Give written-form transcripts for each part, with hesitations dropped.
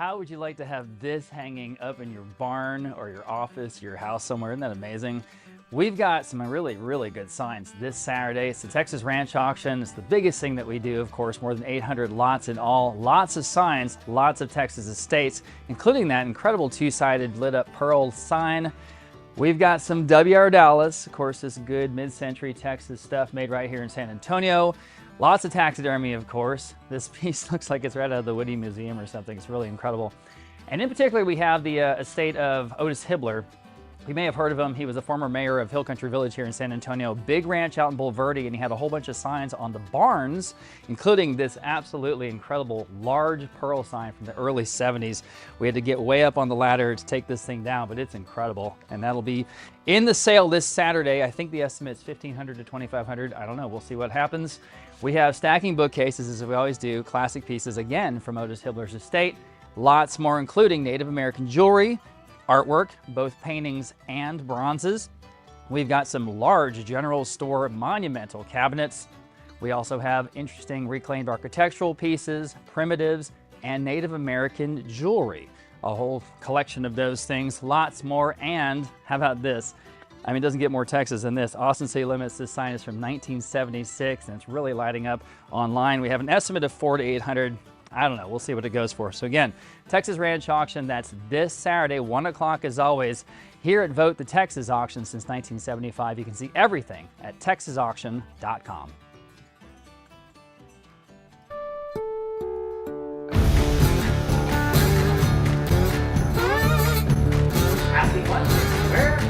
How would you like to have this hanging up in your barn or your office, your house somewhere? Isn't that amazing? We've got some really, really good signs this Saturday. It's the Texas Ranch Auction. It's the biggest thing that we do, of course, more than 800 lots in all. Lots of signs, lots of Texas estates, including that incredible two-sided lit up pearl sign. We've got some W.R. Dallas, of course, this good mid-century Texas stuff made right here in San Antonio. Lots of taxidermy, of course. This piece looks like it's right out of the Woody Museum or something. It's really incredible. And in particular, we have the Estate of Otis Hibler. You may have heard of him. He was a former mayor of Hill Country Village here in San Antonio. Big ranch out in Boulevardy, and he had a whole bunch of signs on the barns, including this absolutely incredible large pearl sign from the early 70s. We had to get way up on the ladder to take this thing down, but it's incredible. And that'll be in the sale this Saturday. I think the estimate is $1,500 to $2,500. I don't know. We'll see what happens. We have stacking bookcases, as we always do, classic pieces, again, from Otis Hibler's estate. Lots more, including Native American jewelry, artwork, both paintings and bronzes. We've got some large general store monumental cabinets. We also have interesting reclaimed architectural pieces, primitives, and Native American jewelry. A whole collection of those things, lots more. And how about this? I mean, it doesn't get more Texas than this. Austin City Limits, this sign is from 1976, and it's really lighting up online. We have an estimate of $400 to $800. I don't know, we'll see what it goes for. So again, Texas Ranch Auction, that's this Saturday, 1 o'clock as always, here at Vogt, the Texas Auction since 1975. You can see everything at texasauction.com. Asking what? Where?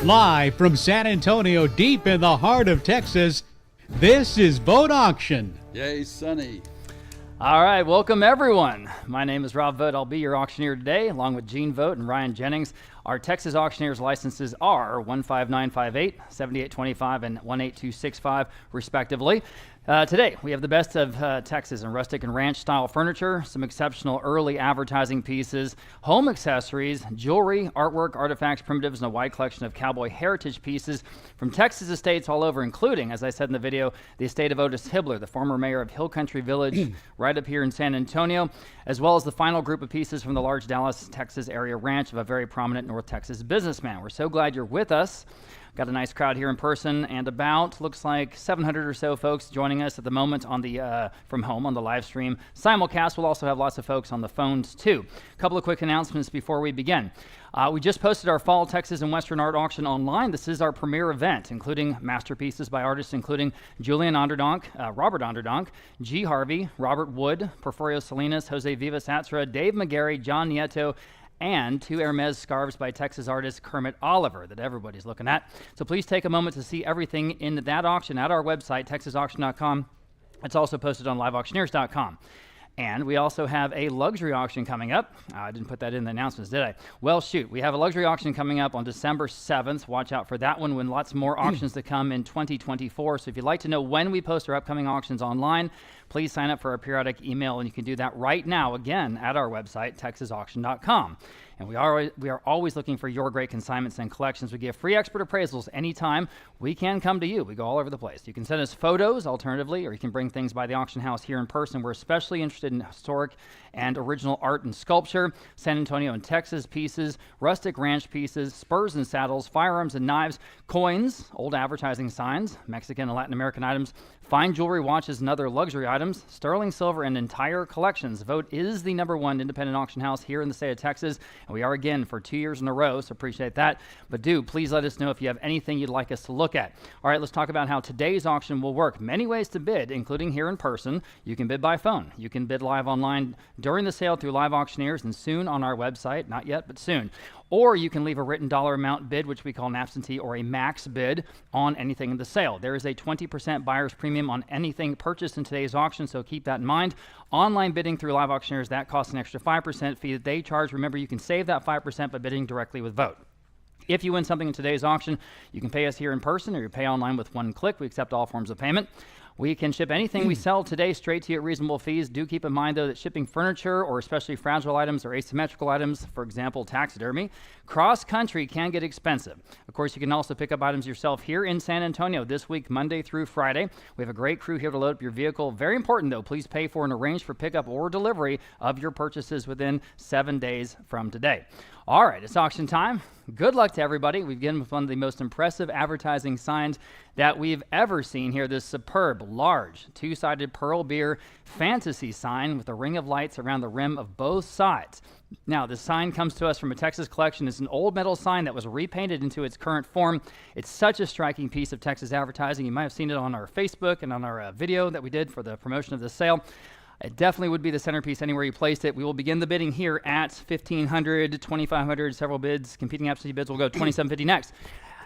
Live from San Antonio, deep in the heart of Texas, this is Vogt Auction. Yay, Sonny. All right, welcome everyone. My name is Rob Vogt. I'll be your auctioneer today, along with Gene Vogt and Ryan Jennings. Our Texas auctioneers licenses are 15958, 7825, and 18265, respectively. Today, we have the best of Texas and rustic and ranch style furniture, some exceptional early advertising pieces, home accessories, jewelry, artwork, artifacts, primitives, and a wide collection of cowboy heritage pieces from Texas estates all over, including, as I said in the video, the estate of Otis Hibler, the former mayor of Hill Country Village, right up here in San Antonio, as well as the final group of pieces from the large Dallas, Texas area ranch of a very prominent North Texas businessman. We're so glad you're with us. Got a nice crowd here in person, and about, looks like 700 or so folks joining us at the moment on the from home on the live stream simulcast. We'll also have lots of folks on the phones too. A couple of quick announcements before we begin. We just posted our Fall Texas and Western Art Auction online. This is our premier event, including masterpieces by artists including Julian Onderdonk, Robert Onderdonk, G. Harvey, Robert Wood, Porfirio Salinas, Jose Vivas Atzra, Dave McGarry, John Nieto, and 2 Hermes scarves by Texas artist Kermit Oliver that everybody's looking at. So please take a moment to see everything in that auction at our website, texasauction.com. It's also posted on liveauctioneers.com. And we also have a luxury auction coming up. I didn't put that in the announcements, did I? Well, shoot. We have a luxury auction coming up on December 7th. Watch out for that one when lots more auctions to come in 2024. So if you'd like to know when we post our upcoming auctions online, please sign up for our periodic email, and you can do that right now, again, at our website, texasauction.com. And we are always looking for your great consignments and collections. We give free expert appraisals anytime. We can come to you. We go all over the place. You can send us photos, alternatively, or you can bring things by the auction house here in person. We're especially interested in historic and original art and sculpture, San Antonio and Texas pieces, rustic ranch pieces, spurs and saddles, firearms and knives, coins, old advertising signs, Mexican and Latin American items, fine jewelry, watches, and other luxury items, sterling silver, and entire collections. Vogt is the #1 independent auction house here in the state of Texas, and we are again for 2 years in a row, so appreciate that. But please let us know if you have anything you'd like us to look at. All right, let's talk about how today's auction will work. Many ways to bid, including here in person. You can bid by phone. You can bid live online during the sale through Live Auctioneers, and soon on our website. Not yet, but soon. Or you can leave a written dollar amount bid, which we call an absentee or a max bid, on anything in the sale. There is a 20% buyer's premium on anything purchased in today's auction, so keep that in mind. Online bidding through Live Auctioneers, that costs an extra 5% fee that they charge. Remember, you can save that 5% by bidding directly with Vogt. If you win something in today's auction, you can pay us here in person or you pay online with one click. We accept all forms of payment. We can ship anything we sell today straight to you at reasonable fees. Do keep in mind, though, that shipping furniture or especially fragile items or asymmetrical items, for example, taxidermy, cross-country can get expensive. Of course, you can also pick up items yourself here in San Antonio this week, Monday through Friday. We have a great crew here to load up your vehicle. Very important, though, please pay for and arrange for pickup or delivery of your purchases within 7 days from today. All right, it's auction time. Good luck to everybody. We begin with one of the most impressive advertising signs that we've ever seen here, this superb, large, two-sided pearl beer fantasy sign with a ring of lights around the rim of both sides. Now, this sign comes to us from a Texas collection. It's an old metal sign that was repainted into its current form. It's such a striking piece of Texas advertising. You might have seen it on our Facebook and on our video that we did for the promotion of the sale. It definitely would be the centerpiece anywhere you placed it. We will begin the bidding here at $1,500, $2,500, several bids. Competing absentee bids will go $2,750 next.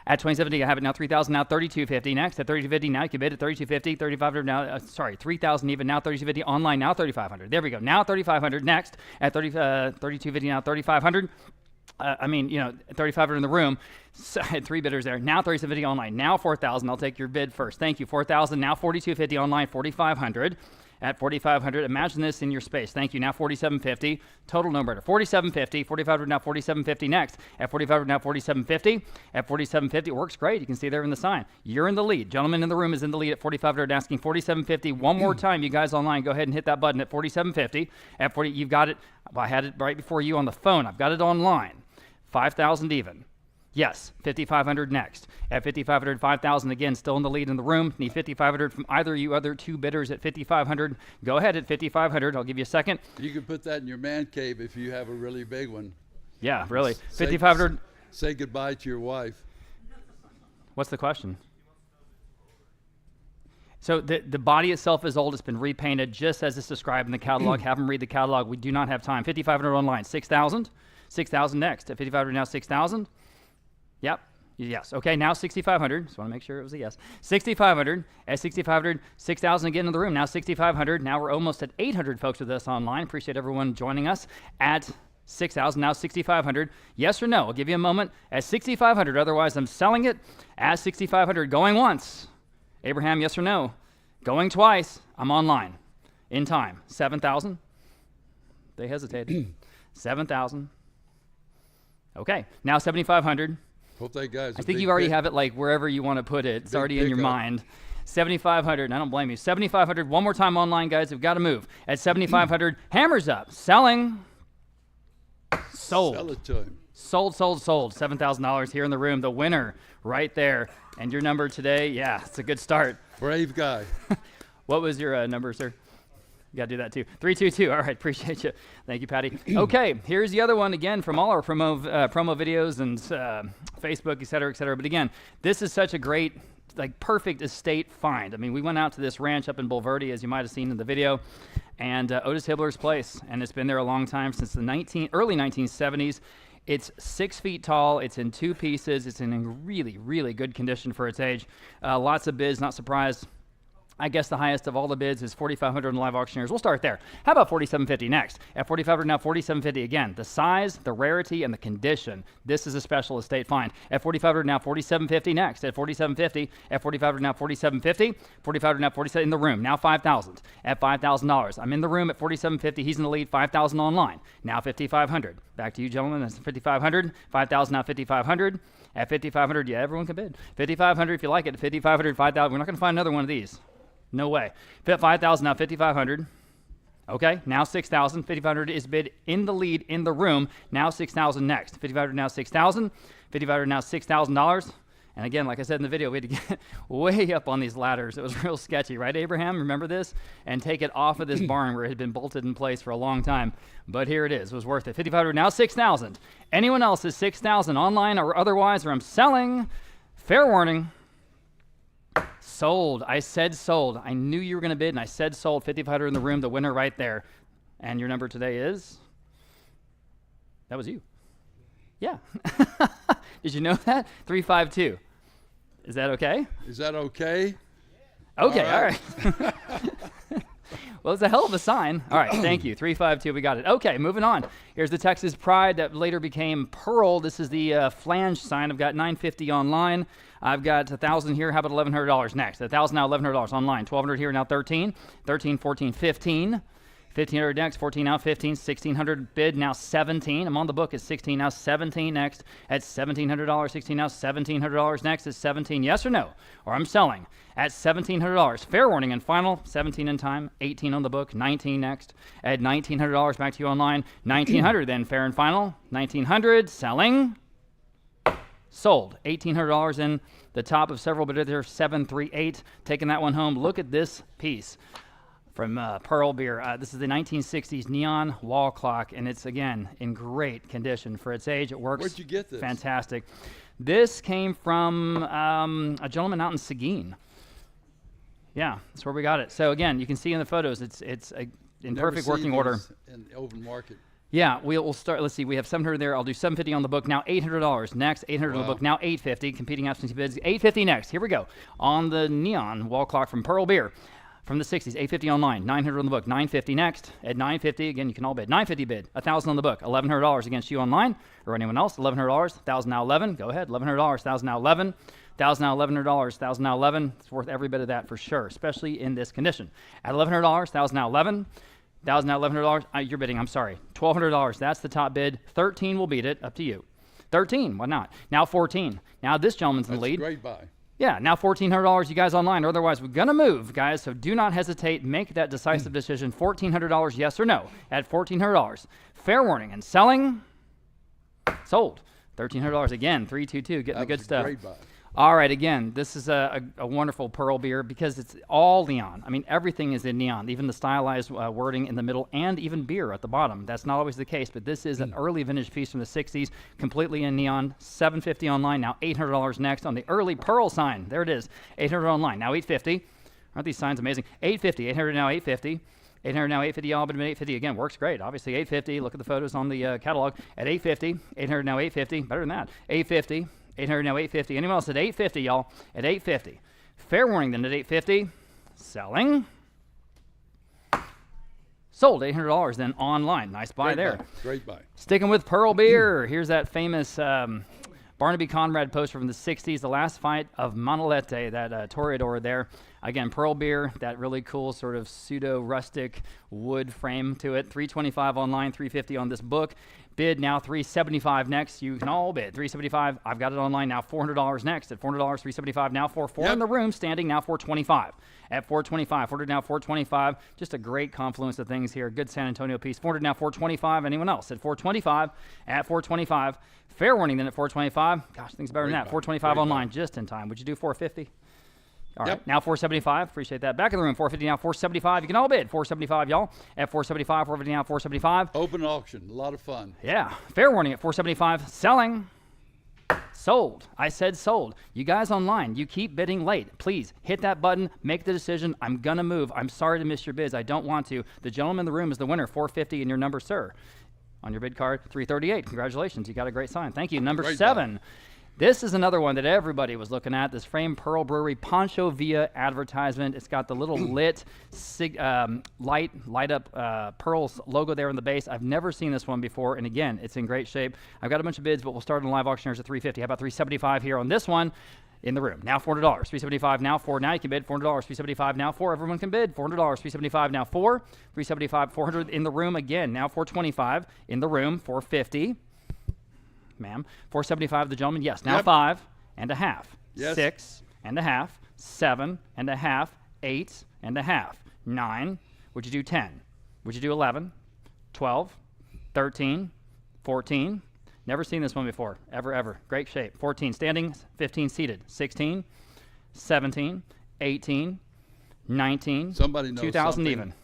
At $2,750, I have it now $3,000, now $3,250 next. At $3,250, now you can bid at $3,250, $3,500 now, $3,000 even, now $3,250 online, now $3,500. There we go, now $3,500 next. At $3,250, now $3,500. $3,500 in the room. So I had 3 bidders there. Now $3,750 online, now $4,000. I'll take your bid first. Thank you. $4,000, now $4,250 online, $4,500. At $4,500, imagine this in your space. Thank you. Now $4,750. Total no brainer. $4,750. $4,500 now $4,750 next. At $4,500 now $4,750. At $4,750, it works great. You can see there in the sign. You're in the lead. Gentleman in the room is in the lead at $4,500, asking $4,750. One more time, you guys online, go ahead and hit that button at $4,750. At $40, you've got it. I had it right before you on the phone. I've got it online. $5,000 even. Yes, $5,500 next. At $5,500, $5,000 again, still in the lead in the room. Need $5,500 from either you other 2 bidders at $5,500. Go ahead at $5,500. I'll give you a second. You can put that in your man cave if you have a really big one. Yeah, really. $5,500. Say goodbye to your wife. What's the question? So the body itself is old. It's been repainted just as it's described in the catalog. Have them read the catalog. We do not have time. $5,500 online. $6,000. $6,000 next. At $5,500 now $6,000. Yep. Yes. Okay. Now $6,500. Just want to make sure it was a yes. $6,500. At $6,500, $6,000 again in the room. Now $6,500. Now we're almost at 800 folks with us online. Appreciate everyone joining us at $6,000. Now $6,500. Yes or no? I'll give you a moment. At $6,500. Otherwise, I'm selling it at $6,500. Going once. Abraham, yes or no? Going twice. I'm online. In time. $7,000. They hesitated. $7,000. Okay. Now $7,500. Hope that guy's I think you already have it like wherever you want to put it. It's already in your mind. $7,500. I don't blame you. $7,500. One more time online, guys. We've got to move. At $7,500, hammers up. Selling. Sold. Sell it to him. Sold. $7,000 here in the room. The winner right there. And your number today, yeah, it's a good start. Brave guy. What was your number, sir? You got to do that too. 322. All right. Appreciate you. Thank you, Patty. Okay. Here's the other one again from all our promo videos and Facebook, et cetera. But again, this is such a great, perfect estate find. I mean, we went out to this ranch up in Bulverde, as you might have seen in the video, and Otis Hibler's place. And it's been there a long time, since the early 1970s. It's 6 feet tall. It's in 2 pieces. It's in really, really good condition for its age. Lots of bids, not surprised. I guess the highest of all the bids is $4,500 on live auctioneers. We'll start there. How about $4,750 next? At $4,500 now, $4,750 again. The size, the rarity, and the condition. This is a special estate find. At $4,500 now, $4,750 next. At $4,750. At $4,500 now, $4,750. $4,500 now, $4,750 in the room. Now $5,000. At $5,000. I'm in the room at $4,750. He's in the lead. $5,000 online. Now $5,500. Back to you, gentlemen. That's $5,500. $5,000 now, $5,500. At $5,500, yeah, everyone can bid. $5,500 if you like it. $5,500, $5,000. We're not going to find another one of these. No way. $5,000 now, $5,500. Okay, now $6,000. $5,500 is bid in the lead in the room. Now $6,000 next. $5,500 now $6,000. $5,500 now $6,000. And again, like I said in the video, we had to get way up on these ladders. It was real sketchy, right, Abraham? Remember this? And take it off of this barn where it had been bolted in place for a long time. But here it is. It was worth it. $5,500 now $6,000. Anyone else is $6,000 online or otherwise, or I'm selling. Fair warning. Sold. I said sold. I knew you were going to bid, and I said sold. $5,500 in the room. The winner right there. And your number today is? That was you. Yeah. Did you know that? 352. Is that okay? Is that okay? Okay. All right. Well, it's a hell of a sign. All right, thank you. 352, we got it. Okay, moving on. Here's the Texas Pride that later became Pearl. This is the flange sign. I've got $950 online. I've got $1,000 here. How about $1,100 next? $1,000 now, $1,100 online. $1,200 here, now $13. $13, $14, $15. $1,500 next, $14 now, $15, $1,600 bid now, $17. I'm on the book at $16 now, $17 next at $1,700, $16 now, $1,700 next is $17. Yes or no? Or I'm selling at $1,700. Fair warning and final, 17 in time, 18 on the book, 19 next at $1,900. Back to you online, 1,900 then fair and final, 1,900 selling. Sold. $1,800 in the top of several bidders there, 738. Taking that one home. Look at this piece from Pearl Beer. This is the 1960s neon wall clock, and it's, again, in great condition for its age. It works. Where'd you get this? Fantastic. This came from a gentleman out in Seguin. Yeah, that's where we got it. So, again, you can see in the photos, it's in perfect working order. In the open market. Yeah, we'll start. Let's see. We have 700 there. I'll do 750 on the book now. $800 next. 800 on the book now. 850. Competing absentee bids. 850 next. Here we go. On the neon wall clock from Pearl Beer. From the 60s, 850 online, 900 on the book, 950 next. At 950, again, you can all bid. 950 bid, 1,000 on the book, $1,100 against you online or anyone else. $1,100, 1,000 now 11. Go ahead, $1,100, 1,000 now 11. 1,000 now $1,100, 1,000 now 11. It's worth every bit of that for sure, especially in this condition. At $1,100, 1,000 now 11. 1,000 now $1,100. You're bidding. I'm sorry, $1,200. That's the top bid. 13 will beat it. Up to you. 13. Why not? Now 14. Now this gentleman's in the lead. Great buy. Yeah, now $1,400, you guys online. Otherwise, we're going to move, guys, so do not hesitate. Make that decisive decision. $1,400, yes or no, at $1,400. Fair warning, and selling, sold. $1,300 again, 322, getting the good stuff. Great buy. All right, again, this is a wonderful Pearl Beer because it's all neon. I mean, everything is in neon, even the stylized wording in the middle and even beer at the bottom. That's not always the case, but this is an early vintage piece from the 60s, completely in neon. $750 online, now $800 next on the early Pearl sign. There it is, $800 online, now $850. Aren't these signs amazing? $850, $800 now $850. $800 now $850, all but $850 again, works great. Obviously $850, look at the photos on the catalog at $850. $800 now $850, better than that, $850. $800 now $850. Anyone else at $850, y'all? At $850. Fair warning then at $850. Selling. Sold. $800 then online. Nice buy there. Great buy. Sticking with Pearl Beer. Here's that famous Barnaby Conrad poster from the 60s. The last fight of Manolete, that toreador there. Again, Pearl Beer, that really cool sort of pseudo-rustic wood frame to it. $325 online, $350 on this book. Bid now $375 next. You can all bid $375. I've got it online now. $400 next at $400. $375 now. Four in the room, standing now $425 at $425. $400 now $425. Just a great confluence of things here. Good San Antonio piece. $400 now $425. Anyone else at $425 at $425. Fair warning then at $425. Gosh, things better than that. $425 online, just in time. Would you do $450? All right, now $475. Appreciate that. Back in the room, $450 now, $475. You can all bid $475, y'all. At $475, $450 now, $475. Open auction, a lot of fun. Yeah, fair warning at $475. Selling. Sold. I said sold. You guys online, you keep bidding late. Please hit that button, make the decision. I'm gonna move. I'm sorry to miss your bids. I don't want to. The gentleman in the room is the winner. $450 in your number, sir. On your bid card, $338. Congratulations, you got a great sign. Thank you. Number Great 7. Buy. This is another one that everybody was looking at, this framed Pearl Brewery Pancho Villa advertisement. It's got the little lit, light up Pearl's logo there in the base. I've never seen this one before, and again, it's in great shape. I've got a bunch of bids, but we'll start on live auctioneers at $350. How about $375 here on this one? In the room. Now $400. $375 now $4. Now you can bid $400. $375 now $4. Everyone can bid $400. $375 now $4. $375 $400 in the room again. Now $425 in the room. $450. Ma'am. $475 the gentleman. Yes. Now 5.5. Yes. 6.5. 7.5. 8.5. 9. Would you do 10? Would you do 11? 12? 13? 14? Never seen this one before. Ever. Great shape. 14 standing. 15 seated. 16. 17. 18. 19. Somebody knows 2,000 something. even.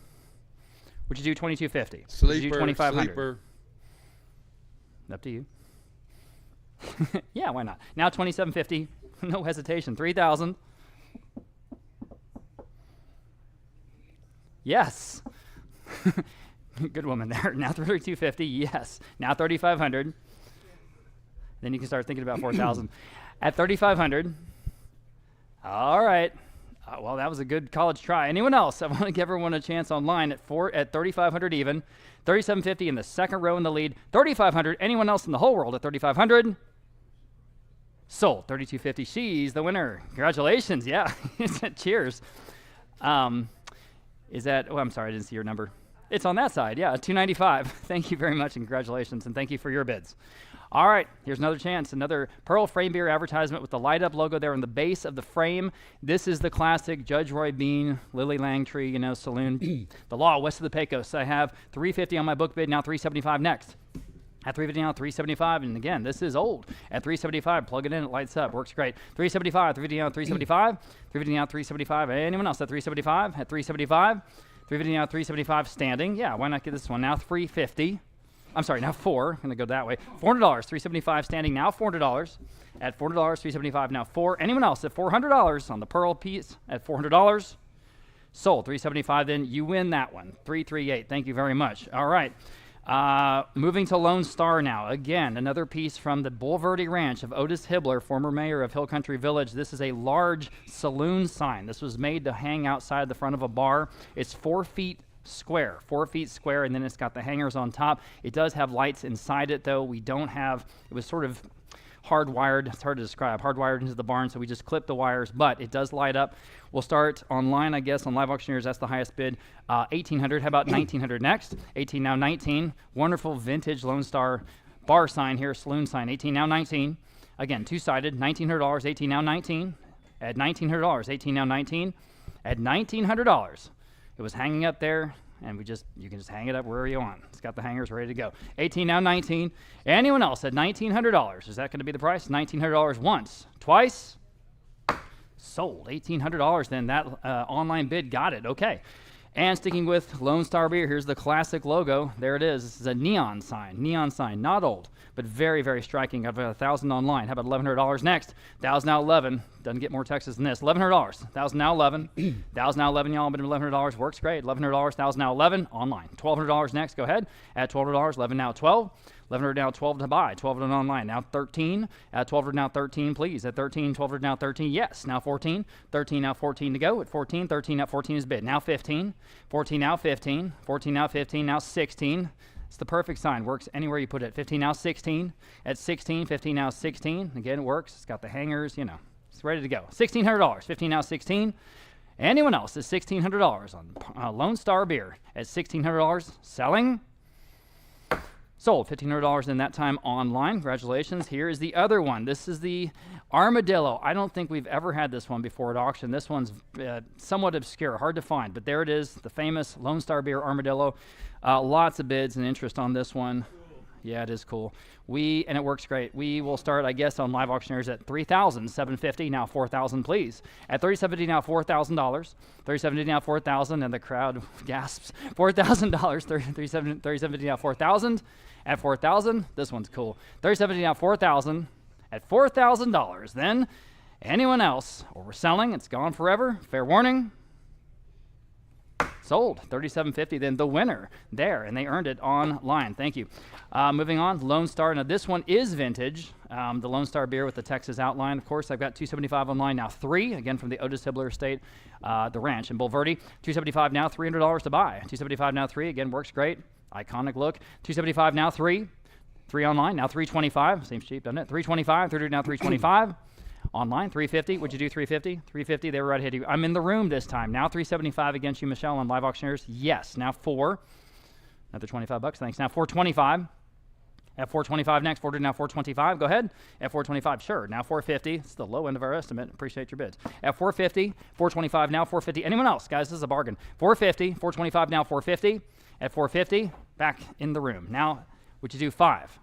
Would you do 2,250? Sleeper. Would you do 2,500? Sleeper. Up to you. Yeah, why not? Now $2,750, no hesitation. $3,000. Yes. Good woman there. Now $3,250. Yes. Now $3,500. Then you can start thinking about $4,000. At $3,500. All right. Well, that was a good college try. Anyone else? I want to give everyone a chance online at 3,500 even. 3,750 in the second row in the lead. 3,500. Anyone else in the whole world at 3,500? Sold. 3,250. She's the winner. Congratulations. Yeah. Cheers. Is that? Oh, I'm sorry. I didn't see your number. It's on that side. Yeah. 295. Thank you very much and congratulations. And thank you for your bids. All right, here's another chance, another Pearl Frame Beer advertisement with the light-up logo there on the base of the frame. This is the classic Judge Roy Bean, Lily Langtree, saloon. The Law, west of the Pecos. I have $350 on my book bid, now $375 next. At $350 now, $375, and again, this is old. At $375, plug it in, it lights up, works great. $375, $350 now, $375, $350 now, $375. Anyone else at $375? At $375, $350 now, $375 standing. Yeah, why not get this one? Now $350. I'm sorry, now $4. I'm going to go that way. $400, $375 standing, now $400. At $400, $375, now $4. Anyone else at $400 on the Pearl piece at $400? Sold, $375, then you win that one. 338, thank you very much. All right, moving to Lone Star now. Again, another piece from the Bulverde Ranch of Otis Hibler, former mayor of Hill Country Village. This is a large saloon sign. This was made to hang outside the front of a bar. It's 4 feet square, 4 feet square, and then it's got the hangers on top. It does have lights inside it, though. We don't have, it was sort of hardwired, it's hard to describe, hardwired into the barn, so we just clipped the wires, but it does light up. We'll start online, I guess, on Live Auctioneers. That's the highest bid. 1,800, how about 1,900 next? 18 now 19. Wonderful vintage Lone Star bar sign here, saloon sign. 18 now 19. Again, two-sided, $1,900, 18 now 19. At $1,900, 18 now 19. At $1,900. It was hanging up there, and you can just hang it up wherever you want. It's got the hangers ready to go. 18 now 19. Anyone else at $1,900? Is that going to be the price? $1,900 once, twice. Sold. $1,800. Then that online bid got it. Okay. And sticking with Lone Star Beer, here's the classic logo. There it is. This is a neon sign. Neon sign, not old, but very, very striking. I've got $1,000 online. How about $1,100 next? $1,000 now 11. Doesn't get more Texas than this. $1,100. $1,000 now 11. $1,000 now 11, y'all. But $1,100 works great. $1,100. $1,000 now 11 online. $1,200 next. Go ahead. At $1,200. 11 now 12. $1,100 now 12 to buy. 12 online. Now 13. At $1,200 now 13, please. At 13, $1,200 now 13. Yes. Now 14. 13 now 14 to go. At 14, 13 now 14 is bid. Now 15. 14 now 15. 14 now 15. Now 16. It's the perfect sign. Works anywhere you put it. 15 now 16. At 16, 15 now 16. Again, it works. It's got the hangers, It's ready to go. $1,600. 15 now 16. Anyone else is $1,600 on Lone Star Beer at $1,600 selling. Sold. $1,500 in that time online. Congratulations. Here is the other one. This is the Armadillo. I don't think we've ever had this one before at auction. This one's somewhat obscure, hard to find, but there it is, the famous Lone Star Beer Armadillo. Lots of bids and interest on this one. Yeah, it is cool. And it works great. We will start, I guess, on Live Auctioneers at $3,750. Now $4,000, please. At $3,750 now $4,000. $3,750 now $4,000, and the crowd gasps. $4,000. $3,750 now $4,000. At $4,000, this one's cool. $3,750 now $4,000. At $4,000, then anyone else, or we're selling, it's gone forever. Fair warning. Sold. $3,750, then the winner there, and they earned it online. Thank you. Moving on, Lone Star. Now this one is vintage, the Lone Star Beer with the Texas outline. Of course, I've got $275 online now. 3, again, from the Otis Hibler Estate, the ranch in Bulverde. $275 now, $300 to buy. $275 now 3, again, works great. Iconic look. $275 now 3. 3 online, now $325. Seems cheap, doesn't it? $325, 30 now $325. Online, $350. Would you do $350? $350, they were right ahead of you. I'm in the room this time. Now $375 against you, Michelle, on Live Auctioneers. Yes. Now 4. Another $25, thanks. Now $425. At $425 next. $400 now $425. Go ahead. At $425, sure. Now $450. It's the low end of our estimate. Appreciate your bids. At $450, $425 now $450. Anyone else? Guys, this is a bargain. $450, $425 now $450. At $450, back in the room. Now, would you do 5?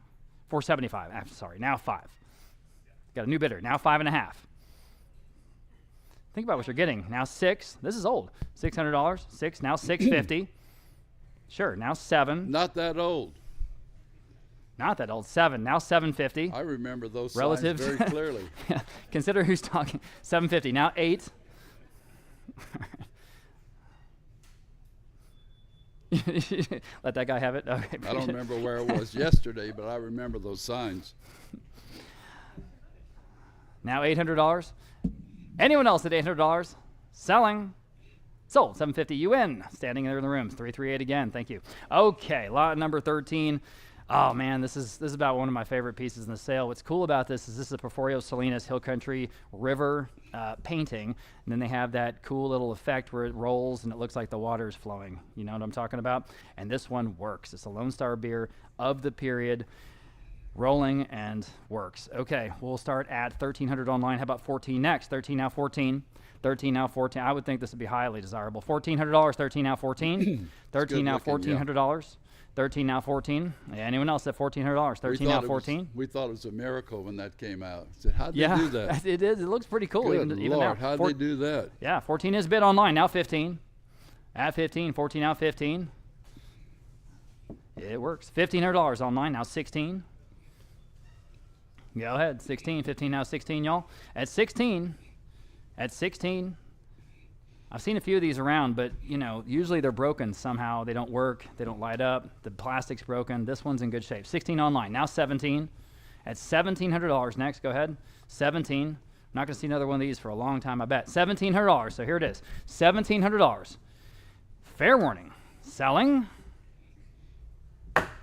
$475. Sorry, now 5. Got a new bidder. Now 5.5. Think about what you're getting. Now 6. This is old. $600. 6. Now $650. Sure. Now 7. Not that old. Not that old. 7. Now $750. I remember those Relatives. signs very clearly. Consider who's talking. $750. Now 8. Let that guy have it. Okay. I don't remember where it was yesterday, but I remember those signs. Now $800. Anyone else at $800? Selling. Sold. 750. You win. Standing there in the room. 338 again. Thank you. Okay. Lot number 13. Oh man, this is about one of my favorite pieces in the sale. What's cool about this is a Porphyrio Salinas Hill Country River painting, and then they have that cool little effect where it rolls and it looks like the water is flowing. You know what I'm talking about? And this one works. It's a Lone Star beer of the period, rolling and works. Okay, we'll start at $1,300 online. How about 14 next? 13 now 14. 13 now 14. I would think this would be highly desirable. $1,400. 13 now 14. 13 now $1,400. 13 now 14. Anyone else at $1,400? 13 now 14. We thought it was a miracle when that came out. I said, how'd they do that? It is. It looks pretty cool. Good even Lord, now. how'd they do that? Yeah, 14 is bid online. Now 15. At 15. 14 now 15. It works. $1,500 online. Now 16. Go ahead. 16. 15 now 16, y'all. At 16. At 16. I've seen a few of these around, but you know, usually they're broken somehow. They don't work. They don't light up. The plastic's broken. This one's in good shape. 16 online. Now 17. At $1,700 next. Go ahead. 17. I'm not going to see another one of these for a long time, I bet. $1,700. So here it is. $1,700. Fair warning. Selling.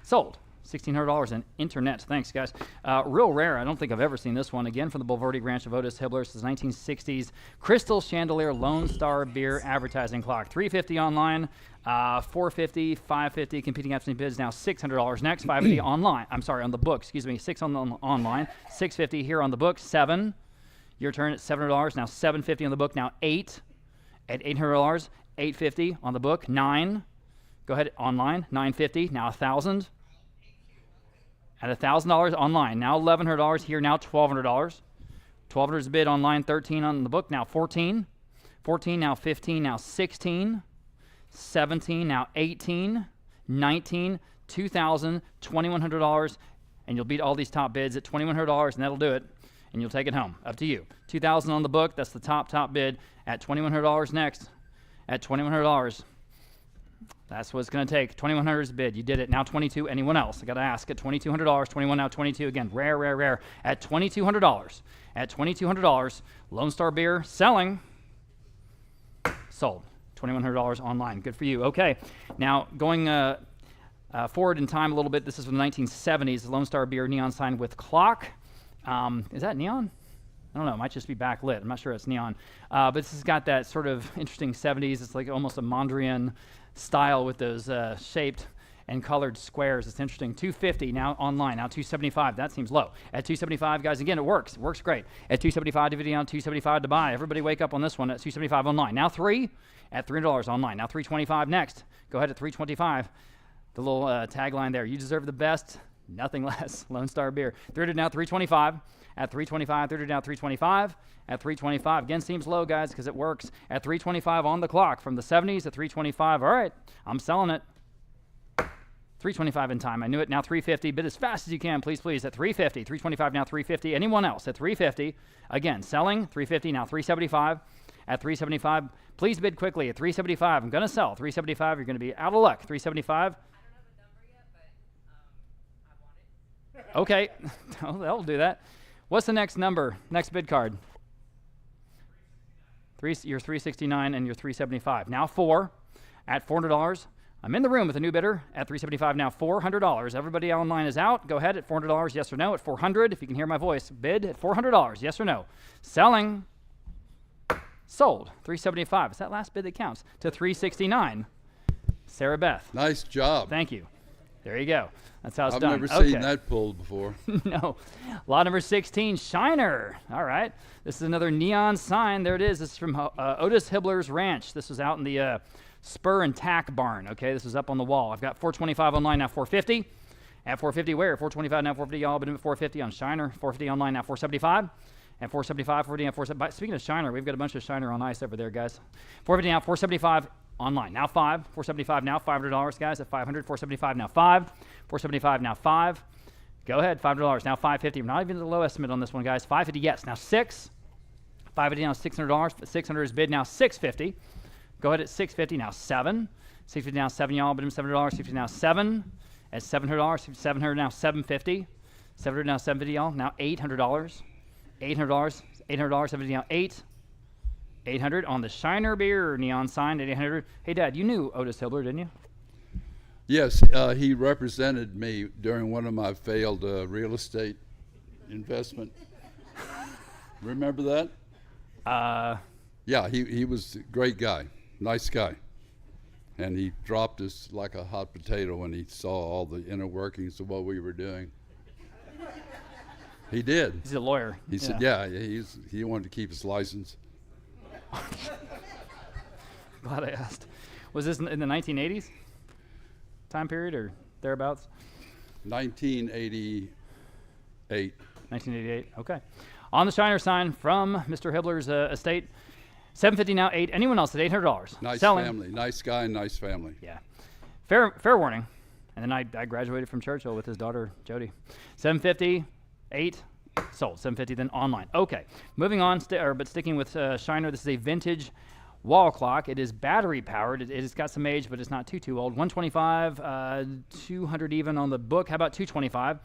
Sold. $1,600 in internet. Thanks, guys. Real rare. I don't think I've ever seen this one. Again, from the Bulverde Ranch of Otis Hibler. This is 1960s Crystal Chandelier Lone Star Beer Advertising Clock. $350 online, $450, $550. Competing absentee bids now $600 next. $550 online. I'm sorry, on the book. Excuse me. $6 on the online. $650 here on the book. $7. Your turn at $700. Now $750 on the book. Now $8. At $800. $850 on the book. $9. Go ahead online. $950. Now $1,000. At $1,000 online, now $1,100 here, now $1,200. $1,200 is bid online, 13 on the book, now 14. 14, now 15, now 16. 17, now 18. 19, $2,000, $2,100, and you'll beat all these top bids at $2,100, and that'll do it, and you'll take it home. Up to you. $2,000 on the book, that's the top bid. At $2,100 next, at $2,100. That's what it's going to take. $2,100 is bid. You did it. Now 22. Anyone else? I got to ask. At $2,200. 21 now 22. Again, rare. At $2,200. At $2,200. Lone Star Beer selling. Sold. $2,100 online. Good for you. Okay. Now going forward in time a little bit. This is from the 1970s. The Lone Star Beer neon sign with clock. Is that neon? I don't know. It might just be backlit. I'm not sure it's neon. But this has got that sort of interesting 70s. It's like almost a Mondrian style with those shaped and colored squares. It's interesting. $250 now online. Now $275. That seems low. At $275, guys, again, it works. It works great. At $275 DVD on, $275 to buy. Everybody wake up on this one at $275 online. Now $3 at $300 online. Now $325 next. Go ahead at $325. The little tagline there. You deserve the best, nothing less. Lone Star Beer. $300 now $325. At $325, $300 now $325. At $325, again, seems low, guys, because it works. At $325 on the clock, from the 70s to $325. All right, I'm selling it. $325 in time. I knew it. Now $350. Bid as fast as you can, please. At $350. $325 now $350. Anyone else at $350? Again, selling. $350 now $375. At $375, please bid quickly. At $375, I'm going to sell. $375, you're going to be out of luck. $375. I don't have a number yet, but I want it. Okay, that'll do that. What's the next number? Next bid card. You're $369 and you're $375. Now $4 at $400. I'm in the room with a new bidder at $375. Now $400. Everybody online is out. Go ahead at $400. Yes or no? At $400. If you can hear my voice, bid at $400. Yes or no? Selling. Sold. $375. It's that last bid that counts. To $369. Sarah Beth. Nice job. Thank you. There you go. That's how it's I've done. never seen that pulled before. No. Lot number 16, Shiner. All right. This is another neon sign. There it is. This is from Otis Hibler's Ranch. This was out in the Spur and Tack barn. Okay, this is up on the wall. I've got $425 online, now $450. At $450 where? $425 now $450. Y'all been at $450 on Shiner. $450 online, now $475. At $475, $450 now $475. Speaking of Shiner, we've got a bunch of Shiner on ice over there, guys. $450 now $475. Online. Now $5. $475 now. $500, guys. At $500. $475 now $5. $475 now $5. Go ahead. $500 now $550. We're not even at the low estimate on this one, guys. $550, yes. Now $6. $550 now $600. $600 is bid now $650. Go ahead at $650 now $7. $650 now $7, y'all. Bid him $7. $650 now $7. At $700. $700 now $750. $700 now $750, y'all. Now $800. $800. $800. $750 now $8. 800 on the Shiner Beer neon sign at 800. Hey, Dad, you knew Otis Hibler, didn't you? Yes, he represented me during one of my failed real estate investment. Remember that? Yeah, he was a great guy, nice guy. And he dropped us like a hot potato when he saw all the inner workings of what we were doing. He did. He's a lawyer. He said, yeah, he wanted to keep his license. Glad I asked. Was this in the 1980s time period or thereabouts? 1988. 1988. Okay. On the Shiner sign from Mr. Hibler's estate, $750 now, 8. Anyone else at $800? Nice Selling. family, nice guy, nice family. Yeah. Fair warning. And then I graduated from Churchill with his daughter Jody. $750, 8. Sold. $750 then online. Okay. Moving on, but sticking with Shiner, this is a vintage wall clock. It is battery powered. It has got some age, but it's not too old. 125, 200 even on the book. How about 225?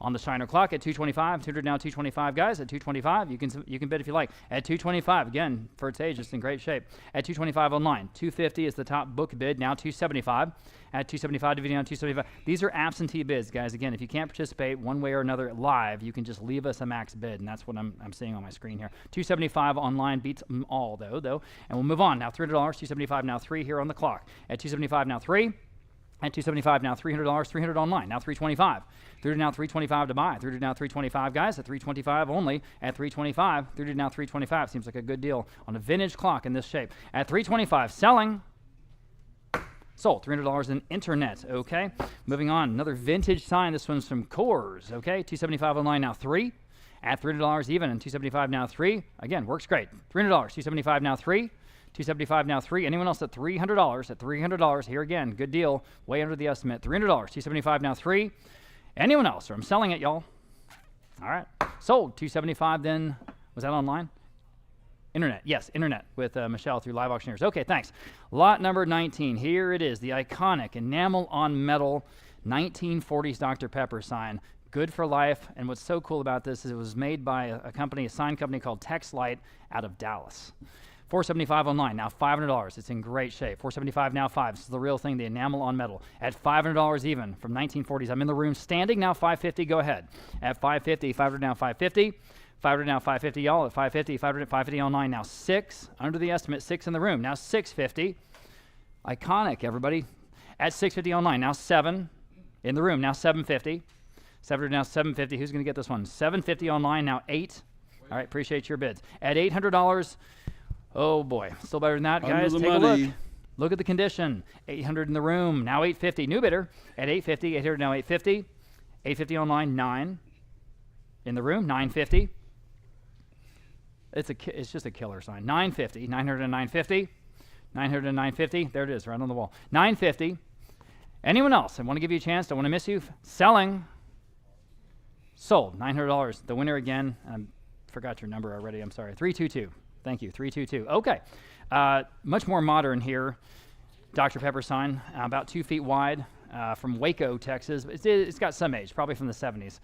On the Shiner clock at 225, 200 now, 225, guys. At 225, you can bid if you like. At 225, again, for its age, it's in great shape. At 225 online, 250 is the top book bid. Now 275. At 275, dividing on 275. These are absentee bids, guys. Again, if you can't participate one way or another live, you can just leave us a max bid, and that's what I'm seeing on my screen here. 275 online beats them all, though. And we'll move on. Now $300, 275 now 3 here on the clock. At 275 now 3. At 275 now $300, 300 online. Now 325. 300 now 325 to buy. 300 now 325, guys. At 325 only. At 325. 300 now 325. Seems like a good deal on a vintage clock in this shape. At 325, selling. Sold. $300 in internet. Okay. Moving on. Another vintage sign. This one's from Coors. Okay. 275 online now 3. At $300 even. And 275 now 3. Again, works great. $300. 275 now 3. 275 now 3. Anyone else at $300? At $300, here again, good deal, way under the estimate. $300. 275 now 3. Anyone else? Or I'm selling it, y'all. All right. Sold. 275 then. Was that online? Internet. Yes, internet with Michelle through Live Auctioneers. Okay, thanks. Lot number 19. Here it is, the iconic enamel on metal 1940s Dr. Pepper sign. Good for life. And what's so cool about this is it was made by a sign company called Texlight out of Dallas. $475 online, now $500. It's in great shape. $475 now 5. This is the real thing, the enamel on metal. At $500 even from 1940s. I'm in the room standing, now $550. Go ahead. At $550, $500 now $550. $500 now $550, y'all. At $550, $500, $550 online, now 6. Under the estimate, 6 in the room. Now $650. Iconic, everybody. At $650 online, now 7. In the room, now $750. $700 now $750. Who's going to get this one? $750 online, now 8. All right, appreciate your bids. At $800, oh boy, still better than that, guys. Take a look. Look at the condition. 800 in the room, now 850. New bidder at 850. 800 now 850. 850 online, 9. In the room, 950. It's just a killer sign. 950. 900 and 950. 900 and 950. There it is, right on the wall. 950. Anyone else? I want to give you a chance. Don't want to miss you. Selling. Sold. $900. The winner again. I forgot your number already. I'm sorry. 322. Thank you, 322. Okay, much more modern here. Dr. Pepper sign, about 2 feet wide, from Waco, Texas. It's got some age, probably from the 70s,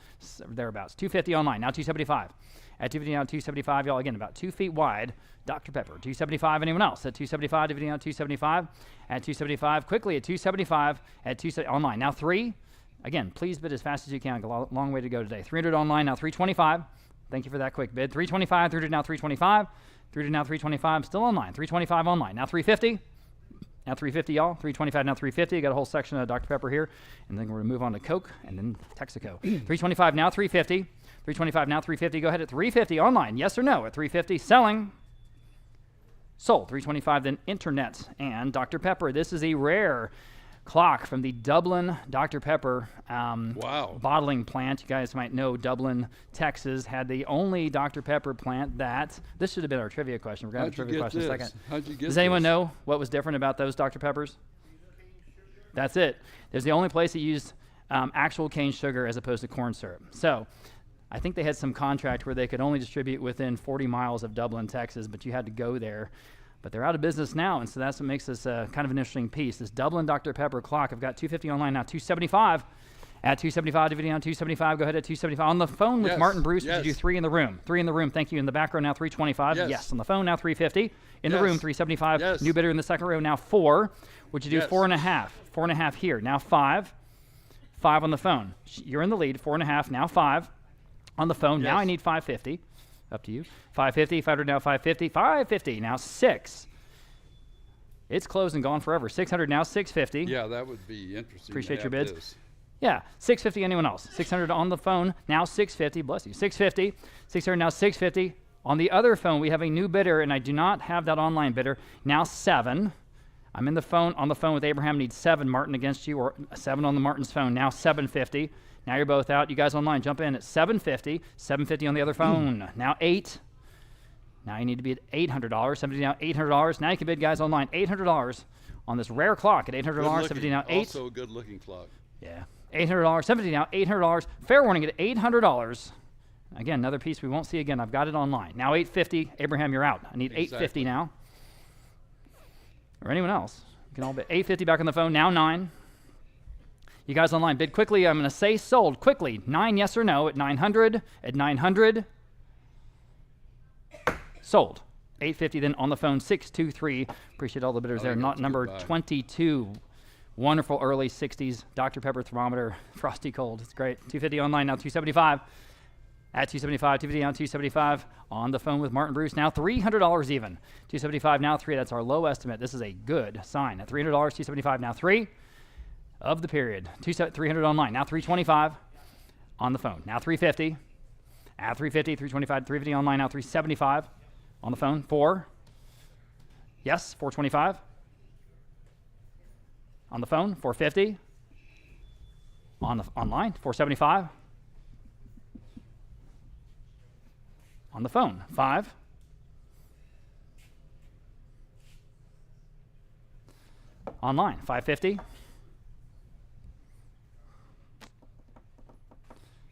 thereabouts. 250 online, now 275. At 250 now 275, y'all, again, about 2 feet wide. Dr. Pepper, 275. Anyone else? At 275, dividing out 275. At 275, quickly at 275. At 270 online, now 3. Again, please bid as fast as you can. A long way to go today. 300 online, now 325. Thank you for that quick bid. 325, 300 now 325. 300 now 325, still online. 325 online, now 350. Now 350, y'all. 325 now 350. Got a whole section of Dr. Pepper here, and then we're gonna move on to Coke and then Texaco. 325 now 350. 325 now 350. Go ahead at 350 online. Yes or no? At 350, selling. Sold. 325 then internet and Dr. Pepper. This is a rare clock from the Dublin Dr. Pepper bottling plant. You guys might know Dublin, Texas had the only Dr. Pepper plant that, this should have been our trivia question. We're going to have a trivia question in a second. How'd you get Does anyone know what was different about those Dr. Peppers? That's it. There's the only place that used actual cane sugar as opposed to corn syrup. So I think they had some contract where they could only distribute within 40 miles of Dublin, Texas, but you had to go there. But they're out of business now, and so that's what makes this kind of an interesting piece. This Dublin Dr. Pepper clock, I've got 250 online now, 275. At 275, dividing on 275, go ahead at 275. On the phone with Yes, Martin Bruce, yes. would you do 3 in the room? 3 in the room, thank you. In the back row now 325. Yes. On the phone now 350. In the Yes. room 375. Yes. New bidder in the second row now 4. Would you do Yes. 4.5? 4.5 here. Now 5. 5 on the phone. You're in the lead. 4.5. Now 5 on the phone. Now Yes. I need 550. Up to you. 550. 500 now 550. 550 now 6. It's closed and gone forever. 600 now 650. Yeah, that would be interesting. Appreciate to your have bids. this. Yeah, 650. Anyone else? 600 on the phone. Now 650. Bless you. 650. 600 now 650. On the other phone, we have a new bidder, and I do not have that online bidder. Now 7. I'm on the phone with Abraham. Need 7. Martin against you, or 7 on the Martin's phone. Now 750. Now you're both out. You guys online, jump in at 750. 750 on the other phone. Now 8. Now you need to be at $800. 70 now $800. Now you can bid, guys, online. $800 on this rare clock at $800. 70 now 8. Also a good-looking clock. Yeah. $800. 70 now $800. Fair warning at $800. Again, another piece we won't see again. I've got it online. Now 850. Abraham, you're out. I need 850 now. Or anyone else. You can all bid. 850 back on the phone. Now 9. You guys online, bid quickly. I'm going to say sold quickly. 9, yes or no at 900. At 900. Sold. 850 then on the phone. 623. Appreciate all the bidders there. think Not that's a number good buy. 22. Wonderful early 60s. Dr. Pepper thermometer. Frosty cold. It's great. 250 online now 275. At 275, 250 now 275. On the phone with Martin Bruce now $300 even. 275 now 3. That's our low estimate. This is a good sign. At $300, 275 now 3 of the period. 300 online now 325 on the phone. Now 350. At 350, 325, 350 online now 375 on the phone. 4. Yes, 425. On the phone, 450. Online, 475. On the phone, 5. Online, 550.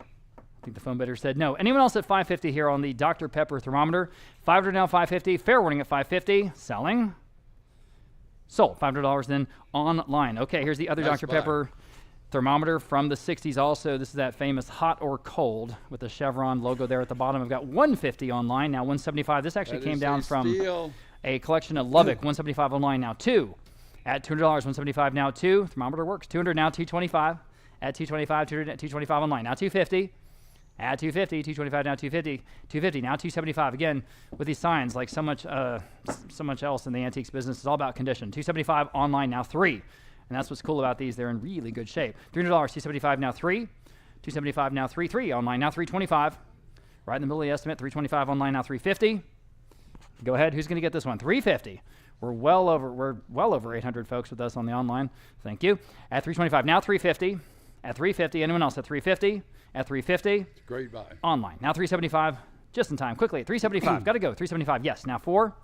I think the phone bidder said no. Anyone else at 550 here on the Dr. Pepper thermometer? 500 now 550. Fair warning at 550. Selling. Sold. $500 then online. Okay, here's the other Nice Dr. buy. Pepper thermometer from the 60s also. This is that famous hot or cold with the Chevron logo there at the bottom. I've got 150 online, now 175. This actually That came is down a from steal. a collection of Lubbock. 175 online now 2. At $200, 175 now 2. Thermometer works. 200 now 225. At 225, 225 online now 250. At 250, 225 now 250. 250 now 275. Again, with these signs, like so much else in the antiques business, it's all about condition. 275 online now 3. And that's what's cool about these. They're in really good shape. $300, 275 now 3. 275 now 3. 3 online now 325. Right in the middle of the estimate. 325 online now 350. Go ahead. Who's going to get this one? 350. We're well over 800 folks with us on the online. Thank you. At 325 now 350. At 350. Anyone else at 350? At 350. Great buy. Online now 375. Just in time. Quickly at 375. Got to go. 375. Yes. Now 4.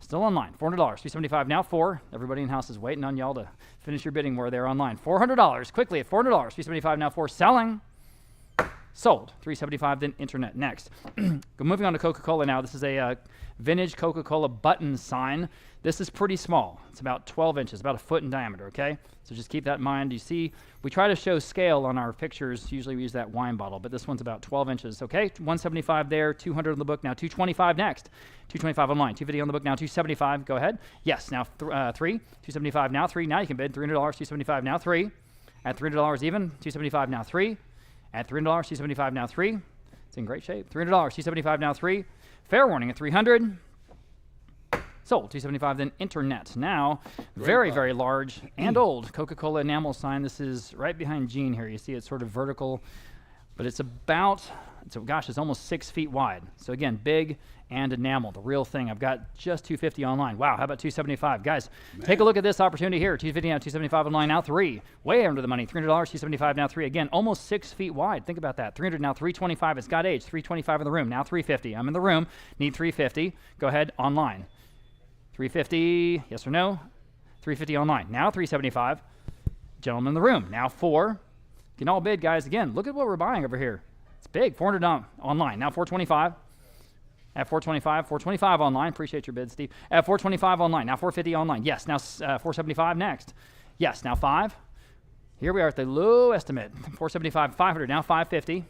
Still online. $400. 375 now 4. Everybody in the house is waiting on y'all to finish your bidding where they're online. $400. Quickly at $400. 375 now 4. Selling. Sold. 375 then internet. Next. Moving on to Coca-Cola now. This is a vintage Coca-Cola button sign. This is pretty small. It's about 12 inches, about a foot in diameter, okay? So just keep that in mind. You see, we try to show scale on our pictures. Usually we use that wine bottle, but this one's about 12 inches, okay? 175 there, 200 on the book, now 225 next. 225 online, 250 on the book, now 275. Go ahead. Yes, now 3. 275 now 3. Now you can bid. $300, 275 now 3. At $300 even, 275 now 3. At $300, 275 now 3. It's in great shape. $300, 275 now 3. Fair warning at 300. Sold. 275 then internet. Now, very, buy. very large and old Coca-Cola enamel sign. This is right behind Gene here. You see it's sort of vertical, but it's almost 6 feet wide. So again, big and enamel, the real thing. I've got just 250 online. Wow, how about 275? Guys, take a look at this opportunity here. 250 now, 275 online now 3. Way under the money. $300, 275 now 3. Again, almost 6 feet wide. Think about that. 300 now 325. It's got age. 325 in the room. Now 350. I'm in the room. Need 350. Go ahead online. 350, yes or no? 350 online. Now 375. Gentlemen in the room. Now 4. You can all bid, guys. Again, look at what we're buying over here. It's big. 400 online. Now 425. At 425. 425 online. Appreciate your bid, Steve. At 425 online. Now 450 online. Yes. Now 475 next. Yes. Now 5. Here we are at the low estimate. 475, 500, now 550.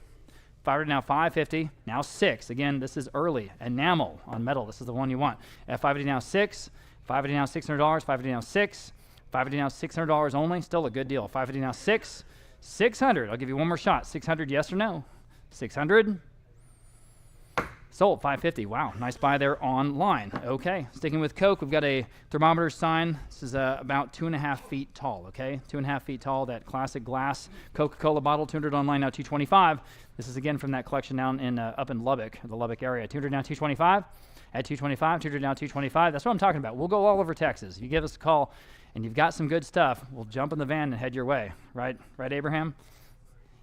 500, now 550, now 6. Again, this is early. Enamel on metal. This is the one you want. At 550, now 6. 550, now $600. 550, now 6. 550, now $600 only. Still a good deal. 550, now 6. 600. I'll give you one more shot. 600, yes or no? 600. Sold. 550. Wow, nice buy there online. Okay, sticking with Coke, we've got a thermometer sign. This is about 2.5 feet tall. Okay, 2.5 feet tall. That classic glass Coca-Cola bottle. 200 online, now 225. This is again from that collection down in up in Lubbock, the Lubbock area. 200 now 225. At 225, 200 now 225. That's what I'm talking about. We'll go all over Texas. You give us a call, and you've got some good stuff. We'll jump in the van and head your way. Right, Abraham?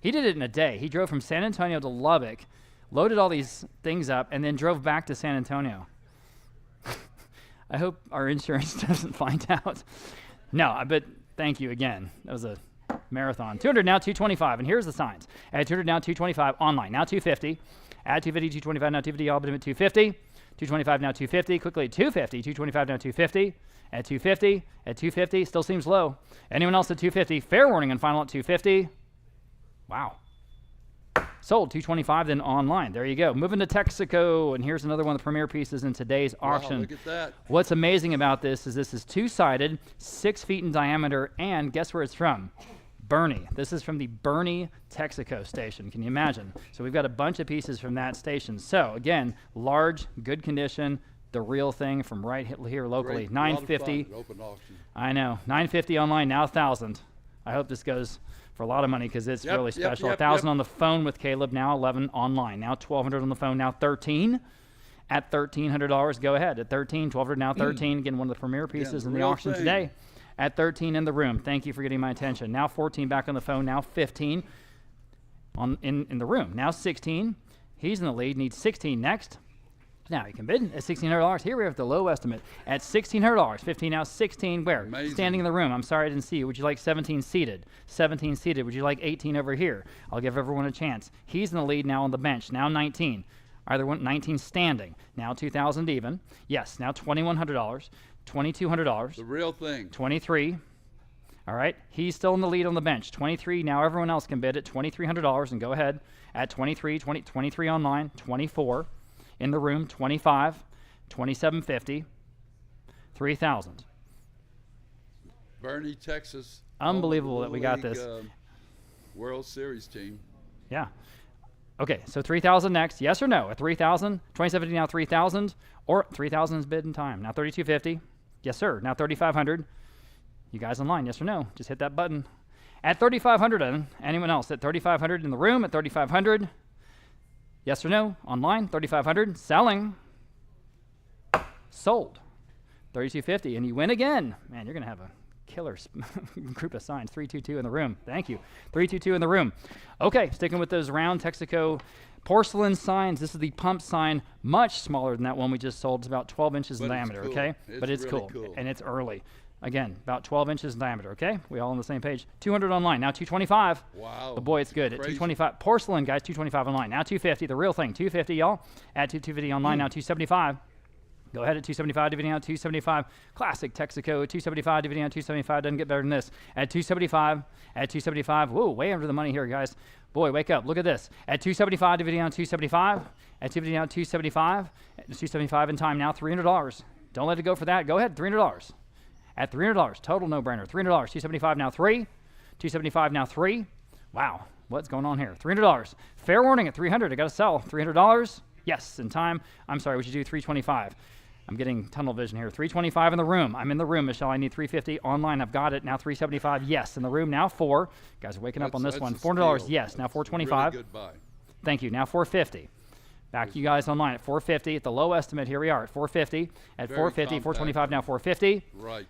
He did it in a day. He drove from San Antonio to Lubbock, loaded all these things up, and then drove back to San Antonio. I hope our insurance doesn't find out. No, but thank you again. That was a marathon. 200 now 225, and here's the signs. At 200 now 225 online, now 250. At 250, 225 now 250, all but at 250. 225 now 250. Quickly at 250, 225 now 250. At 250, at 250, still seems low. Anyone else at 250? Fair warning and final at 250. Wow. Sold 225 then online. There you go. Moving to Texaco, and here's another one of the premier pieces in today's auction. Wow, look at that. What's amazing about this is two-sided, 6 feet in diameter, and guess where it's from? Bernie. This is from the Bernie Texaco station. Can you imagine? So we've got a bunch of pieces from that station. So again, large, good condition, the real thing from right here locally. Great. $950. Open auction. I know. $950 online, now $1,000. I hope this goes for a lot of money because it's really special. $1,000 on the phone with Caleb, now $11 online. Now $1,200 on the phone, now $13. At $1,300, go ahead. At $13, $1,200, now $13. Again, one of the premier pieces in the auction today. At $13 in the room. Thank you for getting my attention. Now $14 back on the phone, now $15 in the room. Now $16. He's in the lead, needs $16 next. Now you can bid at $1,600. Here we are at the low estimate at $1,600. 15 now, 16 where? Amazing. Standing in the room. I'm sorry I didn't see you. Would you like 17 seated? 17 seated. Would you like 18 over here? I'll give everyone a chance. He's in the lead now on the bench. Now 19. Either one, 19 standing. Now 2,000 even. Yes, now $2,100. $2,200. The real thing. 23. All right. He's still in the lead on the bench. 23. Now everyone else can bid at $2,300 and go ahead at 23. 23 online. 24. In the room, 25, 2750, 3,000. Bernie, Texas. Unbelievable that we got this. World Series team. Yeah. Okay, so 3,000 next. Yes or no? At 3,000, 2070 now 3,000, or 3,000 is bid in time. Now 3,250. Yes, sir. Now 3,500. You guys online? Yes or no? Just hit that button. At 3,500, anyone else? At 3,500 in the room. At 3,500. Yes or no? Online, 3,500. Selling. Sold. 3,250. And you win again. Man, you're going to have a killer group of signs. 322 in the room. Thank you. 322 in the room. Okay, sticking with those round Texaco porcelain signs. This is the pump sign, much smaller than that one we just sold. It's about 12 inches in diameter, cool. okay? But it's really cool. And it's early. Again, about 12 inches in diameter, okay? We all on the same page. 200 online, now 225. Wow. But boy, it's good. At 225, porcelain, guys, 225 online. Now 250, the real thing, 250, y'all. At 250 online, now 275. Go ahead at 275, dividing out 275. Classic Texaco, 275, dividing out 275. Doesn't get better than this. At 275, whoa, way under the money here, guys. Boy, wake up, look at this. At 275, dividing out 275. At dividing out 275. At 275 in time now, $300. Don't let it go for that. Go ahead, $300. At $300, total no-brainer. $300, 275 now 3, 275 now 3. Wow, what's going on here? $300. Fair warning at 300. I got to sell. $300. Yes, in time. I'm sorry. Would you do 325? I'm getting tunnel vision here. 325 in the room. I'm in the room, Michelle. I need 350 online. I've got it now. 375. Yes, in the room now 4. Guys are waking up on this one. $400. Yes, now 425. Really good buy. Thank you. Now 450. Back you guys online at 450 at the low estimate. Here we are at 450. At 450, 425 now 450. Right.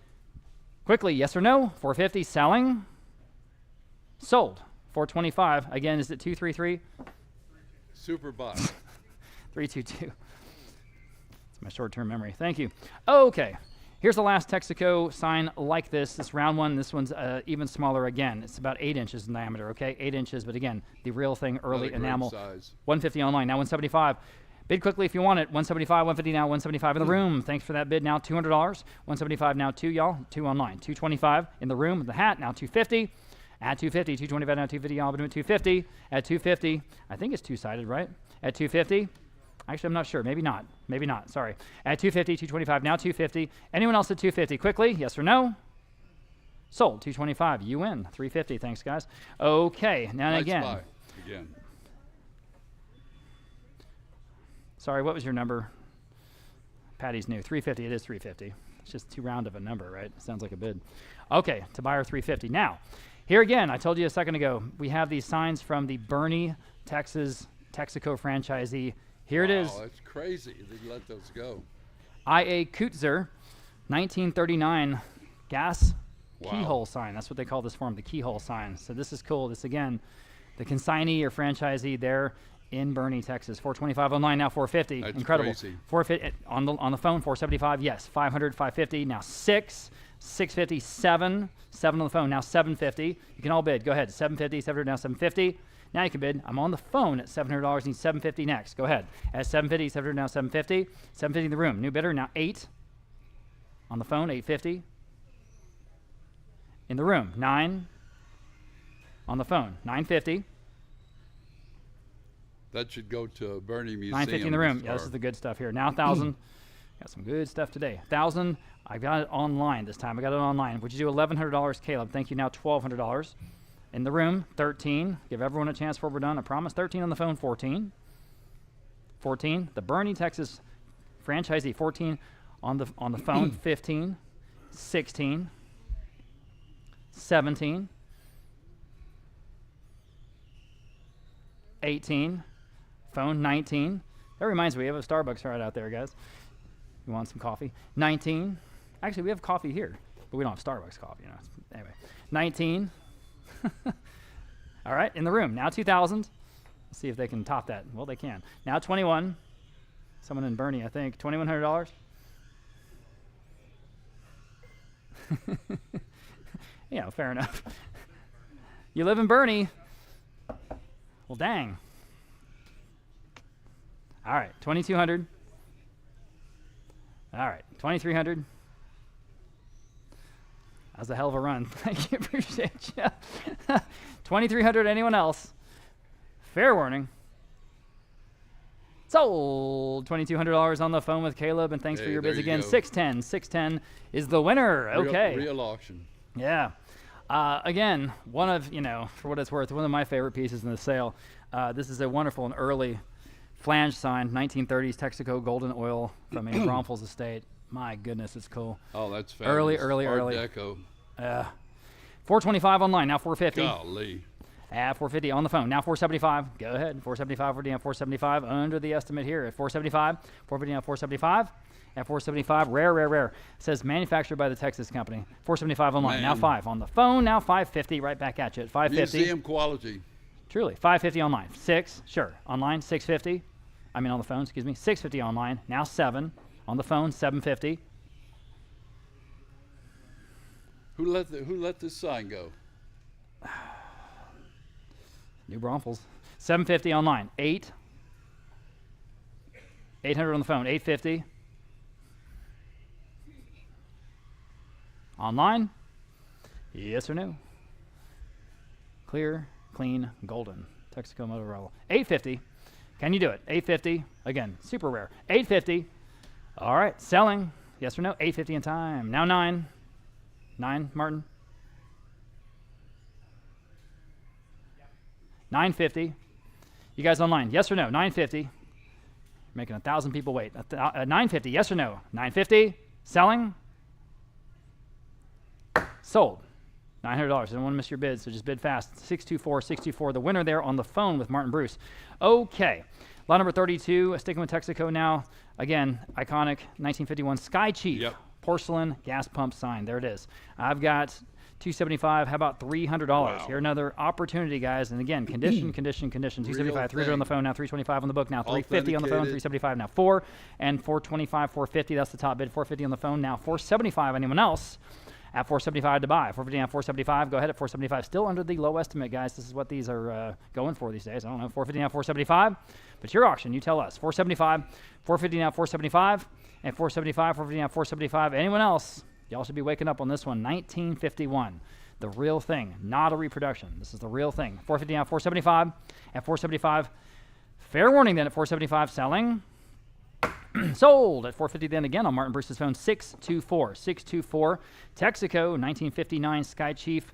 Quickly, yes or no? 450 selling. Sold. 425. Again, is it 233? Super buy. 322. It's my short-term memory. Thank you. Okay. Here's the last Texaco sign like this round one. This one's even smaller again. It's about 8 inches in diameter, okay? 8 inches, but again, the real thing, early enamel. Size. 150 online, now 175. Bid quickly if you want it. 175, 150 now, 175 in the room. Thanks for that bid. Now $200. 175 now 2, y'all. 2 online. 225 in the room. The hat now 250. At 250, 225 now, 250, I'll do 250. At 250, I think it's two-sided, right? At 250, actually, I'm not sure. Maybe not. Maybe not. Sorry. At 250, 225 now, 250. Anyone else at 250? Quickly, yes or no? Sold. 225. You win. 350. Thanks, guys. Okay. Now Nice again. buy. Again. Sorry, what was your number? Patty's new. 350. It is 350. It's just too round of a number, right? Sounds like a bid. Okay, to buyer 350. Now, here again, I told you a second ago, we have these signs from the Bernie, Texas, Texaco franchisee. Here it is. Oh, that's crazy. They let those go. I.A. Kutzer, 1939 gas Wow. keyhole sign. That's what they call this form, the keyhole sign. So this is cool. This, again, the consignee or franchisee there in Bernie, Texas. 425 online, now 450. That's Incredible. crazy. 450 on the phone, 475. Yes. 500, 550. Now 650, 7 on the phone. Now 750. You can all bid. Go ahead. 750, 700, now 750. Now you can bid. I'm on the phone at $700. Need 750 next. Go ahead. At 750, 700, now 750. 750 in the room. New bidder, now 8. On the phone, 850. In the room, 9. On the phone, 950. That should go to Bernie Museum. 950 in the room. Yeah, this is the good stuff here. Now 1,000. Got some good stuff today. 1,000. I got it online this time. I got it online. Would you do $1,100, Caleb? Thank you. Now $1,200. In the room, 13. Give everyone a chance before we're done. I promise. 13 on the phone, 14. 14. The Bernie, Texas franchisee, 14 on the phone, 15. 16. 17. 18. Phone, 19. That reminds me, we have a Starbucks right out there, guys. You want some coffee? 19. Actually, we have coffee here, but we don't have Starbucks coffee, you know. Anyway, 19. All right, in the room. Now 2,000. Let's see if they can top that. Well, they can. Now 21. Someone in Bernie, I think. $2,100. Yeah, fair enough. You live in Bernie. Well, dang. All right, 2,200. All right, 2,300. That was a hell of a run. Thank you, appreciate you. 2,300, anyone else? Fair warning. Sold. $2,200 on the phone with Caleb, and thanks for Hey, your there bids you again. go. 610. 610 is the winner. Okay. Real auction. Yeah. Again, one of, for what it's worth, one of my favorite pieces in the sale. This is a wonderful and early flange sign, 1930s Texaco golden oil from a Bromfels estate. My goodness, it's cool. Oh, that's fabulous. Early. Art Deco. 425 online, now 450. Golly. At 450 on the phone, now 475. Go ahead, 475, we're down 475 under the estimate here at 475. 450 now 475. At 475, rare. It says manufactured by the Texas company. 475 online, now 5 on the phone, now 550. Right back at you at 550. Museum quality. Truly, 550 online. 6, sure, online 650. I mean on the phone, excuse me. 650 online, now 7 on the phone, 750. Who let this sign go? New Bromfels. 750 online. 8. 800 on the phone. 850. Online? Yes or no? Clear, clean, golden. Texaco Motorola. 850. Can you do it? 850. Again, super rare. 850. All right, selling. Yes or no? 850 in time. Now 9. 9, Martin. 950. You guys online? Yes or no? 950. Making 1,000 people wait. 950. Yes or no? 950. Selling. Sold. $900. I don't want to miss your bid, so just bid fast. 624. The winner there on the phone with Martin Bruce. Okay. Lot number 32. Sticking with Texaco now. Again, iconic 1951 Sky Chief. Yep. Porcelain gas pump sign. There it is. I've got $275. How about $300? Wow. Here another opportunity, guys. And again, condition. 275. 300 on the phone now. 325 on the book now. 350 on the phone. 375 now. 4 and 425. 450. That's the top bid. 450 on the phone now. 475. Anyone else? At 475 to buy. 450 now. 475. Go ahead at 475. Still under the low estimate, guys. This is what these are going for these days. I don't know. 450 now. 475. But your auction. You tell us. 475. 450 now. 475. And 475. 450 now. 475. Anyone else? Y'all should be waking up on this one. 1951. The real thing, not a reproduction. This is the real thing. 450 now, 475. At 475, fair warning then at 475, selling. Sold at 450 then again on Martin Bruce's phone, 624. 624, Texaco, 1959 Sky Chief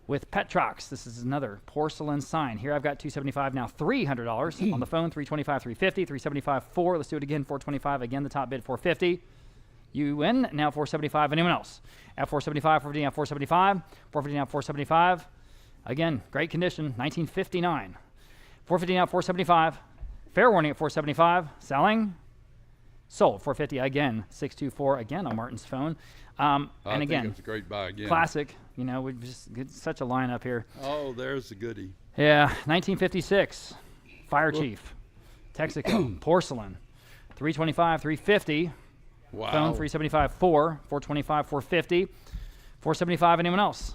with Petrox. This is another porcelain sign. Here I've got 275 now, $300 on the phone, 325, 350, 375, 4. Let's do it again, 425. Again, the top bid, 450. You win. Now 475. Anyone else? At 475, 450 now, 475. 450 now, 475. Again, great condition, 1959. 450 now, 475. Fair warning at 475. Selling. Sold. 450 again. 624 again on Martin's phone. And again, think it's a great buy again. Classic. You know, we just get such a lineup here. Oh, there's the goodie. Yeah, 1956. Fire Chief. Texaco. Porcelain. 325, 350. Wow. Phone 375, 4. 425, 450. 475. Anyone else?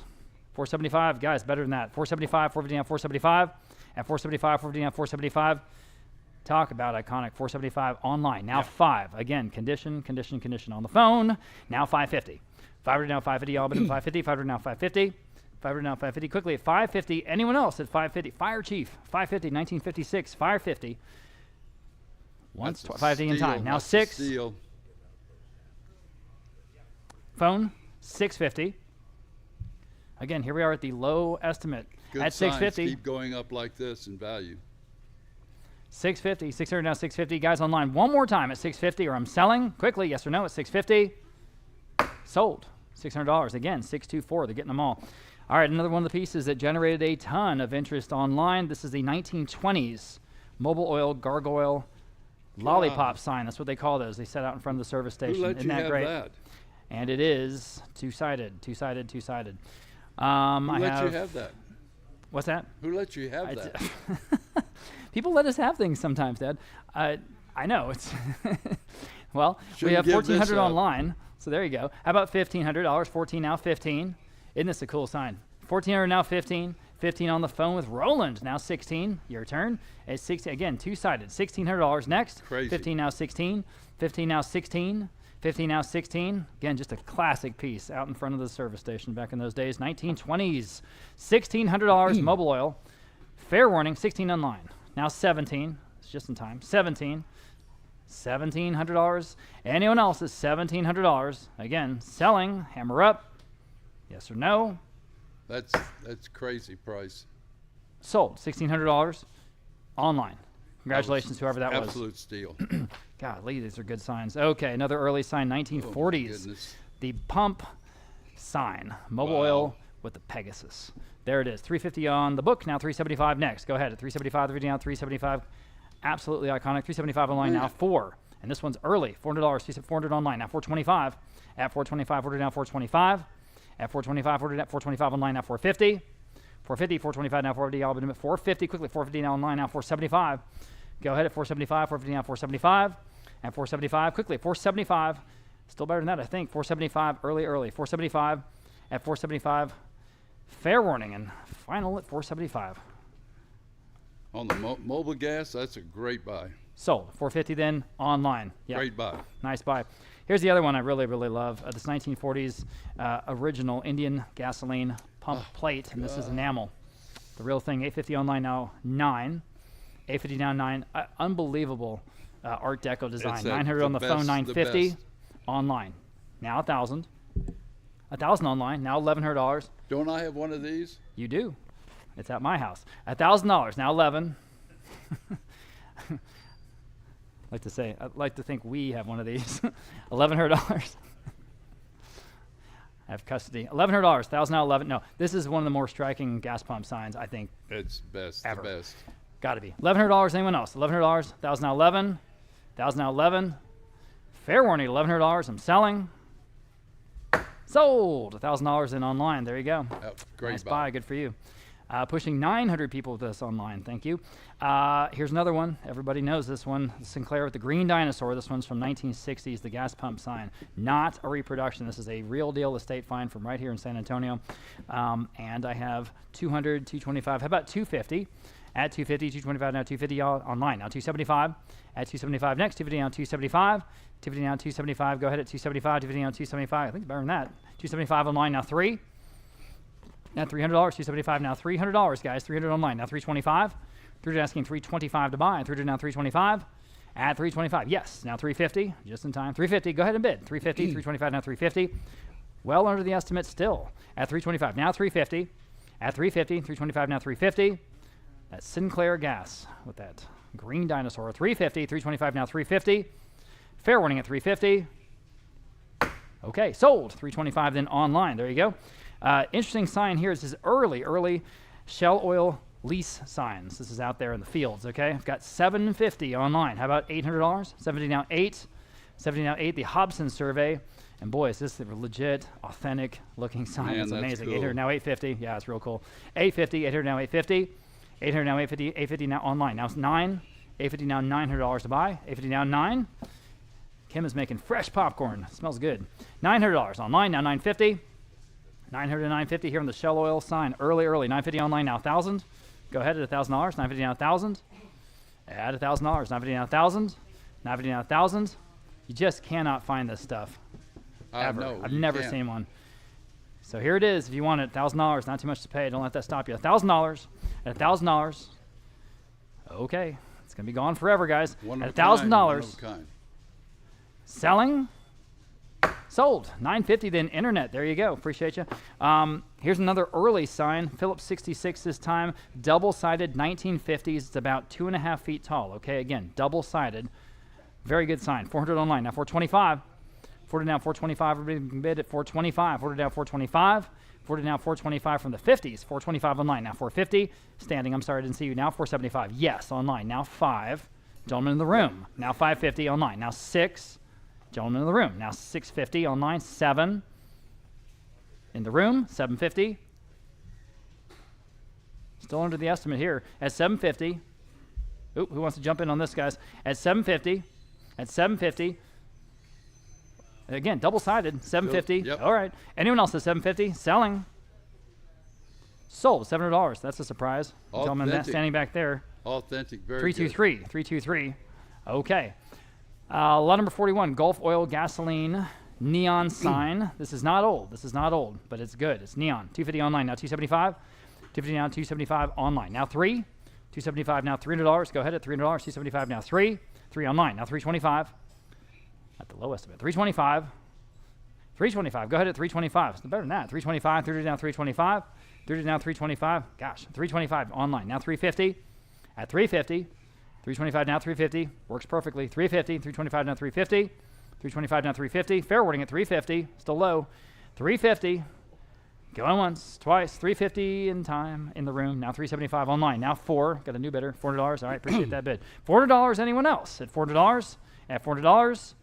475. Guys, better than that. 475, 450 now, 475. At 475, 450 now, 475. Talk about iconic. 475 online. Now 5. Again, condition on the phone. Now 550. 500 now 550. All but 550. 500 now 550. 500 now 550. Quickly at 550. Anyone else at 550? Fire Chief. 550. 1956. 550. Once. 550 in time. Now 6. Steal. Phone 650. Again, here we are at the low estimate. Good at signs 650. keep going up like this in value. 650, 600 now 650. Guys online, one more time at 650 or I'm selling. Quickly, yes or no at 650. Sold. $600. Again, 624. They're getting them all. All right, another one of the pieces that generated a ton of interest online. This is the 1920s mobile oil gargoyle lollipop sign. That's what they call those. They set out in front of the service station. Who let Isn't you that have great? that? And it is two-sided. Who I let you have that? What's that? Who let you have that? People let us have things sometimes, Dad. I know. It's well, Shouldn't we have give this $1,400 up. online, so there you go. How about $1,500? 14 now, 15. Isn't this a cool sign? 1,400 now, 15. 15 on the phone with Roland. Now 16. Your turn. It's 16 again, two-sided. $1,600 next. Crazy. 15 now, 16. 15 now, 16. 15 now, 16. Again, just a classic piece out in front of the service station back in those days. 1920s. $1,600 mobile oil. Fair warning. 16 online. Now 17. It's just in time. 17. $1,700. Anyone else is $1,700. Again, selling. Hammer up. Yes or no? That's crazy price. Sold. $1,600 online. Congratulations, whoever that was. Absolute steal. Golly, these are good signs. Okay, another early sign, 1940s. goodness. The pump sign, mobile Wow. oil with the Pegasus. There it is, 350 on the book, now 375 next. Go ahead, at 375, the video now 375. Absolutely iconic, 375 online, now 4. And this one's early, $400, 400 online, now 425. At 425, order now 425. At 425, order at 425 online, now 450. 450, 425 now 450, all but at 450, quickly 450 now online, now 475. Go ahead at 475, 450 now 475. At 475, quickly 475. Still better than that, I think. 475, early. 475 at 475. Fair warning and final at 475. On the mobile gas, that's a great buy. Sold. 450 then online. Yep. Great buy. Nice buy. Here's the other one I really, really love. This 1940s original Indian gasoline pump plate, and this is enamel. The real thing. 850 online now 9. 850 now 9. Unbelievable Art Deco design. It's 900 on the phone. best, 950 the best. online. Now 1,000. 1,000 online. Now $1,100. Don't I have one of these? You do. It's at my house. $1,000. Now 11. I'd like to think we have one of these. $1,100. I have custody. $1,100. 1,000 now 11. No, this is one of the more striking gas pump signs, I think. It's best. Ever. The best. Got to be. $1,100. Anyone else? $1,100. 1,000 now 11. 1,000 now 11. Fair warning. $1,100. I'm selling. Sold. $1,000 in online. There you go. Great Nice buy. buy. Good for you. Pushing 900 people with us online. Thank you. Here's another one. Everybody knows this one. Sinclair with the green dinosaur. This one's from 1960s, the gas pump sign. Not a reproduction. This is a real deal estate find from right here in San Antonio. And I have 200, 225. How about 250? At 250, 225, now 250 online. Now 275. At 275 next. 250 now 275. 250 now 275. Go ahead at 275. 250 now 275. I think it's better than that. 275 online now 3. Now $300, 275. Now $300, guys. 300 online. Now 325. 300 asking 325 to buy. 300 now 325. At 325. Yes. Now 350. Just in time. 350. Go ahead and bid. 350. 325 now 350. Well under the estimate still. At 325. Now 350. At 350. 325 now 350. That's Sinclair Gas with that green dinosaur. 350. 325 now 350. Fair warning at 350. Okay, sold. 325 then online. There you go. Interesting sign here. It says early Shell Oil lease signs. This is out there in the fields, okay? I've got 750 online. How about $800? 70 now 8. 70 now 8. The Hobson survey. And boy, is this a legit, authentic looking sign. Man, it's that's amazing. cool. 800 now 850. Yeah, it's real cool. 850, 800 now 850. 800 now 850, 850 now online. Now it's 9. 850 now $900 to buy. 850 now 9. Kim is making fresh popcorn. Smells good. $900 online. Now 950. 900 to 950 here on the Shell Oil sign. Early. 950 online. Now 1,000. Go ahead at $1,000. 950 now 1,000. Add $1,000. 950 now 1,000. 950 now 1,000. You just cannot find this stuff. Ever. No, I've you never can't. seen one. So here it is. If you want it, $1,000. Not too much to pay. Don't let that stop you. $1,000. At $1,000. Okay. It's going to be gone forever, guys. One of At a kind, $1,000. one of a kind. Selling. Sold. 950 then internet. There you go. Appreciate you. Here's another early sign. Phillips 66 this time. Double-sided 1950s. It's about 2.5 feet tall. Okay, again, double-sided. Very good sign. 400 online. Now 425. 400 now 425. Everybody can bid at 425. 400 now 425. 400 now 425 from the 50s. 425 online. Now 450. Standing. I'm sorry, I didn't see you. Now 475. Yes, online. Now 5. Gentlemen in the room. Now 550 online. Now 6. Gentlemen in the room. Now 650 online. 7 in the room. 750. Still under the estimate here. At 750. Oop, who wants to jump in on this, guys? At 750. At 750. Again, double-sided. 750. Yep. All right. Anyone else at 750? Selling. Sold. $700. That's a surprise. Gentleman Authentic. standing back there. Authentic, very 323. 323. Okay. Lot number 41, Gulf Oil Gasoline neon sign. This is not old. This is not old, but it's good. It's neon. 250 online. Now 275. 250 now 275 online. Now 3. 275 now $300. Go ahead at $300. 275 now 3. 3 online. Now 325. At the lowest of it. 325. 325. Go ahead at 325. It's better than that. 325. 30 down 325. 30 down 325. Gosh. 325 online. Now 350. At 350. 325 now 350. Works perfectly. 350. 325 now 350. 325 now 350. Fair warning at 350. Still low. 350. Going once, twice. 350 in time in the room. Now 375 online. Now 4. Got a new bidder. $400. All right. Appreciate that bid. $400. Anyone else at $400? At $400.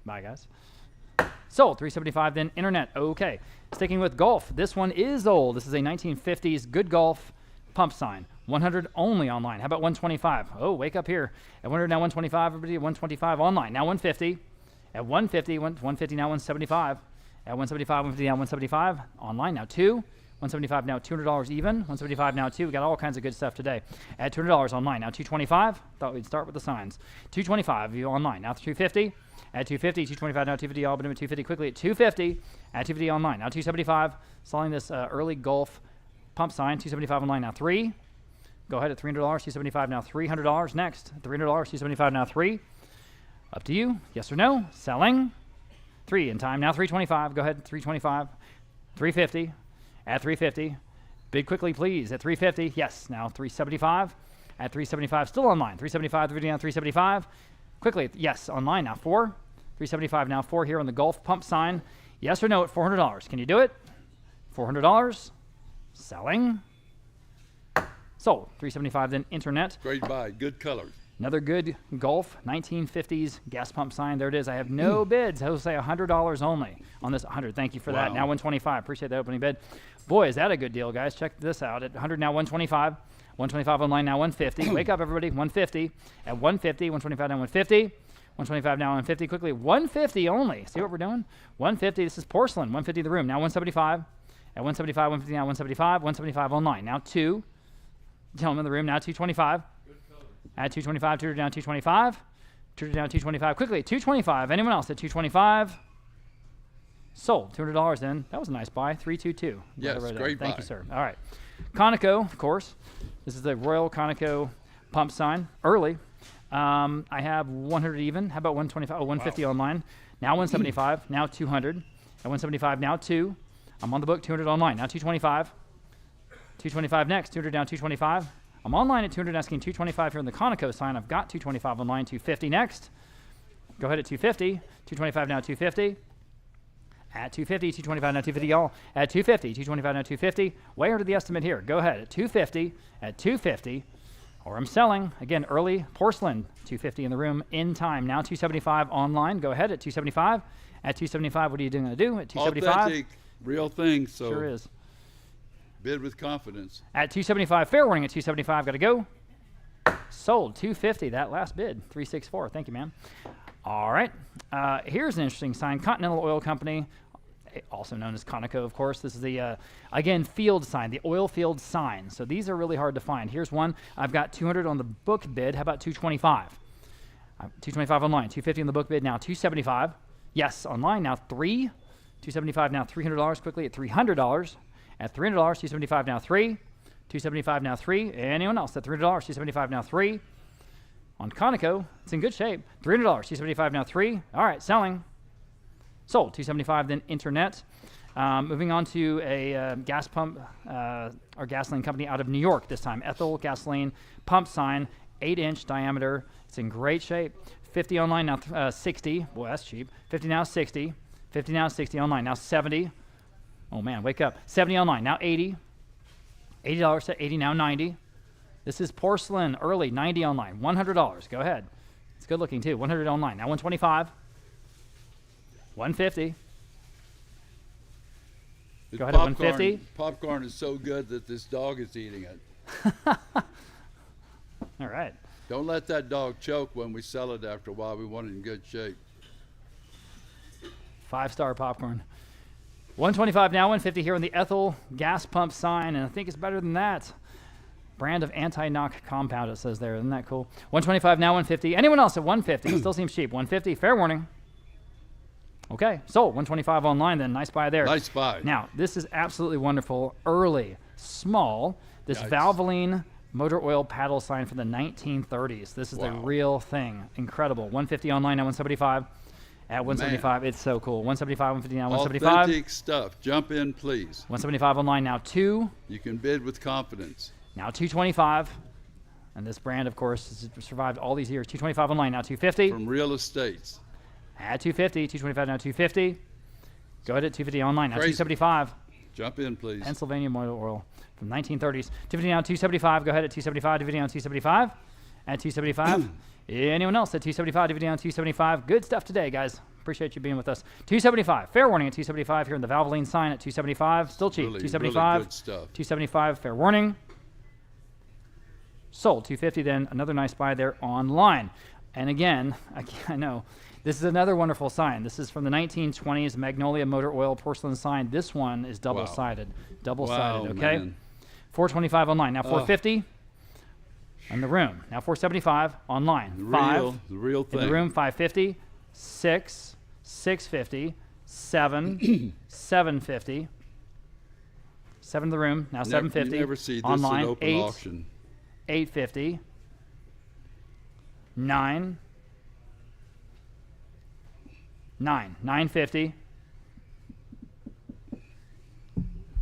Bye, guys. Sold. 375 then internet. Okay. Sticking with golf. This one is old. This is a 1950s good golf pump sign. 100 only online. How about 125? Oh, wake up here. At 100 now 125. Everybody at 125 online. Now 150. At 150. 150 now 175. At 175. 150 now 175. Online now 2. 175 now $200 even. 175 now 2. We got all kinds of good stuff today. At $200 online. Now 225. Thought we'd start with the signs. 225 you online. Now 250. At 250. 225 now 250. All but at 250 quickly. At 250. At 250 online. Now 275. Selling this early golf pump sign. 275 online. Now 3. Go ahead at $300. 275 now $300. Next. $300. 275 now 3. Up to you. Yes or no. Selling. 3 in time. Now 325. Go ahead. 325. 350. At 350. Bid quickly, please. At 350. Yes. Now 375. At 375. Still online. 375. 350 now 375. Quickly. Yes. Online now 4. 375 now 4 here on the golf pump sign. Yes or no at $400. Can you do it? $400. Selling. Sold. 375 then internet. Great buy. Good colors. Another good golf 1950s gas pump sign. There it is. I have no bids. I will say $100 only on this 100. Thank you for that. Wow. Now 125. Appreciate that opening bid. Boy, is that a good deal, guys. Check this out. At 100 now 125. 125 online now 150. Wake up, everybody. 150. At 150. 125 now 150. 125 now 150. Quickly. 150 only. See what we're doing? 150. This is porcelain. 150 the room. Now 175. At 175. 150 now 175. 175 online. Now 2. Gentlemen in the room. Now 225. At 225, 200 down 225. 200 down 225. Quickly, 225. Anyone else at 225? Sold. $200 then. That was a nice buy. 322. Yes, great buy. Thank you, sir. All right. Conoco, of course. This is the Royal Conoco pump sign. Early. I have 100 even. How about 125? Oh, 150 online. Now 175. Now 200. At 175. Now 2. I'm on the book. 200 online. Now 225. 225 next. 200 down. 225. I'm online at 200 asking 225 here in the Conoco sign. I've got 225 online. 250 next. Go ahead at 250. 225 now 250. At 250, 225 now 250, y'all. At 250, 225 now 250. Way under the estimate here. Go ahead at 250. At 250. Or I'm selling. Again, early porcelain. 250 in the room. In time. Now 275 online. Go ahead at 275. At 275, what are you going to do? At 275. Authentic, real thing. So Sure is. bid with confidence. At 275, fair warning at 275. Got to go. Sold. 250. That last bid. 364. Thank you, man. All right. Here's an interesting sign. Continental Oil Company, also known as Conoco, of course. This is the, again, field sign, the oil field sign. So these are really hard to find. Here's one. I've got 200 on the book bid. How about 225? 225 online. 250 on the book bid. Now 275. Yes, online. Now 3. 275 now $300 quickly at $300. At $300, 275 now 3. 275 now 3. Anyone else at $300? 275 now 3. On Conoco, it's in good shape. $300, 275 now 3. All right, selling. Sold. 275 then internet. Moving on to a gas pump or gasoline company out of New York this time. Ethyl gasoline pump sign, 8-inch diameter. It's in great shape. 50 online now 60. Boy, that's cheap. 50 now 60. 50 now 60 online. Now 70. Oh man, wake up. 70 online. Now 80. $80 to 80 now 90. This is porcelain, early, 90 online, $100. Go ahead. It's good looking too. 100 online. Now 125. 150. Go ahead at 150. Popcorn is so good that this dog is eating it. All right. Don't let that dog choke when we sell it after a while. We want it in good shape. 5-star popcorn. 125 now, 150 here on the Ethyl gas pump sign, and I think it's better than that. Brand of anti-knock compound, it says there. Isn't that cool? 125 now, 150. Anyone else at 150? Still seems cheap. 150, fair warning. Okay, sold. 125 online then. Nice buy there. Nice buy. Now, this is absolutely wonderful. Early, small. This Nice. Valvoline motor oil paddle sign from the 1930s. This is the Wow. real thing. Incredible. 150 online now, 175. At 175, it's so cool. 175, 150 now, 175. Authentic stuff. Jump in, please. 175 online now, 2. You can bid with confidence. Now 225. And this brand, of course, has survived all these years. 225 online now, 250. From real estates. At 250. 225 now, 250. Go ahead at 250 online now, Crazy. 275. Jump in, please. Pennsylvania motor oil from 1930s. 250 now, 275. Go ahead at 275. 250 now, 275. At 275. Anyone else at 275? 250 down, 275. Good stuff today, guys. Appreciate you being with us. 275. Fair warning at 275 here in the Valvoline sign at 275. Still cheap. Really, 275. really good stuff. 275. Fair warning. Sold. 250. Then another nice buy there online. And again, I know this is another wonderful sign. This is from the 1920s Magnolia motor oil porcelain sign. This one is double-sided. Double-sided. Okay. Man. 425 online. Now 450. In the room. Now 475 online. 5. The real thing. In the room, 550. 6. 650. 7. 750. 7 in the room. Now 750. You never see this online. at open 8. auction. 850. 9. 9. 950.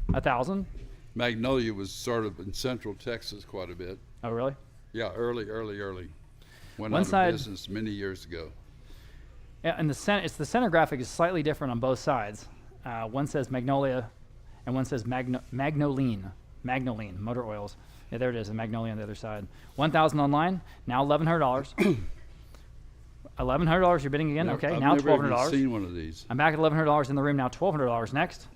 1,000. Magnolia was sort of in central Texas quite a bit. Oh, really? Yeah, early. Went One out side- of business many years ago. Yeah, and the center graphic is slightly different on both sides. One says Magnolia, and one says Magnoline motor oils. Yeah, there it is, the Magnolia on the other side. 1,000 online. Now $1,100. $1,100. You're bidding again. Okay. I've Now never even $1,200. seen one of these. I'm back at $1,100 in the room. Now $1,200 next.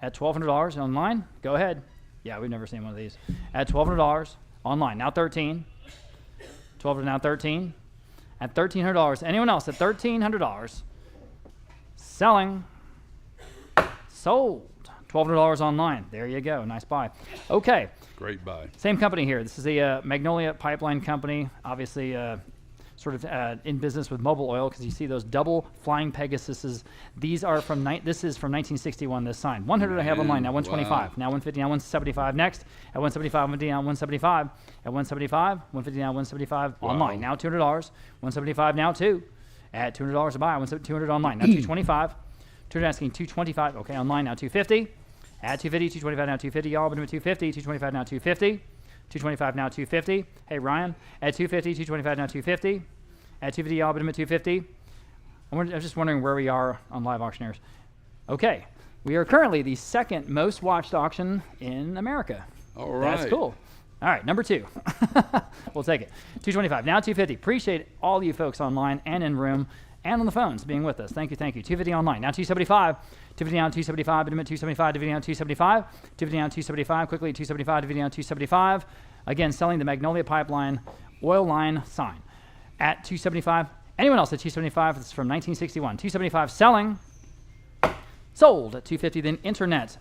At $1,200 online. Go ahead. Yeah, we've never seen one of these. At $1,200 online. Now 13. 12 to now 13. At $1,300. Anyone else at $1,300? Selling. Sold. $1,200 online. There you go. Nice buy. Okay. Great buy. Same company here. This is the Magnolia Pipeline Company. Obviously, sort of in business with mobile oil, because you see those double flying Pegasuses. These are from, this is from 1961, this sign. 100 I have online, now 125, wow. now 150, now 175 next. At 175, 150, now 175. At 175, 150, now 175 Wow. online, now $200. 175 now 2. At $200 to buy, 200 online, now 225. 200 asking 225, okay, online now 250. At 250, 225 now 250, y'all, but 250, 225 now 250. 225 now 250. Hey Ryan, at 250, 225 now 250. At 250, y'all, but 250. I'm just wondering where we are on Live Auctioneers. Okay, we are currently the second most watched auction in America. All right. That's cool. All right, number 2. We'll take it. 225 now 250. Appreciate all you folks online and in room and on the phones being with us. Thank you, thank you. 250 online now 275. 250 down 275, limit 275, 250 down 275, 250 down 275, quickly 275, 250 down 275. Again, selling the Magnolia Pipeline oil line sign at 275. Anyone else at 275? This is from 1961. 275 selling, sold at 250. Then internet.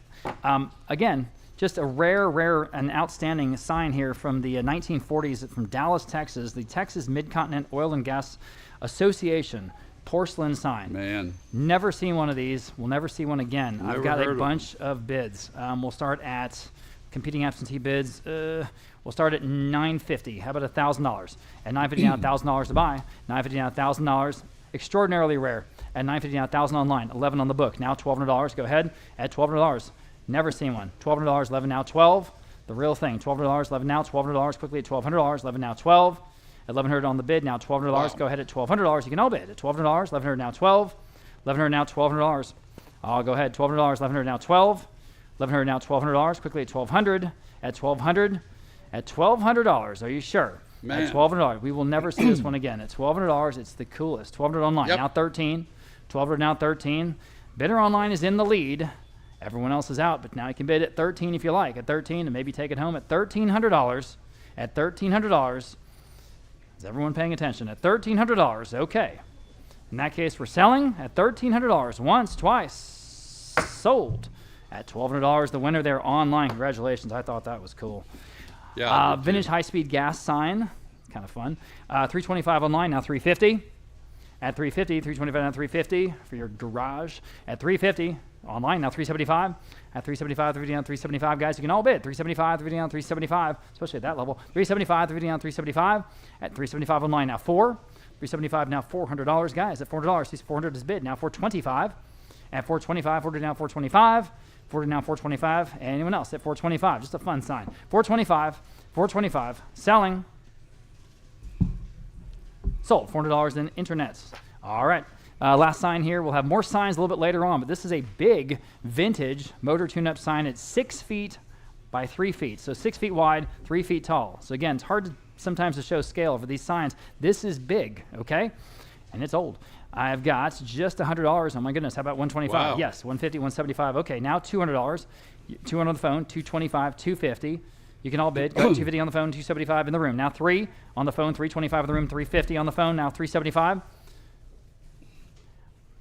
Again, just a rare and outstanding sign here from the 1940s from Dallas, Texas, the Texas Mid-Continent Oil and Gas Association. Porcelain sign. Man. Never seen one of these. We'll never see one again. Never I've got a heard of bunch of bids. We'll start at competing absentee bids. We'll start at $950. How about $1,000? At $950 now, $1,000 to buy. $950 now, $1,000. Extraordinarily rare. At $950 now, $1,000 online. 11 on the book. Now $1,200. Go ahead. At $1,200. Never seen one. $1,200. 11 now, 12. The real thing. $1,200. 11 now, $1,200. Quickly at $1,200. 11 now, 12. $1,100 on the bid, now $1,200. Wow. Go ahead at $1,200. You can all bid at $1,200. $1,100 now 12. $1,100 now $1,200. I'll go ahead. $1,200. $1,100 now 12. $1,100 now $1,200. Quickly at $1,200. At $1,200. At $1,200. Are you sure? Man. At $1,200. We will never see this one again. At $1,200. It's the coolest. $1,200 online. Yep. Now 13. $1,200 now 13. Bidder online is in the lead. Everyone else is out, but now you can bid at 13 if you like. At 13 and maybe take it home at $1,300. At $1,300. Is everyone paying attention? At $1,300, okay. In that case, we're selling at $1,300 once, twice, sold at $1,200. The winner there online. Congratulations. I thought that was cool. Yeah. Vintage high-speed gas sign, kind of fun. $325 online, now $350. At $350, $325 now $350 for your garage. At $350 online, now $375. At $375, $350 down $375, guys. You can all bid. $375, $350 down $375, especially at that level. $375, $350 down $375. At $375 online, now $4. $375 now $400, guys. At $400, these $400 is bid. Now $425. At $425, $400 now $425. $400 now $425. Anyone else at $425? Just a fun sign. $425, $425. Selling. Sold. $400 in internets. All right. Last sign here. We'll have more signs a little bit later on, but this is a big vintage motor tune-up sign. It's 6 feet by 3 feet. So 6 feet wide, 3 feet tall. So again, it's hard sometimes to show scale for these signs. This is big, okay? And it's old. I've got just $100. Oh my goodness, how about $125? Wow. Yes, $150, $175. Okay, now $200. $200 on the phone, $225, $250. You can all bid. Go $250 on the phone, $275 in the room. Now $3 on the phone, $325 in the room, $350 on the phone, now $375.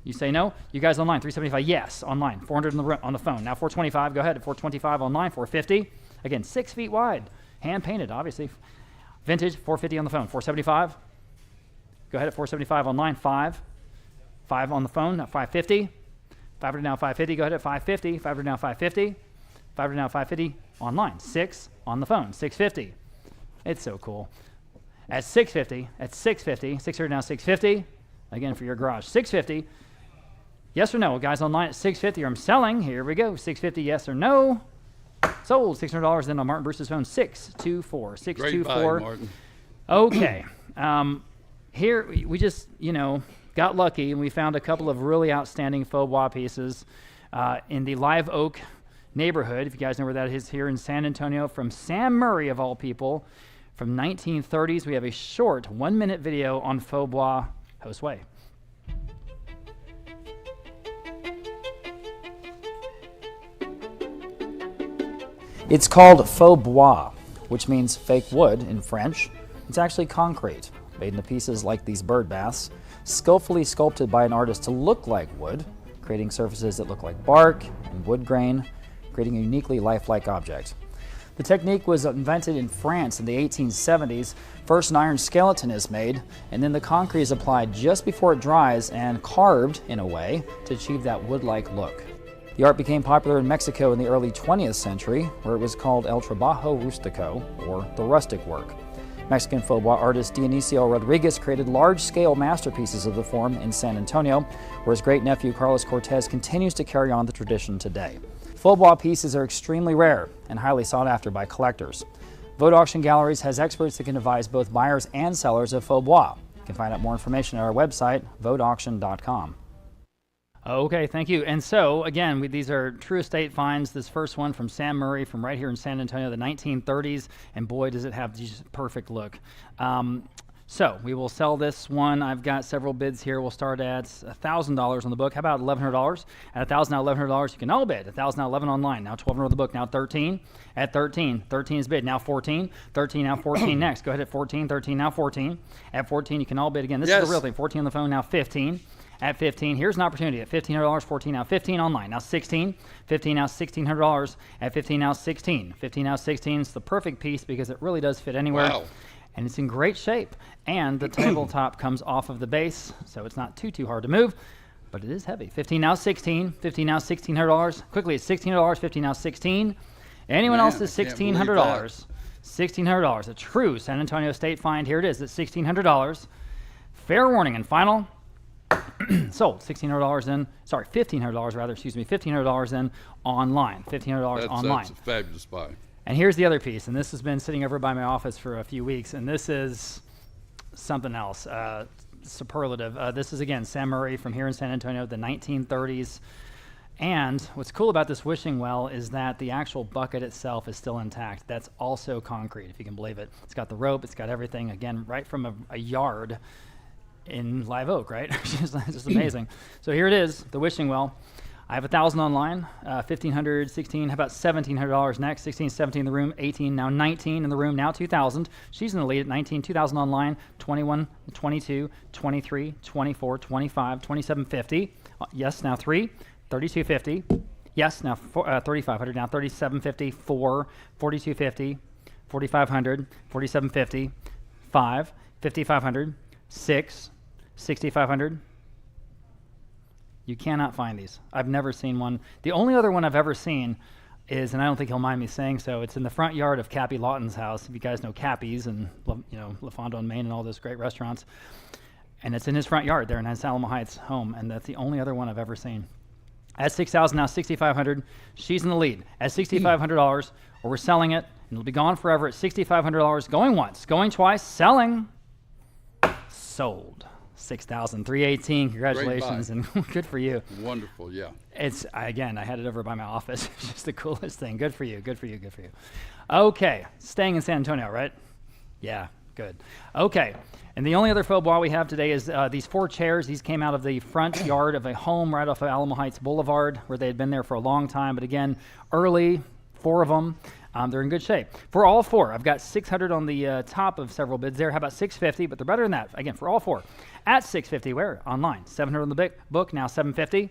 You say no? You guys online, $375, yes, online. $400 on the phone. Now $425, go ahead at $425 online, $450. Again, 6 feet wide, hand painted, obviously. Vintage, $450 on the phone, $475. Go ahead at $475 online, $5 on the phone, now $550. $500 now $550, go ahead at $550. $500 now $550. $500 now $550 online, $6 on the phone, $650. It's so cool. At $650, $600 now $650. Again for your garage, $650. Yes or no, guys online at $650, or I'm selling. Here we go, $650, yes or no. Sold, $600. Then on Martin Bruce's phone, 624, 624. Great buy, Martin. Okay, here we just got lucky and we found a couple of really outstanding faux bois pieces in the Live Oak neighborhood. If you guys know where that is, here in San Antonio, from Sam Murray of all people, from 1930s. We have a short 1-minute video on faux bois Josue. It's called faux bois, which means fake wood in French. It's actually concrete, made into pieces like these bird baths, skillfully sculpted by an artist to look like wood, creating surfaces that look like bark and wood grain, creating a uniquely lifelike object. The technique was invented in France in the 1870s. First an iron skeleton is made, and then the concrete is applied just before it dries and carved in a way to achieve that wood-like look. The art became popular in Mexico in the early 20th century, where it was called El Trabajo Rustico, or the rustic work. Mexican faux bois artist Dionisio Rodriguez created large-scale masterpieces of the form in San Antonio, where his great-nephew Carlos Cortez continues to carry on the tradition today. Faux bois pieces are extremely rare and highly sought after by collectors. Vogt Auction Galleries has experts that can advise both buyers and sellers of faux bois. You can find out more information at our website, vogtauction.com. Okay, thank you. And so, again, these are true estate finds. This first one from Sam Murray from right here in San Antonio, the 1930s, and boy, does it have just perfect look. So we will sell this one. I've got several bids here. We'll start at $1,000 on the book. How about $1,100? At $1,000, now $1,100, you can all bid. $1,000, now $11 online. Now $1,200 on the book. Now $13. At $13, 13 is bid. Now $14. 13, now $14 next. Go ahead at $14. 13, now $14. At $14, you can all bid again. This is the real thing. $14 on the phone. Now $15. At $15, here's an opportunity. At $1,500, 14, now $15 online. Now $16, 15, now $1,600. At $15, now $16. 15, now $16 is the perfect piece because it really does fit anywhere. Wow. And it's in great shape. And the tabletop comes off of the base, so it's not too hard to move, but it is heavy. 15, now 16. 15, now $1,600. Quickly, it's $1,600. 15, now 16. Anyone else is $1,600. $1,600. A true San Antonio estate find. Here it is at $1,600. Fair warning and final. Sold $1,600 in, sorry, $1,500 rather, excuse me, $1,500 in online, $1,500 online. That's a fabulous buy. And here's the other piece, and this has been sitting over by my office for a few weeks, and this is something else, superlative. This is, again, Sam Murray from here in San Antonio, the 1930s. And what's cool about this wishing well is that the actual bucket itself is still intact. That's also concrete, if you can believe it. It's got the rope, it's got everything, again, right from a yard in live oak, right? It's just amazing. So here it is, the wishing well. I have $1,000 online, $1,500, 16, how about $1,700 next? 16, 17 in the room, 18, now 19 in the room, now 2,000. She's in the lead at 19, 2,000 online, 21, 22, 23, 24, 25, 2750. Yes, now 3, 3250. Yes, now 3,500, now 3750, 4, 4250, 4,500, 4750, 5, 5,500, 6, 6,500. You cannot find these. I've never seen one. The only other one I've ever seen is, and I don't think he'll mind me saying so, it's in the front yard of Cappy Lawton's house. If you guys know Cappy's and LaFondo and Maine and all those great restaurants. And it's in his front yard there in Alamo Heights home, and that's the only other one I've ever seen. At $6,000, now $6,500. She's in the lead at $6,500, or we're selling it, and it'll be gone forever at $6,500. Going once, going twice, selling. Sold. 6,318. Congratulations, and good for you. Wonderful, yeah. It's, again, I had it over by my office. It's just the coolest thing. Good for you, good for you, good for you. Okay, staying in San Antonio, right? Yeah, good. Okay, and the only other faux bois we have today is these 4 chairs. These came out of the front yard of a home right off of Alamo Heights Boulevard, where they had been there for a long time, but again, early, 4 of them. They're in good shape. For all 4, I've got 600 on the top of several bids there. How about 650? But they're better than that. Again, for all 4. At 650, where? Online. 700 on the book, now 750.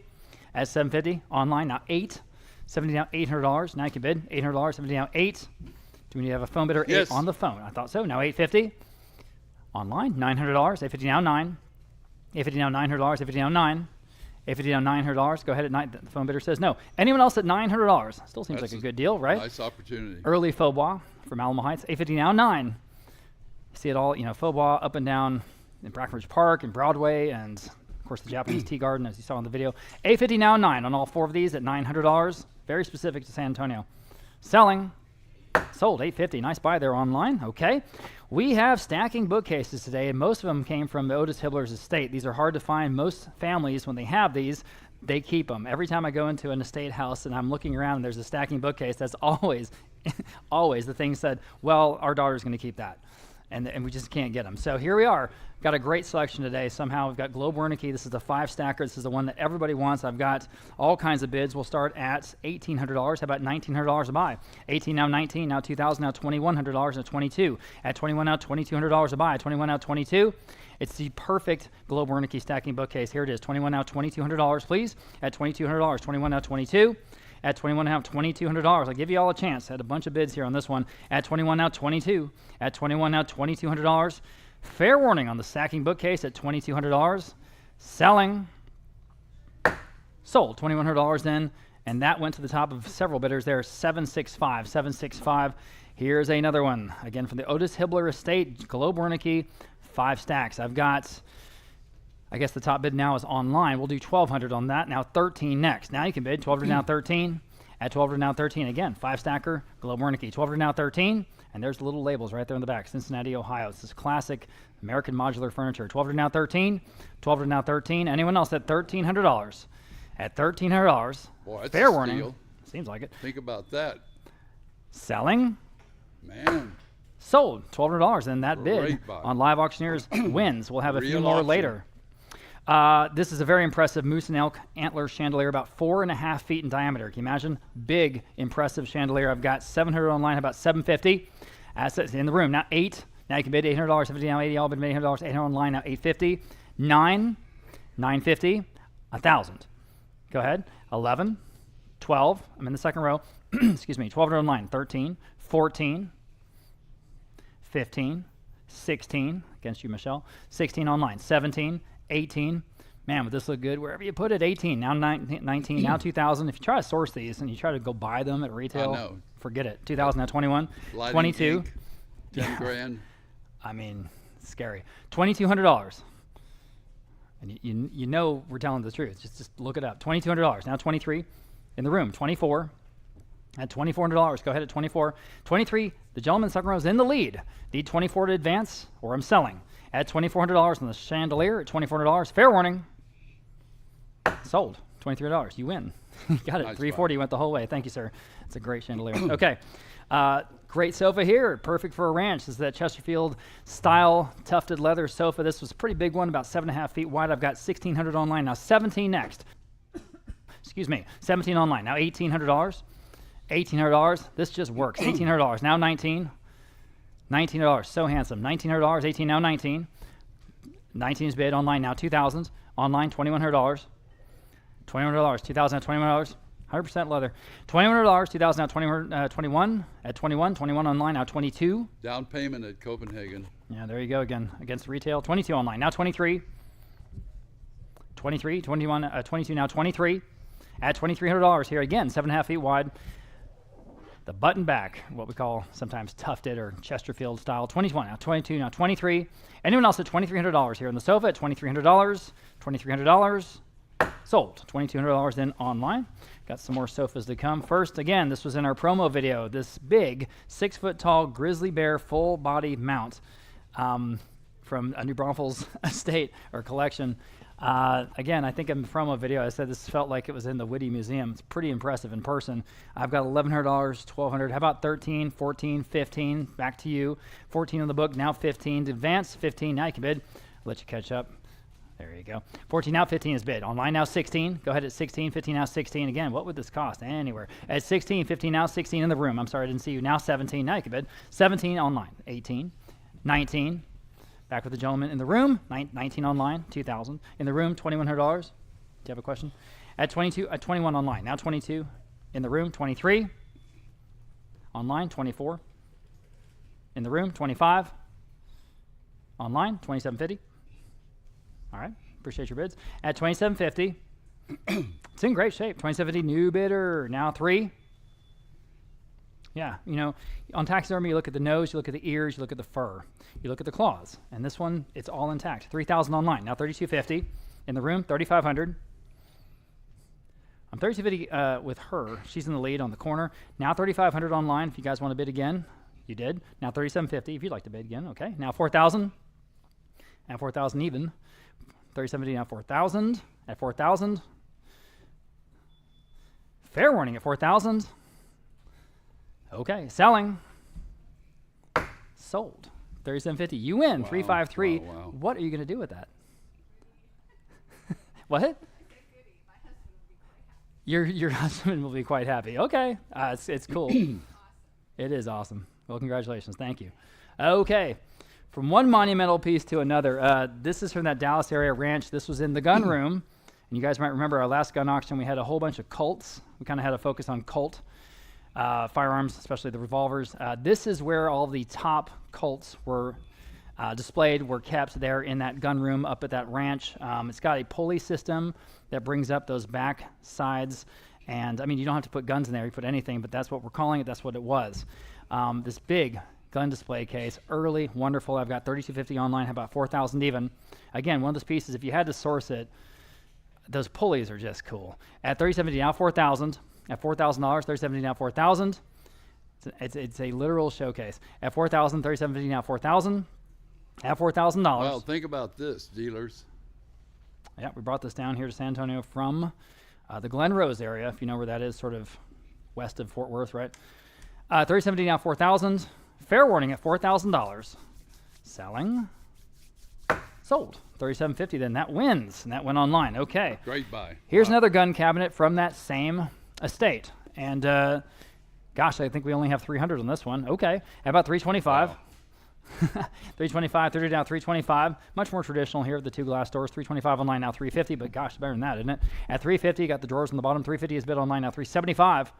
At 750, online, now 8. 70 now $800. Now you can bid. $800, 70 now 8. Do we need to have a phone bidder? Yes. 8 on the phone. I thought so. Now 850. Online, $900. 850 now 9. 850 now $900. 850 now 9. 850 now $900. Go ahead at 9. The phone bidder says no. Anyone else at $900? Still seems like a good deal, right? Nice opportunity. Early faux bois from Alamo Heights. 850 now 9. You see it all, faux bois up and down in Brackenridge Park and Broadway, and of course the Japanese Tea Garden, as you saw in the video. 850 now 9 on all 4 of these at $900. Very specific to San Antonio. Selling. Sold. 850. Nice buy there online. Okay. We have stacking bookcases today, and most of them came from the Otis Hibler's estate. These are hard to find. Most families, when they have these, they keep them. Every time I go into an estate house and I'm looking around and there's a stacking bookcase, that's always, always the thing said, well, our daughter's going to keep that. And we just can't get them. So here we are. Got a great selection today. Somehow we've got Globe Wernicke. This is the 5-stacker. This is the one that everybody wants. I've got all kinds of bids. We'll start at $1,800. How about $1,900 a buy? 18 now 19, now 2,000, now $2,100, now 22. At 21 now $2,200 a buy. 21 now 22. It's the perfect Globe Wernicke stacking bookcase. Here it is. 21 now $2,200, please. At $2,200. 21 now 22. At 21 now, $2,200. I'll give you all a chance. Had a bunch of bids here on this one. At 21 now, 22. At 21 now, $2,200. Fair warning on the stacking bookcase at $2,200. Selling. Sold. $2,100 then. And that went to the top of several bidders there. 765. 765. Here's another one. Again, from the Otis Hibler Estate, Globe Wernicke, 5 stacks. I've got, I guess the top bid now is online. We'll do $1,200 on that. Now 13 next. Now you can bid. $1,200 now 13. At $1,200 now 13. Again, 5 stacker, Globe Wernicke. $1,200 now 13. And there's the little labels right there in the back. Cincinnati, Ohio. This is classic American modular furniture. $1,200 now 13. $1,200 now 13. Anyone else at $1,300? At $1,300. Boy, that's fair a warning. steal. Seems like it. Think about that. Selling. Man. Sold. $1,200. And that bid Great buy. on Live Auctioneers wins. We'll have a few Real more auction. later. This is a very impressive moose and elk antler chandelier, about 4.5 feet in diameter. Can you imagine? Big, impressive chandelier. I've got 700 online, about 750. Assets in the room. Now 8. Now you can bid $800. 50 now 80. All bid $800. 800 online. Now 850. 9. 950. 1,000. Go ahead. 11. 12. I'm in the second row. Excuse me. 1,200 online. 13. 14. 15. 16. Against you, Michelle. 16 online. 17. 18. Man, would this look good wherever you put it? 18. Now 19. Now 2,000. If you try to source these and you try to go buy them at retail, I know. forget it. 2,000. Now 21. Lighting 22. ink, 10 grand. I mean, it's scary. $2,200. And you know we're telling the truth. Just look it up. $2,200. Now 23 in the room. 24. At $2,400. Go ahead at 24. 23. The gentleman in the second row is in the lead. Need 24 to advance, or I'm selling. At $2,400 on the chandelier. At $2,400. Fair warning. Sold. $2,300. You win. You got it. Nice $340 went the whole way. Thank you, sir. It's a great chandelier. Okay. Great sofa here. Perfect for a ranch. This is that Chesterfield style tufted leather sofa. This was a pretty big one, about 7.5 feet wide. I've got 1,600 online. Now 17 next. Excuse me. 17 online. Now $1,800. $1,800. This just works. $1,800. Now 19. $19. So handsome. $1,900. 18. Now 19. 19 is bid online. Now 2,000. Online $2,100. $2,100. 2,000 at $2,100. 100% leather. $2,100. 2,000 now 21 at 21. 21 online. Now 22. Down payment at Copenhagen. Yeah, there you go again against retail. 22 online. Now 23. 23. 21. 22 now 23 at $2,300 here again. 7.5 feet wide. The button back, what we call sometimes tufted or Chesterfield style. 21 now 22 now 23. Anyone else at $2,300 here on the sofa at $2,300? $2,300. Sold. $2,200 in online. Got some more sofas to come. First, again, this was in our promo video. This big 6-foot-tall grizzly bear full body mount from a New Braunfels estate or collection. Again, I think in the promo video I said this felt like it was in the Whitty Museum. It's pretty impressive in person. I've got $1,100, $1,200. How about 13, 14, 15? Back to you. 14 on the book. Now 15. Advance 15. Now you can bid. I'll let you catch up. There you go. 14 now, 15 is bid. Online now 16. Go ahead at 16, 15 now 16. Again, what would this cost? Anywhere. At 16, 15 now 16 in the room. I'm sorry, I didn't see you. Now 17. Now you can bid. 17 online. 18. 19. Back with the gentleman in the room. 19 online. 2,000. In the room, $2,100. Do you have a question? At 22, at 21 online. Now 22. In the room, 23. Online, 24. In the room, 25. Online, 27.50. All right, appreciate your bids. At $2,750, it's in great shape. $2,750, new bidder, now 3. Yeah, you know, on taxidermy, you look at the nose, you look at the ears, you look at the fur, you look at the claws. And this one, it's all intact. 3,000 online, now $3,250. In the room, $3,500. I'm $3,250 with her. She's in the lead on the corner. Now $3,500 online. If you guys want to bid again, you did. Now $3,750 if you'd like to bid again. Okay, now $4,000. Now $4,000 even. $3,750 now $4,000 at $4,000. Fair warning at $4,000. Okay, selling. Sold. $3,750. You win. Wow, $3,530. wow. What are you going to do with that? What? Your husband will be quite happy. Okay, it's cool. It is awesome. Well, congratulations. Thank you. Okay. From one monumental piece to another. This is from that Dallas area ranch. This was in the gun room, And you guys might remember our last gun auction, we had a whole bunch of Colts. We kind of had a focus on Colt firearms, especially the revolvers. This is where all the top Colts were displayed, were kept there in that gun room up at that ranch. It's got a pulley system that brings up those back sides. And I mean, you don't have to put guns in there, you put anything, but that's what we're calling it. That's what it was. This big gun display case, early, wonderful. I've got 3250 online, how about 4,000 even. Again, one of those pieces, if you had to source it, those pulleys are just cool. At 370 now 4,000. At $4,000, 370 now 4,000. It's a literal showcase. At 4,000, 370 now 4,000. At $4,000. Well, think about this, dealers. Yeah, we brought this down here to San Antonio from the Glen Rose area, if you know where that is, sort of west of Fort Worth, right? 370 now 4,000. Fair warning at $4,000. Selling. Sold. 3750 then. That wins. And that went online. Okay. Great buy. Here's another gun cabinet from that same estate. And gosh, I think we only have 300 on this one. Okay. How about 325? Wow. 325, 30 down, 325. Much more traditional here at the two glass doors. 325 online, now 350, but gosh, better than that, isn't it? At 350, you got the drawers on the bottom. 350 is bid online, now 375.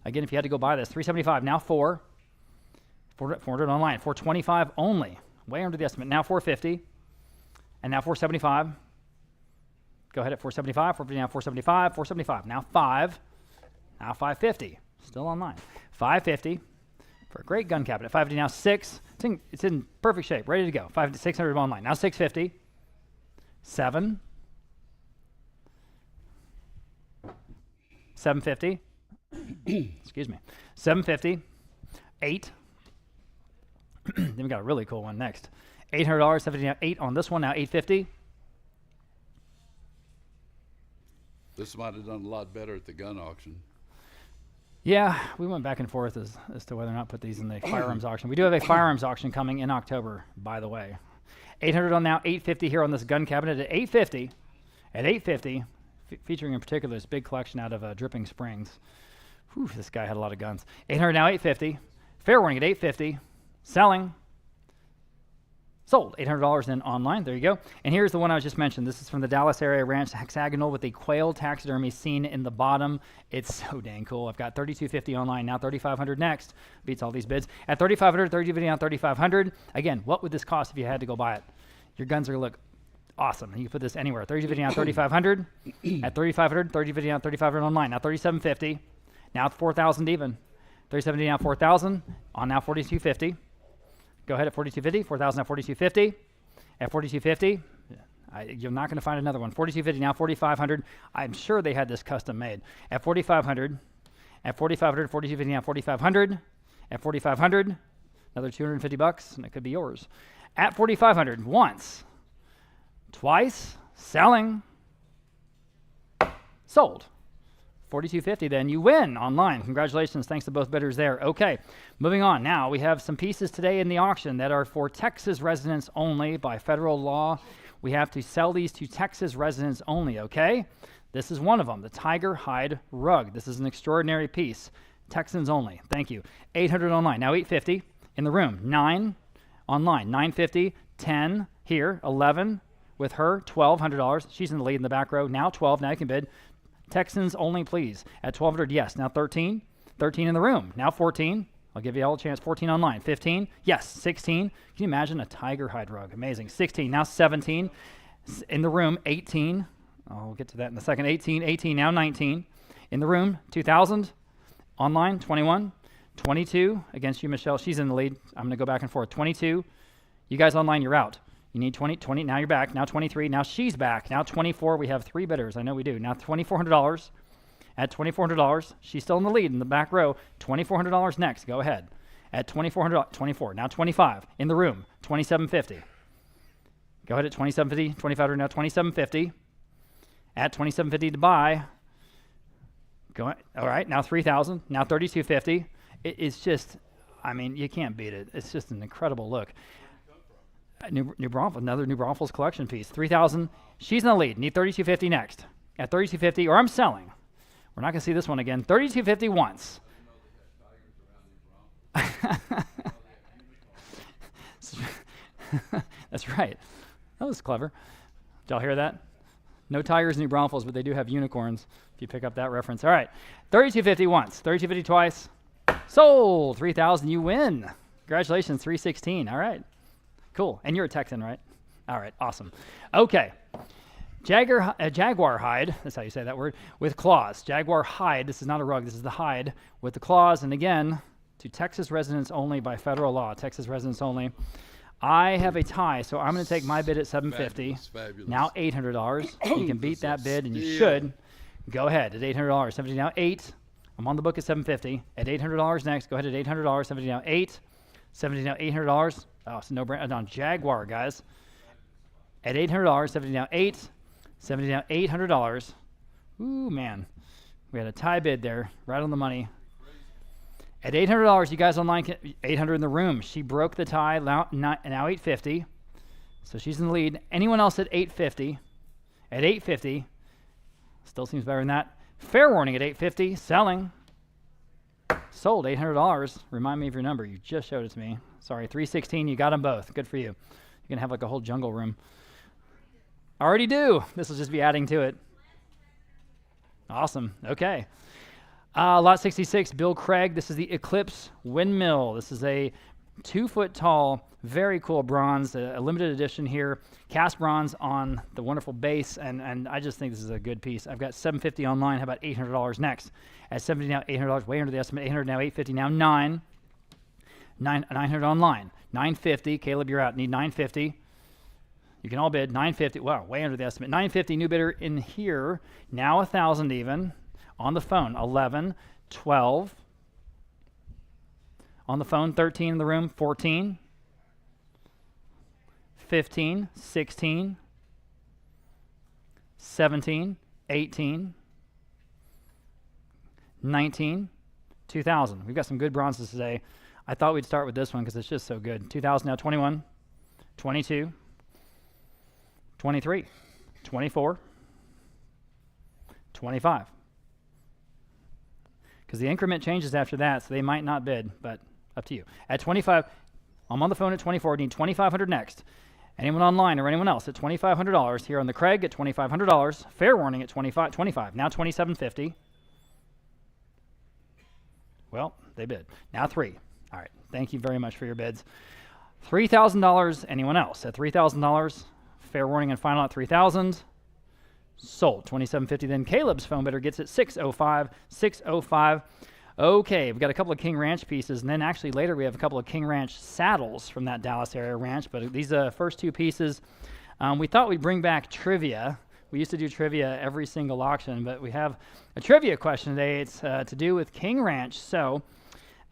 Again, if you had to go buy this, 375, now 400 online, 425 only. Way under the estimate. Now 450, and now 475. Go ahead at 475, 450, now 475, 475, now 5, now 550. Still online. 550 for a great gun cabinet. 550, now 6. It's in perfect shape, ready to go. 600 online. Now 650. 7. 750. Excuse me. 750. 8. Then we got a really cool one next. $800. 750 now 8 on this one. Now 850. This might have done a lot better at the gun auction. Yeah, we went back and forth as to whether or not put these in the firearms auction. We do have a firearms auction coming in October, by the way. 800 on now, 850 here on this gun cabinet at 850. At 850, featuring in particular this big collection out of Dripping Springs. Whew, this guy had a lot of guns. 800 now, 850. Fair warning at 850. Selling. Sold. $800 in online. There you go. And here's the one I was just mentioned. This is from the Dallas area ranch, hexagonal with the quail taxidermy scene in the bottom. It's so dang cool. I've got 3250 online now, 3500 next. Beats all these bids. At 3500, 3050 now 3500. Again, what would this cost if you had to go buy it? Your guns are going to look awesome. You can put this anywhere. 3050 now 3500. At 3500, 3050 now 3500 online. Now 3750. Now 4000 even. 370 now 4000. On now 4250. Go ahead at 4250, 4,000 at 4250. At 4250, you're not going to find another one. 4250 now 4,500. I'm sure they had this custom made. At 4,500, at 4,500, 4250 now 4,500. At 4,500, another $250, and it could be yours. At 4,500, once, twice, selling, sold. 4250 then, you win online. Congratulations, thanks to both bidders there. Okay, moving on. Now, we have some pieces today in the auction that are for Texas residents only. By federal law, we have to sell these to Texas residents only, okay? This is one of them, the tiger hide rug. This is an extraordinary piece. Texans only, thank you. 800 online, now 850 in the room. 9 online, 950, 10 here, 11 with her, $1,200. She's in the lead in the back row. Now 12, now you can bid. Texans only, please. At 1,200, yes. Now 13. 13 in the room. Now 14. I'll give you all a chance. 14 online. 15. Yes. 16. Can you imagine a tiger hide rug? Amazing. 16. Now 17. In the room. 18. I'll get to that in a second. 18. 18. Now 19. In the room. 2,000. Online. 21. 22. Against you, Michelle. She's in the lead. I'm going to go back and forth. 22. You guys online, you're out. You need 20, now you're back. Now 23, now she's back. Now 24, we have 3 bidders. I know we do. Now $2,400. At $2,400, she's still in the lead in the back row. $2,400 next. Go ahead. At $2,400, 24. Now 25 in the room. 2,750. Go ahead at 2,750. 2,500 now 2,750. At 2,750 to buy. Go ahead. All right. Now 3,000. Now 3,250. It's just, I mean, you can't beat it. It's just an incredible look. New Braunfels, another New Braunfels collection piece. 3,000. She's in the lead. Need 3,250 next. At 3,250, or I'm selling. We're not going to see this one again. 3,250 once. That's right. That was clever. Did y'all hear that? No tigers, any Bronfels, but they do have unicorns, if you pick up that reference. All right, $32.50 once, $32.50 twice. Sold, $3,000, you win. Congratulations, $316, all right. Cool, and you're a Texan, right? All right, awesome. Okay, jaguar hide, that's how you say that word, with claws. Jaguar hide, this is not a rug, this is the hide with the claws, and again, to Texas residents only by federal law, Texas residents only. I have a tie, so I'm going to take my bid at $750. Fabulous. Now $800. You can beat that bid, and you should. Go ahead at $800. 70 now 8. I'm on the book at $750. At $800 next. Go ahead at $800. 70 now 8. 70 now $800. Oh, it's no brand on Jaguar, guys. At $800. 70 now 8. 70 now $800. Ooh, man, we had a tie bid there, right on the money. At $800, you guys online, 800 in the room. She broke the tie, now $850. So she's in the lead. Anyone else at $850? At $850, still seems better than that. Fair warning at $850, selling. Sold, $800. Remind me of your number. You just showed it to me. Sorry, $316, you got them both. Good for you. You can have like a whole jungle room. Already do. This will just be adding to it. Awesome, okay. Lot 66, Bill Craig. This is the Eclipse Windmill. This is a 2-foot tall, very cool bronze, a limited edition here. Cast bronze on the wonderful base, and I just think this is a good piece. I've got $750 online. How about $800 next? At $70 now, $800, way under the estimate. $800 now, $850 now, $900 online. $950. Caleb, you're out. Need $950. You can all bid. $950. Wow, way under the estimate. $950. New bidder in here. Now $1,000 even. On the phone, 11, 12. On the phone, 13 in the room, 14, 15, 16, 17, 18, 19, 2,000. We've got some good bronzes today. I thought we'd start with this one because it's just so good. 2,000 now, 21, 22, 23, 24, 25. Because the increment changes after that, so they might not bid, but up to you. At 25, I'm on the phone at 24, need $2,500 next. Anyone online or anyone else at $2,500 here on the Craig at $2,500. Fair warning at 25, now $2,750. Well, they bid. Now 3. All right, thank you very much for your bids. $3,000, anyone else at $3,000. Fair warning and final at $3,000. Sold, $2,750. Then Caleb's phone bidder gets it, $605. Okay, we've got a couple of King Ranch pieces, and then actually later we have a couple of King Ranch saddles from that Dallas area ranch. But these first two pieces, we thought we'd bring back trivia. We used to do trivia every single auction, but we have a trivia question today. It's to do with King Ranch. So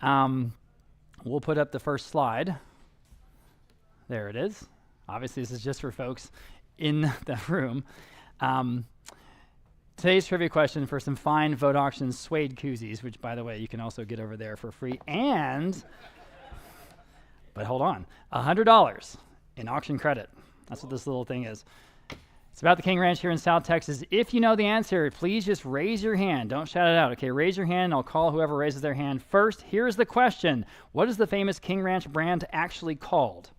we'll put up the first slide. There it is. Obviously, this is just for folks in the room. Today's trivia question for some fine Vogt Auctions suede koozies, which, by the way, you can also get over there for free. And, but hold on, $100 in auction credit. That's what this little thing is. It's about the King Ranch here in South Texas. If you know the answer, please just raise your hand. Don't shout it out. Okay, raise your hand. I'll call whoever raises their hand first. Here's the question. What is the famous King Ranch brand actually called?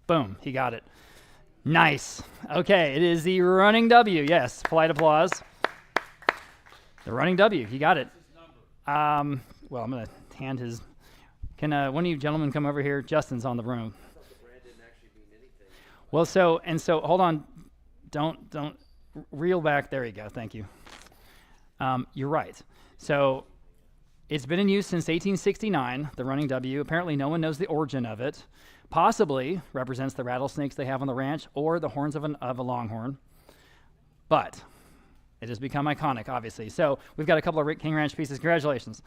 Boom, he got it. Nice. Okay, it is the Running W. Yes, polite applause. The Running W, he got it. Well, I'm going to hand his... Can one of you gentlemen come over here? Justin's on the room. Well, so hold on. Don't reel back. There you go. Thank you. You're right. So it's been in use since 1869, the Running W. Apparently no one knows the origin of it. Possibly represents the rattlesnakes they have on the ranch or the horns of a longhorn. But it has become iconic, obviously. So we've got a couple of King Ranch pieces. Congratulations.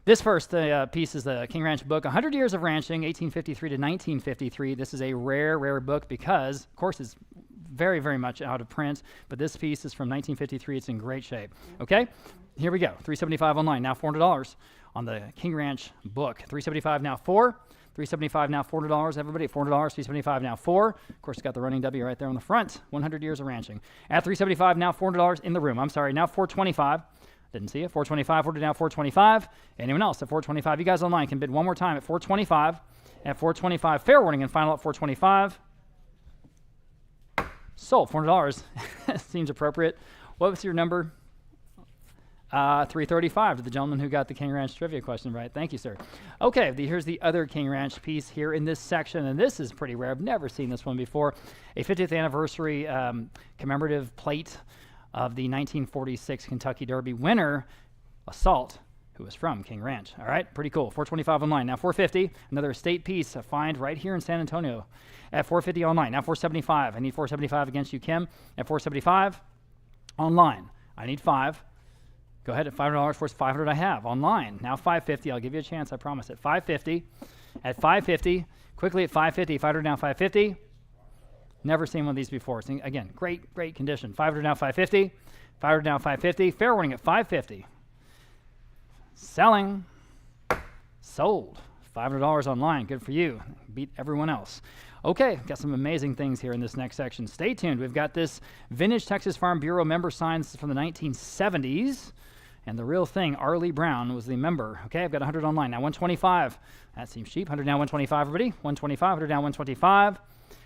This first piece is the King Ranch book, 100 Years of Ranching, 1853 to 1953. This is a rare book because, of course, it's very, very much out of print. But this piece is from 1953. It's in great shape. Okay? Here we go. $375 online. Now $400 on the King Ranch book. $375 now $4. $375 now $400. Everybody at $400. $375 now $4. Of course, it's got the Running W right there on the front. 100 Years of Ranching. At $375 now $400 in the room. I'm sorry, now $425. Didn't see it. $425. Ordered now $425. Anyone else at $425? You guys online can bid one more time at $425. At $425. Fair warning and final at $425. Sold, $400. Seems appropriate. What was your number? 335 to the gentleman who got the King Ranch trivia question right. Thank you, sir. Okay, here's the other King Ranch piece here in this section, and this is pretty rare. I've never seen this one before. A 50th anniversary commemorative plate of the 1946 Kentucky Derby winner, Assault, who was from King Ranch. All right, pretty cool. $425 online. Now $450, another estate piece, a find right here in San Antonio at $450 online. Now $475. I need $475 against you, Kim, at $475 online. I need 5. Go ahead at $500 for $500 I have online. Now $550. I'll give you a chance, I promise. At $550. At $550. Quickly at $550. $500 now $550. Never seen one of these before. So again, great condition. $500 now $550. $500 now $550. Fair warning at $550. Selling. Sold. $500 online. Good for you. Beat everyone else. Okay, got some amazing things here in this next section. Stay tuned. We've got this vintage Texas Farm Bureau member signs from the 1970s. And the real thing, Arlie Brown was the member. Okay, I've got 100 online. Now 125. That seems cheap. 100 now 125, everybody. 125. 100 now 125.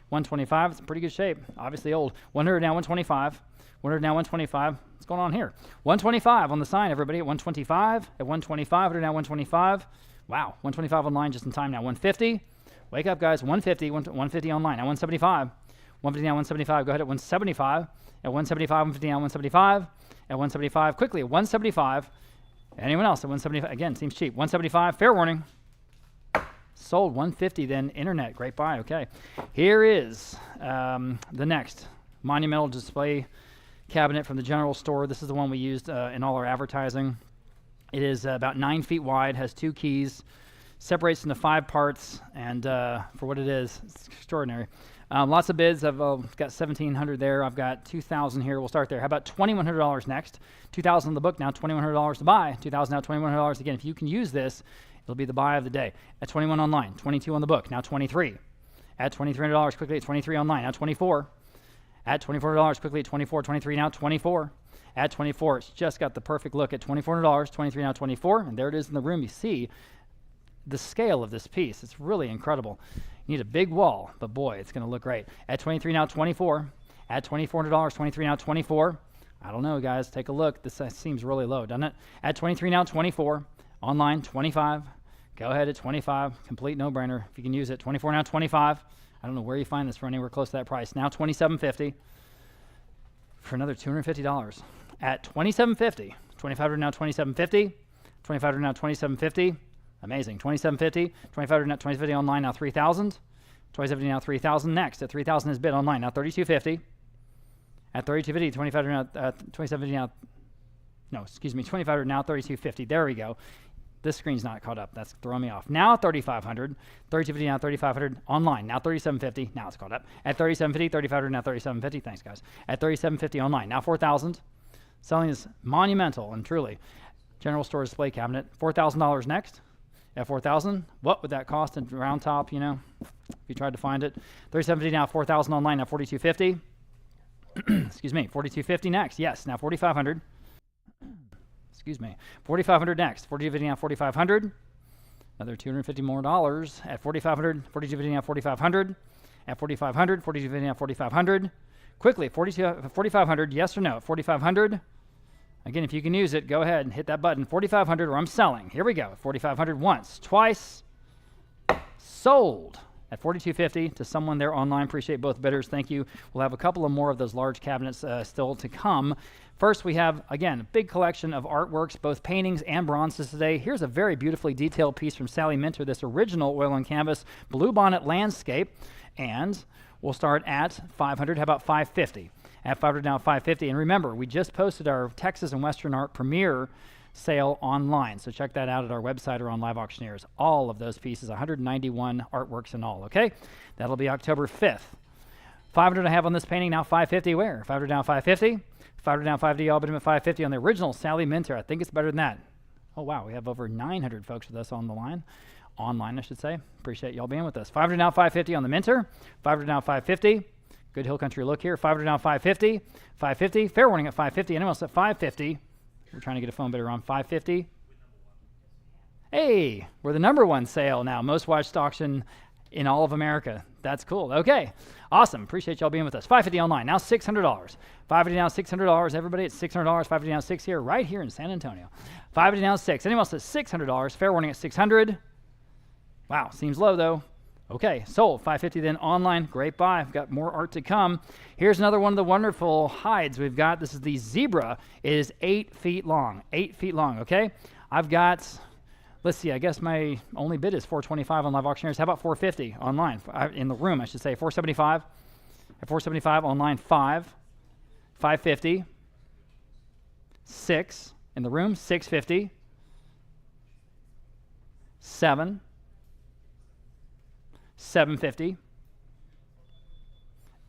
125. It's in pretty good shape. Obviously old. 100 now 125. 100 now 125. What's going on here? 125 on the sign, everybody. At 125. At 125. 100 now 125. Wow. 125 online just in time now. 150. Wake up, guys. 150. 150 online. Now 175. 150 now 175. Go ahead at 175. At 175. 150 now 175. At 175. Quickly at 175. Anyone else at 175? Again, seems cheap. 175. Fair warning. Sold. 150 then. Internet. Great buy. Okay. Here is the next monumental display cabinet from the general store. This is the one we used in all our advertising. It is about 9 feet wide, has 2 keys, separates into 5 parts, and for what it is, it's extraordinary. Lots of bids. I've got $1,700 there. I've got $2,000 here. We'll start there. How about $2,100 next? $2,000 in the book, now $2,100 to buy. $2,000 now $2,100 again. If you can use this, it'll be the buy of the day. At $21 online, $22 on the book, now $23. At $2,300 quickly at $23 online, now $24. At $24 quickly at $24, $23 now $24. At $24, it's just got the perfect look at $2,400, $23 now $24, and there it is in the room. You see the scale of this piece. It's really incredible. You need a big wall, but boy, it's going to look great. At $23 now $24. At $2,400, $23 now $24. I don't know, guys. Take a look. This seems really low, doesn't it? At $23 now $24. Online $25. Go ahead at $25. Complete no-brainer. If you can use it. $24 now $25. I don't know where you find this for anywhere close to that price. Now $27.50 for another $250. At $27.50. $2,500 now $27.50. $2,500 now $27.50. Amazing. $27.50. $2,500 now $27.50 online now $3,000. $27.50 now $3,000. Next at $3,000 is bid online now $32.50. At $32.50, $2,500 now $27.50 now. No, excuse me. $2,500 now $32.50. There we go. This screen's not caught up. That's throwing me off. Now $3,500. $32.50 now $3,500 online. Now $37.50. Now it's caught up. At $37.50. $3,500 now $37.50. Thanks, guys. At $37.50 online. Now $4,000. Selling is monumental and truly. General store display cabinet. $4,000 next. At $4,000. What would that cost in round top? You know, if you tried to find it. $37.50 now. $4,000 online. Now $42.50. Excuse me. $42.50 next. Yes. Now $4,500. Excuse me. $4,500 next. $42.50 now $4,500. Another $250 more dollars at $4,500. $42.50 now $4,500. At $4,500. $42.50 now $4,500. Quickly, $4,500. Yes or no? $4,500. Again, if you can use it, go ahead and hit that button. $4,500 or I'm selling. Here we go. $4,500 once, twice. Sold at $42.50 to someone there online. Appreciate both bidders. Thank you. We'll have a couple of more of those large cabinets still to come. First, we have, again, a big collection of artworks, both paintings and bronzes today. Here's a very beautifully detailed piece from Sally Minter, this original oil and canvas bluebonnet landscape. And we'll start at $500. How about $550? At $500 now $550. And remember, we just posted our Texas and Western Art premiere sale online. So check that out at our website or on Live Auctioneers. All of those pieces, 191 artworks in all, okay? That'll be October 5th. $500 I have on this painting, now $550 where? $500 now $550. $500 now $550, all but him at $550 on the original Sally Minter. I think it's better than that. Oh, wow, we have over 900 folks with us on the line. Online, I should say. Appreciate y'all being with us. $500 now $550 on the Minter. $500 now $550. Good Hill Country look here. $500 now $550. $550. Fair warning at $550. Anyone else at $550? We're trying to get a phone bidder on $550. Hey, we're the #1 sale now. Most watched auction in all of America. That's cool. Okay, awesome. Appreciate y'all being with us. $550 online, now $600. $550 now, $600. Everybody at $600. $550 now, 6 here, right here in San Antonio. $550 now, 6. Anyone else at $600? Fair warning at $600. Wow, seems low though. Okay, sold. $550 then online. Great buy. I've got more art to come. Here's another one of the wonderful hides we've got. This is the zebra. It is 8 feet long. 8 feet long, okay? I've got, let's see, I guess my only bid is $425 on Live Auctioneers. How about $450 online? In the room, I should say. $475. At $475 online, $5. $550. $6 in the room. $650. $7. $750.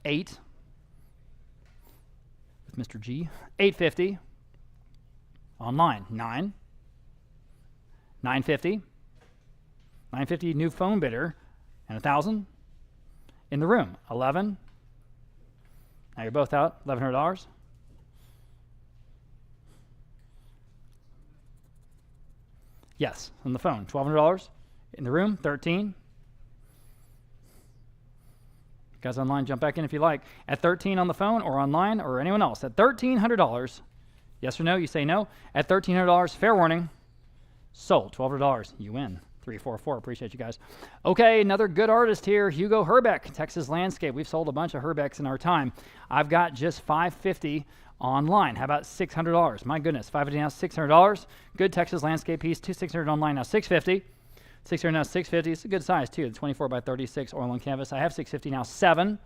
$8 with Mr. G. $850 online. $9. $950. $950 new phone bidder, and $1,000 in the room. $11. Now you're both out. $1,100. Yes, on the phone. $1,200 in the room. $13. Guys online, jump back in if you like. At $13 on the phone or online or anyone else. At $1,300, yes or no? You say no. At $1,300, fair warning. Sold. $1,200. You win. 344. Appreciate you guys. Okay, another good artist here. Hugo Herbeck, Texas Landscape. We've sold a bunch of Herbecks in our time. I've got just $550 online. How about $600? My goodness. $550 now, $600. Good Texas Landscape piece. $600 online now, $650. $600 now, $650. It's a good size too. The 24 by 36 oil on canvas. I have $650 now, $7.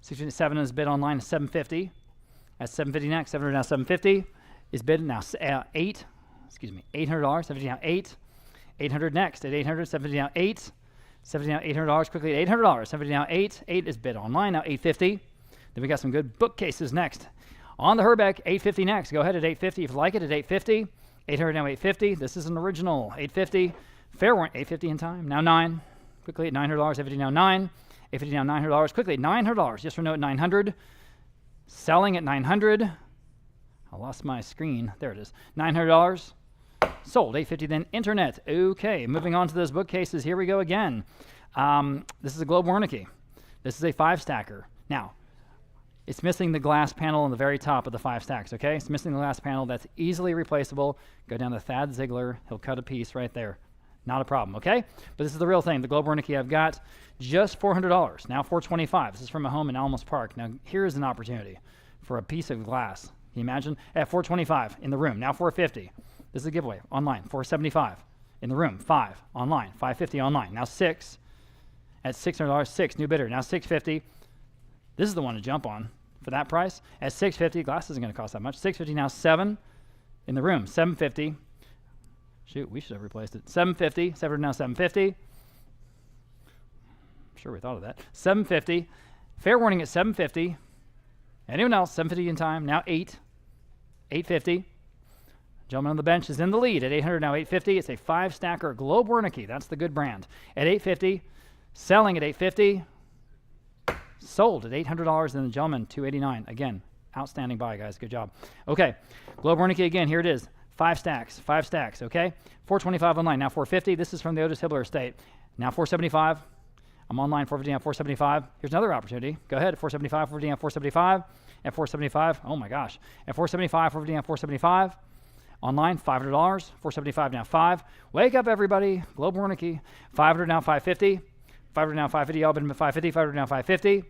$657 is bid online, $750. At $750 next. $700 now, $750 is bid now, $8. Excuse me, $800. $750 now, $8. $800 next. At $800, $750 now, $8. $750 now, $800. Quickly at $800. $750 now, $8. $8 is bid online now, $850. Then we got some good bookcases next. On the Herbeck, $850 next. Go ahead at $850 if you like it. At $850. $800 now, $850. This is an original. $850. Fair warrant, $850 in time. Now $9. Quickly at $900. $850 now $9. $850 now $900. Quickly at $900. Yes or no at $900. Selling at $900. I lost my screen. There it is. $900. Sold. $850 then internet. Okay, moving on to those bookcases. Here we go again. This is a Globe Wernicke. This is a 5-stacker. Now, it's missing the glass panel on the very top of the 5 stacks, okay? It's missing the glass panel. That's easily replaceable. Go down to Thad Ziegler. He'll cut a piece right there. Not a problem, okay? But this is the real thing. The Globe Wernicke I've got just $400. Now $425. This is from a home in Alamos Park. Now here's an opportunity for a piece of glass. Can you imagine? At $425 in the room. Now $450. This is a giveaway. Online. $475 in the room. 5 online. $550 online. Now 6 at $600. 6 new bidder. Now $650. This is the one to jump on for that price. At $650. Glass isn't going to cost that much. $650 now 7 in the room. $750. Shoot, we should have replaced it. $750. $700 now $750. I'm sure we thought of that. $750. Fair warning at $750. Anyone else? $750 in time. Now 8. $850. Gentleman on the bench is in the lead at $800 now $850. It's a 5-stacker Globe Wernicke. That's the good brand. At $850. Selling at $850. Sold at $800. And the gentleman $289. Again, outstanding buy, guys. Good job. Okay, Globe Wernicke again. Here it is. 5 stacks. 5 stacks. Okay. $425 online. Now $450. This is from the Otis Hibler estate. Now $475. I'm online. $450 now $475. Here's another opportunity. Go ahead. $475. $450 now $475. At $475. Oh my gosh. At $475. $450 now $475. Online, $500. $475 now $5. Wake up, everybody. Globe Wernicke. $500 now $550. $500 now $550. Y'all been $550. $500 now $550.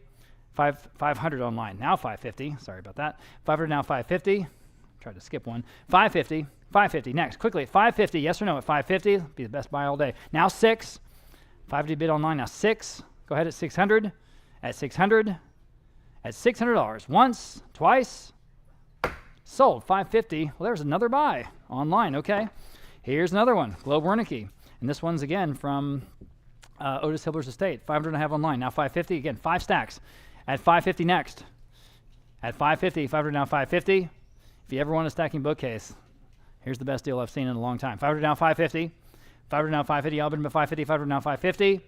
$500 online. Now $550. Sorry about that. $500 now $550. Tried to skip one. $550. $550 next. Quickly at $550. Yes or no at $550. Be the best buy all day. Now 6. $550 bid online. Now 6. Go ahead at $600. At $600. At $600. Once, twice. Sold. $550. Well, there's another buy online. Okay. Here's another one. Globe Wernicke. And this one's again from Otis Hibler's estate. $500 I have online. Now $550. Again, 5 stacks. At $550 next. At $550. $500 now $550. If you ever want a stacking bookcase, here's the best deal I've seen in a long time. $500 now $550. $500 now $550. Y'all been $550. $500 now $550.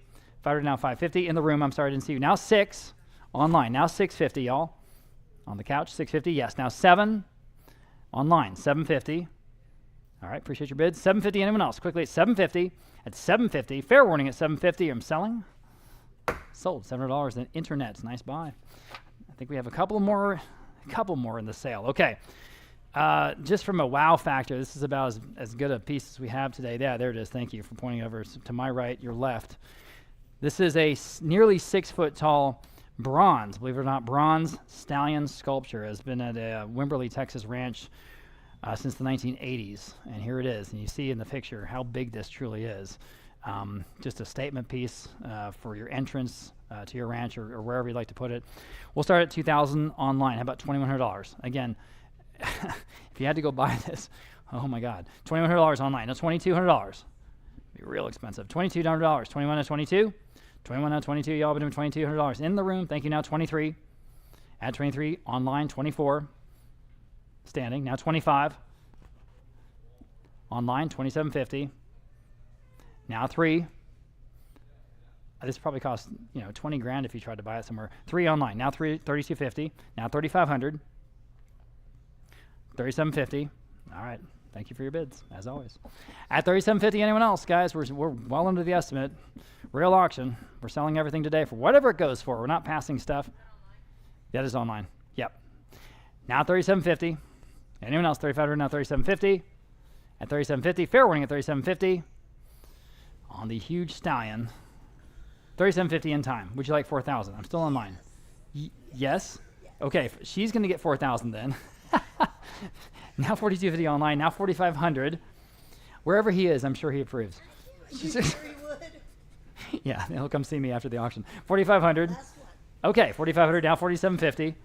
$500 now $550. In the room. I'm sorry, I didn't see you. Now 6. Online. Now $650, y'all. On the couch, $650. Yes. Now 7. Online, $750. All right, appreciate your bids. $750. Anyone else? Quickly at $750. At $750. Fair warning at $750. I'm selling. Sold. $700 in internet. Nice buy. I think we have a couple more in the sale. Okay. Just from a wow factor, this is about as good a piece as we have today. Yeah, there it is. Thank you for pointing over to my right, your left. This is a nearly 6 foot tall bronze, believe it or not, bronze stallion sculpture. Has been at a Wimberley, Texas ranch since the 1980s. And here it is. And you see in the picture how big this truly is. Just a statement piece for your entrance to your ranch or wherever you'd like to put it. We'll start at $2,000 online. How about $2,100? Again, if you had to go buy this, oh my God, $2,100 online. Now $2,200. Be real expensive. $2,200. 21 to 22. 21 to 22. Y'all been doing $2,200 in the room. Thank you. Now 23. Add 23 online. 24. Standing. Now 25. Online. 27.50. Now 3. This probably costs 20 grand if you tried to buy it somewhere. 3 online. Now 32.50. Now 3,500. 37.50. All right. Thank you for your bids, as always. At 37.50, anyone else, guys? We're well under the estimate. Real auction. We're selling everything today for whatever it goes for. We're not passing stuff. That is online. Yep. Now 37.50. Anyone else? 3,500. Now 37.50. At 37.50. Fair warning at 37.50. On the huge stallion. 37.50 in time. Would you like 4,000? I'm still on mine. Yes. Okay. She's going to get 4,000 then. Now 42.50 online. Now 4,500. Wherever he is, I'm sure he approves. You sure he would? Yeah, he'll come see me after the auction. 4,500. Okay, 4,500. Now 47.50.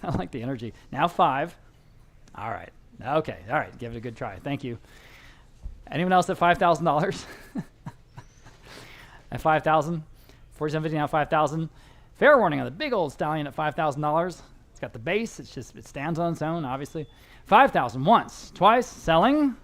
I like the energy. Now 5. All right. Okay. All right. Give it a good try. Thank you. Anyone else at $5,000? At 5,000. 47.50 now 5,000. Fair warning on the big old stallion at $5,000. It's got the base. It stands on its own, obviously. 5,000 once, twice, selling,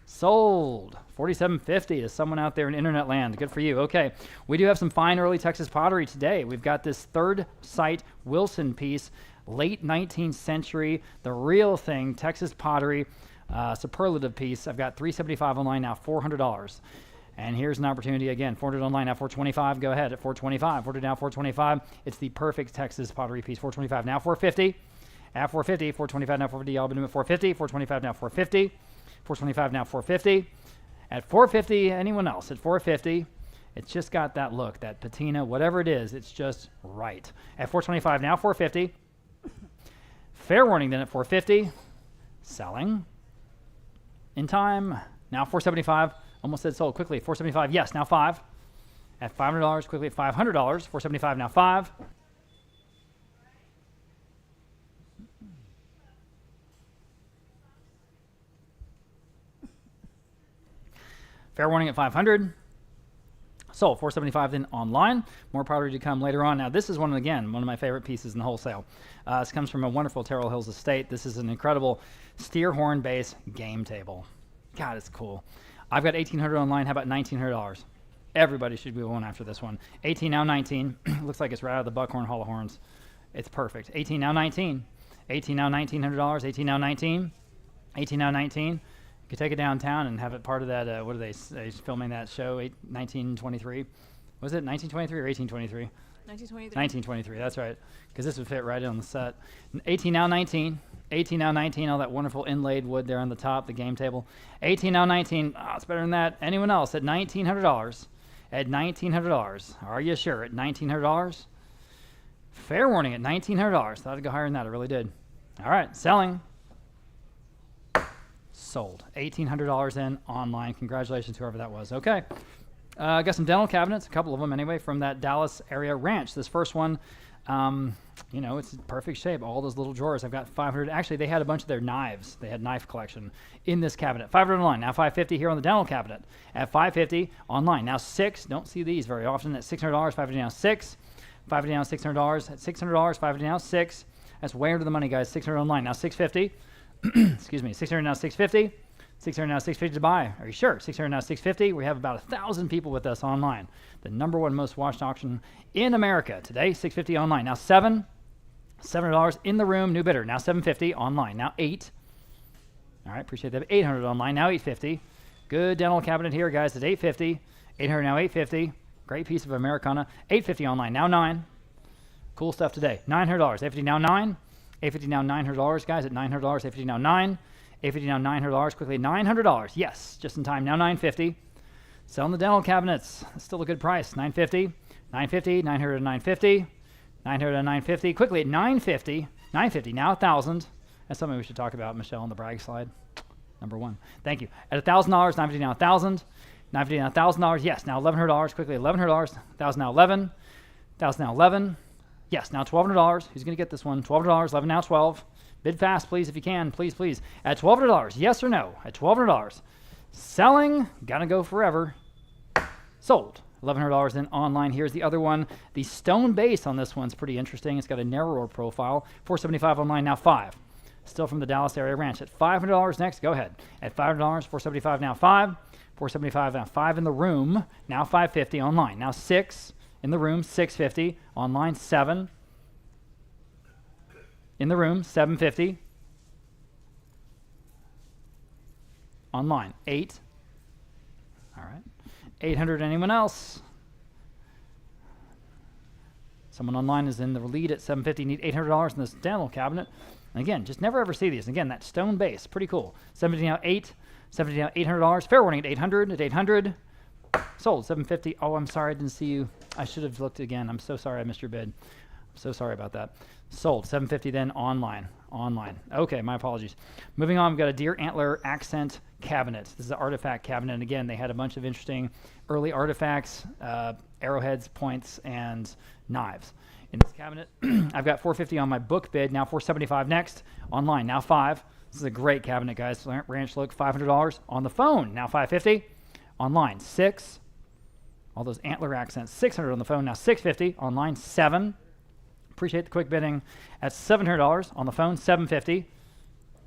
sold. 47.50 is someone out there in internet land. Good for you. Okay, we do have some fine early Texas pottery today. We've got this third sight Wilson piece, late 19th century, the real thing, Texas pottery, superlative piece. I've got $375 online now, $400. And here's an opportunity again, 400 online, now 425. Go ahead at 425. 400 now 425. It's the perfect Texas pottery piece. 425 now 450. At 450, 425 now 450. Y'all been doing 450. 425 now 450. 425 now 450. At 450, anyone else? At 450, it's just got that look, that patina, whatever it is, it's just right. At 425 now 450. Fair warning then at 450. Selling. In time. Now 475. Almost said sold quickly. 475, yes, now 5. At $500, quickly at $500. 475, now 5. Fair warning at 500. Sold. 475 then online. More pottery to come later on. Now this is one of my favorite pieces in the wholesale. This comes from a wonderful Terrell Hills estate. This is an incredible steer horn base game table. God, it's cool. I've got $1,800 online. How about $1,900? Everybody should be going after this one. 18 now 19. Looks like it's right out of the Buckhorn Hall of Horns. It's perfect. 18 now 19. 18 now $1,900. 18 now 19. 18 now 19. You could take it downtown and have it part of that. What are they filming that show? 1923. Was it 1923 or 1823? 1923. That's right. Because this would fit right in on the set. 18 now 19. 18 now 19. All that wonderful inlaid wood there on the top, the game table. 18 now 19. Oh, it's better than that. Anyone else at $1,900? At $1,900. Are you sure? At $1,900? Fair warning at $1,900. Thought I'd go higher than that. I really did. All right. Selling. Sold. $1,800 in online. Congratulations, whoever that was. Okay. Got some dental cabinets, a couple of them anyway, from that Dallas area ranch. This first one, it's in perfect shape. All those little drawers. I've got 500. Actually, they had a bunch of their knives. They had knife collection in this cabinet. 500 online. Now 550 here on the dental cabinet. At 550 online. Now 6. Don't see these very often. At $600. 550 now 6. 550 now $600. At $600. 550 now 6. That's way under the money, guys. 600 online. Now 650. Excuse me. 600 now 650. 600 now 650 to buy. Are you sure? 600 now 650. We have about 1,000 people with us online. The #1 most watched auction in America today. 650 online. Now $700 in the room. New bidder. Now 750 online. Now 8. All right. Appreciate that. 800 online. Now 850. Good dental cabinet here, guys. At 850. 800 now 850. Great piece of Americana. $850 online, now $9. Cool stuff today. $900. $850 now $9. $850 now $900, guys, at $900. $850 now $9. $850 now $900, quickly $900. Yes, just in time. Now $950. Selling the dental cabinets. That's still a good price. $950. $950. $900 $950. $900 $950. Quickly at $950. $950 now $1,000. That's something we should talk about, Michelle, on the brag slide. Number 1. Thank you. At $1,000, $950 now $1,000. $950 now $1,000. Yes, now $1,100. Quickly $1,100. $1,000 now $11. $1,000 now $11. Yes, now $1,200. Who's going to get this one? $1,200. 11 now 12. Bid fast, please, if you can. Please, please. At $1,200. Yes or no? At $1,200. Selling. Gotta go forever. Sold. $1,100 then online. Here's the other one. The stone base on this one's pretty interesting. It's got a narrower profile. $475 online, now $5. Still from the Dallas area ranch. At $500 next, go ahead. At $500, $475 now $5. $475 now $5 in the room. Now $550 online. Now $6 in the room. $650 online. $7 in the room. $750 online. $8. All right. $800. Anyone else? Someone online is in the lead at $750. Need $800 in this dental cabinet. And again, just never ever see these. Again, that stone base, pretty cool. $750 now $8. $750 now $800. Fair warning at $800. At $800. Sold. $750. Oh, I'm sorry, I didn't see you. I should have looked again. I'm so sorry I missed your bid. I'm so sorry about that. Sold. $750 then online. Online. Okay, my apologies. Moving on, we've got a deer antler accent cabinet. This is an artifact cabinet. And again, they had a bunch of interesting early artifacts, arrowheads, points, and knives. In this cabinet, I've got $450 on my book bid. Now $475 next. Online. Now $5. This is a great cabinet, guys. Ranch look. $500 on the phone. Now $550. Online. $6. All those antler accents. $600 on the phone. Now $650. Online. $7. Appreciate the quick bidding. At $700 on the phone. $750.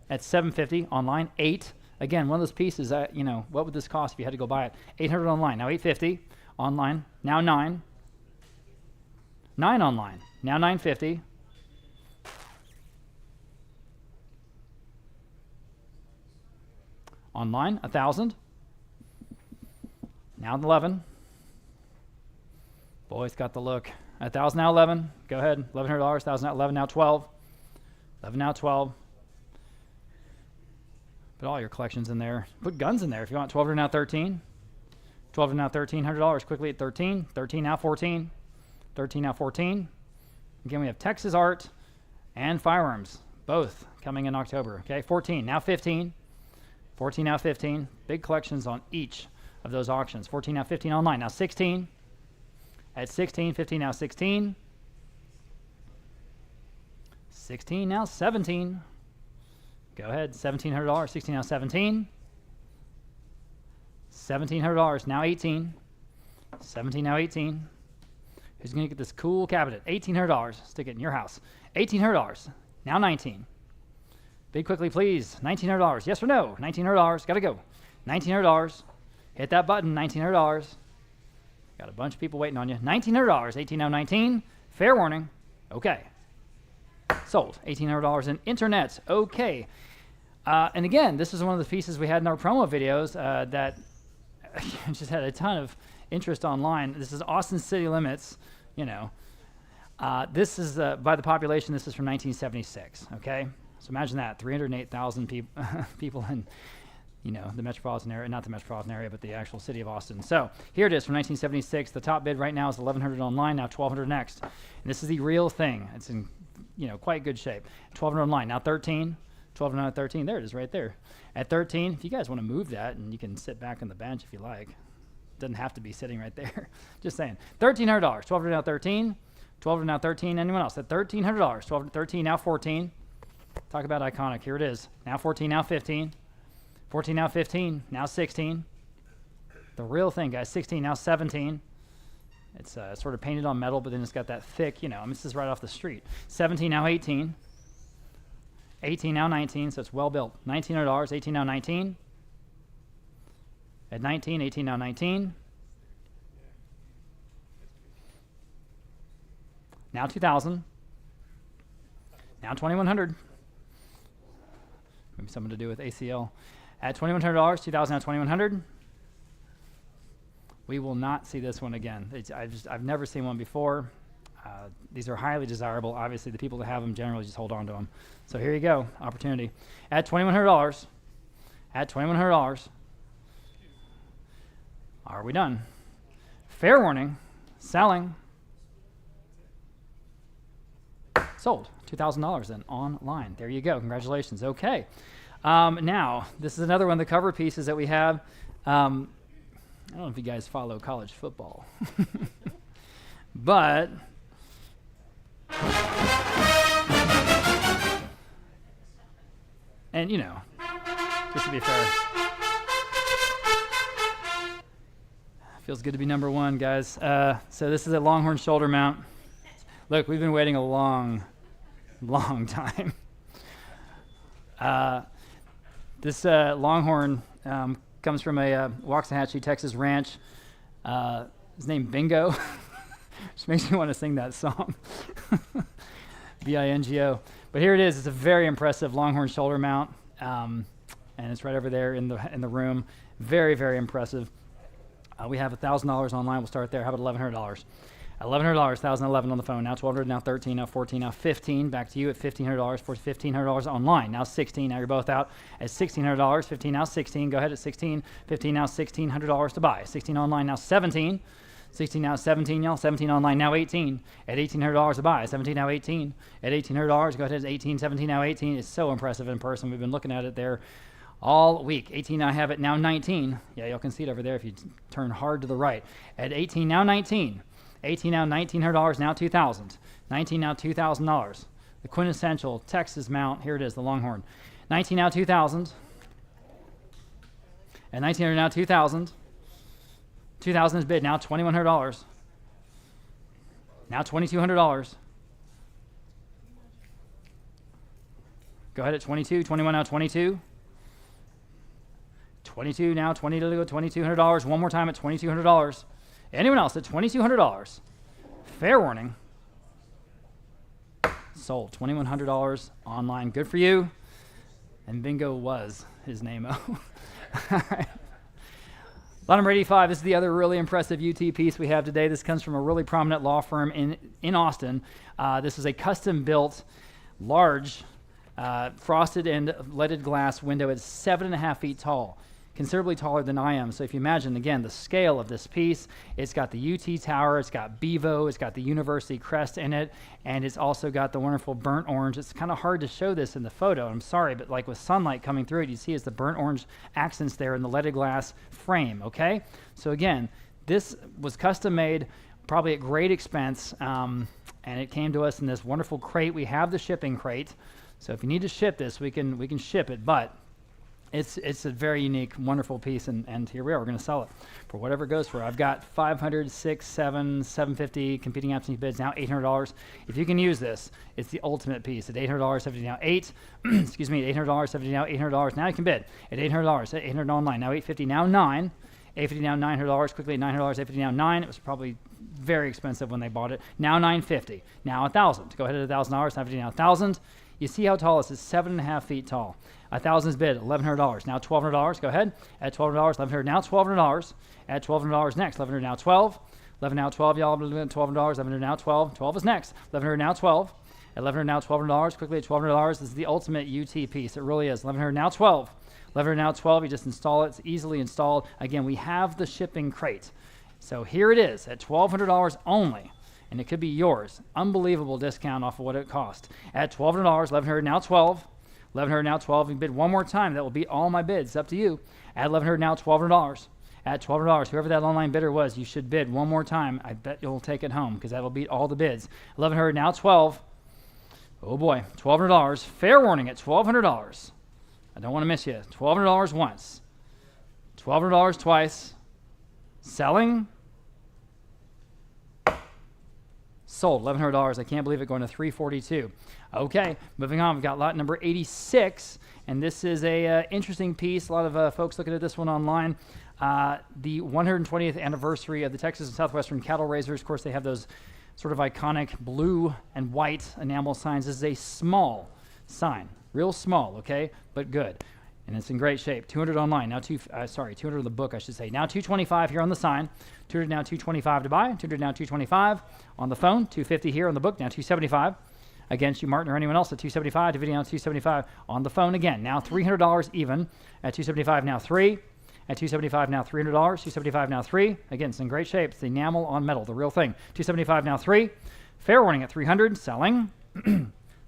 At $750 online. $8. Again, one of those pieces that, what would this cost if you had to go buy it? $800 online. Now $850 online. Now $9. $9 online. Now $950. Online, $1,000. Now $11. Boy's got the look. $1,000 now $11. Go ahead. $1,100. $1,000 now $11. Now $12. $11 now $12. Put all your collections in there. Put guns in there if you want. $1,200 now $13. $1,200 now $1,300. Quickly at $13. $13 now $14. $13 now $14. Again, we have Texas art and firearms, both coming in October. Okay, $14 now $15. $14 now $15. Big collections on each of those auctions. $14 now $15 online. Now $16. At $16, $15 now $16. $16 now $17. Go ahead. $1,700. $16 now $17. $1,700 now $18. $17 now $18. Who's going to get this cool cabinet? $1,800. Stick it in your house. $1,800. Now $19. Bid quickly, please. $1,900. Yes or no? $1,900. Got to go. $1,900. Hit that button. $1,900. Got a bunch of people waiting on you. $1,900. 18 now 19. Fair warning. Okay. Sold. $1,800 in internet. Okay. And again, this is one of the pieces we had in our promo videos that just had a ton of interest online. This is Austin City Limits. This is by the population. This is from 1976. Okay. So imagine that, 308,000 people in, the metropolitan area, not the metropolitan area, but the actual city of Austin. So here it is from 1976. The top bid right now is $1,100 online, now $1,200 next. And this is the real thing. It's in, quite good shape. $1,200 online, now $13. $1,200 now $13. There it is right there. At $13, if you guys want to move that, and you can sit back on the bench if you like. Doesn't have to be sitting right there. Just saying. $1,300. $1,200 now $13. $1,200 now $13. Anyone else? At $1,300. $1,200 $13 now $14. Talk about iconic. Here it is. Now $14, now $15. $14 now $15. Now $16. The real thing, guys. $16 now $17. It's sort of painted on metal, but then it's got that thick, this is right off the street. $17 now $18. $18 now $19, so it's well built. $1,900. $18 now $19. At $19, $18 now $19. Now $2,000. Now $2,100. Maybe something to do with ACL. At $2,100, $2,000 now $2,100. We will not see this one again. I've never seen one before. These are highly desirable. Obviously, the people that have them generally just hold on to them. So here you go, opportunity. At $2,100, are we done? Fair warning, selling. Sold, $2,000 then online. There you go, congratulations. Okay, now this is another one of the cover pieces that we have. I don't know if you guys follow college football, but and you know, just to be fair, feels good to be number one, guys. So this is a Longhorn shoulder mount. Look, we've been waiting a long time. This Longhorn comes from a Waxahachie, Texas ranch. His name Bingo, which makes me want to sing that song. B-I-N-G-O. But here it is. It's a very impressive Longhorn shoulder mount, and it's right over there in the room. Very, very impressive. We have $1,000 online. We'll start there. How about $1,100? $1,100, 1,011 on the phone. Now 1,200, now 13, now 14, now 15. Back to you at $1,500 for $1,500 online. Now 16. Now you're both out at $1,600. 15 now 16. Go ahead at 16. 15 now $1,600 to buy. 16 online now 17. 16 now 17, y'all. 17 online now 18 at $1,800 to buy. 17 now 18 at $1,800. Go ahead at 18. 17 now 18. It's so impressive in person. We've been looking at it there all week. 18 I have it now 19. Yeah, y'all can see it over there if you turn hard to the right. At 18 now 19. 18 now $1,900, now $2,000. 19 now $2,000. The quintessential Texas mount. Here it is, the Longhorn. 19 now $2,000. And 1900 now $2,000. 2,000 is bid. Now $2,100. Now $2,200. Go ahead at 22. 21 now 22. 22 now $2,200. One more time at $2,200. Anyone else at $2,200? Fair warning. Sold. $2,100 online. Good for you. And Bingo was his name. All right. Lot number 85. This is the other really impressive UT piece we have today. This comes from a really prominent law firm in Austin. This is a custom-built, large, frosted and leaded glass window. It's 7.5 feet tall. Considerably taller than I am. So if you imagine, again, the scale of this piece, it's got the UT tower, it's got Bevo, it's got the university crest in it, and it's also got the wonderful burnt orange. It's kind of hard to show this in the photo. I'm sorry, but like with sunlight coming through it, you see it's the burnt orange accents there in the leaded glass frame, okay? So again, this was custom made, probably at great expense, and it came to us in this wonderful crate. We have the shipping crate, so if you need to ship this, we can ship it, but it's a very unique, wonderful piece, and here we are. We're going to sell it for whatever it goes for. I've got $500, $600, $700, $750 competing absentee bids, now $800. If you can use this, it's the ultimate piece. At $800, 70 now 8. Excuse me, at $800, 70 now $800. Now you can bid at $800, at $800 online. Now $850, now 9. $850 now $900. Quickly at $900, $850 now 9. It was probably very expensive when they bought it. Now $950. Now $1,000. Go ahead at $1,000. $950 now $1,000. You see how tall this is? 7.5 feet tall. 1,000 is bid, $1,100. Now $1,200. Go ahead. At $1,200, $1,100. Now $1,200. At $1,200 next. $1,100 now 12. 11 now 12. Y'all $1,200. $1,100 now 12. 12 is next. $1,100 now 12. At $1,100 now $1,200. Quickly at $1,200. This is the ultimate UT piece. It really is. $1,100 now 12. $1,100 now 12. You just install it. It's easily installed. Again, we have the shipping crate. So here it is at $1,200 only. And it could be yours. Unbelievable discount off of what it cost. At $1,200, $1,100 now 12. $1,100 now 12. You bid one more time. That will beat all my bids. It's up to you. At $1,100 now $1,200. At $1,200, whoever that online bidder was, you should bid one more time. I bet you'll take it home because that will beat all the bids. $1,100 now 12. Oh boy, $1,200. Fair warning at $1,200. I don't want to miss you. $1,200 once. $1,200 twice. Selling. Sold. $1,100. I can't believe it, going to $342. Okay, moving on. We've got lot number 86, and this is a interesting piece. A lot of folks looking at this one online. The 120th anniversary of the Texas and Southwestern cattle raisers. Of course, they have those sort of iconic blue and white enamel signs. This is a small sign, real small, okay, but good. and it's in great shape. 200 online. Now 200 in the book, I should say. Now 225 here on the sign. 200 now 225 to buy. 200 now 225 on the phone. 250 here on the book. Now 275 against you, Martin, or anyone else at 275. To video now 275 on the phone again. Now $300 even at 275. Now 3 at 275. Now $300. 275 now 3. Again, it's in great shape. It's the enamel on metal, the real thing. 275 now 3. Fair warning at 300. Selling.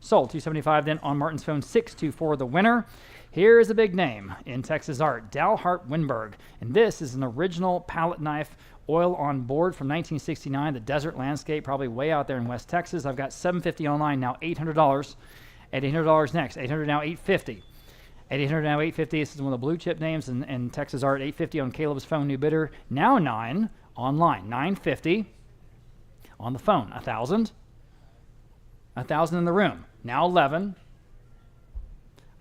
Sold. 275 then on Martin's phone. 624 the winner. Here's a big name in Texas art, Dalhart Winberg. And this is an original palette knife, oil on board from 1969, the desert landscape, probably way out there in West Texas. I've got $750 online, now $800. At $800 next, $800 now $850. At $800 now $850, this is one of the blue chip names in Texas art, $850 on Caleb's phone, new bidder. Now 9 online, $950 on the phone, $1,000. $1,000 in the room, now 11.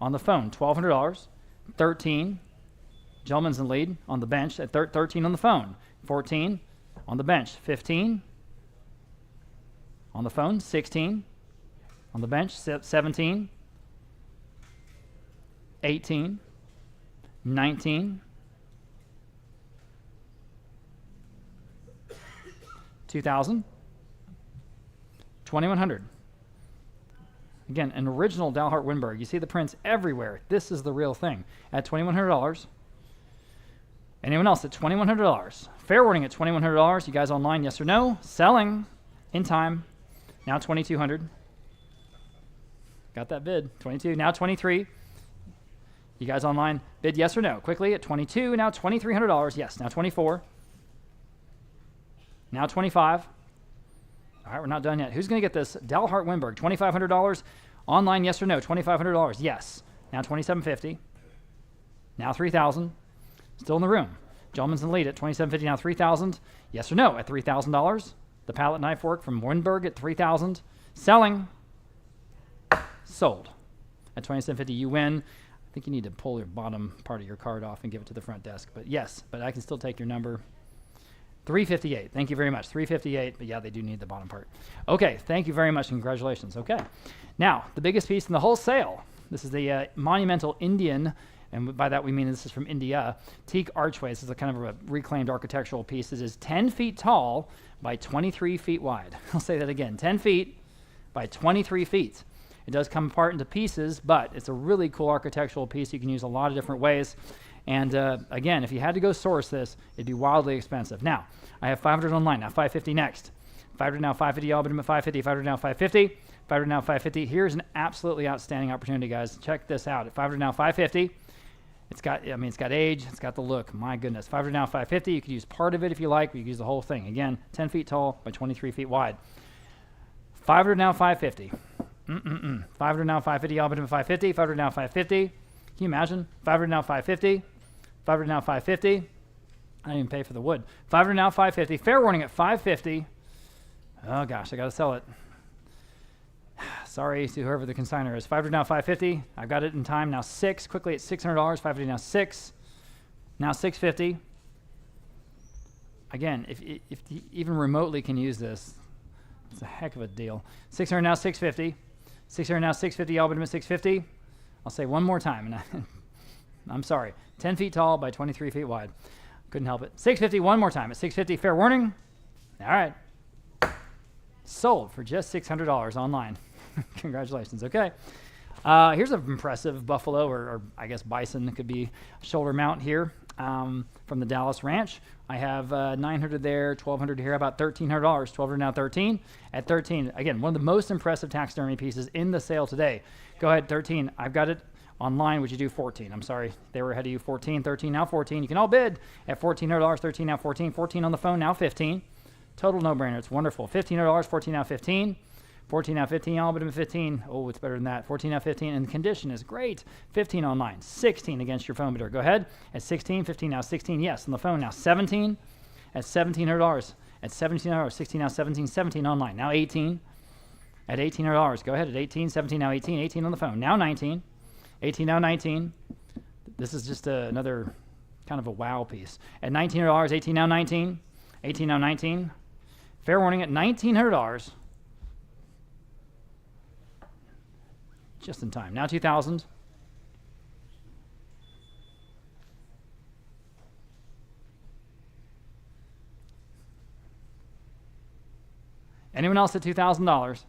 On the phone, $1,200, 13. Gentleman's in the lead on the bench at 13 on the phone, 14 on the bench, 15 on the phone, 16 on the bench, 17, 18, 19, 2,000, 2,100. Again, an original Dalhart Winberg. You see the prints everywhere. This is the real thing. At $2,100. Anyone else at $2,100? Fair warning at $2,100. You guys online, yes or no? Selling in time. Now $2,200. Got that bid. 22. Now 23. You guys online, bid yes or no? Quickly at 22. Now $2,300. Yes. Now 24. Now 25. All right, we're not done yet. Who's going to get this? Dalhart Winberg, $2,500. Online, yes or no? $2,500. Yes. Now $2,750. Now $3,000. Still in the room. Gentleman's in the lead at $2,750. Now $3,000. Yes or no? At $3,000. The palette knife work from Winberg at $3,000. Selling. Sold. At $2,750, you win. I think you need to pull your bottom part of your card off and give it to the front desk. But yes, but I can still take your number. $358. Thank you very much. $358. But yeah, they do need the bottom part. Okay. Thank you very much. Congratulations. Okay. Now, the biggest piece in the whole sale. This is the monumental Indian, and by that we mean this is from India, teak archway. This is a kind of a reclaimed architectural piece. This is 10 feet tall by 23 feet wide. I'll say that again. 10 feet by 23 feet. It does come apart into pieces, but it's a really cool architectural piece. You can use a lot of different ways. And again, if you had to go source this, it'd be wildly expensive. Now, I have 500 online. Now 550 next. 500 now 550. All but I'm at 550. 500 now 550. 500 now 550. Here's an absolutely outstanding opportunity, guys. Check this out. At 500 now 550. It's got age. It's got the look. My goodness. 500 now 550. You could use part of it if you like. But you could use the whole thing. Again, 10 feet tall by 23 feet wide. 500 now 550. 500 now 550. All but I'm at 550. 500 now 550. Can you imagine? 500 now 550. 500 now 550. I didn't even pay for the wood. 500 now 550. Fair warning at 550. Oh gosh, I got to sell it. Sorry to whoever the consignor is. 500 now 550. I've got it in time. Now 6. Quickly at $600. 550 now 6. Now 650. Again, if you even remotely can use this, it's a heck of a deal. 600 now 650. 600 now 650. All but I'm at 650. I'll say one more time, and I'm sorry. 10 feet tall by 23 feet wide. Couldn't help it. 650 one more time. At 650, fair warning. All right. Sold for just $600 online. Congratulations. Okay. Here's an impressive buffalo, or I guess bison. It could be shoulder mount here from the Dallas Ranch. I have 900 there, 1,200 here, about $1,300. 1,200 now 13. At 13, again, one of the most impressive taxidermy pieces in the sale today. Go ahead, 13. I've got it. Online, would you do 14? I'm sorry, they were ahead of you. 14, 13, now 14. You can all bid at $1,400. 13 now 14. 14 on the phone, now 15. Total no-brainer. It's wonderful. $1,500. 14 now 15. 14 now 15. All but I'm 15. Oh, it's better than that. 14 now 15. And the condition is great. 15 online. 16 against your phone bidder. Go ahead at 16. 15 now 16. Yes, on the phone now 17. At $1,700. At $1,700. 16 now 17. 17 online. Now 18. At $1,800. Go ahead at 18. 17 now 18. 18 on the phone. Now 19. 18 now 19. This is just another kind of a wow piece. At $1,900, 18 now 19. 18 now 19. Fair warning at $1,900. Just in time. Now 2,000. Anyone else at $2,000?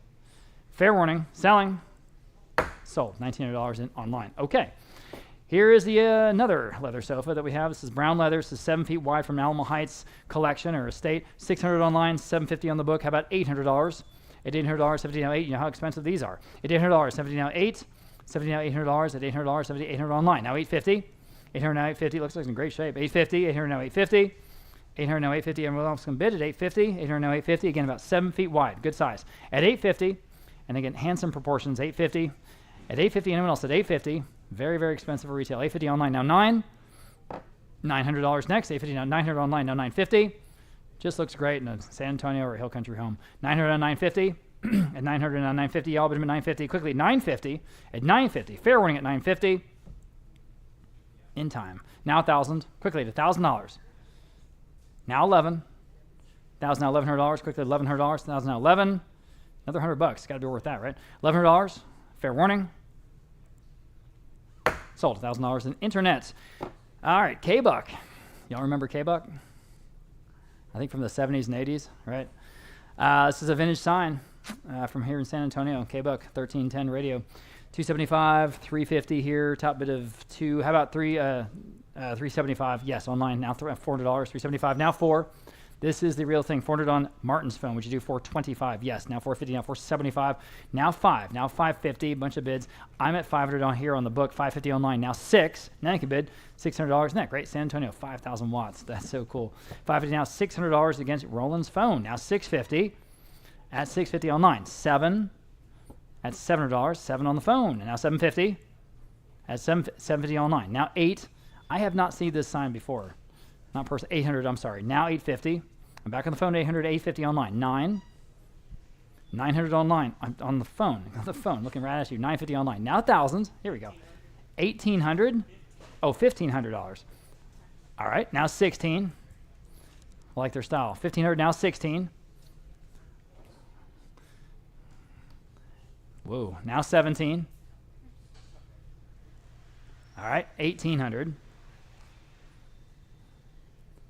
Fair warning, selling. Sold, $1,900 in online. Okay. Here is the another leather sofa that we have. This is brown leather. This is 7 feet wide from Alamo Heights Collection or Estate. $600 online, $750 on the book. How about $800? At $800, 17 now 8. You know how expensive these are. At $800, 17 now 8. 17 now $800. At $800, 70, $800 online. Now $850. $800 now $850. Looks like it's in great shape. $850. $800 now $850. $800 now $850. Everyone else can bid at $850. $800 now $850. Again, about 7 feet wide. Good size. At $850, and again, handsome proportions. $850. At $850, anyone else at $850. Very, very expensive for retail. $850 online now $9. $900 next. $850 now $900 online now $950. Just looks great in a San Antonio or Hill Country home. $900 now $950. At $900 now $950. Y'all bid at $950. Quickly $950. At $950. Fair warning at $950. In time. Now $1,000. Quickly to $1,000. Now $11. $1,000 now $1,100. Quickly $1,100. $1,000 now $11. Another $100. Got to be worth that, right? $1,100. Fair warning. Sold $1,000 in internet. All right, K-Buck. Y'all remember K-Buck? I think from the 70s and 80s, right? This is a vintage sign from here in San Antonio. K-Buck 1310 radio. $275, $350 here. Top bid of $2. How about $375? Yes, online now $400. $375 now $4. This is the real thing. $400 on Martin's phone. Would you do $425? Yes. Now $450. Now $475. Now $5. Now $550. Bunch of bids. I'm at $500 on here on the book. $550 online. Now $6. Now you can bid $600. Isn't that great? San Antonio, 5,000 watts. That's so cool. $550 now. $600 against Roland's phone. Now $650. At $650 online. $7. At $700. $7 on the phone. And now $750. At $750 online. Now $8. I have not seen this sign before. Not person. $800. I'm sorry. Now $850. I'm back on the phone. $800. $850 online. $9. $900 online. I'm on the phone. On the phone. Looking right at you. $950 online. Now $1,000. Here we go. $1,800. Oh, $1,500. All right. Now $16. I like their style. $1,500. Now $16. Whoa. Now $17. All right. $1,800.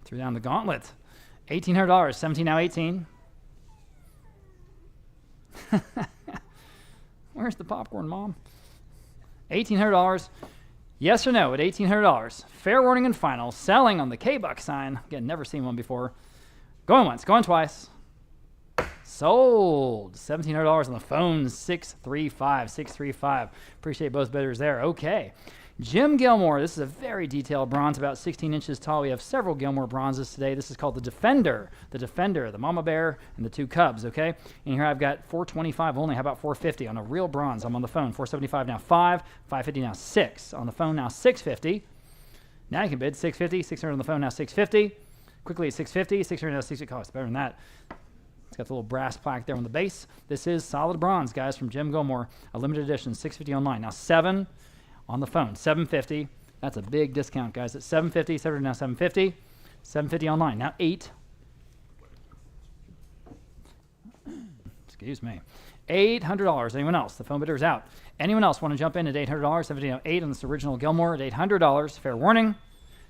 Threw down the gauntlet. $1,800. 17 now 18. Where's the popcorn, Mom? $1,800. Yes or no at $1,800. Fair warning and final. Selling on the K-Buck sign. Again, never seen one before. Going once, going twice. Sold. $1,700 on the phone. 635. 635. Appreciate both bidders there. Okay. Jim Gilmore, this is a very detailed bronze, about 16 inches tall. We have several Gilmore bronzes today. This is called the Defender, the Mama Bear, and the two Cubs, okay? And here I've got $425 only. How about $450 on a real bronze? I'm on the phone. $475 now $5, $550 now $6. On the phone now $650. Now you can bid $650, $600 on the phone now $650. Quickly at $650, $600 now $650. Cost better than that. It's got the little brass plaque there on the base. This is solid bronze, guys, from Jim Gilmore, a limited edition, $650 online. Now $7. On the phone, $750. That's a big discount, guys. It's $750. $700 now $750. $750 online. Now $8. Excuse me. $800. Anyone else? The phone bidder is out. Anyone else want to jump in at $800? $750 now $8 on this original Gilmore at $800. Fair warning.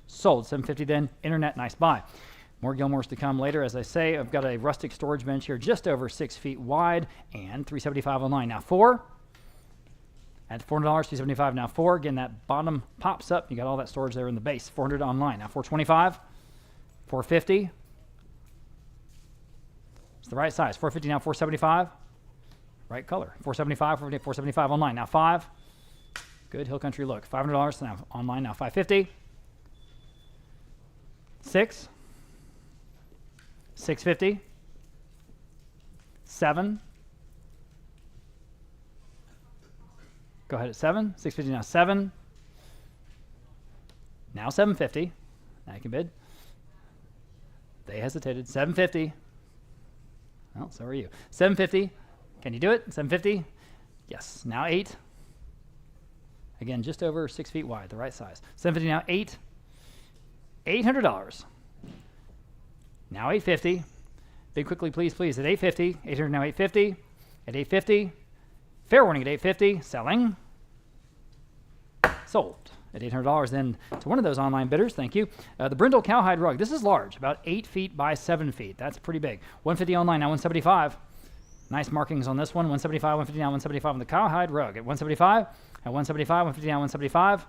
Sold. $750 then. Internet, nice buy. More Gilmores to come later. As I say, I've got a rustic storage bench here just over 6 feet wide and $375 online. Now $4. At $400, $275 now $4. Again, that bottom pops up. You got all that storage there in the base. $400 online. Now $425, $450. It's the right size. $450 now $475. Right color. $475, $475 online. Now $5. Good Hill Country look. $500 now online. Now $550. $6. $650. $7. Go ahead at $7. $650 now $7. Now $750. Now you can bid. They hesitated. $750. Well, so are you. $750. Can you do it? $750. Yes. Now $8. Again, just over 6 feet wide, the right size. $750 now $8. $800. Now $850. Bid quickly, please, please. At $850. $800 now $850. At $850. Fair warning at $850. Selling. Sold at $800 then to one of those online bidders. Thank you. The Brindle Cowhide Rug. This is large, about 8 feet by 7 feet. That's pretty big. $150 online, now $175. Nice markings on this one. 175, 150 down, 175 on the cowhide rug. At 175, at 175, 150 down, 175.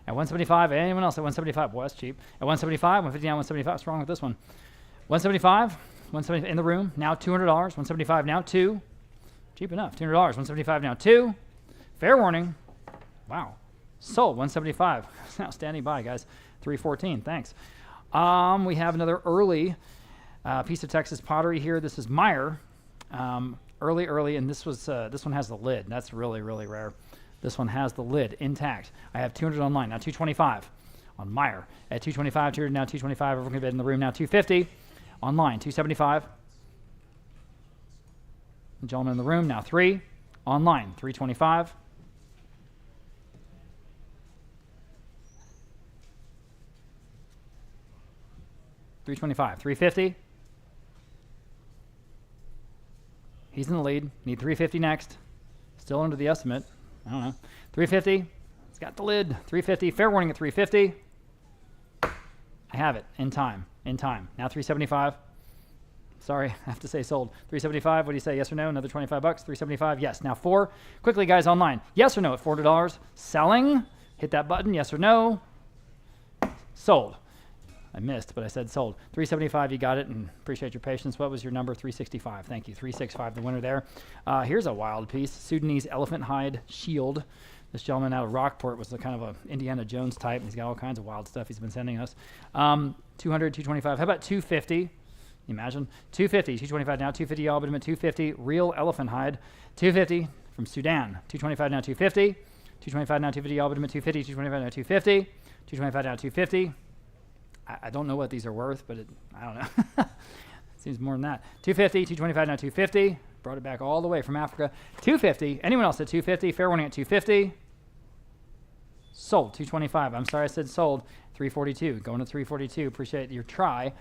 At 175, anyone else at 175? Boy, that's cheap. At 175, 150 down, 175. What's wrong with this one? 175, 170 in the room. Now $200. 175 now 2. Cheap enough. $200. 175 now 2. Fair warning. Wow. Sold. 175. Now standing by, guys. 314. Thanks. We have another early piece of Texas pottery here. This is Meyer. Early, and this one has the lid. That's really, really rare. This one has the lid intact. I have 200 online, now 225 on Meyer. At 225, 200 now 225. Everyone can bid in the room now 250. Online, 275. The gentleman in the room now 3. Online, 325. $325, $350. He's in the lead. Need $350 next. Still under the estimate. I don't know. $350. It's got the lid. $350. Fair warning at $350. I have it in time. In time. Now $375. Sorry, I have to say sold. $375. What do you say? Yes or no? Another $25. $375. Yes. Now 4. Quickly, guys, online. Yes or no at $400. Selling. Hit that button. Yes or no. Sold. I missed, but I said sold. $375, you got it, and appreciate your patience. What was your number? $365. Thank you. $365, the winner there. Here's a wild piece. Sudanese elephant hide shield. This gentleman out of Rockport was the kind of a Indiana Jones type. He's got all kinds of wild stuff he's been sending us. 200, 225. How about 250? Imagine. 250, 225 now. 250, y'all, but I'm at 250. Real elephant hide. 250 from Sudan. 225 now. 250. 225 now. 250, y'all, but I'm at 250. 225 now. 250. 225 now. 250. I don't know what these are worth, but I don't know. Seems more than that. 250, 225 now 250. Brought it back all the way from Africa. 250. Anyone else at 250? Fair warning at 250. Sold. 225. I'm sorry I said sold. 342. Going to 342. Appreciate your try.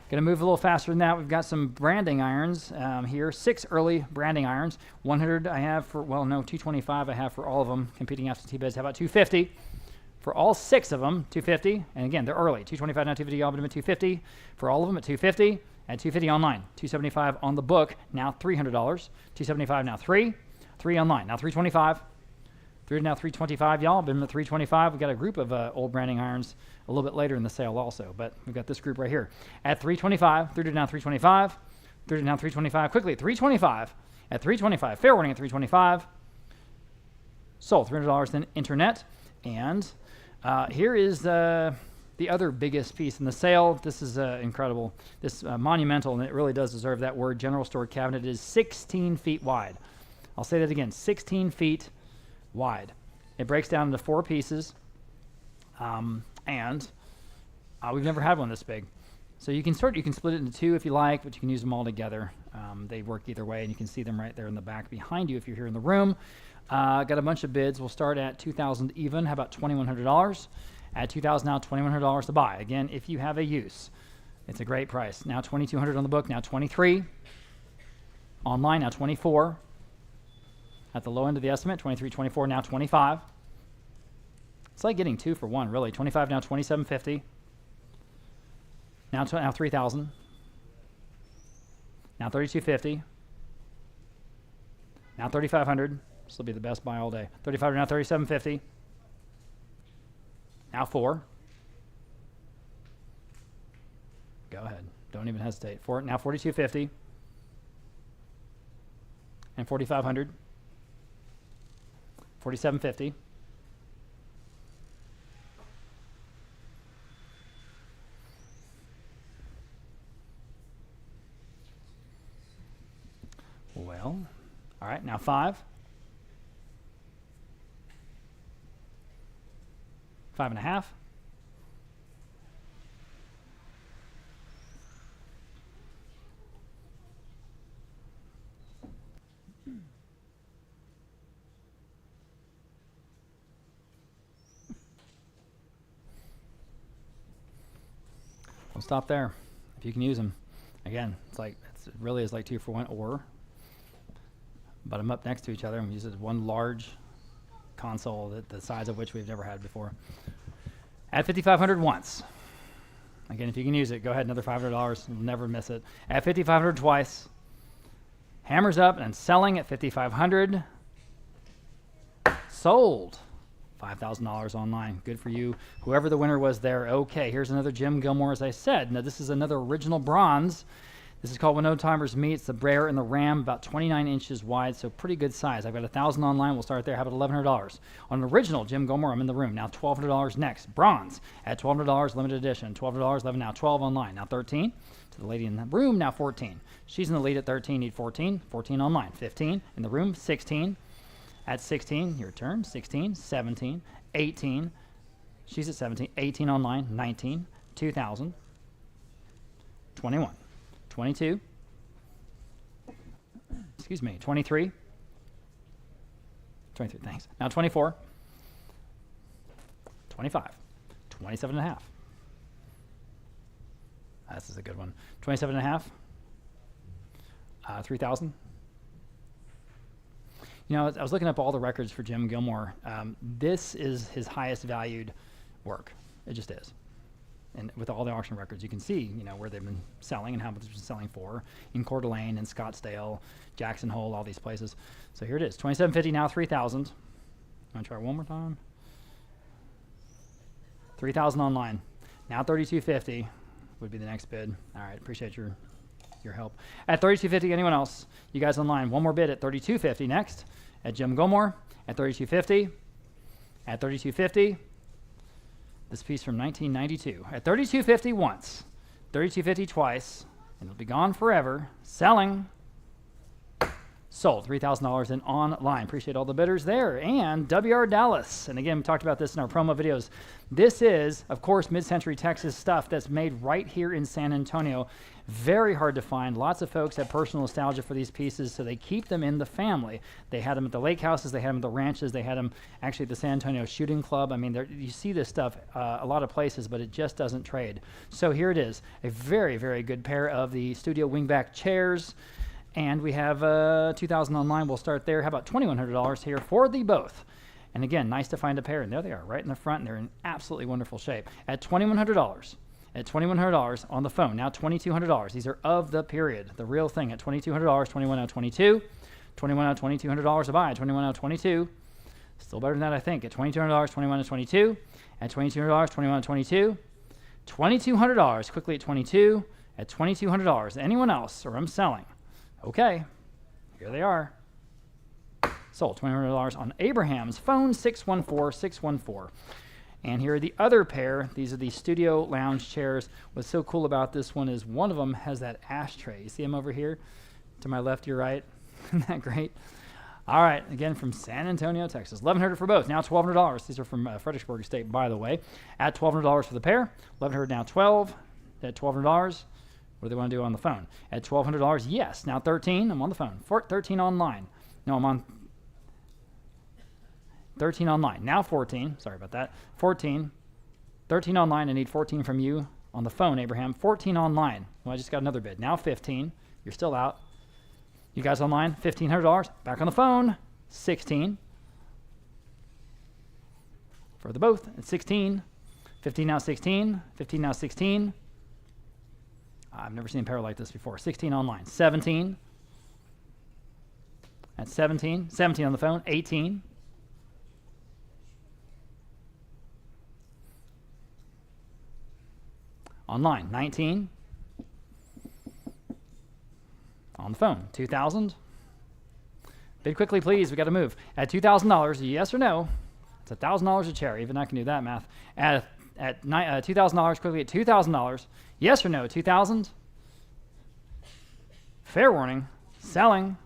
Going to move a little faster than that. We've got some branding irons here. 6 early branding irons. 100 I have for, well, no, 225 I have for all of them. Competing absentee bids. How about 250? For all 6 of them, 250. And again, they're early. 225 now 250, all but at 250. For all of them at 250. At 250 online. 275 on the book, now $300. 275 now 3. 3 online, now 325. 3 now 325, y'all. Been at 325. We've got a group of old branding irons a little bit later in the sale also, but we've got this group right here. At 325, 3 now 325. 3 now 325. Quickly, 325. At 325, fair warning at 325. Sold, $300 then internet. And here is the other biggest piece in the sale. This is incredible. This monumental, and it really does deserve that word. General store cabinet is 16 feet wide. I'll say that again, 16 feet wide. It breaks down into 4 pieces, and we've never had one this big. So you can split it into 2 if you like, but you can use them all together. They work either way, and you can see them right there in the back behind you if you're here in the room. Got a bunch of bids. We'll start at $2,000 even. How about $2,100? At $2,000 now, $2,100 to buy. Again, if you have a use, it's a great price. Now $2,200 on the book. Now $23. Online now $24. At the low end of the estimate, $23, $24. Now $25. It's like getting 2 for 1, really. $25 now $27.50. Now $3,000. Now $32.50. Now $3,500. This will be the best buy all day. $35 now $37.50. Now 4. Go ahead. Don't even hesitate. 4 now $42.50. And $4,500. $47.50. Well, all right, now 5. 5.5. We'll stop there if you can use them. Again, it really is like 2 for 1, or but them up next to each other and we use it as one large console the size of which we've never had before. At $5,500 once. Again, if you can use it, go ahead, another $500. You'll never miss it. At $5,500 twice. Hammers up and selling at $5,500. Sold. $5,000 online. Good for you. Whoever the winner was there. Okay, here's another Jim Gilmore, as I said. Now, this is another original bronze. This is called When No Timers Meet. It's the Bear and the Ram, about 29 inches wide, so pretty good size. I've got $1,000 online. We'll start there. How about $1,100? On an original Jim Gilmore, I'm in the room. Now $1,200 next. Bronze at $1,200, limited edition. $1,200, 11 now. 12 online. Now 13. To the lady in the room, now 14. She's in the lead at 13. Need 14. 14 online. 15 in the room. 16. At 16, your turn. 16, 17, 18. She's at 17. 18 online. 19. 2,000. 21. 22, excuse me, 23, 23, thanks. Now 24, 25, 27 and a half. This is a good one. 27 and a half, 3,000. You know, I was looking up all the records for Jim Gilmore. This is his highest valued work. It just is. And with all the auction records, you can see, you know, where they've been selling and how much they've been selling for in Coeur d'Alene and Scottsdale, Jackson Hole, all these places. So here it is, $2,750 now, 3,000. I'm gonna try one more time. 3,000 online. Now $3,250 would be the next bid. All right, appreciate your help. At $3,250, anyone else? You guys online? One more bid at $3,250 next. At Jim Gilmore at $3,250. At $3,250. This piece from 1992 at $3,250 once, $3,250 twice, and it'll be gone forever. Selling. Sold. $3,000 in online. Appreciate all the bidders there. And WR Dallas. And again, we talked about this in our promo videos. This is, of course, mid-century Texas stuff that's made right here in San Antonio. Very hard to find. Lots of folks have personal nostalgia for these pieces, so they keep them in the family. They had them at the lake houses. They had them at the ranches. They had them actually at the San Antonio Shooting Club. I mean, you see this stuff a lot of places, but it just doesn't trade. So here it is. A very, very good pair of the studio wingback chairs. And we have 2,000 online. We'll start there. How about $2,100 here for the both? And again, nice to find a pair. And there they are, right in the front. And they're in absolutely wonderful shape. At $2,100. At $2,100 on the phone. Now $2,200. These are of the period. The real thing at $2,200. 21 out 22. 21 out $2,200 to buy. 21 out 22. Still better than that, I think. At $2,200. 21 out 22. At $2,200. 21 out 22. $2,200. Quickly at 22. At $2,200. Anyone else? Or I'm selling. Okay, here they are. Sold. $2,100 on Abraham's phone, 614-614. And here are the other pair. These are the studio lounge chairs. What's so cool about this one is one of them has that ashtray. You see them over here? To my left, your right. Isn't that great? All right, again from San Antonio, Texas. $1,100 for both. Now $1,200. These are from Fredericksburg State, by the way. At $1,200 for the pair. $1,100 now 12. At $1,200. What do they want to do on the phone? At $1,200, yes. Now 13, I'm on the phone. 13 online. No, I'm on 13 online. Now 14, sorry about that. 14, 13 online. I need 14 from you on the phone, Abraham. 14 online. Well, I just got another bid. Now 15, you're still out. You guys online, $1,500. Back on the phone, 16. For the both, at 16. 15 now 16, 15 now 16. I've never seen a pair like this before. 16 online. 17. At 17. 17 on the phone. 18. Online. 19. On the phone. 2,000. Bid quickly, please. We got to move. At $2,000, yes or no? It's $1,000 a chair. Even I can do that math. At $2,000, quickly at $2,000. Yes or no? 2,000. Fair warning. Selling.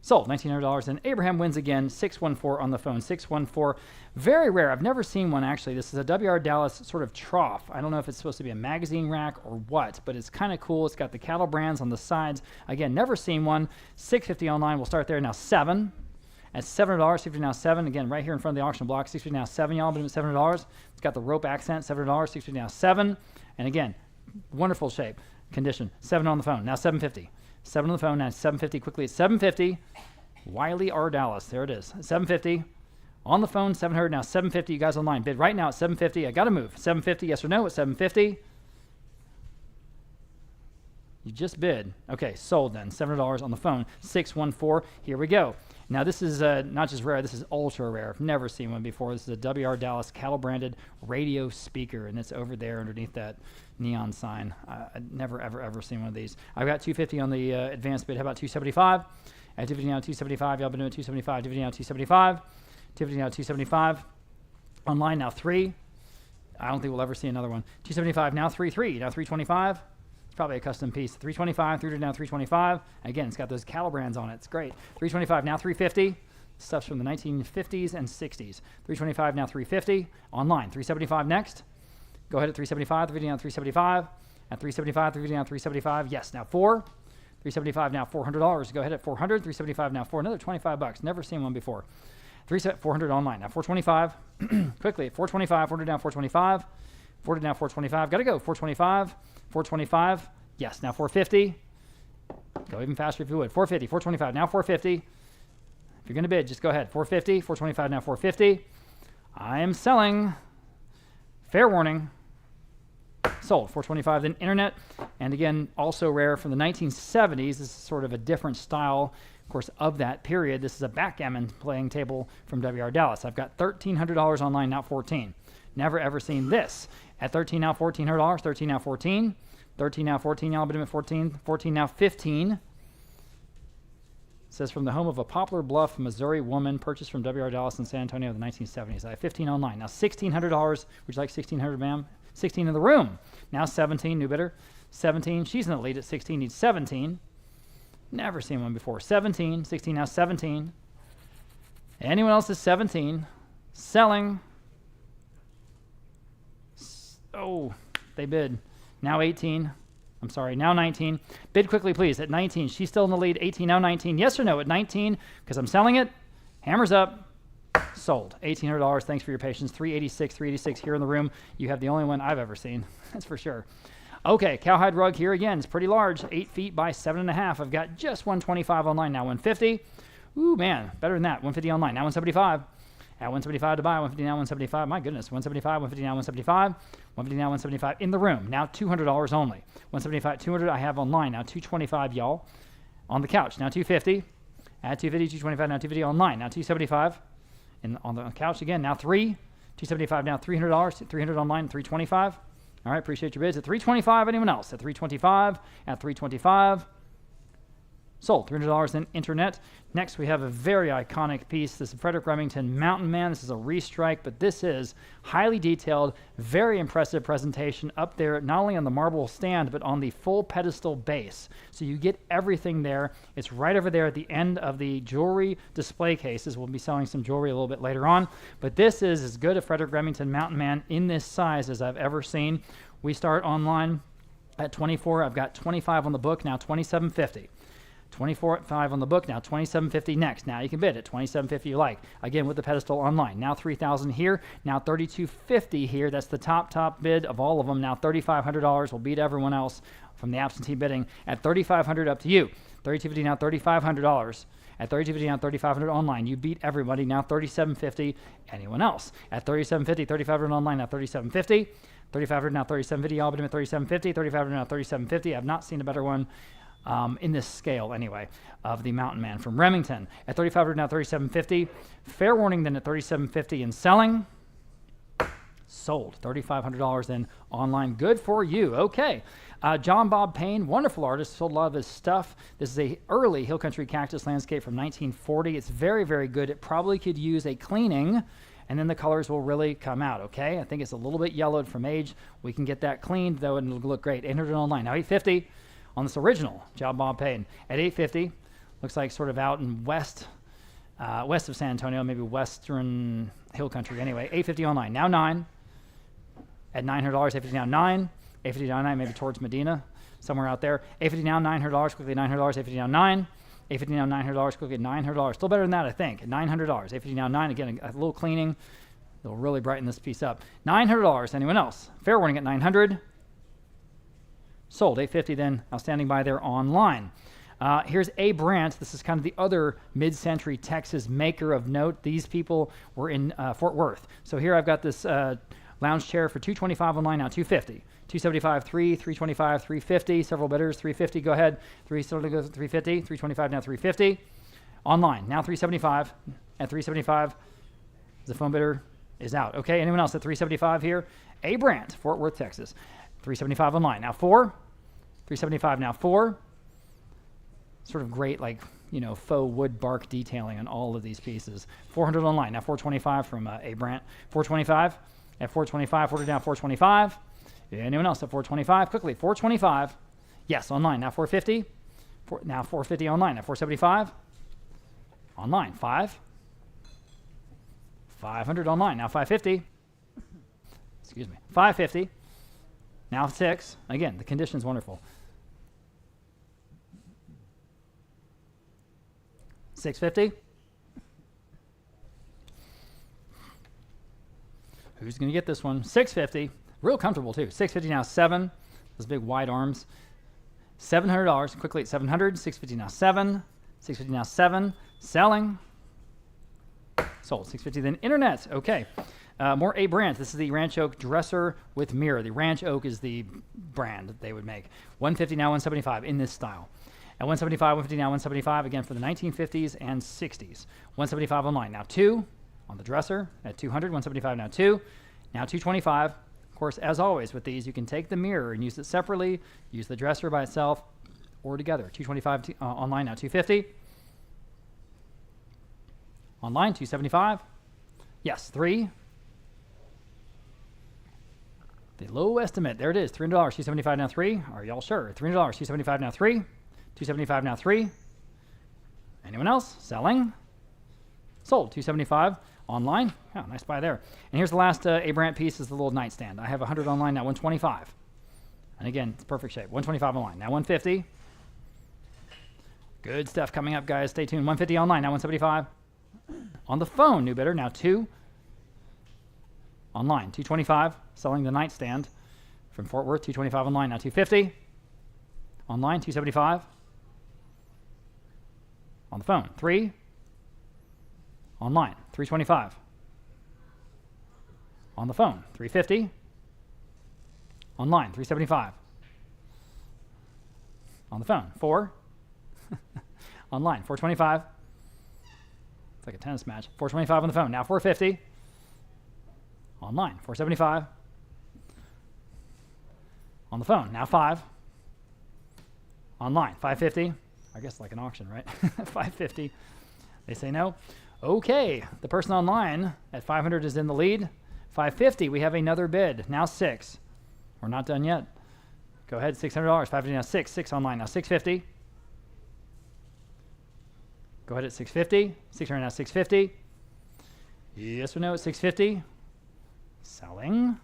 Sold. $1,900. And Abraham wins again. 614 on the phone. 614. Very rare. I've never seen one actually. This is a WR Dallas sort of trough. I don't know if it's supposed to be a magazine rack or what, but it's kind of cool. It's got the cattle brands on the sides. Again, never seen one. $650 online. We'll start there. Now 7. At $700, $650 now 7. Again, right here in front of the auction block. $650 now 7, y'all. But it's $700. It's got the rope accent. $700, $650 now 7. And again, wonderful shape, condition. 7 on the phone. Now $750. 7 on the phone. Now $750. Quickly at $750. Wiley R. Dallas. There it is. $750. On the phone. $700 now $750. You guys online. Bid right now at $750. I got to move. $750. Yes or no at $750. You just bid. Okay, sold then. $700 on the phone. 614. Here we go. Now this is not just rare. This is ultra rare. I've never seen one before. This is a WR Dallas cattle branded radio speaker, and it's over there underneath that neon sign. I've never ever seen one of these. I've got 250 on the advanced bid. How about 275? At 250 now 275. Y'all been doing 275. 250 now 275. 250 now 275. Online now 3. I don't think we'll ever see another one. 275 now 3. Now 325. It's probably a custom piece. 325 through to now 325. Again, it's got those cattle brands on it. It's great. 325 now 350. Stuff's from the 1950s and 60s. 325 now 350. Online. 375 next. Go ahead at 375. 350 now 375. At 375. 350 now 375. Yes. Now 4. 375 now $400. Go ahead at 400. 375 now 4. Another $25. Never seen one before. 400 online. Now 425. Quickly. 425. 400 now 425. 400 now 425. Got to go. 425. 425. Yes. Now 450. Go even faster if you would. 450. 425. Now 450. If you're going to bid, just go ahead. 450. 425. Now 450. I am selling. Fair warning. Sold. 425. Then internet. And again, also rare from the 1970s. This is sort of a different style, of course, of that period. This is a backgammon playing table from WR Dallas. I've got $1,300 online, now 14. Never ever seen this. At 13 now $1,400, 13 now 14, 13 now 14, y'all been at 14, 14 now 15. It says from the home of a Poplar Bluff, Missouri woman purchased from WR Dallas in San Antonio in the 1970s. I have 15 online. Now $1,600. Would you like 1,600, ma'am? 16 in the room. Now 17, new bidder. 17. She's in the lead at 16, needs 17. Never seen one before. 17, 16 now 17. Anyone else is 17. Selling. Oh, they bid. Now 18. I'm sorry, now 19. Bid quickly, please, at 19. She's still in the lead. 18, now 19. Yes or no at 19? Because I'm selling it. Hammers up. Sold. $1,800. Thanks for your patience. 386, 386 here in the room. You have the only one I've ever seen. That's for sure. Okay, cowhide rug here again. It's pretty large. 8 feet by 7.5. I've got just 125 online. Now 150. Ooh, man, better than that. 150 online. Now 175. At 175 to buy, 150 now 175. My goodness, 175, 150 now 175, 150 now 175 in the room. Now $200 only. 175, 200 I have online. Now 225, y'all. On the couch. Now 250. At 250, 225, now 250 online. Now 275 on the couch again. Now 3. 275 now $300. 300 online, 325. All right, appreciate your bids. At 325, anyone else? At 325, at 325. Sold. $300 in internet. Next, we have a very iconic piece. This is Frederick Remington Mountain Man. This is a restrike, but this is highly detailed, very impressive presentation up there, not only on the marble stand, but on the full pedestal base. So you get everything there. It's right over there at the end of the jewelry display cases. We'll be selling some jewelry a little bit later on, but this is as good a Frederick Remington Mountain Man in this size as I've ever seen. We start online at 24. I've got 25 on the book, now $27.50. 24 at 5 on the book, now $27.50 next. Now you can bid at $27.50 you like. Again, with the pedestal online. Now $3,000 here, now $32.50 here. That's the top bid of all of them. Now $3,500 will beat everyone else from the absentee bidding. At $3,500 up to you. $32.50 now $3,500. At $32.50 now $3,500 online. You beat everybody. Now $37.50 anyone else. At $37.50, $3,500 online, now $37.50. $3,500 now $37.50. Y'all bid him at $37.50. $3,500 now $37.50. I've not seen a better one. In this scale anyway, of the Mountain Man from Remington. At $3,500 now $37.50. Fair warning then at $37.50 in selling. Sold. $3,500 in online. Good for you. Okay. John Bob Payne, wonderful artist, sold a lot of his stuff. This is a early Hill Country cactus landscape from 1940. It's very, very good. It probably could use a cleaning, and then the colors will really come out, okay? I think it's a little bit yellowed from age. We can get that cleaned, though, and it'll look great. 800 online. Now $850. On this original John Bob Payne at $850, looks like sort of out in west of San Antonio, maybe western Hill Country. Anyway, $850 online. Now 9 at $900. $850 now 9. $850 now 9, maybe towards Medina, somewhere out there. $850 now $900. Quickly $900. $850 now 9. $850 now $900. Quickly $900. Still better than that, I think. At $900. $850 now 9. Again, a little cleaning. It'll really brighten this piece up. $900. Anyone else? Fair warning at $900. Sold. $850 then, outstanding by there online. Here's A. Brandt. This is kind of the other mid-century Texas maker of note. These people were in Fort Worth. So here I've got this Lounge chair for $225 online, now $250. $275, $325, $350. Several bidders, $350. Go ahead. $350, $325, now $350. Online, now $375. At $375, the phone bidder is out. Okay, anyone else at $375 here? A Brandt, Fort Worth, Texas. $375 online, now $4. $375, now $4. Sort of great, like, faux wood bark detailing on all of these pieces. $400 online, now $425 from A Brandt. $425 at $425, order down $425. Anyone else at $425? Quickly, $425. Yes, online, now $450. Now $450 online, now $475. Online, $5. $500 online, now $550. Excuse me, $550. Now $6. Again, the condition's wonderful. $650. Who's going to get this one? $650. Real comfortable too. $650 now $7. Those big wide arms. $700. Quickly at $700. $650 now $7. $650 now $7. Selling. Sold. $650 then internet. Okay. More A Brandt. This is the Ranch Oak dresser with mirror. The Ranch Oak is the brand that they would make. $150 now $175 in this style. At $175, $150 now $175 again for the 1950s and 60s. $175 online now $2 on the dresser at $200. $175 now $2. Now $225. Of course, as always with these, you can take the mirror and use it separately. Use the dresser by itself or together. $225 online now $250. Online $275. Yes, 3. The low estimate. There it is. $300. $275 now 3. Are y'all sure? $300. $275 now 3. $275 now 3. Anyone else? Selling. Sold. $275 online. Oh, nice buy there. And here's the last A Brandt piece is the little nightstand. I have $100 online now $125. And again, it's perfect shape. $125 online now $150. Good stuff coming up, guys. Stay tuned. $150 online now $175. On the phone, new bidder now 2. Online $225. Selling the nightstand from Fort Worth. $225 online now $250. Online $275. On the phone 3. Online $325. On the phone $350. Online $375. On the phone 4. Online $425. It's like a tennis match. $425 on the phone now $450. Online $475. On the phone now $5. Online $550. I guess like an auction, right? $550. They say no. Okay, the person online at $500 is in the lead. $550. We have another bid. Now 6. We're not done yet. Go ahead. $600. $550 now 6. 6 online now $650. Go ahead at $650. $600 now $650. Yes or no at $650. Selling.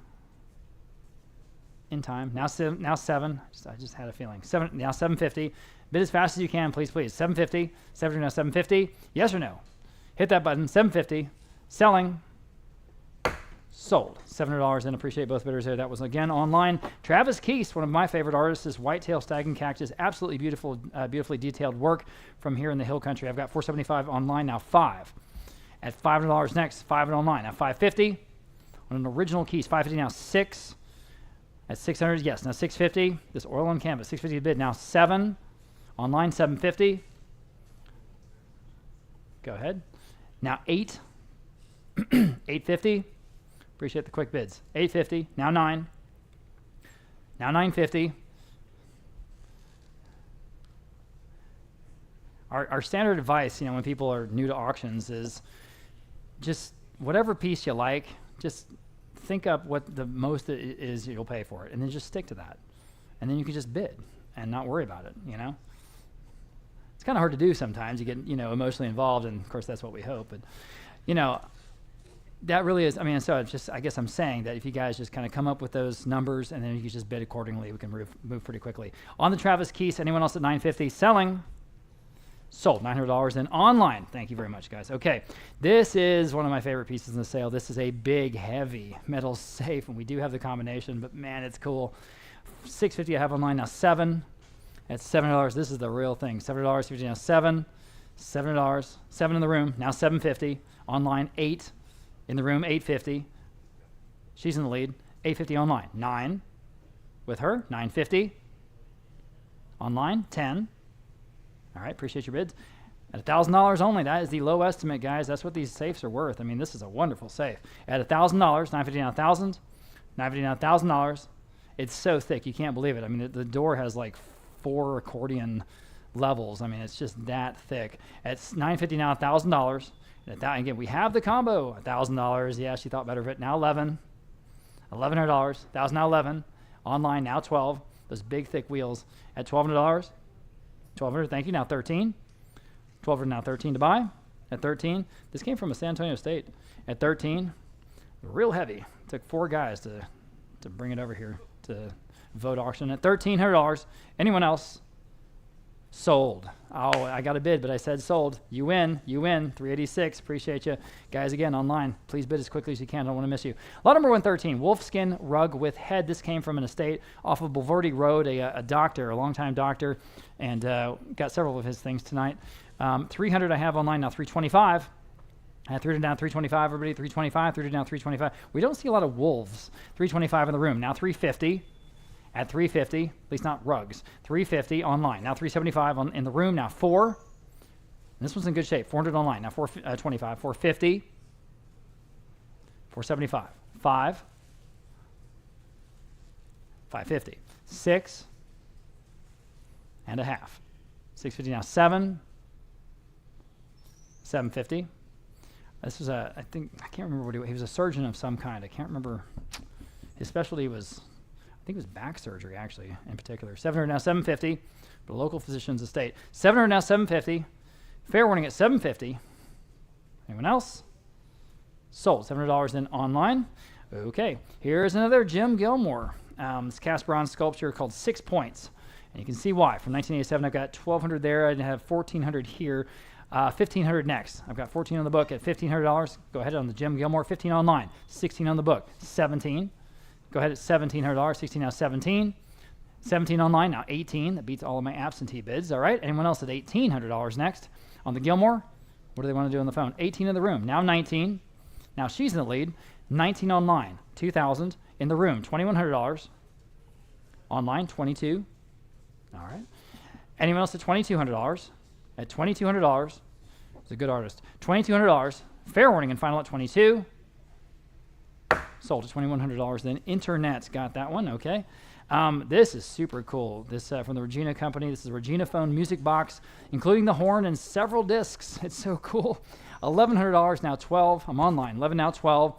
In time. Now 7. I just had a feeling. 7 now $750. Bid as fast as you can, please. $750. $700 now $750. Yes or no? Hit that button. $750. Selling. Sold. $700 and appreciate both bidders there. That was again online. Travis Keese, one of my favorite artists, is Whitetail Stag and Cactus. Absolutely beautiful, beautifully detailed work from here in the Hill Country. I've got $475 online now 5. At $500 next, 5 and online now $550 on an original Keese. $550 now 6. At $600, yes, now $650. This oil on canvas, $650 bid now 7. Online $750. Go ahead. Now 8. $850. Appreciate the quick bids. $850. Now 9. Now $950. Our standard advice, when people are new to auctions, is just whatever piece you like, just think up what the most is you'll pay for it, and then just stick to that. And then you can just bid and not worry about it, It's kind of hard to do sometimes. You get, emotionally involved, and of course that's what we hope. But, that really is, so it's just, I guess I'm saying that if you guys just kind of come up with those numbers and then you can just bid accordingly, we can move pretty quickly. On the Travis Keese, anyone else at $950? Selling. Sold. $900 and online. Thank you very much, guys. Okay, this is one of my favorite pieces in the sale. This is a big, heavy metal safe, and we do have the combination, but man, it's cool. $650 I have online now 7. At $7, this is the real thing. $7, 50 now 7. $7, 7 in the room, now $750. Online 8. In the room, $850. She's in the lead. $850 online. 9 with her. $950 online. 10. All right, appreciate your bids. At $1,000 only, that is the low estimate, guys. That's what these safes are worth. I mean, this is a wonderful safe. At $1,000, $950 now $1,000, $950 now $1,000. It's so thick, you can't believe it. I mean, the door has like 4 accordion levels. I mean, it's just that thick. At $950 now $1,000. Again, we have the combo. $1,000. Yeah, she thought better of it. Now $1,100. $1,000 now $11. Online now $12. Those big thick wheels at $1,200. $1,200. Thank you. Now $13. $1,200 now $13 to buy. At $13. This came from a San Antonio State. At $13. Real heavy. It took 4 guys to bring it over here to Vogt auction. At $1,300. Anyone else? Sold. Oh, I got a bid, but I said sold. You win. You win. $386. Appreciate you. Guys, again, online, please bid as quickly as you can. I don't want to miss you. Lot number 113, wolfskin rug with head. This came from an estate off of Boulevardy Road, a doctor, a longtime doctor, and got several of his things tonight. 300 I have online now, 325. I had 300 down, 325, everybody, 325, 300 down, 325. We don't see a lot of wolves. 325 in the room. Now 350. At 350, at least not rugs. 350 online. Now 375 in the room. Now 4. This one's in good shape. 400 online. Now 425. 450. 475. 5. 550. 6. And a half. 650 now 7. 750. This was I can't remember what he was a surgeon of some kind. I can't remember. His specialty was, I think it was back surgery, actually, in particular. 700 now 750, but a local physician's estate. 700 now 750. Fair warning at 750. Anyone else? Sold. $700 in online. Okay, here's another Jim Gilmore. This cast bronze sculpture called 6 Points. And you can see why. From 1987, I've got 1,200 there. I have 1,400 here. 1,500 next. I've got 14 on the book at $1,500. Go ahead on the Jim Gilmore. 15 online. 16 on the book. 17. Go ahead at $1,700. 16 now 17. 17 online now 18. That beats all of my absentee bids. All right. Anyone else at $1,800 next on the Gilmore? What do they want to do on the phone? 18 in the room. Now 19. Now she's in the lead. 19 online. 2,000 in the room. $2,100 online. 22. All right. Anyone else at $2,200? At $2,200, he's a good artist. $2,200, fair warning and final at 22. Sold at $2,100. Then Internet's got that one. Okay, this is super cool. This from the Regina company. This is a Regina phone music box, including the horn and several discs. It's so cool. $1,100 now 12. I'm online. 11 now 12.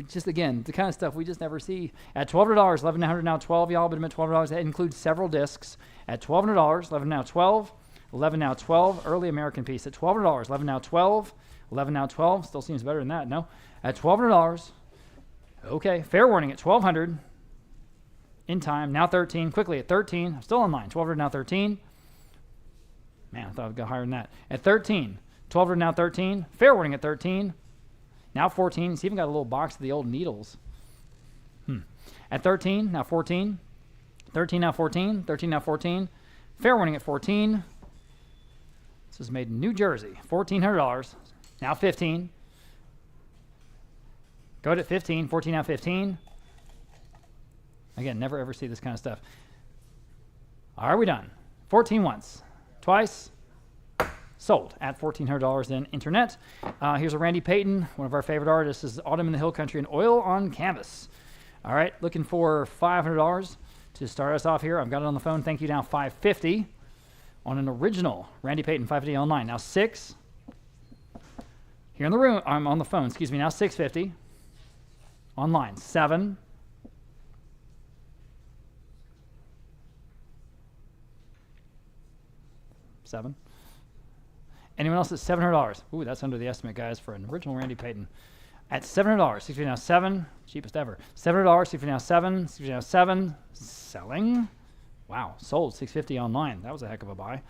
Just again, the kind of stuff we just never see. At $1,200, 1,100 now 12. Y'all, but at $1,200, that includes several discs. At $1,200, 11 now 12. 11 now 12, early American piece at $1,200. 11 now 12, 11 now 12, still seems better than that, no? At $1,200, okay, fair warning at $1,200, in time, now 13, quickly at 13, I'm still online, $1,200 now 13, man, I thought I'd go higher than that. At 13, $1,200 now 13, fair warning at 13, now 14, it's even got a little box of the old needles. At 13, now 14, 13 now 14, 13 now 14, fair warning at 14, this is made in New Jersey. $1,400. Now 15. Go ahead at 15. 14 now 15. Again, never ever see this kind of stuff. Are we done? 14 once. Twice. Sold at $1,400 in Internet. Here's a Randy Payton, one of our favorite artists. This is Autumn in the Hill Country in oil on canvas. All right, looking for $500 to start us off here. I've got it on the phone. Thank you. Now $550. On an original Randy Payton 550 online. Now 6. Here in the room, I'm on the phone, excuse me. Now 650. Online. 7. 7. Anyone else at $700? Ooh, that's under the estimate, guys, for an original Randy Payton. At $700, 650 now 7. Cheapest ever. $700, 650 now 7. 650 now 7. Selling. Wow, sold $650 online. That was a heck of a buy.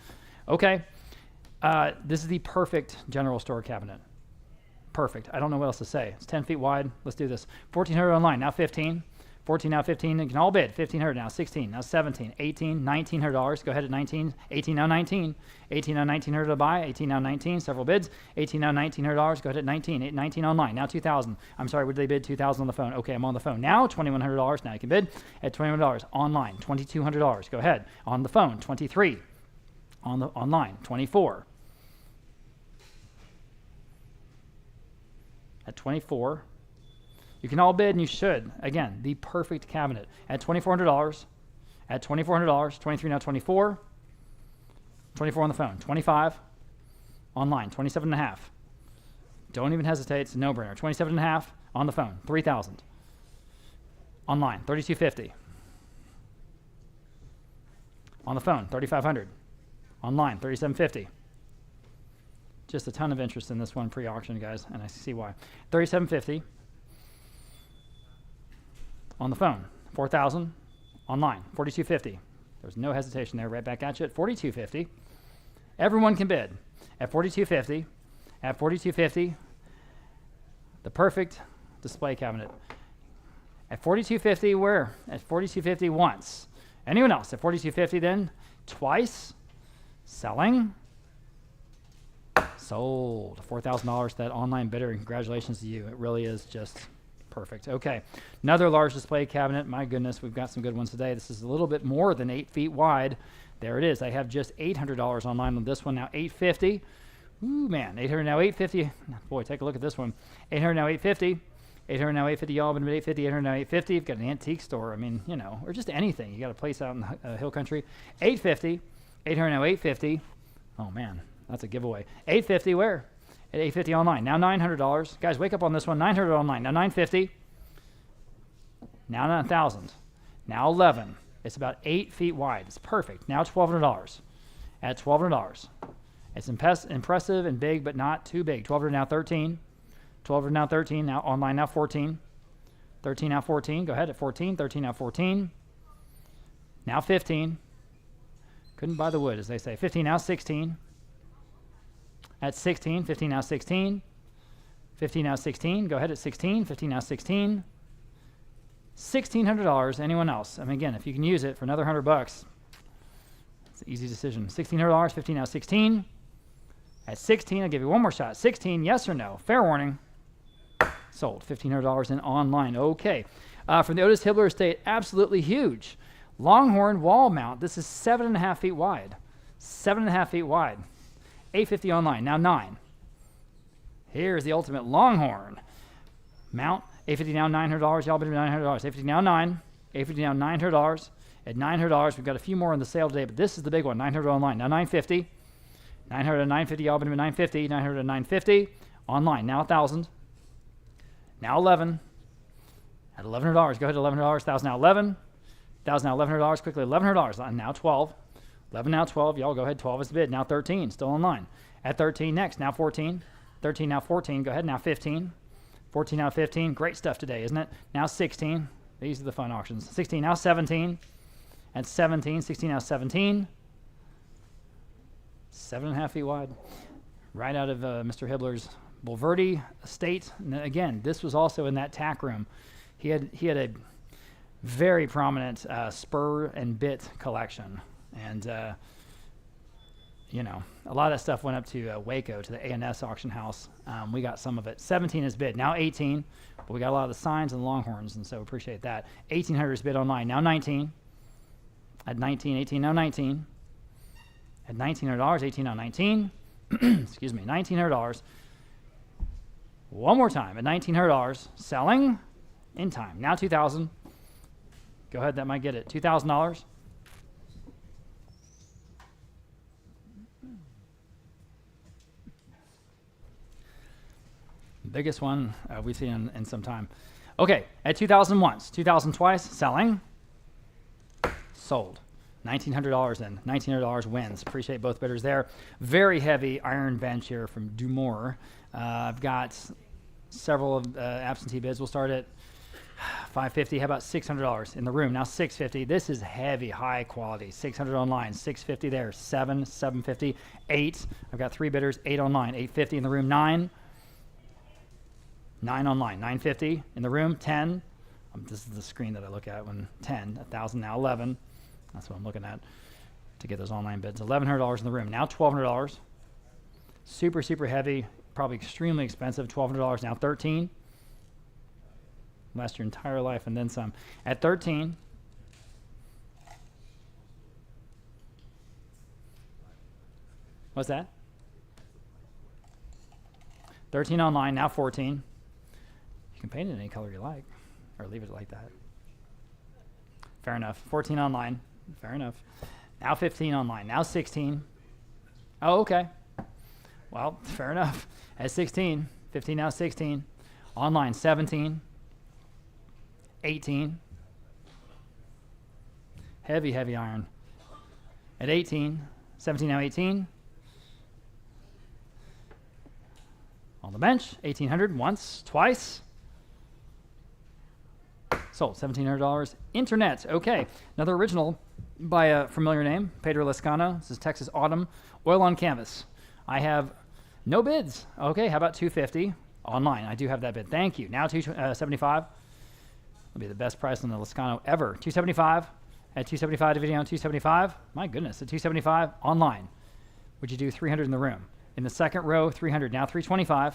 Okay, this is the perfect general store cabinet. Perfect. I don't know what else to say. It's 10 feet wide. Let's do this. $1,400 online. Now 15. 14, now 15. You can all bid. 1500 now, 16, now 17, 18, $1,900. Go ahead at 19, 18 now 19, 18 now 1900 to buy, 18 now 19, several bids, 18 now $1,900. Go ahead at 19, 19 online, now 2000. I'm sorry, what did they bid? 2000 on the phone. Okay, I'm on the phone. Now $2,100. Now you can bid at $2,100 online, $2,200. Go ahead on the phone. 23 on the online, 24 at 24. You can all bid, and you should. Again, the perfect cabinet at $2,400. At $2,400, 23 now 24. 24 on the phone. 25 online. 27 and a half. Don't even hesitate. It's a no-brainer. 27 and a half on the phone. 3,000 online. 3,250 on the phone. 3,500 online. 3,750. Just a ton of interest in this one pre-auction, guys, and I see why. 3,750. On the phone, 4,000. Online, 4,250. There's no hesitation there. Right back at you at 4,250. Everyone can bid at 4,250. At 4,250, the perfect display cabinet. At 4,250, where? At 4,250 once. Anyone else at 4,250 then? Twice. Selling. Sold. $4,000 that online bidder. Congratulations to you. It really is just perfect. Okay, another large display cabinet. My goodness, we've got some good ones today. This is a little bit more than 8 feet wide. There it is. I have just $800 online on this one now. $850. Ooh, man, 800 now 850. Boy, take a look at this one. 800 now 850. 800 now 850. Y'all been 850. 800 now 850. You've got an antique store. I mean, you know, or just anything. You got a place out in the hill country. 850. 800 now 850. Oh man, that's a giveaway. 850 where? At $850 online. Now $900. Guys, wake up on this one. $900 online. Now $950. Now $9,000. Now $11. It's about 8 feet wide. It's perfect. Now $1,200. At $1,200. It's impressive and big, but not too big. $1,200 now 13. $1,200 now 13. Now online now 14. 13 now 14. Go ahead at 14. 13 now 14. Now 15. Couldn't buy the wood, as they say. 15 now 16. At 16, 15 now 16, 15 now 16, go ahead at 16, 15 now 16, $1,600, anyone else? I mean, again, if you can use it for another $100, it's an easy decision. $1,600, 15 now 16, at 16, I'll give you one more shot. 16, yes or no? Fair warning. Sold, $1,500 in online. Okay, from the Otis Hibler estate, absolutely huge. Longhorn wall mount, this is 7.5 feet wide, 7.5 feet wide. $850 online, now 9. Here's the ultimate Longhorn mount. $850 now $900. Y'all been $900. $850 now 9. $850 now $900. At $900, we've got a few more on the sale today, but this is the big one. $900 online, now $950. $900 to $950. Y'all been $950. $900 to $950 online, now $1,000. Now 11. At $1,100, go ahead to $1,100. $1,000 now 11. $1,000 now $1,100. Quickly $1,100. Now 12. 11 now 12. Y'all go ahead. 12 is the bid. Now 13. Still online. At 13 next. Now 14. 13 now 14. Go ahead. Now 15. 14 now 15. Great stuff today, isn't it? Now 16. These are the fun auctions. 16 now 17. At 17. 16 now 17. 7.5 feet wide. Right out of Mr. Hibler's Bulverde estate. And again, this was also in that tack room. He had a very prominent spur and bit collection. And, you know, a lot of that stuff went up to Waco, to the A&S auction house. We got some of it. 17 is bid. Now 18. But we got a lot of the signs and longhorns, and so appreciate that. 1,800 is bid online. Now 19. At 19. 18 now 19. At $1,900. 18 now 19. Excuse me. $1,900. One more time. At $1,900. Selling in time. Now 2,000. Go ahead. That might get it. $2,000. Biggest one we've seen in some time. Okay, at 2,000 once, 2,000 twice, selling, sold. $1,900 in. $1,900 wins. Appreciate both bidders there. Very heavy iron bench here from Dumore. I've got several of absentee bids. We'll start at $550. How about $600 in the room? Now $650. This is heavy, high quality. $600 online. $650 there. $750. $8. I've got 3 bidders. $8 online. $850 in the room. $9. $9 online. $950 in the room. $10 This is the screen that I look at when 10, 1,000, now 11. That's what I'm looking at to get those online bids. $1,100 in the room, now $1,200. Super, super heavy, probably extremely expensive. $1,200, now 13. Last your entire life and then some. At 13. What's that? 13 online, now 14. You can paint it any color you like, or leave it like that. Fair enough. 14 online, fair enough. Now 15 online, now 16. Oh, okay. Well, fair enough. At 16, 15 now 16. Online 17, 18. Heavy, heavy iron. At 18, 17 now 18. On the bench, $1,800 once, twice. Sold, $1,700. Internet, okay. Another original by a familiar name, Pedro Lescano. This is Texas Autumn. Oil on canvas. I have no bids. Okay, how about $250 online? I do have that bid. Thank you. Now $275. Will be the best price on the Lescano ever. $275. At $275 to video on $275. My goodness, at $275 online. Would you do $300 in the room? In the second row, $300. Now $325.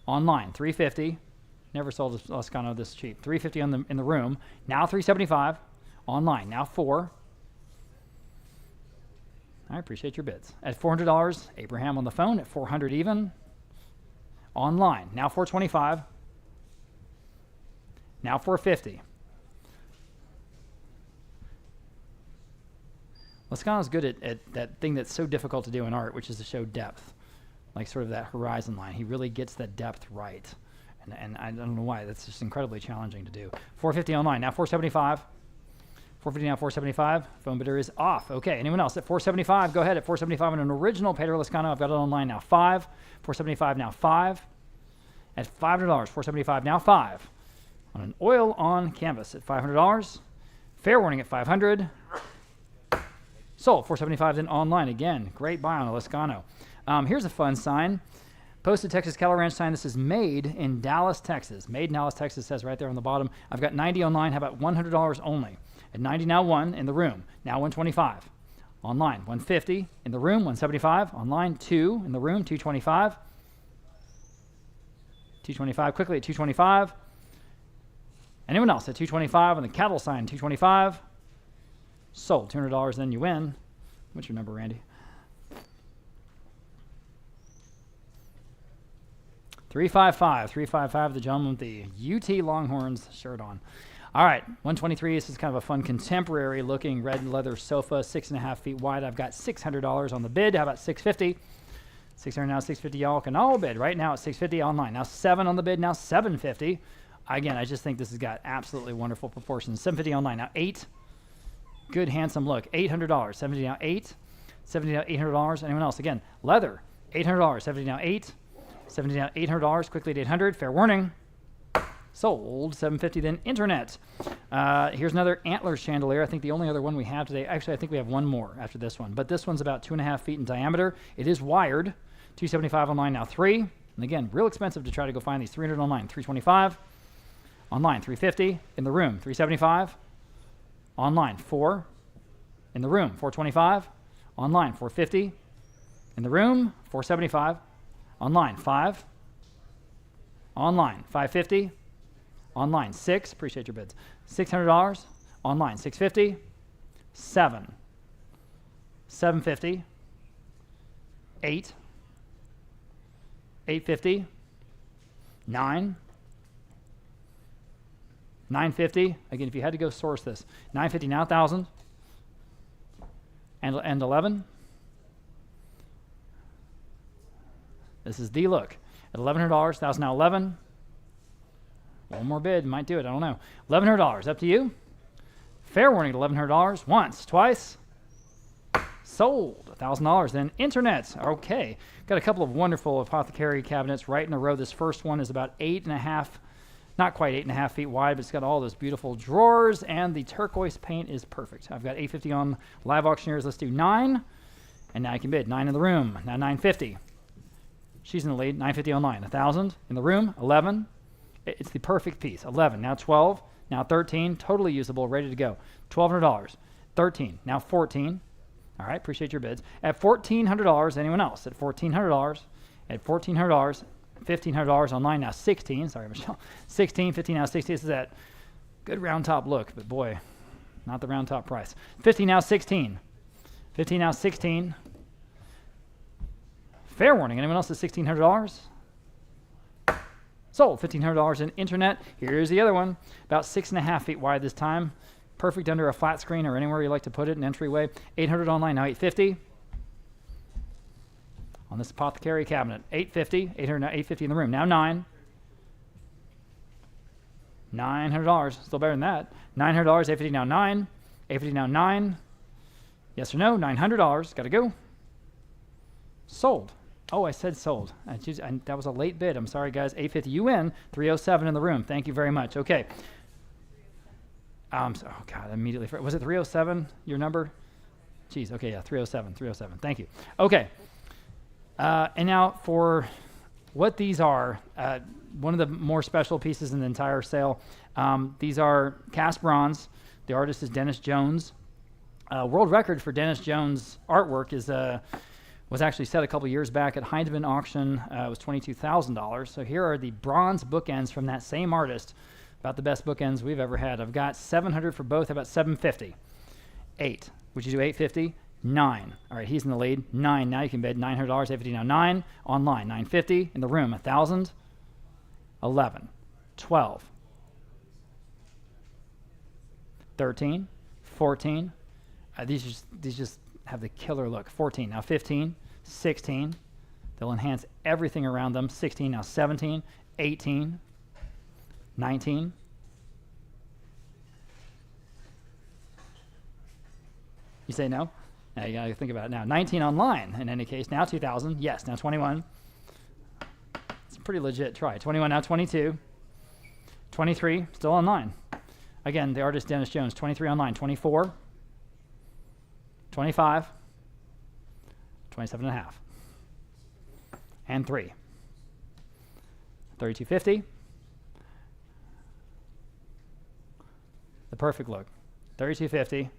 Online, $350. Never sold a Lescano this cheap. $350 in the room. Now $375. Online, now $4. I appreciate your bids. At $400, Abraham on the phone at $400 even. Online, now $425. Now $450. Lescano's good at that thing that's so difficult to do in art, which is to show depth, like sort of that horizon line. He really gets that depth right, and I don't know why. That's just incredibly challenging to do. $450 online, now $475. $450 now $475. Phone bidder is off. Okay, anyone else at $475? Go ahead at $475 on an original Pedro Lescano. I've got it online now. $5. $475 now $5. At $500, $475 now $5. On an oil on canvas at $500. Fair warning at $500. Sold, $475 then online. Again, great buy on a Lescano. Here's a fun sign. Posted Texas Cattle Ranch sign. This is made in Dallas, Texas. Made in Dallas, Texas says right there on the bottom. I've got 90 online. How about $100 only? At 90 now 1 in the room. Now 125. Online, 150 in the room, 175. Online, 2 in the room, 225. 225 quickly at 225. Anyone else at 225 on the cattle sign, 225. Sold, $200, then you win. What's your number, Randy? 355. 355, the gentleman with the UT Longhorns shirt on. All right, 123. This is kind of a fun contemporary looking red leather sofa, 6.5 feet wide. I've got $600 on the bid. How about 650? 600 now, 650. Y'all can all bid right now at 650 online. Now 7 on the bid. Now 750. Again, I just think this has got absolutely wonderful proportions. 750 online. Now 8. Good, handsome look. $800. 70 now 8. 70 now $800. Anyone else? Again, leather. $800. 70 now 8. 70 now $800. Quickly at 800. Fair warning. Sold. 750 then internet. Here's another Antler chandelier. I think the only other one we have today. Actually, I think we have one more after this one. But this one's about 2.5 feet in diameter. It is wired. $275 online, now 3. And again, real expensive to try to go find these. $300 online, $325. Online, $350. In the room, $375. Online, 4. In the room, $425. Online, $450. In the room, $475. Online, 5. Online, $550. Online, 6. Appreciate your bids. $600. Online, $650. 7. $750. 8. $850. 9. $950. Again, if you had to go source this, $950 now, 1,000. And 11. This is the look at $1,100. 1,000 now 11. One more bid, might do it. I don't know. $1,100. Up to you. Fair warning at $1,100. Once, twice. Sold. $1,000. Then internet. Okay. Got a couple of wonderful apothecary cabinets right in a row. This first one is about 8.5, not quite 8.5 feet wide, but it's got all those beautiful drawers, and the turquoise paint is perfect. I've got $850 on live auctioneers. Let's do 9. And now you can bid. 9 in the room. Now $950. She's in the lead. $950 online. 1,000 in the room. 11. It's the perfect piece. 11, now 12, now 13, totally usable, ready to go. $1,200, 13, now 14. All right, appreciate your bids. At $1,400, anyone else? At $1,400, at $1,400, $1,500 online, now 16. Sorry, Michelle. 16, 15, now 16. This is that good round top look, but boy, not the round top price. 15, now 16. 15, now 16. Fair warning, anyone else at $1,600? Sold. $1,500 in internet. Here's the other one, about 6.5 feet wide this time. Perfect under a flat screen or anywhere you like to put it, an entryway. $800 online, now $850. On this apothecary cabinet, $850. $800, now $850 in the room. Now $900, still better than that. $900, $850 now $9. $850 now $9. Yes or no? $900. Got to go. Sold. Oh, I said sold. That was a late bid. I'm sorry, guys. $850. You win. $307 in the room. Thank you very much. Okay. Oh, God. Immediately. Was it 307, your number? Jeez. Okay, yeah. 307. 307. Thank you. Okay. And now for what these are, one of the more special pieces in the entire sale. These are cast bronze. The artist is Dennis Jones. World record for Dennis Jones' artwork was actually set a couple years back at Heinemann auction. It was $22,000. So here are the bronze bookends from that same artist, about the best bookends we've ever had. I've got 700 for both, about 750. 8. Would you do 850? 9. All right, he's in the lead. 9. Now you can bid $900, $850 now 9. Online, $950. In the room, 1,000. 11. 12. 13. 14. These just have the killer look. 14, now 15, 16. They'll enhance everything around them. 16, now 17, 18, 19. You say no? Now you gotta think about it now. 19 online in any case. Now 2,000. Yes, now 21. It's a pretty legit try. 21, now 22. 23, still online. Again, the artist Dennis Jones. 23 online. 24. 25, 27 and a half, and 3, 3250, the perfect look, 3250,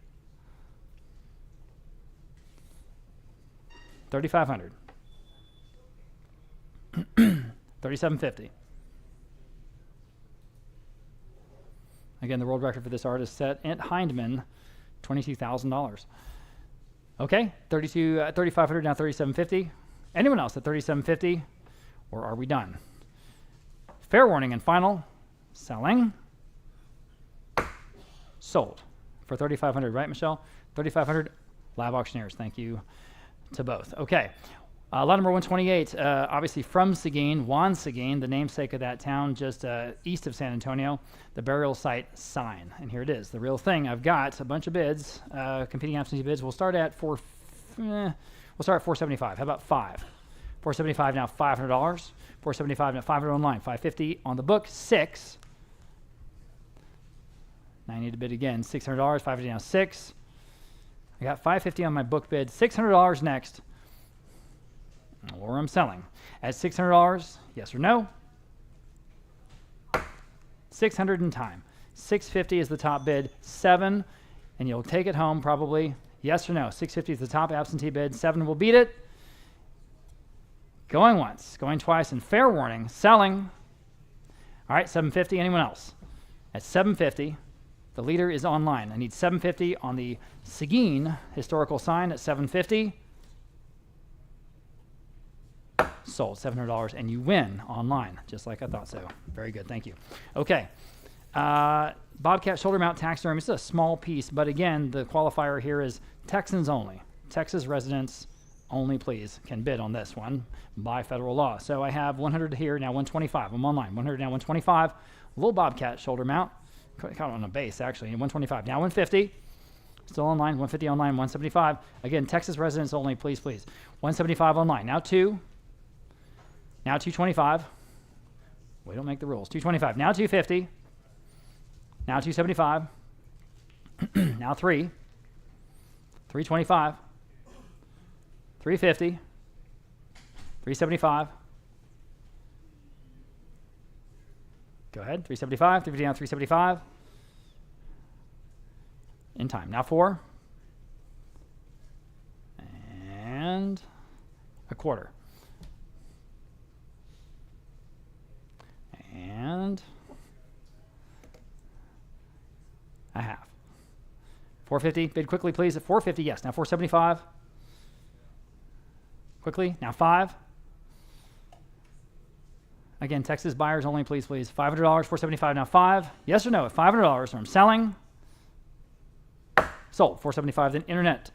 3500, 3750. Again, the world record for this artist set at Heinemann, $22,000. Okay, 3,500 now 3,750. Anyone else at 3,750, or are we done? Fair warning and final. Selling. Sold for 3,500, right, Michelle? 3,500. Lab auctioneers. Thank you to both. Okay, lot number 128. Obviously from Seguin, Juan Seguin, the namesake of that town just east of San Antonio. The burial site sign, and here it is, the real thing. I've got a bunch of bids, competing absentee bids. We'll start at 475. How about 5? 475 now $500. 475 now $500 online. 550 on the book. 6. Now I need to bid again. $600. 550 now 6. I got 550 on my book bid. $600 next. Or I'm selling at $600. Yes or no? 600 in time. 650 is the top bid. 7, and you'll take it home probably. Yes or no? 650 is the top absentee bid. 7 will beat it. Going once, going twice, and fair warning, selling. All right, 750. Anyone else? At 750, the leader is online. I need 750 on the Seguin historical sign at 750. Sold, $700, and you win online, just like I thought so. Very good, thank you. Okay, Bobcat shoulder mount taxidermy. This is a small piece, but again, the qualifier here is Texans only. Texas residents only, please, can bid on this one by federal law. So I have 100 here, now 125. I'm online. 100 now 125. Little Bobcat shoulder mount, kind of on a base actually. 125 now 150. Still online. 150 online. 175. Again, Texas residents only, please, please. 175 online. Now 2. Now 225. We don't make the rules. 225. Now 250. Now 275. Now 3. 325. 350. 375. Go ahead. 375. 350 down. 375. In time. Now 4. And a quarter. And a half. 450. Bid quickly, please. At 450. Yes. Now 475. Quickly. Now 5. Again, Texas buyers only, please, please. $500. 475. Now 5. Yes or no? At $500 from selling. Sold. 475. Then internet.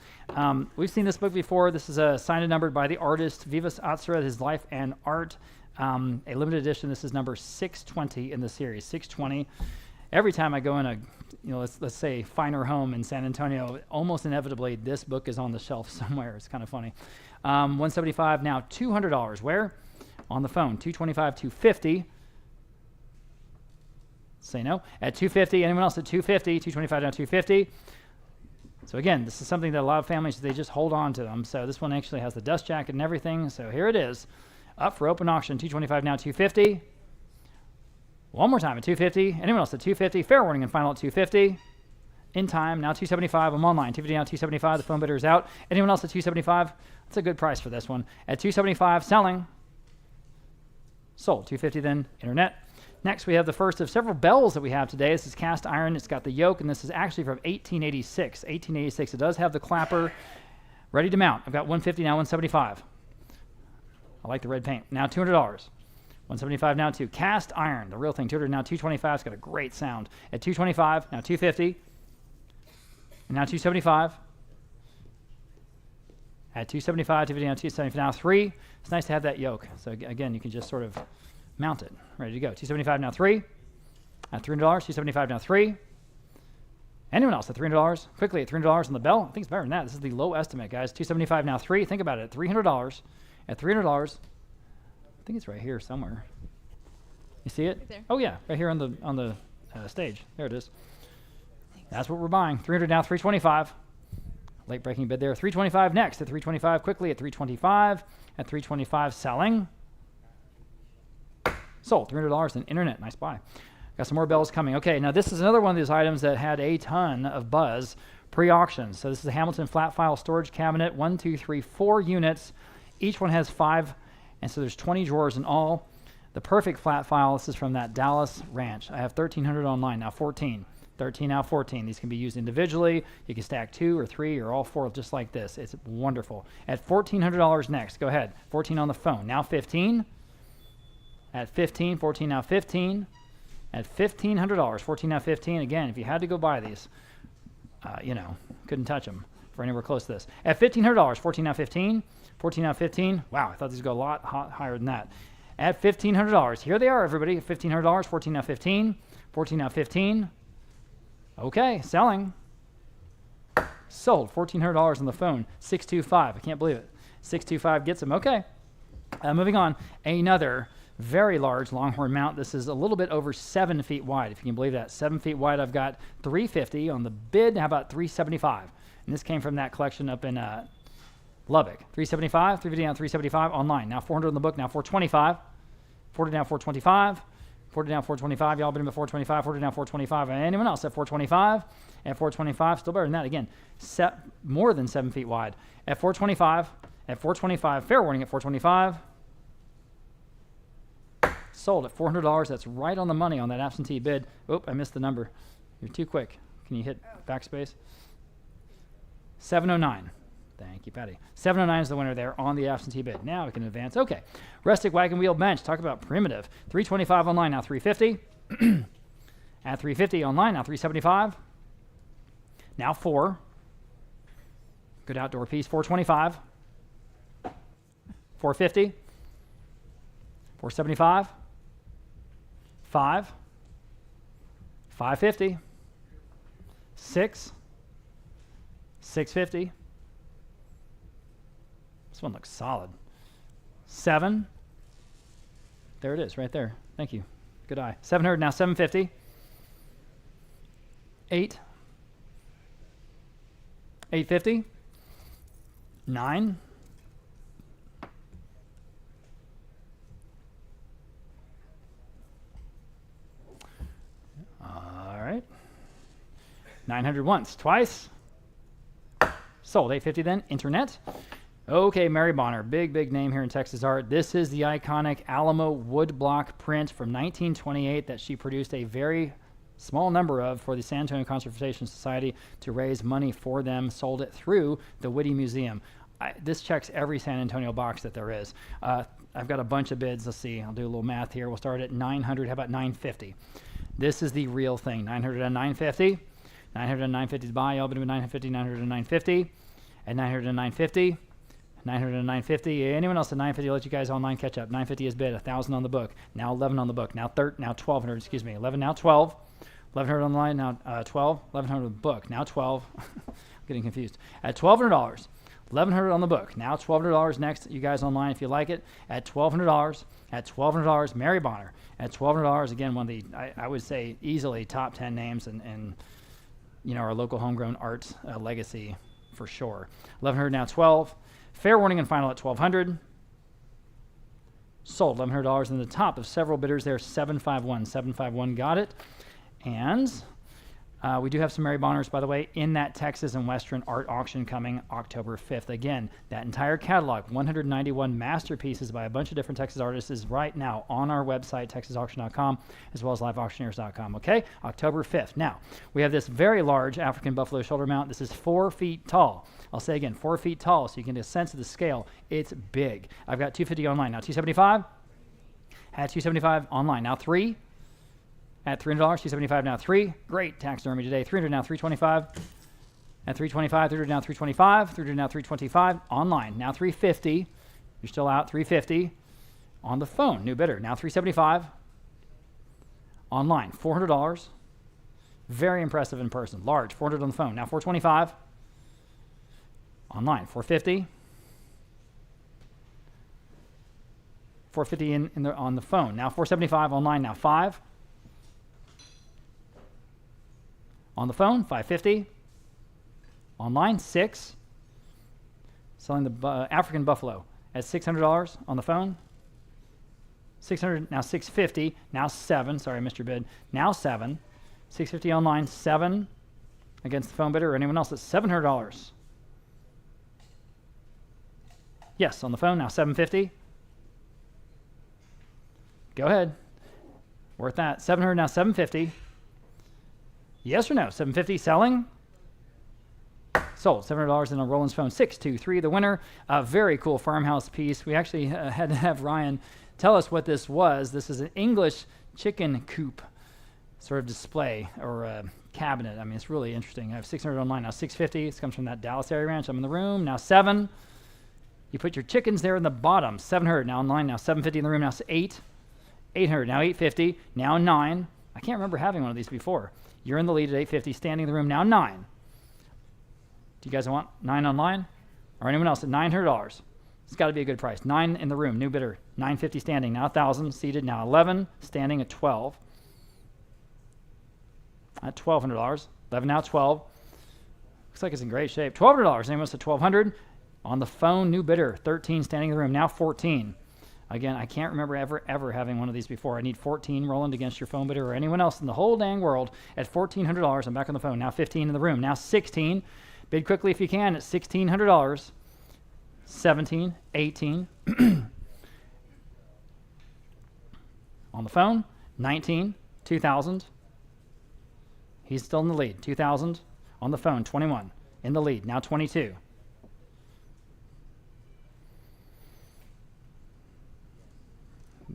We've seen this book before. This is signed and numbered by the artist Vivas Atzra, His Life and Art. A limited edition. This is number 620 in the series. 620. Every time I go in a, let's say finer home in San Antonio, almost inevitably this book is on the shelf somewhere. It's kind of funny. 175. Now $200. Where? On the phone. 225. 250. Say no. At 250. Anyone else at 250? 225 down. 250. So again, this is something that a lot of families, they just hold on to them. So this one actually has the dust jacket and everything. So here it is. Up for open auction. 225 now. 250. One more time at 250. Anyone else at 250? Fair warning and final at 250. In time. Now 275. I'm online. 250 now. 275. The phone bidder is out. Anyone else at 275? That's a good price for this one. At 275, selling. Sold. 250 then. Internet. Next, we have the first of several bells that we have today. This is cast iron. It's got the yoke, and this is actually from 1886. 1886. It does have the clapper ready to mount. I've got 150 now. 175. I like the red paint. Now $200. 175 now to cast iron, the real thing. 200 now. 225. It's got a great sound. At 225 now. 250. And now 275. At 275, 250 now. 275 now. 3. It's nice to have that yoke. So again, you can just sort of mount it. Ready to go. 275 now. 3. At $300. 275 now. 3. Anyone else at $300? Quickly at $300 on the bell. I think it's better than that. This is the low estimate, guys. 275 now. 3. Think about it. At $300. At $300. I think it's right here somewhere. You see it? Right there. Oh yeah, right here on the stage. There it is. That's what we're buying. 300 now. 325. Late breaking bid there. 325 next. At 325. Quickly at 325. At 325. Selling. Sold. $300 in internet. Nice buy. Got some more bells coming. Okay, now this is another one of these items that had a ton of buzz pre-auction. So this is a Hamilton flat file storage cabinet. 1, 2, 3, 4 units. Each one has 5, and so there's 20 drawers in all. The perfect flat file. This is from that Dallas ranch. I have 1,300 online. Now 14. 13 now. 14. These can be used individually. You can stack 2 or 3 or all 4 just like this. It's wonderful. At $1,400 next. Go ahead. 14 on the phone. Now 15. At 15. 14 now. 15. At $1,500. 14 now. 15. Again, if you had to go buy these, couldn't touch them for anywhere close to this. At $1,500. 14 now. 15. 14 now. 15. Wow, I thought these would go a lot higher than that. At $1,500. Here they are, everybody. At $1,500. 14 now. 15. 14 now. 15. Okay, selling. Sold. $1,400 on the phone. 625. I can't believe it. 625 gets them. Okay. Moving on. Another very large Longhorn mount. This is a little bit over 7 feet wide, if you can believe that. 7 feet wide. I've got $350 on the bid. How about $375? And this came from that collection up in Lubbock. $375. $350 down. $375 online. Now $400 on the book. Now $425. $40 down. $425. $40 down. $425. Y'all been at $425. $40 down. $425. Anyone else at $425? At $425. Still better than that. Again, more than 7 feet wide. At $425. At $425. Fair warning at $425. Sold at $400. That's right on the money on that absentee bid. Oop, I missed the number. You're too quick. Can you hit backspace? 709. Thank you, Patty. 709 is the winner there on the absentee bid. Now we can advance. Okay. Rustic wagon wheel bench. Talk about primitive. $325 online, now $350. At $350 online, now $375. Now 4. Good outdoor piece. $425. $450. $475. 5. $550. 6. $650. This one looks solid. 7. There it is, right there. Thank you. Good eye. 700 now. 750. 8. 850. 9. 900 once, twice. Sold. 850 then. Internet. Okay, Mary Bonner, big name here in Texas art. This is the iconic Alamo woodblock print from 1928 that she produced a very small number of for the San Antonio Conservation Society to raise money for them. Sold it through the Whitty Museum. This checks every San Antonio box that there is. I've got a bunch of bids. Let's see. I'll do a little math here. We'll start at 900. How about 950? This is the real thing. 900 and 950. 900 and 950 to buy. Y'all been with 950, 900 and 950. At 900 and 950. 900 and 950. Anyone else at 950? I'll let you guys online catch up. 950 is bid. 1,000 on the book. Now 11 on the book. Now 1,200. Excuse me. 11. Now 12. 1,100 online. Now 12. 1,100 on the book. Now 12. I'm getting confused. At $1,200. 1,100 on the book. Now $1,200 next. You guys online if you like it. At $1,200. At $1,200. Mary Bonner. At $1,200. Again, one of the I would say easily top 10 names and you know our local homegrown art legacy for sure. 1,100 now 12. Fair warning and final at 1,200. Sold $1,100 in the top of several bidders there. 751. 751 got it. And we do have some Mary Bonners, by the way, in that Texas and Western art auction coming October 5th. Again, that entire catalog, 191 masterpieces by a bunch of different Texas artists, is right now on our website, texasauction.com, as well as liveauctioneers.com. Okay, October 5th. Now, we have this very large African buffalo shoulder mount. This is 4 feet tall. I'll say again, 4 feet tall, so you can get a sense of the scale. It's big. I've got 250 online now. 275. Had 275 online now. 3. At $300, 275 now 3. Great taxidermy today. 300 now 325. At 325, 300 now 325. 300 now 325. Online now 350. You're still out 350. On the phone, new bidder now 375. Online $400. Very impressive in person. Large 400 on the phone now 425. Online 450. 450 on the phone now 475. Online now 5. On the phone, 550. Online, 6. Selling the African buffalo at $600 on the phone. 600, now 650, now 7. Sorry, I missed your bid. Now 7. 650 online, 7 against the phone bidder or anyone else at $700. Yes, on the phone, now 750. Go ahead. Worth that. 700, now 750. Yes or no? 750 selling? Sold. $700 in a Roland's phone. 623 the winner. A very cool farmhouse piece. We actually had to have Ryan tell us what this was. This is an English chicken coop sort of display or cabinet. I mean, it's really interesting. I have 600 online now. 650. This comes from that Dallas area ranch. I'm in the room. Now 7. You put your chickens there in the bottom. 700 now online. Now 750 in the room. Now 8. 800 now 850. Now 9. I can't remember having one of these before. You're in the lead at 850, standing in the room now 9. Do you guys want 9 online? Or anyone else at $900? It's got to be a good price. 9 in the room, new bidder. 950 standing, now 1,000, seated, now 11, standing at 12. At $1,200. 11 now 12. Looks like it's in great shape. $1,200, anyone else at $1,200? On the phone, new bidder. 13, standing in the room, now 14. Again, I can't remember ever having one of these before. I need 14, Roland, against your phone bidder or anyone else in the whole dang world at $1,400. I'm back on the phone. Now 15 in the room. Now 16. Bid quickly if you can at $1,600. 17, 18. On the phone, 19, 2,000. He's still in the lead. 2,000. On the phone, 21. In the lead. Now 22.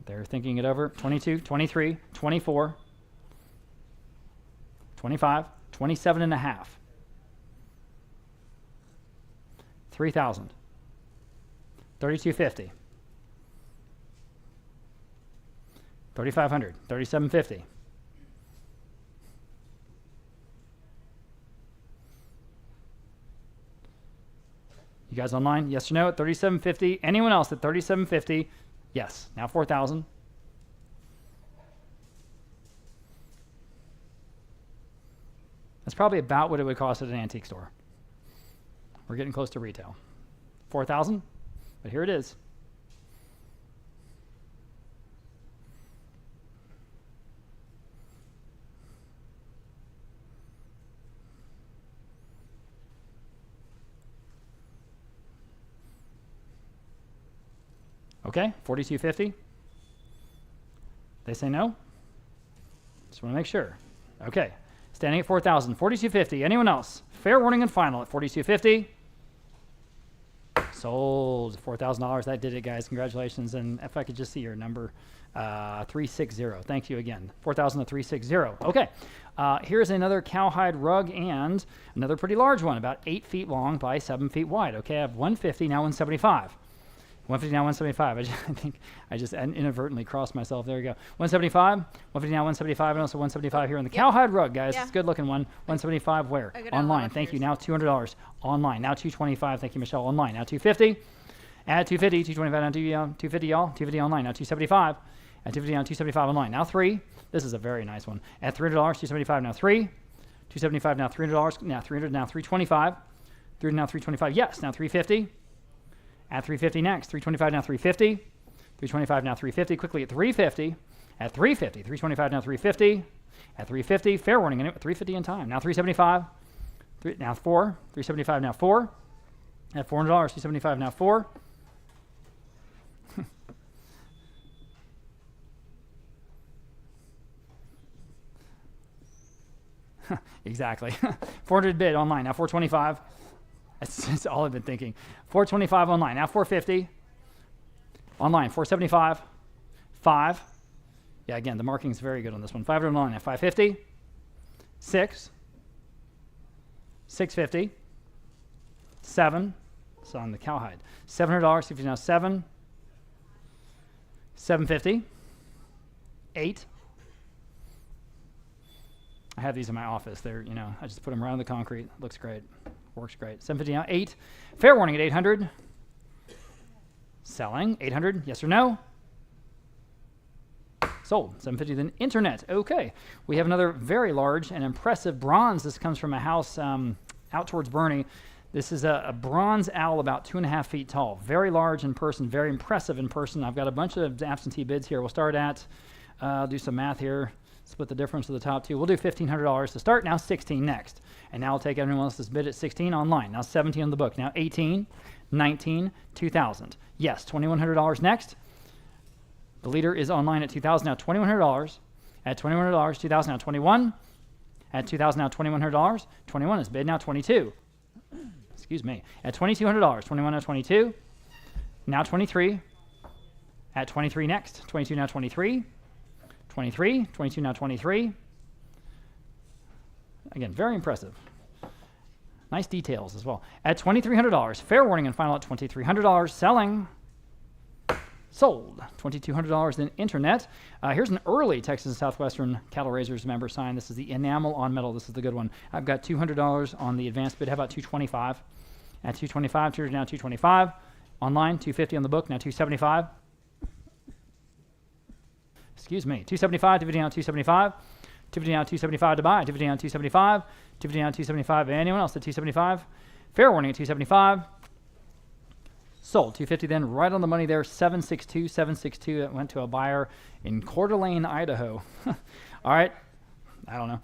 They're thinking it over. 22, 23, 24, 25, 27 and a half. 3,000. 3,250. 3,500. 3,750. You guys online? Yes or no at 3,750. Anyone else at 3,750? Yes. Now 4,000. That's probably about what it would cost at an antique store. We're getting close to retail. 4,000, but here it is. Okay, 4250. They say no? Just want to make sure. Okay, standing at 4,000, 4250. Anyone else? Fair warning and final at 4250. Sold. $4,000. That did it, guys. Congratulations. And if I could just see your number, 360. Thank you again. 4,000 to 360. Okay. Here's another cowhide rug and another pretty large one, about 8 feet long by 7 feet wide. Okay, I have 150, now 175. 150, now 175. I think I just inadvertently crossed myself. There you go. 175, 150, now 175, and also 175 here on the cowhide rug, guys. Yeah. It's a good looking one. 175 where? I go down Online. lower Thank you. first. Now $200. Online. Now 225. Thank you, Michelle. Online. Now 250. Add 250. 225 now 250, y'all. 250 online. Now 275. At 250 now 275 online. Now 3. This is a very nice one. At $300, 275 now 3. 275 now $300. Now 300 now 325. 300 now 325. Yes. Now 350. At 350 next. 325 now 350. 325 now 350. Quickly at 350. At 350. 325 now 350. At 350. Fair warning. 350 in time. Now 375. Now 4. 375 now 4. At $400. 275 now 4. Exactly. 400 bid online. Now 425. That's all I've been thinking. 425 online. Now 450. Online. 475. 5. Yeah, again, the marking is very good on this one. 500 online. Now 550. 6. 650. 7. It's on the cowhide. $700. 50 now 7. 750. 8. I have these in my office. They're, I just put them around the concrete. Looks great. Works great. 750 now 8. Fair warning at 800. Selling. 800. Yes or no? Sold. 750 then internet. Okay. We have another very large and impressive bronze. This comes from a house out towards Bernie. This is a bronze owl about 2.5 feet tall. Very large in person. Very impressive in person. I've got a bunch of absentee bids here. We'll start at, I'll do some math here. Split the difference of the top two. We'll do $1,500 to start. Now 16 next. And now I'll take everyone else's bid at 16 online. Now 17 on the book. Now 18, 19, 2,000. Yes, $2,100 next. The leader is online at 2,000. Now $2,100. At $2,100, 2,000. Now 21. At 2,000 now $2,100. 21 is bid. Now 22. Excuse me. At $2,200. 21 now 22. Now 23. At 23 next. 22 now 23. 23, 22 now 23. Again, very impressive. Nice details as well. At $2,300, fair warning and final at $2,300. Selling. Sold. $2,200 then internet. Here's an early Texas Southwestern Cattle Raisers member sign. This is the enamel on metal. This is the good one. I've got $200 on the advanced bid. How about $225? At $225, 200 now $225. Online, $250 on the book, now $275. Excuse me, $275, $250 down $275, $250 down $275 to buy, $250 down $275, $250 down $275. Anyone else at $275? Fair warning at $275. Sold. $250 then, right on the money there. $762. That went to a buyer in Coeur d'Alene, Idaho. All right, I don't know.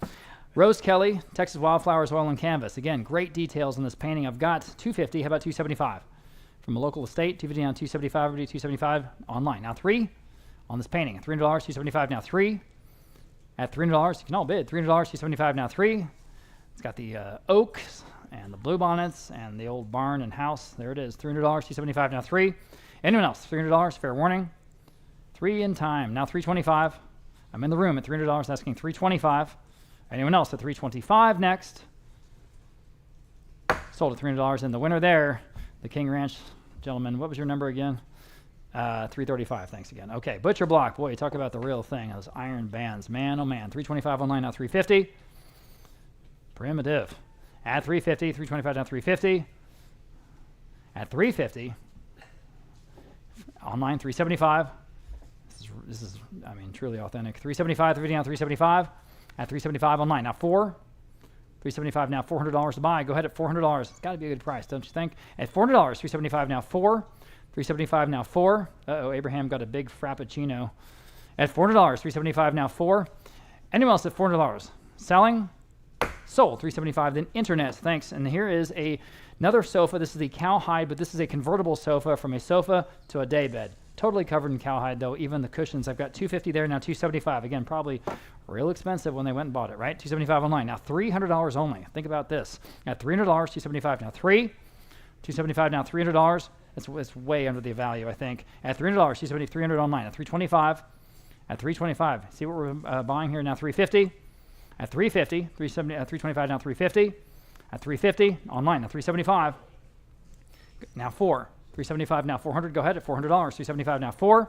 Rose Kelly, Texas Wildflowers Oil and Canvas. Again, great details in this painting. I've got $250. How about $275? From a local estate, $250 down $275, $275 online. Now 3. On this painting, $300, $275 now 3. At $300, you can all bid. $300, $275 now 3. It's got the oaks and the bluebonnets and the old barn and house. There it is. $300, $275 now 3. Anyone else? $300, fair warning. 3 in time. Now $325. I'm in the room at $300, asking $325. Anyone else at $325 next? Sold at $300. And the winner there, the King Ranch gentleman. What was your number again? 335. Thanks again. Okay, butcher block. Boy, you talk about the real thing. Those iron bands. Man, oh man. 325 online now 350. Primitive. At 350. 325 now 350. At 350. Online 375. This is I mean, truly authentic. 375. 350 now 375. At 375 online now 4. 375 now $400 to buy. Go ahead at $400. It's got to be a good price, don't you think? At $400. 375 now 4. 375 now 4. Uh-oh, Abraham got a big frappuccino. At $400, 375 now 4. Anyone else at $400? Selling? Sold. 375 then internet. Thanks. And here is another sofa. This is the cowhide, but this is a convertible sofa from a sofa to a day bed. Totally covered in cowhide though, even the cushions. I've got $250 there, now $275. Again, probably real expensive when they went and bought it, right? $275 online. Now $300 only. Think about this. At $300, $275. Now $275 now $300. It's way under the value, I think. At $300, $300 online. At $325. At $325. See what we're buying here now? $350. At $350. $325 now $350. At $350 online. Now $375. Now $4. $375 now $400. Go ahead at $400. $375 now $4.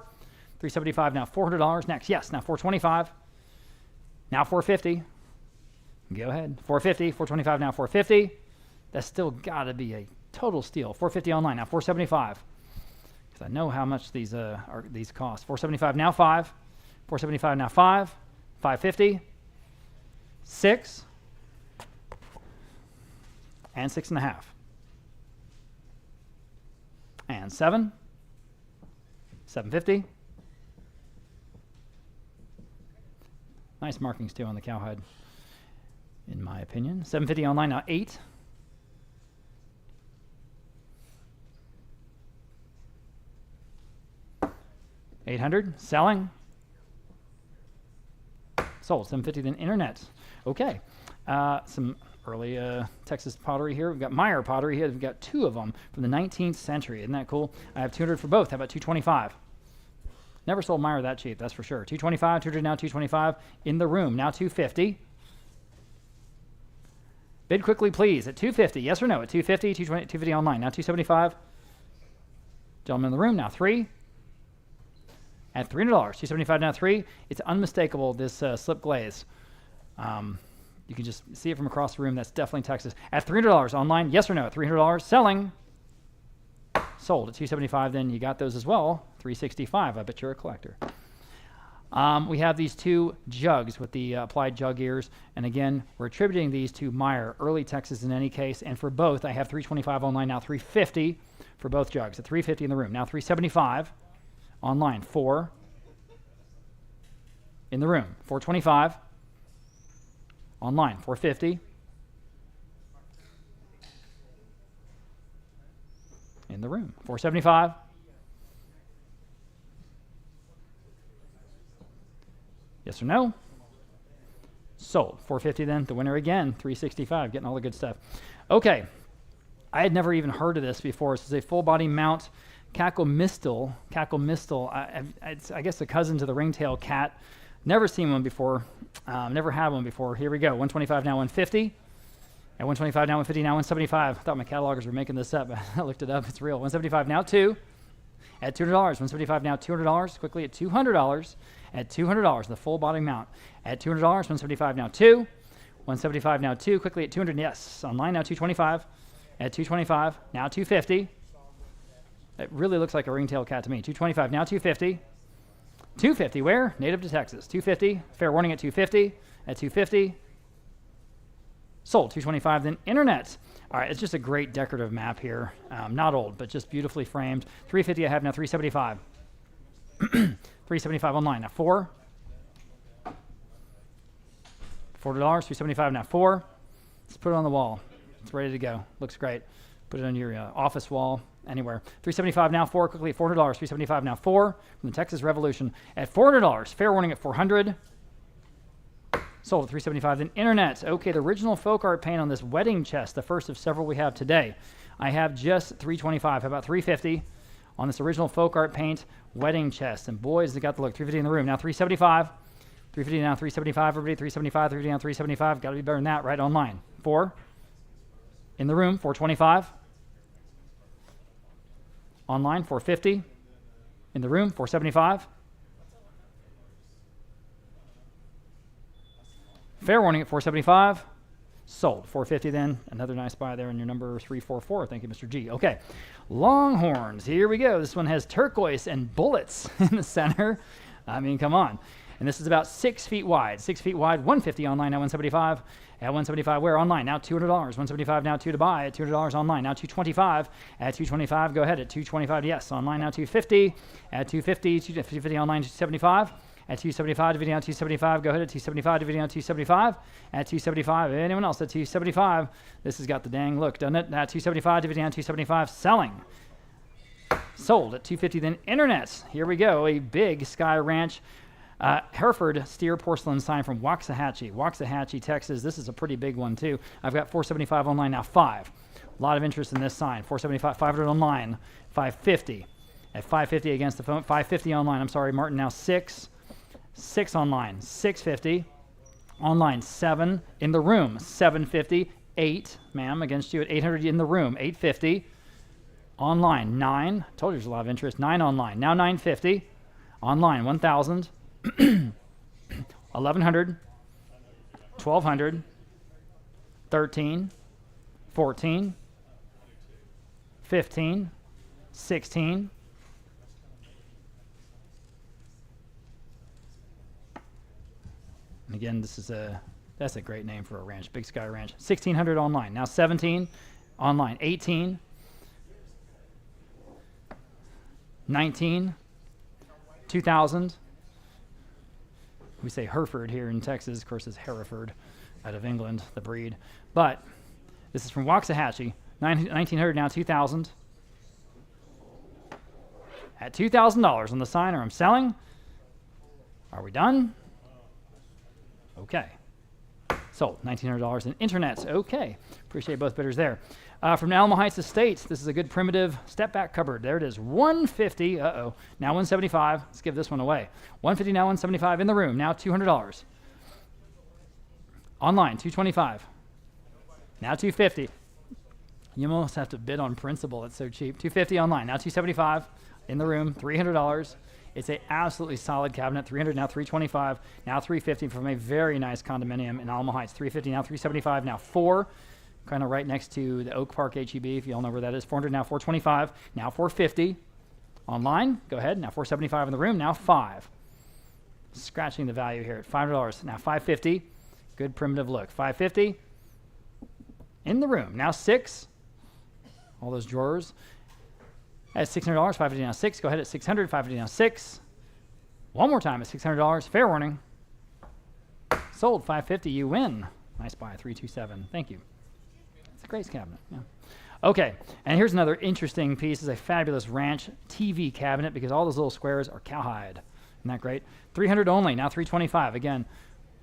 $375 now $400. Next, yes. Now $425. Now $450. Go ahead. $450. $425 now $450. That's still got to be a total steal. $450 online now $475. Because I know how much these cost. $475 now $5. $475 now $5. $550. $6. And $6.5. And $7. $750. Nice markings too on the cowhide, in my opinion. $750 online now $8. $800 selling. Sold. $750 then internet. Okay. Some early Texas pottery here. We've got Meyer pottery here. We've got 2 of them from the 19th century. Isn't that cool? I have $200 for both. How about $225? Never sold Meyer that cheap, that's for sure. $225, $200 now $225 in the room. Now $250. Bid quickly, please. At $250, yes or no? At $250, $250 online. Now $275. Gentlemen in the room, now $3. At $300, $275 now $3. It's unmistakable, this slip glaze. You can just see it from across the room. That's definitely Texas. At $300 online, yes or no? At $300, selling. Sold at $275. Then you got those as well. $365. I bet you're a collector. We have these 2 jugs with the applied jug ears. And again, we're attributing these to Meyer, early Texas in any case. And for both, I have $325 online, now $350 for both jugs. At $350 in the room. Now $375 online. 4 in the room. $425 online. $450 in the room. $475. Yes or no? Sold. $450 then. The winner again. $365. Getting all the good stuff. Okay. I had never even heard of this before. This is a full body mount cackle mistel. Cackle mistel. It's, I guess, a cousin to the ringtail cat. Never seen one before. Never had one before. Here we go. $125 now $150. At $125 now $150 now $175. I thought my catalogers were making this up, but I looked it up. It's real. $175 now $2. At $200. $175 now $200. Quickly at $200. At $200. The full body mount. At $200. $175 now $2. $175 now $2. Quickly at $200. Yes. Online now $225. At $225 now $250. It really looks like a ringtail cat to me. $225 now $250. $250 where? Native to Texas. $250. Fair warning at $250. At $250. Sold. $225 then internet. All right, it's just a great decorative map here. Not old, but just beautifully framed. $350 I have now $375. $375 online. Now $4. $4. $375 now $4. Let's put it on the wall. It's ready to go. Looks great. Put it on your office wall, anywhere. $375 now $4. Quickly at $400. $375 now $4 from the Texas Revolution at $400. Fair warning at $400. Sold at $375. Then internet. Okay, the original folk art paint on this wedding chest, the first of several we have today. I have just $325. How about $350 on this original folk art paint wedding chest? And boys, they got the look. $350 in the room. Now $375. $350 now $375. Everybody $375. $350 now $375. Got to be better than that, right? Online. 4 in the room. $425. Online. $450 in the room. $475. Fair warning at $475. Sold. $450 then. Another nice buy there in your number 344. Thank you, Mr. G. Okay. Longhorns. Here we go. This one has turquoise and bullets in the center. I mean, come on. And this is about 6 feet wide. 6 feet wide. $150 online. Now $175. At $175 where? Online. Now $200. $175 now 2 to buy. At $200 online. Now $225. At $225. Go ahead. At $225. Yes. Online now $250. At $250. $250 online. $275. At $275, dividing out $275. Go ahead at $275, dividing out $275. At $275, anyone else at $275? This has got the dang look, doesn't it? At $275, dividing out $275, selling. Sold at $250. Then internets. Here we go. A big Sky Ranch Hereford steer porcelain sign from Waxahachie, Texas. This is a pretty big one too. I've got $475 online now. 5. A lot of interest in this sign. $475, $500 online, $550. At $550 against the phone, $550 online. I'm sorry, Martin. Now 6 online, $650 online. 7 in the room, $750. 8, ma'am, against you at $800 in the room, $850 online. 9, told you there's a lot of interest. 9 online, now $950 online. 1,000. 1,100, 1,200, 13, 14, 15, 16, and again, that's a great name for a ranch, Big Sky Ranch. 1,600 online, now 17 online, 18, 19, 2,000. We say Hereford here in Texas. Of course, it's Hereford out of England, the breed. But this is from Waxahachie. 1,900 now, 2,000. At $2,000 on the sign, or I'm selling. Are we done? Okay. Sold. $1,900 in internets. Okay. Appreciate both bidders there. From Alamo Heights Estates, this is a good primitive step back cupboard. There it is. $150. Uh-oh. Now $175. Let's give this one away. $150 now, $175 in the room. Now $200. Online, $225. Now $250. You almost have to bid on principle. It's so cheap. $250 online. Now $275 in the room. $300. It's an absolutely solid cabinet. $300 now, $325. Now $350 from a very nice condominium in Alamo Heights. $350 now, $375 now. 4. Kind of right next to the Oak Park HEB, if you all know where that is. $400 now, $425. Now $450 online. Go ahead. Now $475 in the room. Now 5. Scratching the value here at $500. Now $550. Good primitive look. $550 in the room. Now 6. All those drawers. At $600. $550 now 6. Go ahead at $600. $550 now 6. One more time at $600. Fair warning. Sold. $550. You win. Nice buy. $327. Thank you. It's a great cabinet. Yeah. Okay, and here's another interesting piece. It's a fabulous ranch TV cabinet because all those little squares are cowhide. Isn't that great? $300 only, now $325. Again,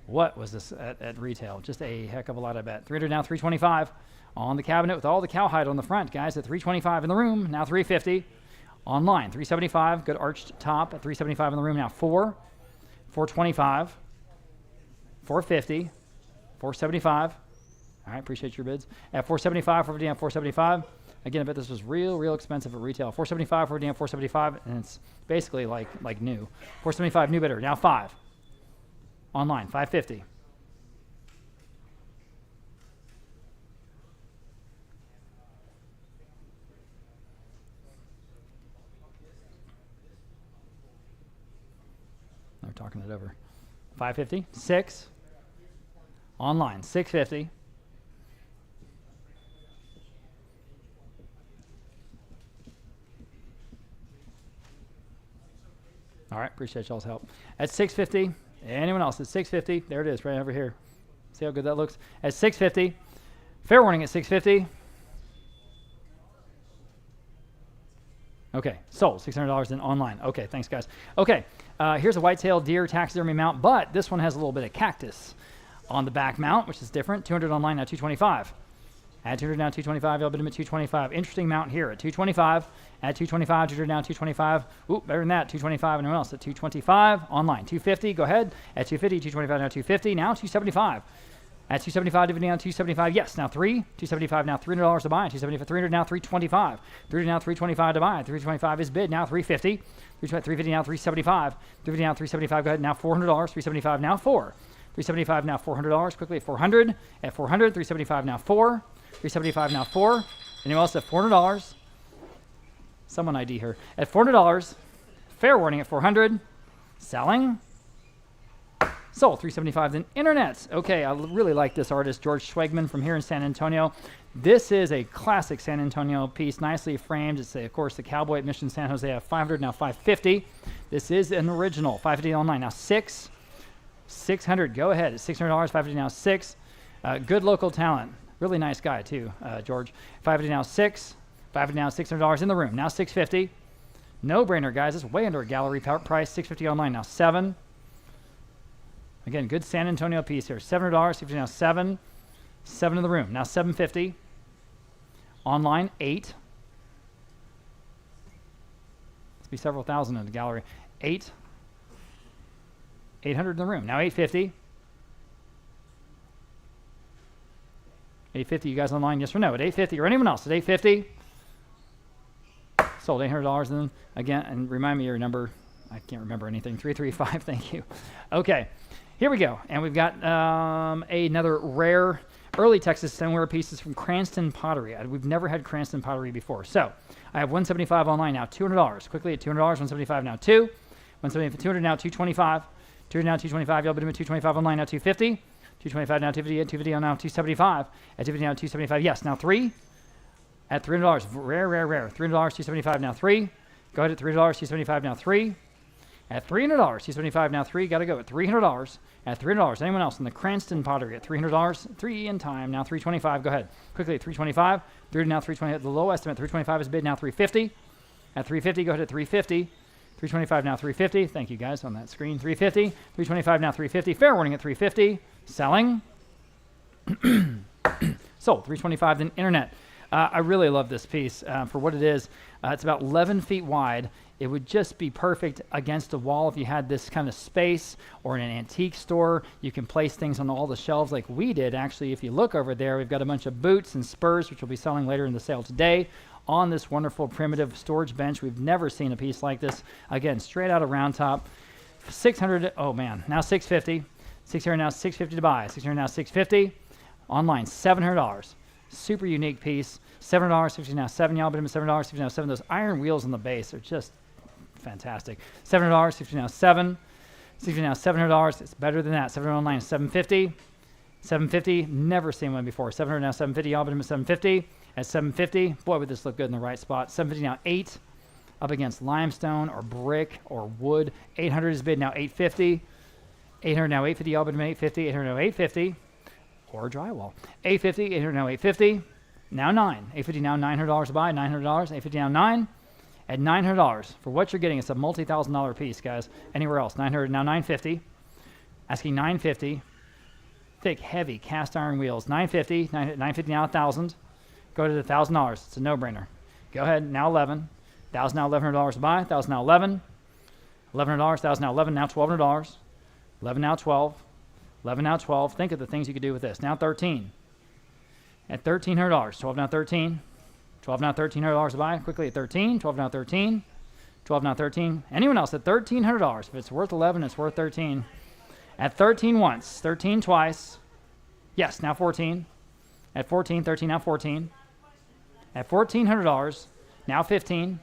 what was this at retail? Just a heck of a lot, I bet. $300 now, $325 on the cabinet with all the cowhide on the front, guys. At $325 in the room, now $350 online. $375, good arched top at $375 in the room. Now $425, $450, $475. All right, appreciate your bids. At $475, $450 down, $475. Again, I bet this was real expensive at retail. $475, $450 down, $475, and it's basically like new. $475, new bidder. Now 5. Online, $550. They're talking it over. $550. 6. Online, $650. All right, appreciate y'all's help. At $650, anyone else at $650? There it is, right over here. See how good that looks? At $650, fair warning at $650. Okay, sold, $600 in online. Okay, thanks guys. Okay, here's a white-tailed deer taxidermy mount, but this one has a little bit of cactus on the back mount, which is different. $200 online, now $225. Add $200 now, $225. Y'all bid him at $225. Interesting mount here at $225. Add $225. $200 now, $225. Ooh, better than that. $225. Anyone else at $225? Online, $250. Go ahead. At $250. $225 now, $250. Now $275. At $275, dividing on $275. Yes, now 3. $275 now, $300 to buy. $275. $300 now, $325. $300 now, $325 to buy. $325 is bid now, $350. $350 now, $375. $350 now, $375. Go ahead. Now $400. $375 now, 4. $375 now, $400. Quickly at $400. At $400. $375 now, 4. $375 now, 4. Anyone else at $400? Someone ID her. At $400. Fair warning at $400. Selling. Sold. $375. Then internets. Okay, I really like this artist, George Schwegman from here in San Antonio. This is a classic San Antonio piece, nicely framed. It's, of course, the Cowboy at Mission San Jose at $500, now $550. This is an original. $550 online. Now 6. $600. Go ahead. At $600. $550 now 6. Good local talent. Really nice guy, too, George. $550 now 6. $550 now $600 in the room. Now $650. No brainer, guys. It's way under a gallery price. $650 online now. 7. Again, good San Antonio piece here. $700. $650 now. 7. 7 in the room. Now $750. Online 8. Must be several thousand in the gallery. 8. 800 in the room. Now $850. $850. You guys online? Yes or no? At $850 or anyone else at $850. Sold $800. And then again, and remind me your number. I can't remember anything. 335. Thank you. Okay, here we go. And we've got another rare early Texas stoneware pieces from Cranston Pottery. We've never had Cranston Pottery before. So I have $175 online now. $200. Quickly at $200. $175 now. 2. 175. 200 now. 225. 200 now. 225. Y'all been doing 225 online now. 250. 225 now. 250. At 250 now. 275. At 250 now. 275. Yes. Now 3. At $300. Rare. $300. 275 now. 3. Go ahead at $300. 275 now. 3. At $300. 275 now. 3. Got to go at $300. At $300. Anyone else in the Cranston Pottery at $300? 3 in time. Now 325. Go ahead. Quickly at 325. 3 now 320. The low estimate 325 is bid now 350. At 350. Go ahead at 350. 325 now 350. Thank you guys on that screen. 350. 325 now 350. Fair warning at 350. Selling. Sold. 325. Then internet. I really love this piece for what it is. It's about 11 feet wide. It would just be perfect against a wall if you had this kind of space, or in an antique store. You can place things on all the shelves like we did. Actually, if you look over there, we've got a bunch of boots and spurs, which we'll be selling later in the sale today, on this wonderful primitive storage bench. We've never seen a piece like this. Again, straight out of Round Top. 600. Oh man, now 650. 600 now 650 to buy. 600 now 650. Online $700. Super unique piece. $7, 50 now 7. Y'all been $7, 50 now 7. Those iron wheels on the base are just fantastic. $7, 50 now 7. 60 now $700. It's better than that. 700 online is $750. $750. Never seen one before. 700 now $750. Y'all been $750. At $750. Boy, would this look good in the right spot. $750 now 8. Up against limestone or brick or wood. 800 is bid now $850. 800 now $850. Y'all been $850. 800 now $850. Or drywall. $850. 800 now $850. Now 9. $850 now $900 to buy. $900. $850 now 9. At $900 for what you're getting, it's a multi-$1,000 piece, guys. Anywhere else, $900 now $950. Asking $950. Thick, heavy cast iron wheels. $950. $950 now $1,000. Go to the $1,000. It's a no-brainer. Go ahead now 11. $1,000 now $1,100 to buy. $1,000 now 11. $1,100. $1,000 now 11. Now $1,200. 11 now 12. 11 now 12. Think of the things you could do with this. Now 13. At $1,300. 12 now 13. 12 now $1,300 to buy. Quickly at 13. 12 now 13. 12 now 13. Anyone else at $1,300? If it's worth 11, it's worth 13. At 13 once. 13 twice. Yes, now 14. At 14. 13 now 14. At $1,400. Now 15.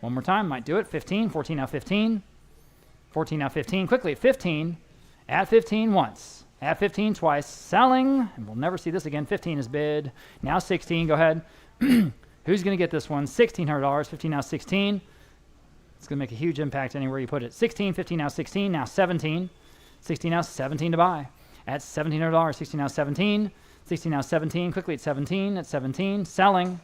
One more time. Might do it. 15. 14 now 15. 14 now 15. Quickly at 15. At 15 once. At 15 twice. Selling. And we'll never see this again. 15 is bid. Now 16. Go ahead. Who's going to get this one? $1,600. 15 now 16. It's going to make a huge impact anywhere you put it. 16. 15 now 16. Now 17. 16 now 17 to buy. At $1,700. 16 now 17. 16 now 17. Quickly at 17. At 17. Selling.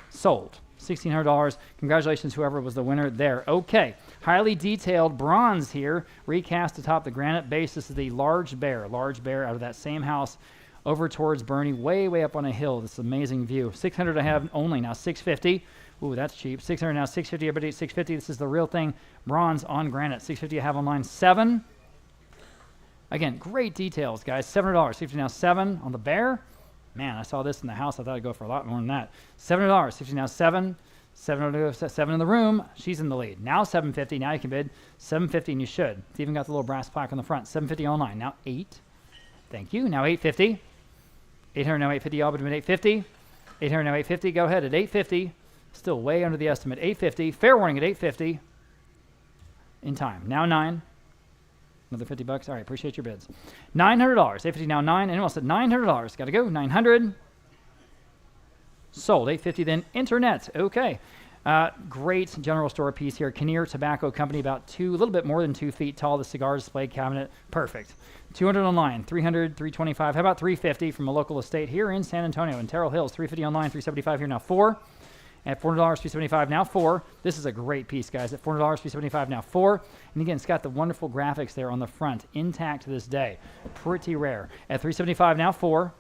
Sold. $1,600. Congratulations, whoever was the winner there. Okay. Highly detailed bronze here. Recast atop the granite base. This is the large bear. Large bear out of that same house over towards Bernie, way up on a hill. This amazing view. 600 I have only now. 650. Ooh, that's cheap. 600 now. 650. Everybody at 650. This is the real thing. Bronze on granite. 650 I have online. 7. Again, great details, guys. $700. 650 now 7 on the bear. Man, I saw this in the house. I thought I'd go for a lot more than that. $700. 50 now 7. 7 in the room. She's in the lead. Now $750. Now you can bid $750, and you should. It's even got the little brass plaque on the front. $750 online. Now 8. Thank you. Now $850. 800 now $850. Y'all been $850. 800 now $850. Go ahead at $850. Still way under the estimate. $850. Fair warning at $850. In time. Now 9. Another $50. All right. Appreciate your bids. $900. $850 now 9. Anyone else at $900? Got to go. 900. Sold. $850 then. Internet. Okay. Great general store piece here. Kinnear Tobacco Company, about a little bit more than 2 feet tall. The cigar display cabinet. Perfect. 200 online. 300, 325. How about 350 from a local estate here in San Antonio in Terrell Hills? 350 online. 375 here now. 4. At $400, 375 now 4. This is a great piece, guys. At $400, 375 now 4. And again, it's got the wonderful graphics there on the front, intact to this day. Pretty rare. At $375 now 4.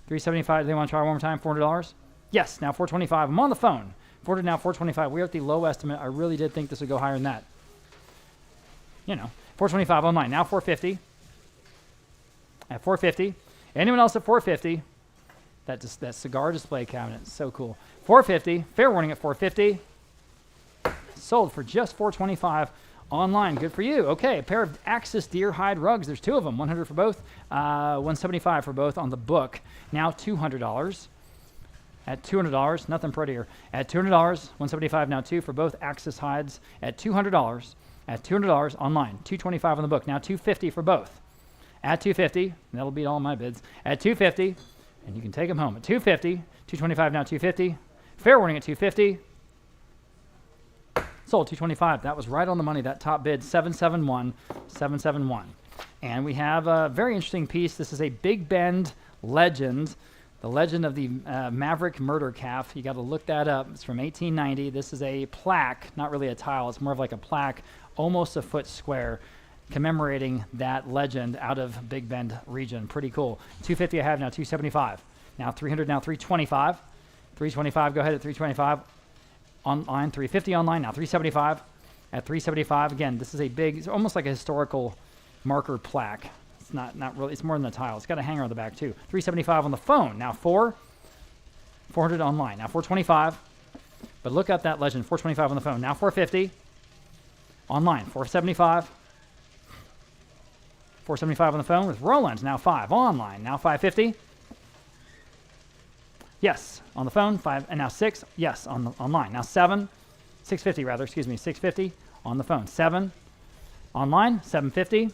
375. Do they want to try one more time? $400? Yes. Now $425. I'm on the phone. 400 now $425. We're at the low estimate. I really did think this would go higher than that. You know, $425 online. Now $450. At $450. Anyone else at $450? That cigar display cabinet, so cool. $450, fair warning at $450. Sold for just $425 online. Good for you. Okay, a pair of Axis deer hide rugs. There's 2 of them, $100 for both, $175 for both on the book. Now $200. At $200, nothing prettier. At $200, $175 now 2 for both Axis hides. At $200. At $200 online, $225 on the book. Now $250 for both. At $250, that'll beat all my bids. At $250. And you can take them home at $250, $225 now $250. Fair warning at $250. Sold $225. That was right on the money. That top bid $771, $771. And we have a very interesting piece. This is a Big Bend legend, the legend of the Maverick murder calf. You got to look that up. It's from 1890. This is a plaque, not really a tile. It's more of like a plaque, almost a foot square, commemorating that legend out of Big Bend region. Pretty cool. $250 I have now, $275. Now $300, now $325. $325, go ahead at $325. Online, $350 online, now $375. At $375, again, this is a big, it's almost like a historical marker plaque. It's not really, it's more than a tile. It's got a hanger on the back too. $375 on the phone. Now $400 online. Now $425. But look up that legend, $425 on the phone. Now $450 online, $475. $475 on the phone with Roland. Now $5 online. Now $550. Yes, on the phone. 5 and now 6. Yes, on the online. Now 7, $650 rather. Excuse me, $650 on the phone. 7 online. $750.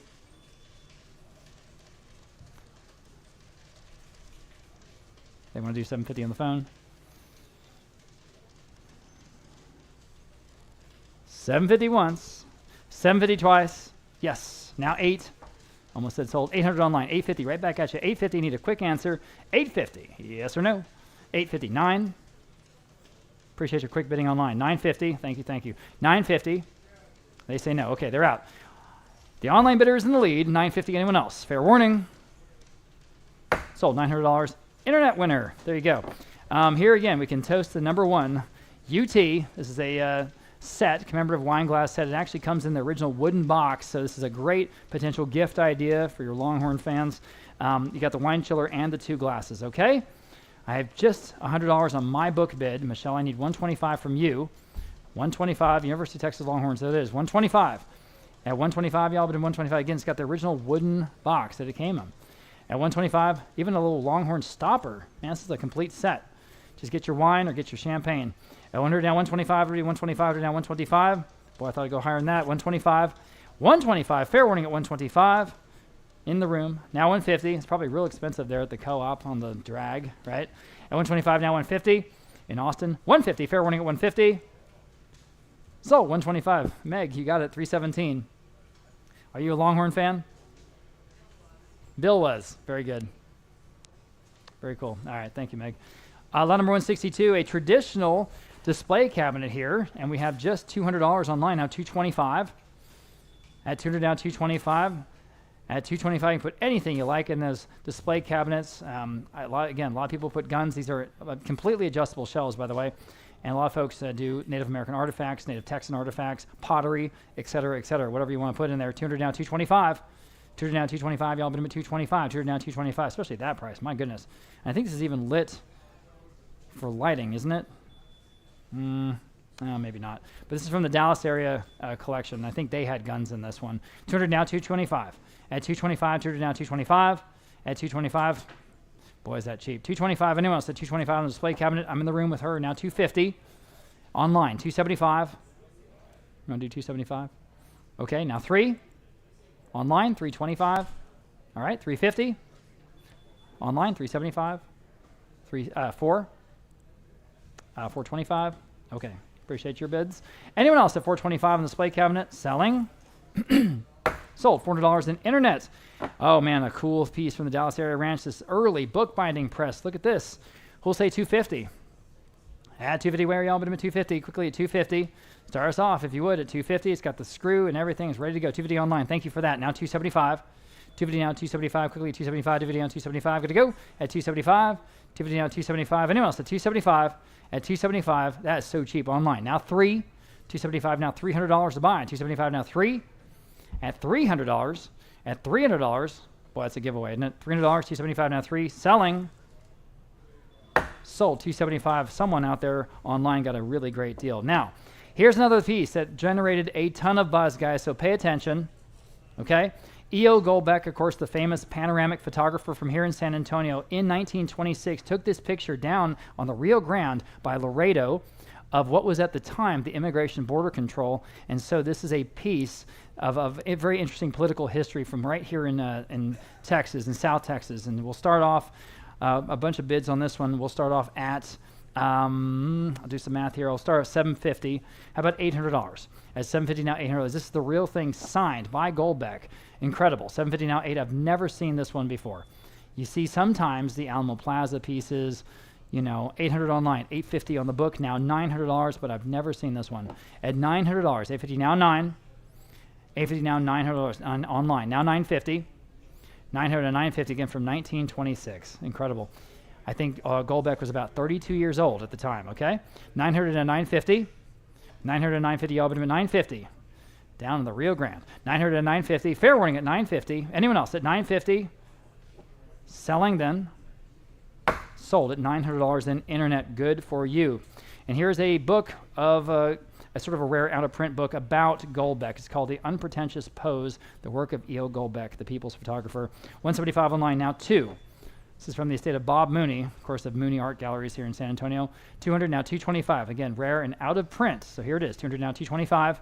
They want to do $750 on the phone. $750 once. $750 twice. Yes. Now 8. Almost said sold. $800 online. $850 right back at you. $850. Need a quick answer. $850. Yes or no? $850. 9. Appreciate your quick bidding online. $950. Thank you. Thank you. $950. They say no. Okay, they're out. The online bidder is in the lead. $950. Anyone else? Fair warning. Sold. $900. Internet winner. There you go. Here again, we can toast the number 1 UT. This is a set, commemorative wine glass set. It actually comes in the original wooden box, so this is a great potential gift idea for your Longhorn fans. You got the wine chiller and the 2 glasses, okay? I have just $100 on my book bid. Michelle, I need $125 from you. $125, University of Texas Longhorns, there it is, $125. At $125, y'all, but in $125, again, it's got the original wooden box that it came in. At $125, even a little Longhorn stopper. Man, this is a complete set. Just get your wine or get your champagne. At 100 now 125, already 125 now 125. Boy, I thought I'd go higher than that. 125. 125. Fair warning at 125. In the room. Now 150. It's probably real expensive there at the co-op on the drag, right? At 125 now 150. In Austin. 150. Fair warning at 150. So 125. Meg, you got it. 317. Are you a Longhorn fan? Bill was. Very good. Very cool. All right. Thank you, Meg. Lot number 162, a traditional display cabinet here, and we have just $200 online now, $225. At $200 now, $225. At $225, you can put anything you like in those display cabinets. A lot of people put guns. These are completely adjustable shelves, by the way, and a lot of folks do Native American artifacts, Native Texan artifacts, pottery, et cetera, whatever you want to put in there. $200 now, $225. $200 now, $225. Y'all been at $225. $200 now, $225. Especially at that price. My goodness. And I think this is even lit for lighting, isn't it? Maybe not. But this is from the Dallas area collection. I think they had guns in this one. $200 now, $225. At $225, $200 now, $225. At $225, boy, is that cheap. $225. Anyone else at $225 on the display cabinet? I'm in the room with her now. $250. Online, $275. You want to do $275? Okay, now 3. Online, $325. All right, $350. Online, $375. 4. $425. Okay, appreciate your bids. Anyone else at $425 on the display cabinet? Selling. Sold. $400 in internet. Oh man, a cool piece from the Dallas area ranch. This early bookbinding press. Look at this. We'll say $250. At 250, where y'all? But at 250, quickly at 250. Start us off, if you would, at 250. It's got the screw and everything. It's ready to go. 250 online. Thank you for that. Now 275. 250 now, 275. Quickly at 275. 250 now, 275. Good to go. At 275. 250 now, 275. Anyone else at 275? At 275. That is so cheap online. Now 3. 275 now, $300 to buy. 275 now, 3. At $300. At $300. Boy, that's a giveaway, isn't it? $300. 275 now, 3. Selling. Sold. 275. Someone out there online got a really great deal. Now, here's another piece that generated a ton of buzz, guys, so pay attention, okay? E.O. Goldbeck, of course, the famous panoramic photographer from here in San Antonio, in 1926 took this picture down on the Rio Grande by Laredo of what was at the time the Immigration Border Control. And so this is a piece of a very interesting political history from right here in Texas, in South Texas. And we'll start off a bunch of bids on this one. We'll start off at, I'll do some math here. I'll start at $750. How about $800? At $750 now, $800. This is the real thing signed by Goldbeck. Incredible. $750 now, $8. I've never seen this one before. You see sometimes the Alamo Plaza pieces, you know, $800 online, $850 on the book, now $900, but I've never seen this one. At $900, $850 now, $9. $850 now, $900 online. Now $950. $900 and $950 again from 1926. Incredible. I think Goldbeck was about 32 years old at the time, okay? $900 and $950. $900 and $950, y'all, but $950. Down in the Rio Grande. $900 and $950. Fair warning at $950. Anyone else at $950? Selling then. Sold at $900 in internet. Good for you. And here's a book of a sort of a rare out-of-print book about Goldbeck. It's called The Unpretentious Pose, the work of E.O. Goldbeck, the people's photographer. $175 online, now 2. This is from the estate of Bob Mooney, of course, of Mooney Art Galleries here in San Antonio. $200 now, $225. Again, rare and out of print. So here it is, $200 now, $225.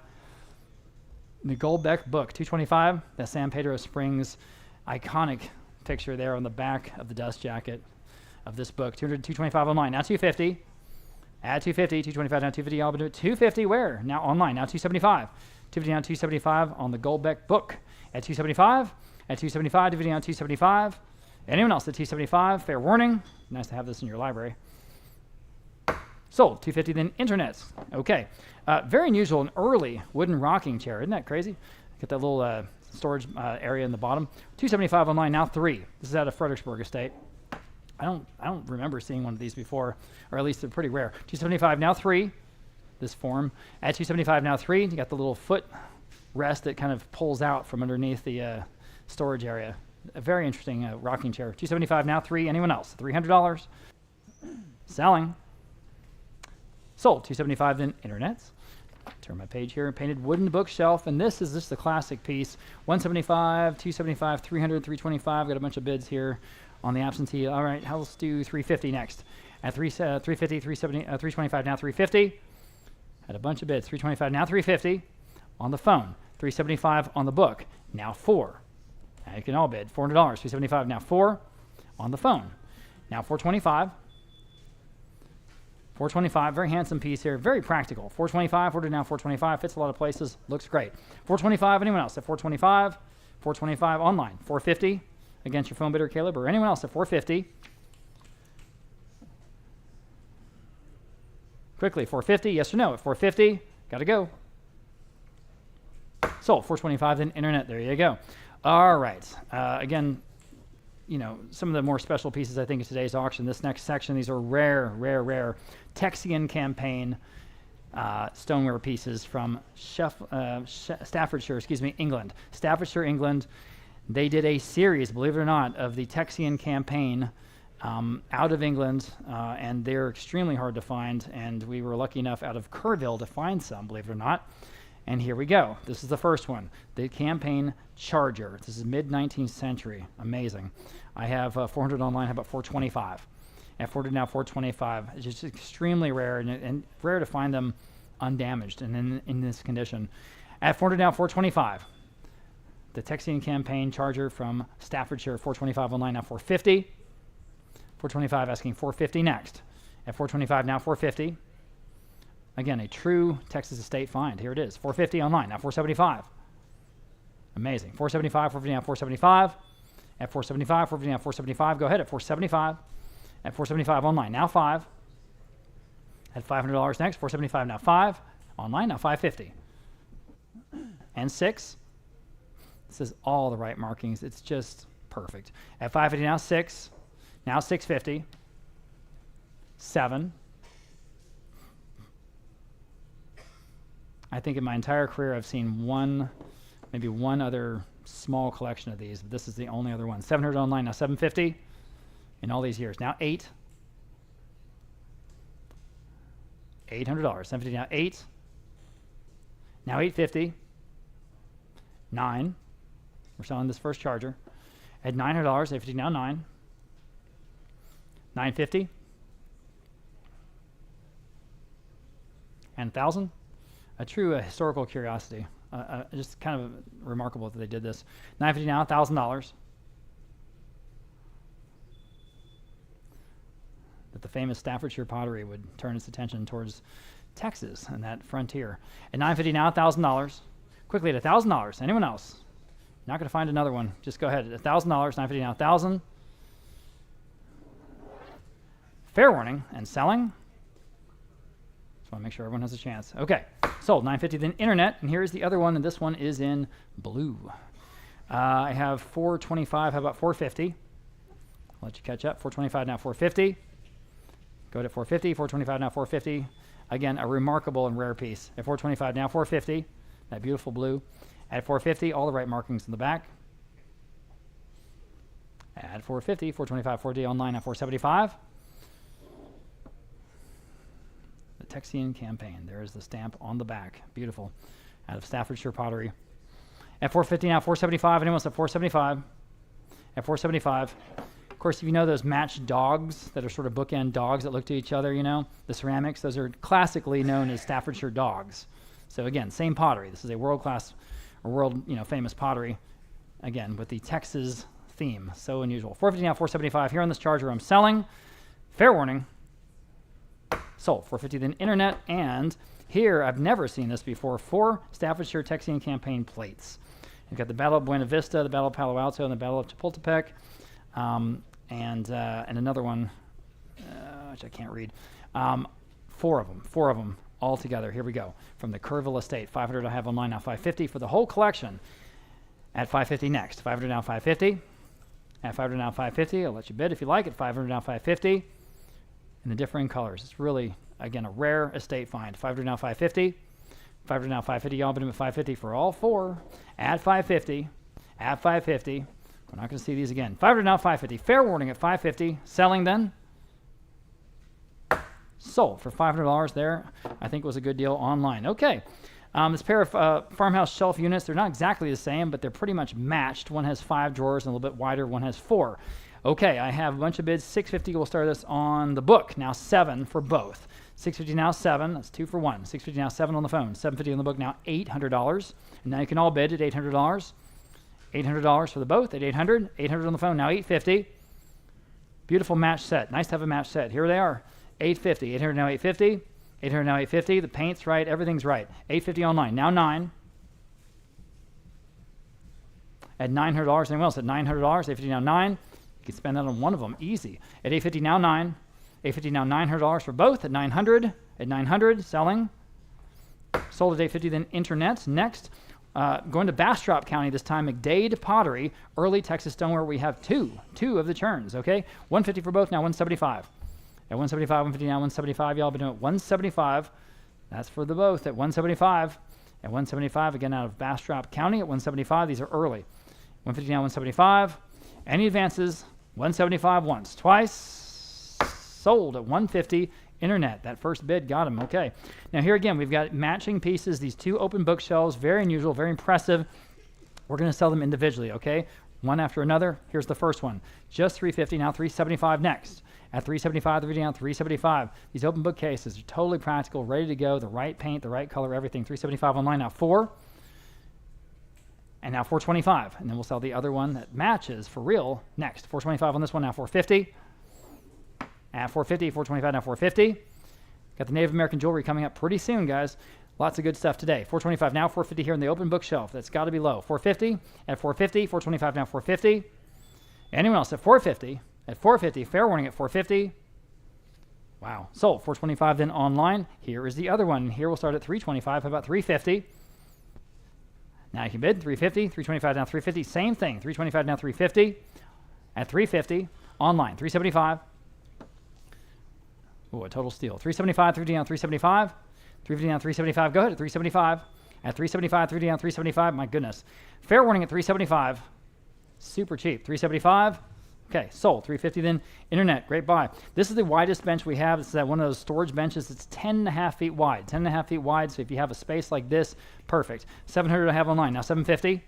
The Goldbeck book, $225. That San Pedro Springs iconic picture there on the back of the dust jacket of this book. $200, $225 online, now $250. Add $250, $225 now, $250. I'll do it. $250 where? Now online, now $275. $250 now, $275 on the Goldbeck book. At $275. At $275, $250 now, $275. Anyone else at $275? Fair warning. Nice to have this in your library. Sold. $250 then internet. Okay. Very unusual, an early wooden rocking chair. Isn't that crazy? Get that little storage area in the bottom. $275 online, now 3. This is out of Fredericksburg Estate. I don't remember seeing one of these before, or at least they're pretty rare. $275 now 3. This form. At $275 now 3. You got the little foot rest that kind of pulls out from underneath the storage area. A very interesting rocking chair. $275 now 3. Anyone else? $300. Selling. Sold. $275 then internets. Turn my page here. Painted wooden bookshelf, and this is just the classic piece. $175, $275, $300, $325. Got a bunch of bids here on the absentee. All right, let's do $350 next. At $350, $370, $325 now $350. Had a bunch of bids. $325 now $350 on the phone. $375 on the book. Now 4. Now you can all bid. $400. $375 now 4 on the phone. Now $425. $425, very handsome piece here, very practical. $425, ordered now $425, fits a lot of places, looks great. $425, anyone else at $425? $425 online. $450 against your phone bidder, Caleb, or anyone else at $450? Quickly, $450, yes or no? At $450, gotta go. Sold. $425 then internet, there you go. All right, again, you know, some of the more special pieces I think in today's auction. This next section, these are rare Texian campaign stoneware pieces from Staffordshire, England. Staffordshire, England. They did a series, believe it or not, of the Texian campaign out of England, and they're extremely hard to find, and we were lucky enough out of Kerrville to find some, believe it or not. And here we go. This is the first one, the campaign Charger. This is mid-19th century. Amazing. I have 400 online. How about 425? At 400 now, 425. It's just extremely rare and rare to find them undamaged and in this condition. At 400 now, 425. The Texian campaign Charger from Staffordshire, 425 online, now 450. 425 asking 450 next. At 425 now, 450. Again, a true Texas estate find. Here it is, 450 online, now 475. Amazing. 475, 450 now 475. At 475, 450 now 475. Go ahead at 475. At 475 online, now 5. At $500 next, $475 now 5. Online now $550. And 6. This is all the right markings. It's just perfect. At $550 now 6. Now $650. 7. I think in my entire career I've seen maybe one other small collection of these, but this is the only other one. 700 online, now 750 in all these years. Now 8. $800. 750 now 8. Now 850. 9. We're selling this first charger. At $900, 850 now 9. 950. And 1,000. A true historical curiosity. Just kind of remarkable that they did this. $950 now, $1,000. That the famous Staffordshire pottery would turn its attention towards Texas and that frontier. At $950 now, $1,000. Quickly at $1,000. Anyone else? Not going to find another one. Just go ahead. At $1,000, $950 now, $1,000. Fair warning and selling. Just want to make sure everyone has a chance. Okay, sold $950. Then internet, and here's the other one, and this one is in blue. I have $425. How about $450? I'll let you catch up. $425 now, $450. Go to $450. $425 now, $450. Again, a remarkable and rare piece. At $425 now, $450. That beautiful blue. At $450, all the right markings in the back. At $450, $425, $4D online at $475. The Texian campaign. There is the stamp on the back. Beautiful. Out of Staffordshire pottery. At $450 now, $475. Anyone else at $475? At $475. Of course, if you know those matched dogs that are sort of bookend dogs that look to each other, you know, the ceramics, those are classically known as Staffordshire dogs. So again, same pottery. This is a world-class or world, famous pottery. Again, with the Texas theme. So unusual. $450 now, $475. Here on this charger, I'm selling. Fair warning. Sold. $450 then internet. And here, I've never seen this before. 4 Staffordshire Texian campaign plates. You've got the Battle of Buena Vista, the Battle of Palo Alto, and the Battle of Chapultepec. And another one, which I can't read. 4 of them all together. Here we go. From the Kerrville Estate. 500 I have online now. 550 for the whole collection. At 550 next. 500 now 550. At 500 now 550. I'll let you bid if you like. At 500 now 550. In the differing colors. It's really, again, a rare estate find. 500 now 550. 500 now 550. Y'all bid them at 550 for all 4. At 550. At 550. We're not going to see these again. 500 now 550. Fair warning at 550. Selling then. Sold for $500 there. I think it was a good deal online. Okay. This pair of farmhouse shelf units, they're not exactly the same, but they're pretty much matched. One has 5 drawers and a little bit wider. One has 4. Okay, I have a bunch of bids. $650 will start us on the book. Now 7 for both. $650 now 7. That's 2 for 1. $650 now 7 on the phone. $750 on the book now $800. And now you can all bid at $800. $800 for the both at $800. $800 on the phone now $850. Beautiful match set. Nice to have a match set. Here they are. $850. $800 now $850. $800 now $850. The paint's right. Everything's right. $850 online. Now 9. At $900. Anyone else at $900? $850 now 9. You can spend that on one of them. Easy. At $850 now 9. $850 now $900 for both at $900. At $900. Selling. Sold at $850. Then internet. Next. Going to Bastrop County this time. McDade Pottery. Early Texas stoneware. We have two of the churns. Okay. $150 for both. Now $175. At $175, $150 now, $175. Y'all been doing it. $175. That's for the both at $175. At $175, again out of Bastrop County at $175. These are early. $150 now, $175. Any advances? $175 once. Twice. Sold at $150. Internet. That first bid got them. Okay. Now here again, we've got matching pieces. These 2 open bookshelves. Very unusual. Very impressive. We're going to sell them individually. Okay. One after another. Here's the first one. Just $350. Now $375 next. At $375, they're down $375. These open bookcases are totally practical, ready to go. The right paint, the right color, everything. $375 online now 4. And now $425. And then we'll sell the other one that matches for real next. $425 on this one, now $450. At $450, $425 now $450. Got the Native American jewelry coming up pretty soon, guys. Lots of good stuff today. $425 now $450 here in the open bookshelf. That's got to be low. $450 at $450. $425 now $450. Anyone else at $450? At $450, fair warning at $450. Wow. Sold. 425 then online. Here is the other one. Here we'll start at 325. How about 350? Now you can bid 350, 325 now 350. Same thing. 325 now 350. At 350 online. 375. Oh, a total steal. 375, 350 down 375. 350 down 375. Go ahead at 375. At 375, 350 down 375. My goodness. Fair warning at 375. Super cheap. 375. Okay, sold. 350 then. Internet, great buy. This is the widest bench we have. This is one of those storage benches. It's 10.5 feet wide. 10.5 feet wide, so if you have a space like this, perfect. 700 I have online. Now 750.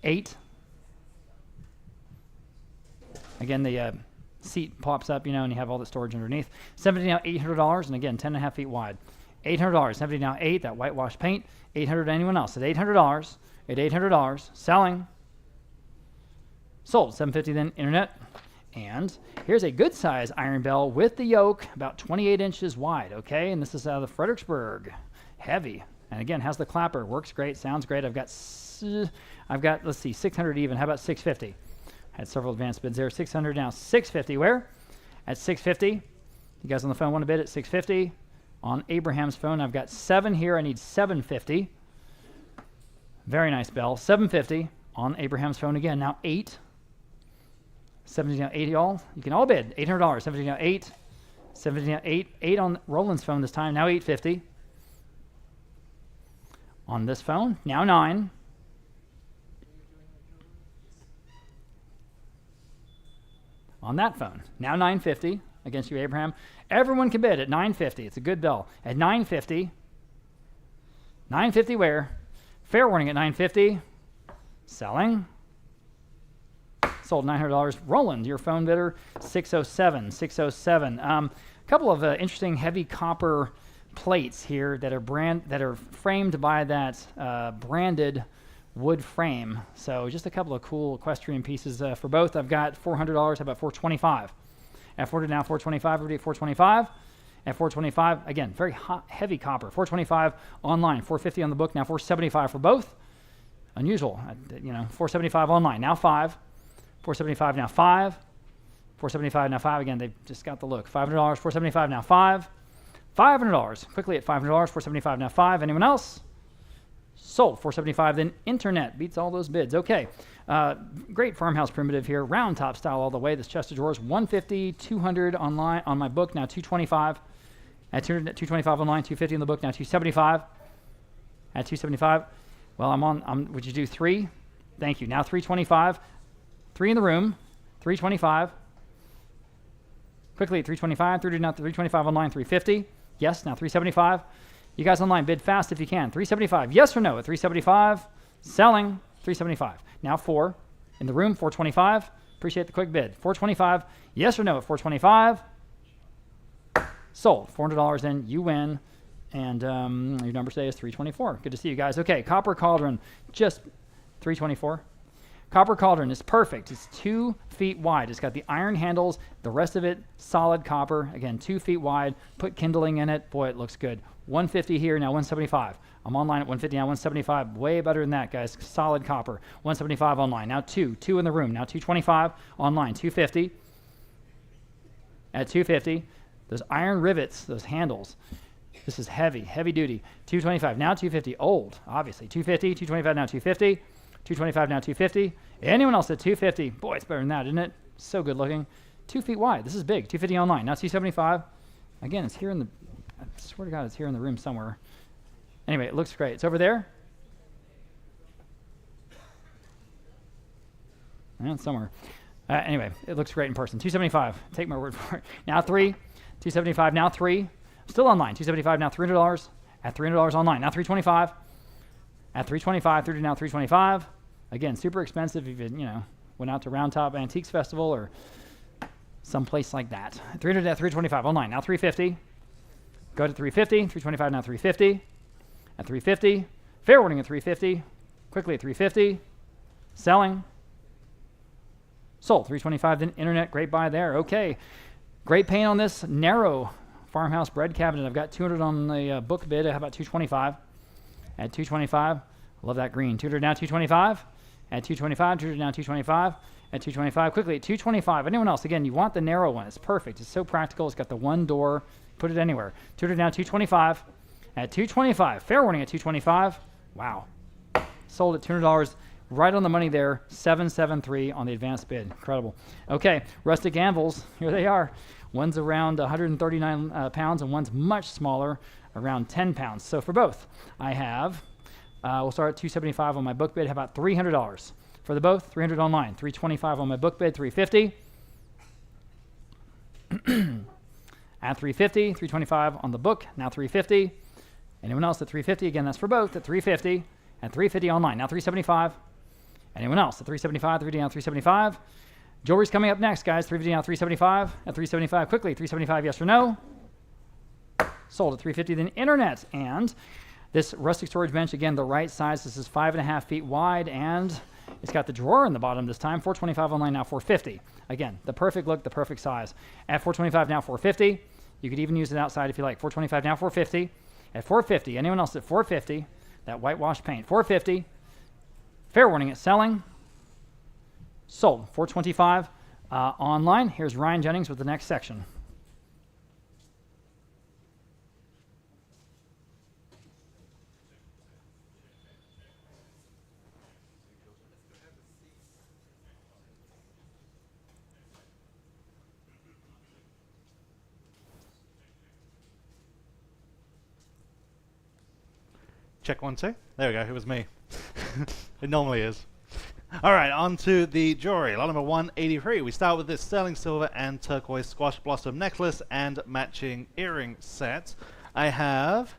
8. Again, the seat pops up, and you have all the storage underneath. 70 now, $800, and again, 10.5 feet wide. $800. 70 now, 8. That whitewash paint. 800 to anyone else. At $800. At $800. Selling. Sold. 750 then. Internet. And here's a good size iron bell with the yoke, about 28 inches wide, okay? And this is out of Fredericksburg. Heavy. And again, has the clapper. Works great. Sounds great. I've got, let's see, 600 even. How about 650? Had several advanced bids there. 600 now. 650 where? At 650. You guys on the phone want to bid at 650? On Abraham's phone, I've got 7 here. I need 750. Very nice bell. 750 on Abraham's phone again. Now 8. 70 now 8, y'all. You can all bid. $800. 70 now 8. 70 now 8. 8 on Roland's phone this time. Now 850. On this phone. Now 9. On that phone. Now 950 against you, Abraham. Everyone can bid at 950. It's a good bell. At 950. 950 where? Fair warning at 950. Selling. Sold $900. Roland, your phone bidder, 607. 607. A couple of interesting heavy copper plates here that are framed by that branded wood frame. So just a couple of cool equestrian pieces for both. I've got $400. How about 425? At 400 now, 425. Everybody at 425. At 425, again, very heavy copper. 425 online, 450 on the book. Now 475 for both. Unusual, 475 online. Now 5. 475 now 5. 475 now 5. Again, they've just got the look. $500. 475 now 5. $500. Quickly at $500. 475 now 5. Anyone else? Sold. 475 then. Internet beats all those bids. Okay. Great farmhouse primitive here. Round top style all the way. This chest of drawers. 150, 200 online on my book. Now 225. At 225 online. 250 in the book. Now 275. At 275. Well, would you do 3? Thank you. Now 325. 3 in the room. 325. Quickly at 325. 325 online. 350. Yes. Now 375. You guys online, bid fast if you can. 375. Yes or no at 375. Selling. 375. Now 4 in the room. 425. Appreciate the quick bid. 425. Yes or no at 425. Sold. $400 in. You win. And your number today is 324. Good to see you guys. Okay. Copper cauldron. Just 324. Copper cauldron is perfect. It's 2 feet wide. It's got the iron handles. The rest of it, solid copper. Again, 2 feet wide. Put kindling in it. Boy, it looks good. 150 here, now 175. I'm online at 150, now 175. Way better than that, guys. Solid copper. 175 online. Now 2 in the room. Now 225 online. 250. At 250. Those iron rivets, those handles. This is heavy, heavy duty. 225. Now 250. Old, obviously. 250. 225 now 250. 225 now 250. Anyone else at 250? Boy, it's better than that, isn't it? So good looking. 2 feet wide. This is big. 250 online. Now 275. Again, it's here in the... I swear to God, it's here in the room somewhere. Anyway, it looks great. It's over there. And somewhere. Anyway, it looks great in person. 275. Take my word for it. Now 3. 275. Now 3. Still online. 275. Now $300. At $300 online. Now 325. At 325. 30 now 325. Again, super expensive if you went out to Round Top Antiques Festival or someplace like that. 300 at 325 online. Now 350. Go to 350, 325 now 350. At 350, fair warning at 350. Quickly at 350. Selling. Sold. 325 then internet. Great buy there. Okay. Great paint on this narrow farmhouse bread cabinet. I've got 200 on the book bid. How about 225? At 225, love that green. 200 now 225. at 225. Tutored down 225 at 225. Quickly at 225. Anyone else? Again, you want the narrow one. It's perfect. It's so practical. It's got the one door. Put it anywhere. Tutored down 225 at 225. Fair warning at 225. Wow. Sold at $200. Right on the money there. 773 on the advanced bid. Incredible. Okay, rustic anvils. Here they are. One's around 139 pounds and one's much smaller, around 10 pounds. So for both, I have, we'll start at 275 on my book bid. How about $300? For the both, 300 online. 325 on my book bid, 350. At 350, 325 on the book, now 350. Anyone else at 350? Again, that's for both at 350 and 350 online. Now 375. Anyone else at 375, 350 now 375. Jewelry's coming up next, guys. 350 now 375 at 375. Quickly, 375 yes or no. Sold at 350. Then internet and this rustic storage bench, again, the right size. This is 5.5 feet wide and it's got the drawer in the bottom this time. 425 online, now 450. Again, the perfect look, the perfect size. At 425 now 450. You could even use it outside if you like. 425 now 450. At 450, anyone else at 450? That whitewash paint. 450. Fair warning, it's selling. Sold. 425 online. Here's Ryan Jennings with the next section. Check 1, 2. There we go. It was me. It normally is. All right, on to the jewelry. Lot number 183. We start with this sterling silver and turquoise squash blossom necklace and matching earring set. I have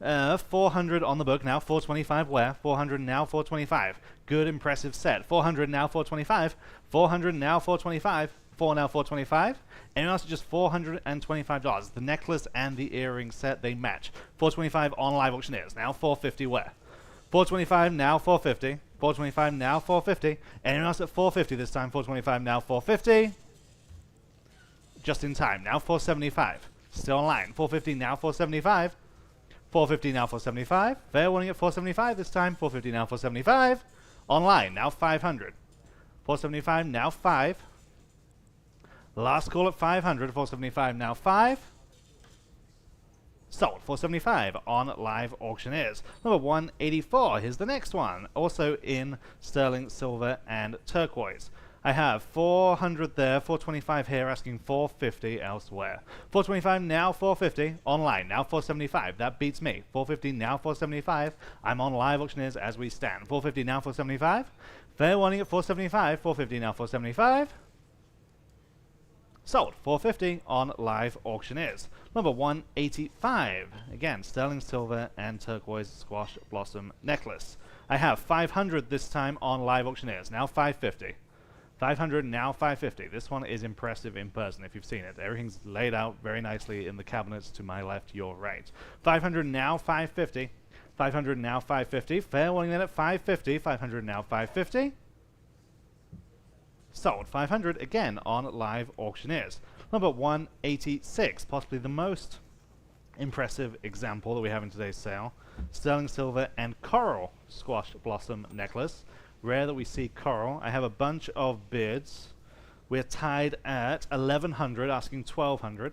400 on the book, now 425 where? 400 now 425. Good, impressive set. 400 now 425. 400 now 425. 4 now 425. Anyone else just $425. The necklace and the earring set, they match. 425 on live auctioneers. Now 450 where? 425 now 450. 425 now 450. Anyone else at 450 this time? 425 now 450. Just in time. Now 475. Still online. 450 now 475. 450 now 475. Fair warning at 475 this time. 450 now 475. Online. Now 500. 475 now 5. Last call at 500. 475 now 5. Sold. 475 on live auctioneers. Number 184. Here's the next one. Also in sterling silver and turquoise. I have 400 there, 425 here, asking 450 elsewhere. 425 now 450 online. Now 475. That beats me. 450 now 475. I'm on live auctioneers as we stand. 450 now 475. Fair warning at 475. 450 now 475. Sold. 450 on live auctioneers. Number 185. Again, sterling silver and turquoise squash blossom necklace. I have 500 this time on live auctioneers. Now 550. 500 now 550. This one is impressive in person if you've seen it. Everything's laid out very nicely in the cabinets to my left, your right. 500 now 550. 500 now 550. Fair warning then at 550. 500 now 550. Sold. 500 again on live auctioneers. Number 186, possibly the most impressive example that we have in today's sale. Sterling silver and coral squash blossom necklace. Rare that we see coral. I have a bunch of bids. We're tied at 1100, asking 1200.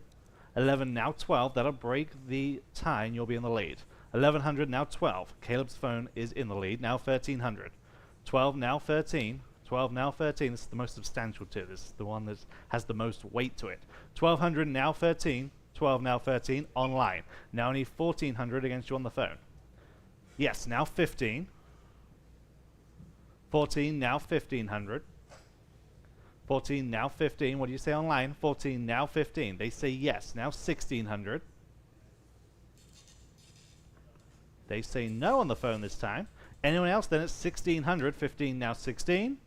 11 now 12. That'll break the tie and you'll be in the lead. 1100 now 12. Caleb's phone is in the lead. Now 1300. 12 now 13. 12 now 13. This is the most substantial tier. This is the one that has the most weight to it. 1200 now 13. 12 now 13 online. Now I need 1400 against you on the phone. Yes, now 15. 14 now 1500. 14 now 15. What do you say online? 14 now 15. They say yes. Now 1600. They say no on the phone this time. Anyone else? Then it's 1600. 15 now 16.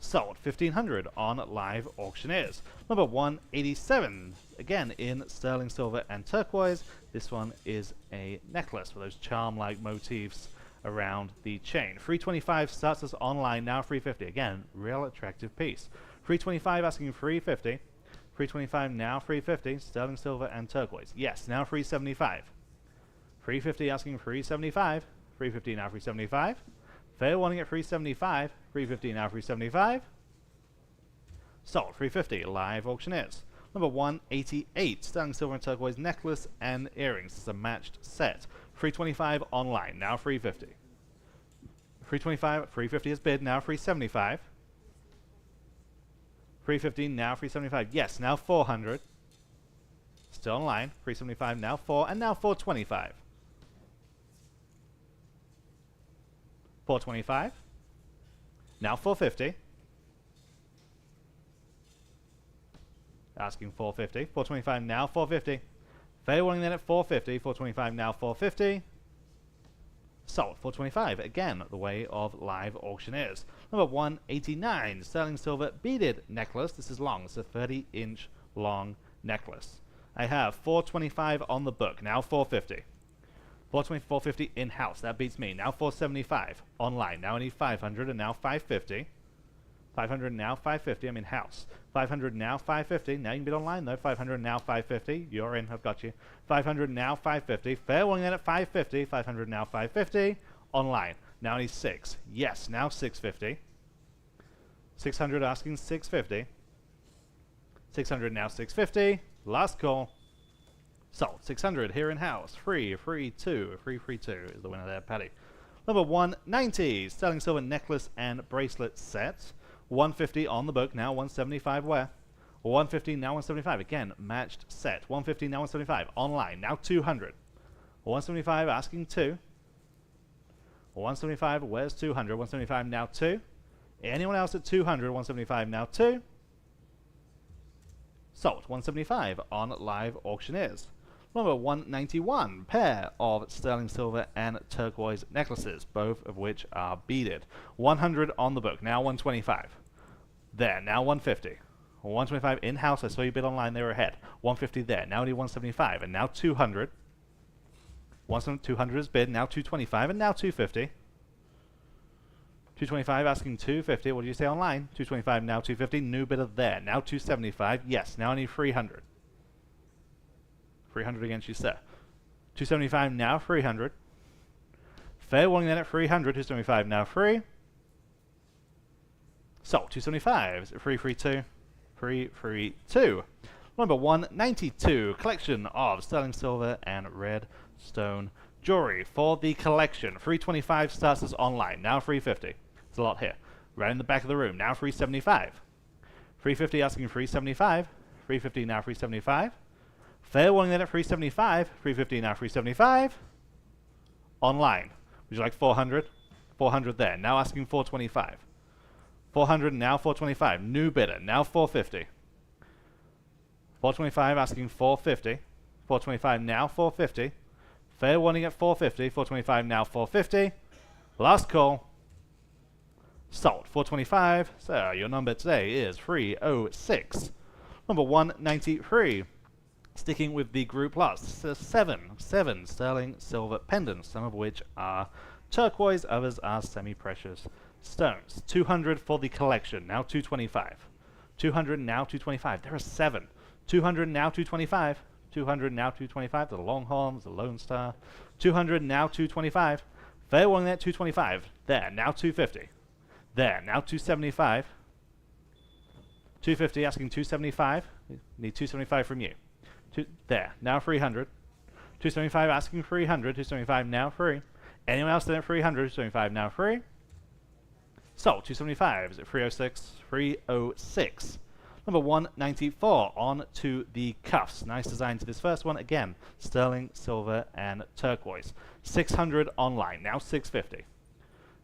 Sold. 1500 on live auctioneers. Number 187. Again in sterling silver and turquoise. This one is a necklace with those charm-like motifs around the chain. 325 starts us online. Now 350. Again, real attractive piece. 325 asking 350. 325 now 350. Sterling silver and turquoise. Yes, now 375. 350 asking 375. 350 now 375. Fair warning at 375. 350 now 375. Sold 350. Live auctioneers. Number 188. Sterling silver and turquoise necklace and earrings. It's a matched set. 325 online. Now 350. 325. 350 is bid. Now 375. 350 now 375. Yes. Now 400. Still online. 375 now 4 and now 425. 425. Now 450. Asking 450. 425 now 450. Fair warning then at 450. 425 now 450. Sold 425. Again, the way of live auctioneers. Number 189. Sterling silver beaded necklace. This is long. It's a 30-inch long necklace. I have 425 on the book. Now 450. 420, 450 in-house. That beats me. Now 475 online. Now I need 500 and now 550. 500 now 550. I'm in-house. 500 now 550. Now you can bid online though. 500 now 550. You're in. I've got you. 500 now 550. Fair warning then at 550. 500 now 550. Online. Now I need 6. Yes. Now 650. 600 asking 650. 600 now 650. Last call. Sold. 600 here in-house. Free 2 is the winner there, Patty. Number 190. Sterling silver necklace and bracelet set. 150 on the book. Now 175 where? 150 now 175. Again, matched set. 150 now 175. Online. Now 200. 175 asking 2. 175. Where's 200? 175 now 2. Anyone else at 200? 175 now 2. Sold. 175 on live auctioneers. Number 191, pair of sterling silver and turquoise necklaces, both of which are beaded. 100 on the book, now 125. There, now 150. 125 in-house, I saw you bid online, they were ahead. 150 there, now only 175, and now 200. 200 is bid, now 225, and now 250. 225 asking 250, what do you say online? 225, now 250, new bidder there, now 275, yes, now I need 300. 300 against you, sir. 275 now 300. Fair warning then at 300. 275 now free. Sold. 275. Is it 332? 332. Number 192. Collection of sterling silver and red stone jewelry for the collection. 325 starts as online. Now 350. It's a lot here. Right in the back of the room. Now 375. 350 asking 375. 350 now 375. Fair warning then at 375. 350 now 375. Online. Would you like 400? 400 there. Now asking 425. 400 now 425. New bidder. Now 450. 425 asking 450. 425 now 450. Fair warning at 450. 425 now 450. Last call. Sold. 425. So your number today is 306. Number 193. Sticking with the group plus, seven sterling silver pendants, some of which are turquoise, others are semi-precious stones. 200 for the collection, now 225. 200 now 225. There are 7. 200 now 225. 200 now 225. The Longhorns, the Lone Star. 200 now 225. Fair warning there 225. There, now 250. There, now 275. 250 asking 275. Need 275 from you. There, now 300. 275 asking 300. 275 now free. Anyone else at 300? 275 now free. Sold. 275. Is it 306? 306. Number 194. On to the cuffs. Nice design to this first one. Again, sterling, silver, and turquoise. 600 online. Now 650.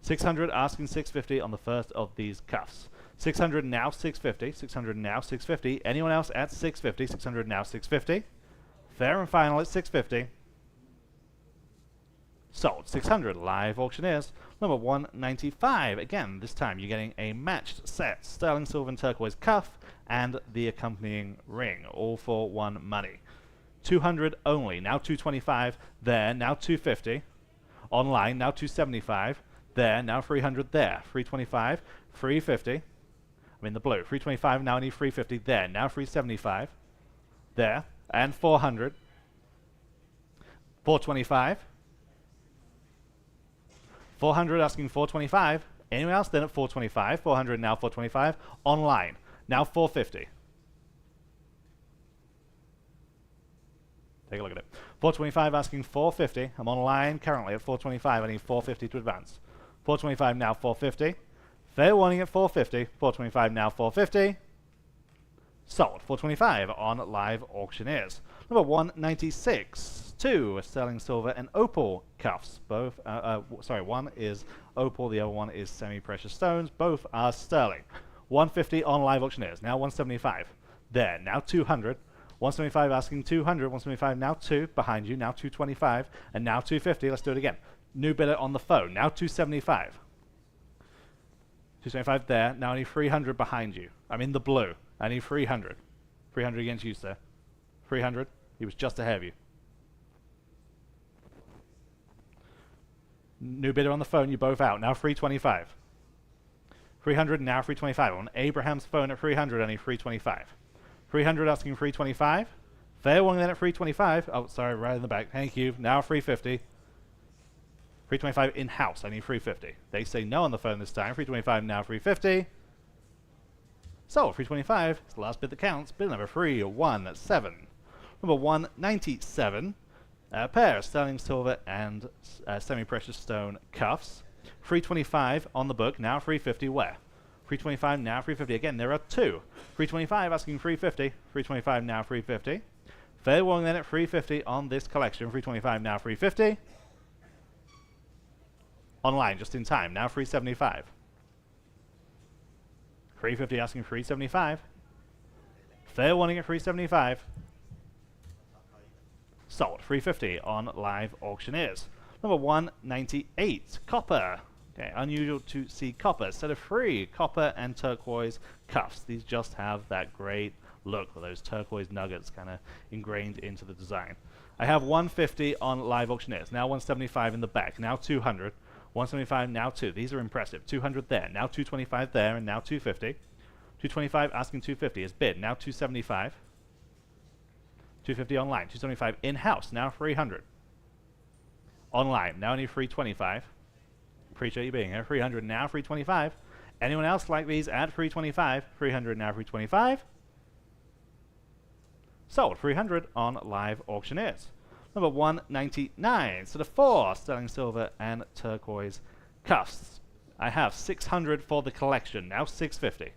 600 asking 650 on the first of these cuffs. 600 now 650. 600 now 650. Anyone else at 650? 600 now 650. Fair and final at 650. Sold. 600. Live auctioneers. Number 195. Again, this time you're getting a matched set. Sterling silver and turquoise cuff and the accompanying ring. All for one money. 200 only. Now 225. There. Now 250. Online. Now 275. There. Now 300. There. 325. 350. I'm in the blue. 325, now I need 350. There, now 375. There, and 400. 425. 400 asking 425. Anyone else then at 425? 400 now 425. Online. Now 450. Take a look at it. 425 asking 450. I'm online currently at 425. I need 450 to advance. 425 now 450. Fair warning at 450. 425 now 450. Sold. 425 on live auctioneers. Number 196. 2 sterling silver and opal cuffs. Both, sorry, one is opal, the other one is semi-precious stones. Both are sterling. 150 on live auctioneers. Now 175. There. Now 200. 175 asking 200. 175 now 2 behind you. Now 225 and now 250. Let's do it again. New bidder on the phone. Now 275. 275 there. Now I need 300 behind you. I'm in the blue. I need 300. 300 against you, sir. 300. He was just ahead of you. New bidder on the phone. You're both out. Now 325. 300 now 325. On Abraham's phone at 300. I need 325. 300 asking 325. Fair one then at 325. Oh, sorry, right in the back. Thank you. Now 350. 325 in-house. I need 350. They say no on the phone this time. 325 now 350. So 325 is the last bid that counts. Bid number 317. Number 197. Pair of sterling silver and semi-precious stone cuffs. 325 on the book. Now 350 where? 325 now 350. Again, there are 2. 325 asking 350. 325 now 350. Fair warning then at 350 on this collection. 325 now 350. Online, just in time. Now 375. 350 asking 375. Fair warning at 375. Sold. 350 on live auctioneers. Number 198. Copper. Okay, unusual to see copper. Set of 3 copper and turquoise cuffs. These just have that great look with those turquoise nuggets kind of ingrained into the design. I have 150 on live auctioneers. Now 175 in the back. Now 200. 175 now 2. These are impressive. 200 there. Now 225 there and now 250. 225 asking 250 is bid. Now 275. 250 online. 275 in-house. Now 300. Online. Now I need 325. Appreciate you being here. 300 now 325. Anyone else like these at 325? 300 now 325. Sold. 300 on live auctioneers. Number 199. So the 4 sterling silver and turquoise cuffs. I have 600 for the collection. Now 650.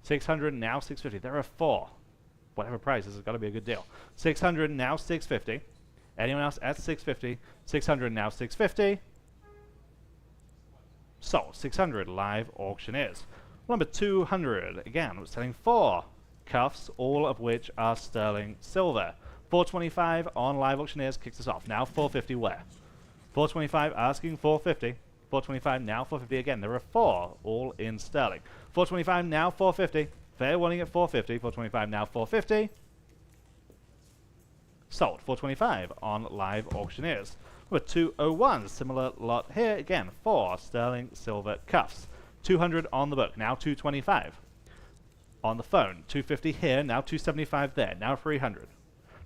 600 now 650. There are 4. Whatever price, this has got to be a good deal. 600 now 650. Anyone else at 650? 600 now 650. Sold. 600 live auctioneers. Number 200. Again, we're selling 4 cuffs, all of which are sterling silver. 425 on live auctioneers kicks us off. Now 450 where? 425 asking 450. 425 now 450 again. There are 4 all in sterling. 425 now 450. Fair warning at 450. 425 now 450. Sold. 425 on live auctioneers. Number 201. Similar lot here. Again, 4 sterling silver cuffs. 200 on the book. Now 225. On the phone. 250 here. Now 275 there. Now 300.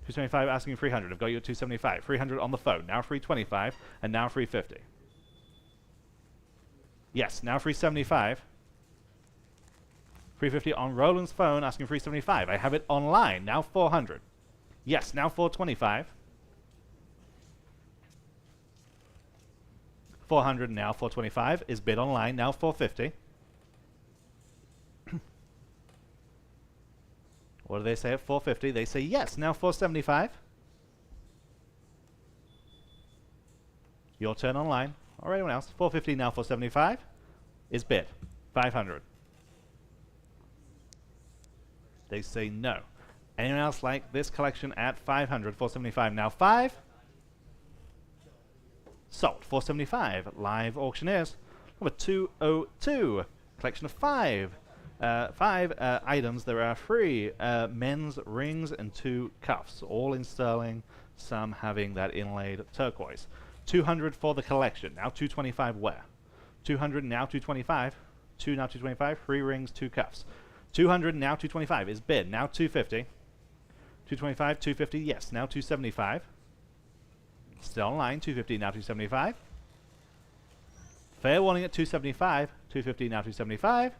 275 asking 300. I've got you at 275. 300 on the phone. Now 325 and now 350. Yes, now 375. 350 on Roland's phone asking 375. I have it online. Now 400. Yes, now 425. 400 now 425 is bid online. Now 450. What do they say at 450? They say yes. Now 475. Your turn online. Or anyone else. 450 now 475 is bid. 500. They say no. Anyone else like this collection at 500? 475 now 5. Sold. 475 live auctioneers. Number 202. Collection of 5. 5 items. There are 3 men's rings and 2 cuffs, all in sterling, some having that inlaid turquoise. 200 for the collection. Now 225 where? 200 now 225. 2 now 225. 3 rings, 2 cuffs. 200 now 225 is bid. Now 250. 225, 250, yes. Now 275. Still online. 250 now 275. Fair warning at 275. 250 now 275.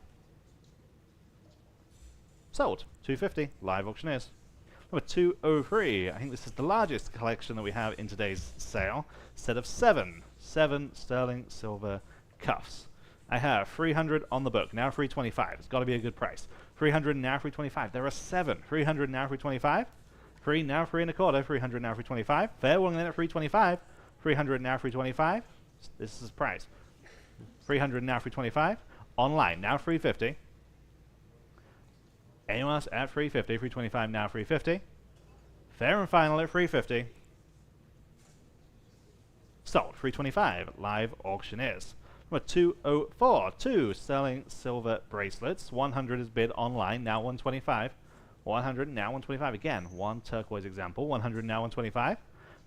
Sold. 250. Live auctioneers. Number 203. I think this is the largest collection that we have in today's sale. Set of 7 sterling silver cuffs. I have 300 on the book. Now 325. It's got to be a good price. 300 now 325. There are 7. 300 now 325. 3 now 3 and a quarter. 300 now 325. Fair warning then at 325. 300 now 325. This is price. 300 now 325. Online now 350. Anyone else at 350? 325 now 350. Fair and final at 350. Sold. 325. Live auctioneers. Number 204. 2 sterling silver bracelets. 100 is bid online. Now 125. 100 now 125 again. One turquoise example. 100 now 125.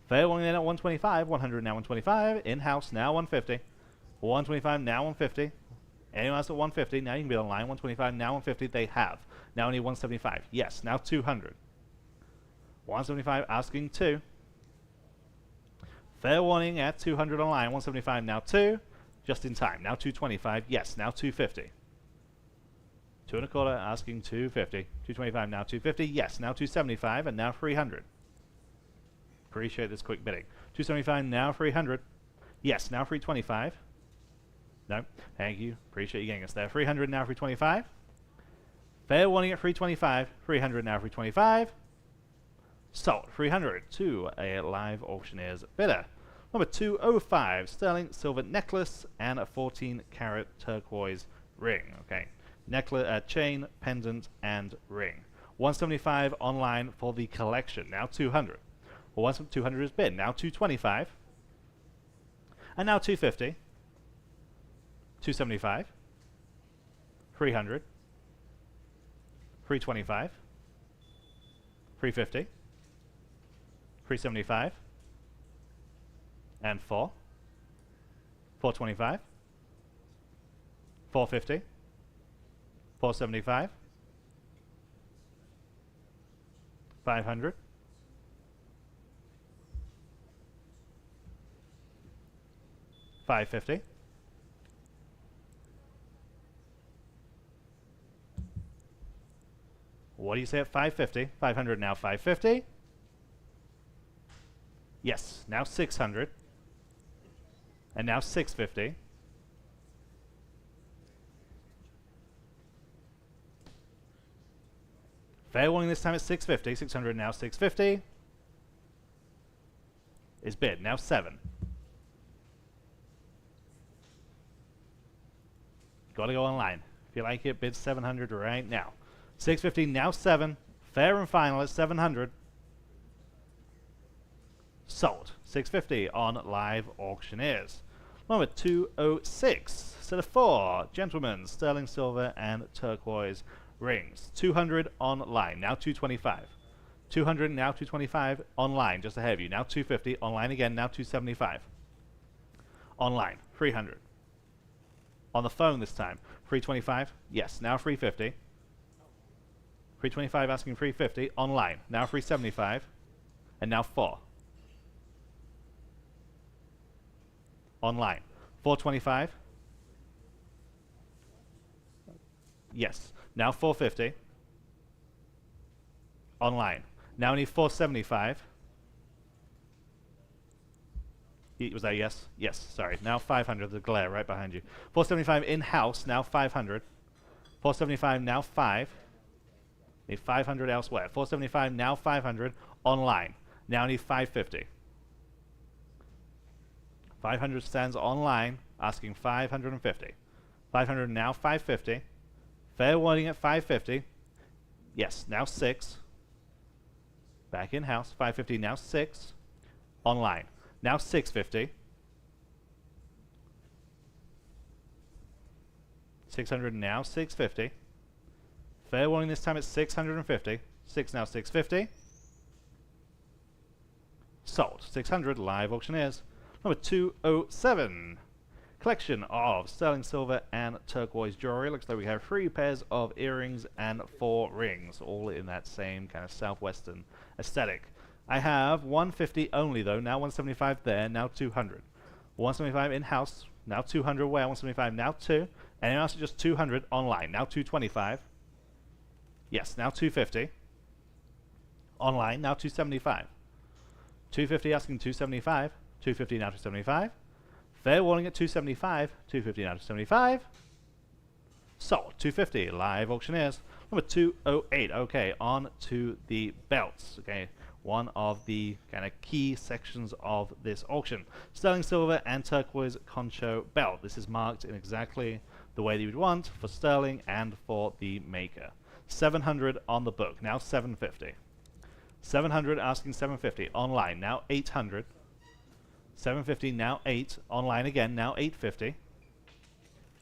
Fair warning then at 125. 100 now 125. In-house now 150. 125 now 150. Anyone else at 150? Now you can bid online. 125 now 150. They have. Now only 175. Yes. Now 200. 175 asking 2. Fair warning at 200 online. 175 now 2. Just in time. Now 225. Yes. Now 250. 2 and a quarter asking 250. 225 now 250. Yes. Now 275 and now 300. Appreciate this quick bidding. 275 now 300. Yes. Now 325. No. Thank you. Appreciate you getting us there. 300 now 325. Fair warning at 325. 300 now 325. Sold. 300 to a live auctioneer's bidder. Number 205. Sterling silver necklace and a 14-carat turquoise ring. Okay. Necklace, chain, pendant, and ring. 175 online for the collection. Now 200. Well, 200 is bid. Now 225. And now 250. 275. 300. 325. 350. 375. And 4. 425. 450. 475. 500. 550. What do you say at 550? 500 now 550. Yes, now 600. And now 650. Fair warning this time at 650. 600 now 650. Is bid. Now 7. Gotta go online. If you like it, bid 700 right now. 650 now 7. Fair and final at 700. Sold. 650 on live auctioneers. Number 206. Set of 4 gentlemen, sterling silver and turquoise rings. 200 online. Now 225. 200 now 225 online. Just ahead of you. Now 250 online again. Now 275. Online. 300. On the phone this time. 325. Yes. Now 350. 325 asking 350. Online. Now 375. And now 4. Online. 425. Yes. Now 450. Online. Now we need 475. Was that yes? Yes, sorry. Now 500, the glare right behind you. 475 in-house, now 500. 475 now 5. Need 500 elsewhere. 475 now 500. Online. Now need 550. 500 stands online, asking 550. 500 now 550. Fair warning at 550. Yes, now 6. Back in-house. 550 now 6. Online. Now 650. 600 now 650. Fair warning this time at 650. 6 now 650. Sold. 600 live auctioneers. Number 207. Collection of sterling silver and turquoise jewelry. Looks like we have 3 pairs of earrings and 4 rings, all in that same kind of Southwestern aesthetic. I have 150 only though, now 175 there, now 200. 175 in-house, Now 200 where? 175. Now 2. Anyone else? Just 200 online. Now 225. Yes. Now 250. Online. Now 275. 250 asking 275. 250 now 275. Fair warning at 275. 250 now 275. Sold. 250. Live auctioneers. Number 208. Okay, on to the belts. Okay, one of the kind of key sections of this auction. Sterling silver and turquoise concho belt. This is marked in exactly the way that you would want for sterling and for the maker. 700 on the book. Now 750. 700 asking 750. Online. Now 800. 750 now 8. Online again. Now 850.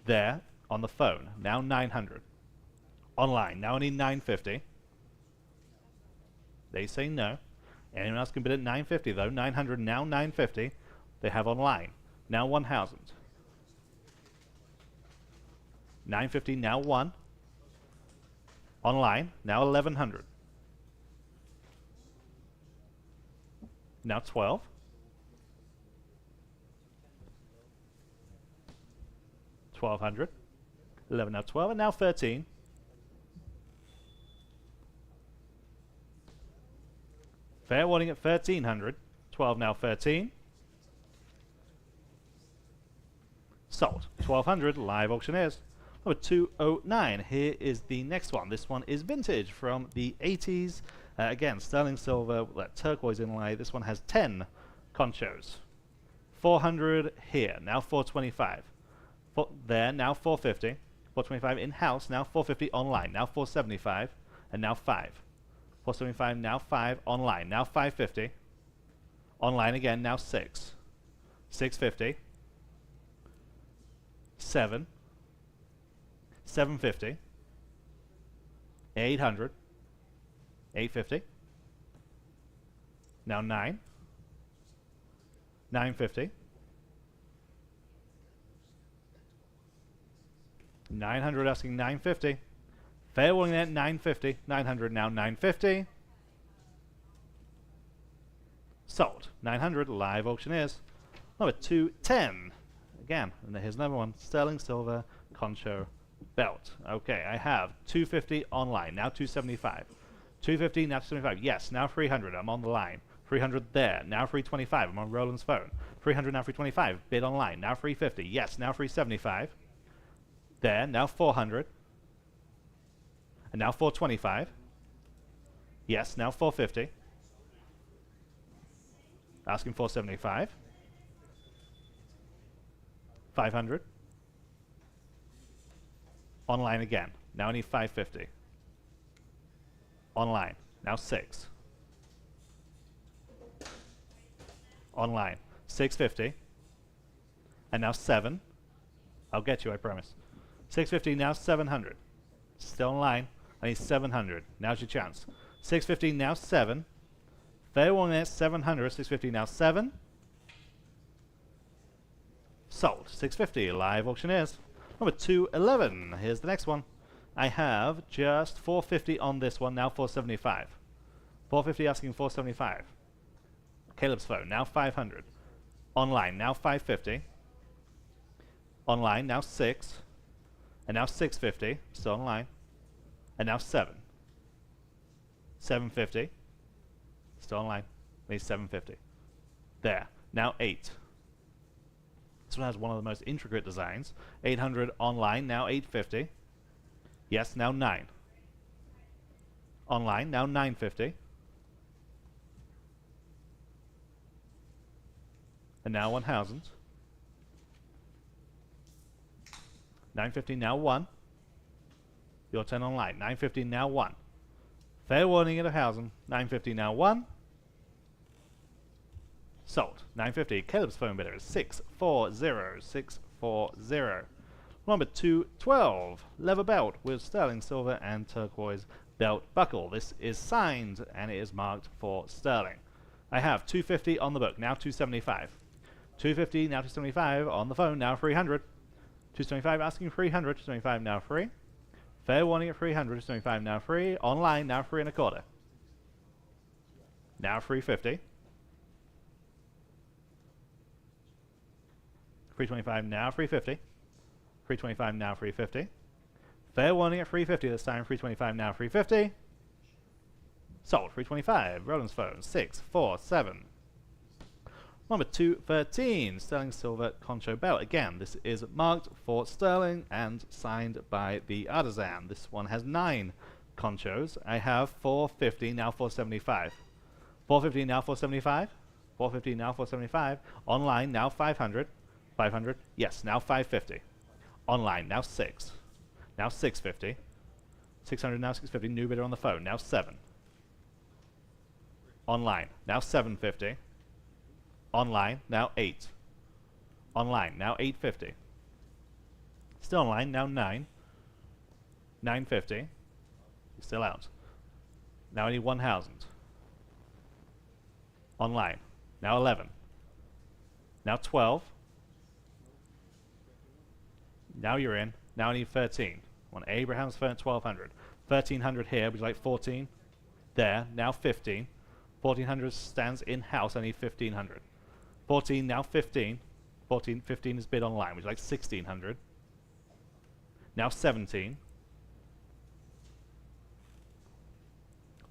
There on the phone. Now 900. Online. Now I need 950. They say no. Anyone else can bid at 950 though. 900 now 950. They have online. Now 1000. 950 now 1. Online. Now 1100. Now 12. 1200. 11 now 12 and now 13. Fair warning at 1300. 12 now 13. Sold. 1200 live auctioneers. Number 209. Here is the next one. This one is vintage from the 80s. Again, sterling silver, that turquoise inlay. This one has 10 conchos. 400 here. Now 425. There. Now 450. 425 in-house. Now 450 online. Now 475. And now 5. 475 now 5 online. Now 550. Online again. Now 6. 650. 7. 750. 800. 850. Now 9. 950. 900 asking 950. Fair warning at 950. 900 now 950. Sold. 900 live auctioneers. Number 210. Again, and here's another one. Sterling silver concho belt. Okay, I have 250 online. Now 275. 250 now 275. Yes, now 300. I'm on the line. 300 there. Now 325. I'm on Roland's phone. 300 now 325. Bid online. Now 350. Yes, now 375. There. Now 400. And now 425. Yes, now 450. Asking 475. 500. Online again. Now I need 550. Online. Now 6. Online. 650. And now 7. I'll get you, I promise. 650, now 700. Still online. I need 700. Now's your chance. 650, now 7. Fair warning at 700. 650, now 7. Sold. 650, live auctioneers. Number 211. Here's the next one. I have just 450 on this one, now 475. 450 asking 475. Caleb's phone, now 500. Online, now 550. Online, now 6. And now 650, still online. And now 7. 750. Still online. I need 750. There. Now 8. This one has one of the most intricate designs. 800 online, now 850. Yes, now 9. Online, now 950. And now 1000. 950, now 1. Your turn online. 950, now 1. Fair warning at 1000. 950, now 1. Sold. 950. Caleb's phone bidder is 640. 640. Number 212. Leather belt with sterling silver and turquoise belt buckle. This is signed and it is marked for sterling. I have 250 on the book. Now 275. 250, now 275 on the phone. Now 300. 275 asking 300. 275 now free. Fair warning at 300. 275 now free. Online now 3 1/4. Now 350. 325 now, 350. 325 now, 350. Fair warning at 350 this time. 325 now, 350. Sold. 325. Roland's phone. 647. Number 213. Sterling silver concho belt. Again, this is marked for sterling and signed by the artisan. This one has 9 conchos. I have 450 now, 475. 450 now, 475. 450 now, 475. Online now, 500. 500. Yes, now 550. Online now 6. Now 650. 600 now 650. New bidder on the phone. Now 7. Online now 750. Online now 8. Online now 850. Still online now 9. 950. Still out. Now I need 1,000. Online now 11. Now 12. Now you're in. Now I need 13. On Abraham's phone at 1,200. 1,300 here. Would you like 14? There. Now 15. 1,400 stands in house. I need 1,500. 14. Now 15. 14. 15 is bid online. Would you like 1,600? Now 17.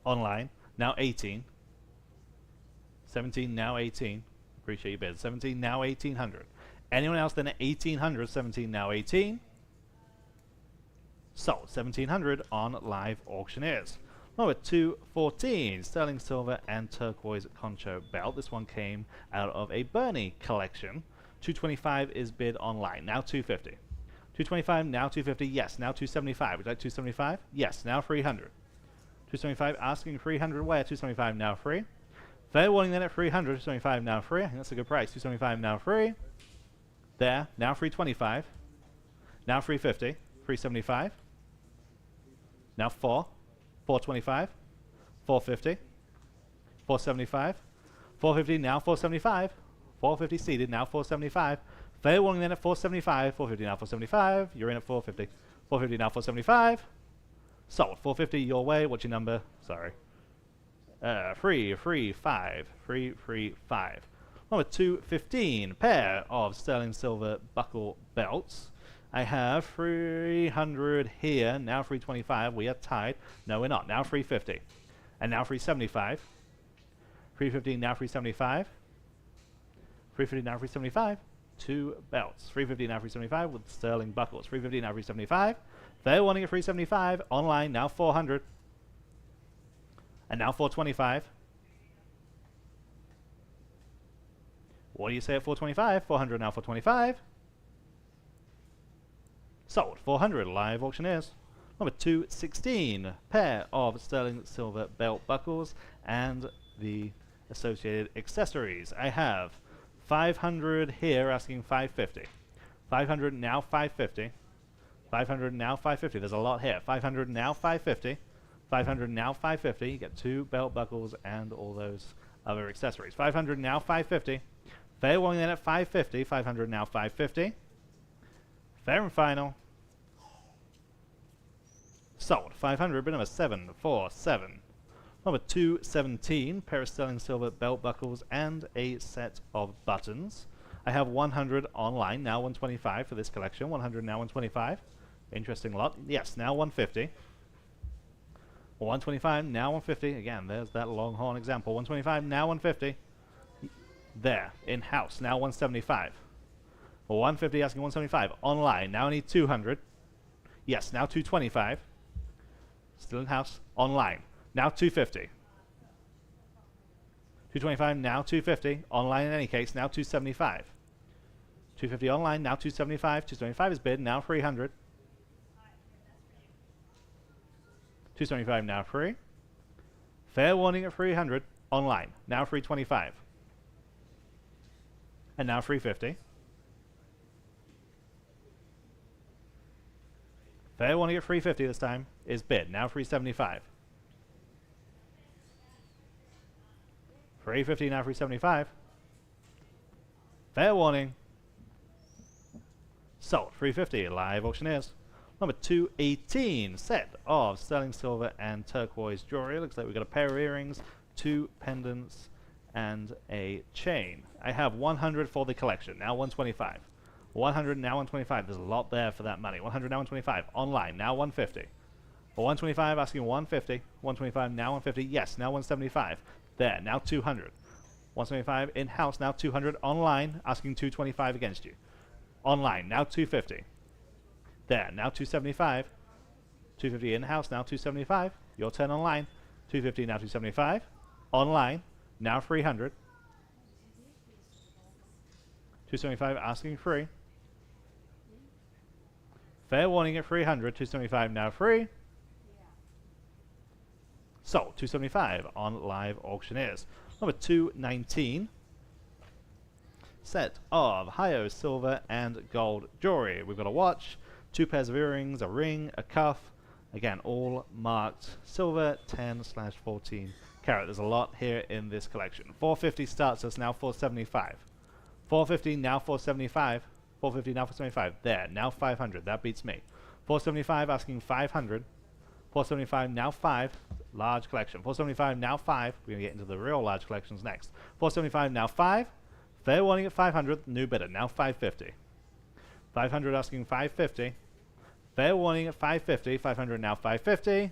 Online. Now 18. 17. Now 18. Appreciate your bid. 17. Now 1,800. Anyone else then at 1,800, 17 now 18. Sold. 1,700 on Live Auctioneers. Number 214, sterling silver and turquoise concho belt. This one came out of a Bernie collection. 225 is bid online. Now 250. 225 now 250. Yes. Now 275. Would you like 275? Yes. Now 300. 275 asking 300 where? 275 now free. Fair warning then at 300. 275 now free. I think that's a good price. 275 now free. There, now 325. Now 350. 375. Now 4. 425. 450. 475. 450, now 475. 450 seated, now 475. Fair warning then at 475. 450 now 475. You're in at 450. 450 now 475. Sold. 450 your way. What's your number? Sorry. 335. 335. Number 215, pair of sterling silver buckle belts. I have 300 here, now 325. We are tied. No, we're not. Now 350. And now 375. 350, now 375. 350, now 375. 2 belts. 350, now 375 with sterling buckles. 350, now 375. Fair warning at 375. Online, now 400. And now 425. What do you say at 425? 400 now 425. Sold. 400 Live Auctioneers. Number 216, pair of sterling silver belt buckles and the associated accessories. I have 500 here asking 550. 500 now 550. 500 now 550. There's a lot here. 500 now 550. 500 now 550. You get 2 belt buckles and all those other accessories. 500 now 550. Fair warning then at 550. 500 now 550. Fair and final. Sold. 500, bid number 747. Number 217, pair of sterling silver belt buckles and a set of buttons. I have 100 online, now 125 for this collection. 100 now 125. Interesting lot. Yes, now 150. 125, now 150. Again, there's that longhorn example. 125, now 150. There, in-house, now 175. 150 asking 175. Online, now I need 200. Yes, now 225. Still in-house. Online, now 250. 225, now 250. Online in any case, now 275. 250 online, now 275. 275 is bid, now 300. 275 now free. Fair warning at 300. Online, now 325. And now 350. Fair warning at 350 this time is bid, now 375. 350 now 375. Fair warning. Sold. 350 Live Auctioneers. Number 218, set of sterling silver and turquoise jewelry. Looks like we've got a pair of earrings, 2 pendants, and a chain. I have 100 for the collection, now 125. 100, now 125. There's a lot there for that money. 100, now 125. Online, now 150. For 125, asking 150. 125, now 150. Yes, now 175. There, now 200. 175 in-house, now 200. Online, asking 225 against you. Online, now 250. There, now 275. 250 in-house, now 275. Your turn online. 250, now 275. Online, now 300. 275 asking free. Fair warning at 300. 275 now free. Sold. 275 on live auctioneers. Number 219. Set of Hio silver and gold jewelry. We've got a watch, 2 pairs of earrings, a ring, a cuff. Again, all marked silver, 10/14 carat. There's a lot here in this collection. 450 starts us, now 475. 450, now 475. 450, now 475. There, now 500. That beats me. 475, asking 500. 475, now 5. Large collection. 475, now 5. We're going to get into the real large collections next. 475, now 5. Fair warning at 500. New bidder, now 550. 500, asking 550. Fair warning at 550. 500, now 550.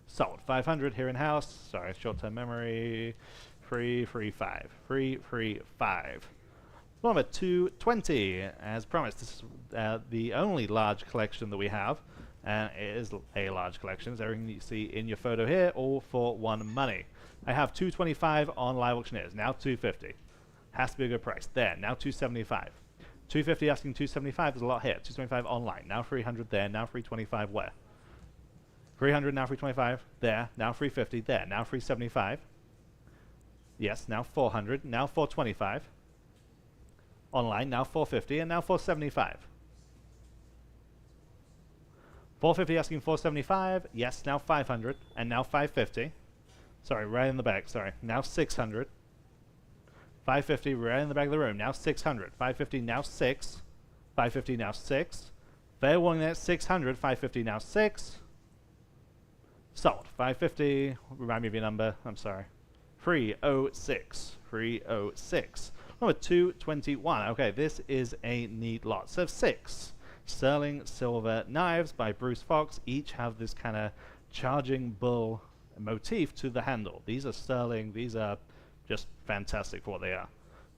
Sold. 500 here in house. Sorry, short-term memory. 335. 335. Number 220. As promised, this is the only large collection that we have. And it is a large collection. It's everything you see in your photo here, all for one money. I have 225 on live auctioneers. Now 250. Has to be a good price. There, now 275. 250 asking 275. There's a lot here. 225 online. Now 300 there. Now 325 where? 300 now 325 there. Now 350 there. Now 375. Yes, now 400. Now 425. Online. Now 450 and now 475. 450 asking 475. Yes, now 500 and now 550. Sorry, right in the back. Sorry. Now 600. 550 right in the back of the room. Now 600. 550 now 6. 550 now 6. Fair warning there. 600. 550 now 6. Sold. 550. Remind me of your number. I'm sorry. 306. 306. Number 221. Okay, this is a neat lot. So 6 sterling silver knives by Bruce Fox. Each have this kind of charging bull motif to the handle. These are sterling. These are just fantastic for what they are.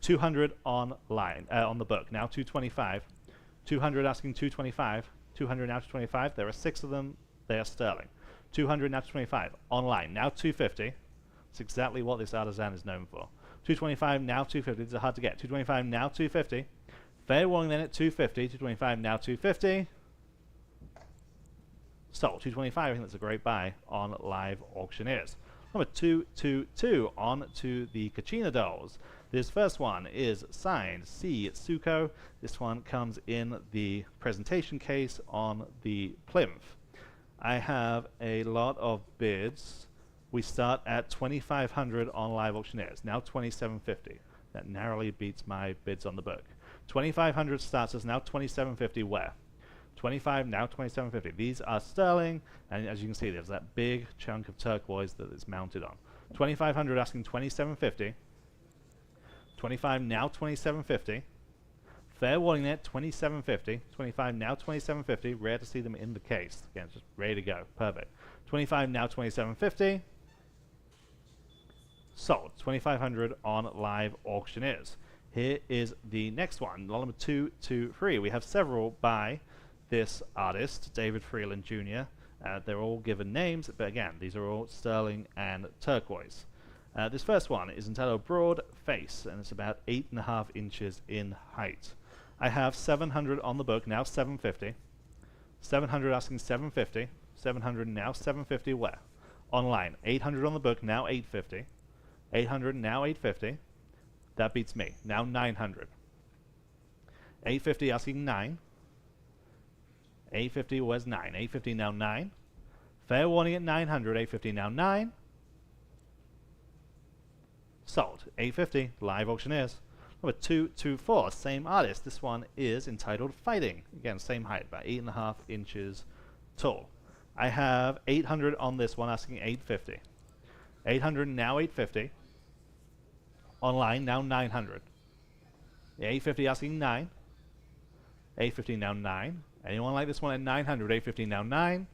200 online, on the book. Now 225. 200 asking 225. 200 now 225. There are 6 of them. They are sterling. 200 now 225. Online. Now 250. It's exactly what this artisan is known for. 225 now 250. These are hard to get. 225 now 250. Fair warning then at 250. 225 now 250. Sold. 225. I think that's a great buy on live auctioneers. Number 222, on to the Kachina dolls. This first one is signed C. Tsuko. This one comes in the presentation case on the plinth. I have a lot of bids. We start at 2,500 on live auctioneers. Now 2,750. That narrowly beats my bids on the book. 2,500 starts us now 2,750 where? 25 now 2,750. These are sterling, and as you can see, there's that big chunk of turquoise that is mounted on. 2,500 asking 2,750. 25 now 2,750. Fair warning there, 2,750. 25 now 2,750. Rare to see them in the case. Again, just ready to go. Perfect. 25 now 2,750. Sold. 2,500 on live auctioneers. Here is the next one, lot number 223. We have several by this artist, David Freeland Jr. They're all given names, but again, these are all sterling and turquoise. This first one is entitled Broad Face, and it's about 8.5 inches in height. I have 700 on the book, now 750. 700 asking 750. 700 now 750 where? Online. 800 on the book, now 850. 800 now 850. That beats me. Now 900. 850 asking 9. 850 was 9. 850 now 9. Fair warning at 900. 850 now 9. Sold. 850. Live auctioneers. Number 224. Same artist. This one is entitled Fighting. Again, same height, about 8.5 inches tall. I have 800 on this one, asking 850. 800 now 850. Online now 900. 850 asking 9. 850 now 9. Anyone like this one at 900? 850 now 9.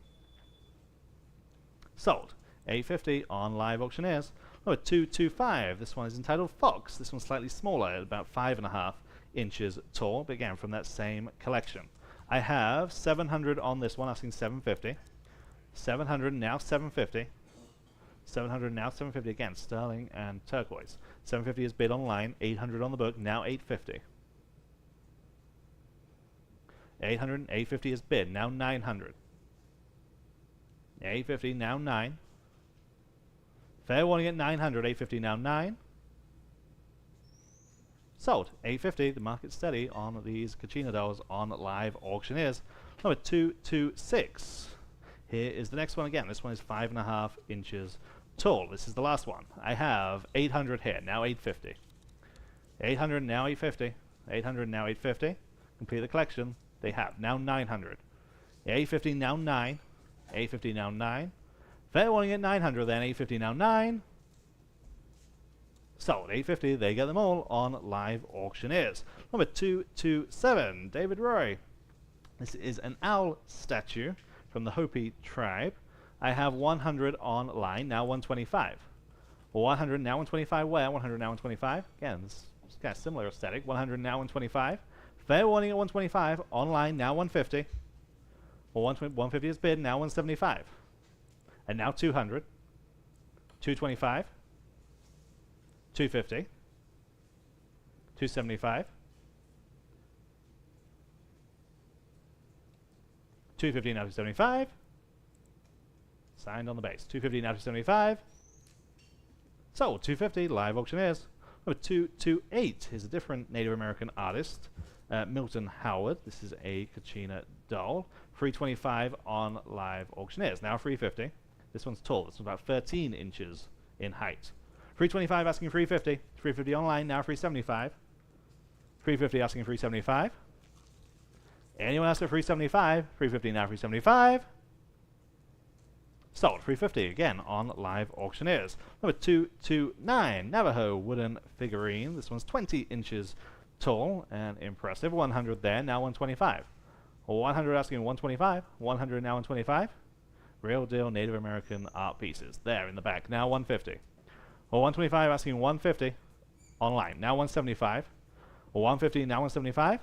Sold. 850 on live auctioneers. Number 225. This one is entitled Faux. This one's slightly smaller, about 5.5 inches tall, but again from that same collection. I have 700 on this one, asking 750. 700 now 750. 700 now 750 again, sterling and turquoise. 750 is bid online. 800 on the book, now 850. 800 and 850 is bid, now 900. 850 now 9. Fair warning at 900, 850 now 9. Sold. 850, the market's steady on these Kachina dolls on live auctioneers. Number 226. Here is the next one again. This one is 5.5 inches tall. This is the last one. I have 800 here, now 850. 800 now 850. 800 now 850. Complete the collection. They have now 900. 850 now 9. 850 now 9. Fair warning at 900 then. 850 now 9. Sold. 850. They get them all on live auctioneers. Number 227. David Roy. This is an owl statue from the Hopi tribe. I have 100 online, now 125. 100 now 125 where? 100 now 125. Again, this is kind of similar aesthetic. 100 now 125. Fair warning at 125. Online, now 150. Well, 150 is bid, now 175. And now 200. 225. 250. 275. 250 now 275. Signed on the base. 250 now 275. Sold. 250. Live auctioneers. Number 228 is a different Native American artist, Milton Howard. This is a Kachina doll. 325 on live auctioneers. Now 350. This one's tall. This one's about 13 inches in height. 325 asking 350. 350 online. Now 375. 350 asking 375. Anyone else at 375? 350 now 375. Sold. 350 again on live auctioneers. Number 229, Navajo wooden figurine. This one's 20 inches tall and impressive. 100 there, now 125. 100 asking 125. 100 now 125. Real deal Native American art pieces. There in the back, now 150. 125 asking 150. Online, now 175. 150 now 175.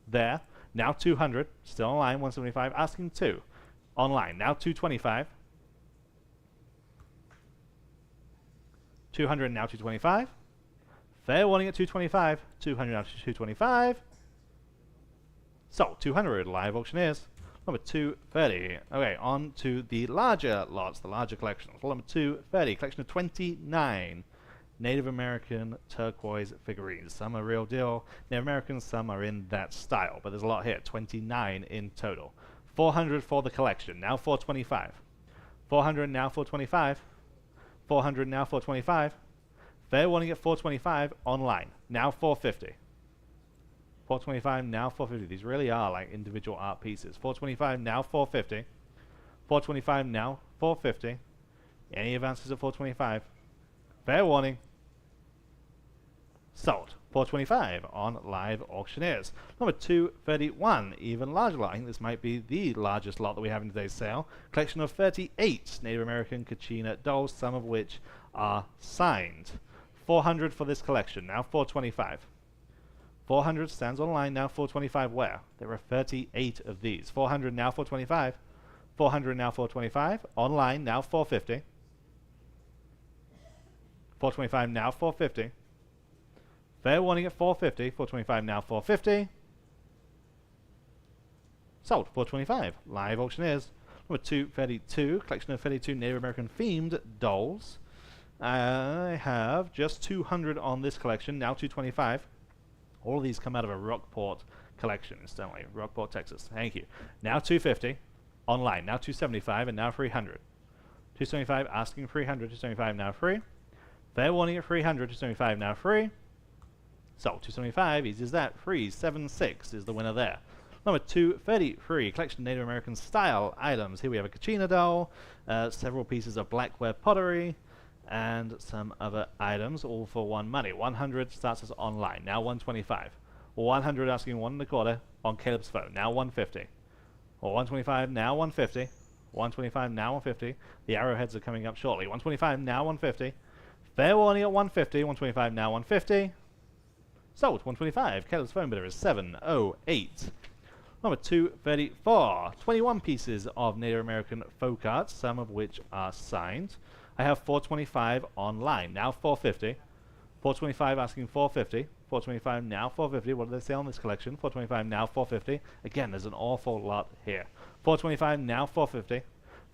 There. Now 200, still online, 175, asking 2. Online, now 225. 200 now 225. Fair warning at 225. 200 now 225. Sold. 200, live auctioneers. Number 230. Okay, on to the larger lots, the larger collections. Number 230, collection of 29 Native American turquoise figurines. Some are real deal Native American, some are in that style, but there's a lot here. 29 in total. 400 for the collection, now 425. 400 now 425. 400 now 425. Fair warning at 425 online, now 450. 425 now 450. These really are like individual art pieces. 425 now 450. 425 now 450. Any advances at 425? Fair warning. Sold. 425 on live auctioneers. Number 231, even larger lot. I think this might be the largest lot that we have in today's sale. Collection of 38 Native American Kachina dolls, some of which are signed. 400 for this collection, now 425. 400 stands online, now 425 where? There are 38 of these. 400 now 425. 400 now 425. Online, now 450. 425 now 450. Fair warning at 450. 425 now 450. Sold. 425. Live auctioneers. Number 232. Collection of 32 Native American themed dolls. I have just 200 on this collection. Now 225. All of these come out of a Rockport collection, incidentally. Rockport, Texas. Thank you. Now 250. Online. Now 275 and now 300. 275 asking 300. 275 now free. Fair warning at 300. 275 now free. Sold. 275, easy as that. Free. 76 is the winner there. Number 233, collection of Native American style items. Here we have a Kachina doll, several pieces of blackware pottery, and some other items, all for one money. 100 starts as online. Now 125. 100 asking 1.25 on Caleb's phone. Now 150. Or 125, now 150. 125, now 150. The arrowheads are coming up shortly. 125, now 150. Fair warning at 150. 125, now 150. Sold. 125. Caleb's phone bidder is 708. Number 234. 21 pieces of Native American folk art, some of which are signed. I have 425 online. Now 450. 425 asking 450. 425 now 450. What do they say on this collection? 425 now 450. Again, there's an awful lot here. 425 now 450.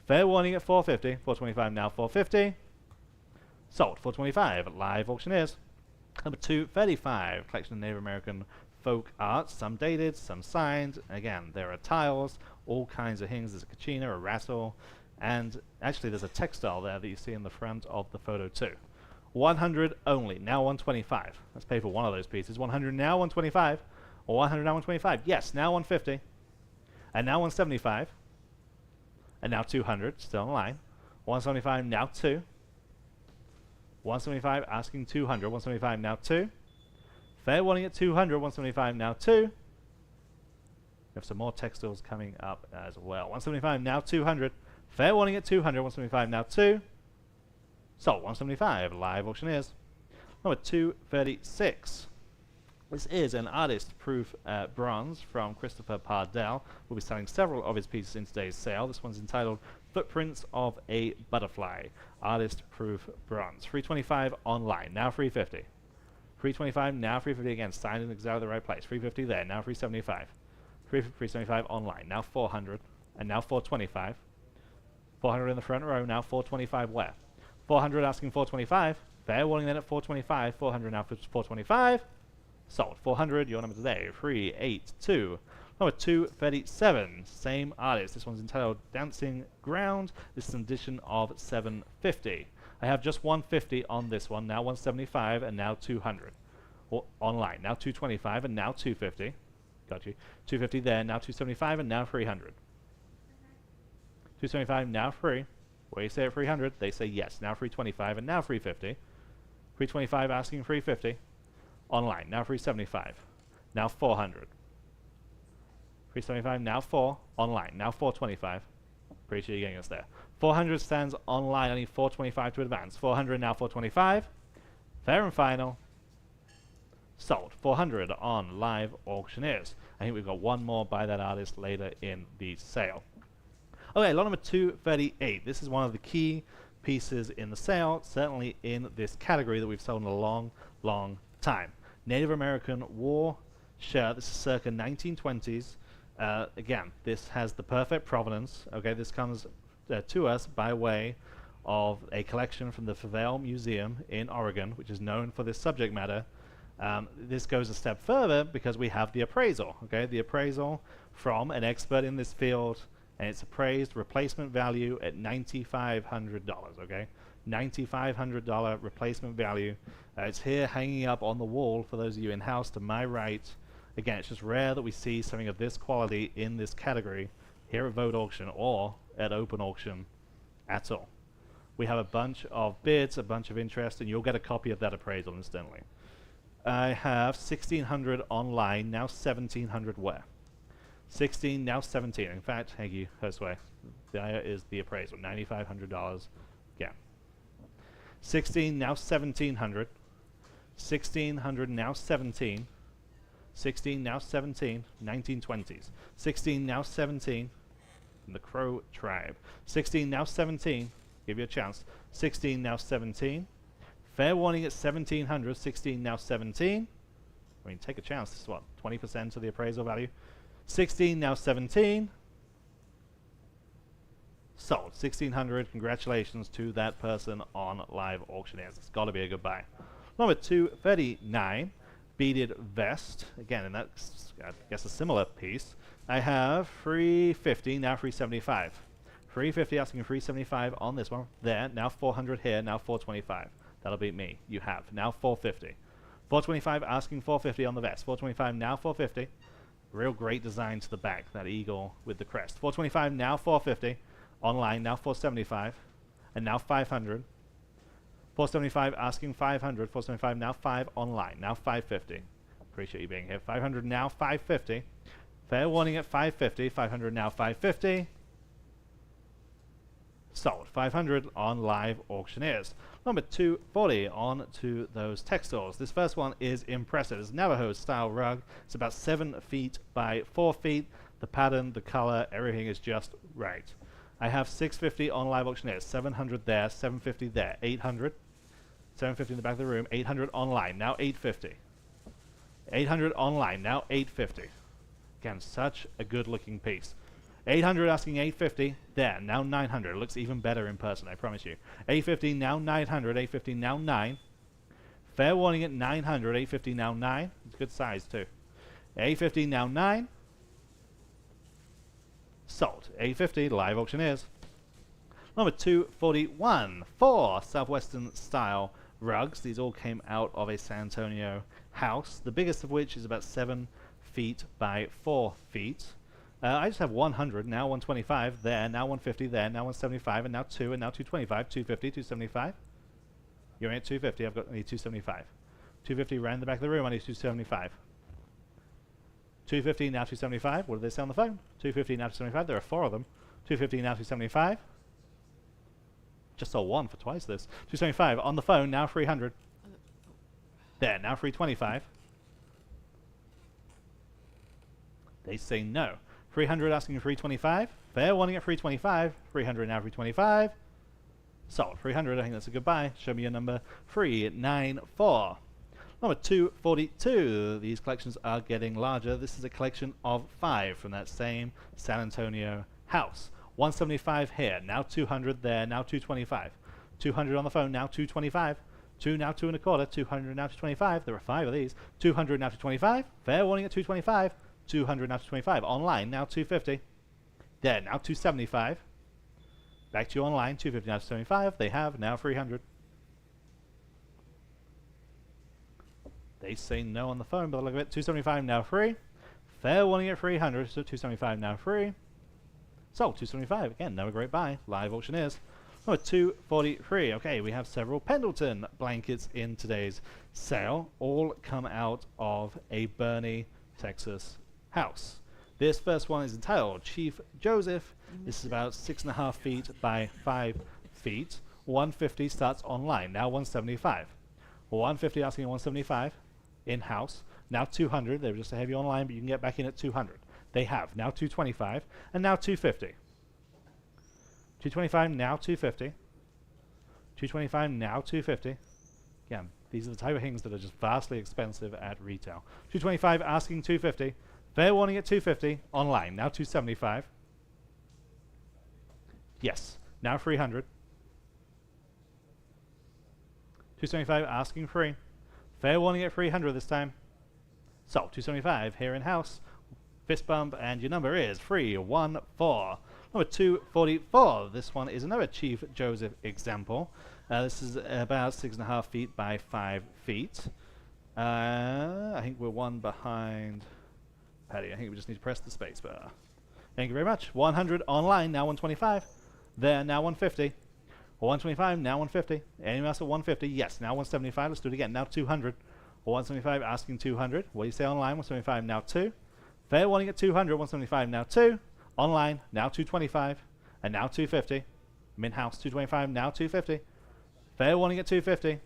Fair warning at 450. 425 now 450. Sold. 425 live auctioneers. Number 235. Collection of Native American folk art. Some dated, some signed. Again, there are tiles, all kinds of things. There's a kachina, a rattle, and actually there's a textile there that you see in the front of the photo too. 100 only, now 125. Let's pay for one of those pieces. 100 now 125, or 100 now 125. Yes, now 150, and now 175, and now 200, still in line. 175 now 2. 175 asking 200, 175 now 2. Fair warning at 200, 175 now 2. We have some more textiles coming up as well. 175 now 200. Fair warning at 200, 175 now 2. Sold. 175 live auctioneers. Number 236. This is an artist-proof bronze from Christopher Pardell. We'll be selling several of his pieces in today's sale. This one's entitled Footprints of a Butterfly. Artist-proof bronze. 325 online. Now 350. 325 now 350 again. Signed in exactly the right place. 350 there. Now 375. 375 online. Now 400. And now 425. 400 in the front row. Now 425 where? 400 asking 425. Fair warning then at 425. 400 now for 425. Sold. 400. Your number today. 382. Number 237. Same artist. This one's entitled Dancing Ground. This is an edition of 750. I have just 150 on this one. Now 175 and now 200. Online. Now 225 and now 250. Got you. 250 there. Now 275 and now 300. 275 now free. Where you say at 300, they say yes. Now 325 and now 350. 325 asking 350. Online. Now 375. Now 400. 375 now 4. Online. Now 425. Pretty sure you're getting us there. 400 stands online. I need 425 to advance. 400 now 425. Fair and final. Sold. 400 on live auctioneers. I think we've got one more by that artist later in the sale. Okay, lot number 238. This is one of the key pieces in the sale, certainly in this category that we've sold in a long, long time. Native American war shirt. This is circa 1920s. Again, this has the perfect provenance. Okay, this comes to us by way of a collection from the Faux Museum in Oregon, which is known for this subject matter. This goes a step further because we have the appraisal. Okay, the appraisal from an expert in this field. And it's appraised replacement value at $9,500, okay? $9,500 replacement value. It's here hanging up on the wall for those of you in-house to my right. Again, it's just rare that we see something of this quality in this category here at Vogt Auction or at open auction at all. We have a bunch of bids, a bunch of interest, and you'll get a copy of that appraisal instantly. I have 1,600 online, now 1,700 where? 16, now 17. In fact, thank you, Josue. There is the appraisal, $9,500. Yeah. 16, now 1,700. 1,600, now 17. 16, now 17. 1920s. 16, now 17. From the Crow tribe. 16, now 17. Give you a chance. 16, now 17. Fair warning at 1,700. 16, now 17. I mean, take a chance. This is what, 20% of the appraisal value? 16, now 17. Sold. 1,600. Congratulations to that person on live auctioneers. It's got to be a good buy. Number 239. Beaded vest. Again, and that's, I guess, a similar piece. I have 350, now 375. 350 asking 375 on this one. There. Now 400 here. Now 425. That'll beat me. You have. Now 450. 425 asking 450 on the vest. 425 now 450. Real great design to the back, that eagle with the crest. 425 now 450. Online now 475. And now 500. 475 asking 500. 475 now 5 online. Now 550. Appreciate you being here. 500 now, 550. Fair warning at 550. 500 now, 550. Sold. 500 on live auctioneers. Number 240 on to those textiles. This first one is impressive. It's a Navajo style rug. It's about 7 feet by 4 feet. The pattern, the color, everything is just right. I have 650 on live auctioneers. 700 there, 750 there, 800. 750 in the back of the room, 800 online, now 850. 800 online, now 850. Again, such a good looking piece. 800 asking 850, there, now 900. It looks even better in person, I promise you. 850, now 900, 850, now 9. Fair warning at 900, 850, now 9. It's good size too. 850, now 9. Sold. 850, live auctioneers. Number 241, 4 Southwestern style rugs. These all came out of a San Antonio house, the biggest of which is about 7 feet by 4 feet. I just have 100, now 125, there, now 150, there, now 175, and now 2, and now 225, 250, 275. You're at 250, I need 275. 250 right in the back of the room, I need 275. 250, now 275. What did they say on the phone? 250, now 275. There are 4 of them. 250, now 275. Just sold 1 for twice this. 275 on the phone, now 300. There, now 325. They say no. 300 asking 325. Fair warning at 325. 300 now 325. Sold. 300, I think that's a good buy. Show me your number. 394. Number 242. These collections are getting larger. This is a collection of 5 from that same San Antonio house. 175 here, now 200 there, now 225. 200 on the phone, now 225. 2 now 2 1/4, 200 now 225. There are 5 of these. 200 now 225. Fair warning at 225. 200 now 225. Online, now 250. There, now 275. Back to you online, 250 now 275. They have now 300. They say no on the phone, but look at it. 275 now free. Fair warning at 300, so 275 now free. So 275 again, another great buy. Live auctioneers. Number 243. Okay, we have several Pendleton blankets in today's sale. All come out of a Bernie, Texas house. This first one is entitled Chief Joseph. This is about 6.5 feet by 5 feet. 150 starts online. Now 175. 150 asking 175 in-house. Now 200. They were just a heavy online, but you can get back in at 200. They have now 225 and now 250. 225 now 250. 225 now 250. Again, these are the type of things that are just vastly expensive at retail. 225 asking 250. Fair warning at 250. Online now 275. Yes, now 300. 275 asking free. Fair warning at 300 this time. So 275 here in house. Fist bump, and your number is 314. Number 244. This one is another Chief Joseph example. This is about 6.5 feet by 5 feet. I think we're one behind Patty. I think we just need to press the space bar. Thank you very much. 100 online, now 125. There, now 150. 125, now 150. Anyone else at 150? Yes, now 175. Let's do it again. Now 200. 175 asking 200. What do you say online? 175, now 2. Fair warning at 200. 175, now 2. Online, now 225. And now 250. Min-house, 225, now 250. Fair warning at 250.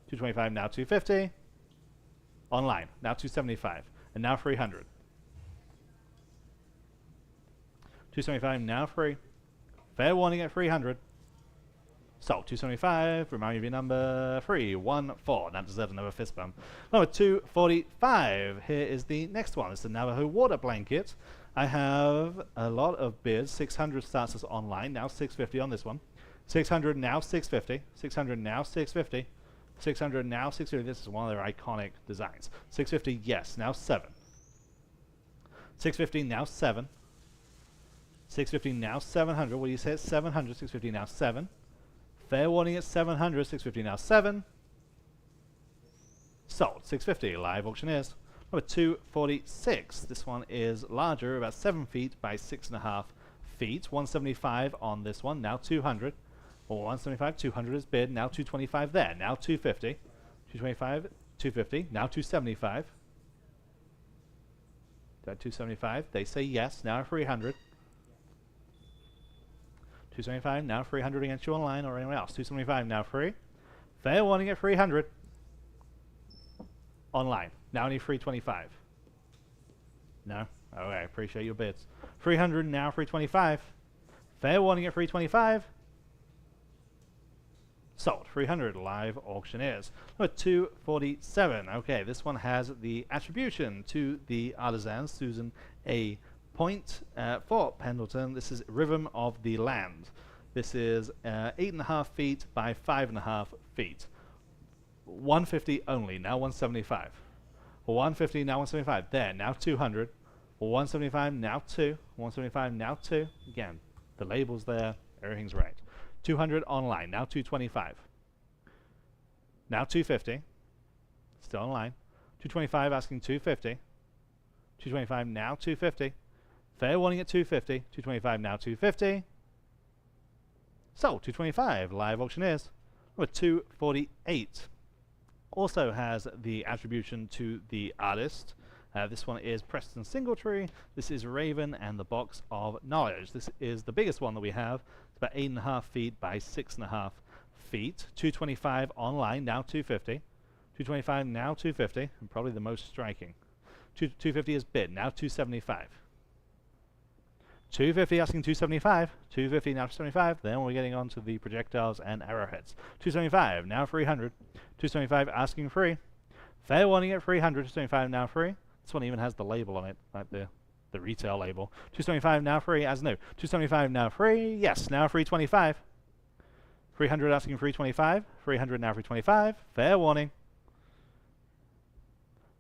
225, now 250. Online, now 275. And now 300. 275, now free. Fair warning at 300. So, 275, remind me of your number, 314. That deserves another fist bump. Number 245. Here is the next one. It's the Navajo water blanket. I have a lot of bids. 600 starts us online. Now 650 on this one. 600 now 650. 600 now 650. 600 now 650. This is one of their iconic designs. 650, yes. Now 7. 650 now 7. 650 now 700. What do you say? 700. 650 now 7. Fair warning at 700, 650 now 7. Sold, 650, live auctioneers. Number 246. This one is larger, about 7 feet by 6.5 feet. 175 on this one, now 200. Or 175, 200 is bid, now 225 there, now 250. 225, 250, now 275. At 275, they say yes. Now 300. 275, now 300 against you online or anyone else. 275, now free. Fair warning at 300. Online. Now only 325. No? Okay, appreciate your bids. 300, now 325. Fair warning at 325. Sold. 300, live auctioneers. Number 247. Okay, this one has the attribution to the artisan, Susan A. Point for Pendleton. This is Rhythm of the Land. This is 8.5 feet by 5.5 feet. 150 only, now 175. 150, now 175. There, now 200. 175, now 2. 175, now 2. Again, the label's there, everything's right. 200 online, now 225. Now 250. Still online. 225 asking 250. 225, now 250. Fair warning at 250. 225, now 250. Sold. 225. Live auctioneers. Number 248. Also has the attribution to the artist. This one is Preston Singletree. This is Raven and the Box of Knowledge. This is the biggest one that we have. It's about 8.5 feet by 6.5 feet. 225 online, now 250. 225, now 250. And probably the most striking. 250 is bid, now 275. 250 asking 275. 250 now 275. Then we're getting on to the projectiles and arrowheads. 275 now 300. 275 asking free. Fair warning at 300. 275 now free. This one even has the label on it, like the retail label. 275 now free as new. 275 now free. Yes, now 325. 300 asking 325. 300 now 325. Fair warning.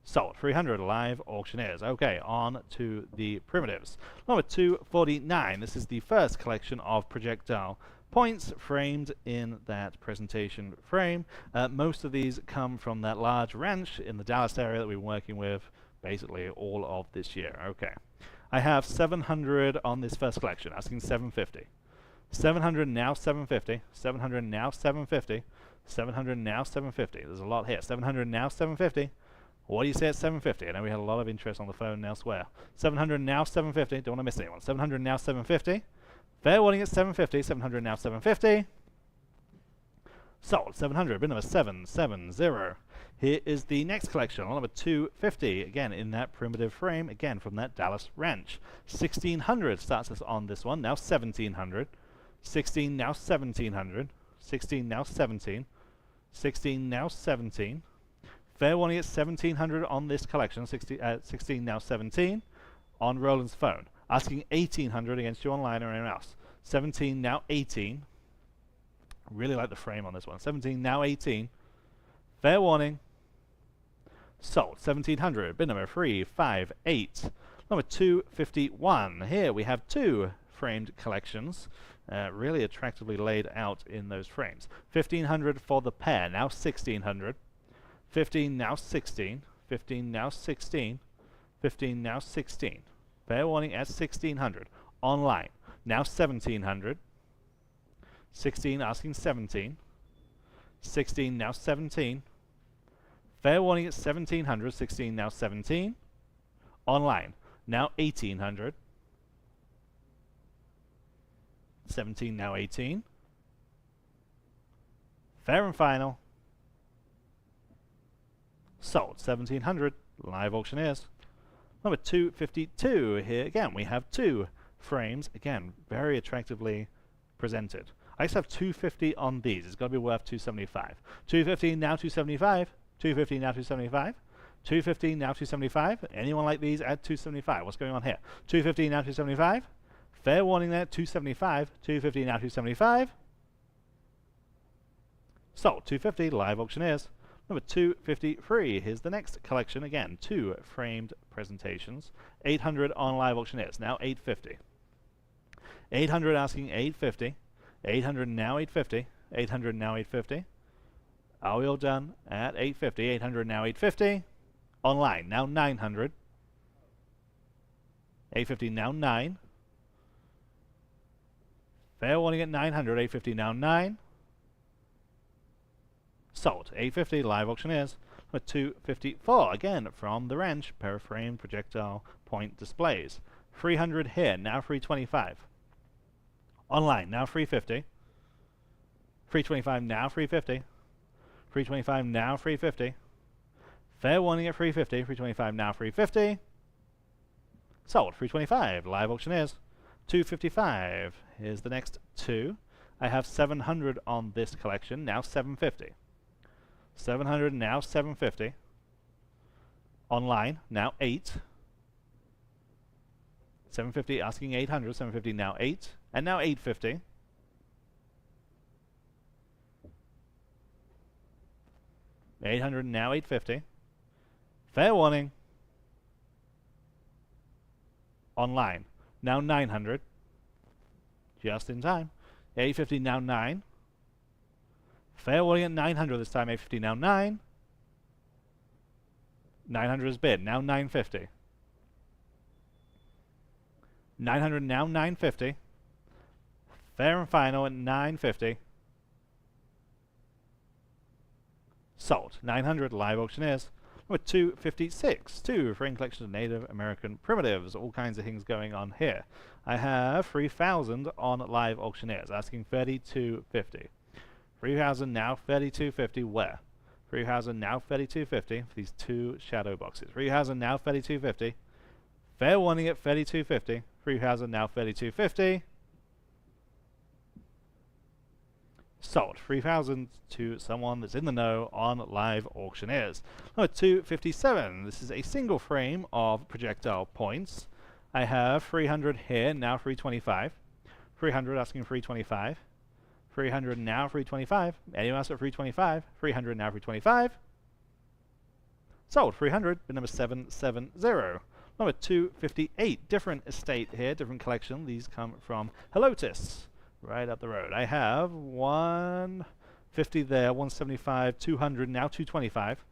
Sold. 300 live auctioneers. Okay, on to the primitives. Number 249. This is the first collection of projectile points framed in that presentation frame. Most of these come from that large ranch in the Dallas area that we've been working with basically all of this year. Okay. I have 700 on this first collection, asking 750. 700 now 750. 700 now 750. 700 now 750. There's a lot here. 700 now 750. What do you say at 750? I know we had a lot of interest on the phone elsewhere. 700 now 750. Don't want to miss anyone. 700 now 750. Fair warning at 750. 700 now 750. Sold. 700. Bid number 770. Here is the next collection, number 250. Again, in that primitive frame. Again, from that Dallas ranch. 1600 starts us on this one. Now 1700. 16 now 1700. 16 now 17. 16 now 17. Fair warning at 1700 on this collection. 16 now 17 on Roland's phone. Asking 1800 against you online or anyone else. 17 now 18. Really like the frame on this one. 17 now 18. Fair warning. Sold. 1700. Bid number 358. Number 251. Here we have two framed collections. Really attractively laid out in those frames. 1500 for the pair. Now 1600. 15 now 16. 15 now 16. 15 now 16. Fair warning at 1600. Online. Now 1700. 16 asking 17. 16 now 17. Fair warning at 1700. 16 now 17. Online. Now 1800. 17 now 18. Fair and final. Sold. 1700. Live auctioneers. Number 252. Here again we have two frames. Again, very attractively presented. I just have 250 on these. It's got to be worth 275. 250 now 275. 250 now 275. 250 now 275. Anyone like these at 275? What's going on here? 250 now 275. Fair warning there, 275. 250 now 275. Sold. 250. Live auctioneers. Number 253. Here's the next collection. Again, two framed presentations. 800 on live auctioneers. Now 850. 800 asking 850. 800 now 850. 800 now 850. Are we all done at 850? 800 now 850. Online now 900. 850 now 9. Fair warning at 900. 850 now 9. Sold. 850 live auctioneers. Number 254, again from the wrench, pair of frame projectile point displays. 300 here, now 325. Online, now 350. 325, now 350. 325, now 350. Fair warning at 350. 325, now 350. Sold. 325. Live auctioneers. 255. Here's the next two. I have 700 on this collection. Now 750. 700, now 750. Online, now 8. 750 asking 800. 750 now 8. And now 850. $800 now $850. Fair warning. Online. Now 900. Just in time. $850 now 9. Fair warning at 900 this time. $850 now 9. 900 is bid. Now 950. 900 now 950. Fair and final at 950. Sold. 900 live auctioneers. Number 256. 2 frame collection of Native American primitives. All kinds of things going on here. I have 3,000 on live auctioneers. Asking 3250. 3,000 now 3250. Where? 3,000 now 3250 for these two shadow boxes. 3,000 now 3250. Fair warning at 3250. 3,000 now 3250. Sold. 3,000 to someone that's in the know on live auctioneers. Number 257. This is a single frame of projectile points. I have 300 here, now 325. 300 asking 325. 300 now 325. Anyone else at 325? 300 now 325. Sold. 300. Bid number 770. Number 258. Different estate here, different collection. These come from Helotis. Right up the road. I have 150 there, 175, 200, now 225.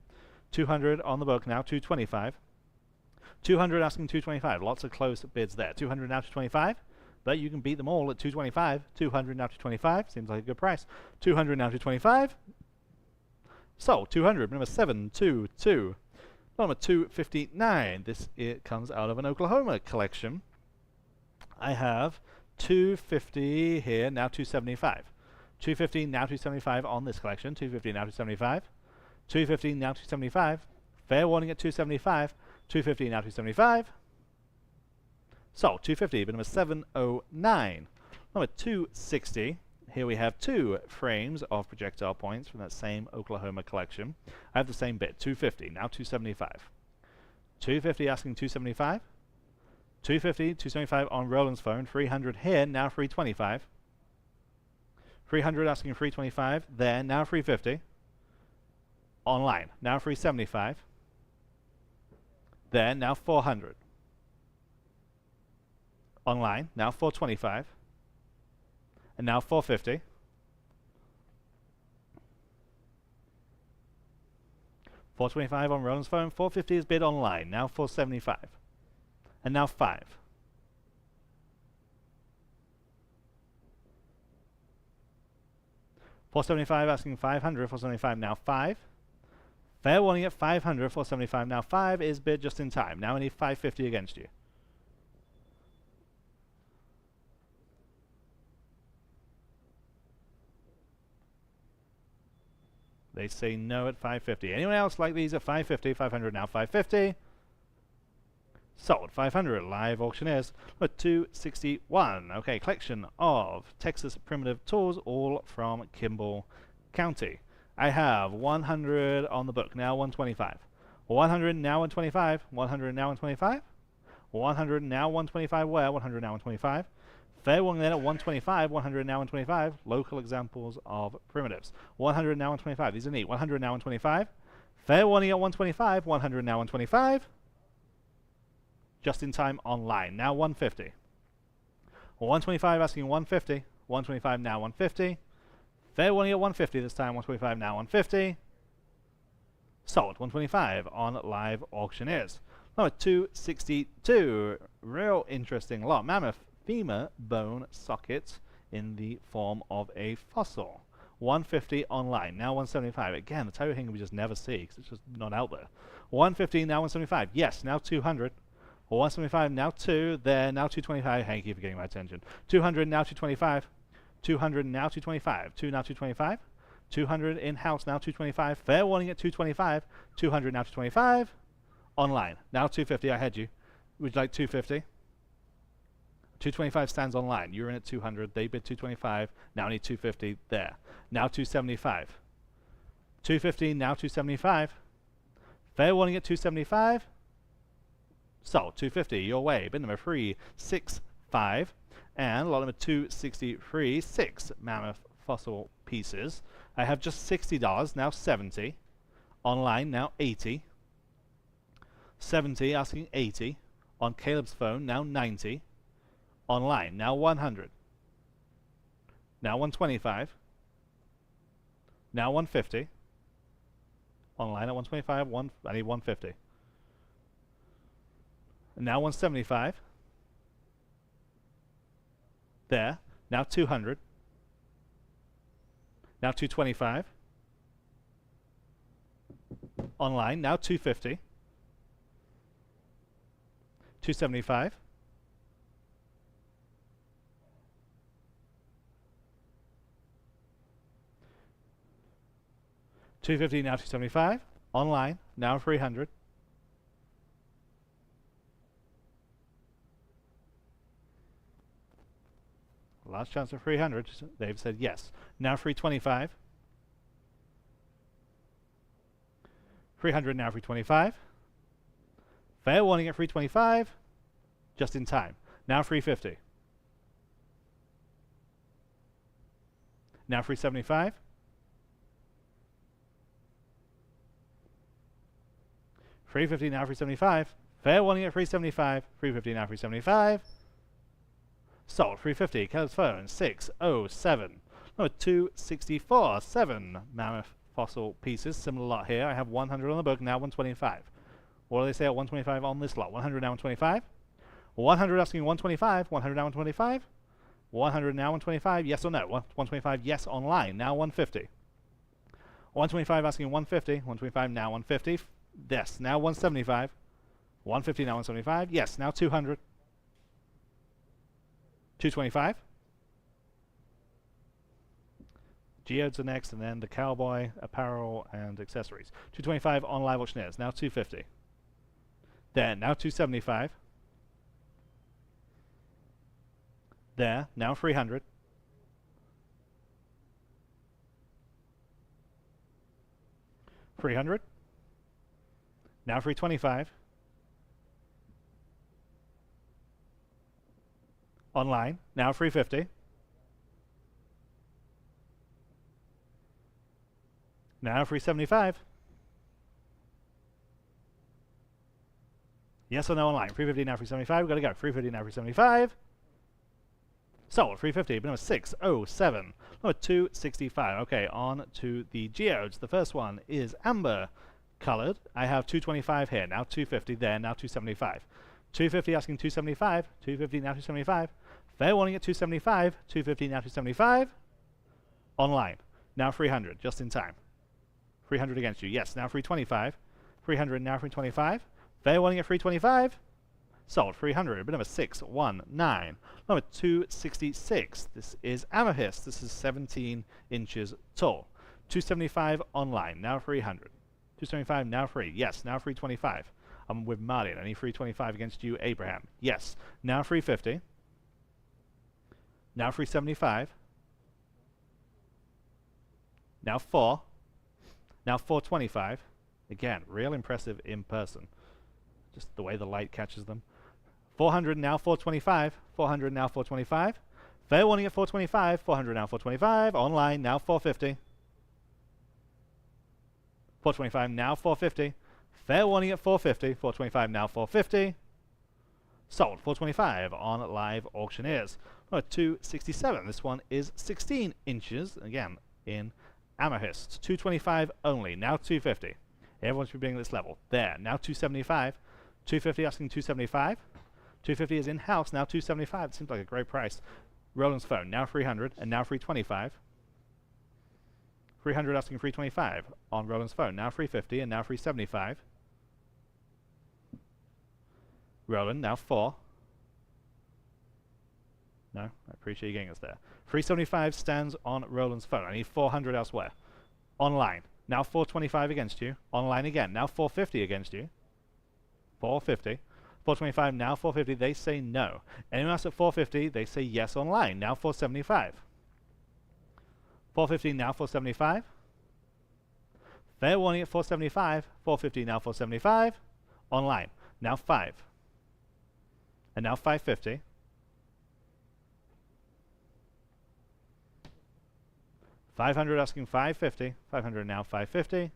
200 on the book, now 225. 200 asking 225. Lots of close bids there. 200 now 225. But you can beat them all at 225. 200 now 225. Seems like a good price. 200 now 225. Sold. 200. Number 722. Number 259. This comes out of an Oklahoma collection. I have 250 here, now 275. 250 now 275 on this collection. 250 now 275. 250 now 275. Fair warning at 275. 250 now 275. Sold. 250. Bid number 709. Number 260. Here we have 2 frames of projectile points from that same Oklahoma collection. I have the same bid. 250 now 275. 250 asking 275. 250, 275 on Roland's phone. 300 here, now 325. 300 asking 325 there, now 350. Online, now 375. There, now 400. Online, now 425. And now 450. $425 on Roland's phone. 450 is bid online, now 475. And now 5. $475 asking 500. 475 now 5. Fair warning at 500. 475 now 5 is bid just in time. Now I need 550 against you. They say no at 550. Anyone else like these at 550? 500 now 550. Sold. 500 live auctioneers. Number 261. Okay, collection of Texas primitive tools, all from Kimball County. I have 100 on the book, now 125. 100 now 125. 100 now 125. 100 now 125. Where? 100 now 125. Fair warning then at 125. 100 now 125. Local examples of primitives. 100 now 125. These are neat. 100 now 125. Fair warning at 125. 100 now 125. Just in time online. Now 150. 125 asking 150. 125 now 150. Fair warning at 150 this time. 125 now 150. Sold. 125 on live auctioneers. Number 262. Real interesting lot. Mammoth femur bone socket in the form of a fossil. 150 online, now 175. Again, the type of thing we just never see because it's just not out there. 150, now 175. Yes, now 200. 175, now 2. There, now 225. Thank you for getting my attention. 200, now 225. 200, now 225. 2, now 225. 200 in-house, now 225. Fair warning at 225. 200, now 225. Online, now 250. I had you. Would you like 250? 225 stands online. You're in at 200. They bid 225. Now I need 250 there. Now 275. 250, now 275. Fair warning at 275. Sold. 250. Your way. Bid number 365. And lot number 263. 6 mammoth fossil pieces. I have just $60. Now 70. Online. Now 80. 70. Asking 80. On Caleb's phone. Now 90. Online, now 100. Now 125. Now 150. Online at 125. I need 150. And now 175. There. Now 200. Now 225. Online, now 250. 275. 250, now 275. Online, now 300. Last chance for 300. They've said yes. Now 325. 300, now 325. Fair warning at 325. Just in time. Now 350. Now 375. 350, now 375. Fair warning at 375. 350, now 375. Sold. 350. Caleb's phone. 607. Number 264. 7 mammoth fossil pieces. Similar lot here. I have 100 on the book. Now 125. What do they say at 125 on this lot? 100 now 125. 100 asking 125. 100 now 125. 100 now 125. Yes or no? 125. Yes online. Now 150. 125 asking 150. 125 now 150. Yes, now 175. 150 now 175. Yes, now 200. 225. Geodes are next, and then the cowboy, apparel, and accessories. 225 on live auctioneers. Now 250. There, now 275. There, now 300. 300. Now 325. Online. Now 350. Now 375. Yes or no online? 350 now 375. We've got to go. 350 now 375. Sold. 350. But number 607. Number 265. Okay, on to the geodes. The first one is amber colored. I have 225 here. Now 250 there. Now 275. 250 asking 275. 250 now 275. Fair warning at 275. 250 now 275. Online. Now 300. Just in time. 300 against you. Yes. Now 325. 300 now 325. Fair warning at 325. Sold. 300. But number 619. Number 266. This is amethyst. This is 17 inches tall. 275 online. Now 300. 275 now free. Yes. Now 325. I'm with Martin. I need 325 against you, Abraham. Yes. Now 350. Now 375. Now 4. Now 425. Again, real impressive in person. Just the way the light catches them. 400 now 425. 400 now 425. Fair warning at 425. 400 now 425. Online now 450. 425 now 450. Fair warning at 450. 425 now 450. Sold. 425 on live auctioneers. Number 267. This one is 16 inches. Again, in amethyst. 225 only. Now 250. Everyone should be bringing this level. There. Now 275. 250 asking 275. 250 is in-house. Now 275. It seems like a great price. Roland's phone. Now 300. And now 325. 300 asking 325 on Roland's phone. Now 350 and now 375. Roland, now 4. No, I appreciate you getting us there. 375 stands on Roland's phone. I need 400 elsewhere. Online. Now 425 against you. Online again. Now 450 against you. 450. 425, now 450. They say no. Anyone else at 450, they say yes online. Now 475. 450, now 475. Fair warning at 475. 450, now 475. Online. Now 5. And now 550. $500 asking 550. 500 now 550.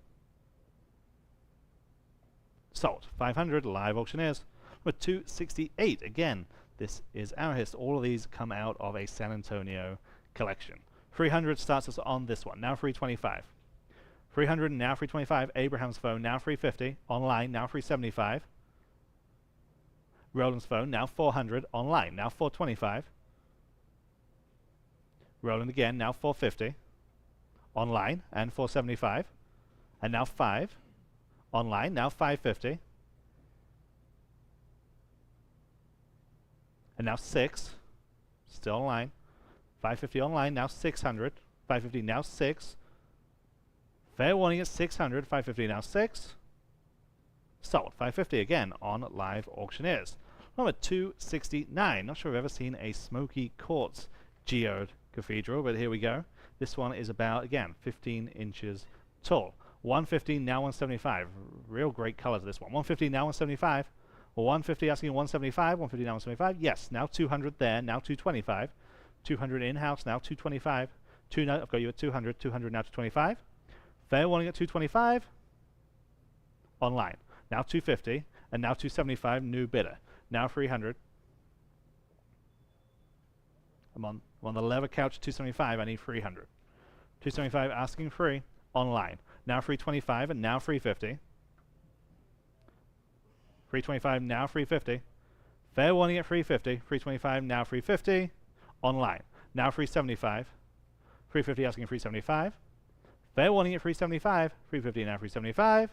Sold. 500 live auctioneers. Number 268. Again, this is our hist. All of these come out of a San Antonio collection. 300 starts us on this one. Now 325. 300 now 325. Abraham's phone now 350. Online now 375. Roland's phone now 400. Online now 425. Roland again now 450. Online and 475. And now 5. Online now 550. And now 6. Still online. 550 online, now 600. 550 now 6. Fair warning at 600. 550 now 6. Sold. 550 again on live auctioneers. Number 269. Not sure I've ever seen a smoky quartz geode cathedral, but here we go. This one is about, again, 15 inches tall. 150 now 175. Real great colors this one. 150 now 175. 150 asking 175. 150 now 175. Yes, now 200 there. Now 225. 200 in-house. Now 225. I've got you at 200. 200 now 225. Fair warning at 225. Online. Now 250. And now 275. New bidder. Now 300. I'm on the leather couch 275. I need 300. 275 asking free. Online. Now 325 and now 350. 325 now 350. Fair warning at 350. 325 now 350. Online. Now 375. 350 asking 375. Fair warning at 375. 350 now 375.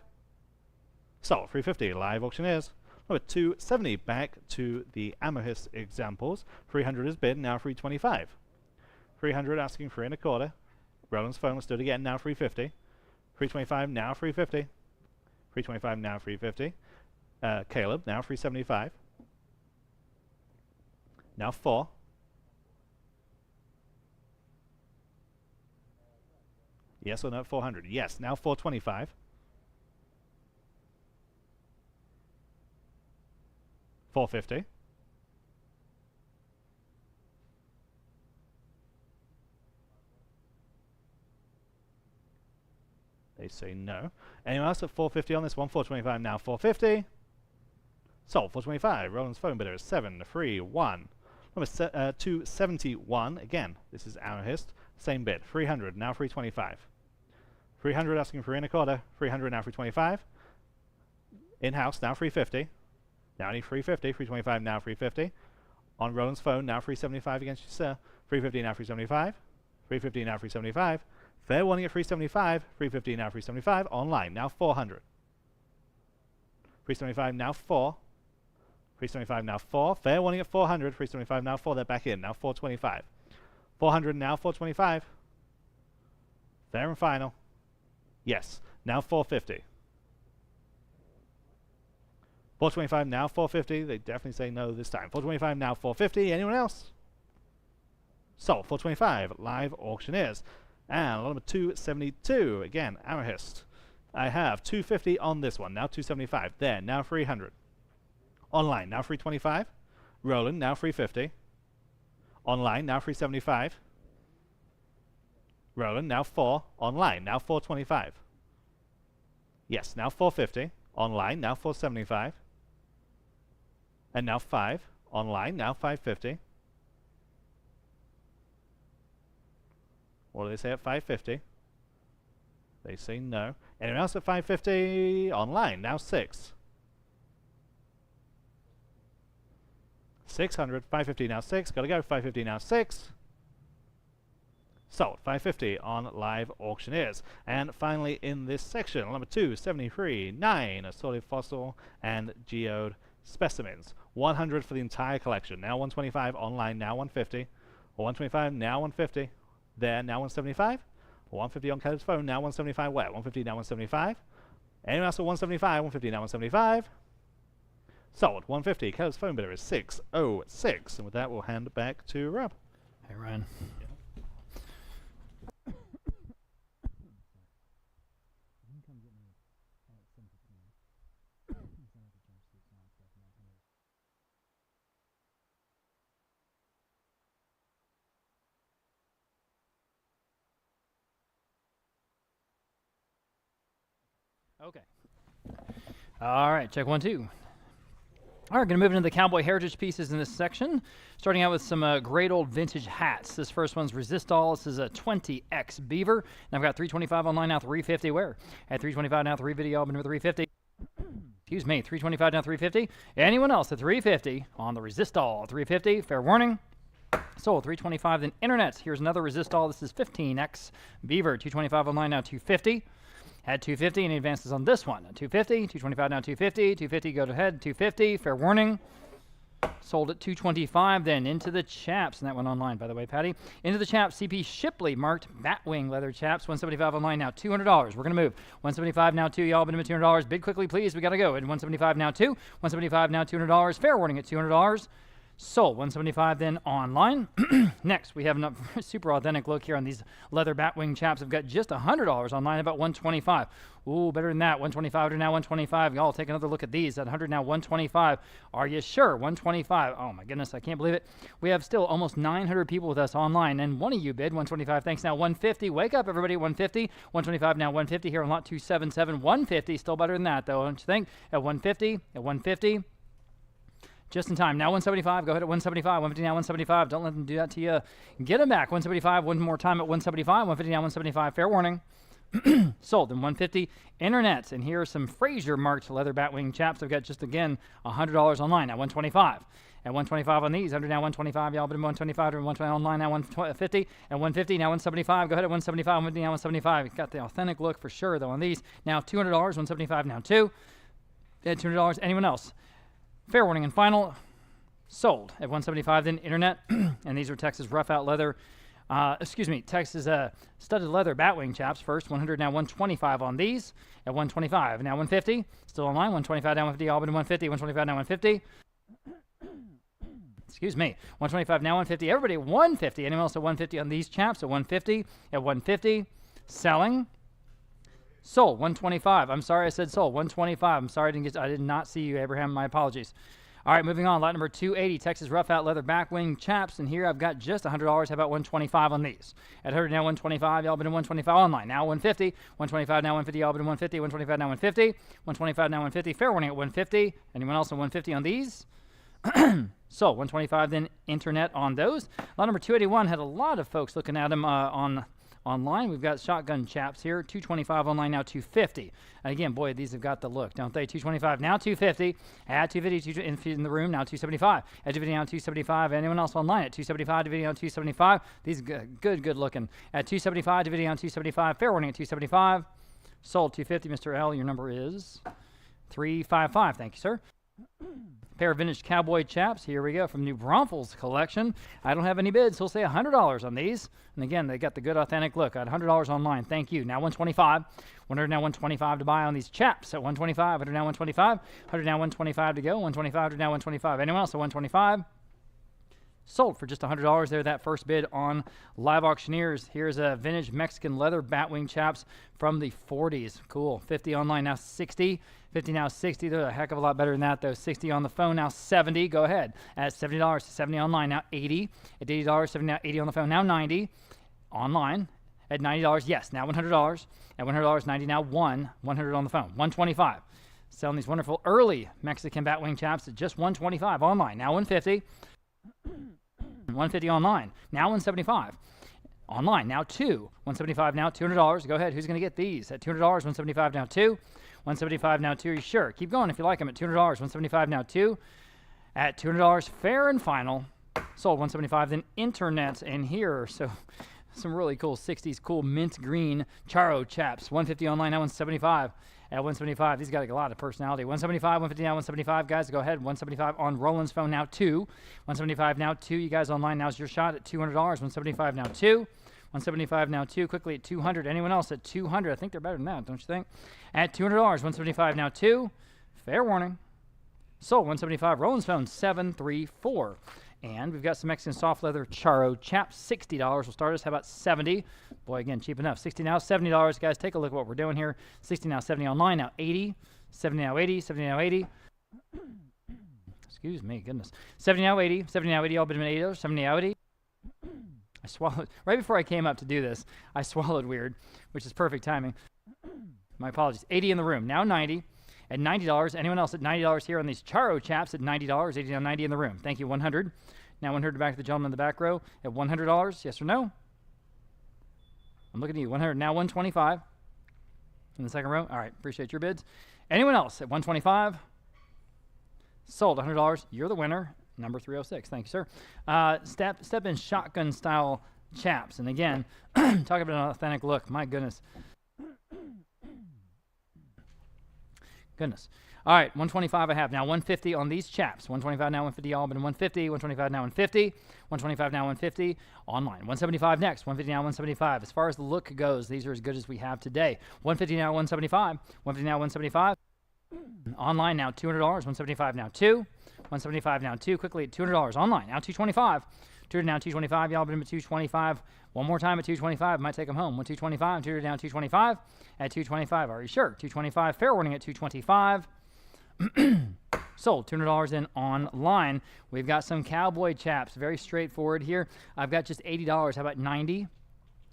Sold. 350 live auctioneers. Number 270 back to the amethyst examples. 300 is bid. Now 325. 300 asking 325. Roland's phone was stood again. Now 350. 325 now 350. 325 now 350. Caleb now 375. Now 4. Yes or no? 400. Yes. Now 425. 450. They say no. Anyone else at 450 on this one? 425 now 450. Sold. 425. Roland's phone bidder is 731. Number 271. Again, this is our hist. Same bid. 300 now 325. 300 asking for 325. 300 now 325. In-house now 350. Now I need 350. 325 now 350. On Roland's phone now 375 against you, sir. 350 now 375. 350 now 375. Fair warning at 375. 350 now 375. Online now 400. 375 now 4. 375 now 4. Fair warning at 400. 375 now 4. They're back in. Now 425. 400 now 425. Fair and final. Yes. Now 450. 425 now 450. They definitely say no this time. 425 now 450. Anyone else? Sold. 425 live auctioneers. And number 272. Again, amethyst. I have 250 on this one. Now 275. There. Now 300. Online. Now 325. Roland. Now 350. Online. Now 375. Roland. Now 4. Online. Now 425. Yes. Now 450. Online. Now 475. And now 5. Online. Now 550. What do they say at 550? They say no. Anyone else at 550? Online. Now 6. 600. 550 now 6. Gotta go. 550 now 6. Sold. $5.50 on live auctioneers. And finally, in this section, number 273, 9 assorted fossil and geode specimens. 100 for the entire collection. Now 125 online. Now 150. 125. Now 150. There. Now 175. 150 on Caleb's phone. Now 175. Where? 150. Now 175. Anyone else at 175? 150. Now 175. Sold. 150. Caleb's phone bidder is 606. And with that, we'll hand it back to Rob. Hey, Ryan. Okay. All right, check 1, 2. All right, going to move into the cowboy heritage pieces in this section. Starting out with some great old vintage hats. This first one's Resistol. This is a 20X Beaver. And I've got 325 online now, 350 where? At 325 now, 350, all been with 350. Excuse me, 325 now, 350. Anyone else at 350 on the Resistol? 350, fair warning. Sold 325, then internet. Here's another Resistol. This is 15X Beaver. 225 online now, 250. Had 250, any advances on this one? 250, 225 now, 250, 250, go ahead, 250, fair warning. Sold at 225, then into the chaps, and that went online, by the way, Patty. Into the chaps, CP Shipley marked Batwing leather chaps, 175 online now, $200. We're going to move. 175 now, 2, y'all, been $200. Bid quickly, please, we got to go. At 175 now, 2, 175 now, $200. Fair warning at $200. Sold 175 then online. Next, we have a super authentic look here on these leather Batwing chaps. I've got just $100 online, about 125. Ooh, better than that. 125 to now 125. Y'all take another look at these. At 100 now 125. Are you sure? 125. Oh my goodness, I can't believe it. We have still almost 900 people with us online, and one of you bid 125. Thanks. Now 150. Wake up, everybody. 150. 125 now 150 here on lot 277. 150. Still better than that, though, don't you think? At 150. At 150. Just in time. Now 175. Go ahead at 175. 150 now 175. Don't let them do that to you. Get them back. 175. One more time at 175. 150 now 175. Fair warning. Sold. Then 150. Internet. And here are some Fraser marked leather Batwing chaps. I've got just again $100 online at 125. At 125 on these. 100 now 125. Y'all been 125 to 120 online now 150. At 150 now 175. Go ahead at 175. 150 now 175. Got the authentic look for sure though on these. Now $200. 175 now 2. At $200. Anyone else? Fair warning and final. Sold at 175 then internet. And these are Texas rough out leather. Texas studded leather Batwing chaps. First 100 now 125 on these. At 125 now 150. Still online. 125 now 150. All but 150. 125 now 150. Excuse me. 125 now 150. Everybody 150. Anyone else at 150 on these chaps? At 150. At 150. Selling. Sold 125. I'm sorry I said sold 125. I'm sorry I did not see you, Abraham. My apologies. All right, moving on. Lot number 280, Texas rough out leather Batwing chaps, and here I've got just $100. How about 125 on these? At 100 now 125. Y'all been in 125 online. Now 150. 125 now 150. Y'all been in 150. 125 now 150. 125 now 150. Fair warning at 150. Anyone else at 150 on these? So 125 then internet on those. Lot number 281 had a lot of folks looking at them online. We've got shotgun chaps here. 225 online now 250. And again, boy, these have got the look, don't they? 225 now 250. At 250 in the room now 275. At 250 now 275. Anyone else online at 275? 250 now 275. These good looking. At 275, 250 now 275. Fair warning at 275. Sold 250. Mr. L, your number is 355. Thank you, sir. Pair of vintage cowboy chaps. Here we go from New Braunfels collection. I don't have any bids, so we'll say $100 on these. And again, they got the good authentic look. At $100 online. Thank you. Now 125. 100 now 125 to buy on these chaps at 125. 100 now 125. 100 now 125 to go. 125. 100 now 125. Anyone else at 125? Sold for just $100 there, that first bid on Live Auctioneers. Here's a vintage Mexican leather Batwing chaps from the 40s. Cool. 50 online, now 60. 50 now 60. They're a heck of a lot better than that, though. 60 on the phone, now 70. Go ahead. At $70, 70 online, now 80. At $80, 70 now 80 on the phone, now 90. Online. At $90, yes, now $100. At $100, 90 now 100 on the phone. 125. Selling these wonderful early Mexican Batwing chaps at just 125 online. Now 150. 150 online. Now 175. Online. Now 2. 175 now $200. Go ahead. Who's going to get these? At $200, 175 now 2. 175 now 2. Are you sure? Keep going if you like them. At $200, 175 now 2. At $200, fair and final. Sold 175. Then internet and here. So some really cool 60s cool mint green Charo chaps. 150 online, now 175. At 175, these got a lot of personality. 175, 150 now, 175. Guys, go ahead. 175 on Roland's phone now, 2. 175 now, 2. You guys online, now's your shot at $200. 175 now, 2. 175 now, 2. Quickly at 200. Anyone else at 200? I think they're better than that, don't you think? At $200. 175 now, 2. Fair warning. Sold. 175. Roland's phone, 734. And we've got some Mexican soft leather Charo chaps, $60 will start us. How about 70? Boy, again, cheap enough. 60 now, $70. Guys, take a look at what we're doing here. 60 now, 70 online, now 80. 70 now, 80. 70 now, 80. Excuse me, goodness. 70 now, 80. 70 now, 80. All been $80. 70 now, 80. I swallowed. Right before I came up to do this, I swallowed weird, which is perfect timing. My apologies. 80 in the room. Now 90. At $90. Anyone else at $90 here on these Charo chaps at $90? 80 now, 90 in the room. Thank you. 100. Now 100 back to the gentleman in the back row at $100. Yes or no? I'm looking at you. 100. Now 125 in the second row. All right. Appreciate your bids. Anyone else at 125? Sold. $100. You're the winner. Number 306. Thank you, sir. Step in shotgun style chaps. And again, talk about an authentic look. My goodness. Goodness. All right, 125 I have. Now 150 on these chaps. 125 now, 150 all but 150. 125 now, 150. 125 now, 150. Online. 175 next. 150 now, 175. As far as the look goes, these are as good as we have today. 150 now, 175. 150 now, 175. Online now, $200. 175 now, 2. 175 now, 2. Quickly at $200. Online now, 225. 200 now, 225. Y'all been at 225. One more time at 225. Might take them home. 225. 200 down, 225. At 225. Are you sure? 225. Fair warning at 225. Sold. $200 in online. We've got some cowboy chaps. Very straightforward here. I've got just $80. How about 90?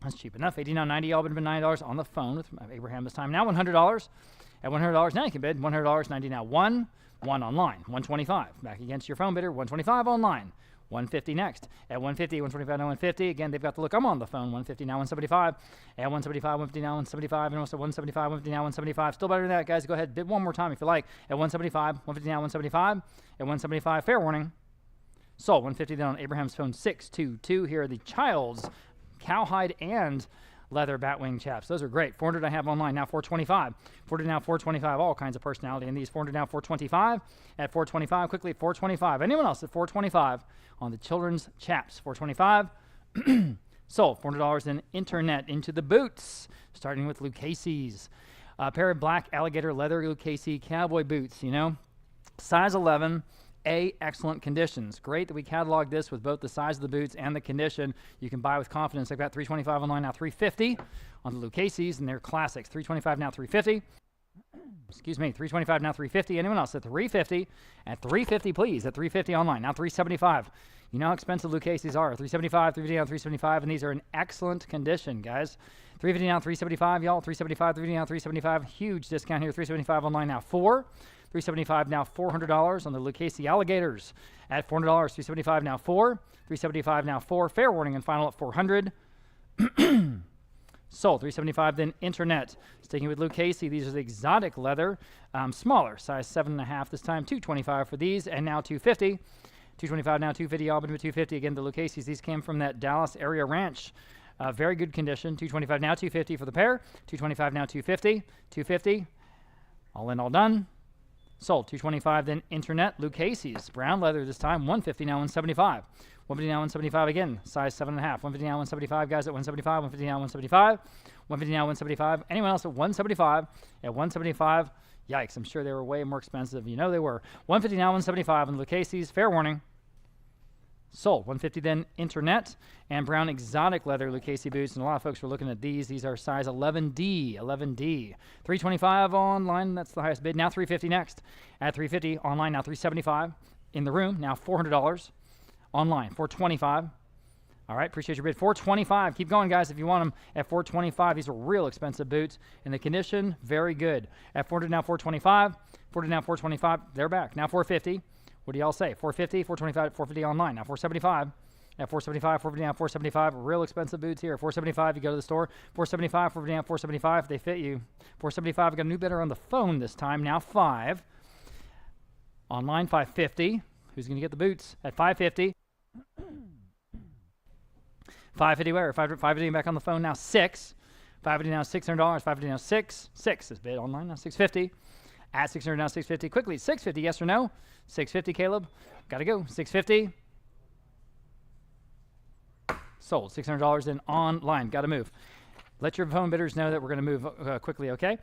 That's cheap enough. 80 now, 90. Y'all been $90 on the phone with Abraham this time. Now $100. At $100. Now you can bid. $100. 90 now. 1 online. 125. Back against your phone bidder. 125 online. 150 next. At 150, 125 now 150. Again, they've got the look. I'm on the phone. 150 now 175. At 175, 150 now 175. And also 175, 150 now 175. Still better than that, guys. Go ahead. Bid one more time if you like. At 175, 150 now 175. At 175, fair warning. Sold. 150 then on Abraham's phone 622. Here are the Child's cowhide and leather batwing chaps. Those are great. 400 I have online. Now 425. 400 now 425. All kinds of personality in these. 400 now 425. At 425. Quickly at 425. Anyone else at 425 on the children's chaps? 425. Sold. $400 in internet into the boots. Starting with Lucchese's. A pair of black alligator leather Lucchese cowboy boots, you know. Size 11. Excellent conditions. Great that we cataloged this with both the size of the boots and the condition. You can buy with confidence. I've got 325 online now, 350 on the Lucchese's, and they're classics. 325 now, 350. Excuse me, 325 now, 350. Anyone else at 350? At 350, please. At 350 online now, 375. You know how expensive Lucchese's are. 375, 350 now, 375, and these are in excellent condition, guys. 350 now, 375, y'all. 375, 350 now, 375. Huge discount here. 375 online now, 4. 375 now, $400 on the Lucchese alligators at $400. 375 now, 4. 375 now, 4. Fair warning and final at 400. Sold. 375 then internet. Sticking with Lucchese, these are the exotic leather, smaller, size 7.5 this time. 225 for these, and now 250. 225 now, 250. All but 250 again. The Lucchese's. These came from that Dallas area ranch. Very good condition. 225 now, 250 for the pair. 225 now, 250. 250. All in, all done. Sold. 225 then internet. Lucchese's. Brown leather this time. 150 now, 175. 150 now, 175 again. Size 7.5. 150 now, 175. Guys at 175. 150 now, 175. 150 now, 175. Anyone else at 175? At 175. Yikes. I'm sure they were way more expensive. You know they were. 150 now, 175 on the Lucchese's. Fair warning. Sold. 150 then internet and brown exotic leather Lucchese boots. And a lot of folks were looking at these. These are size 11D. 11D. 325 online. That's the highest bid. Now 350 next. At 350 online. Now 375 in the room. Now $400 online. 425. All right. Appreciate your bid. 425. Keep going, guys, if you want them. At 425. These are real expensive boots. And the condition, very good. At 400 now 425. 400 now 425. They're back. Now 450. What do y'all say? 450, 425, 450 online. Now 475. At 475, 450 now, 475. Real expensive boots here. 475, you go to the store. 475, 450 now, 475. They fit you. 475, we got a new bidder on the phone this time. Now 5. Online, 550. Who's going to get the boots? At 550. 550 where? 550 back on the phone now. 6. 550 now. $600. 550 now. 6. 6 is bid online now. 650. At 600 now. 650 quickly. 650. Yes or no? 650. Caleb. Got to go. 650. Sold. $600 in online. Got to move. Let your phone bidders know that we're going to move quickly, okay?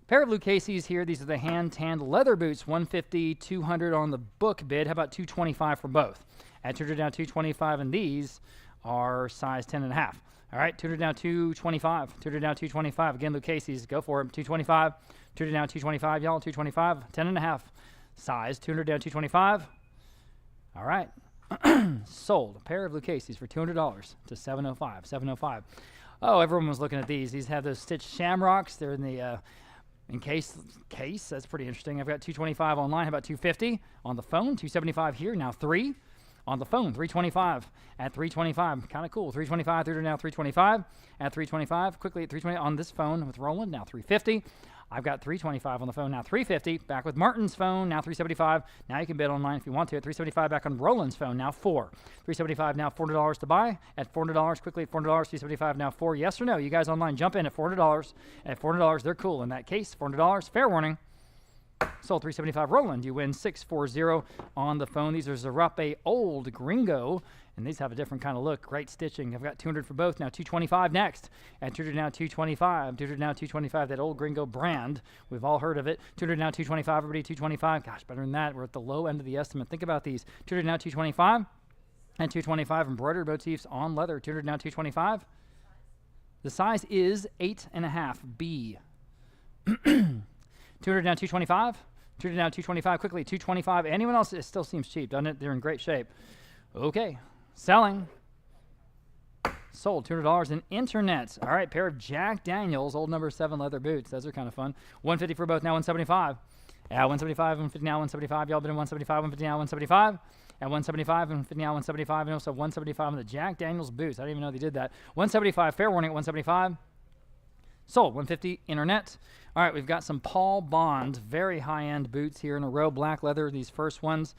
Pair of Lucchese's here. These are the hand-tanned leather boots. 150, 200 on the book bid. How about 225 for both? At 200 now, 225, and these are size 10.5. All right, 200 now, 225. 200 now, 225. Again, Lucchese's. Go for it. 225. 200 now, 225. Y'all, 225. 10.5. Size 200 down, 225. All right. Sold. A pair of Lucchese's for $200 to 705. 705. Oh, everyone was looking at these. These have those stitched shamrocks. They're in the case. That's pretty interesting. I've got 225 online. How about 250 on the phone? 275 here. Now 3 on the phone. 325 at 325. Kind of cool. 325 through to now 325 at 325. Quickly at 320 on this phone with Roland. Now 350. I've got 325 on the phone, now 350. Back with Martin's phone, now 375. Now you can bid online if you want to. At 375 back on Roland's phone, now 4. 375 now $400 to buy. At $400, quickly at $400, 375 now 4. Yes or no? You guys online, jump in at $400. At $400, they're cool. In that case, $400, fair warning. Sold 375 Roland. You win 640 on the phone. These are Zarape Old Gringo, and these have a different kind of look. Great stitching. I've got 200 for both. Now 225 next. At 200 now 225. 200 now 225. That Old Gringo brand. We've all heard of it. 200 now 225. Everybody 225. Gosh, better than that. We're at the low end of the estimate. Think about these. 200 now 225. And 225 embroidered motifs on leather. 200 now 225. The size is 8.5 B. 200 now 225. 200 now 225. Quickly 225. Anyone else? It still seems cheap, doesn't it? They're in great shape. Okay. Selling. Sold $200 in internet. All right, pair of Jack Daniels old number 7 leather boots. Those are kind of fun. 150 for both. Now 175. Yeah, 175, 150 now 175. Y'all been in 175, 150 now 175. At 175, 150 now 175, and also 175 on the Jack Daniels boots. I didn't even know they did that. 175. Fair warning at 175. Sold. 150 internet. All right, we've got some Paul Bond, very high-end boots here in a row, black leather. These first ones.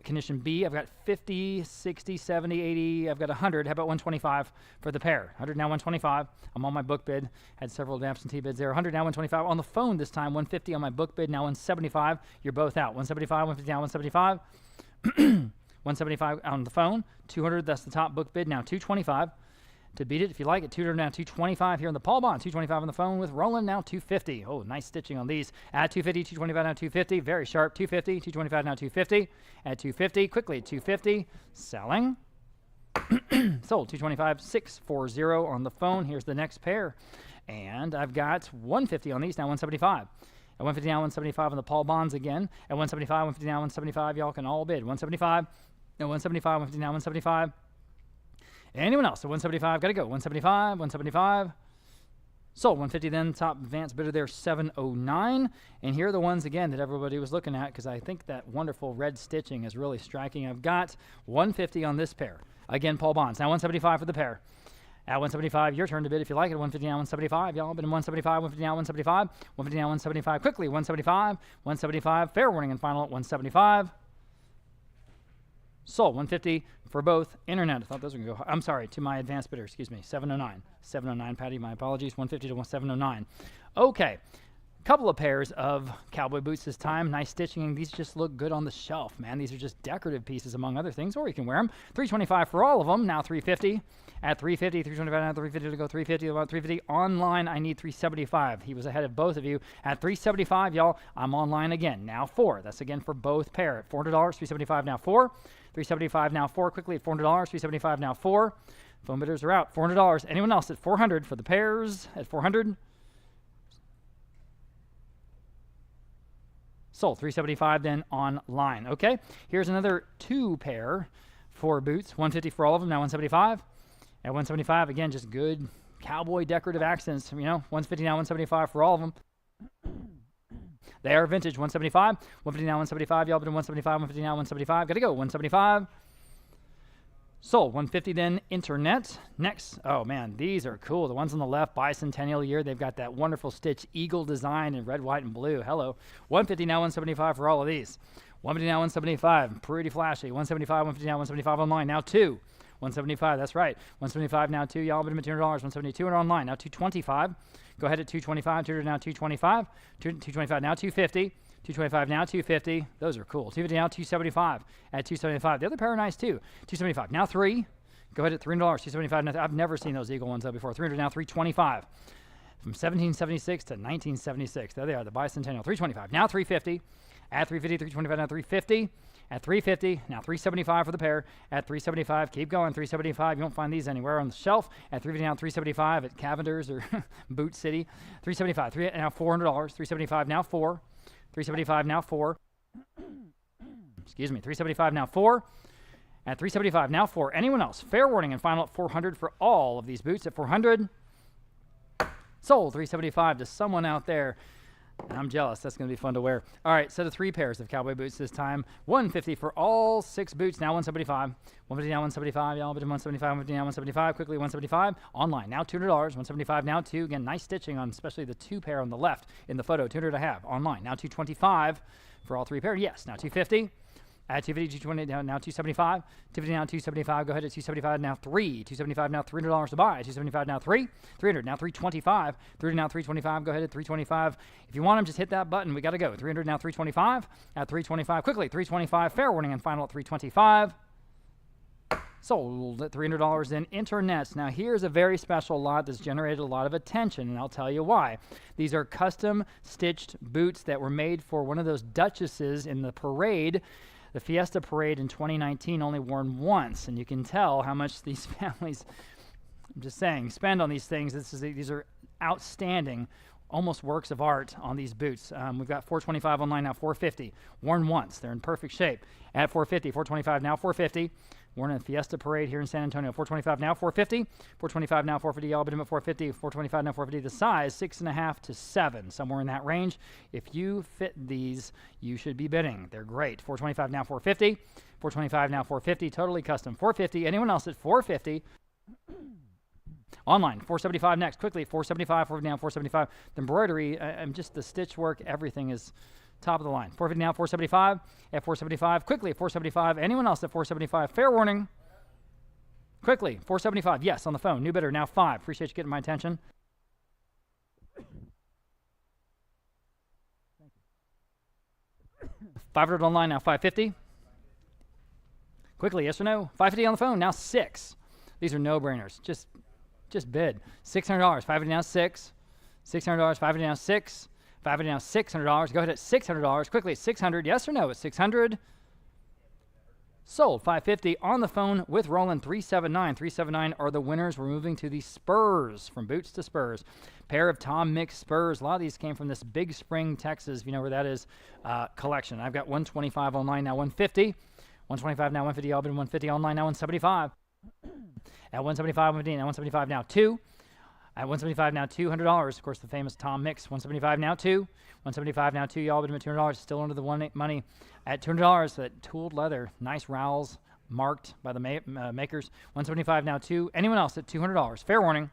Condition B, I've got 50, 60, 70, 80, I've got 100. How about 125 for the pair? 100 now 125. I'm on my book bid. Had several absentee bids there. 100 now 125. On the phone this time, 150 on my book bid, now 175. You're both out. 175, 150 now 175. 175 on the phone. 200, that's the top book bid, now 225. To beat it, if you like it, 200 now 225 here in the Paul Bond. 225 on the phone with Roland, now 250. Oh, nice stitching on these. At 250, 225 now 250. Very sharp. 250, 225 now 250. At 250, quickly at 250. Selling. Sold. 225, 640 on the phone. Here's the next pair. And I've got 150 on these, now 175. At 150 now 175 on the Paul Bonds again. At 175, 150 now 175. Y'all can all bid. 175. No, 175, 150 now 175. Anyone else? So 175, got to go. 175, 175. Sold. 150 then, top advanced bidder there, 709. And here are the ones, again, that everybody was looking at because I think that wonderful red stitching is really striking. I've got 150 on this pair. Again, Paul Bonds. Now 175 for the pair. At 175, your turn to bid if you like it. 150 now 175. Y'all been 175, 150 now 175. 150 now 175. Quickly, 175, 175. Fair warning and final at 175. Sold. 150 for both. Internet. I thought those were going to go. I'm sorry, to my advanced bidder. Excuse me. 709. 709, Patty. My apologies. 150 to 709. Okay. Couple of pairs of cowboy boots this time. Nice stitching. These just look good on the shelf, man. These are just decorative pieces, among other things, or you can wear them. 325 for all of them. Now 350. At 350, 325, now 350 to go 350, about 350. Online, I need 375. He was ahead of both of you. At 375, y'all, I'm online again. Now 4. That's again for both pair. At $400, 375 now 4. 375 now 4. Quickly at $400, 375 now 4. Phone bidders are out. $400. Anyone else at 400 for the pairs? At 400. Sold. 375 then online. Okay. Here's another 2 pair for boots. 150 for all of them. Now 175. At 175, again, just good cowboy decorative accents. You know, 150 now 175 for all of them. They are vintage. 175. 150 now 175. Y'all been 175. 150 now 175. Got to go. 175. Sold. 150 then internet. Next. Oh, man, these are cool. The ones on the left, bicentennial year. They've got that wonderful stitch eagle design in red, white, and blue. Hello. 150 now 175 for all of these. 150 now 175. Pretty flashy. 175. 150 now 175 online. Now 2. 175, that's right. 175 now 2, y'all bid him at $200. 172 and online, now 225. Go ahead at 225, 200 now 225. 225 now 250. 225 now 250. Those are cool. 250 now 275 at 275. The other pair are nice too. 275 now 3. Go ahead at $300. 275 now. I've never seen those Eagle ones up before. 300 now 325. From 1776 to 1976. There they are, the bicentennial. 325 now 350. At 350, 325 now 350. At 350, now 375 for the pair. At 375, keep going. 375, you won't find these anywhere on the shelf. At 350 now 375 at Cavender's or Boot City. 375, now $400. 375 now 4. 375 now 4. Excuse me. 375 now 4. At 375 now 4. Anyone else? Fair warning and final at 400 for all of these boots. At 400, sold. 375 to someone out there. And I'm jealous. That's going to be fun to wear. All right, set of 3 pairs of cowboy boots this time. 150 for all 6 boots. Now 175. 150 now 175. Y'all bid 175. 150 now 175. Quickly 175. Online now $200. 175 now 2. Again, nice stitching on especially the 2 pair on the left in the photo. 200 I have. Online now 225 for all 3 pairs. Yes, now 250. At 250, 220, now 275. 250 now 275. Go ahead at 275 now 3. 275 now $300 to buy. 275 now 3. 300 now 325. 300 now 325. Go ahead at 325. If you want them, just hit that button. We got to go. 300 now 325. At 325. Quickly 325. Fair warning and final at 325. Sold at $300 in internets. Now here's a very special lot that's generated a lot of attention, and I'll tell you why. These are custom stitched boots that were made for one of those duchesses in the parade. The Fiesta Parade in 2019, only worn once, and you can tell how much these families, I'm just saying, spend on these things. These are outstanding, almost works of art on these boots. We've got 425 online now, 450, worn once. They're in perfect shape. At 450, 425 now 450. Worn in the Fiesta Parade here in San Antonio. 425 now 450. 425 now 450. Y'all bid them at 450. 425 now 450. The size 6.5 to 7, somewhere in that range. If you fit these, you should be bidding. They're great. 425 now 450. 425 now 450. Totally custom. 450. Anyone else at 450? Online. 475 next. Quickly. 475. 450 now 475. The embroidery and just the stitch work, everything is top of the line. 450 now, 475. At 475. Quickly at 475. Anyone else at 475? Fair warning. Quickly. 475. Yes, on the phone. New bidder now 5. Appreciate you getting my attention. $500 online now 550. Quickly, yes or no? 550 on the phone now 6. These are no-brainers. Just bid. $600. 550 now 6. $600. 550 now 6. 550 now $600. Go ahead at $600. Quickly, 600. Yes or no? At 600. Sold. 550 on the phone with Roland. 379. 379 are the winners. We're moving to the Spurs, from boots to Spurs. Pair of Tom Mix Spurs. A lot of these came from this Big Spring, Texas, if you know where that is, collection. I've got 125 online now 150. 125 now 150. I'll bid 150 online now 175. At 175, 150. Now 175 now 2. At 175 now $200. Of course, the famous Tom Mix. 175 now 2. 175 now 2. Y'all bid him at $200. Still under the money. At $200, that tooled leather. Nice rowels marked by the makers. 175 now 2. Anyone else at $200? Fair warning.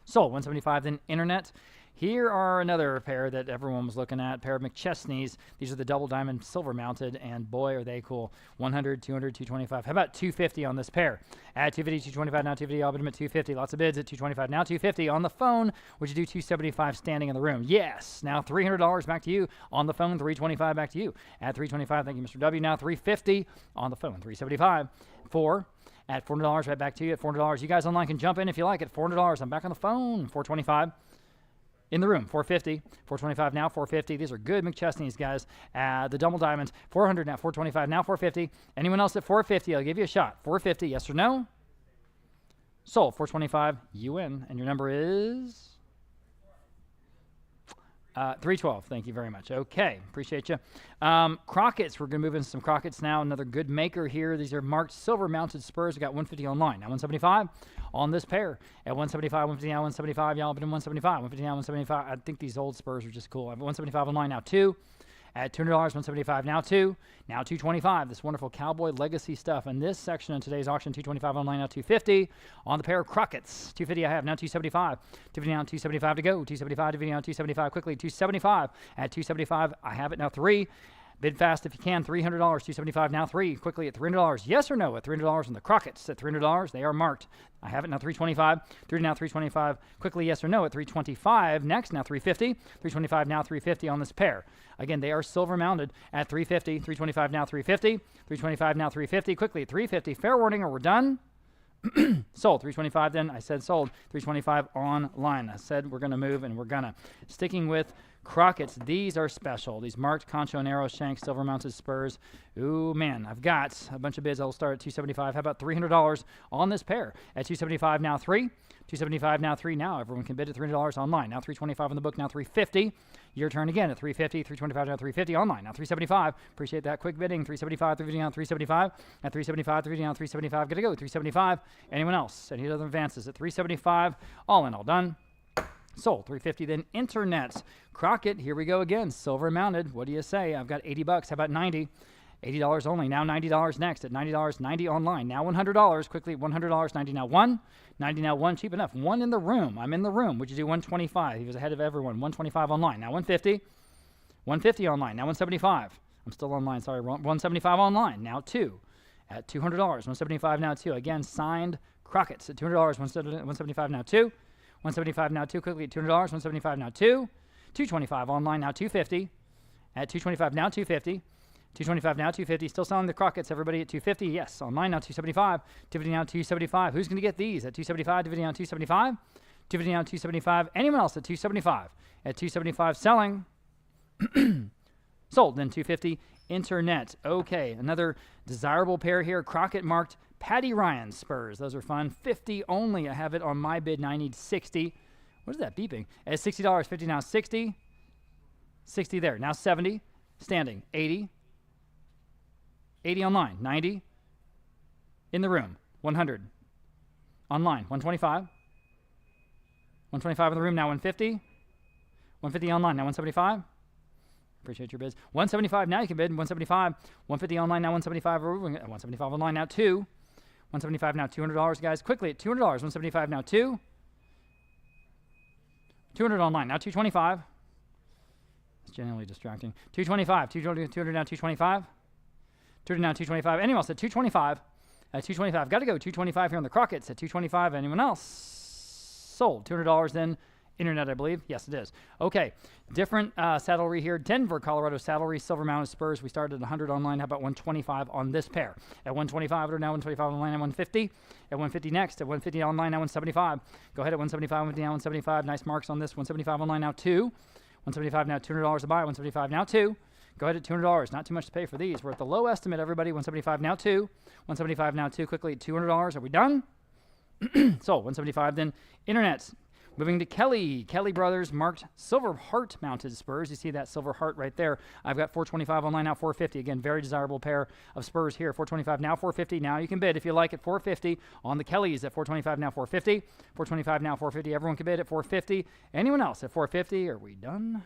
Sold. 175 then internet. Here are another pair that everyone was looking at, pair of McChesney's. These are the double diamond silver mounted, and boy, are they cool. 100, 200, 225. How about 250 on this pair? At 250, 225, now 250. I'll bid them at 250. Lots of bids at 225, now 250. On the phone, would you do 275 standing in the room? Yes. Now $300 back to you. On the phone, 325 back to you. At 325, thank you, Mr. W. Now 350 on the phone, 375. 4. At $400, right back to you at $400. You guys online can jump in if you like. At $400, I'm back on the phone. 425. In the room, 450, 425 now, 450. These are good McChesney's, guys. The double diamonds, 400 now, 425 now, 450. Anyone else at 450? I'll give you a shot. 450, yes or no? Sold. 425, you win. And your number is 312. Thank you very much. Okay, appreciate you. Crockett's, we're going to move into some Crockett's now. Another good maker here. These are marked silver mounted Spurs. We got 150 online. Now 175 on this pair. At 175, 150 now, 175. Y'all been in 175. 150 now, 175. I think these old Spurs are just cool. I have 175 online now 2. At $200, 175 now 2. Now 225. This wonderful cowboy legacy stuff. And this section in today's auction, 225 online now 250. On the pair of Crockett's, 250 I have now 275. 250 now 275 to go. 275 250 now 275 quickly. 275 at 275. I have it now 3. Bid fast if you can. $300, $275 now. 3 quickly at $300. Yes or no at $300 on the Crockett's at $300. They are marked. I have it now. $325. 3 now. $325 quickly. Yes or no at $325 next. Now $350. $325 now. $350 on this pair. Again, they are silver mounted at $350. $325 now. $350. $325 now. $350 quickly at $350. Fair warning or we're done. Sold. $325 then. I said sold. $325 online. I said we're going to move and we're going to. Sticking with Crockett's, these are special. These marked concho and arrow shank silver mounted spurs. Ooh, man, I've got a bunch of bids. I'll start at $275. How about $300 on this pair? At $275 now 3. $275 now 3. Now everyone can bid at $300 online. Now $325 on the book. Now $350. Your turn again at $350. $325 now $350 online. Now $375. Appreciate that quick bidding. $375. $350 now $375. At $375. $350 now $375. Good to go. $375. Anyone else? Any other advances at $375? All in, all done. Sold. $350 then. Internet. Crockett, here we go again. Silver mounted. What do you say? I've got $80. How about $90? $80 only. Now $90 next at $90. $90 online. Now $100. Quickly $100. $90 now 1. $90 now 1. Cheap enough. 1 in the room. I'm in the room. Would you do $125? He was ahead of everyone. $125 online. Now $150. $150 online. Now $175. I'm still online. Sorry. $175 online. Now 2 at $200. $175 now 2. Again, signed Crockett's at $200. $175 now 2. $175 now 2 quickly at $200. $175 now 2. $225 online now $250. At $225 now $250. $225 now $250. Still selling the Crockett's, everybody at $250. Yes, online now $275. $250 now $275. Who's going to get these at $275? $250 now $275. $250 now $275. Anyone else at $275? At $275 selling. Sold. Then $250. Internet. Okay, another desirable pair here. Crockett marked Patty Ryan spurs. Those are fun. $50 only. I have it on my bid. Now I need $60. What is that beeping? At $60. $50 now $60. $60 there. Now $70. Standing. $80. $80 online. $90. In the room. $100. Online. $125. $125 in the room. Now $150. $150 online. Now $175. Appreciate your bids. $175 now you can bid. $175. $150 online now. $175. $175 online now 2. $175 now $200 guys. Quickly at $200. $175 now 2. $200 online now $225. It's generally distracting. $225. $200 now $225. $200 now $225. Anyone else at $225? At $225. Got to go. $225 here on the Crockett's at $225. Anyone else? Sold. $200 then. Internet, I believe. Yes, it is. Okay. Different saddlery here. Denver, Colorado saddlery, silver mounted spurs. We started at 100 online. How about 125 on this pair? At 125, or now 125 online at 150. At 150 next. At 150 online now 175. Go ahead at 175, 150 now 175. Nice marks on this. 175 online now 2. 175 now $200 to buy. 175 now 2. Go ahead at $200. Not too much to pay for these. We're at the low estimate, everybody. 175 now 2. 175 now 2. Quickly at $200. Are we done? So 175 then. Internet. Moving to Kelly. Kelly Brothers marked silver heart mounted spurs. You see that silver heart right there. I've got 425 online now 450. Again, very desirable pair of spurs here. 425 now 450. Now you can bid if you like at 450 on the Kellys at 425 now 450. 425 now 450. Everyone can bid at 450. Anyone else at 450? Are we done?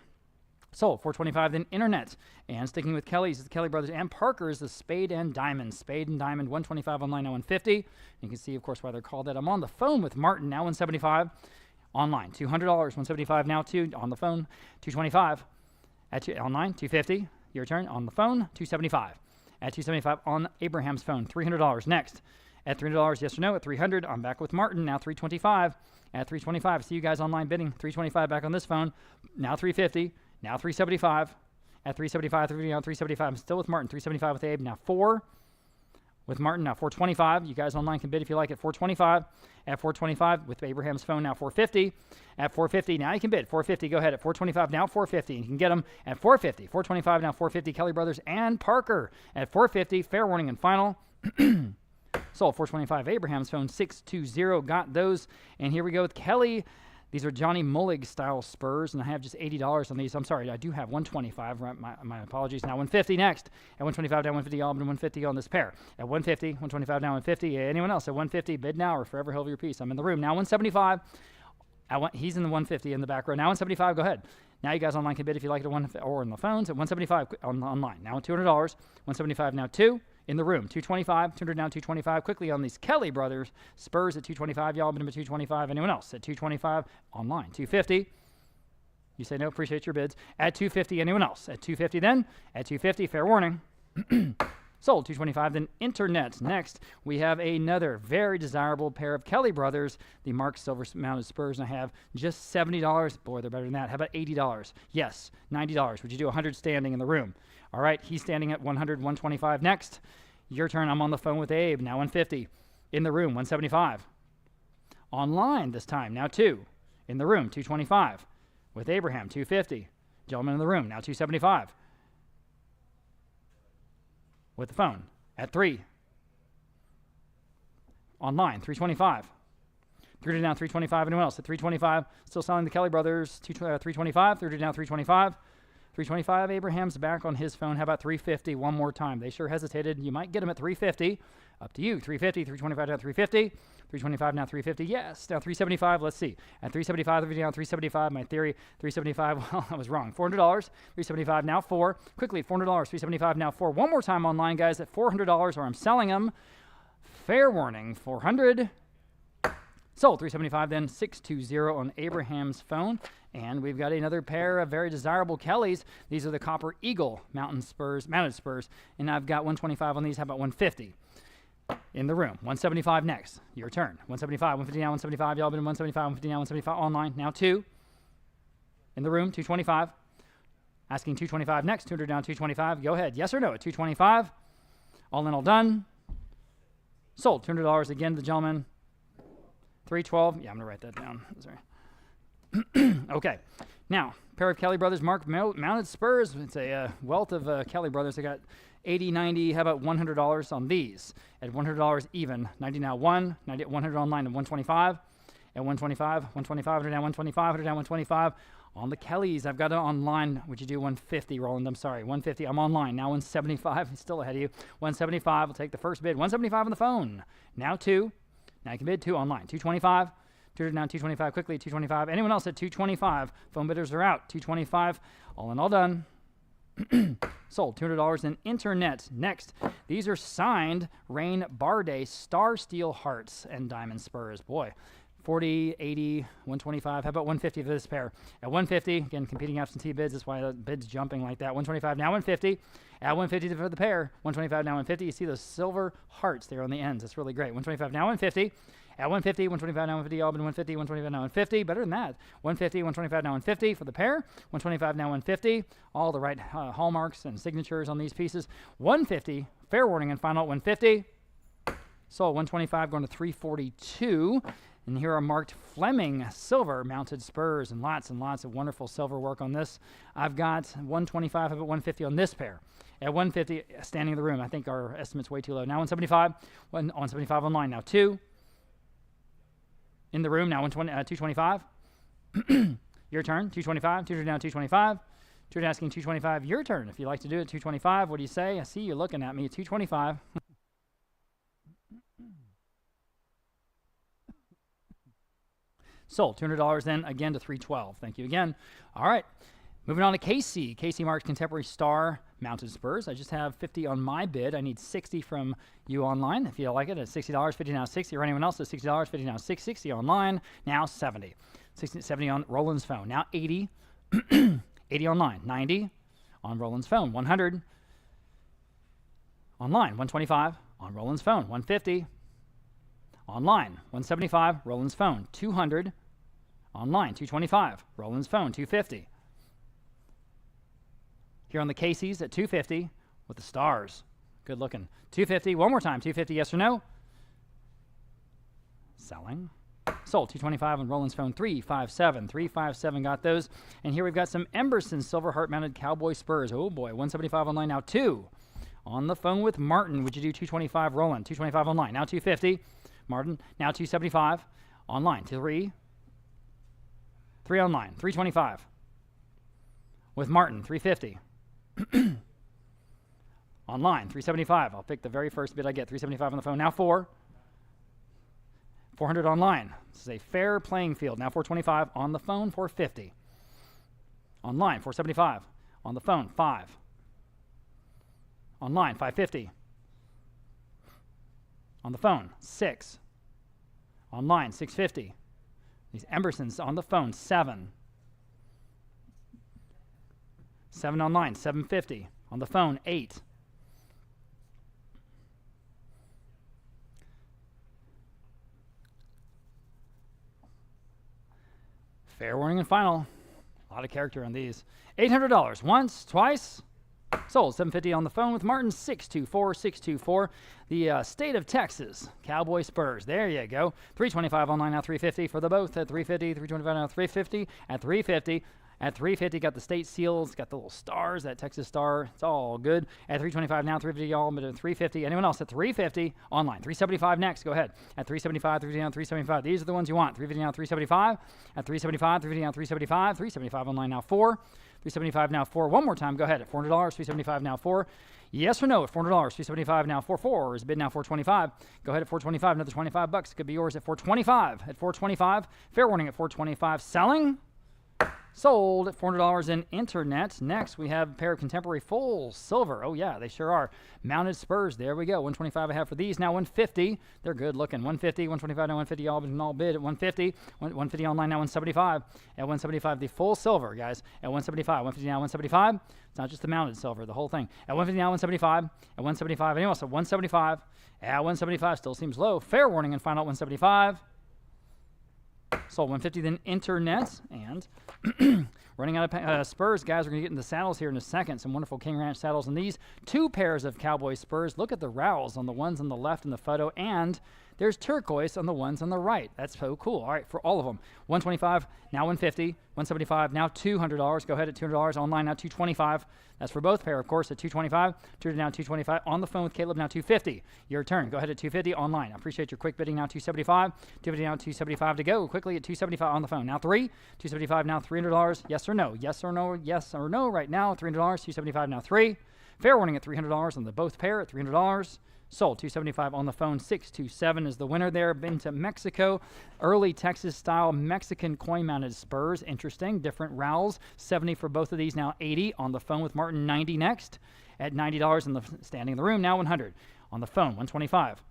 Sold. 425 then Internet. And sticking with Kelly's, the Kelly Brothers and Parker's, the Spade and Diamond. Spade and Diamond, 125 online now 150. You can see, of course, why they're called that. I'm on the phone with Martin now 175. Online, $200, 175 now 2 on the phone, 225 at online, 250. Your turn on the phone, 275 at 275 on Abraham's phone, $300 next. At $300, yes or no? At 300, I'm back with Martin now 325 at 325. See you guys online bidding, 325 back on this phone. Now 350, now 375 at 375. 375. I'm still with Martin, 375 with Abe. Now 4. With Martin, now 425. You guys online can bid if you like at 425. At 425 with Abraham's phone, now 450. At 450, now you can bid. 450, go ahead. At 425, now 450. And you can get them at 450. 425, now 450. Kelly Brothers and Parker at 450. Fair warning and final. Sold 425. Abraham's phone, 620. Got those. And here we go with Kelly. These are Johnny Mullig style spurs, and I have just $80 on these. I'm sorry, I do have 125. My apologies. Now 150 next. At 125 down 150, all but 150 on this pair. At 150, 125 down 150. Anyone else at 150? Bid now or forever hold your peace. I'm in the room. Now 175. He's in the 150 in the back row. Now 175. Go ahead. Now you guys online can bid if you like it at or on the phones at 175 online. Now $200. 175 now 2. In the room, 225, 200 now 225. Quickly on these Kelly Brothers spurs at 225. Y'all been at 225. Anyone else at 225? Online, 250. You say no, appreciate your bids. At 250, anyone else? At 250 then? At 250, fair warning. Sold, 225, then internet. Next, we have another very desirable pair of Kelly Brothers, the Mark Silver mounted spurs, and I have just $70. Boy, they're better than that. How about $80? Yes, $90. Would you do 100 standing in the room? All right, he's standing at 100, 125. Next, your turn. I'm on the phone with Abe, now 150. In the room, 175. Online this time, now 2. In the room, 225. With Abraham, 250. Gentleman in the room, now 275. With the phone at 3. Online, 325. 3 down, 325. Anyone else at 325? Still selling the Kelly Brothers, 325. 3 down, 325. 325. Abraham's back on his phone. How about 350? One more time. They sure hesitated. You might get him at 350. Up to you. 350, 325 down, 350. 325 now, 350. Yes. Now 375. Let's see. At 375, down 375. My theory, 375. Well, I was wrong. $400. 375 now 4. Quickly, $400. 375 now 4. One more time online, guys, at $400, or I'm selling them. Fair warning. 400. Sold. 375 then 620 on Abraham's phone. And we've got another pair of very desirable Kellys. These are the Copper Eagle mounted spurs. And I've got 125 on these. How about 150? In the room. 175 next. Your turn. 175, 150 now, 175. Y'all been 175, 150 now, 175 online. Now 2. In the room, 225. Asking 225 next. 200 down, 225. Go ahead. Yes or no at 225. All in, all done. Sold. $200 again to the gentleman. 312. Yeah, I'm going to write that down. Sorry. Okay. Now, pair of Kelly Brothers Mark mounted spurs. It's a wealth of Kelly Brothers. I got 80, 90, how about $100 on these? At $100 even, 90 now 1, 90, 100 online and 125. At 125, 125, 100 down 125, 100 down 125. On the Kellys, I've got it online. Would you do 150, Roland? I'm sorry, 150. I'm online. Now 175, still ahead of you. 175, I'll take the first bid. 175 on the phone. Now 2. Now you can bid 2 online. 225. 200 down 225 quickly. 225. Anyone else at 225? Phone bidders are out. 225. All in, all done. Sold. $200 in internet. Next, these are signed Rain Barday Star Steel Hearts and Diamond Spurs. Boy, 40, 80, 125. How about 150 for this pair? At 150, again, competing absentee bids. That's why the bid's jumping like that. 125 now 150. At 150 for the pair. 125 now 150. You see those silver hearts there on the ends. That's really great. 125 now 150. At 150, 125 now 150, all been 150, 125 now 150. Better than that. 150, 125 now 150 for the pair. 125 now 150. All the right hallmarks and signatures on these pieces. 150, fair warning and final at 150. Sold. 125 going to 342. And here are marked Fleming silver mounted spurs and lots of wonderful silver work on this. I've got 125, about 150 on this pair. At 150, standing in the room, I think our estimate's way too low. Now 175, 175 online. Now 2. In the room, now 225. Your turn, 225. 200 down, 225. 200 asking 225. Your turn. If you'd like to do it, 225. What do you say? I see you looking at me. 225. Sold. $200 then, again to 312. Thank you again. All right. Moving on to Casey. Casey Marks Contemporary Star Mounted Spurs. I just have 50 on my bid. I need 60 from you online. If you like it, at $60, 50 now 60. Or anyone else at $60, 50 now 660 online. Now 70. 60, 70 on Roland's phone. Now 80. 80 online. 90 on Roland's phone. 100 online. 125 on Roland's phone. 150 online. 175 Roland's phone. 200 online. 225 Roland's phone. 250. Here on the Casey's at 250 with the stars. Good looking. 250. One more time. 250. Yes or no? Selling. Sold. 225 on Roland's phone. 357. 357 got those. And here we've got some Emberson silver heart mounted cowboy spurs. Oh boy. 175 online. Now 2. On the phone with Martin. Would you do 225 Roland? 225 online. Now 250. Martin. Now 275 online. 3. 3 online. 325. With Martin. 350. Online, 375. I'll pick the very first bid I get. 375 on the phone. Now 4. 400 online. This is a fair playing field. Now 425 on the phone. 450. Online, 475. On the phone, 5. Online, 550. On the phone, 6. Online, 650. These Embersons on the phone, 7. 7 online, 750. On the phone, 8. Fair warning and final. A lot of character on these. $800. Once, twice. Sold. 750 on the phone with Martin. 624. The State of Texas Cowboy Spurs. There you go. 325 online now. 350 for the both at 350. 325 now. 350 at 350. At 350, got the state seals, got the little stars, that Texas star. It's all good. At 325 now, 350 all, but at 350. Anyone else at 350 online? 375 next. Go ahead. At 375, 350 now, 375. These are the ones you want. 350 now, 375. At 375, 350 now, 375. 375 online now, 4. 375 now, 4. One more time. Go ahead. At $400, 375 now, 4. Yes or no at $400, 375 now, 4 is bid now, 425. Go ahead at 425. Another $25 could be yours at 425. At 425. Fair warning at 425. Selling. Sold at $400 in internet. Next, we have a pair of contemporary full silver. Oh, yeah, they sure are. Mounted Spurs. There we go. 125 I have for these. Now 150. They're good looking. 150, 125, now 150. All bid at 150. 150 online now 175. At 175, the full silver, guys. At 175. 150 now 175. It's not just the mounted silver, the whole thing. At 150 now 175. At 175. Anyone else at 175? At 175 still seems low. Fair warning and final at 175. Sold 150 then internet, and running out of spurs, guys. We're going to get into saddles here in a second. Some wonderful King Ranch saddles, and these 2 pairs of cowboy spurs. Look at the rowels on the ones on the left in the photo, and there's turquoise on the ones on the right. That's so cool. All right, for all of them. 125, now 150, 175, now $200. Go ahead at $200. Online now 225. That's for both pair, of course, at 225. Now 225. On the phone with Caleb now 250. Your turn. Go ahead at 250 online. I appreciate your quick bidding now 275. 250 now 275 to go. Quickly at 275 on the phone. Now 3. 275 now $300. Yes or no? Yes or no? Yes or no? Right now $300. 275 now 3. Fair warning at $300 on the both pair at $300. Sold. 275 on the phone. 627 is the winner there. Been to Mexico. Early Texas style Mexican coin mounted spurs. Interesting. Different rowels. 70 for both of these. Now 80 on the phone with Martin. 90 next. At $90 in the standing in the room. Now 100 on the phone. 125.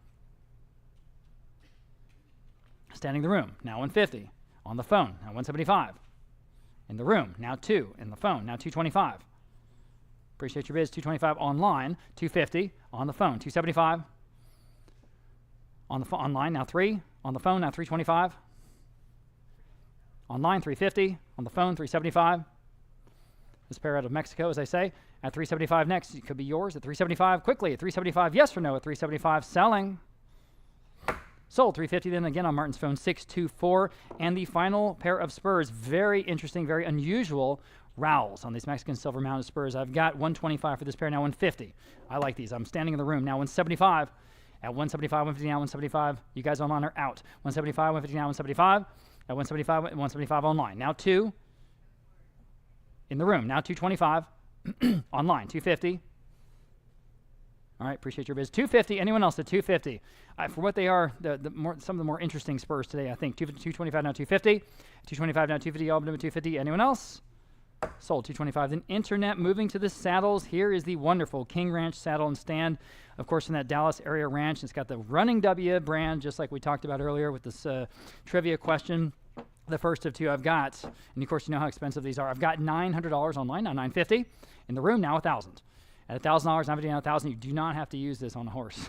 Standing in the room. Now 150 on the phone. Now 175 in the room. Now 2 in the phone. Now 225. Appreciate your bids. 225 online, 250 on the phone, 275 on the online. Now 3 on the phone. Now 325 online, 350 on the phone, 375. This pair out of Mexico, as I say, at 375 next. It could be yours at 375. Quickly at 375. Yes or no at 375. Selling. Sold. 350 then again on Martin's phone, 624. And the final pair of spurs, very interesting, very unusual rowels on these Mexican silver mounted spurs. I've got 125 for this pair, now 150. I like these. I'm standing in the room now 175. At 175, 150 now 175. You guys online are out. 175, 150 now 175. At 175, 175 online. Now 2 in the room. Now 225 online. 250. All right, appreciate your biz. 250. Anyone else at 250? For what they are, some of the more interesting spurs today, I think. 225 now 250. 225 now 250. All but 250. Anyone else? Sold. 225. Then internet. Moving to the saddles. Here is the wonderful King Ranch saddle and stand. Of course, in that Dallas area ranch. It's got the Running W brand, just like we talked about earlier with this trivia question. The first of 2 I've got, and of course you know how expensive these are. I've got $900 online, now $950. In the room, now $1,000. At $1,000, $950, now $1,000. You do not have to use this on a horse.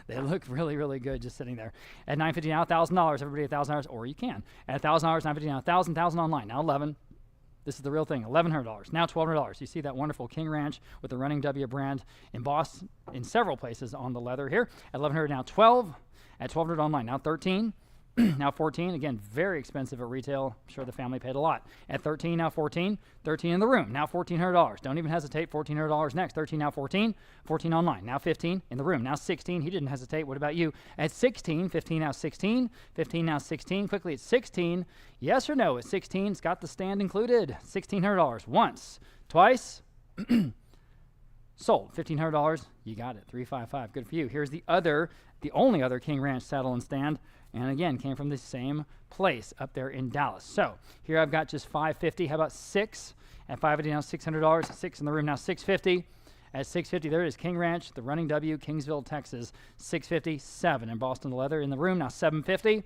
They look really, really good just sitting there. At $950, now $1,000. Everybody at $1,000, or you can. At $1,000, $950, now $1,000. $1,000 online, now $11. This is the real thing, $1,100. Now $1,200. You see that wonderful King Ranch with the Running W brand embossed in several places on the leather here. At $1,100, now $12. At $1,200 online, now $13. Now $14. Again, very expensive at retail. I'm sure the family paid a lot. At $13, now $14. $13 in the room, now $1,400. Don't even hesitate. $1,400 next. $13, now $14. $14 online, now $15 in the room, now $16. He didn't hesitate. What about you? At $16, $15 now $16. $15 now $16. Quickly at $16. Yes or no? At $16, it's got the stand included. $1,600. Once, twice. Sold. $1,500. You got it. 355. Good for you. Here's the only other King Ranch saddle and stand. And again, came from the same place up there in Dallas. So here I've got just $550. How about 6? At $550 now $600. 6 in the room now $650. At $650, there it is. King Ranch, the Running W, Kingsville, Texas. $650. 7 in Boston leather in the room now $750.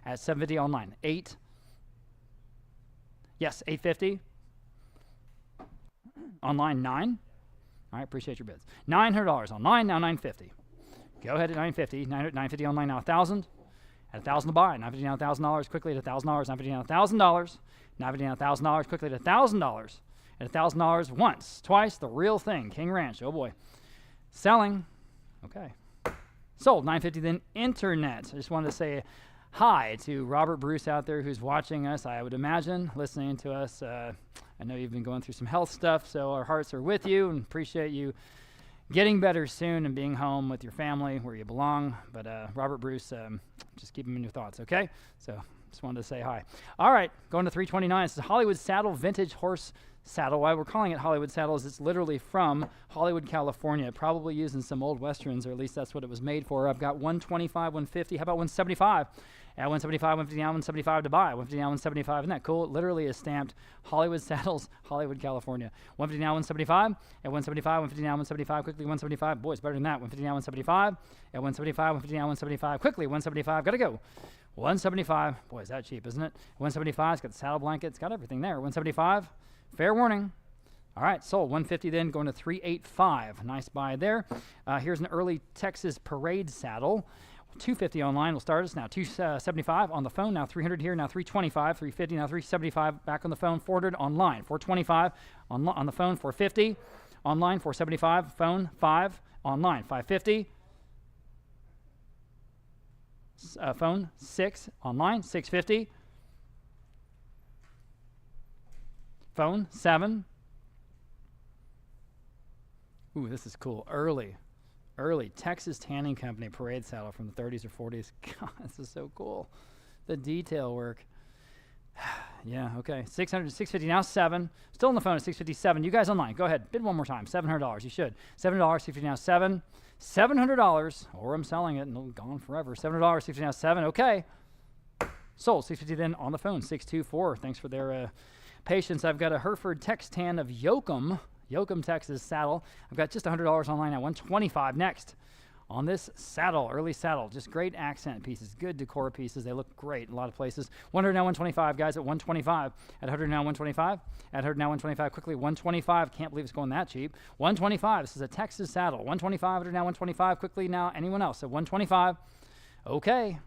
At $750 online. 8. Yes, $850. Online, 9. All right, appreciate your bids. $900 online, now $950. Go ahead at $950. $950 online, now $1,000. At $1,000 to buy. $950 now $1,000. Quickly at $1,000. $950 now $1,000. $950 now $1,000. Quickly at $1,000. At $1,000 once, twice, the real thing. King Ranch. Oh boy. Selling. Okay. Sold. $950 then internet. I just wanted to say hi to Robert Bruce out there who's watching us, I would imagine, listening to us. I know you've been going through some health stuff, so our hearts are with you and appreciate you getting better soon and being home with your family where you belong. But Robert Bruce, just keep him in your thoughts, okay? So just wanted to say hi. All right, going to 329. This is Hollywood Saddle Vintage Horse Saddle. Why we're calling it Hollywood Saddle is it's literally from Hollywood, California, probably using some old westerns, or at least that's what it was made for. I've got 125, 150. How about 175? At 175, 150 now, 175 to buy. 150 now, 175. Isn't that cool? It literally is stamped Hollywood Saddles, Hollywood, California. 150 now, 175. At 175, 150 now, 175. Quickly, 175. Boy, it's better than that. 150 now, 175. At 175, 150 now, 175. Quickly, 175. Gotta go. 175. Boy, is that cheap, isn't it? 175. It's got the saddle blanket. It's got everything there. 175. Fair warning. All right, sold. 150 then, going to 385. Nice buy there. Here's an early Texas parade saddle. 250 online will start us now. 275 on the phone. Now 300 here. Now 325. 350. Now 375. Back on the phone. 400 online. 425 on the phone. 450 online. 475 phone. 5 online. 550 phone. 6 online. 650 phone. 7. Ooh, this is cool. Early Texas Tanning Company parade saddle from the 30s or 40s. God, this is so cool. The detail work. Yeah, okay. 600, 650 now 7. Still on the phone at 657. You guys online, go ahead. Bid one more time. $700. You should. $7. 650 now 7. $700. Or I'm selling it and it'll gone forever. $7. 650 now 7. Okay. Sold. 650 then on the phone. 624. Thanks for their patience. I've got a Hereford Textan of Yoakum, Texas saddle. I've got just $100 online at 125 next on this saddle, early saddle. Just great accent pieces, good decor pieces. They look great in a lot of places. 100 now 125, guys, at 125. At 100 now 125. At 100 now 125. Quickly 125. Can't believe it's going that cheap. 125. This is a Texas saddle. 125. 100 now 125. Quickly now. Anyone else at 125? Okay.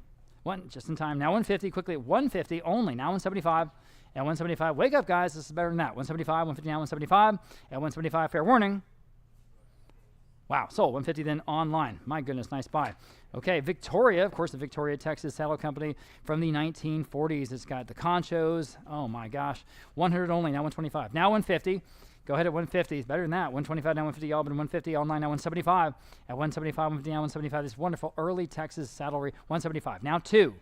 Just in time. Now 150. Quickly 150 only. Now 175. At 175, wake up, guys. This is better than that. 175, 150 now, 175. At 175, fair warning. Wow, sold. 150 then online. My goodness, nice buy. Okay, Victoria, of course, the Victoria, Texas Saddle Company from the 1940s. It's got the conchos. Oh, my gosh. 100 only, now 125. Now 150. Go ahead at 150. It's better than that. 125 now 150. All but 150 online now 175. At 175, 150 now 175. This wonderful early Texas saddlery. 175. Now 2.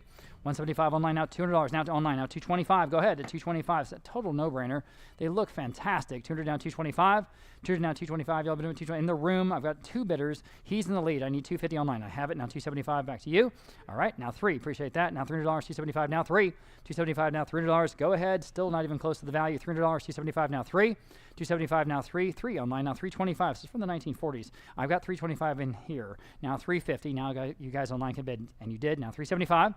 175 online now. $200 now to online now. 225. Go ahead at 225. It's a total no-brainer. They look fantastic. 200 now 225. 200 now 225. Y'all been doing 220 in the room. I've got 2 bidders. He's in the lead. I need 250 online. I have it now. 275. Back to you. All right. Now 3. Appreciate that. Now $300. 275. Now 3. 275 now $300. Go ahead. Still not even close to the value. $300. 275 now 3. 275 now 3. 3 online now 325. This is from the 1940s. I've got 325 in here. Now 350. Now you guys online can bid, and you did. Now 375.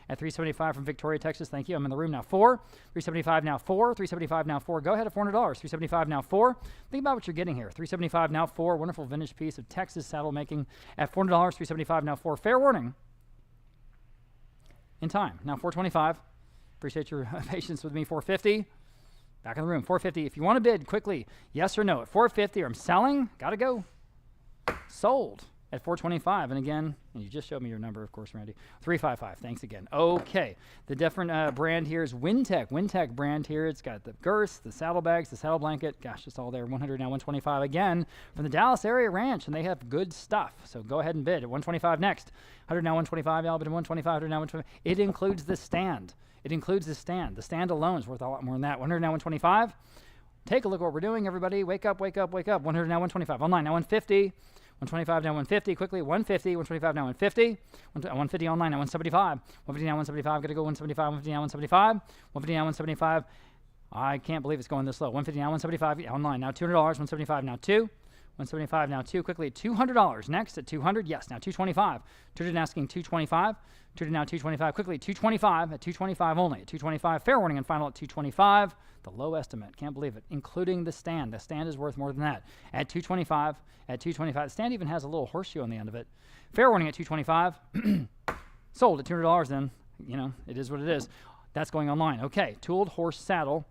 At 375 from Victoria, Texas. Thank you. I'm in the room now. 4. 375 now 4. 375 now 4. Go ahead at $400. 375 now 4. Think about what you're getting here. 375 now 4. Wonderful vintage piece of Texas saddle making at $400. 375 now 4. Fair warning. In time. Now 425. Appreciate your patience with me. 450. Back in the room. 450. If you want to bid quickly, yes or no. At 450 or I'm selling, gotta go. Sold. At 425, and again, and you just showed me your number, of course, Randy. 355. Thanks again. Okay, the different brand here is Wintec. Wintec brand here. It's got the girths, the saddlebags, the saddle blanket. Gosh, it's all there. 100 now, 125 again from the Dallas area ranch, and they have good stuff. So go ahead and bid at 125 next. 100 now, 125. Y'all bid at 125. 100 now, 125. It includes the stand. It includes the stand. The stand alone is worth a lot more than that. 100 now, 125. Take a look at what we're doing, everybody. Wake up, wake up, wake up. 100 now, 125. Online now, 150. 125 now 150, quickly 150, 125 now 150, 150 online now 175, 150 now 175, gotta go 175, 150 now 175, 150 now 175. I can't believe it's going this low. 150 now 175 online now $200, 175 now 2, 175 now 2. Quickly, $200. Next at 200. Yes, now 225. Turd asking 225. Turd now 225. Quickly, 225 at 225 only. At 225. Fair warning and final at 225. The low estimate. Can't believe it. Including the stand. The stand is worth more than that. At 225. At 225. The stand even has a little horseshoe on the end of it. Fair warning at 225. Sold at $200 then. You know, it is what it is. That's going online. Okay, tooled horse saddle.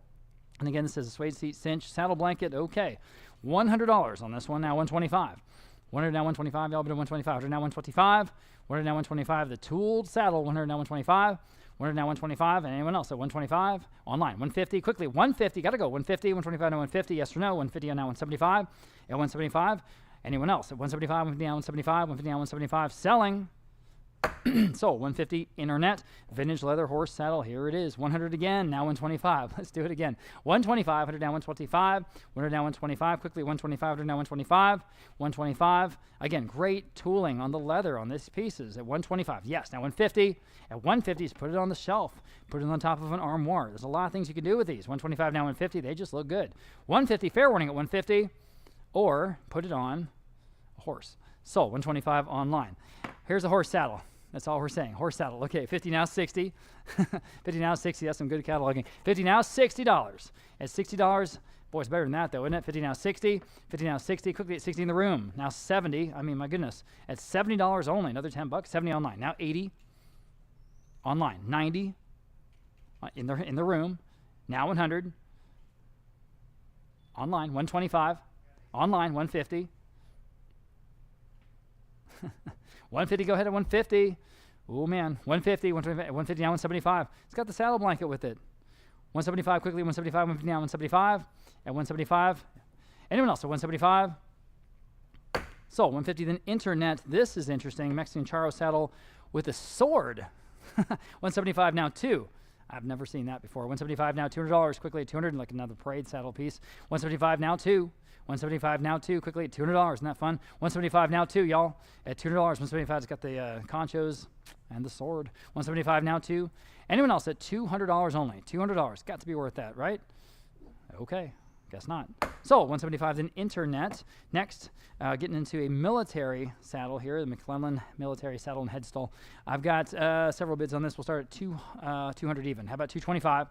And again, this is a suede seat cinch saddle blanket. Okay, $100 on this one. Now 125. 100 now 125. Y'all been at 125. 100 now 125. 100 now 125. The tooled saddle. 100 now 125. 100 now 125. And anyone else at 125? Online. 150. Quickly. 150. Got to go. 150. 125 now 150. Yes or no? 150 now 175. At 175. Anyone else at 175? 150 now 175. 150 now 175. Selling. Sold. 150 internet vintage leather horse saddle. Here it is. 100 again. Now 125. Let's do it again. 125. 100 now 125. 100 now 125. Quickly 125. 100 now 125. 125. Again, great tooling on the leather on these pieces at 125. Yes. Now 150. At 150, put it on the shelf. Put it on top of an armoire. There's a lot of things you can do with these. 125 now 150. They just look good. 150. Fair warning at 150. Or put it on a horse. Sold. 125 online. Here's a horse saddle. That's all we're saying. Horse saddle. Okay, 50 now 60. 50 now 60. That's some good cataloging. 50 now $60. At $60, boy, it's better than that though, isn't it? 50 now 60. 50 now 60. Quickly at 60 in the room. Now 70. I mean, my goodness. At $70 only. Another $10. 70 online. Now 80 online. 90 in the room. Now 100 online. 125 online. 150. 150, go ahead at 150. Oh man, 150, 125, 150 now 175. It's got the saddle blanket with it. 175 quickly, 175, 150 now 175. At 175. Anyone else at 175? So 150 then internet. This is interesting. Mexican charro saddle with a sword. 175 now 2. I've never seen that before. 175 now $200 quickly at 200, like another parade saddle piece. 175 now 2. 175 now 2 quickly at $200. Isn't that fun? 175 now 2, y'all. At $200. 175 has got the conchos and the sword. 175 now 2. Anyone else at $200 only? $200. Got to be worth that, right? Okay. Guess not. So 175 then internet. Next, getting into a military saddle here, the McClellan military saddle and headstall. I've got several bids on this. We'll start at 200 even. How about 225?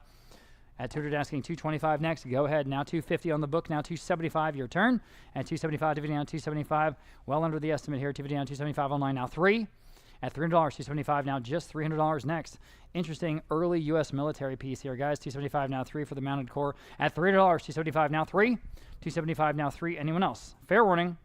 At 200 asking 225 next. Go ahead. Now 250 on the book. Now 275 your turn. At 275 dividing down 275. Well under the estimate here. Dividing down 275 online now 3. At $300 275 now just $300 next. Interesting early U.S. military piece here, guys. 275 now 3 for the mounted core. At $300 275 now 3. 275 now 3. Anyone else? Fair warning.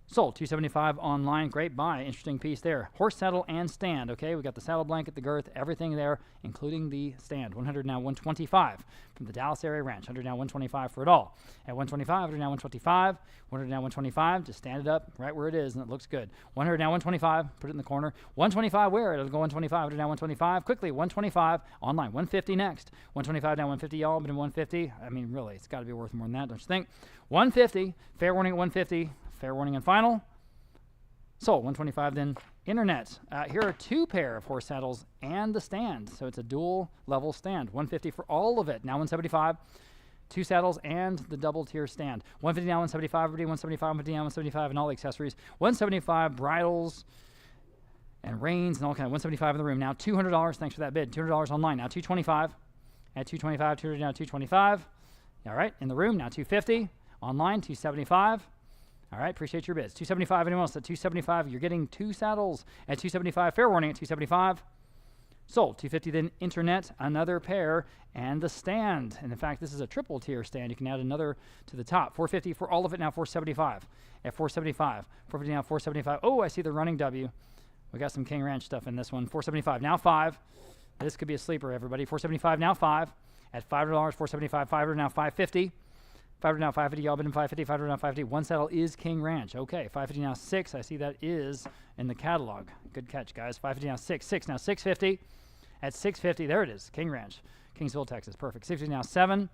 Sold. 275 online. Great buy. Interesting piece there. Horse saddle and stand. Okay, we got the saddle blanket, the girth, everything there, including the stand. 100 now 125 from the Dallas area ranch. 100 now 125 for it all. At 125, 100 now 125. 100 now 125. Just stand it up right where it is, and it looks good. 100 now 125. Put it in the corner. 125 where? It'll go 125. 100 now 125. Quickly 125 online. 150 next. 125 now 150. Y'all been in 150. I mean, really, it's got to be worth more than that, don't you think? 150. Fair warning at 150. Fair warning and final. So 125 then internet. Here are 2 pair of horse saddles and the stand. So it's a dual level stand. 150 for all of it. Now 175. 2 saddles and the double tier stand. 150 now 175. 175. 150 now 175 and all the accessories. 175 bridles and reins and all kind of 175 in the room. Now $200. Thanks for that bid. $200 online. Now 225. At 225. 200 now 225. All right. In the room. Now 250. Online 275. All right, appreciate your bids. 275, anyone else at 275? You're getting 2 saddles at 275. Fair warning at 275. Sold. 250 then internet, another pair, and the stand. And in fact, this is a triple tier stand. You can add another to the top. 450 for all of it, now 475. At 475. 450 now 475. Oh, I see the running W. We got some King Ranch stuff in this one. 475, now 5. This could be a sleeper, everybody. 475, now 5. At $500, 475, 500, now 550. 500 now 550, y'all been in 550, 500 now 550. One saddle is King Ranch. Okay, 550 now 6. I see that is in the catalog. Good catch, guys. 550 now 6. 6 now 650. At 650, there it is. King Ranch. Kingsville, Texas. Perfect. 650 now 7.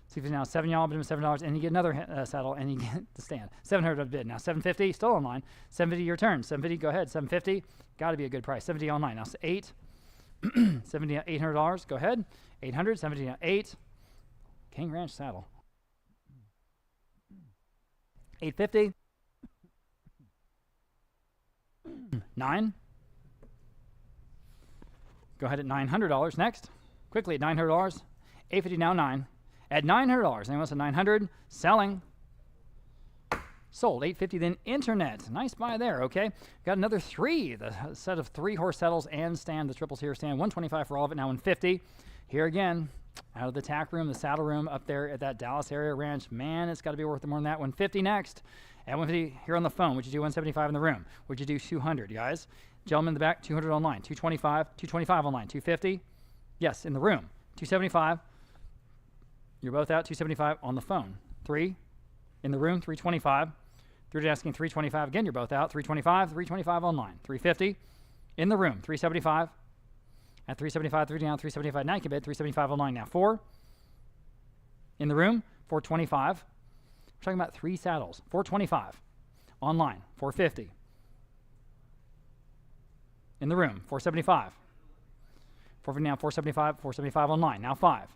650 now 7, y'all been in $7. And you get another saddle and you get the stand. 700 bid. Now 750, still online. 750 your turn. 750, go ahead. 750, got to be a good price. 750 online. Now 8. 750 now $800. Go ahead. 800. 750 now 8. King Ranch saddle. $850. 9. Go ahead at $900 next. Quickly at $900. $850 now 9. At $900. Anyone else at $900? Selling. Sold. $850 then internet. Nice buy there, okay? Got another 3. The set of 3 horse saddles and stand. The triples here stand. $125 for all of it, now $150. Here again, out of the tack room, the saddle room up there at that Dallas area ranch. Man, it's got to be worth more than that. $150 next. At $150 here on the phone. Would you do $175 in the room? Would you do $200, guys? Gentlemen in the back, $200 online. $225 online. $250. Yes, in the room. $275. You're both out. $275 on the phone. 3 in the room. $325. They're asking $325 again. You're both out. $325. $325 online. $350 in the room. $375. At $375. 3 down. $375. Now you can bid. $375 online now. 4 in the room. $425. We're talking about 3 saddles. $425 online. $450 in the room. $475. $450 now. $475. $475 online. Now 5.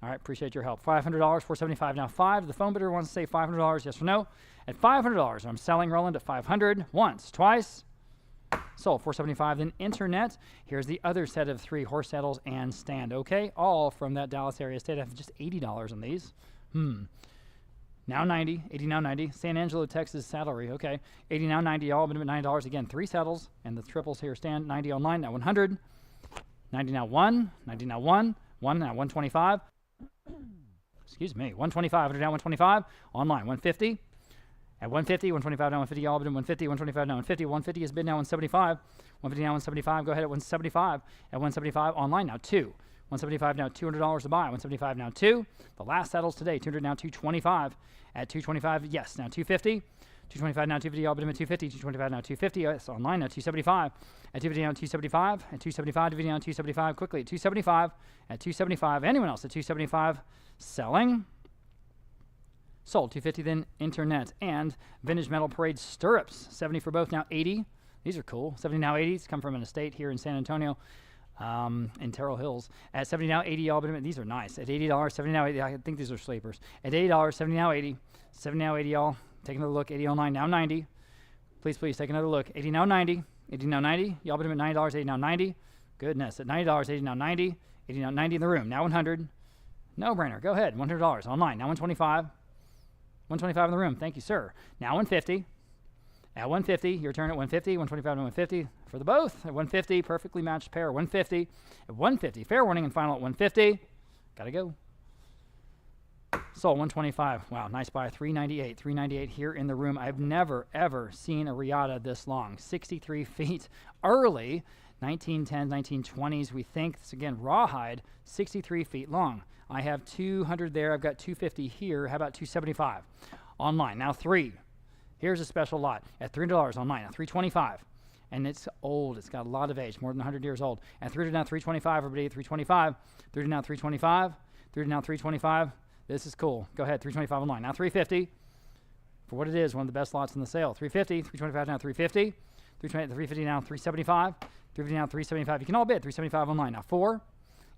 All right, appreciate your help. $500, $475 now 5. The phone bidder wants to say $500, yes or no? At $500, I'm selling Roland at $500. Once, twice. Sold. $475 then internet. Here's the other set of 3 horse saddles and stand. Okay, all from that Dallas area estate. I have just $80 on these. Now 90, 80 now 90. San Angelo, Texas saddlery. Okay, 80 now 90. All been at $90 again. 3 saddles and the triples here stand. 90 online now 100. 90 now 1. 90 now 1. 1 now 125. Excuse me, 125, now 125, online, 150, at 150, 125, now 150, all but in 150, 125, now 150, 150 is bid now 175, 150 now 175, go ahead at 175, at 175, online now 2, 175 now $200 to buy, 175 now 2, the last settles today, 200 now 225, at 225, yes, now 250, 225 now 250, all but in 250, 225 now 250, yes, online now 275, at 250 now 275, at 275, 250 now 275, quickly at 275, at 275, anyone else at 275, selling, sold. 250 then internet, and vintage metal parade stirrups, 70 for both now 80. These are cool. 70 now 80s come from an estate here in San Antonio, in Terrell Hills. At 70 now 80, all but these are nice. At $80, 70 now 80. I think these are sleepers. At $80, 70 now 80, 70 now 80, all. Take another look. 80 online now 90. Please take another look. 80 now 90. 80 now 90. Y'all put them at $90. 80 now 90. Goodness. At $90. 80 now 90. 80 now 90 in the room. Now 100. No brainer. Go ahead. $100 online. Now 125. 125 in the room. Thank you, sir. Now 150. At 150. Your turn at 150. 125 to 150 for the both. At 150. Perfectly matched pair. 150. At 150. Fair warning and final at 150. Gotta go. Sold 125. Wow, nice buy. 398. 398 here in the room. I've never, ever seen a riata this long. 63 feet. Early 1910s, 1920s. We think, this again, rawhide, 63 feet long. I have 200 there. I've got 250 here. How about 275? Online. Now 3. Here's a special lot at $300 online. Now 325. And it's old. It's got a lot of age, more than 100 years old. And 3 to now 325. Everybody at 325. 3 to now 325. 3 to now 325. This is cool. Go ahead, 325 online. Now 350 for what it is, one of the best lots in the sale. 350, 325 now 350, 350 now 375, 350 now 375. You can all bid 375 online. Now 4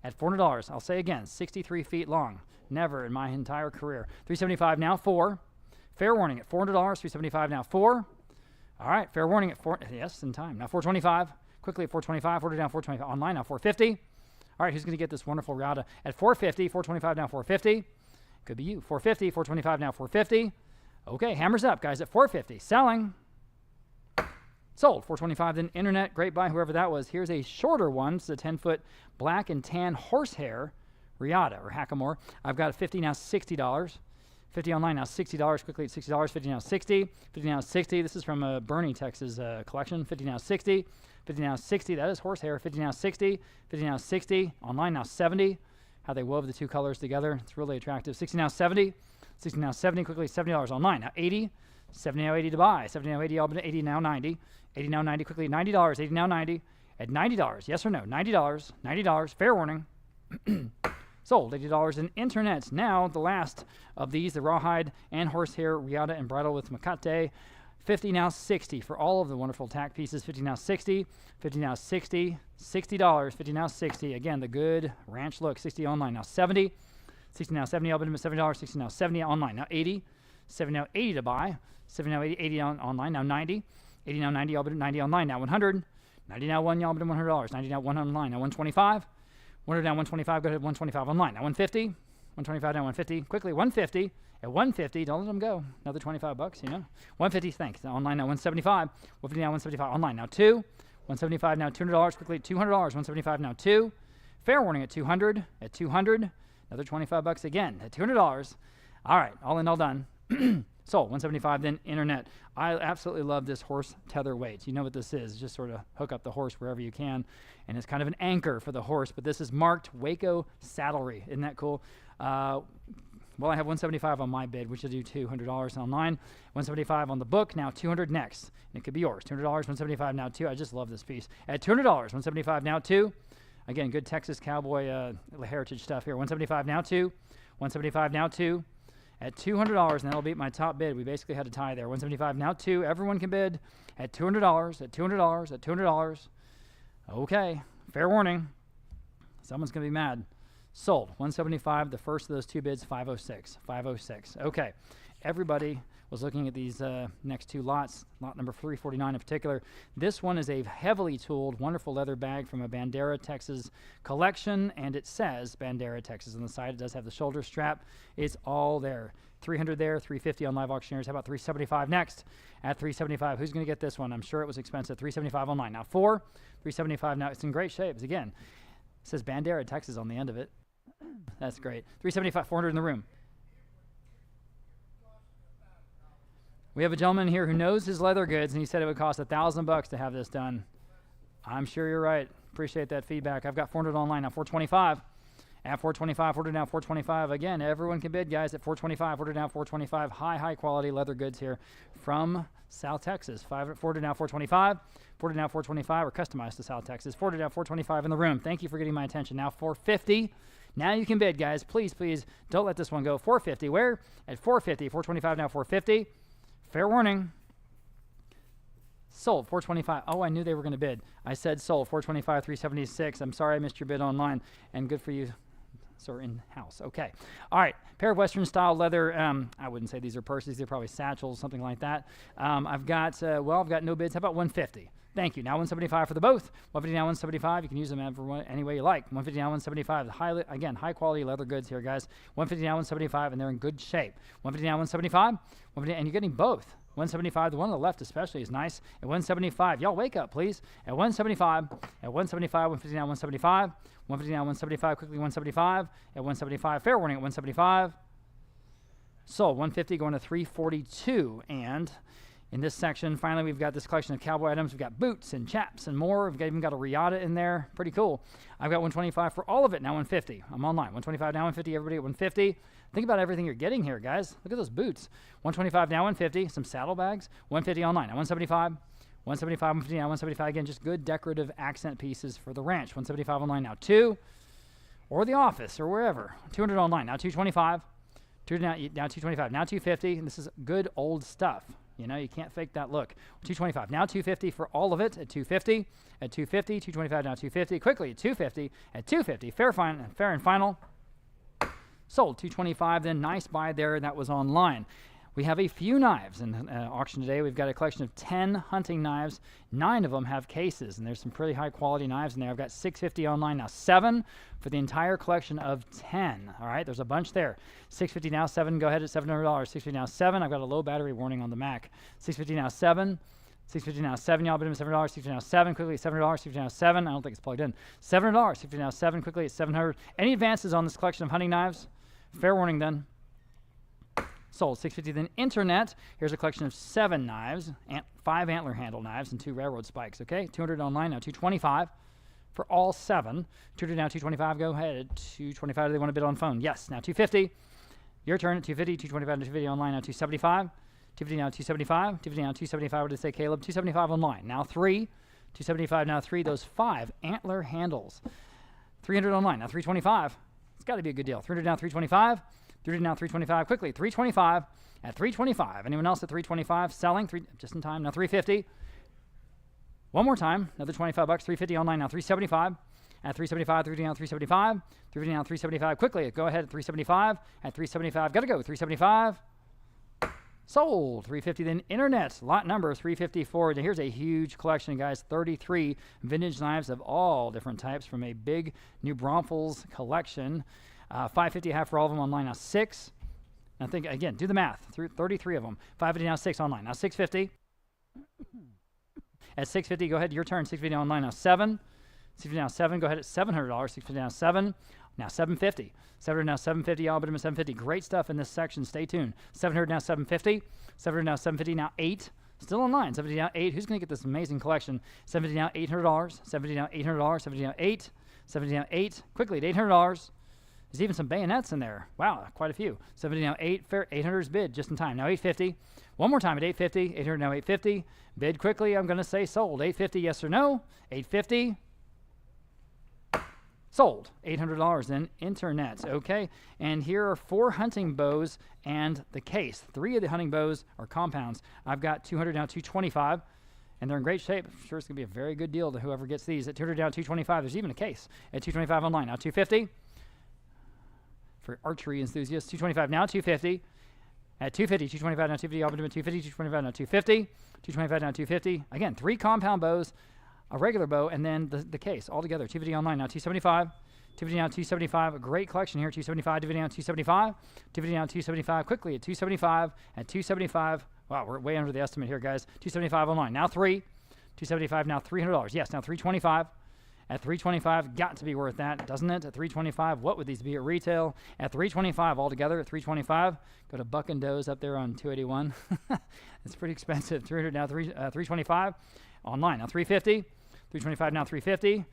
at $400. I'll say again, 63 feet long. Never in my entire career. 375 now 4. Fair warning at $400. 375 now 4. All right, fair warning at 4. Yes, in time. Now 425. Quickly at 425. Order down 425 online. Now 450. All right, who's going to get this wonderful riata at 450? 425 now 450. Could be you. 450, 425 now 450. Okay, hammers up, guys, at 450. Selling. Sold. 425 then internet. Great buy, whoever that was. Here's a shorter one. It's a 10-foot black and tan horsehair riata or hackamore. I've got a 50 now $60. 50 online now $60. Quickly at $60. 50 now 60. 50 now 60. This is from a Bernie, Texas collection. 50 now 60. 50 now 60. That is horsehair. 50 now 60. 50 now 60. Online now 70. How they wove the two colors together. It's really attractive. 60 now 70. 60 now 70. Quickly $70 online. Now 80. 70 now 80 to buy. 70 now 80. All but 80 now 90. 80 now 90. Quickly $90. 80 now 90. At $90. Yes or no? $90. $90. Fair warning. Sold. $80 in internet. Now the last of these, the rawhide and horsehair riata and bridle with macate. 50 now 60 for all of the wonderful tack pieces. 50 now 60. 50 now 60. $60. 50 now 60. Again, the good ranch look. 60 online now 70. 60 now 70. All but $70. 60 now 70 online. Now 80. 70 now 80 to buy. 70 now 80 online, now 90. 80 now 90, y'all bid 90 online, now 100. 90 now 1, y'all bid $100. 90 now 1 online, now 125. 100 now 125, go ahead 125 online. Now 150. 125 now 150. Quickly 150. At 150, don't let them go. Another 25 bucks, you know. 150, thanks. Now online now 175. 150 now 175 online, now 2. 175 now $200. Quickly $200. 175 now 2. Fair warning at 200. At 200, another 25 bucks again. At $200. All right, all in, all done. Sold. 175 then internet. I absolutely love this horse tether weights. You know what this is. Just sort of hook up the horse wherever you can. And it's kind of an anchor for the horse. But this is marked Waco Saddlery. Isn't that cool? Well, I have 175 on my bid, which will do $200 online. 175 on the book, now 200 next. And it could be yours. $200, 175 now 2. I just love this piece. At $200, 175 now 2. Again, good Texas cowboy heritage stuff here. 175 now 2. 175 now 2. At $200, and that'll beat my top bid. We basically had a tie there. 175 now 2. Everyone can bid at $200, at $200, at $200. Okay, fair warning. Someone's going to be mad. Sold. 175. The first of those two bids, 506. 506. Okay. Everybody was looking at these next two lots, lot number 349 in particular. This one is a heavily tooled, wonderful leather bag from a Bandera, Texas collection, and it says Bandera, Texas on the side. It does have the shoulder strap. It's all there. 300 there, 350 on Live Auctioneers. How about 375 next? At 375, who's going to get this one? I'm sure it was expensive. 375 online. Now 375 now. It's in great shape. Again, it says Bandera, Texas on the end of it. That's great. 375, 400 in the room. We have a gentleman here who knows his leather goods, and he said it would cost $1,000 to have this done. I'm sure you're right. Appreciate that feedback. I've got 400 online now. 425. At 425, 400 now 425. Again, everyone can bid, guys, at 425. 400 now 425. High quality leather goods here from South Texas. 400 now 425. 400 now 425, or customized to South Texas. 400 now 425 in the room. Thank you for getting my attention. Now 450. Now you can bid, guys. Please, don't let this one go. 450. Where? At 450. 425 now 450. Fair warning. Sold. 425. Oh, I knew they were going to bid. I said sold. 425, 376. I'm sorry I missed your bid online. And good for you, sir, in-house. Okay. All right. Pair of Western style leather. I wouldn't say these are purses. They're probably satchels, something like that. I've got no bids. How about 150? Thank you. Now 175 for the both. 150 now 175. You can use them any way you like. 150 now 175. High quality leather goods here, guys. 150 now 175, and they're in good shape. 150 now 175. 150, and you're getting both. 175. The one on the left especially is nice. At 175. Y'all wake up, please. At 175. At 175. 150 now 175. 150 now 175. Quickly 175. At 175. Fair warning at 175. Sold. 150 going to 342. And in this section, finally, we've got this collection of cowboy items. We've got boots and chaps and more. We've even got a riata in there. Pretty cool. I've got 125 for all of it, now 150. I'm online. 125 now 150. Everybody at 150. Think about everything you're getting here, guys. Look at those boots. 125 now 150. Some saddlebags. 150 online. Now 175. 175, 150 now 175. Again, just good decorative accent pieces for the ranch. 175 online now 2. Or the office or wherever. 200 online. Now 225. 200 now 225. Now 250. And this is good old stuff. You know, you can't fake that look. 225. Now 250 for all of it at 250. At 250. 225 now 250. Quickly at 250. At 250. Fair and final. Sold. 225. Then nice buy there. That was online. We have a few knives in auction today. We've got a collection of 10 hunting knives. 9 of them have cases, and there's some pretty high quality knives in there. I've got 650 online now, 7 for the entire collection of 10. All right, there's a bunch there. 650 now, 7. Go ahead at $700. 650 now, 7. I've got a low battery warning on the Mac. 650 now, 7. 650 now, 7. Y'all bid him $7. 650 now, 7. Quickly at $700. 650 now, 7. I don't think it's plugged in. $700. 650 now, 7. Quickly at $700. Any advances on this collection of hunting knives? Fair warning then. Sold. 650 then internet. Here's a collection of 7 knives, 5 antler handle knives, and 2 railroad spikes. Okay, 200 online now. 225 for all 7. 200 now. 225. Go ahead. 225. Do they want to bid on phone? Yes. Now 250. Your turn at 250. 225 to 250 online now. 275. 250 now. 275. 250 now. 275. What did it say, Caleb? 275 online now. 3. 275 now. 3. Those 5 antler handles. 300 online now. 325. It's got to be a good deal. 300 now. 325. 300 now, 325. Quickly, 325 at 325. Anyone else at 325? Selling, just in time. Now 350. One more time. Another 25 bucks. 350 online now. 375 at 375. 350 now, 375. 350 now, 375. Quickly, go ahead at 375. At 375. Got to go. 375. Sold. 350 then internet. Lot number 354. Now here's a huge collection, guys. 33 vintage knives of all different types from a big New Braunfels collection. 550 I have for all of them online. Now 6. Now think again, do the math. 33 of them. 550 now 6 online. Now 650. At 650, go ahead. Your turn. 650 online. Now 7. 650 now 7. Go ahead at $700. 650 now 7. Now 750. 700 now 750. All but him at 750. Great stuff in this section. Stay tuned. 700 now 750. 700 now 750. Now 8. Still online. 750 now 8. Who's going to get this amazing collection? 750 now $800. 750 now $800. 750 now 8. 750 now 8. Quickly at $800. There's even some bayonets in there. Wow, quite a few. 750 now 8. Fair 800 is bid just in time. Now 850. One more time at 850. 800 now 850. Bid quickly. I'm going to say sold. 850. Yes or no? 850. Sold. $800 in internet. Okay. And here are 4 hunting bows and the case. 3 of the hunting bows are compounds. I've got 200 now 225. And they're in great shape. I'm sure it's going to be a very good deal to whoever gets these. At 200 down 225. There's even a case at 225 online. Now 250 for archery enthusiasts. 225 now 250. At 250, 225 now 250. All but 250, 225 now 250. 225 now 250. Again, 3 compound bows, a regular bow, and then the case all together. 250 online now 275. 250 now 275. A great collection here. 275. 250 now 275. 250 now 275. Quickly at 275. At 275. Wow, we're way under the estimate here, guys. 275 online. Now 3. 275 now $300. Yes, now 325. At 325, got to be worth that, doesn't it? At 325, what would these be at retail? At 325 altogether, at 325, go to Buck and Doe's up there on 281. It's pretty expensive. 300 now 325 online. Now 350. 325 now 350.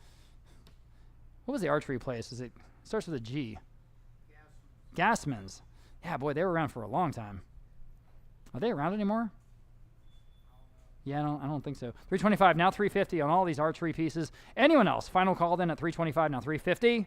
What was the archery place? It starts with a G. Gassman's. Yeah, boy, they were around for a long time. Are they around anymore? Yeah, I don't think so. 325 now 350 on all these archery pieces. Anyone else? Final call then at 325 now 350.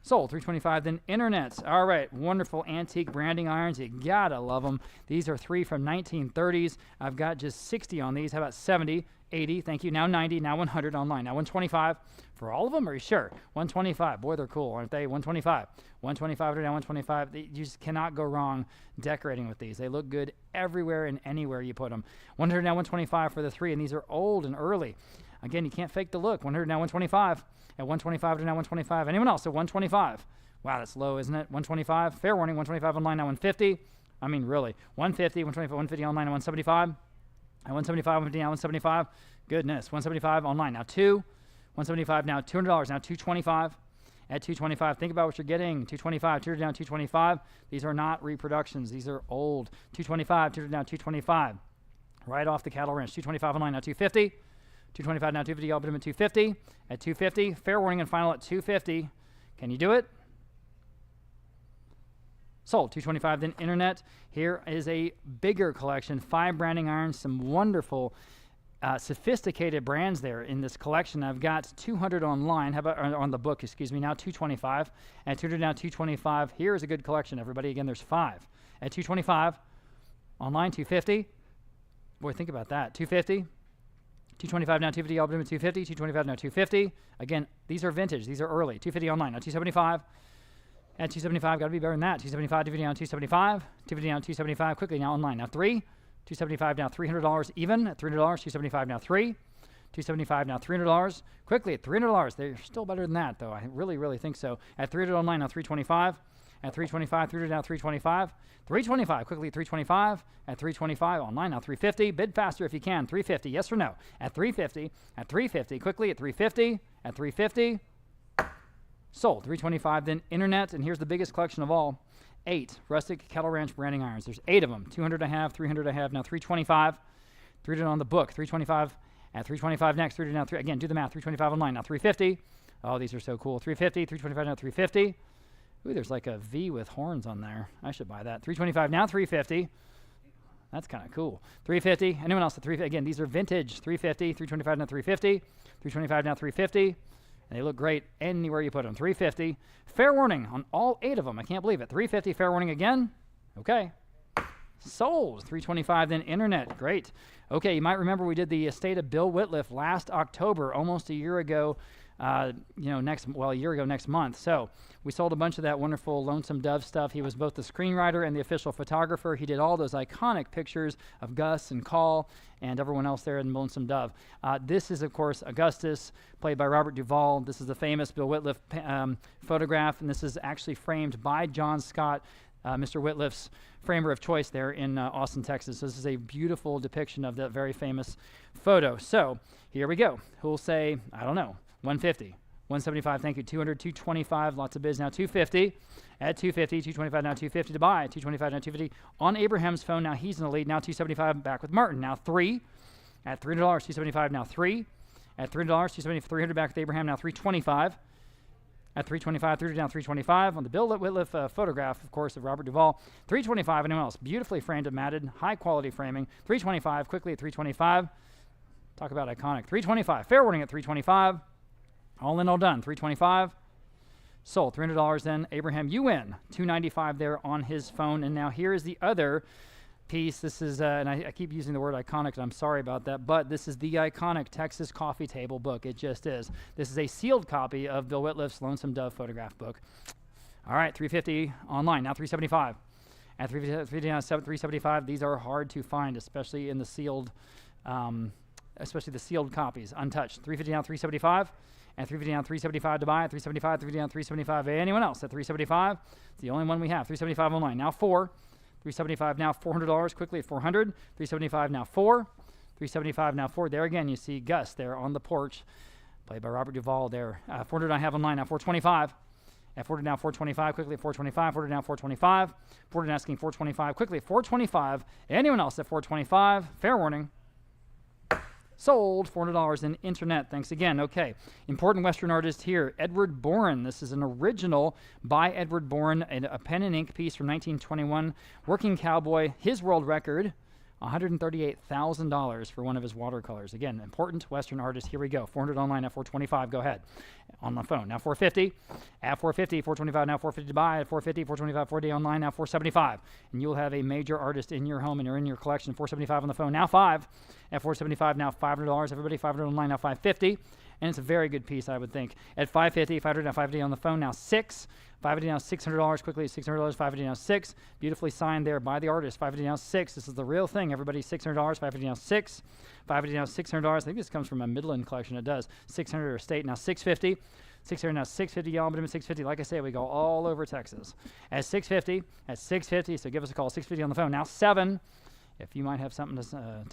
Sold. 325 then internet. All right, wonderful antique branding irons. You gotta love them. These are 3 from 1930s. I've got just 60 on these. How about 70? 80, thank you. Now 90, now 100 online. Now 125 for all of them. Are you sure? 125. Boy, they're cool, aren't they? 125. 125 to now 125. You just cannot go wrong decorating with these. They look good everywhere and anywhere you put them. 100 now 125 for the 3, and these are old and early. Again, you can't fake the look. 100 now 125. At 125 to now 125. Anyone else at 125? Wow, that's low, isn't it? 125. Fair warning. 125 online now 150. I mean, really. 150, 125, 150 online now 175. At 175, 150 now 175. Goodness. 175 online now 2. 175 now $200. Now 225. At 225, think about what you're getting. 225, 200 down 225. These are not reproductions. These are old. 225, 200 down 225. Right off the cattle ranch. 225 online now 250. 225 now 250. I'll put them at 250. At 250, fair warning and final at 250. Can you do it? Sold. 225 then internet. Here is a bigger collection. 5 branding irons. Some wonderful, sophisticated brands there in this collection. I've got 200 online. How about on the book? Excuse me. Now 225. At 200 now 225. Here is a good collection, everybody. Again, there's 5. At 225 online 250. Boy, think about that. 250. 225 now 250. I'll put them at 250. 225 now 250. Again, these are vintage. These are early. 250 online now 275. At 275, got to be better than that. 275, 250 down 275. 250 down 275. Quickly now online. Now 3. 275 now $300 even. At $300. 275 now 3. 275 now $300. Quickly at $300. They're still better than that, though. I really, really think so. At 300 online now 325. At 325, 300 now 325. 325, quickly at 325. At 325 online now 350. Bid faster if you can. 350, yes or no? At 350. At 350, quickly at 350. At 350. Sold. 325 then internet, and here's the biggest collection of all. 8 rustic cattle ranch branding irons. There's 8 of them. 200 I have, 300 I have. Now 325. 300 on the book. 325 at 325 next. 300 now 3. Again, do the math. 325 online. Now 350. Oh, these are so cool. 350. 325 now 350. Ooh, there's like a V with horns on there. I should buy that. 325 now 350. That's kind of cool. 350. Anyone else at 350? Again, these are vintage. 350. 325 now 350. 325 now 350. And they look great anywhere you put them. 350. Fair warning on all 8 of them. I can't believe it. 350. Fair warning again. Okay. Sold. 325 then internet. Great. Okay, you might remember we did the estate of Bill Whitliff last October, almost a year ago. a year ago next month. So we sold a bunch of that wonderful Lonesome Dove stuff. He was both the screenwriter and the official photographer. He did all those iconic pictures of Gus and Call and everyone else there in Lonesome Dove. This is, of course, Augustus, played by Robert Duvall. This is the famous Bill Whitliff photograph, and this is actually framed by John Scott, Mr. Whitliff's framer of choice there in Austin, Texas. So this is a beautiful depiction of that very famous photo. So here we go. Who'll say, I don't know, 150, 175, thank you, 200, 225, lots of bids now, 250, at 250, 225, now 250 to buy, 225, now 250, on Abraham's phone, now he's in the lead, now 275, back with Martin, now 3, at $300, 275, now 3, at $300, 270, 300, back with Abraham, now 325, at 325, 300 down 325, on the Bill Whitliff photograph, of course, of Robert Duvall, 325, anyone else, beautifully framed and matted, high quality framing, 325, quickly at 325, talk about iconic, 325, fair warning at 325, all in, all done. 325 sold. $300 then. Abraham, you win. 295 there on his phone. And now here is the other piece. This is, and I keep using the word iconic, and I'm sorry about that, but this is the iconic Texas coffee table book. It just is. This is a sealed copy of Bill Whitliff's Lonesome Dove photograph book. All right, 350 online. Now 375. At 375, these are hard to find, especially in the sealed, especially the sealed copies, untouched. 350 now 375. And 350 down, 375 to buy, 375, 350 down, 375. Anyone else at 375? It's the only one we have. 375 online. Now 4. 375 now, $400 quickly at 400. 375 now 4. 375 now 4. There again, you see Gus there on the porch, played by Robert Duvall there. 400 I have online now, 425. At 400 now, 425 quickly at 425. 400 now, 425. 400 asking 425 quickly at 425. Anyone else at 425? Fair warning. Sold. $400 in internet. Thanks again. Okay. Important Western artist here, Edward Boren. This is an original by Edward Boren, a pen and ink piece from 1921. Working cowboy. His world record, $138,000 for one of his watercolors. Again, important Western artist. Here we go. 400 online at 425. Go ahead. On the phone. Now 450. At 450. 425. Now 450 to buy. At 450. 425. 4D online. Now 475. And you'll have a major artist in your home and in your collection. 475 on the phone. Now 5. At 475. Now $500. Everybody 500 online. Now 550. And it's a very good piece, I would think. At 550. 500 now 550 on the phone. Now 6. 550 now $600 quickly. $600. 550 now 6. Beautifully signed there by the artist. 550 now 6. This is the real thing. Everybody $600. 550 now 6. 550 now $600. I think this comes from a Midland collection. It does. 600 Estate now 650. 600 now 650. Y'all, but 650. Like I say, we go all over Texas. At 650. At 650. So give us a call. 650 on the phone. Now 7. If you might have something to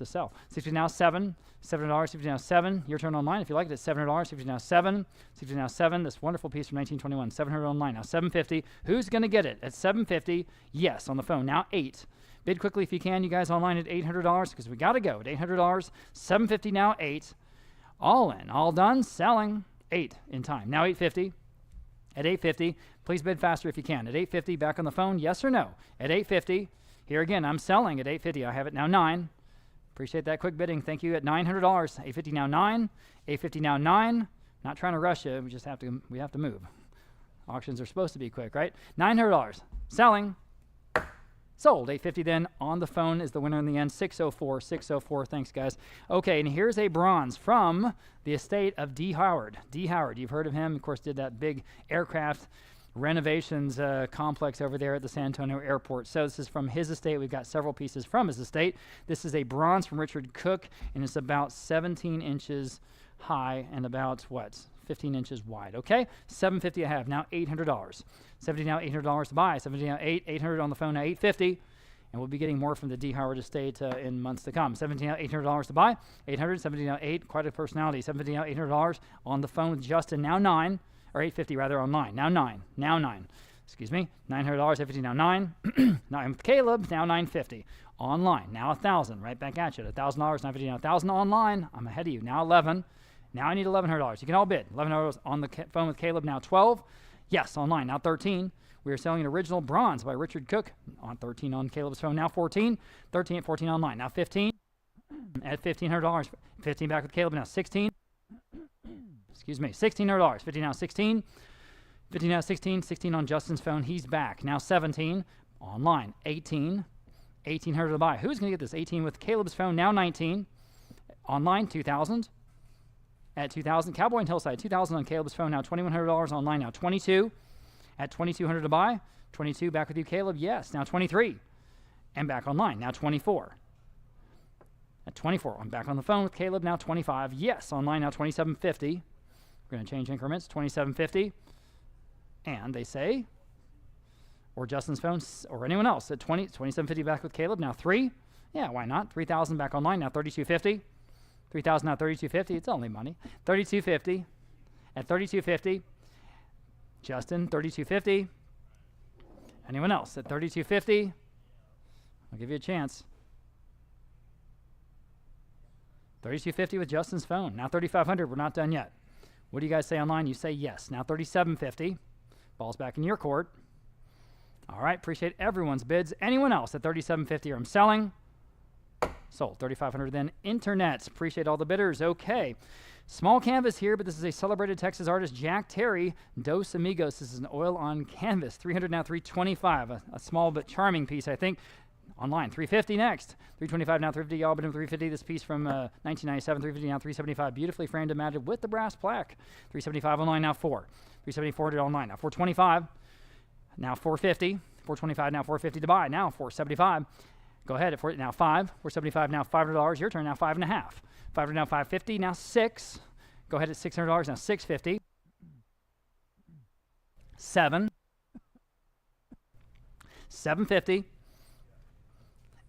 sell. 650 now 7. $7. 650 now 7. Your turn online. If you like it, it's $700. 650 now 7. 650 now 7. This wonderful piece from 1921. 700 online. Now 750. Who's going to get it? At 750. Yes, on the phone. Now 8. Bid quickly if you can. You guys online at $800 because we got to go at $800. 750 now 8. All in. All done. Selling. 8 in time. Now 850. At 850. Please bid faster if you can. At 850. Back on the phone. Yes or no? At 850. Here again, I'm selling at $850. I have it now 9. Appreciate that quick bidding. Thank you at $900. $850 now 9. $850 now 9. Not trying to rush you. We just have to move. Auctions are supposed to be quick, right? $900. Selling. Sold. $850 then on the phone is the winner in the end. 604. 604. Thanks, guys. Okay, and here's a bronze from the estate of D. Howard. D. Howard, you've heard of him. Of course, did that big aircraft renovations complex over there at the San Antonio airport. So this is from his estate. We've got several pieces from his estate. This is a bronze from Richard Cook, and it's about 17 inches high and about, 15 inches wide. Okay, $750 I have. Now $800. 70 now $800 to buy. 70 now 800 on the phone now $850. And we'll be getting more from the D. Howard estate in months to come. 17 now $800 to buy. 800, 70 now 8, quite a personality. 70 now $800 on the phone with Justin, now 9. Or $850 rather online. Now 9. Now 9. Excuse me. $900. $850 now 9. Now I'm Caleb. Now $950 online. Now $1,000. Right back at you. $1,000. $950 now $1,000 online. I'm ahead of you. Now 11. Now I need $1,100. You can all bid. $1,100 on the phone with Caleb. Now 12. Yes, online. Now 13. We are selling an original bronze by Richard Cook on 13 on Caleb's phone. Now 14. 13 at 14 online. Now 15 at $1,500. 15 back with Caleb. Now 16. Excuse me, $1,600. 50 now 16. 50 now 16. 16 on Justin's phone. He's back. Now 17. Online. 18. 1,800 to buy. Who's going to get this? 18 with Caleb's phone. Now 19. Online. 2,000. at 2,000. Cowboy and Hillside, 2,000 on Caleb's phone, now $2,100 online, now 22. At 2,200 to buy, 22, back with you, Caleb, yes, now 23. And back online, now 24. At 24, I'm back on the phone with Caleb, now 25, yes, online, now 27.50. We're going to change increments, 27.50. And they say, or Justin's phone, or anyone else, at 27.50 back with Caleb, now 3. Yeah, why not? 3,000 back online, now 32.50. 3,000 now 32.50. It's only money. 32.50. At 32.50. Justin, 32.50. Anyone else at 32.50? I'll give you a chance. 32.50 with Justin's phone. Now 3,500. We're not done yet. What do you guys say online? You say yes. Now 37.50. Ball's back in your court. All right. Appreciate everyone's bids. Anyone else at 37.50? I'm selling. Sold. 3,500 then. Internet. Appreciate all the bidders. Okay. Small canvas here, but this is a celebrated Texas artist, Jack Terry, Dos Amigos. This is an oil on canvas. 300 now 325. A small but charming piece, I think. Online. 350 next. 325 now 350. Y'all bid him 350. This piece from 1997. 350 now 375. Beautifully framed and matted with the brass plaque. 375 online now 4. 374 online now 425. Now 450. 425 now 450 to buy. Now 475. Go ahead at now 5. 475 now $500. Your turn now 5.5. 500 now 550. Now 6. Go ahead at $600 now 650. 7. 750.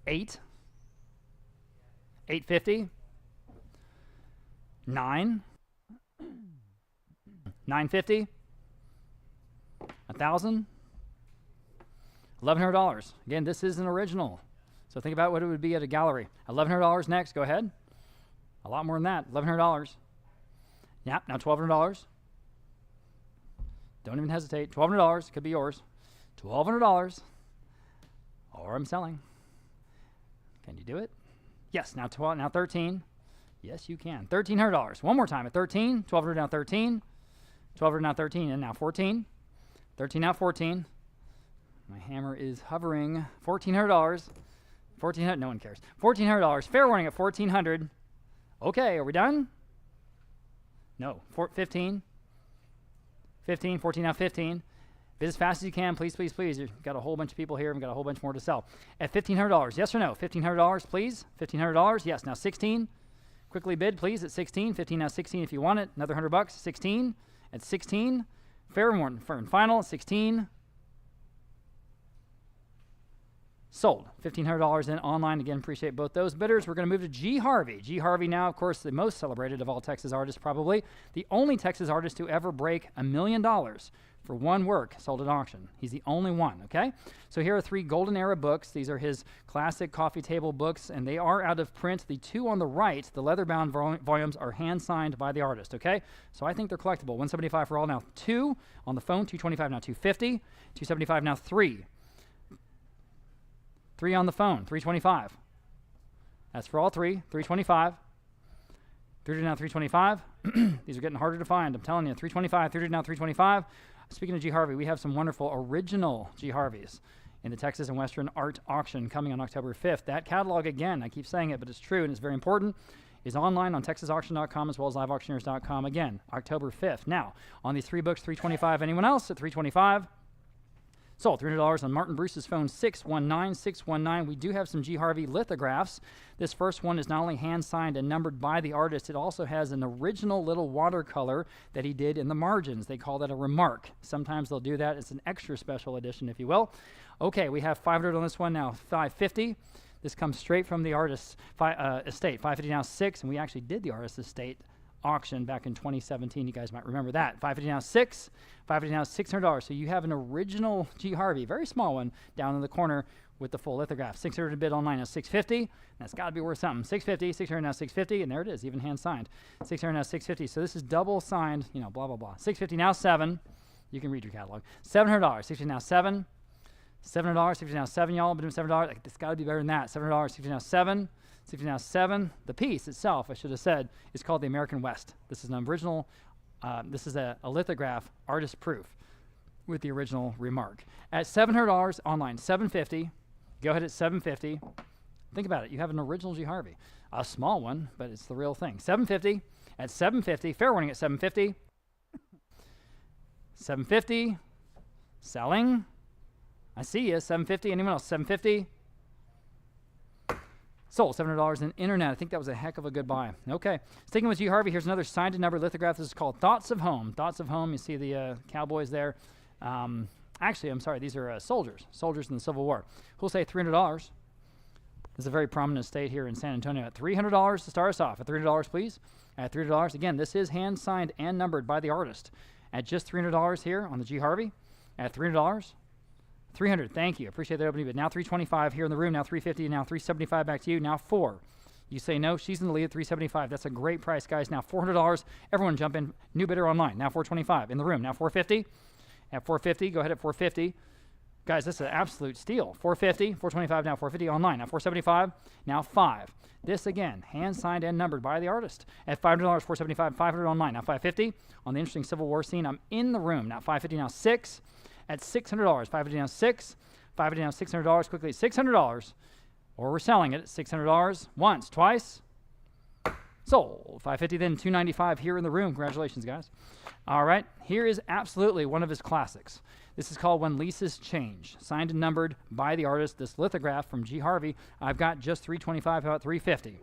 8. 850. 9. 950. 1,000. $1,100. Again, this is an original. So think about what it would be at a gallery. $1,100 next. Go ahead. A lot more than that. $1,100. Yep. Now $1,200. Don't even hesitate. $1,200 could be yours. $1,200. Or I'm selling. Can you do it? Yes. Now 12. Now 13. Yes, you can. $1,300. One more time at 13. 1,200 now 13. 1,200 now 13. And now 14. 13 now 14. My hammer is hovering. $1,400. $1,400. No one cares. $1,400. Fair warning at $1,400. Okay, are we done? No. 15. 15. 14 now 15. Bid as fast as you can, please, please, please. You've got a whole bunch of people here and we've got a whole bunch more to sell. At $1,500. Yes or no? $1,500, please. $1,500. Yes. Now 16. Quickly bid, please, at 16. 15 now 16 if you want it. Another $100. 16. At 16. Fair warning for final. 16. Sold. $1,500 in online. Again, appreciate both those bidders. We're going to move to G. Harvey. G. Harvey now, of course, the most celebrated of all Texas artists, probably. The only Texas artist to ever break $1 million for one work sold at auction. He's the only one, okay? So here are 3 Golden Era books. These are his classic coffee table books, and they are out of print. The 2 on the right, the leather-bound volumes, are hand-signed by the artist, okay? So I think they're collectible. $175 for all now. 2 on the phone. $225 now $250. $275 now 3. 3 on the phone, $325. That's for all 3, $325. 300 now, $325. These are getting harder to find. I'm telling you, $325, 300 now, $325. Speaking of G. Harvey, we have some wonderful original G. Harveys in the Texas and Western Art Auction coming on October 5th. That catalog, again, I keep saying it, but it's true and it's very important, is online on texasauction.com as well as liveauctioneers.com. Again, October 5th. Now, on these 3 books, $325. Anyone else at $325? Sold. $300 on Martin Bruce's phone, 619. We do have some G. Harvey lithographs. This first one is not only hand-signed and numbered by the artist, it also has an original little watercolor that he did in the margins. They call that a remark. Sometimes they'll do that. It's an extra special edition, if you will. Okay, we have $500 on this one now, $550. This comes straight from the artist's estate. $550 now 6, and we actually did the artist's estate auction back in 2017. You guys might remember that. $550 now 6. $550 now $600. So you have an original G. Harvey, very small one, down in the corner with the full lithograph. $600 to bid online now $650. That's got to be worth something. $650, $600 now $650, and there it is, even hand signed. $600 now $650. So this is double signed, you know, blah blah blah. $650 now 7. You can read your catalog. $700. $650 now 7. $700. $650 now 7. Y'all bid him $7. It's got to be better than that. $700. $650 now 7. $650 now 7. The piece itself, I should have said, is called the American West. This is an original. This is a lithograph, artist proof, with the original remark. At $700 online, $750. Go ahead at $750. Think about it. You have an original G. Harvey, a small one, but it's the real thing. $750 at $750. Fair warning at $750. $750. Selling. I see you. $750. Anyone else? $750. Sold. $700 in internet. I think that was a heck of a good buy. Okay. Sticking with G. Harvey, here's another signed and numbered lithograph. This is called Thoughts of Home. Thoughts of Home. You see the cowboys there. Actually, I'm sorry. These are soldiers. Soldiers in the Civil War. Who'll say $300? This is a very prominent estate here in San Antonio. At $300 to start us off. At $300, please. At $300. Again, this is hand signed and numbered by the artist. At just $300 here on the G. Harvey. At $300. $300. Thank you. Appreciate that opening bid. Now $325 here in the room. Now $350. Now $375 back to you. Now $4. You say no. She's in the lead at $375. That's a great price, guys. Now $400. Everyone jump in. New bidder online. Now $425 in the room. Now $450. At $450. Go ahead at $450. Guys, this is an absolute steal. $450. $425. Now $450 online. Now $475. Now $5. This again, hand signed and numbered by the artist. At $500. $475. $500 online. Now $550 on the interesting Civil War scene. I'm in the room. Now $550. Now $6. At $600, $550 now $6, $550 now $600, quickly $600, or we're selling it at $600 once, twice, sold. $550 then $295 here in the room. Congratulations, guys. All right, here is absolutely one of his classics. This is called When Leases Change, signed and numbered by the artist. This lithograph from G. Harvey. I've got just $325, how about $350?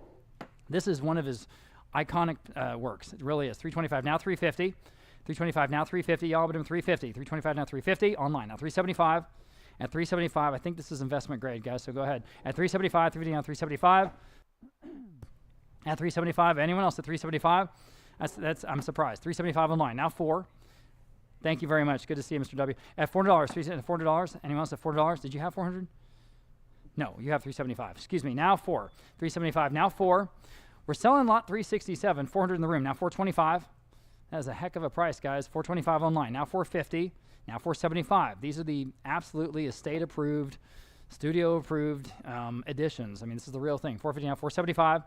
This is one of his iconic works. It really is. $325 now $350. $325 now $350. Y'all but him $350. $325 now $350. Online now $375. At $375, I think this is investment grade, guys. So go ahead. At $375, $350 now $375. At $375. Anyone else at $375? That's I'm surprised. $375 online now $4. Thank you very much. Good to see you, Mr. W. At $400. $400. Anyone else at $400? Did you have $400? No, you have $375. Excuse me. Now $4. $375 now $4. We're selling lot 367. $400 in the room now $425. That is a heck of a price, guys. $425 online. Now $450. Now $475. These are the absolutely estate-approved, studio-approved editions. I mean, this is the real thing. $450 now $475.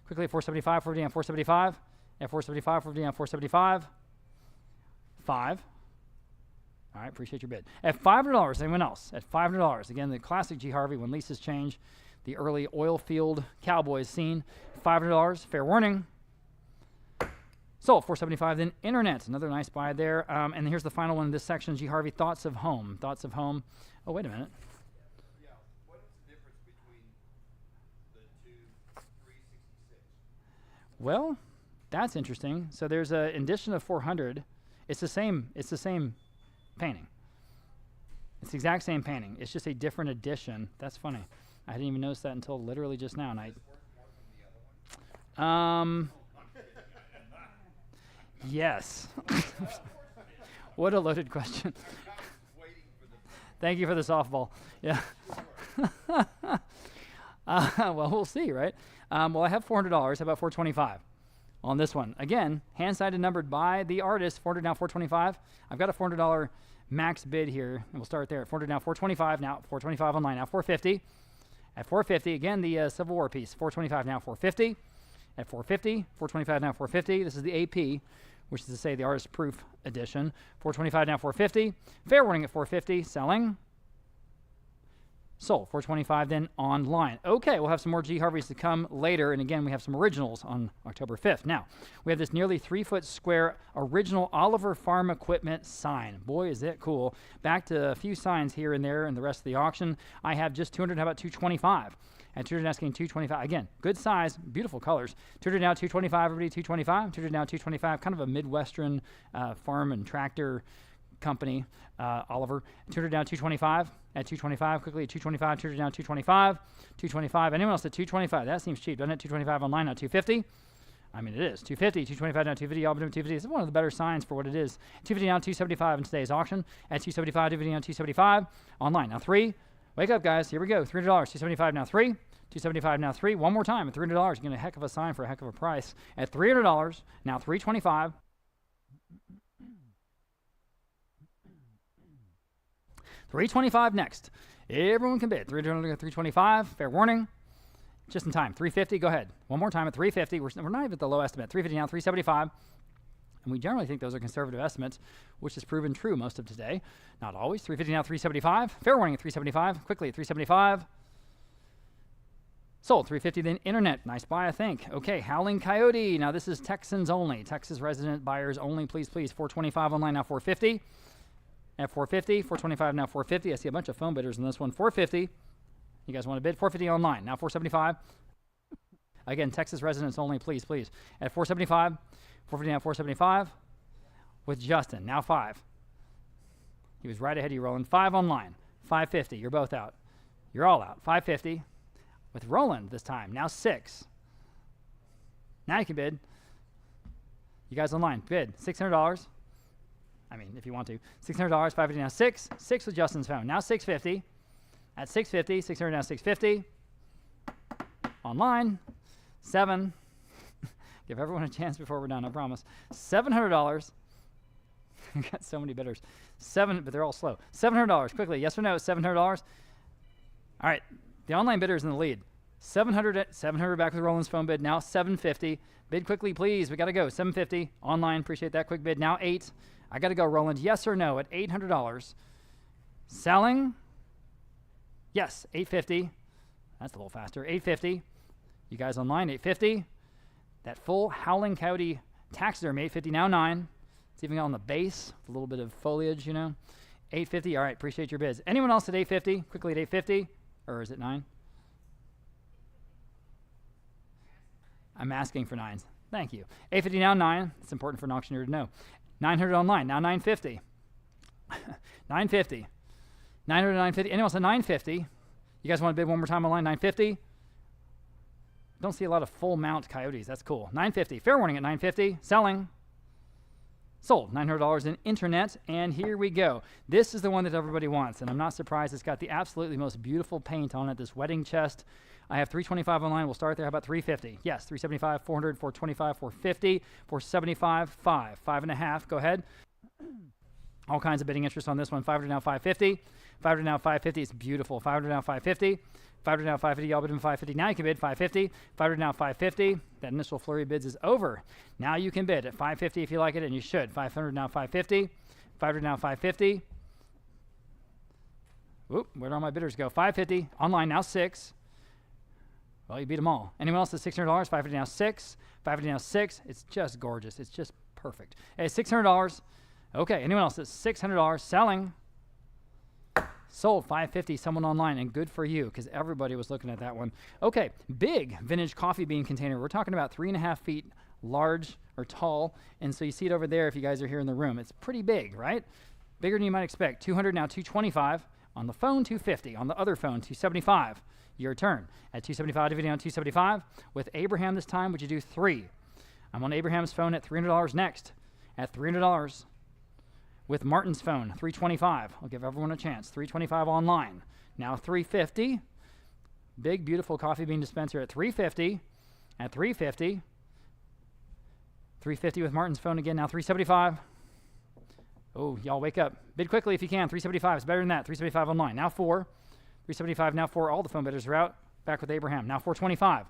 Quickly, $475. $450 now $475. At $475. $450 now $475. 5. All right, appreciate your bid. At $500, anyone else? At $500. Again, the classic G. Harvey, When Leases Change, the early oil field cowboys scene. $500. Fair warning. Sold. $475 then internet. Another nice buy there. And here's the final one in this section, G. Harvey, Thoughts of Home. Thoughts of Home. Oh, wait a minute. Yeah. What is the difference between the two 366? Well, that's interesting. So there's an addition of 400. It's the same painting. It's the exact same painting. It's just a different edition. That's funny. I didn't even notice that until literally just now. And yes. What a loaded question. Thank you for the softball. Yeah. Well, we'll see, right? Well, I have $400. How about $425 on this one? Again, hand-signed and numbered by the artist. $400 now $425. I've got a $400 max bid here, and we'll start there. At $400 now $425. Now $425 online. Now $450. At $450, again, the Civil War piece. $425 now $450. At $450. $425 now $450. This is the AP, which is to say the artist proof edition. $425 now $450. Fair warning at $450. Selling. Sold. $425 then online. Okay, we'll have some more G. Harveys to come later. And again, we have some originals on October 5th. Now, we have this nearly 3-foot square original Oliver Farm Equipment sign. Boy, is it cool. Back to a few signs here and there in the rest of the auction. I have just $200. How about $225? And $200 asking $225. Again, good size, beautiful colors. $200 now $225. Everybody $225. $200 now $225. Kind of a Midwestern farm and tractor company, Oliver. $200 down $225. At $225, quickly at $225. $200 down $225. $225. Anyone else at $225? That seems cheap, doesn't it? $225 online now $250. I mean, it is. $250. $225 now $250. Y'all been doing $250. This is one of the better signs for what it is. $250 now $275 in today's auction. At $275. $250 now $275. Online now $3. Wake up, guys. Here we go. $300. $275 now $3. $275 now $3. One more time at $300. You're getting a heck of a sign for a heck of a price. At $300 now $325. $325 next. Everyone can bid. $300, $325. Fair warning. Just in time. $350. Go ahead. One more time at $350. We're not even at the low estimate. $350 now $375. And we generally think those are conservative estimates, which has proven true most of today. Not always. $350 now $375. Fair warning at $375. Quickly at $375. Sold. 350 then internet. Nice buy, I think. Okay, Howling Coyote. Now this is Texans only. Texas resident buyers only. Please, please. 425 online, now 450. At 450. 425 now 450. I see a bunch of phone bidders in this one. 450. You guys want to bid? 450 online. Now 475. Again, Texas residents only. Please, please. At 475. 450 now 475. With Justin. Now 5. He was right ahead of you, Roland. 5 online. 550. You're both out. You're all out. 550. With Roland this time. Now 6. Now you can bid. You guys online. Bid. $600. I mean, if you want to. $600. 550 now 6. 6 with Justin's phone. Now 650. At 650. 600 now 650. Online. 7. Give everyone a chance before we're done, I promise. $700. We've got so many bidders. 7, but they're all slow. $700. Quickly. Yes or no? $700. All right. The online bidder is in the lead. 700 back with Roland's phone bid. Now 750. Bid quickly, please. We got to go. 750. Online. Appreciate that quick bid. Now 8. I got to go, Roland. Yes or no at $800. Selling. Yes. 850. That's a little faster. 850. You guys online. 850. That full Howling Coyote Taxidermy. 850. Now 9. It's even on the base with a little bit of foliage, you know. 850. All right. Appreciate your bids. Anyone else at 850? Quickly at 850. Or is it 9? I'm asking for 9s. Thank you. 850 now 9. It's important for an auctioneer to know. 900 online. Now 950. 950. 900 to 950. Anyone else at 950? You guys want to bid one more time online? 950. Don't see a lot of full mount coyotes. That's cool. 950. Fair warning at 950. Selling. Sold. $900 in internet, and here we go. This is the one that everybody wants, and I'm not surprised. It's got the absolutely most beautiful paint on it, this wedding chest. I have 325 online. We'll start there. How about 350? Yes, 375, 400, 425, 450, 475, 5. 5.5. Go ahead. All kinds of bidding interest on this one. 500 now 550. 500 now 550. It's beautiful. 500 now 550. 500 now 550. Y'all bid in 550. Now you can bid 550. 500 now 550. That initial flurry of bids is over. Now you can bid at 550 if you like it, and you should. 500 now 550. 500 now 550. Whoop, where did all my bidders go? 550. Online now 6. Well, you beat them all. Anyone else at $600? 550 now 6. 550 now 6. It's just gorgeous. It's just perfect. Hey, $600. Okay, anyone else at $600? Selling. Sold. 550. Someone online, and good for you, because everybody was looking at that one. Okay, big vintage coffee bean container. We're talking about 3.5 feet large or tall, and so you see it over there if you guys are here in the room. It's pretty big, right? Bigger than you might expect. 200 now 225. On the phone, 250. On the other phone, 275. Your turn. At 275, dividing on 275. With Abraham this time, would you do 3? I'm on Abraham's phone at $300 next. At $300. With Martin's phone, 325. I'll give everyone a chance. 325 online. Now 350. Big, beautiful coffee bean dispenser at 350. At 350. 350 with Martin's phone again. Now 375. Oh, y'all wake up. Bid quickly if you can. 375 is better than that. 375 online. Now 4. 375 now 4. All the phone bidders are out. Back with Abraham. Now 425.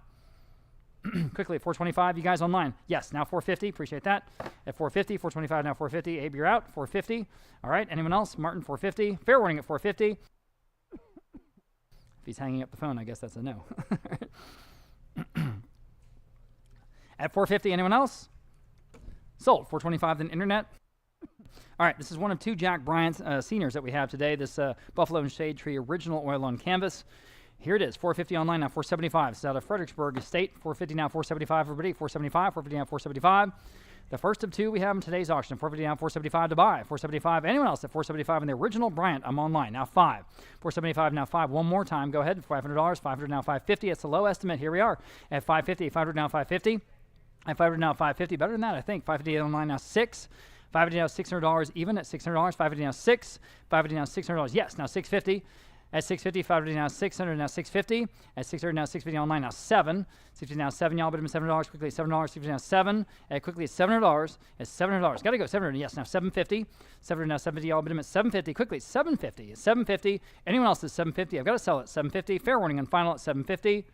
Quickly at 425. You guys online? Yes. Now 450. Appreciate that. At 450. 425 now 450. Abe, you're out. 450. All right. Anyone else? Martin, 450. Fair warning at 450. If he's hanging up the phone, I guess that's a no. At 450. Anyone else? Sold. 425 then internet. All right, this is one of 2 Jack Bryant seniors that we have today. This Buffalo and Shade Tree original oil on canvas. Here it is, 450 online, now 475. It's out of Fredericksburg Estate. 450 now 475, everybody. 475, 450 now 475. The first of 2 we have in today's auction. 450 now 475 to buy. 475. Anyone else at 475 in the original Bryant? I'm online. Now 5. 475 now 5. One more time. Go ahead. $500. 500 now 550. It's a low estimate. Here we are at 550. 500 now 550. At 500 now 550. Better than that, I think. 550 online now 6. 550 now $600 even at $600. 550 now 6. 550 now $600. Yes, now 650. At 650, 550 now 600, now 650. At 600 now 650 online, now 7. 650 now 7, y'all bid him $7 quickly at $7. 650 now 7. At quickly at $700. At $700. Gotta go, 700. Yes, now 750. 700 now 750, y'all bid him at 750. Quickly, 750. At 750. Anyone else at 750? I've got to sell at 750. Fair warning on final at 750.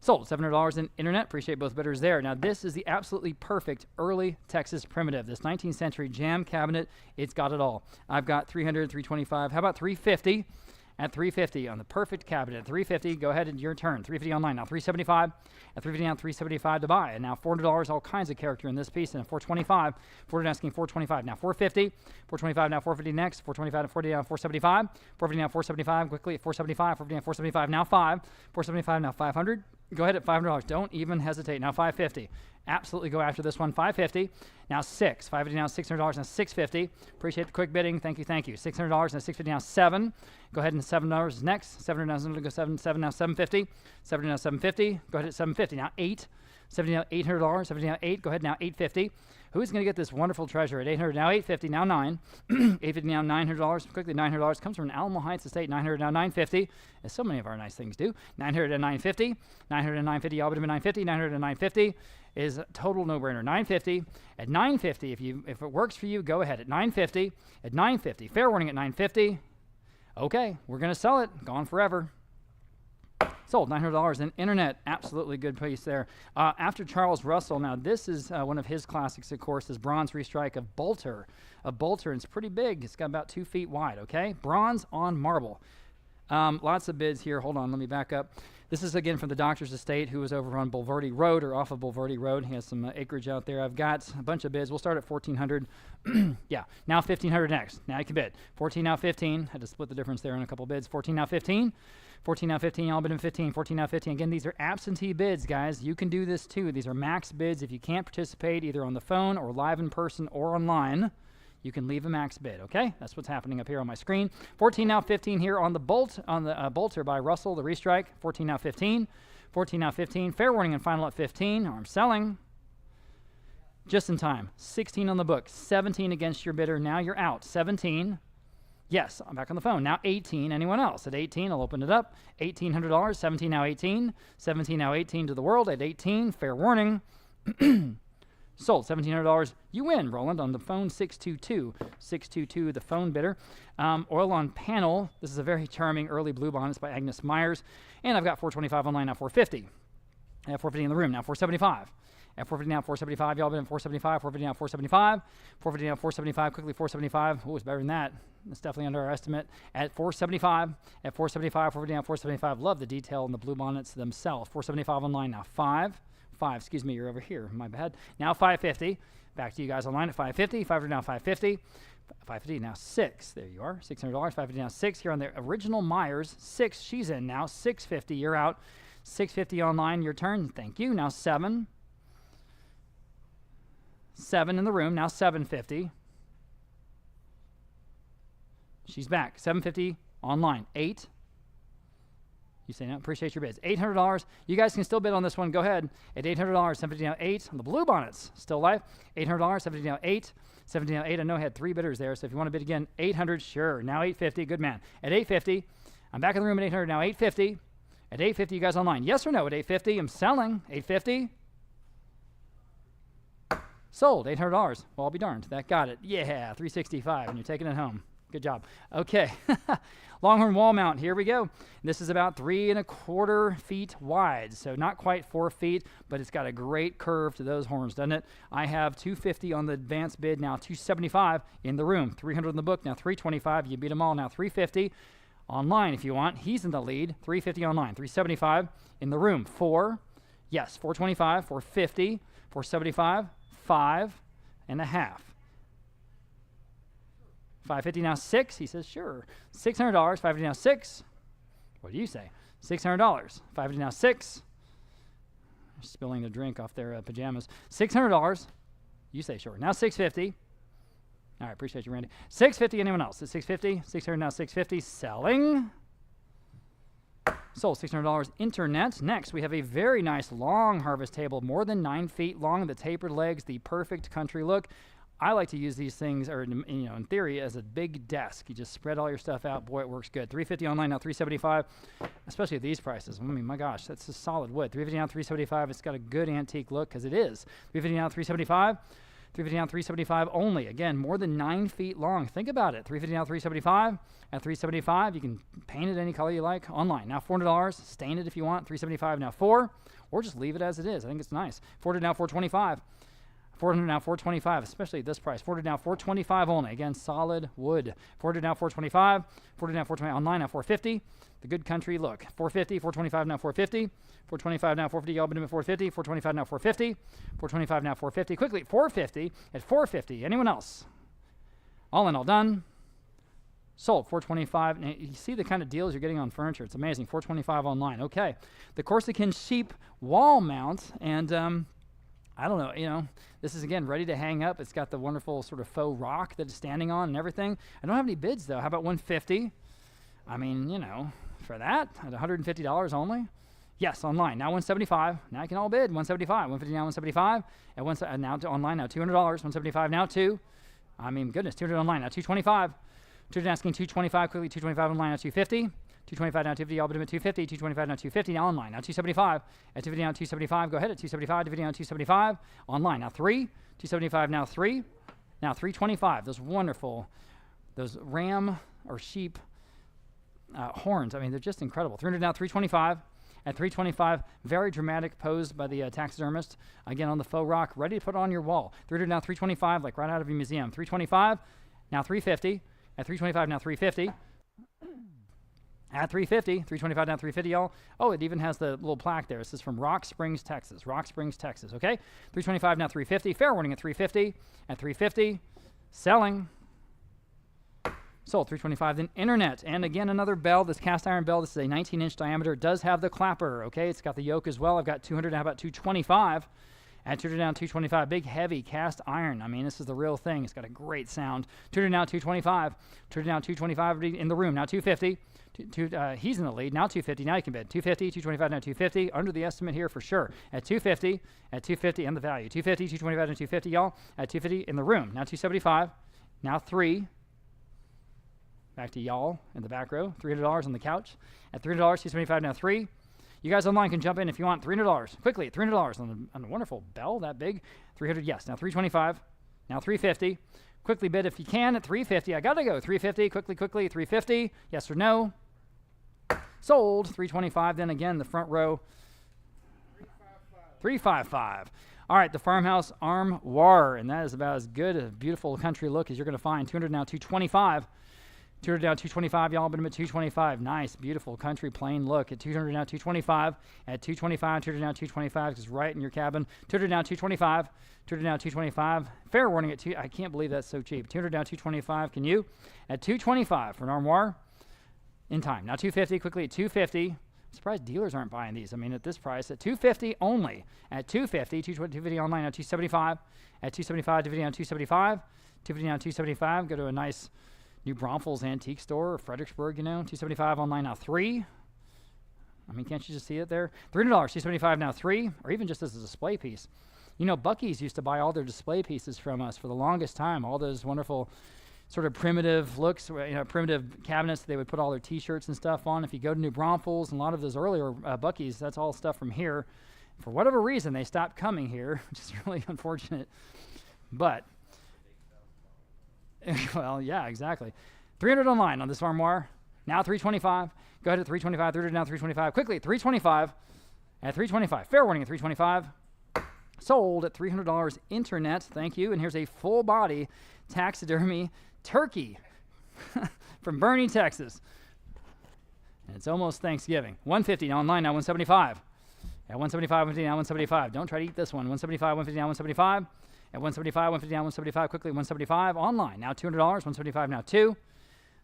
Sold. $700 in internet. Appreciate both bidders there. Now, this is the absolutely perfect early Texas primitive. This 19th century jam cabinet. It's got it all. I've got 300, 325. How about 350? at 350 on the perfect cabinet. At 350, go ahead and your turn. 350 online now. 375 at 350 now. 375 to buy. And now $400, all kinds of character in this piece. And at 425, Ford asking 425 now. 450, 425 now. 450 next. 425 to 40 now. 475, 450 now. 475 quickly at 475. 450 now. 475 now. 475 now. 500. Go ahead at $500. Don't even hesitate. Now 550. Absolutely go after this one. 550. Now 6. 550 now. $600 now. 650. Appreciate the quick bidding. Thank you. Thank you. $600 now. 650 now. 7. Go ahead and $7 is next. 700 now. Go 7. 7 now. 750. 700 now. 750. Go ahead at 750 now. 8. 70 now. $800. 70 now. 8. Go ahead now. 850. Who's going to get this wonderful treasure at 800 now? 850 now. 9. 850 now. $900. Quickly $900 comes from an Alamo Heights estate. 900 now. 950. As so many of our nice things do. 900 and 950. 900 and 950. Y'all bid him at 950. 900 and 950 is a total no-brainer. 950 at 950. If it works for you, go ahead at 950. At 950. Fair warning at 950. Okay, we're going to sell it. Gone forever. Sold. $900 in internet. Absolutely good piece there. After Charles Russell, now this is one of his classics, of course, is bronze restrike of Bolter. And it's pretty big. It's got about 2 feet wide, okay? Bronze on marble. Lots of bids here. Hold on, let me back up. This is again from the doctor's estate who was over on Bulverde Road or off of Bulverde Road. He has some acreage out there. I've got a bunch of bids. We'll start at 1,400. Yeah, now 1,500 next. Now you can bid. 14 now 15. Had to split the difference there in a couple bids. 14 now 15. 14 now 15. Y'all bid in 15. 14 now 15. Again, these are absentee bids, guys. You can do this too. These are max bids. If you can't participate either on the phone or live in person or online, you can leave a max bid, okay? That's what's happening up here on my screen. 14 now 15 here on the Bolter by Russell, the restrike. 14 now 15. 14 now 15. Fair warning and final at 15. I'm selling. Just in time. 16 on the book. 17 against your bidder. Now you're out. 17. Yes, I'm back on the phone. Now 18. Anyone else? At 18, I'll open it up. $1,800. 17 now 18. 17 now 18 to the world. At 18, fair warning. Sold. $1,700. You win, Roland, on the phone 622. 622, the phone bidder. Oil on panel. This is a very charming early blue bonnets by Agnes Myers. And I've got 425 online, now 450. I have 450 in the room, now 475. At 450 now, 475. Y'all been in 475. 450 now, 475. 450 now, 475. Quickly, 475. Oh, it's better than that. It's definitely under our estimate. At 475. At 475. 450 now, 475. Love the detail in the blue bonnets themselves. 475 online now. 5. Excuse me, you're over here. My bad. Now 550. Back to you guys online at 550. 500 now 550. 550 now 6. There you are. $600. 550 now 6. Here on the original Myers. 6. She's in now. 650. You're out. 650 online. Your turn. Thank you. Now 7. 7 in the room. Now 750. She's back. 750 online. 8. You say no. Appreciate your bids. $800. You guys can still bid on this one. Go ahead. At $800, 750 now 8. On the blue bonnets, still live. $800, 750 now 8. 750 now 8. I know I had 3 bidders there, so if you want to bid again, 800, sure. Now 850. Good man. At 850, I'm back in the room at 800. Now 850. At 850, you guys online. Yes or no? At 850, I'm selling. 850. Sold. $800. Well, I'll be darned. That got it. Yeah. 365, and you're taking it home. Good job. Okay. Longhorn wall mount. Here we go. This is about 3 1/4 feet wide. So not quite 4 feet, but it's got a great curve to those horns, doesn't it? I have 250 on the advanced bid. Now 275 in the room. 300 in the book. Now 325. You beat them all. Now 350 online if you want. He's in the lead. 350 online. 375 in the room. 4. Yes. 425. 450. 475. 5.5. 550 now 6. He says, sure. $600. 550 now 6. What do you say? $600. 550 now 6. Spilling the drink off their pajamas. $600. You say sure. Now 650. All right, appreciate you, Randy. 650. Anyone else? At 650. 600 now 650. Selling. Sold. $600 internet. Next, we have a very nice long harvest table, more than 9 feet long. The tapered legs, the perfect country look. I like to use these things, or in theory, as a big desk. You just spread all your stuff out. Boy, it works good. 350 online now, 375. Especially at these prices. I mean, my gosh, that's a solid wood. 350 now, 375. It's got a good antique look because it is. 350 now, 375. 350 now, 375 only. Again, more than 9 feet long. Think about it. 350 now, 375. At 375, you can paint it any color you like. Online now, $400. Stain it if you want. 375 now 4, or just leave it as it is. I think it's nice. 400 now, 425. 400 now, 425, especially at this price. 400 now, 425 only. Again, solid wood. 400 now, 425. 400 now, 420. Online now, 450. The good country look. 450, 425 now, 450. 425 now, 450. Y'all been at 450. 425 now, 450. 425 now, 450. Quickly, 450 at 450. Anyone else? All in, all done. Sold, 425. Now, you see the kind of deals you're getting on furniture. It's amazing. 425 online. Okay. The Corsican sheep wall mount, and I don't know, you know, this is, again, ready to hang up. It's got the wonderful sort of faux rock that it's standing on and everything. I don't have any bids, though. How about 150? I mean, you know, for that, at $150 only? Yes, online. Now 175. Now you can all bid. 175. 150 now, 175. At now to online, now $200. 175 now, 2. I mean, goodness, 200 online. Now 225. 200 asking 225 quickly. 225 online, now 250. 225 now 250, all but at 250, 225 now 250, now online, now 275, at 250 now 275, go ahead at 275, 250 now 275, online, now 3, 275 now 3, now 325, those wonderful, those ram or sheep horns, I mean, they're just incredible. 300 now 325, at 325, very dramatic pose by the taxidermist, again on the faux rock, ready to put on your wall. 300 now 325, like right out of your museum. 325, now 350, at 325 now 350, at 350, 325 down 350, y'all. Oh, it even has the little plaque there. This is from Rock Springs, Texas. Rock Springs, Texas, okay? 325 now 350. Fair warning at 350. At 350, selling. Sold, 325. Then internet. And again, another bell, this cast iron bell. This is a 19-inch diameter. It does have the clapper, okay? It's got the yoke as well. I've got 200, how about 225? At 200 down 225, big heavy cast iron. I mean, this is the real thing. It's got a great sound. 200 now 225. 200 now 225 in the room. Now 250. He's in the lead. Now 250. Now you can bid. 250, 225 now 250. Under the estimate here for sure. At 250, and the value. 250, 225 now 250, y'all. At 250 in the room. Now 275. Now 3. Back to y'all in the back row. $300 on the couch. At $300, 275 now 3. You guys online can jump in if you want. $300. Quickly, $300 on the wonderful bell that big. 300, yes. Now 325. Now 350. Quickly bid if you can at 350. I got to go. 350. Quickly, 350. Yes or no? Sold. 325. Then again, the front row. 355. All right, the farmhouse armoire, and that is about as good a beautiful country look as you're going to find. 200 now 225. 200 down 225, y'all been at 225. Nice, beautiful country plain look. At 200 now 225. At 225, 200 now 225 is right in your cabin. 200 now 225. 200 now 225. Fair warning at 2. I can't believe that's so cheap. 200 now 225. Can you? At 225 for an armoire. In time. Now 250 quickly at 250. I'm surprised dealers aren't buying these. I mean, at this price, at 250 only. At 250, 250 online. Now 275. At 275, 250 now 275. 250 now 275. Go to a nice New Braunfels antique store or Fredericksburg, you know. 275 online now 3. I mean, can't you just see it there? $300, 275 now 3, or even just as a display piece. You know, Buc-ee's used to buy all their display pieces from us for the longest time. All those wonderful sort of primitive looks, you know, primitive cabinets that they would put all their T-shirts and stuff on. If you go to New Braunfels and a lot of those earlier Buc-ee's, that's all stuff from here. For whatever reason, they stopped coming here, which is really unfortunate. But well, yeah, exactly. 300 online on this armoire. Now 325. Go ahead at 325. 300 now 325. Quickly, 325. At 325. Fair warning at 325. Sold at $300 internet. Thank you. And here's a full body taxidermy turkey from Bernie, Texas. And it's almost Thanksgiving. 150 now online. Now 175. At 175, 150 now 175. Don't try to eat this one. 175, 150 now 175. At 175, 150 now 175, quickly 175 online. Now $200, 175 now 2.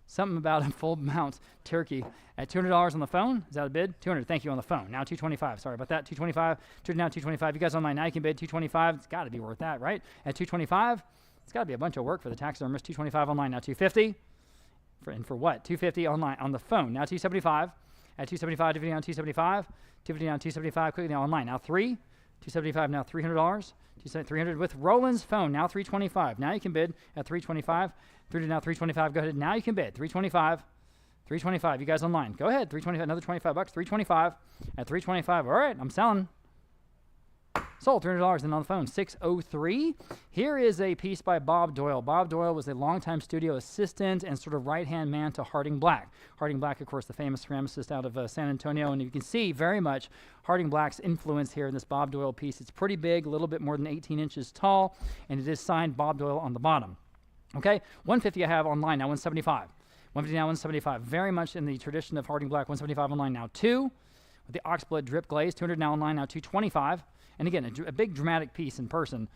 Something about a full mount turkey at $200 on the phone. Is that a bid? 200, thank you on the phone. Now 225, sorry about that. 225, 200 now 225. You guys online now, you can bid 225. It's got to be worth that, right? At 225, it's got to be a bunch of work for the taxidermist. 225 online, now 250. And for what? 250 online on the phone. Now 275. At 275, 250 now 275. 250 now 275, quickly now online. Now 3. 275 now $300. 300 with Roland's phone now 325. Now you can bid at 325. 300 now 325. Go ahead. Now you can bid 325. 325. You guys online. Go ahead. 325. Another $25. 325 at 325. All right, I'm selling. Sold, $300. And on the phone, 603. Here is a piece by Bob Doyle. Bob Doyle was a longtime studio assistant and sort of right-hand man to Harding Black. Harding Black, of course, the famous ceramicist out of San Antonio. And you can see very much Harding Black's influence here in this Bob Doyle piece. It's pretty big, a little bit more than 18 inches tall, and it is signed Bob Doyle on the bottom. Okay, 150 I have online, now 175. 150 now, 175. Very much in the tradition of Harding Black, 175 online now. 2 with the oxblood drip glaze, 200 now online, now 225. And again, a big dramatic piece in person,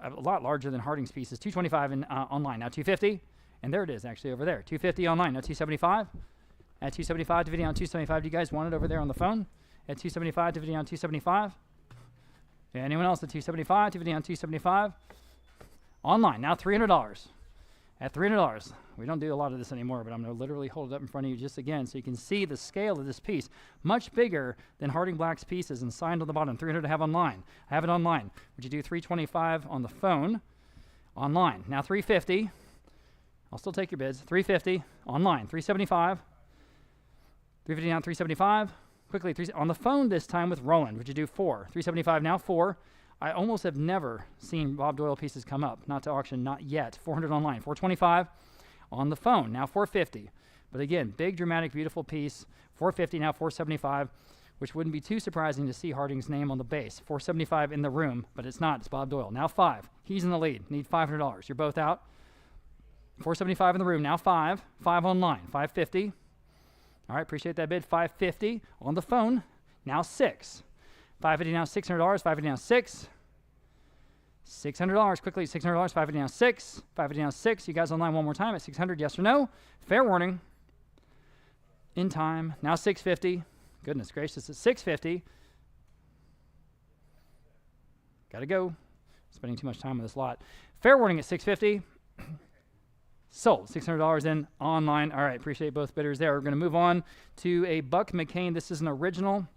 a lot larger than Harding's pieces. 225 in, online, now 250. And there it is, actually, over there. 250 online, now 275. At 275 to video on 275. Do you guys want it over there on the phone? At 275 to video on 275. Yeah, anyone else at 275 to video on 275? Online, now $300. At $300. We don't do a lot of this anymore, but I'm going to literally hold it up in front of you just again so you can see the scale of this piece. Much bigger than Harding Black's pieces and signed on the bottom. 300 to have online. I have it online. Would you do 325 on the phone? Online. Now 350. I'll still take your bids. 350 online. 375. 350 down, 375. Quickly, on the phone this time with Roland. Would you do 4? 375 now, 4. I almost have never seen Bob Doyle pieces come up. Not to auction, not yet. 400 online. 425 on the phone. Now 450. But again, big, dramatic, beautiful piece. 450 now, 475, which wouldn't be too surprising to see Harding's name on the base. 475 in the room, but it's not. It's Bob Doyle. Now 5. He's in the lead. Need $500. You're both out. 475 in the room. Now 5. 5 online. 550. All right, appreciate that bid. 550 on the phone. Now 6. 550 now, $600. 550 now, 6. $600 quickly. $600. 550 now, 6. 550 now, 6. You guys online one more time at 600. Yes or no? Fair warning. In time. Now 650. Goodness gracious, it's 650. Gotta go. Spending too much time on this lot. Fair warning at 650. Sold. $600 in online. All right, appreciate both bidders there. We're going to move on to a Buck McCain. This is an original.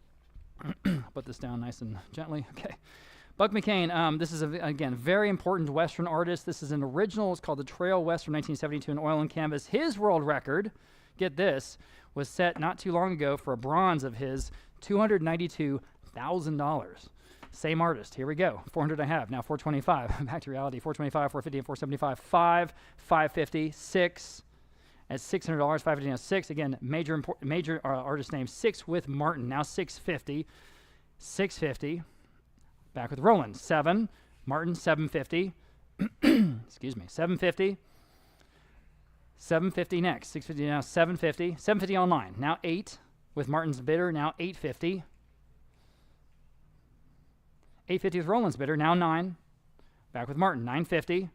Put this down nice and gently. Okay. Buck McCain, this is, again, very important Western artist. This is an original. It's called the Trail West from 1972 in oil and canvas. His world record, get this, was set not too long ago for a bronze of his, $292,000. Same artist. Here we go. 400 I have. Now 425. Back to reality. 425, 450, and 475. 5, 550, 6. At $600, 550 now 6. Again, major artist name 6 with Martin. Now 650, 650. Back with Roland. 7. Martin 750. Excuse me. 750. 750 next. 650 now 750. 750 online. Now 8 with Martin's bidder. Now 850. 850 with Roland's bidder. Now 9. Back with Martin. 950.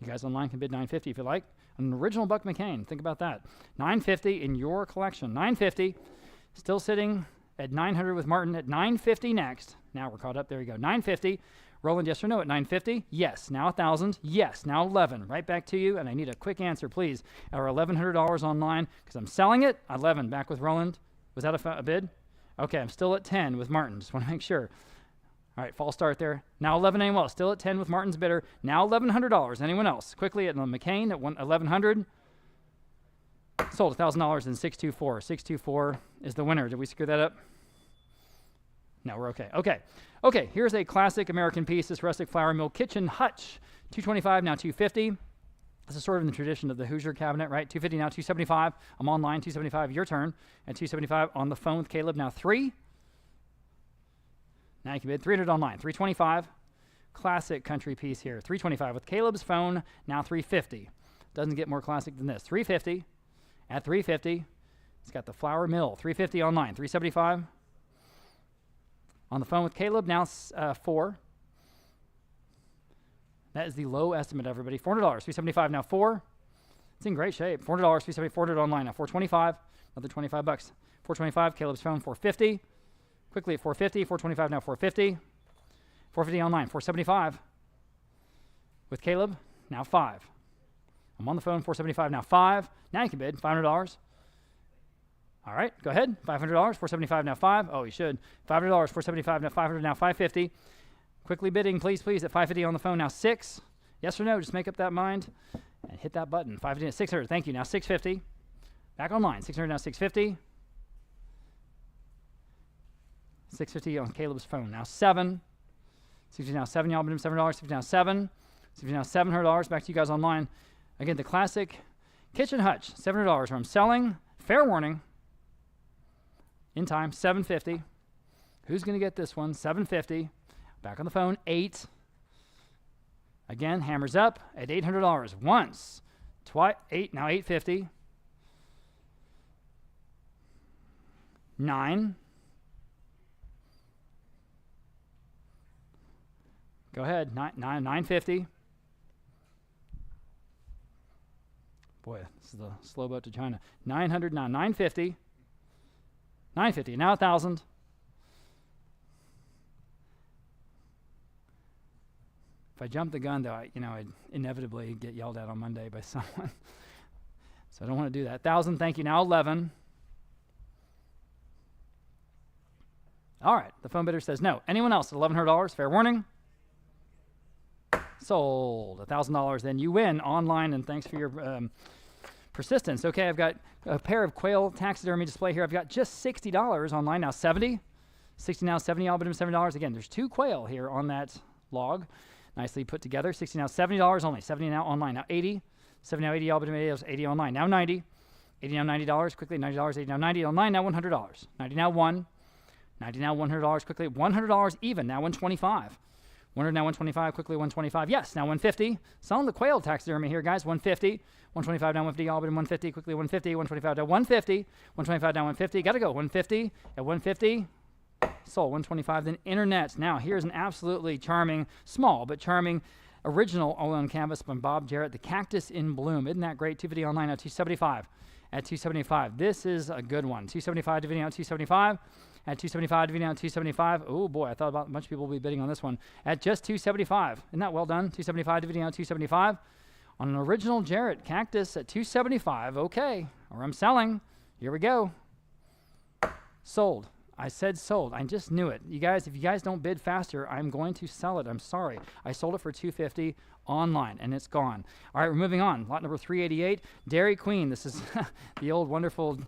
You guys online can bid 950 if you like. An original Buck McCain. Think about that. 950 in your collection. 950. Still sitting at 900 with Martin. At 950 next. Now we're caught up. There we go. 950. Roland, yes or no at 950? Yes. Now 1,000. Yes. Now 11. Right back to you. And I need a quick answer, please. Or $1,100 online because I'm selling it. 11. Back with Roland. Was that a bid? Okay. I'm still at 10 with Martin. Just want to make sure. All right, false start there. Now 11 anyone else. Still at 10 with Martin's bidder. Now $1,100. Anyone else? Quickly at McCain at 1,100. Sold $1,000 in 624. 624 is the winner. Did we screw that up? No, we're okay. Okay, here's a classic American piece. This rustic flour mill kitchen hutch. 225 now 250. This is sort of in the tradition of the Hoosier cabinet, right? 250 now 275. I'm online. 275. Your turn. At 275 on the phone with Caleb. Now 3. Now you can bid 300 online. 325. Classic country piece here. 325 with Caleb's phone. Now 350. Doesn't get more classic than this. 350. At 350. It's got the flour mill. 350 online. 375. On the phone with Caleb. Now 4. That is the low estimate, everybody. $400. 375 now 4. It's in great shape. $400. 370. 400 online now. 425. Another $25. 425. Caleb's phone. 450. Quickly at 450, 425 now 450. 450 online, 475. With Caleb, now 5. I'm on the phone, 475 now 5. Now you can bid $500. All right, go ahead. $500, 475 now 5. Oh, you should. $500, 475 now 500 now 550. Quickly bidding, please, at 550 on the phone now 6. Yes or no? Just make up that mind and hit that button. 550 at 600. Thank you. Now 650. Back online. 600 now 650. 650 on Caleb's phone. Now 7. 650 now 7. Y'all been $7. 650 now 7. 650 now $700. Back to you guys online. Again, the classic kitchen hutch. $700 from selling. Fair warning. In time. 750. Who's going to get this one? 750. Back on the phone. 8. Again, hammers up at $800. Once. Twice. 8. Now 850. 9. Go ahead. 950. Boy, this is the slow boat to China. 900 now. 950. 950. Now 1,000. If I jump the gun, though, I'd inevitably get yelled at on Monday by someone. So I don't want to do that. 1,000. Thank you. Now 11. All right. The phone bidder says no. Anyone else at $1,100? Fair warning. Sold. $1,000. Then you win online, and thanks for your persistence. Okay, I've got a pair of quail taxidermy display here. I've got just $60 online. Now 70. 60 now 70. All but $7. Again, there's 2 quail here on that log. Nicely put together. 60 now $70 only. 70 now online. Now 80. 70 now 80. All but $80. 80 online. Now 90. 80 now $90. Quickly $90. 80 now 90 online. Now $100. 90 now 1. 90 now $100. Quickly $100 even. Now 125. 100 now 125. Quickly 125. Yes. Now 150. Selling the quail taxidermy here, guys. 150. 125 now 150. All but 150. Quickly 150. 125 now 150. 125 now 150. Got to go. 150 at 150. Sold. 125. Then internet. Now here's an absolutely charming, small but charming original all on canvas by Bob Jarrett. The Cactus in Bloom. Isn't that great? 250 online at 275. At 275. This is a good one. 275 dividing out 275. At 275 dividing out 275. Oh boy, I thought about a bunch of people will be bidding on this one. At just 275. Isn't that well done? 275 dividing out 275. On an original Jarrett Cactus at 275. Okay. Or I'm selling. Here we go. Sold. I said sold. I just knew it. You guys, if you guys don't bid faster, I'm going to sell it. I'm sorry. I sold it for $250 online, and it's gone. All right, we're moving on. Lot number 388, Dairy Queen. This is the old wonderful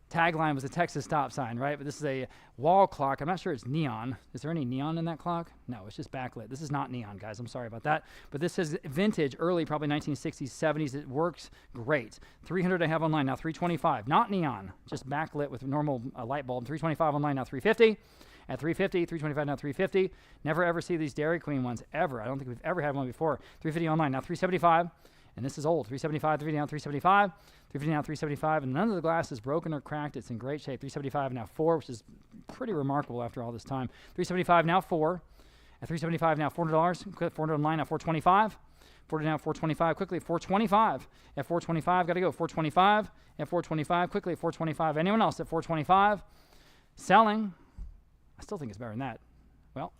tagline was a Texas stop sign, right? But this is a wall clock. I'm not sure it's neon. Is there any neon in that clock? No, it's just backlit. This is not neon, guys. I'm sorry about that. But this is vintage, early, probably 1960s, 70s. It works great. 300 I have online, now 325. Not neon, just backlit with normal light bulb. 325 online, now 350. At 350, 325 now 350. Never ever see these Dairy Queen ones, ever. I don't think we've ever had one before. 350 online, now 375. And this is old. 375, 350 now 375. 350 now 375. And none of the glass is broken or cracked. It's in great shape. 375 now 4, which is pretty remarkable after all this time. 375 now 4. At 375 now $400. 400 online now 425. 40 now 425. Quickly 425. At 425, got to go. 425. At 425. Quickly 425. Anyone else at 425? Selling. I still think it's better than that. Well,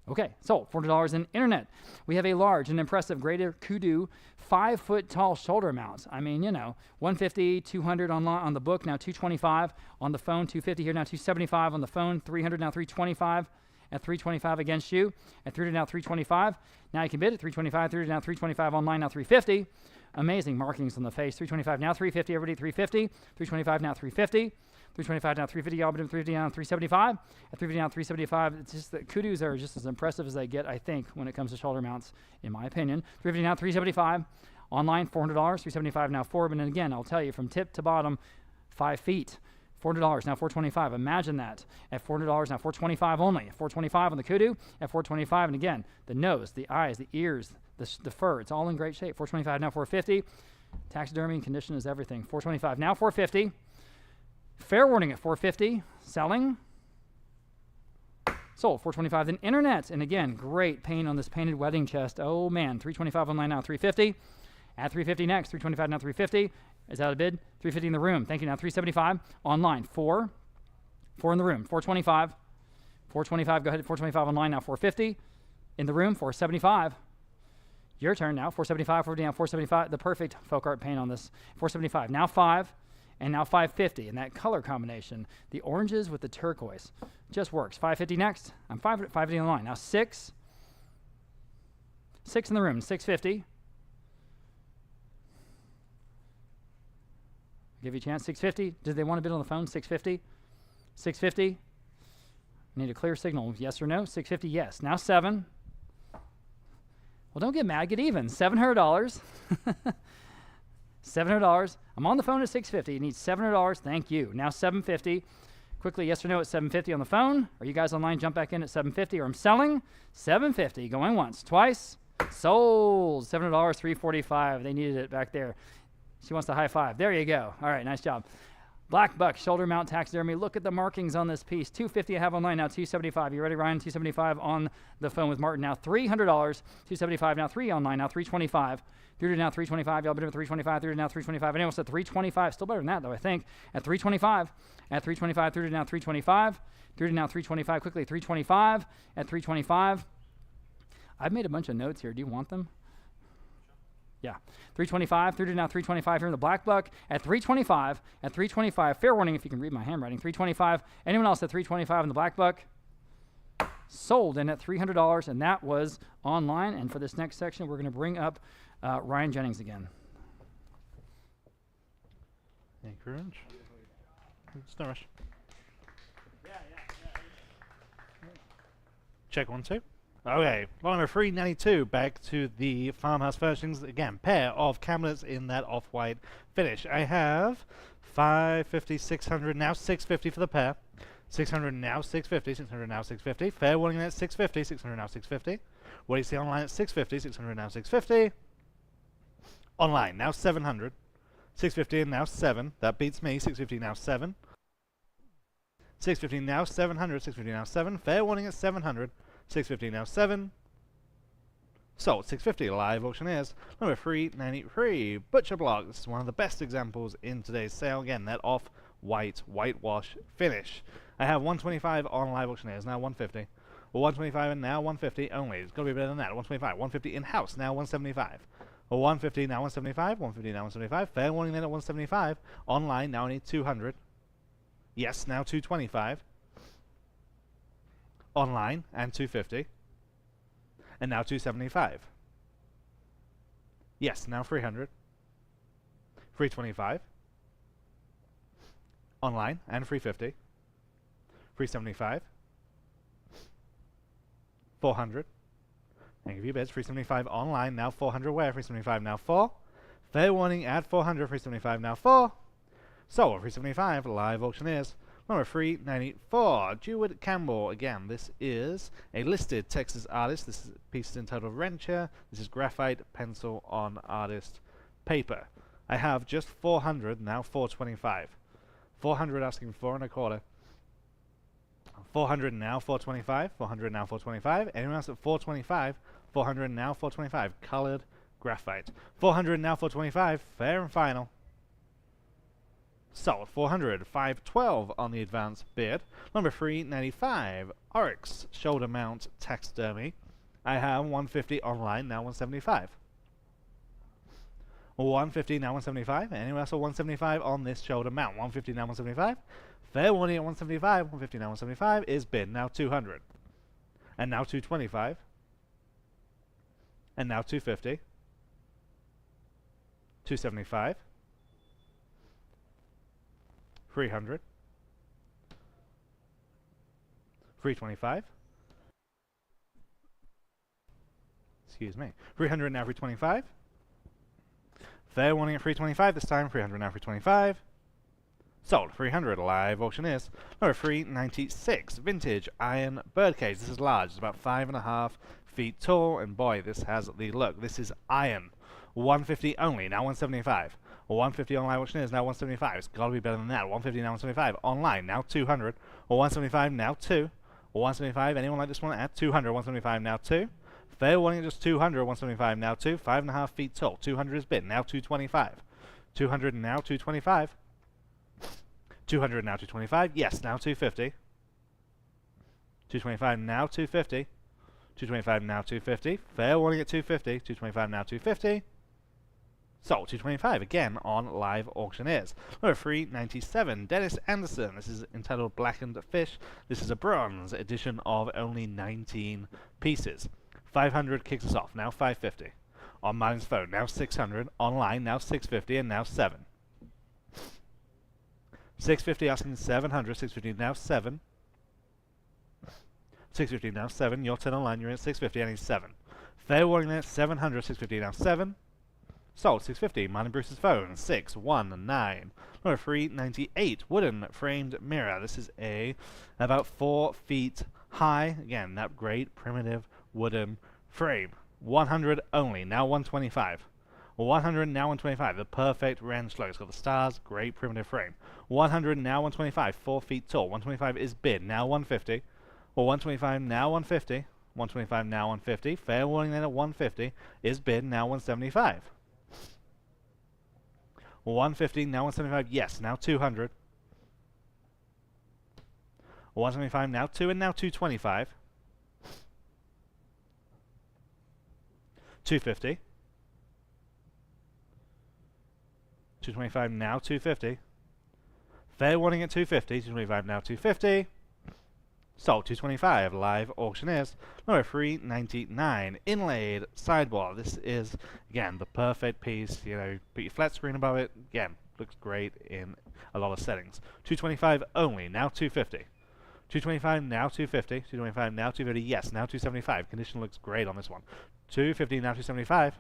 okay, so $400 in internet. We have a large and impressive Greater Kudu 5-foot tall shoulder mounts. I mean, 150, 200 on the book, now 225 on the phone, 250 here, now 275 on the phone, 300 now 325, at 325 against you, at 300 now 325. Now you can bid at 325, 300 now 325 online, now 350. Amazing markings on the face. 325 now 350, everybody 350. 325 now 350. 325 now 350, all but 350 now 375. At 350 now 375, it's just that kudus are just as impressive as they get, I think, when it comes to shoulder mounts, in my opinion. 350 now 375. Online, $400. 375 now 4. But then again, I'll tell you, from tip to bottom, 5 feet. $400 now 425. Imagine that. At $400 now 425 only. At 425 on the kudu. At 425, and again, the nose, the eyes, the ears, the fur, it's all in great shape. 425 now 450. Taxidermy and condition is everything. 425 now 450. Fair warning at 450. Selling. Sold. 425. Then internet. And again, great paint on this painted wedding chest. Oh man. 325 online now 350. At 350 next. 325 now 350. Is that a bid? 350 in the room. Thank you. Now 375 online. 4 in the room. 425. 425. Go ahead. 425 online now. 450 in the room. 475. Your turn now. 475. 450 now. 475. The perfect folk art paint on this. 475. Now 5. And now 550, and that color combination, the oranges with the turquoise, just works. 550 next. I'm 550 on the line. Now 6 in the room, 650. Give you a chance, 650. Did they want to bid on the phone? 650. 650. Need a clear signal. Yes or no? 650, yes. Now 7. Well, don't get mad. Get even. $700. $700. I'm on the phone at 650. You need $700. Thank you. Now 750. Quickly, yes or no at 750 on the phone. Are you guys online? Jump back in at 750. Or I'm selling 750. Going once, twice. Sold. $700. 345. They needed it back there. She wants the high five. There you go. All right, nice job. Black buck, shoulder mount taxidermy. Look at the markings on this piece. $250 I have online now. $275. You ready, Ryan? $275 on the phone with Martin now. $300. $275 now. 3 online now. $325. Through to now $325. Y'all been at $325. Through to now $325. Anyone said $325? Still better than that though, I think. At $325. At $325. Through to now $325. Through to now $325. Quickly $325. At $325. I've made a bunch of notes here. Do you want them? Yeah. $325. Through to now $325 here in the black buck. At $325. At $325. Fair warning if you can read my handwriting. $325. Anyone else at $325 in the black buck? Sold in at $300, and that was online. And for this next section, we're going to bring up Ryan Jennings again. Thank you very much. It's no rush. Check 1, 2. Okay, lot number 392. Back to the farmhouse furnishings again. Pair of cabinets in that off-white finish. I have 550, 600, now 650 for the pair. 600 now 650, 600 now 650. Fair warning at 650, 600 now 650. What do you see online at 650, 600 now 650. Online now 700. 650 and now 7. That beats me. 650 now 7. 650 now 700. 650 now 7. Fair warning at 700. 650 now 7. Sold 650. Live auctioneers. Number 393. Butcher block. This is one of the best examples in today's sale. Again, that off-white whitewash finish. I have 125 on live auctioneers. Now 150. Well, 125 and now 150 only. It's got to be better than that. 125. 150 in-house. Now 175. Well, 150 now 175. 150 now 175. Fair warning then at 175. Online now I need 200. Yes, now 225. Online and 250. And now 275. Yes, now 300. 325. Online and 350. 375. 400. And give you bids. 375 online, now 400 where? 375 now 4. Fair warning at 400. 375 now 4. So 375 live auctioneers. Number 394, Jewett Campbell. Again, this is a listed Texas artist. This is piece is entitled Rancher. This is graphite pencil on artist paper. I have just 400, now 425. 400 asking 4 1/4. 400 now 425. 400 now 425. Anyone else at 425? 400 now 425. Colored graphite. 400 now 425. Fair and final. Sold 400, 512 on the advance bid. Number 395, Oryx shoulder mount taxidermy. I have 150 online, now 175. 150 now 175. Anyone else at 175 on this shoulder mount? 150 now 175. Fair warning at 175. 150 now 175 is bid now 200. And now 225. And now 250. 275. 300. 325. Excuse me. 300 now 325. Fair warning at 325 this time. 300 now 325. Sold 300 live auctioneers. Number 396 vintage iron birdcage. This is large. It's about 5.5 feet tall, and boy, this has the look. This is iron. 150 only. Now 175. 150 on live auctioneers, now 175. It's got to be better than that. 150 now 175. Online now 200. 175 now 2. 175. Anyone like this one at 200? 175 now 2. Fair warning at just 200. 175 now 2. 5.5 feet tall. 200 is bid. Now 225. 200 now 225. 200 now 225. Yes, now 250. 225 now 250. 225 now 250. Fair warning at 250. 225 now 250. Sold 225 again on live auctioneers. Number 397, Dennis Anderson. This is entitled Blackened Fish. This is a bronze edition of only 19 pieces. 500 kicks us off. Now 550. On Martin's phone, now 600. Online, now 650 and now 7. 650 asking 700. 650 now 7. 650 now 7. Your turn online. You're in at 650. I need 7. Fair warning there. 700. 650 now 7. Sold. 650. Mine and Bruce's phone. 619. Number 398. Wooden framed mirror. This is about 4 feet high. Again, that great primitive wooden frame. 100 only. Now 125. 100 now 125. The perfect wrench logo. It's got the stars. Great primitive frame. 100 now 125. 4 feet tall. 125 is bid. Now 150. Or 125 now 150. 125 now 150. Fair warning then at 150 is bid. Now 175. 150 now 175. Yes. Now 200. 175 now 2 and now 225. 250. 225 now 250. Fair warning at 250. 225 now 250. Sold. 225. Live auctioneers. Number 399. Inlaid sideboard. This is, again, the perfect piece. You know, put your flat screen above it. Again, looks great in a lot of settings. 225 only. Now 250. 225 now 250. 225 now 250. Yes, now 275. Condition looks great on this one. 250 now 275.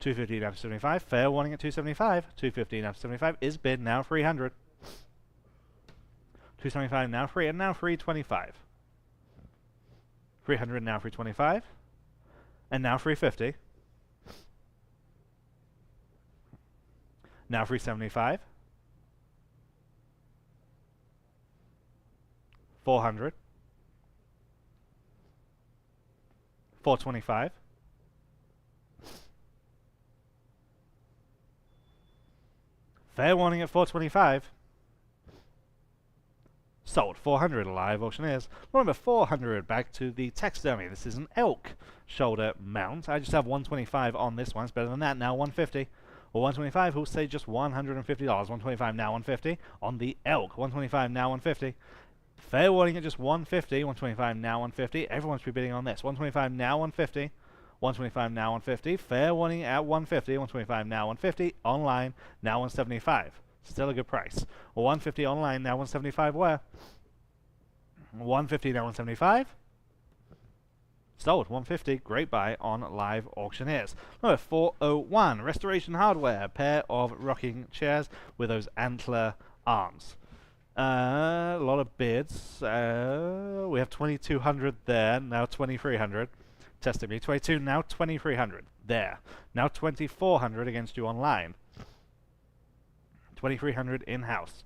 250 now 275. Fair warning at 275. 250 now 275 is bid. Now 300. 275 now free and now 325. 300 now 325. And now 350. Now 375. 400. 425. Fair warning at 425. Sold. 400. Live auctioneers. Number 400. Back to the Taxidermy. This is an elk shoulder mount. I just have 125 on this one. It's better than that. Now 150. Or 125. Who'll say just $150. 125 now 150 on the elk. 125 now 150. Fair warning at just 150. 125 now 150. Everyone's bidding on this. 125 now 150. 125 now 150. Fair warning at 150. 125 now 150. Online now 175. Still a good price. 150 online now 175 where? 150 now 175. Sold. 150. Great buy on Live Auctioneers. Number 401. Restoration Hardware. Pair of rocking chairs with those Antler arms. A lot of bids. We have 2,200 there. Now 2,300. Testing me. 22 now 2,300 there. Now 2,400 against you online. 2,300 in-house.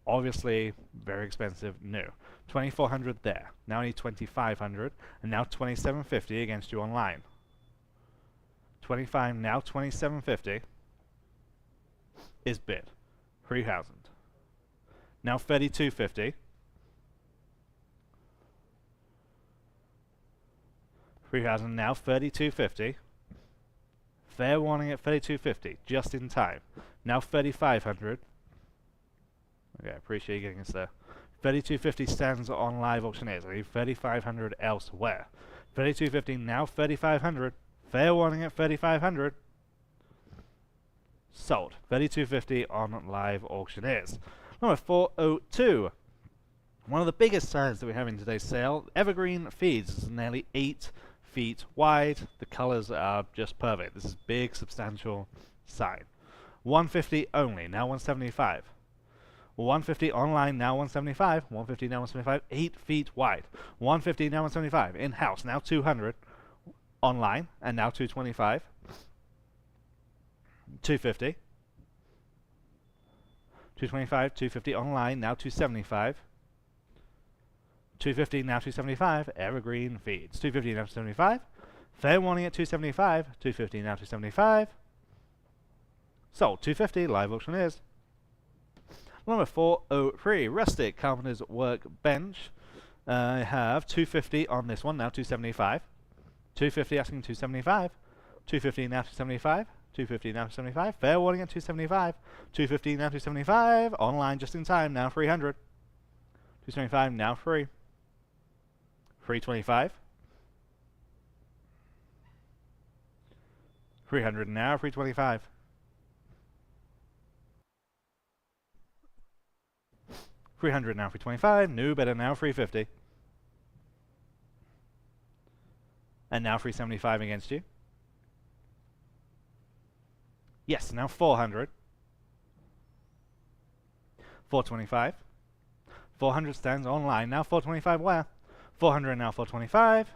Obviously, very expensive new. 2,400 there. Now I need 2,500. And now 2,750 against you online. 25 now 2,750 is bid. 3,000. Now 3,250. 3,000 now 3,250. Fair warning at 3,250. Just in time. Now 3,500. Okay, I appreciate you getting us there. 3,250 stands on Live Auctioneers. I need 3,500 elsewhere. 3,250 now 3,500. Fair warning at 3,500. Sold. 3,250 on Live Auctioneers. Number 402. One of the biggest signs that we have in today's sale. Evergreen feeds. This is nearly 8 feet wide. The colors are just perfect. This is big, substantial sign. 150 only. Now 175. 150 online. Now 175. 150 now 175. 8 feet wide. 150 now 175. In-house. Now 200. Online. And now 225. 250. 225. 250 online. Now 275. 250 now 275. Evergreen feeds. 250 now 275. Fair warning at 275. 250 now 275. Sold. 250. Live Auctioneers. Number 403. Rustic Carpenter's Workbench. I have 250 on this one. Now 275. 250 asking 275. 250 now 275. 250 now 275. Fair warning at 275. 250 now 275. Online just in time. Now 300. 275 now free. 325. 300 now. 325. 300 now. 325. New better now. 350. and now 375 against you. Yes, now 400. 425. 400 stands online, now 425 where? 400 now 425.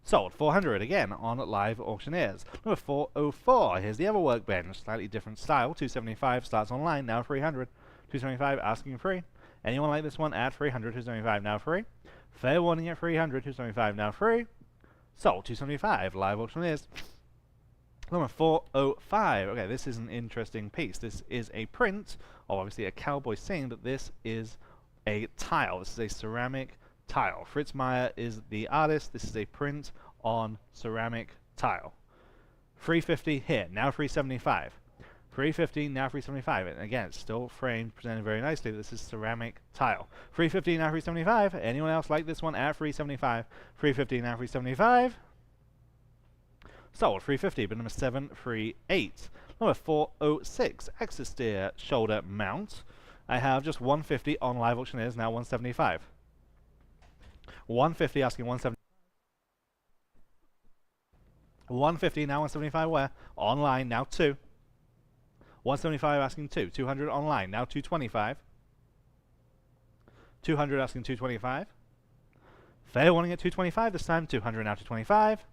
Sold 400 again on live auctioneers. Number 404, here's the other workbench, slightly different style. 275 starts online, now 300. 275 asking free. Anyone like this one at 300, 275 now free. Fair warning at 300, 275 now free. Sold 275, live auctioneers. Number 405. Okay, this is an interesting piece. This is a print of obviously a cowboy scene, but this is a tile. This is a ceramic tile. Fritz Meyer is the artist. This is a print on ceramic tile. 350 here, now 375. 350, now 375. And again, it's still framed, presented very nicely. This is ceramic tile. 350, now 375. Anyone else like this one at 375? 350, now 375. Sold 350, but number 738. Number 406, Axis Steer shoulder mount. I have just 150 on live auctioneers, now 175. 150 asking 170. 150 now 175 where? Online now 2. 175 asking 2. 200 online now 225. 200 asking 225. Fair warning at 225 this time. 200 now 225.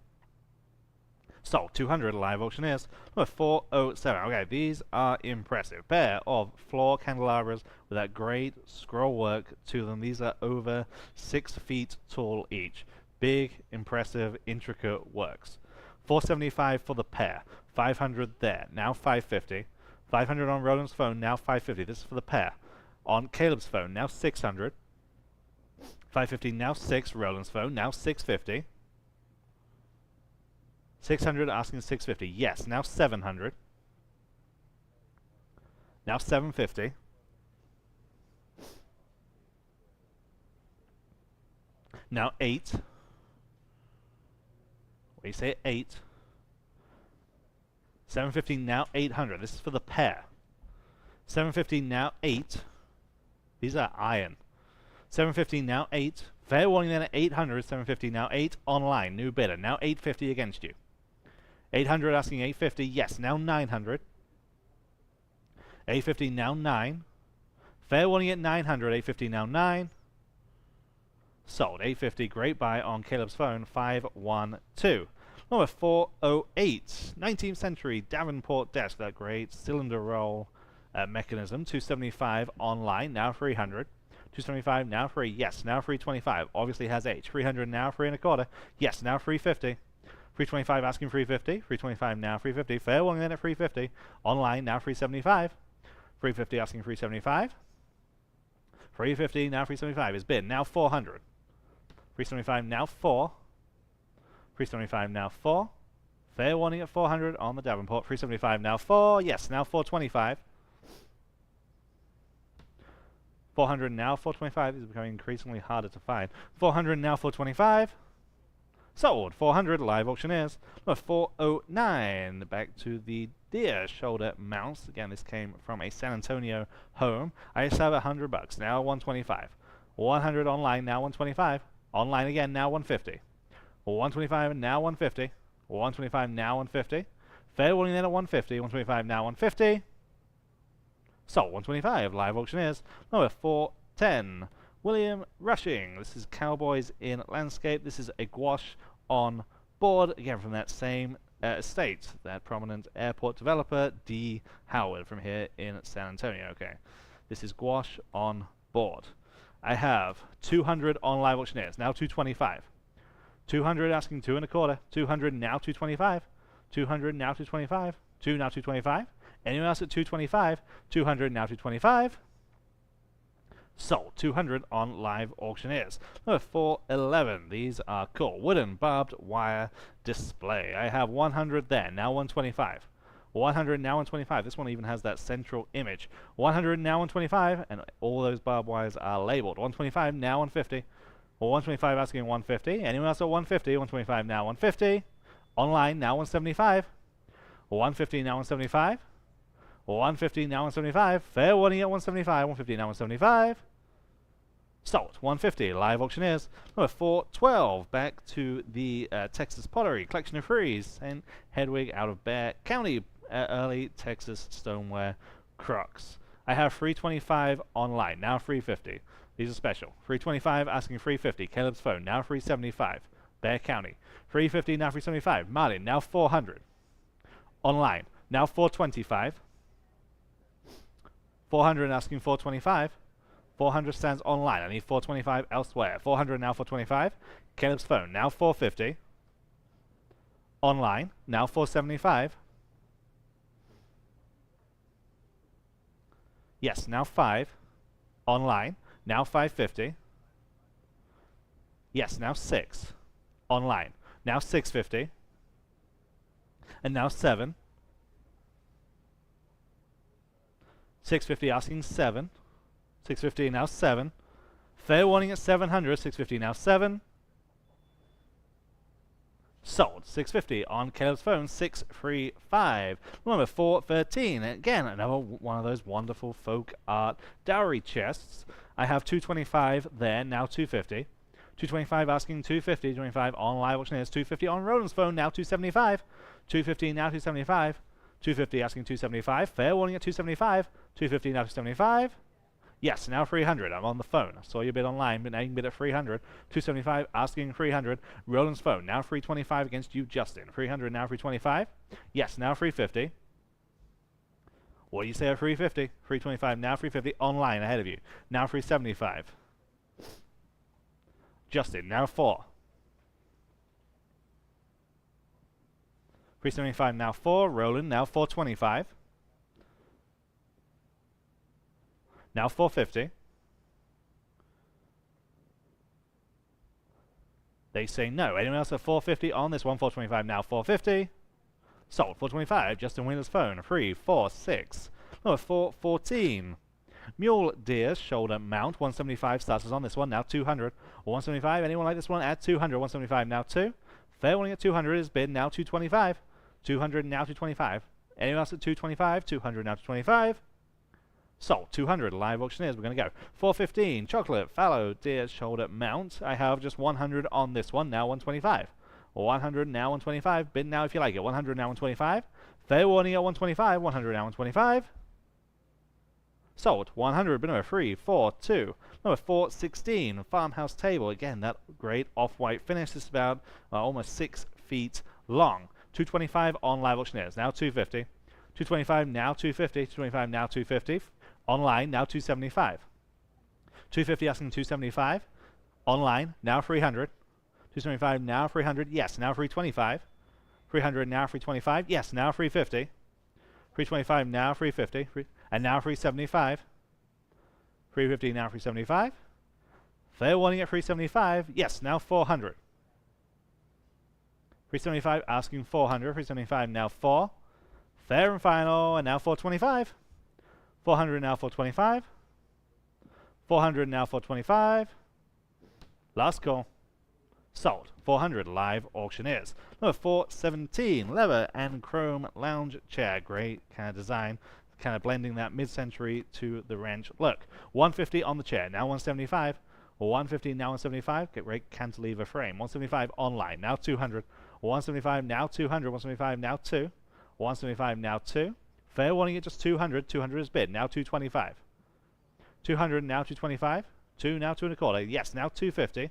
Sold 200 live auctioneers. Number 407. Okay, these are impressive. Pair of floor candelabras with that great scroll work to them. These are over 6 feet tall each. Big, impressive, intricate works. 475 for the pair. 500 there. Now 550. 500 on Roland's phone. Now 550. This is for the pair. On Caleb's phone. Now 600. 550 now 6. Roland's phone. Now 650. 600 asking 650. Yes, now 700. Now 750. Now 8. What do you say? 8. 750 now 800. This is for the pair. 750 now 8. These are iron. 750 now 8. Fair warning then at 800. 750 now 8. Online. New bidder. Now 850 against you. 800 asking 850. Yes, now 900. 850 now 9. Fair warning at 900. 850 now 9. Sold. 850. Great buy on Caleb's phone. 512. Number 408. 19th century Davenport desk. That great cylinder roll mechanism. 275 online. Now 300. 275 now free. Yes, now 325. Obviously has H. 300 now 3 1/4. Yes, now 350. 325 asking 350. 325 now 350. Fair warning then at 350. Online now 375. 350 asking 375. 350 now 375 is bid. Now 400. 375 now 4. 375 now 4. Fair warning at 400 on the Davenport. 375 now 4. Yes, now 425. 400 now 425. These are becoming increasingly harder to find. 400 now 425. Sold 400 live auctioneers. Number 409. Back to the deer shoulder mounts. Again, this came from a San Antonio home. I just have $100. Now 125. 100 online. Now 125. Online again. Now 150. 125 and now 150. 125 now 150. Fair warning then at 150. 125 now 150. Sold 125 live auctioneers. Number 410. William Rushing. This is Cowboys in Landscape. This is a gouache on board. Again, from that same estate. That prominent airport developer, D. Howard, from here in San Antonio. Okay. This is gouache on board. I have 200 on live auctioneers. Now 225. 200 asking 2 1/4. 200 now 225. 200 now 225. 2 now 225. Anyone else at 225? 200 now 225. Sold 200 on live auctioneers. Number 411. These are cool. Wooden barbed wire display. I have 100 there. Now 125. 100 now 125. This one even has that central image. 100 now 125, and all those barbed wires are labeled. 125 now 150. 125 asking 150. Anyone else at 150? 125 now 150. Online now 175. 150 now 175. 150 now 175. Fair warning at 175. 150 now 175. Sold. 150. Live auctioneers. Number 412. Back to the Texas Pottery Collection of Frees and Hedwig out of Bear County. Early Texas Stoneware Crocks. I have 325 online. Now 350. These are special. 325 asking 350. Caleb's phone. Now 375. Bear County. 350 now 375. Martin. Now 400. Online. Now 425. 400 asking 425. 400 stands online. I need 425 elsewhere. 400 now 425. Caleb's phone. Now 450. Online. Now 475. Yes, now 5. Online. Now 550. Yes, now 6. Online. Now 650. And now 7. 650 asking 7. 650 now 7. Fair warning at 700. 650 now 7. Sold. 650 on Caleb's phone. 635. Number 413. Again, another one of those wonderful folk art dowry chests. I have 225 there. Now 250. 225 asking 250. 225 on live auctioneers. 250 on Roland's phone. Now 275. 250 now 275. 250 asking 275. Fair warning at 275. 250 now 275. Yes, now 300. I'm on the phone. I saw you bid online, but now you can bid at 300. 275 asking 300. Roland's phone. Now 325 against you, Justin. 300 now 325. Yes, now 350. What do you say at 350? 325 now 350 online ahead of you. Now 375. Justin, now 4. 375 now 4. Roland, now 425. Now 450. They say no. Anyone else at 450 on this one? 425 now 450. Sold. 425. Justin Wheeler's phone. 3, 4, 6. Number 414. Mule Deer shoulder mount. 175 starters on this one. Now 200. 175. Anyone like this one? At 200. 175 now 2. Fair warning at 200 is bid now 225. 200 now 225. Anyone else at 225? 200 now 225. Sold. 200 live auctioneers. We're going to go. 415 chocolate fallow deer shoulder mount. I have just 100 on this one. Now 125. 100 now 125. Bid now if you like it. 100 now 125. Fair warning at 125. 100 now 125. Sold. 100. Bid number 3, 4, 2. Number 416 farmhouse table. Again, that great off-white finish. This is about almost 6 feet long. 225 on live auctioneers. Now 250. 225 now 250. 225 now 250. Online, now 275. 250 asking 275. Online, now 300. 275 now 300. Yes, now 325. 300 now 325. Yes, now 350. 325 now 350. And now 375. 350 now 375. Fair warning at 375. Yes, now 400. 375 asking 400. 375 now 4. Fair and final, and now 425. 400 now 425. 400 now 425. Last call. Sold. 400 live auctioneers. Number 417 leather and chrome lounge chair. Great kind of design. Kind of blending that mid-century to the ranch look. 150 on the chair. Now 175. 150 now 175. Get great cantilever frame. 175 online. Now 200. 175 now 200. 175 now 2. 175 now 2. Fair warning at just 200. 200 is bid. Now 225. 200 now 225. 2 now 2 and a quarter. Yes, now 250.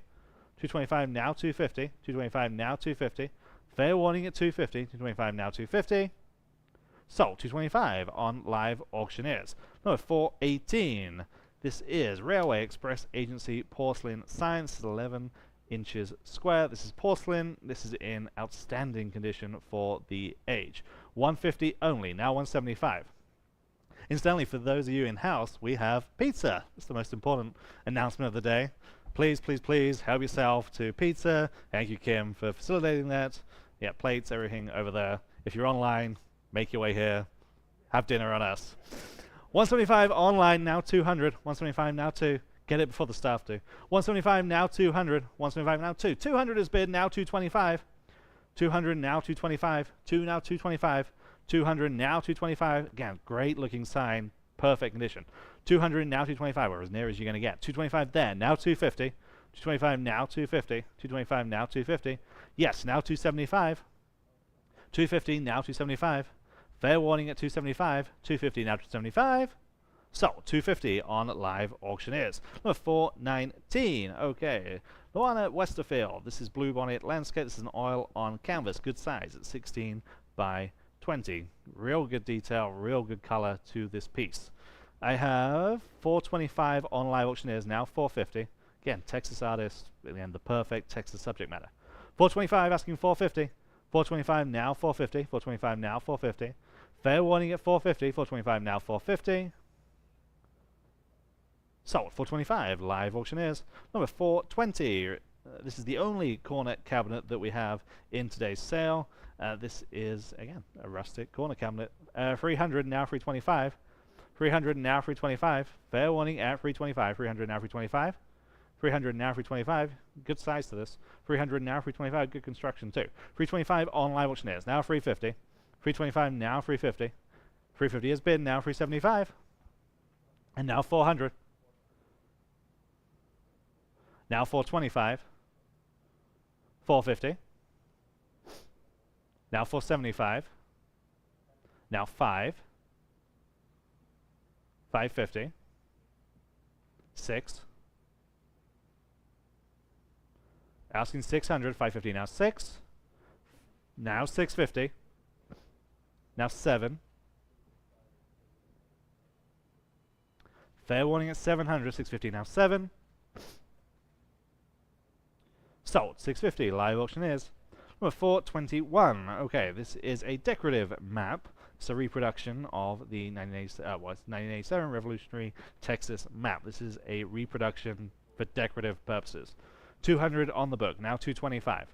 225 now 250. 225 now 250. Fair warning at 250. 225 now 250. Sold. 225 on live auctioneers. Number 418. This is Railway Express Agency porcelain sign. This is 11 inches square. This is porcelain. This is in outstanding condition for the age. 150 only. Now 175. Incidentally, for those of you in-house, we have pizza. It's the most important announcement of the day. Please, please, please help yourself to pizza. Thank you, Kim, for facilitating that. Yeah, plates, everything over there. If you're online, make your way here. Have dinner on us. 175 online, now 200. 175 now 2. Get it before the staff do. 175 now 200. 175 now 2. 200 is bid, now 225. 200 now 225. 2 now 225. 200 now 225. Again, great looking sign. perfect condition. 200 now 225, or as near as you're going to get. 225 there, now 250. 225 now 250. 225 now 250. Yes, now 275. 250 now 275. Fair warning at 275. 250 now 275. So, 250 on live auctioneers. Number 419. Okay. Luana Westerfield. This is Blue Bonnet Landscape. This is an oil on canvas. Good size at 16 by 20. Real good detail, real good color to this piece. I have 425 on live auctioneers now. 450. Again, Texas artist. Again, the perfect Texas subject matter. 425 asking 450. 425 now 450. 425 now 450. Fair warning at 450. 425 now 450. Sold 425 live auctioneers. Number 420. This is the only corner cabinet that we have in today's sale. This is again a rustic corner cabinet. 300 now 325. 300 now 325. Fair warning at 325. 300 now 325. 300 now 325. Good size to this. 300 now 325. Good construction too. 325 on live auctioneers. Now 350. 325 now 350. 350 has been now 375. And now 400. Now 425. 450. Now 475. Now 5. 550. 6. Asking 600. 550. Now 6. Now 650. Now 7. Fair warning at 700. 650. Now 7. Sold 650 live auctioneers. Number 421. Okay, this is a decorative map. It's a reproduction of the 1987 Revolutionary Texas map. This is a reproduction for decorative purposes. 200 on the book, now 225.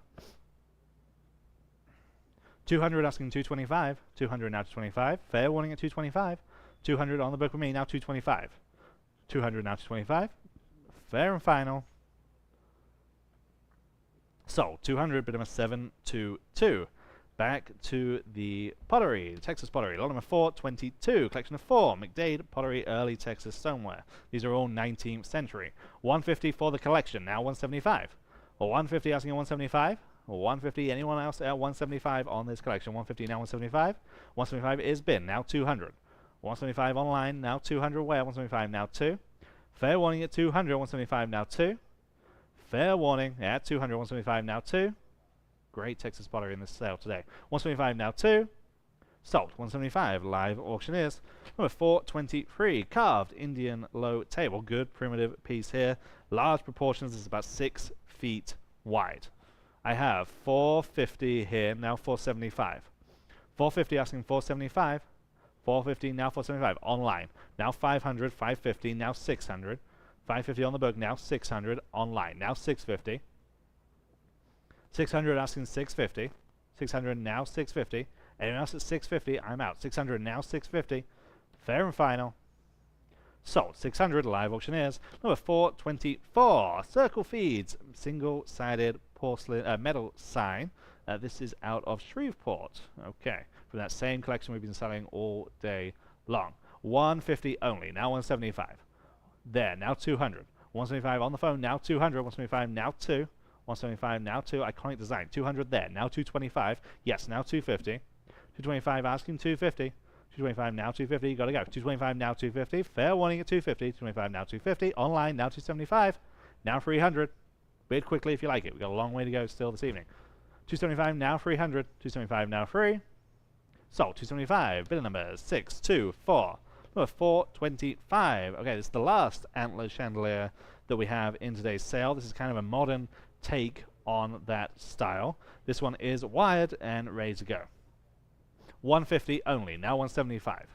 200 asking 225. 200 now 225. Fair warning at 225. 200 on the book with me, now 225. 200 now 225. Fair and final. So, 200, bid number 722. Back to the pottery, Texas pottery. Lot number 422, collection of 4, McDade pottery, early Texas stoneware. These are all 19th century. 150 for the collection, now 175. Or 150 asking at 175. Or 150, anyone else at 175 on this collection? 150 now 175. 175 is bin, now 200. 175 online, now 200 where? 175 now 2. Fair warning at 200, 175 now 2. Fair warning at 200, 175 now 2. Great Texas pottery in this sale today. 175 now 2. Sold 175 live auctioneers. Number 423, carved Indian low table. Good primitive piece here. Large proportions. This is about 6 feet wide. I have 450 here, now 475. 450 asking 475. 450 now 475 online. Now 500, 550, now 600. 550 on the book, now 600 online, now 650. 600 asking 650. 600 now 650. Anyone else at 650, I'm out. 600 now 650. Fair and final. Sold 600 live auctioneers. Number 424, Circle Feeds, single-sided porcelain metal sign. This is out of Shreveport. Okay, from that same collection we've been selling all day long. 150 only, now 175. There, now 200. 175 on the phone, now 200. 175 now 2. 175 now 2. Iconic design. 200 there, now 225. Yes, now 250. 225 asking 250. 225 now 250. You gotta go. 225 now 250. Fair warning at 250. 225 now 250. Online now 275. Now 300. Bid quickly if you like it. We've got a long way to go still this evening. 275 now 300. 275 now 3. Sold 275. Bidder number 624. Number 425. Okay, this is the last Antler chandelier that we have in today's sale. This is kind of a modern take on that style. This one is wired and ready to go. 150 only, now 175.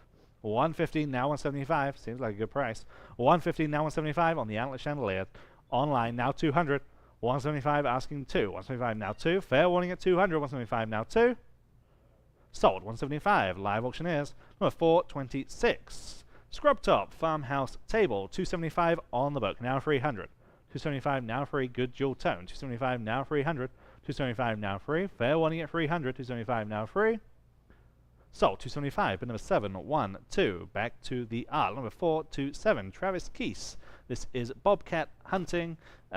150 now 175. Seems like a good price. 150 now 175 on the Antler chandelier. Online now 200. 175 asking 2. 175 now 2. Fair warning at 200. 175 now 2. Sold 175 live auctioneers. Number 426, scrub top farmhouse table, 275 on the book, now 300. 275 now free, good dual tone. 275 now 300. 275 now free, fair warning at 300. 275 now free. Sold. 275. Bid number 7, 1, 2. Back to the art. Number 427. Travis Keese. This is Bobcat Hunting.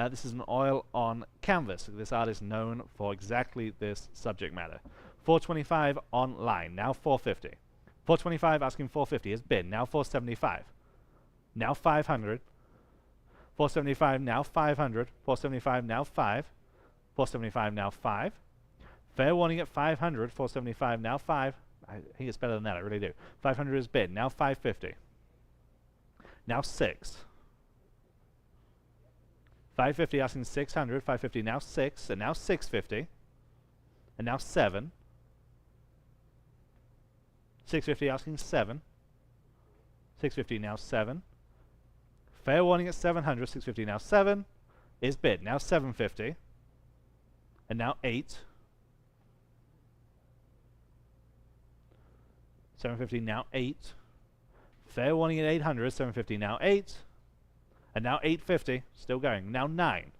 This is an oil on canvas. This art is known for exactly this subject matter. 425 online. Now 450. 425 asking 450 is bid. Now 475. Now 500. 475 now 500. 475 now 5. 475 now 5. Fair warning at 500. 475 now 5. I think it's better than that, I really do. 500 is bid. Now 550. Now 6. 550 asking 600. 550 now 6. And now 650. And now 7. 650 asking 7. 650 now 7. Fair warning at 700. 650 now 7. Is bid. Now 750. And now 8. 750 now 8. Fair warning at 800. 750 now 8. And now 850. Still going. Now 9.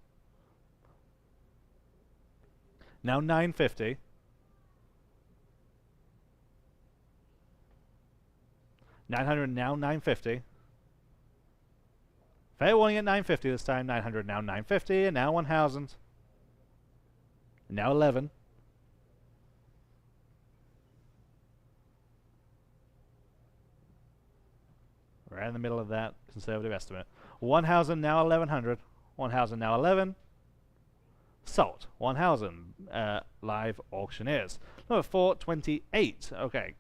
Now 950. $900 now 950. Fair warning at 950 this time. 900 now 950. And now 1000. And now 11. Right in the middle of that conservative estimate. 1000 now 1100. 1000 now 11. Sold. 1000 live auctioneers. Number 428. Okay.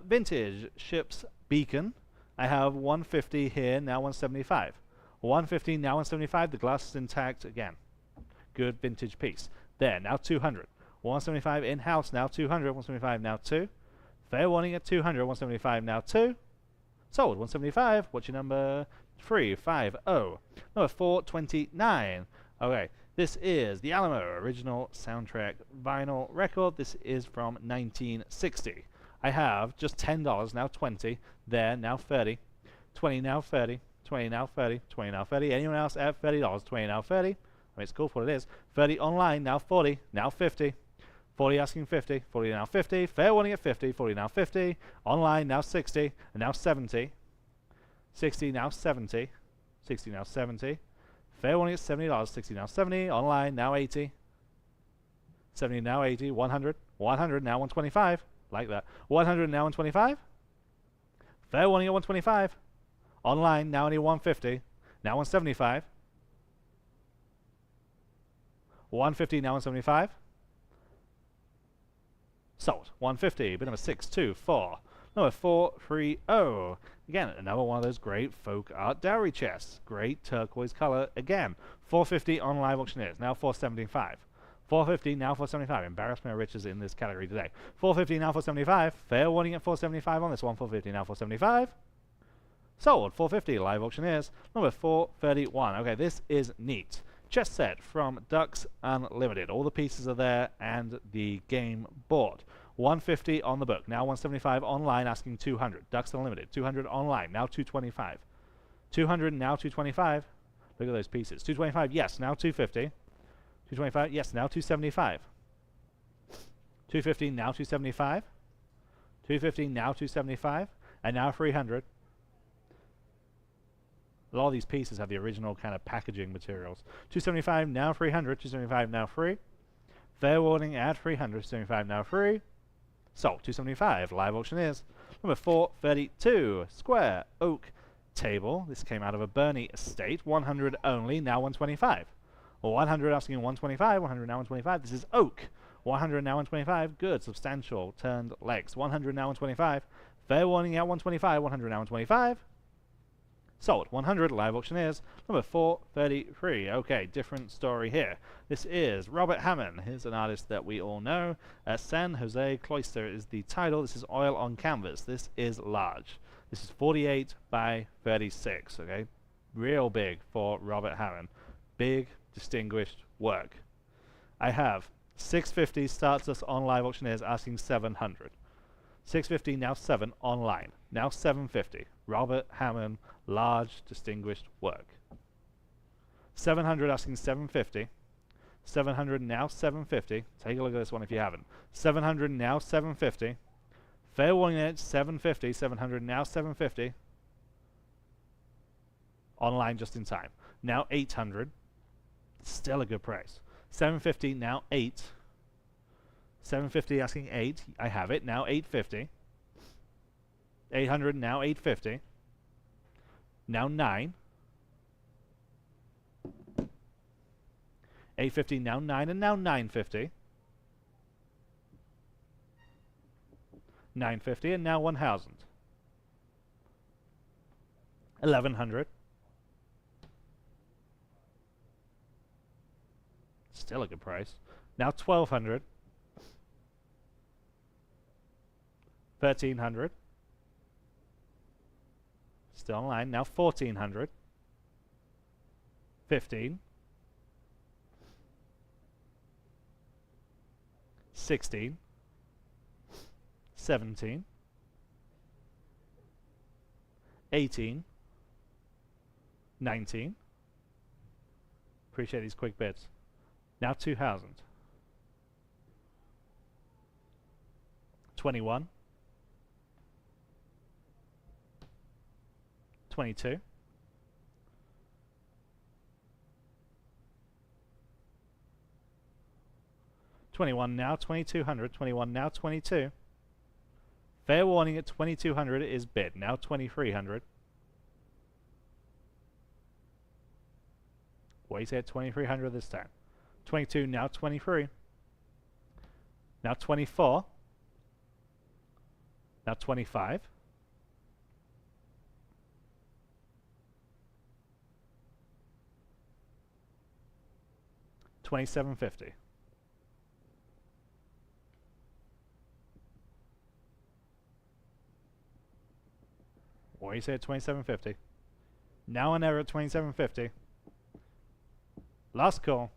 Vintage ships beacon. I have 150 here, now 175. 150 now 175. The glass is intact again. Good vintage piece. There, now 200. 175 in-house, now 200. 175 now 2. Fair warning at 200. 175 now 2. Sold. 175. What's your number? 350. Number 429. Okay. This is the Alamo original soundtrack vinyl record. This is from 1960. I have just $10, now 20. There, now 30. 20 now 30. 20 now 30. 20 now 30. Anyone else at $30? 20 now 30. I mean, it's cool for what it is. 30 online, now 40. Now 50. 40 asking 50. 40 now 50. Fair warning at 50. 40 now 50. Online, now 60. And now 70. 60 now 70. 60 now 70. Fair warning at $70. 60 now 70. Online, now 80. 70 now 80. 100. 100 now 125. Like that. 100 now 125. Fair warning at 125. Online, now only 150. Now 175. 150 now 175. Sold. 150. Bid number 624. Number 430. Again, another one of those great folk art dowry chests. Great turquoise color. Again, 450 on live auctioneers. Now 475. 450 now 475. Embarrassment of riches in this category today. 450 now 475. Fair warning at 475 on this one. 450 now 475. Sold. 450 live auctioneers. Number 431. Okay, this is neat. Chess set from Ducks Unlimited. All the pieces are there and the game board. 150 on the book. Now 175 online asking 200. Ducks Unlimited. 200 online. Now 225. 200 now 225. Look at those pieces. 225. Yes. Now 250. 225. Yes. Now 275. 250. Now 275. 250. Now 275. And now 300. A lot of these pieces have the original kind of packaging materials. 275 now 300. 275 now free. Fair warning at 300. 275 now free. Sold. 275 live auctioneers. Number 432 square oak table. This came out of a Bernie estate. 100 only. Now 125. 100 asking 125. 100 now 125. This is oak. 100 now 125. Good. Substantial turned legs. 100 now 125. Fair warning at 125. 100 now 125. Sold. 100 live auctioneers. Number 433. Okay, different story here. This is Robert Hammond. Here's an artist that we all know. San Jose Cloister is the title. This is oil on canvas. This is large. This is 48 by 36. Okay, real big for Robert Hammond. Big, distinguished work. I have 650 starts us on live auctioneers asking 700. 650 now 7 online. Now 750. Robert Hammond, large, distinguished work. 700 asking 750. 700 now 750. Take a look at this one if you haven't. 700 now 750. Fair warning there, 750, 700, now 750. Online just in time. Now 800. Still a good price. 750, now 8. 750 asking 8. I have it. Now 850. 800, now 850. Now 9. 850, now 9, and now 950. 950, and now 1,000. 1,100. Still a good price. Now 1,200. 1,300. Still online. Now 1,400. 15. 16. 17. 18. 19. Appreciate these quick bits. Now 2,000. 21. 22. 21 now, 2,200. 21 now, 22. Fair warning at 2,200 is bid. Now 2,300. What do you say at 2,300 this time? 22 now, 23. Now 24. Now 25. 2,750. What do you say at 2,750? Now and ever at 2,750. Last call.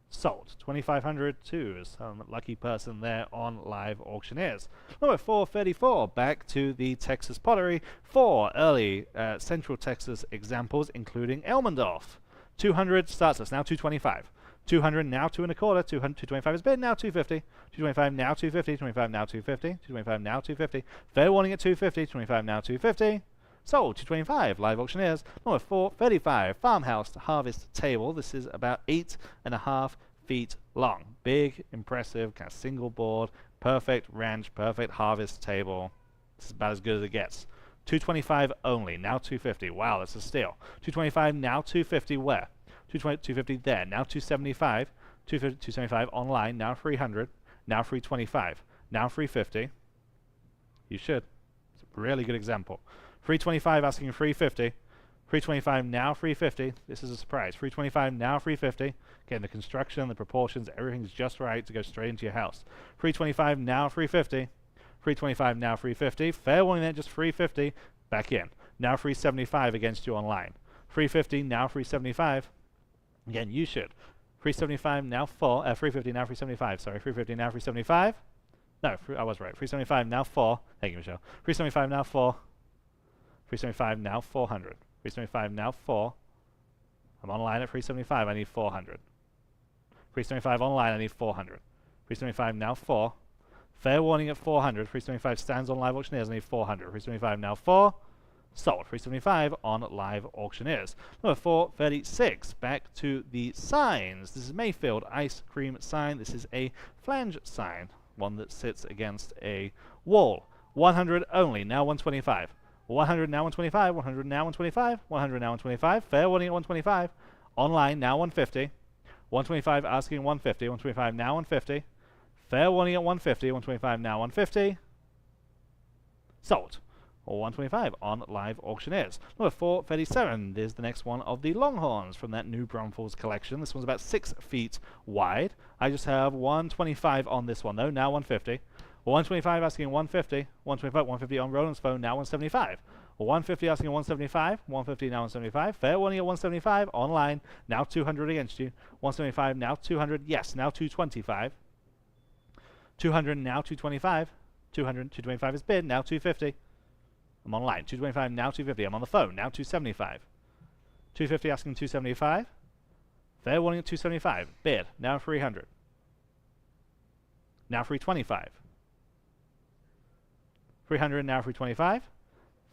Sold. 2,500 to some lucky person there on Live Auctioneers. Number 434, back to the Texas pottery. 4 early Central Texas examples, including Elmendorf. 200 starts us, now 225. 200 now 2 1/4. 225 is bid, now 250. 225 now 250. 25 now 250. 225 now 250. Fair warning at 250. 25 now 250. Sold. 225. Live Auctioneers. Number 435. Farmhouse Harvest Table. This is about 8.5 feet long. Big, impressive, kind of single board. Perfect ranch, perfect harvest table. This is about as good as it gets. 225 only. Now 250. Wow, that's a steal. 225 now 250. Where? 250 there. Now 275. 275 online. Now 300. Now 325. Now 350. You should. It's a really good example. 325 asking 350. 325 now 350. This is a surprise. 325 now 350. Again, the construction, the proportions, everything's just right to go straight into your house. 325 now 350. 325 now 350. Fair warning there, just 350. Back in. Now 375 against you online. 350 now 375. Again, you should. 375 now 4. 350 now 375. Sorry, 350 now 375. No, I was right. 375 now 4. Thank you, Michelle. 375 now 4. 375 now 400. 375 now 4. I'm online at 375. I need 400. 375 online. I need 400. 375 now 4. Fair warning at 400. 375 stands on Live Auctioneers. I need 400. 375 now 4. Sold. 375 on Live Auctioneers. Number 436. Back to the signs. This is Mayfield ice cream sign. This is a flange sign. One that sits against a wall. 100 only. Now 125. 100 now 125. 100 now 125. 100 now 125. Fair warning at 125. Online now 150. 125 asking 150. 125 now 150. Fair warning at 150. 125 now 150. Sold. Or 125 on Live Auctioneers. Number 437 is the next one of the Longhorns from that new Bromfalls collection. This one's about 6 feet wide. I just have 125 on this one though, now 150. 125 asking 150. 125, 150 on Roland's phone, now 175. 150 asking 175. 150 now 175. Fair warning at 175. Online, now 200 against you. 175 now 200. Yes, now 225. 200 now 225. 200, 225 is bid, now 250. I'm online. 225 now 250. I'm on the phone, now 275. 250 asking 275. Fair warning at 275. Bid, now 300. Now 325. 300, now 325.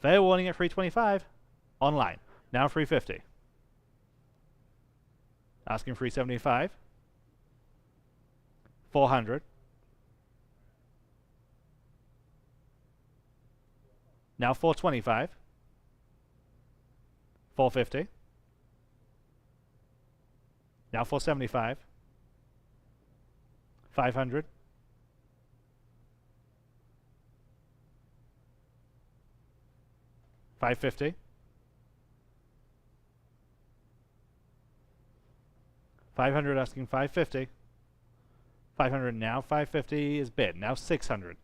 Fair warning at 325. Online, now 350. Asking 375. 400. Now 425. 450. Now 475. 500. 550. 500 asking 550. 500 now. 550 is bid. Now 600.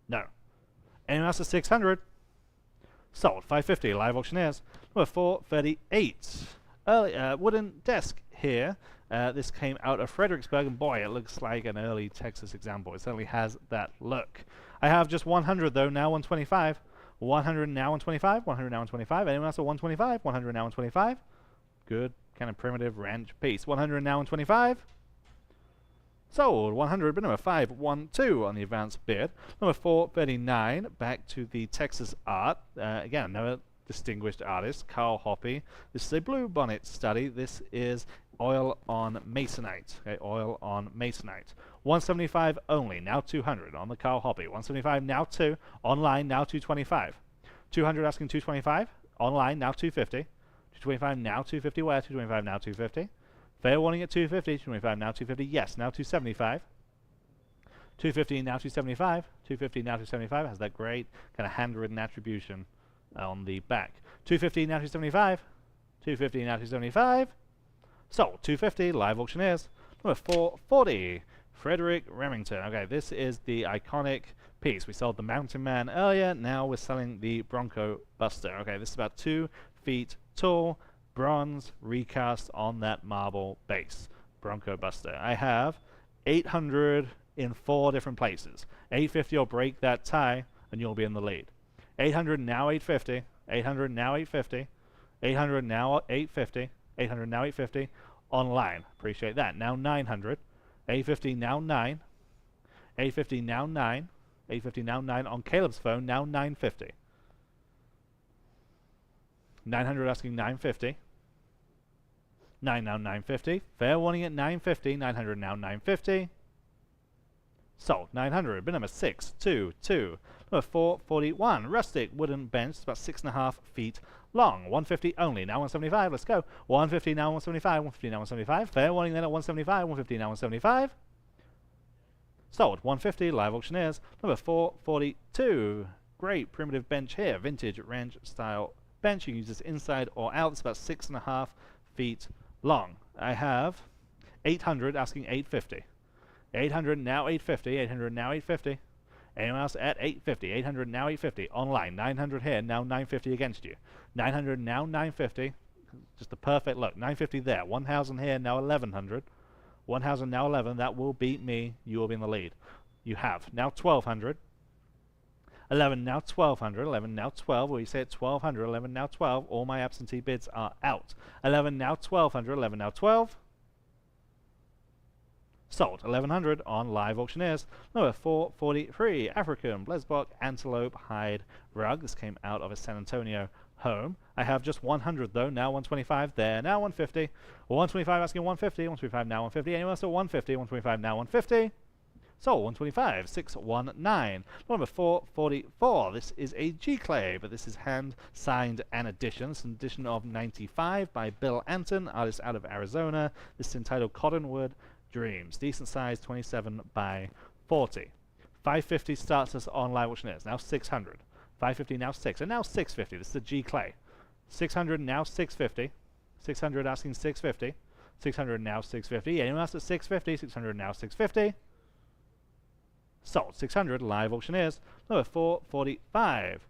No. Anyone else at 600? Sold. 550. Live auctioneers. Number 438. Early wooden desk here. This came out of Fredericksburg, and boy, it looks like an early Texas example. It certainly has that look. I have just 100 though. Now 125. 100 now 125. 100 now 125. Anyone else at 125? 100 now 125. Good. Kind of primitive ranch piece. 100 now 125. Sold. 100, but number 512 on the advanced bid. Number 439, back to the Texas art. Again, another distinguished artist, Carl Hoppe. This is a blue bonnet study. This is oil on masonite. Okay, oil on masonite. 175 only, now 200 on the Carl Hoppe. 175 now 2, online now 225. 200 asking 225, online now 250. 225 now 250 where? 225 now 250. Fair warning at 250, 225 now 250, yes, now 275. 250 now 275, 250 now 275, has that great kind of handwritten attribution on the back. 250 now 275, 250 now 275. Sold. 250, live auctioneers. Number 440, Frederick Remington. Okay, this is the iconic piece. We sold the Mountain Man earlier, now we're selling the Bronco Buster. Okay, this is about 2 feet tall, bronze recast on that marble base. Bronco Buster. I have 800 in 4 different places. 850 will break that tie and you'll be in the lead. 800 now 850. 800 now 850. 800 now 850. 800 now 850. Online. Appreciate that. Now 900. 850 now 9. 850 now 9. 850 now 9 on Caleb's phone. Now 950. 900 asking 950. 9 now 950. Fair warning at 950. 900 now 950. Sold. 900. Bid number 622. Number 441. Rustic wooden bench. It's about 6.5 feet long. 150 only. Now 175. Let's go. 150 now 175. 150 now 175. Fair warning then at 175. 150 now 175. Sold. 150. Live auctioneers. Number 442. Great primitive bench here. Vintage ranch style bench. You can use this inside or out. It's about 6.5 feet long. I have 800 asking 850. 800 now 850. 800 now 850. Anyone else at 850? 800 now 850. Online. 900 here. Now 950 against you. 900 now 950. Just the perfect look. 950 there. 1,000 here. Now 1100. 1,000 now 11. That will beat me. You will be in the lead. You have. Now 1200. 11 now 1200. 11 now 12. Well, you say it's 1200. 11 now 12. All my absentee bids are out. 11 now 1200. 11 now 12. Sold. 1100 on live auctioneers. Number 443. African Blesbok Antelope Hide Rug. This came out of a San Antonio home. I have just 100 though. Now 125 there. Now 150. 125 asking 150. 125 now 150. Anyone else at 150? 125 now 150. Sold. 125. 619. Number 444. This is a G-Clay, but this is hand signed and edition. It's an edition of 95 by Bill Anton, artist out of Arizona. This is entitled Cottonwood Dreams. Decent size, 27 by 40. 550 starts us on live auctioneers. Now 600. 550 now 6. And now 650. This is the G-Clay. 600 now 650. 600 asking 650. 600 now 650. Anyone else at 650? 600 now 650. Sold. 600 live auctioneers. Number 445.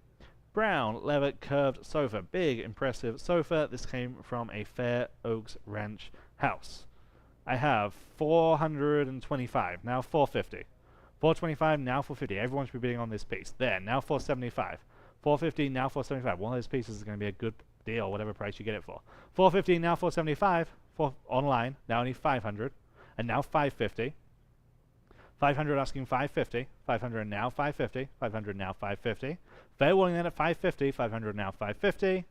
Brown leather curved sofa. Big, impressive sofa. This came from a Fair Oaks Ranch house. I have 425. Now 450. 425. Now 450. Everyone should be bidding on this piece. There. Now 475. 450. Now 475. One of those pieces is going to be a good deal, whatever price you get it for. 450. Now 475. Online. Now only 500. And now 550. 500 asking 550. 500 now 550. 500 now 550. Fair warning then at 550. 500 now 550.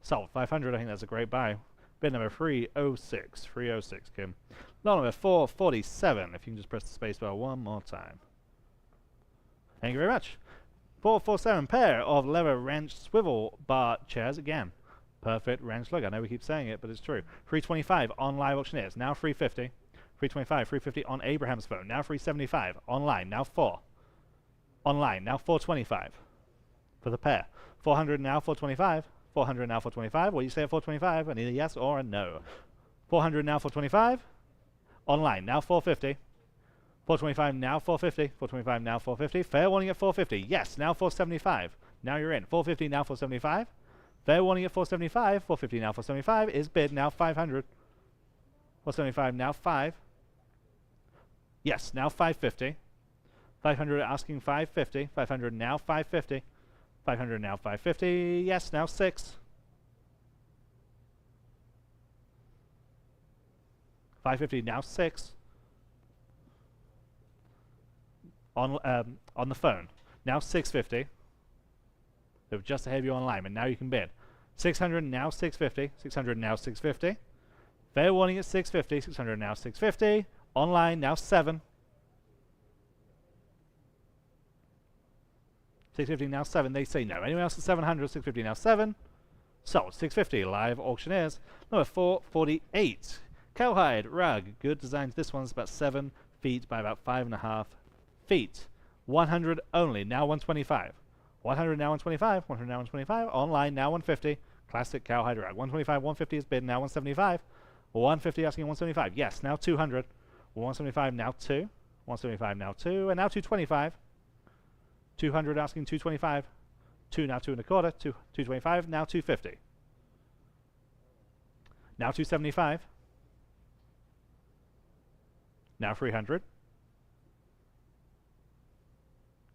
Sold. 500. I think that's a great buy. Bid number 306. 306, Kim. Lot number 447. If you can just press the space bar one more time. Thank you very much. 447 pair of leather wrench swivel bar chairs again. Perfect wrench look. I know we keep saying it, but it's true. 325 on live auctioneers. Now 350. 325, 350 on Abraham's phone. Now 375. Online. Now 4. Online. Now 425 for the pair. 400 now 425. 400 now 425. What do you say at 425? I need a yes or a no. 400 now 425. Online. Now 450. 425 now 450. 425 now 450. Fair warning at 450. Yes. Now 475. Now you're in. 450 now 475. Fair warning at 475. 450 now 475 is bid now 500. 475 now 5. Yes, now 550. 500 asking 550. 500 now 550. 500 now 550. Yes, now 6. 550 now 6. On the phone. Now 650. They were just ahead of you online, but now you can bid. 600 now 650. 600 now 650. Fair warning at 650. 600 now 650. Online now 7. 650 now 7. They say no. Anyone else at 700? 650 now 7. Sold. 650 live auctioneers. Number 448. Cowhide rug. Good designs. This one's about 7 feet by about 5.5 feet. 100 only. Now 125. 100 now 125. 100 now 125. Online now 150. Classic cowhide rug. 125, 150 is bid. Now 175. 150 asking 175. Yes. Now 200. 175 now 2. 175 now 2. And now 225. 200 asking 225. 2 now 2 and a quarter. 225. Now 250. Now 275. Now 300.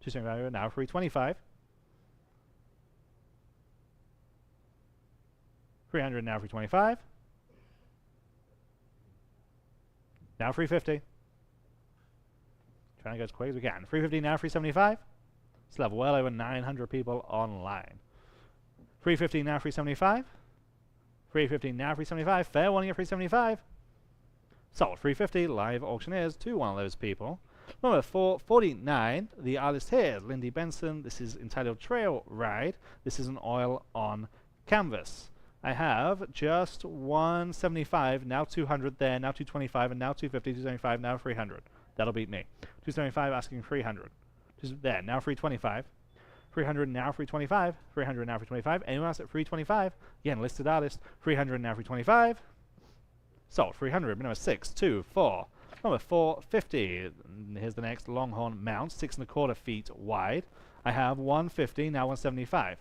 275. Now 325. 300 now 325. Now 350. Trying to go as quick as we can. 350 now 375. Still have well over 900 people online. 350 now 375. 350 now 375. Fair warning at 375. Sold. 350 live auctioneers to one of those people. Number 449. The artist here is Lindy Benson. This is entitled Trail Ride. This is an oil on canvas. I have just 175, now 200 there, now 225, and now 250, 275, now 300. That'll beat me. 275 asking 300. Just there, now 325. 300 now 325. 300 now 325. Anyone else at 325? Again, listed artist. 300 now 325. Sold. 300. Number 6, 2, 4. Number 450. Here's the next Longhorn mount, 6.25 feet wide. I have 150, now 175.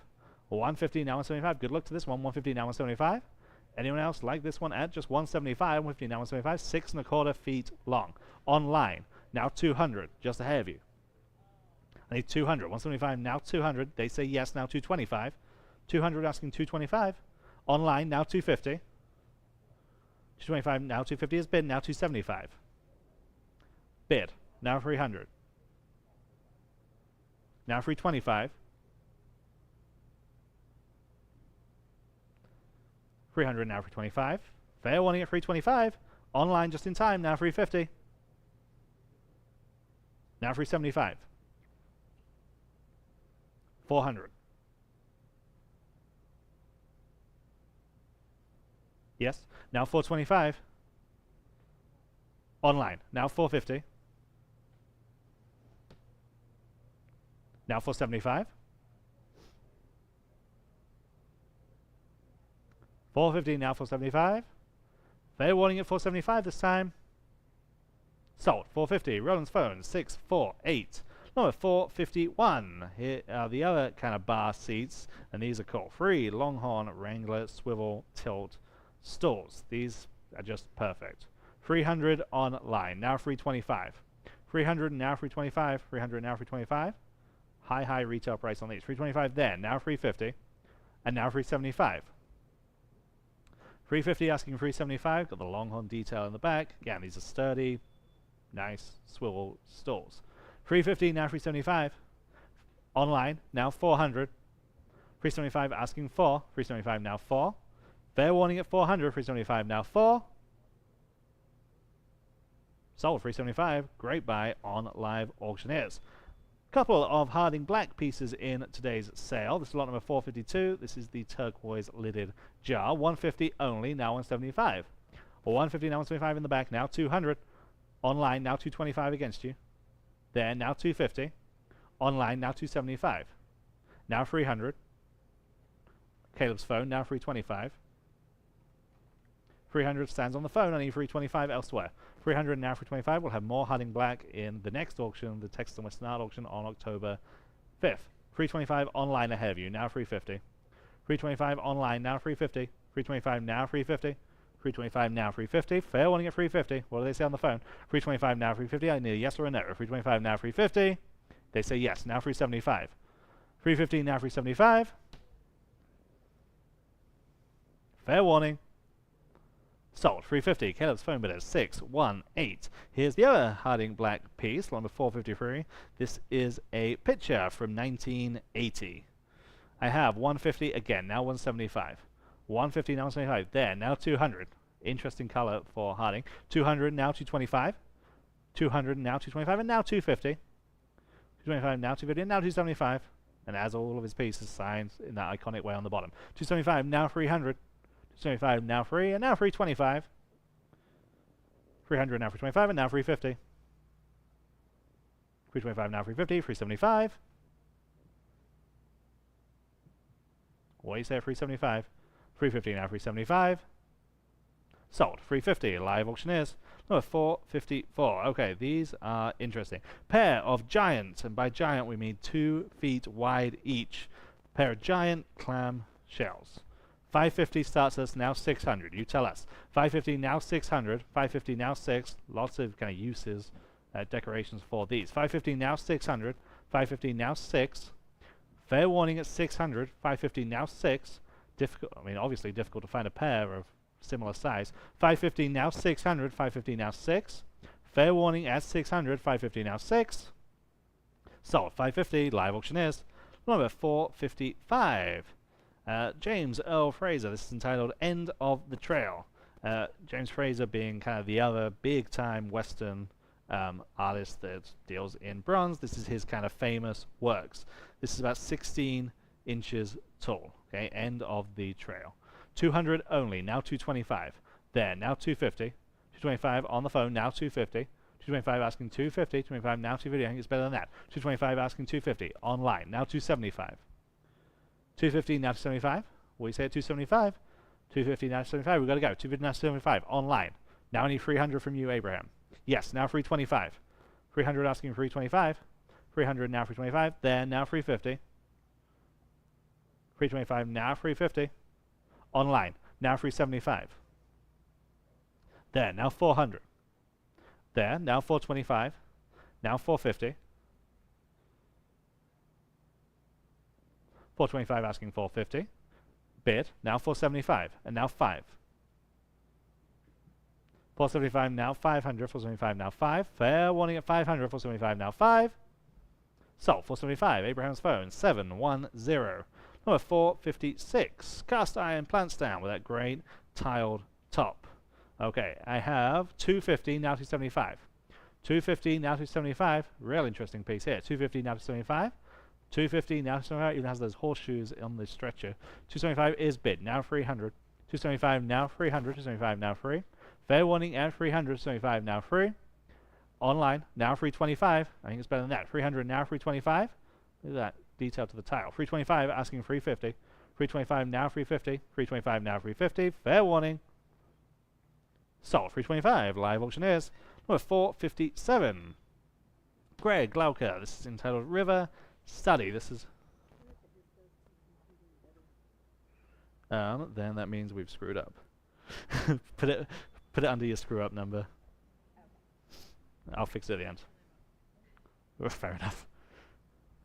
150 now 175. Good luck to this one. 150 now 175. Anyone else like this one at just 175? 150 now 175. 6.25 feet long. Online. Now 200. Just ahead of you. I need 200. 175 now 200. They say yes. Now 225. 200 asking 225. Online. Now 250. 225 now 250 is bid. Now 275. Bid. Now 300. Now 325. 300 now 325. Fair warning at 325. Online just in time. Now 350. Now 375. 400. Yes. Now 425. Online. Now 450. Now 475. 450 now 475. Fair warning at 475 this time. Sold. 450. Roland's phone 648. Number 451. Here are the other kind of bar seats, and these are called free Longhorn Wrangler swivel tilt stools. These are just perfect. 300 online. Now 325. 300 now 325. 300 now 325. High retail price on these. 325 there. Now 350. And now 375. 350 asking 375. Got the Longhorn detail in the back. Again, these are sturdy. Nice swivel stalls. 350 now 375. Online now 400. 375 asking for. 375 now 4. Fair warning at 400. 375 now 4. Sold 375. Great buy on Live Auctioneers. Couple of Harding Black pieces in today's sale. This is lot number 452. This is the turquoise lidded jar. 150 only, now 175. Or 150 now 175 in the back, now 200. Online now 225 against you. There now 250. Online now 275. Now 300. Caleb's phone now 325. 300 stands on the phone, only 325 elsewhere. 300 now 325. We'll have more Harding Black in the next auction, the Texas and Western Art auction on October 5th. 325 online ahead of you, now 350. 325 online, now 350. 325 now 350. 325 now 350. Fair warning at 350. What do they say on the phone? 325 now 350. I need a yes or a no. 325 now 350. They say yes, now 375. 350 now 375. Fair warning. Sold. 350. Caleb's phone bid is 618. Here's the other Harding Black piece, number 453. This is a picture from 1980. I have 150 again, now 175. 150 now 175. There, now 200. Interesting color for Harding. 200 now 225. 200 now 225 and now 250. 225 now 250 and now 275. And as all of his pieces signed in that iconic way on the bottom. 275 now 300. 275 now 3 and now 325. 300 now 325 and now 350. 325 now 350. 375. What do you say at 375? 350 now 375. Sold. 350. Live Auctioneers. Number 454. Okay, these are interesting. Pair of giant, and by giant we mean 2 feet wide each. Pair of giant clam shells. 550 starts us now 600. You tell us. 550 now 600. 550 now 6. Lots of kind of uses, decorations for these. 550 now 600. 550 now 6. Fair warning at 600. 550 now 6. Difficult. I mean, obviously difficult to find a pair of similar size. 550 now 600. 550 now 6. Fair warning at 600. 550 now 6. Sold. 550. Live Auctioneers. Number 455. James Earl Fraser. This is entitled End of the Trail. James Fraser being kind of the other big-time Western artist that deals in bronze. This is his kind of famous works. This is about 16 inches tall. Okay, End of the Trail. 200 only, now 225. There, now 250. 225 on the phone, now 250. 225 asking 250. 225 now 250. I think it's better than that. 225 asking 250. Online, now 275. 250 now 275. What do you say at 275? 250 now 275. We've got to go. 250 now 275. Online. Now I need 300 from you, Abraham. Yes, now 325. 300 asking 325. 300 now 325. There, now 350. 325 now 350. Online. Now 375. There, now 400. There, now 425. Now 450. 425 asking 450. Bid, now 475. And now 5. 475 now 500. 475 now 5. Fair warning at 500. 475 now 5. Sold. 475. Abraham's phone. 710. Number 456. Cast iron plant stand with that great tiled top. Okay, I have 250 now 275. 250 now 275. Real interesting piece here. 250 now 275. 250 now 275. Even has those horseshoes on the stretcher. 275 is bid. Now 300. 275 now 300. 275 now 3. Fair warning at 300. 275 now 3. Online now 325. I think it's better than that. 300 now 325. Look at that detail to the tile. 325 asking 350. 325 now 350. 325 now 350. Fair warning. Sold. 325. Live Auctioneers. Number 457. Greg Glauker. This is entitled River Study. This is then that means we've screwed up. put it under your screw up number. I'll fix it at the end. Fair enough.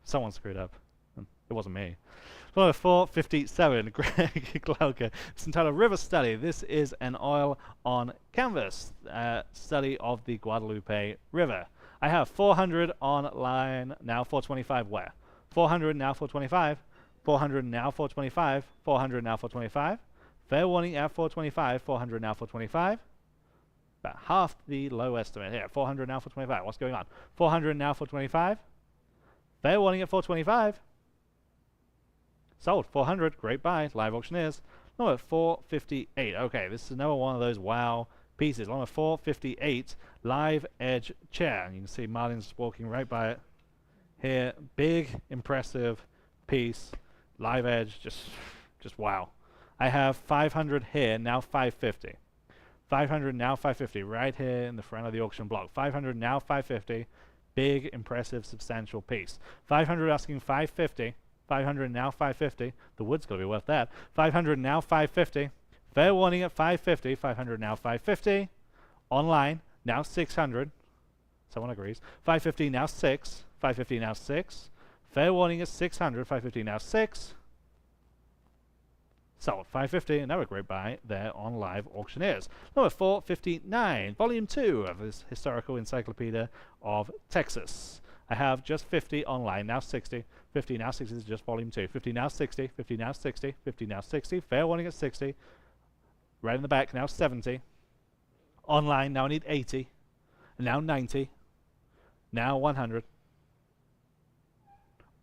Someone screwed up. It wasn't me. Number 457, Greg Glauca. It's entitled River Study. This is an oil on canvas study of the Guadalupe River. I have 400 online, now 425 where? 400 now 425, 400 now 425, 400 now 425. Fair warning at 425, 400 now 425. About half the low estimate here. 400 now 425. What's going on? 400 now 425. Fair warning at 425. Sold. 400. Great buy. Live auctioneers. Number 458. Okay, this is another one of those wow pieces. Number 458. Live edge chair. And you can see Martin's walking right by it. Here, big, impressive piece. Live edge. Just wow. I have 500 here. Now 550. 500 now 550. Right here in the front of the auction block. 500 now 550. Big, impressive, substantial piece. 500 asking 550. 500 now 550. The wood's got to be worth that. 500 now 550. Fair warning at 550. 500 now 550. Online now 600. Someone agrees. 550 now 6. 550 now 6. Fair warning at 600. 550 now 6. Sold. 550. Another great buy there on Live Auctioneers. Number 459. Volume 2 of this Historical Encyclopedia of Texas. I have just 50 online, now 60. 50 now 60 is just volume 2. 50 now 60, 50 now 60, 50 now 60. Fair warning at 60. Right in the back, now 70. Online, now I need 80. Now 90. Now 100.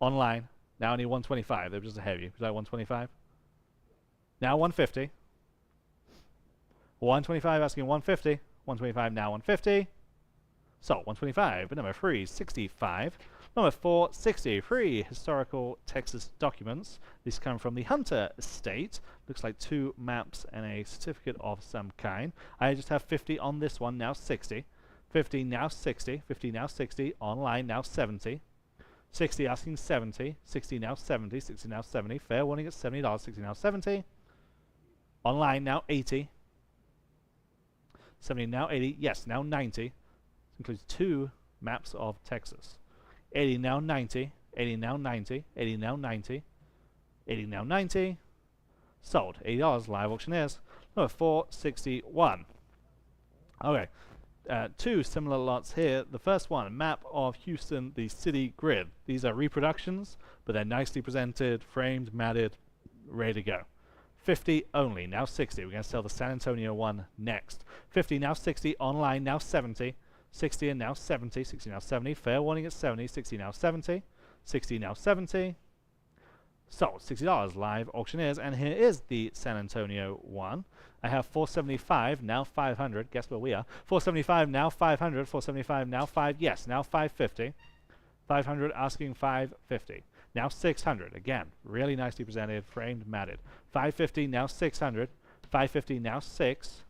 Online, now I need 125. They were just ahead of you. Is that 125? Now 150. 125 asking 150. 125 now 150. So 125, but number 365. Number 460, free historical Texas documents. These come from the Hunter Estate. Looks like 2 maps and a certificate of some kind. I just have 50 on this one, now 60. 50 now 60. 50 now 60. Online now 70. 60 asking 70. 60 now 70. 60 now 70. Fair warning at $70. 60 now 70. Online now 80. 70 now 80. Yes, now 90. Includes 2 maps of Texas. 80 now 90, 80 now 90, 80 now 90, 80 now 90. Sold. $80. Live auctioneers. Number 461. Okay. 2 similar lots here. The first one, map of Houston, the city grid. These are reproductions, but they're nicely presented, framed, matted, ready to go. 50 only. Now 60. We're going to sell the San Antonio one next. 50 now 60. Online now 70. 60 and now 70, 60 now 70, fair warning at 70, 60 now 70, 60 now 70. Sold. $60. Live auctioneers. And here is the San Antonio one. I have 475, now 500. Guess where we are? 475, now 500. 475, now 5. Yes, now 550. 500 asking 550. Now 600. Again, really nicely presented, framed, matted. 550, now 600. 550, now 6.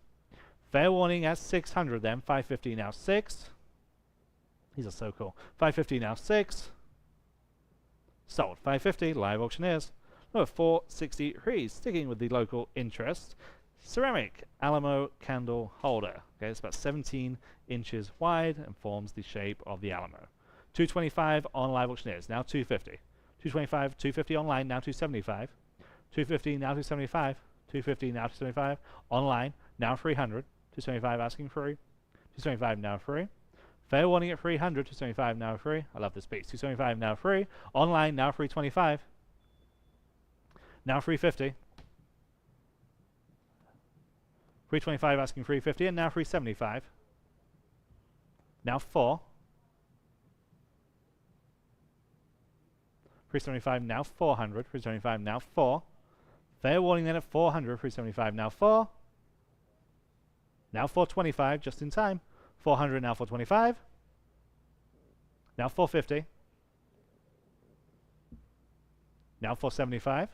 Fair warning at 600 then. 550 now 6. These are so cool. 550 now 6. Sold. 550. Live auctioneers. Number 463. Sticking with the local interest. Ceramic Alamo candle holder. Okay, it's about 17 inches wide and forms the shape of the Alamo. 225 on Live auctioneers. Now 250. 225, 250 online. Now 275. 250 now 275. 250 now 275. Online. Now 300. 275 asking free. 275 now free. Fair warning at 300. 275 now free. I love this piece. 275 now free. Online now 325. Now 350. 325 asking 350 and now 375. Now 4. 375 now 400. 375 now 4. Fair warning then at 400. 375 now 4. Now 425, just in time. 400 now 425. Now 450. Now 475.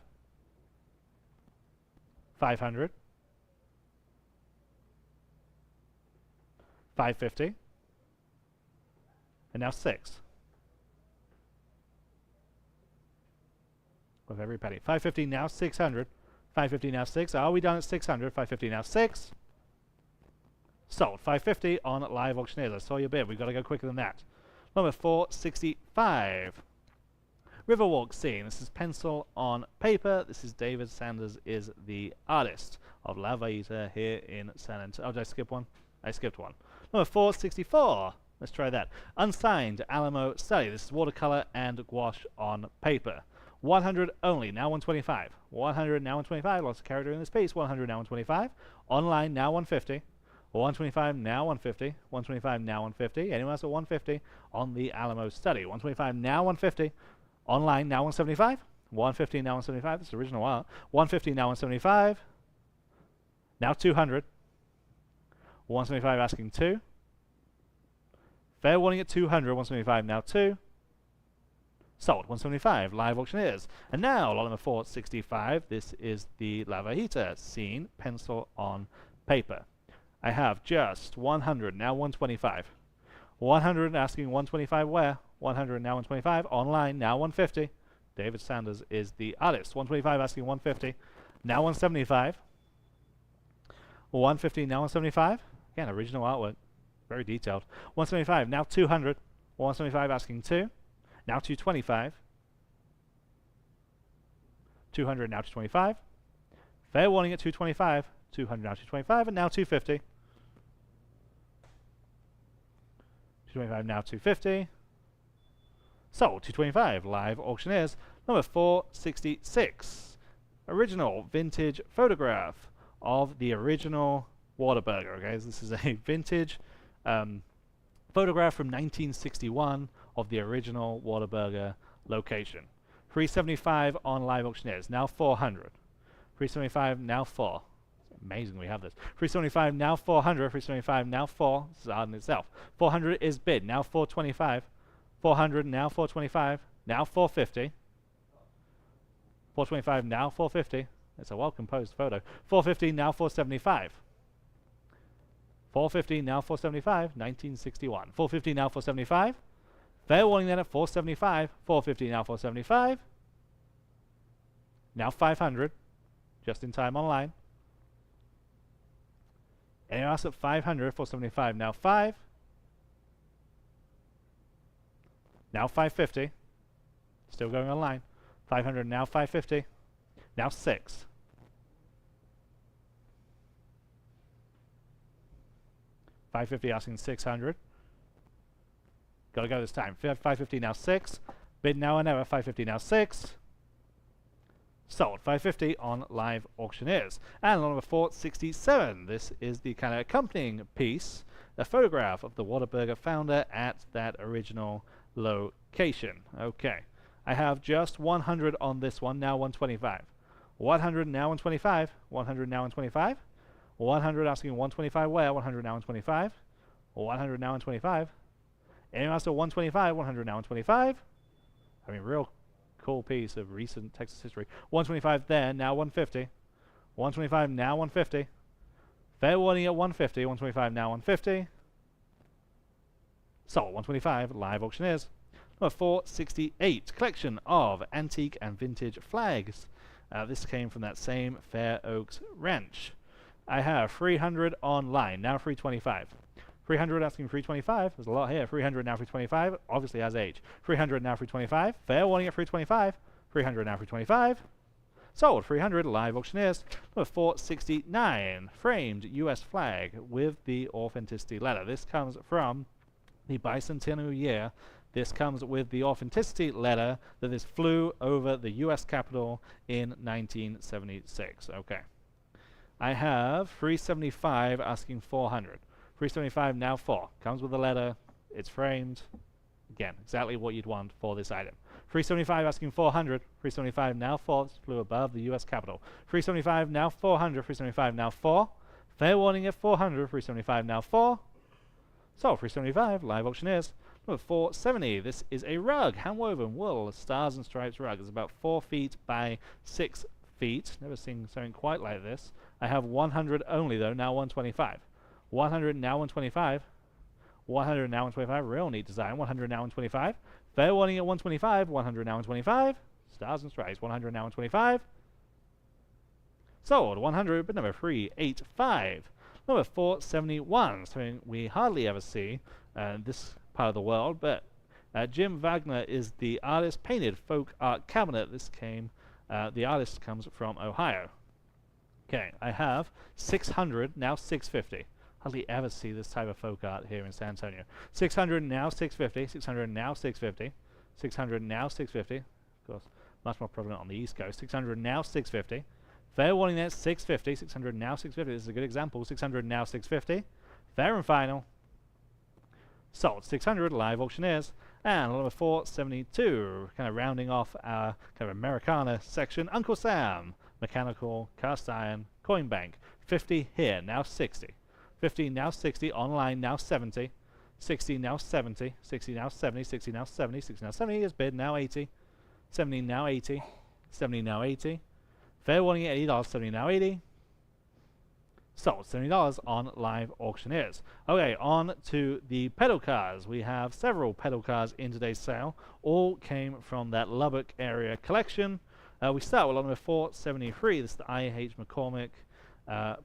500. 550. And now 6. With every penny. 550 now 600. 550 now 6. Are we done at 600? 550 now 6. Sold. 550 on Live auctioneers. I saw your bid. We've got to go quicker than that. Number 465. Riverwalk Scene. This is pencil on paper. This is David Sanders is the artist of La Vallita here in San Antonio. Oh, did I skip one? I skipped one. Number 464. Let's try that. Unsigned Alamo Study. This is watercolor and gouache on paper. 100 only, now 125. 100, now 125. Lots of character in this piece. 100, now 125. Online, now 150. 125, now 150. 125, now 150. Anyone else at 150 on the Alamo Study? 125, now 150. Online, now 175. 150, now 175. This is original art. 150, now 175. Now 200. 175 asking 2. Fair warning at 200. 175, now 2. Sold. 175. Live auctioneers. And now, lot number 465. This is the La Vallita scene. Pencil on paper. I have just 100. Now 125. 100 asking 125 where? 100 now 125. Online. Now 150. David Sanders is the artist. 125 asking 150. Now 175. 150 now 175. Again, original artwork. Very detailed. 175. Now 200. 175 asking 2. Now 225. 200 now 225. Fair warning at 225. 200 now 225. And now 250. 225 now 250. Sold. 225. Live auctioneers. Number 466. Original vintage photograph of the original Whataburger. Okay, so this is a vintage photograph from 1961 of the original Whataburger location. 375 on live auctioneers. Now 400. 375 now 4. It's amazing we have this. 375 now 400. 375 now 4. This is odd in itself. 400 is bid. Now 425. 400 now 425. Now 450. 425 now 450. It's a well composed photo. 450 now 475. 450 now 475. 1961. 450 now 475. Fair warning then at 475. 450 now 475. Now 500. Just in time online. Anyone else at 500? 475 now 5. Now 550. Still going online. 500 now 550. Now 6. 550 asking 600. Gotta go this time. 550 now 6. Bid now or never. 550 now 6. Sold. 550 on live auctioneers. And number 467. This is the kind of accompanying piece, a photograph of the Whataburger founder at that original location. Okay. I have just 100 on this one. Now 125. 100 now 125. 100 now 125. 100 asking 125 where? 100 now 125. 100 now 125. Anyone else at 125? 100 now 125. I mean, real cool piece of recent Texas history. 125 there, now 150. 125 now 150. Fair warning at 150. 125 now 150. Sold. 125 live auctioneers. Number 468. Collection of antique and vintage flags. This came from that same Fair Oaks Ranch. I have 300 online, now 325. 300 asking 325. There's a lot here. 300 now 325. Obviously has age. 300 now 325. Fair warning at 325. 300 now 325. Sold. 300 live auctioneers. Number 469. Framed U.S. flag with the authenticity letter. This comes from the bicentennial year. This comes with the authenticity letter that this flew over the U.S. Capitol in 1976. Okay. I have 375 asking 400. 375 now 4. Comes with a letter. It's framed. Again, exactly what you'd want for this item. 375 asking 400. 375 now 4. This flew above the U.S. Capitol. 375 now 400. 375 now 4. Fair warning at 400. 375 now 4. So 375 live auctioneers. Number 470. This is a rug, hand-woven wool, stars and stripes rug. It's about 4 feet by 6 feet. Never seen something quite like this. I have 100 only though, now 125. 100 now 125. 100 now 125. Real neat design. 100 now 125. Fair warning at 125. 100 now 125. Stars and stripes. 100 now 125. Sold. 100, but number 385. Number 471. Something we hardly ever see in this part of the world, but Jim Wagner is the artist, painted folk art cabinet. This came, the artist comes from Ohio. Okay, I have 600, now 650. Hardly ever see this type of folk art here in San Antonio. 600, now 650, 600, now 650, 600, now 650. Of course, much more prevalent on the East Coast. 600, now 650. Fair warning there, 650, 600, now 650. This is a good example. 600, now 650. Fair and final. Sold 600, live auctioneers. And number 472, kind of rounding off our kind of Americana section. Uncle Sam, mechanical, cast iron, coin bank. 50 here, now 60. 50 now 60, online now 70. 60 now 70, 60 now 70, 60 now 70, 60 now 70 is bid, now 80. 70 now 80, 70 now 80. Fair warning at $80, 70 now 80. Sold $70 on live auctioneers. Okay, on to the pedal cars. We have several pedal cars in today's sale. All came from that Lubbock area collection. We start with lot number 473. This is the IH McCormick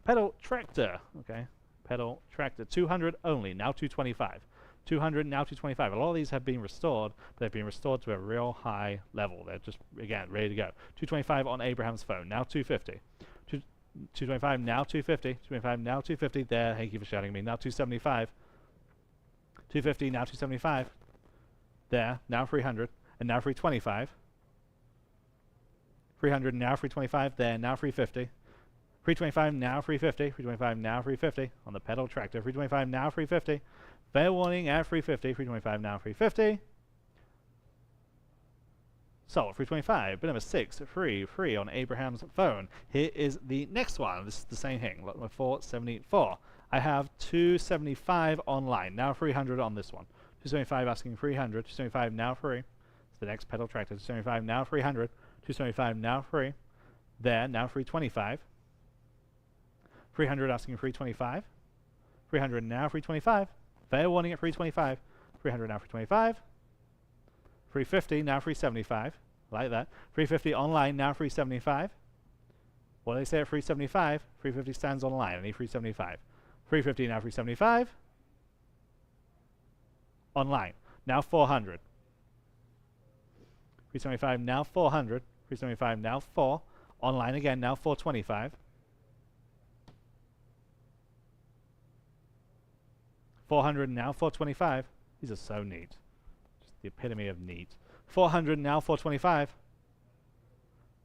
pedal tractor. Okay, pedal tractor, 200 only, now 225. 200, now 225. A lot of these have been restored, but they've been restored to a real high level. They're just, again, ready to go. 225 on Abraham's phone, now 250. 225, now 250. 225, now 250. There, thank you for shouting at me. Now 275. 250, now 275. There, now 300. And now 325. 300, now 325. There, now 350. 325, now 350. 325, now 350. On the pedal tractor. 325, now 350. Fair warning at 350. 325, now 350. Sold 325, bid number 6, free on Abraham's phone. Here is the next one. This is the same thing, lot number 474. I have 275 online, now 300 on this one. 275 asking 300, 275 now free. It's the next pedal tractor, 275 now 300, 275 now free. There, now 325. 300 asking 325. 300 now 325. Fair warning at 325. 300 now 325. 350, now 375. Like that. 350 online, now 375. What do they say at 375? 350 stands online, I need 375. 350, now 375. Online, now 400. 375, now 400. 375, now 4. Online again, now 425. 400, now 425. These are so neat. The epitome of neat. 400 now 425.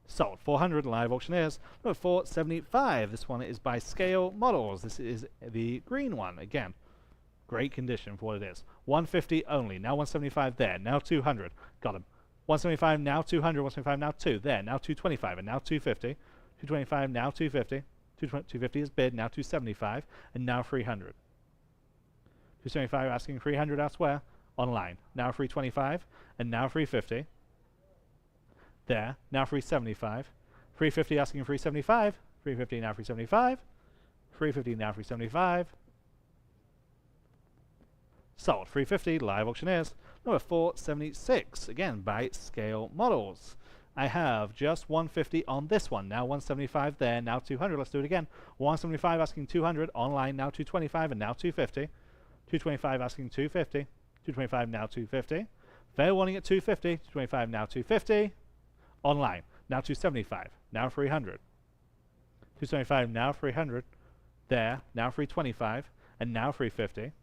Sold 400 live auctioneers. Number 475. This one is by Scale Models. This is the green one. Again, great condition for what it is. 150 only. Now 175 there. Now 200. Got him. 175 now 200. 175 now 2 there. Now 225 and now 250. 225 now 250. 250 is bid. Now 275 and now 300. 275 asking 300 elsewhere. Online, now 325, and now 350. There, now 375. 350 asking 375. 350 now 375. 350 now 375. Sold 350, live auctioneers. Number 476, again by Scale Models. I have just 150 on this one. Now 175 there, now 200. Let's do it again. 175 asking 200. Online, now 225, and now 250. 225 asking 250. 225 now 250. Fair warning at 250. 225 now 250. Online, now 275. Now 300. 275 now 300. There, now 325. And now 350.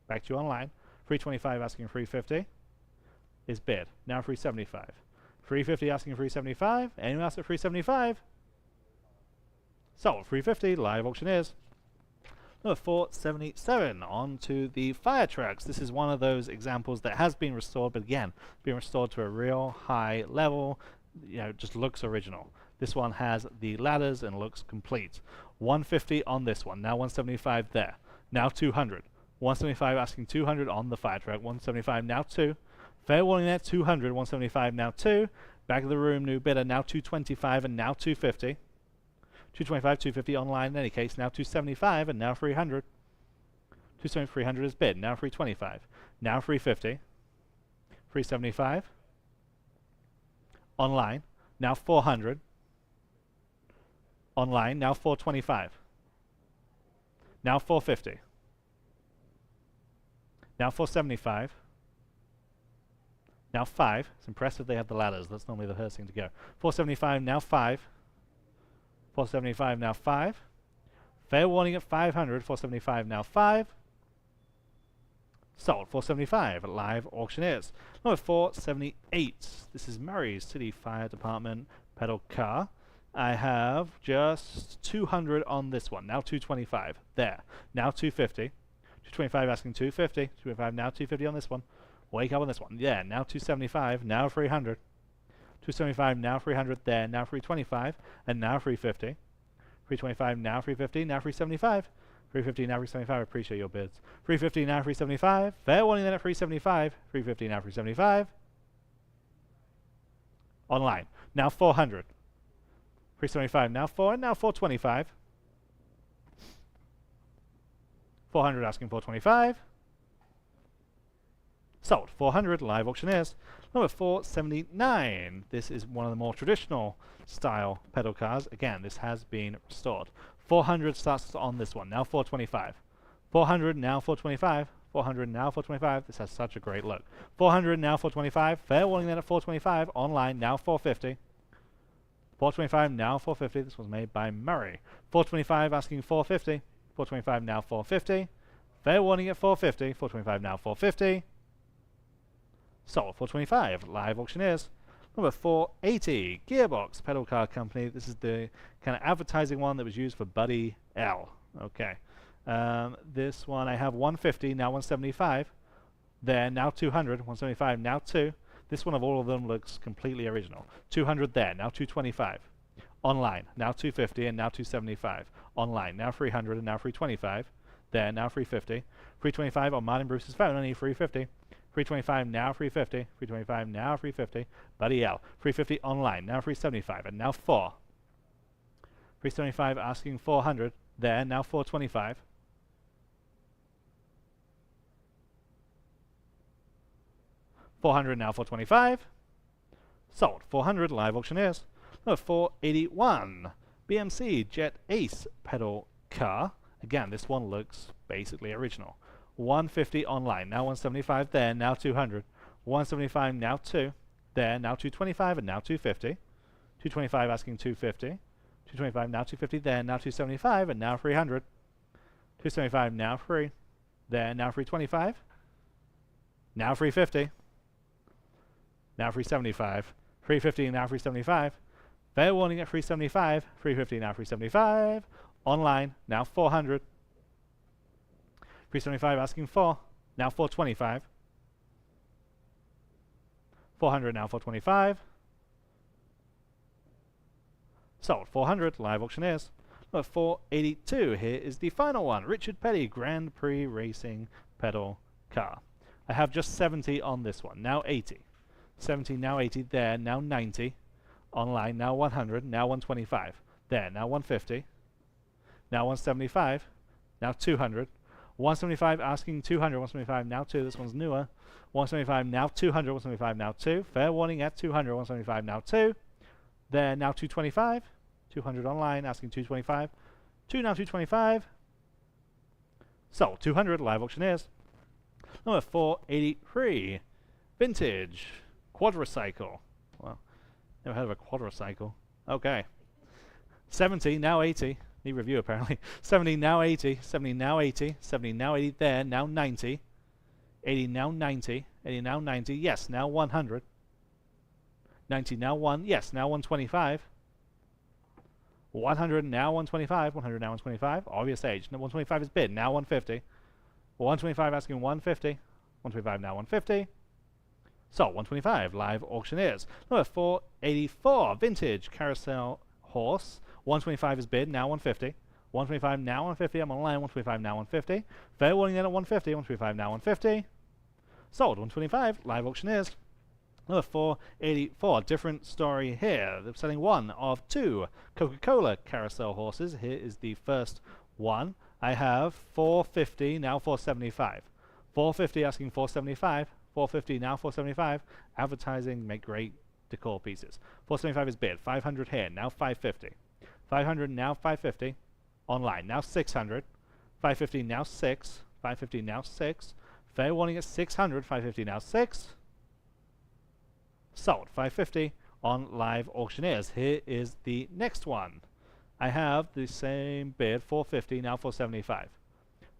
Back to you online. 325 asking 350. Is bid. Now 375. 350 asking 375. Anyone else at 375? Sold 350. Live auctioneers. Number 477, on to the fire trucks. This is one of those examples that has been restored, but again, being restored to a real high level, just looks original. This one has the ladders and looks complete. 150 on this one, now 175 there, now 200. 175 asking 200 on the fire truck, 175 now 2. Fair warning there, 200, 175 now 2. Back of the room, new bidder, now 225 and now 250. 225, 250 online in any case, now 275 and now 300. 300 is bid, now 325. Now 350. 375. Online, now 400. Online, now 425. Now 450. Now 475. now 5. It's impressive they have the ladders. That's normally the first thing to go. 475, now 5. 475, now 5. Fair warning at 500. 475, now 5. Sold. 475 at live auctioneers. Number 478. This is Murray's City Fire Department pedal car. I have just 200 on this one. Now 225. There. Now 250. 225 asking 250. 225 now 250 on this one. Wake up on this one. Yeah. Now 275. Now 300. 275 now 300. There. Now 325. And now 350. 325 now 350. Now 375. 350 now 375. Appreciate your bids. 350 now 375. Fair warning then at 375. 350 now 375. Online. Now 400. 375 now 4 and now 425. 400 asking 425. Sold. 400 live auctioneers. Number 479. This is one of the more traditional style pedal cars. Again, this has been restored. 400 starts on this one. Now 425. 400 now 425. 400 now 425. This has such a great look. 400 now 425. Fair warning then at 425. Online now 450. 425 now 450. This was made by Murray. 425 asking 450. 425 now 450. Fair warning at 450. 425 now 450. Sold. 425 live auctioneers. Number 480 Gearbox Pedal Car Company. This is the kind of advertising one that was used for Buddy L. Okay. This one I have 150 now 175. There now 200. 175 now 2. This one of all of them looks completely original. 200 there, now 225. Online, now 250 and now 275. Online, now 300 and now 325. There, now 350. 325 on Martin Bruce's phone, only 350. 325 now 350. 325 now 350. Buddy L. 350 online, now 375 and now 4. 375 asking 400. There, now 425. 400 now 425. Sold. 400 live auctioneers. Number 481 BMC Jet Ace pedal car. Again, this one looks basically original. 150 online. Now 175. There. Now 200. 175 now 2. There. Now 225 and now 250. 225 asking 250. 225 now 250. There. Now 275 and now 300. 275 now 3. There. Now 325. Now 350. Now 375. 350 now 375. Fair warning at 375. 350 now 375. Online now 400. 375 asking 4. Now 425. 400 now 425. Sold. 400 live auctioneers. Number 482. Here is the final one. Richard Petty Grand Prix Racing pedal car. I have just 70 on this one. Now 80. 70 now 80. There. Now 90. Online now 100. Now 125. There. Now 150. Now 175. Now 200. 175 asking 200. 175 now 2. This one's newer. 175 now 200. 175 now 2. Fair warning at 200. 175 now 2. There. Now 225. 200 online asking 225. 2 now 225. Sold. 200 live auctioneers. Number 483. Vintage quadricycle. Well, never heard of a quadricycle. Okay. 70 now 80. Need review apparently. 70 now 80. 70 now 80. 70 now 80. There. Now 90. 80 now 90. 80 now 90. Yes. Now 100. 90 now 1. Yes. Now 125. 100 now 125. 100 now 125. Obvious age. Now 125 is bid. Now 150. 125 asking 150. 125 now 150. So 125 live auctioneers. Number 484 vintage carousel horse. 125 is bid. Now 150. 125 now 150. I'm online. 125 now 150. Fair warning then at 150. 125 now 150. Sold. 125 live auctioneers. Number 484, different story here. They're selling one of two Coca-Cola carousel horses. Here is the first one. I have 450, now 475. 450 asking 475. 450 now 475. Advertising, make great decor pieces. 475 is bid. 500 here, now 550. 500 now 550. Online, now 600. 550 now 6. 550 now 6. Fair warning at 600. 550 now 6. Sold 550 on live auctioneers. Here is the next one. I have the same bid, 450, now 475.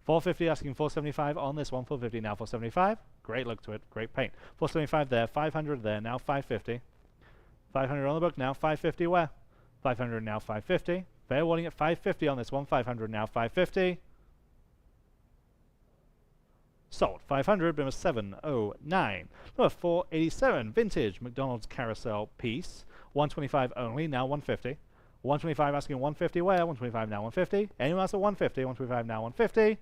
450 asking 475 on this one, 450 now 475. Great look to it, great paint. 475 there, 500 there, now 550. 500 on the book, now 550 where? 500 now 550. Fair warning at 550 on this one, 500 now 550. Sold 500, been a 709. Number 487, vintage McDonald's carousel piece. 125 only, now 150. 125 asking 150 where? 125 now 150. Anyone else at 150? 125 now 150.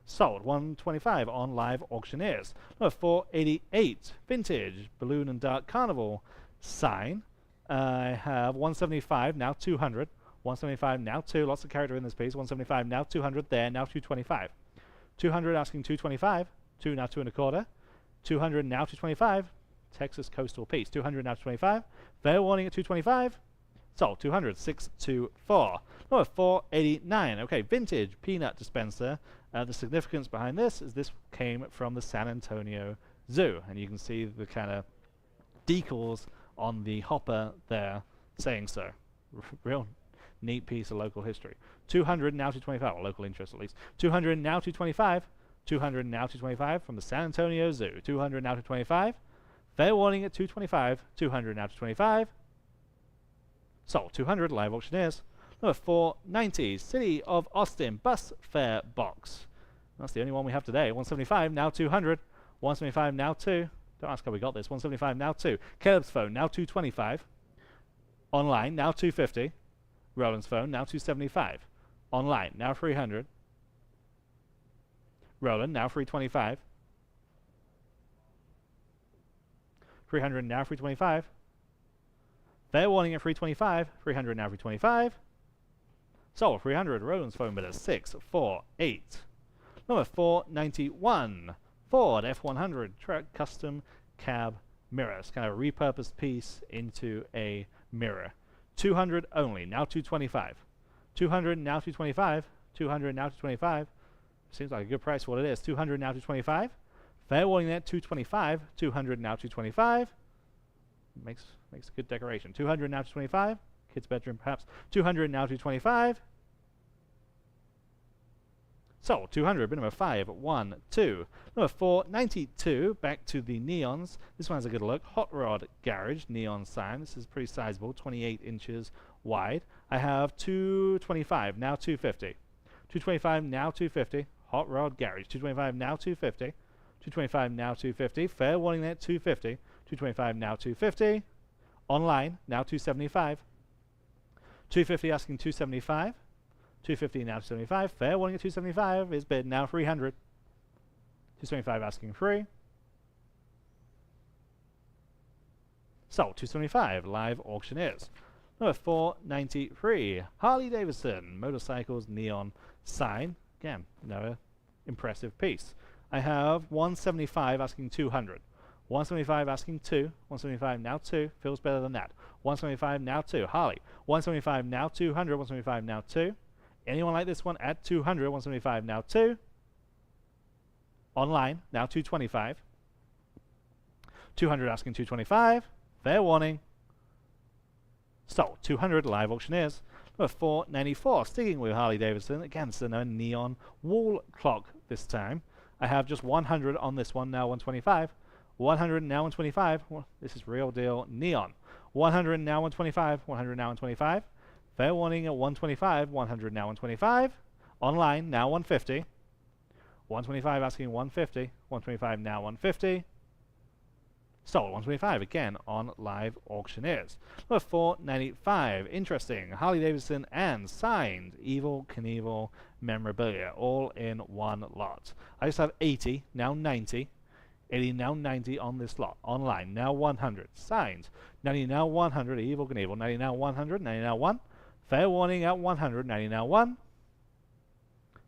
Sold 125 on live auctioneers. Number 488, vintage balloon and dart carnival sign. I have 175 now 200. 175 now 2. Lots of character in this piece. 175 now 200 there, now 225. 200 asking 225. 2 now 2 and a quarter. 200 now 225. Texas coastal piece. 200 now 225. Fair warning at 225. Sold 200. 624. Number 489. Okay, vintage peanut dispenser. The significance behind this is this came from the San Antonio Zoo, and you can see the kind of decors on the hopper there saying so. Real neat piece of local history. 200 now 225, or local interest at least. 200 now 225. 200 now 225 from the San Antonio Zoo. 200 now 225. Fair warning at 225. 200 now 225. Sold 200 live auctioneers. Number 490, City of Austin bus fare box. That's the only one we have today. 175 now 200. 175 now 2. Don't ask how we got this. 175 now 2. Caleb's phone now 225. Online now 250. Roland's phone now 275. Online now 300. Roland now 325. 300 now 325. Fair warning at 325. 300 now 325. Sold 300. Roland's phone bid at 648. Number 491. Ford F100 truck custom cab mirror. It's kind of a repurposed piece into a mirror. 200 only. Now 225. 200 now 225. 200 now 225. Seems like a good price for what it is. 200 now 225. Fair warning there. 225. 200 now 225. Makes a good decoration. 200 now 225. Kid's bedroom perhaps. 200 now 225. Sold 200, bid number 512. Number 492, back to the neons. This one has a good look. Hot Rod Garage, neon sign. This is pretty sizable, 28 inches wide. I have 225, now 250. 225, now 250. Hot Rod Garage, 225, now 250. 225, now 250. Fair warning there, 250. 225, now 250. Online, now 275. 250 asking 275. 250 now 275. Fair warning at 275 is bid now 300. 275 asking 3. Sold 275. Live auctioneers. Number 493. Harley Davidson motorcycles neon sign. Again, another impressive piece. I have 175 asking 200. 175 asking 2. 175 now 2. Feels better than that. 175 now 2. Harley. 175 now 200. 175 now 2. Anyone like this one at 200, 175 now 2. Online, now 225. 200 asking 225. Fair warning. Sold 200 live auctioneers. Number 494, sticking with Harley Davidson. Again, it's a neon wall clock this time. I have just 100 on this one, now 125. 100 now 125. Well, this is real deal neon. 100 now 125. 100 now 125. Fair warning at 125, 100 now 125. Online, now 150. 125 asking 150. 125 now 150. Sold 125 again on live auctioneers. Number 495. Interesting. Harley Davidson and signed Evel Knievel memorabilia all in one lot. I just have 80, now 90. 80 now 90 on this lot. Online, now 100. Signed. 90 now 100. Evel Knievel. 90 now 100. 90 now 1. Fair warning at 100, 90 now 1.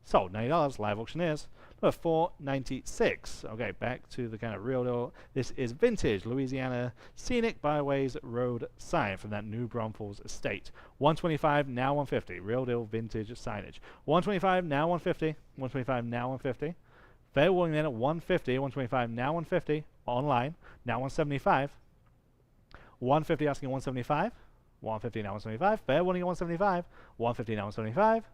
Sold $90, live auctioneers. Number 496. Okay, back to the kind of real deal. This is vintage Louisiana Scenic Byways Road sign from that New Braunfels estate. 125, now 150. Real deal vintage signage. 125, now 150. 125, now 150. Fair warning then at 150, 125, now 150, online, now 175. 150 asking 175, 150 now 175, fair warning at 175, 150 now 175.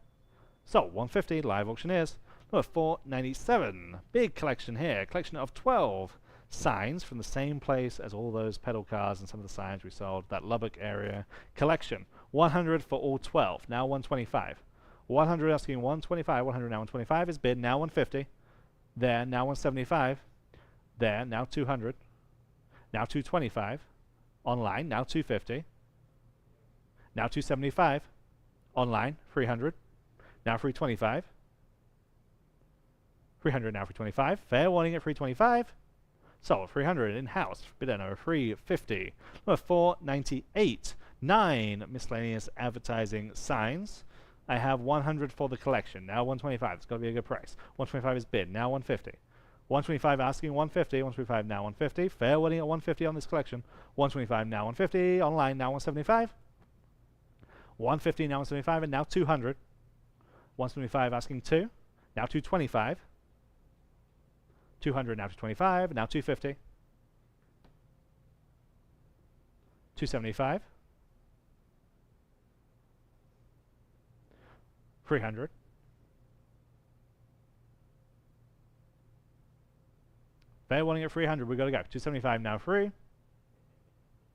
So 150, live auctioneers. Number 497, big collection here, collection of 12 signs from the same place as all those pedal cars and some of the signs we sold, that Lubbock area collection. 100 for all 12, now 125. 100 asking 125, 100 now 125 is bid, now 150. There, now 175. There, now 200. Now 225. Online, now 250. Now 275. Online, 300. Now 325. 300 now 325. Fair warning at 325. So 300 in-house. Bidder number 350. Number 498. 9 miscellaneous advertising signs. I have 100 for the collection. Now 125. It's got to be a good price. 125 is bid. Now 150. 125 asking 150. 125 now 150. Fair warning at 150 on this collection. 125 now 150. Online now 175. 150 now 175 and now 200. 175 asking 2. Now 225. 200 now 225. Now 250. 275. 300. Fair warning at 300. We've got to go. 275 now free.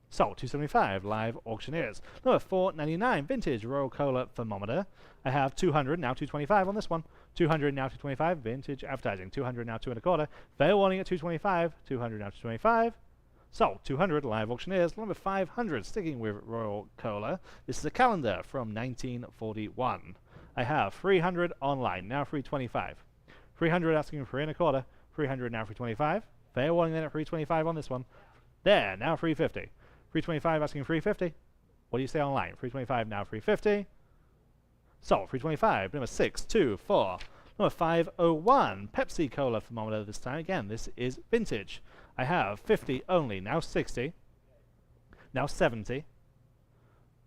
Sold. 275. Live auctioneers. Number 499. Vintage Royal Cola thermometer. I have 200 now 225 on this one. 200 now 225. Vintage advertising. 200 now 225. Fair warning at 225. 200 now 225. So, 200 live auctioneers. Number 500, sticking with Royal Cola. This is a calendar from 1941. I have 300 online, now 325. 300 asking for 325. 300 now 325. Fair warning then at 325 on this one. There, now 350. 325 asking 350. What do you say online? 325 now 350. So, 325, number 624. Number 501, Pepsi Cola thermometer this time. Again, this is vintage. I have 50 only, now 60. Now 70.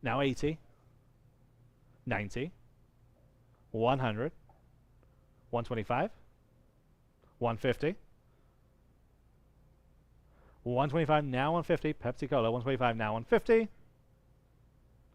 Now 80. 90. 100. 125. 150. 125 now 150. Pepsi Cola 125 now 150.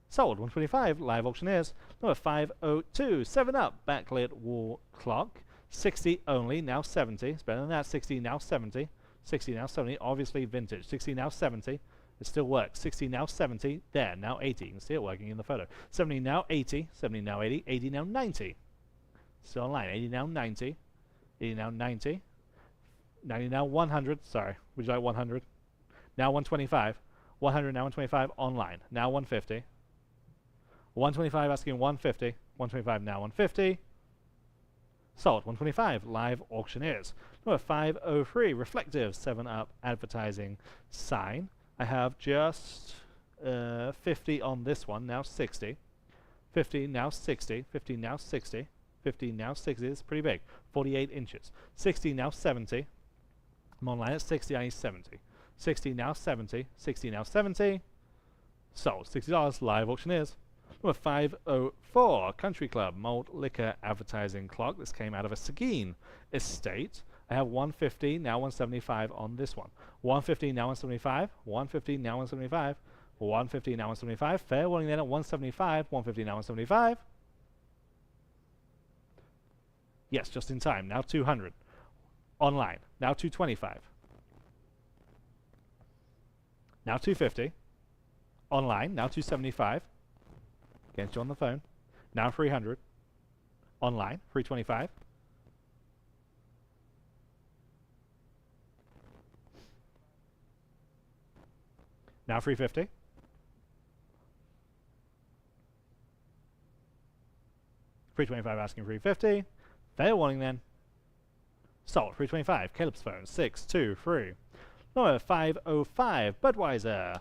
Sold 125. Live auctioneers. Number 502. 7-Up backlit wall clock. 60 only now 70. It's better than that. 60 now 70. 60 now 70. Obviously vintage. 60 now 70. It still works. 60 now 70. There now 80. You can see it working in the photo. 70 now 80. 70 now 80. 80 now 90. Still online. 80 now 90. 80 now 90. 90 now 100. Sorry. Would you like 100? Now 125. 100 now 125 online. Now 150. 125 asking 150. 125 now 150. Sold 125. Live auctioneers. Number 503. Reflective 7-Up advertising sign. I have just 50 on this one. Now 60. 50 now 60. 50 now 60. 50 now 60. It's pretty big. 48 inches. 60 now 70. I'm online at 60. I need 70. 60 now 70. 60 now 70. Sold $60. Live auctioneers. Number 504, Country Club malt liquor advertising clock. This came out of a Seguin estate. I have 150, now 175 on this one. 150, now 175. 150, now 175. 150, now 175. Fair warning then at 175. 150, now 175. Yes, just in time. Now 200. Online. Now 225. Now 250. Online. Now 275. Against you on the phone. Now 300. Online. 325. Now 350. $325 asking 350. Fair warning then. Sold 325. Caleb's phone 623. Number 505. Budweiser.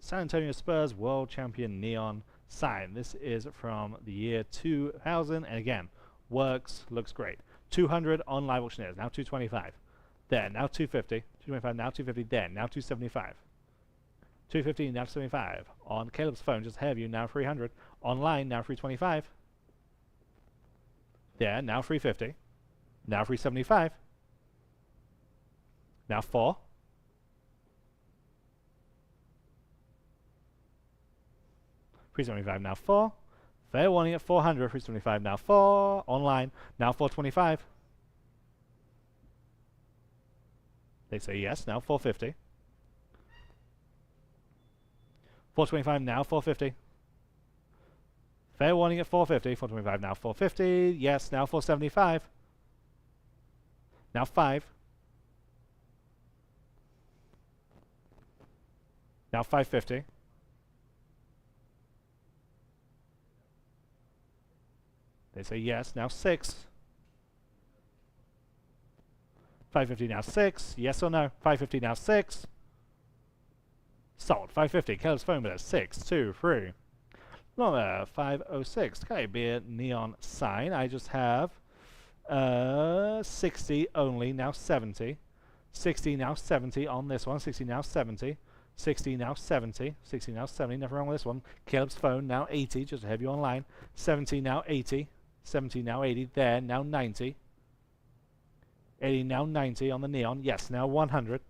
San Antonio Spurs World Champion Neon sign. This is from the year 2000, and again, works, looks great. 200 on live auctioneers, now 225. There, now 250. 225, now 250. There, now 275. 250, now 275. On Caleb's phone, just ahead of you, now 300. Online, now 325. There, now 350. Now 375. Now 4. $375 now 4. Fair warning at 400. $375 now 4. Online. Now 425. They say yes. Now 450. 425 now 450. Fair warning at 450. 425 now 450. Yes. Now 475. Now 5. Now 550. They say yes. Now 6. 550 now 6. Yes or no? 550 now 6. Sold. 550. Caleb's phone bill 6, 2, 3. Number 506. Okay, be a neon sign. I just have 60 only. Now 70. 60 now 70 on this one. 60 now 70. 60 now 70. 60 now 70. Never wrong with this one. Caleb's phone now 80. Just to have you online. 70 now 80. 70 now 80. There. Now 90. 80 now 90 on the neon. Yes. Now 100.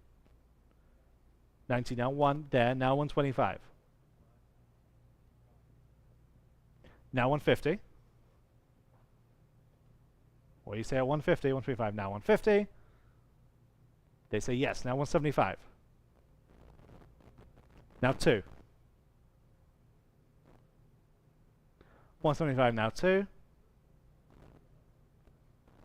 90 now 1. There. Now 125. Now 150. What do you say at 150? 125. Now 150. They say yes. Now 175. Now 2. 175 now 2.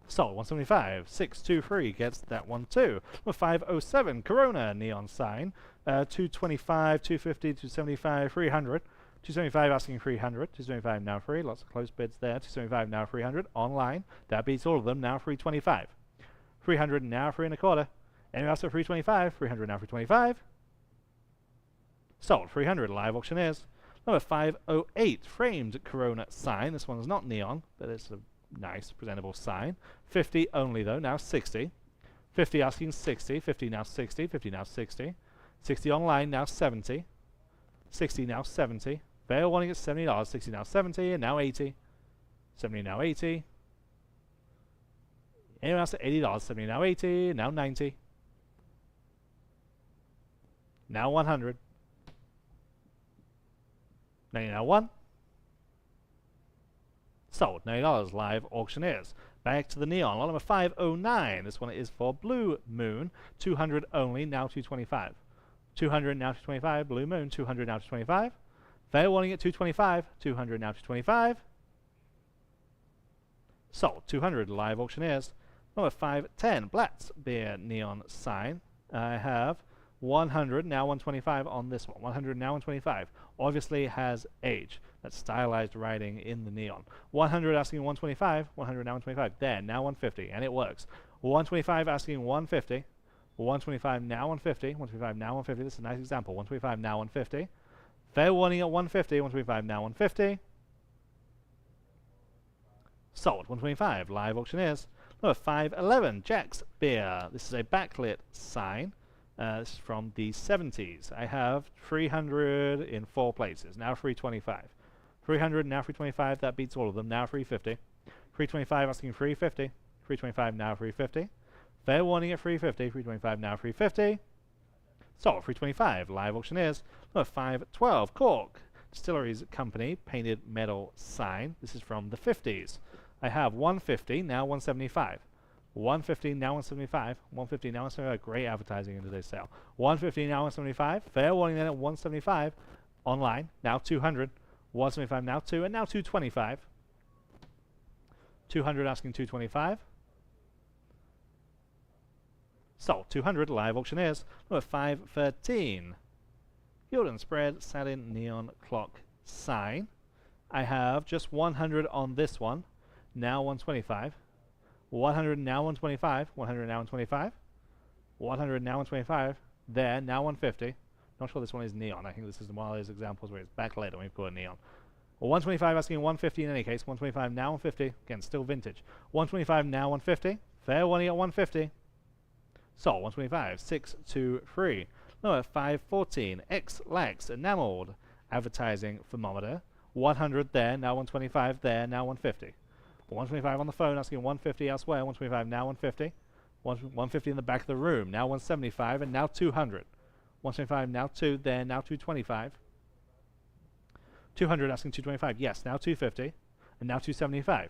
Sold. 175. 623 gets that one too. Number 507. Corona neon sign. 225, 250, 275, 300. 275 asking 300. 275 now free. Lots of close bids there. 275 now 300. Online. That beats all of them. Now 325. 300 now 3 1/4. Anyone else at 325? 300 now 325. Sold. 300. Live auctioneers. Number 508. Framed Corona sign. This one's not neon, but it's a nice presentable sign. 50 only though. Now 60. 50 asking 60. 50 now 60. 50 now 60. 60 online. Now 70. 60 now 70. Fair warning at $70. 60 now 70. And now 80. 70 now 80. Anyone else at $80? 70 now 80. Now 90. Now 100. 90 now 1. Sold. $90. Live auctioneers. Back to the neon. Lot number 509. This one is for Blue Moon. 200 only. Now 225. 200 now 225. Blue Moon. 200 now 225. Fair warning at 225. 200 now 225. Sold. 200. Live auctioneers. Number 510. Blatz Beer neon sign. I have 100 now 125 on this one. 100 now 125. Obviously has age. That's stylized writing in the neon. 100 asking 125. 100 now 125. There. Now 150. And it works. 125 asking 150. 125 now 150. 125 now 150. This is a nice example. 125 now 150. Fair warning at 150. 125 now 150. Sold. 125. Live auctioneers. Number 511. Jack's Beer. This is a backlit sign. This is from the 70s. I have 300 in 4 places. Now 325. 300 now 325. That beats all of them. Now 350. 325 asking 350. 325 now 350. Fair warning at 350. 325 now 350. Sold. 325. Live auctioneers. Number 512. Cork Distilleries Company painted metal sign. This is from the 50s. I have 150 now 175. 150 now 175. 150 now 175. Great advertising in today's sale. 150 now 175. Fair warning then at 175. Online. Now 200. 175 now 2. And now 225. 200 asking 225. Sold. 200. Live auctioneers. Number 513. Gildan Spread Satin Neon Clock sign. I have just 100 on this one. Now 125. 100 now 125. 100 now 125. 100 now 125. There. Now 150. Not sure this one is neon. I think this is one of those examples where it's backlit and we've got a neon. 125 asking 150 in any case. 125 now 150. Again, still vintage. 125 now 150. Fair warning at 150. Sold. 125. 623. Number 514. X-Lax Enameled Advertising Thermometer. 100 there. Now 125 there. Now 150. 125 on the phone asking 150 elsewhere. 125 now 150. 150 in the back of the room, now 175, and now 200. 175, now 2, there, now 225. 200 asking 225, yes, now 250, and now 275.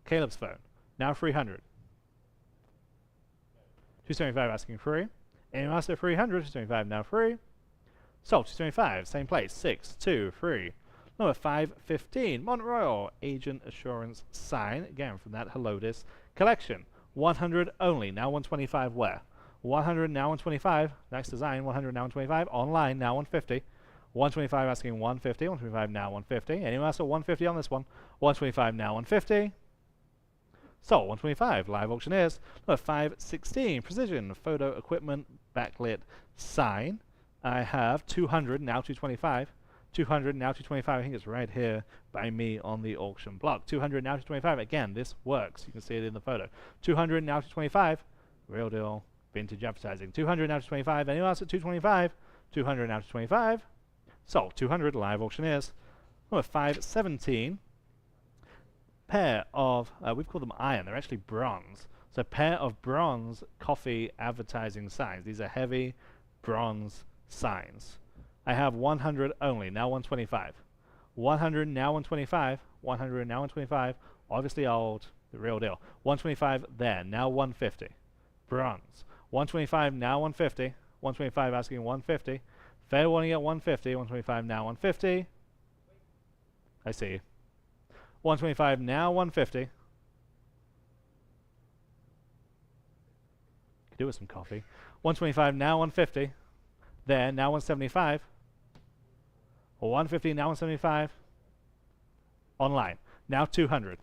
Caleb's phone, now 300. 275 asking free. Anyone else at 300, 275 now free. Sold, 275, same place, 6, 2, 3. Number 515, Mont Royal Agent Assurance Sign, again from that Helotis collection. 100 only, now 125 where? 100 now 125, nice design, 100 now 125, online now 150. 125 asking 150, 125 now 150. Anyone else at 150 on this one? 125 now 150. So 125, live auctioneers. Number 516, Precision Photo Equipment Backlit Sign. I have 200 now 225. 200 now 225. I think it's right here by me on the auction block. 200 now 225. Again, this works. You can see it in the photo. 200 now 225. Real deal. Vintage advertising. 200 now 225. Anyone else at 225? 200 now 225. So 200 live auctioneers. Number 517. Pair of we've called them iron. They're actually bronze. So pair of bronze coffee advertising signs. These are heavy bronze signs. I have 100 only, now 125. 100 now 125. 100 now 125. Obviously old, the real deal. 125 there, now 150. Bronze. 125 now 150. 125 asking 150. Fair warning at 150. 125 now 150. I see. 125 now 150. Could do with some coffee. 125 now 150. There, now 175. 150 now 175. Online. Now 200.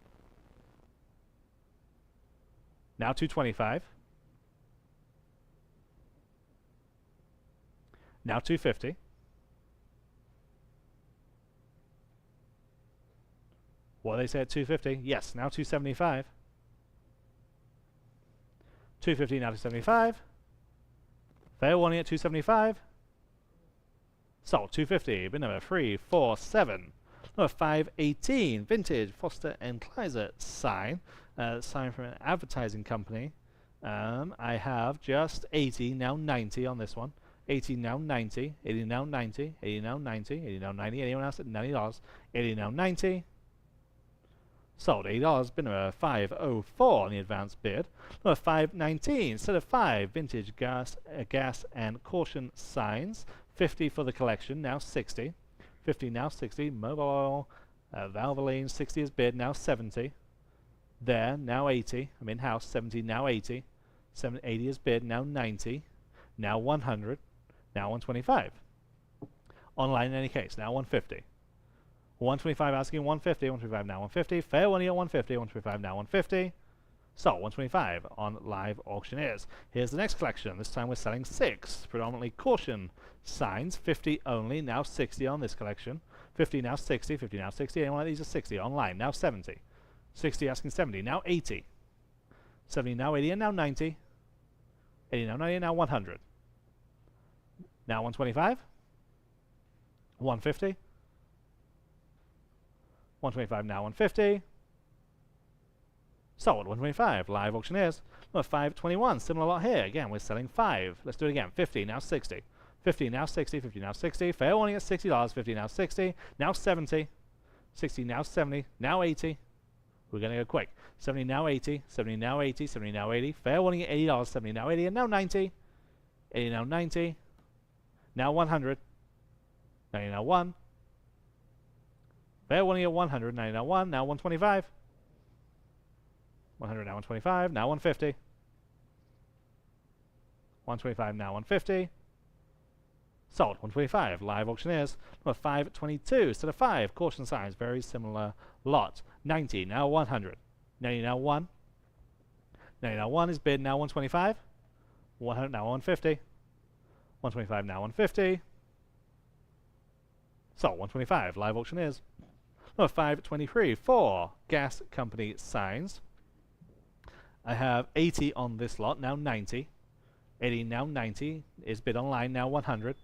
Now 225. Now 250. What they say at 250? Yes, now 275. 250 now 275. Fair warning at 275. Sold 250. Bin number 347. Number 518. Vintage Foster and Kleiser sign. Sign from an advertising company. I have just 80 now 90 on this one. 80 now 90. 80 now 90. 80 now 90. 80 now 90. Anyone else at $90? 80 now 90. Sold $80. Bin number 504 on the advanced bid. Number 519. Set of 5 vintage gas and caution signs. 50 for the collection. Now 60. 50 now 60. Mobile Valvoline 60 is bid. Now 70. There now 80. I'm in house. 70 now 80. 80 is bid. Now 90. Now 100. Now 125. Online in any case. Now 150. 125 asking 150, 125 now 150. Fair warning at 150, 125 now 150. So 125 on live auctioneers. Here's the next collection. This time we're selling 6 predominantly caution signs. 50 only, now 60 on this collection. 50 now 60, 50 now 60. Anyone like these are 60 online, now 70. 60 asking 70, now 80. 70 now 80 and now 90. 80 now 90 and now 100. Now 125. 150. 125 now 150. Sold 125. Live auctioneers. Number 521. Similar lot here. Again, we're selling 5. Let's do it again. 50 now 60. 50 now 60. 50 now 60. Fair warning at $60. 50 now 60. Now 70. 60 now 70. Now 80. We're going to go quick. 70 now 80. 70 now 80. 70 now 80. Fair warning at $80. 70 now 80. And now 90. 80 now 90. Now 100. 90 now 1. Fair warning at 100, 90 now 1, now 125. 100 now 125, now 150. 125 now 150. Sold 125, live auctioneers. Number 522, set of 5, caution signs, very similar lot. 90 now 100. 90 now 1. 90 now 1 is bid, now 125. 100 now 150. 125 now 150. Sold 125, live auctioneers. Number 523, 4 gas company signs. I have 80 on this lot, now 90. 80 now 90 is bid online, now 100.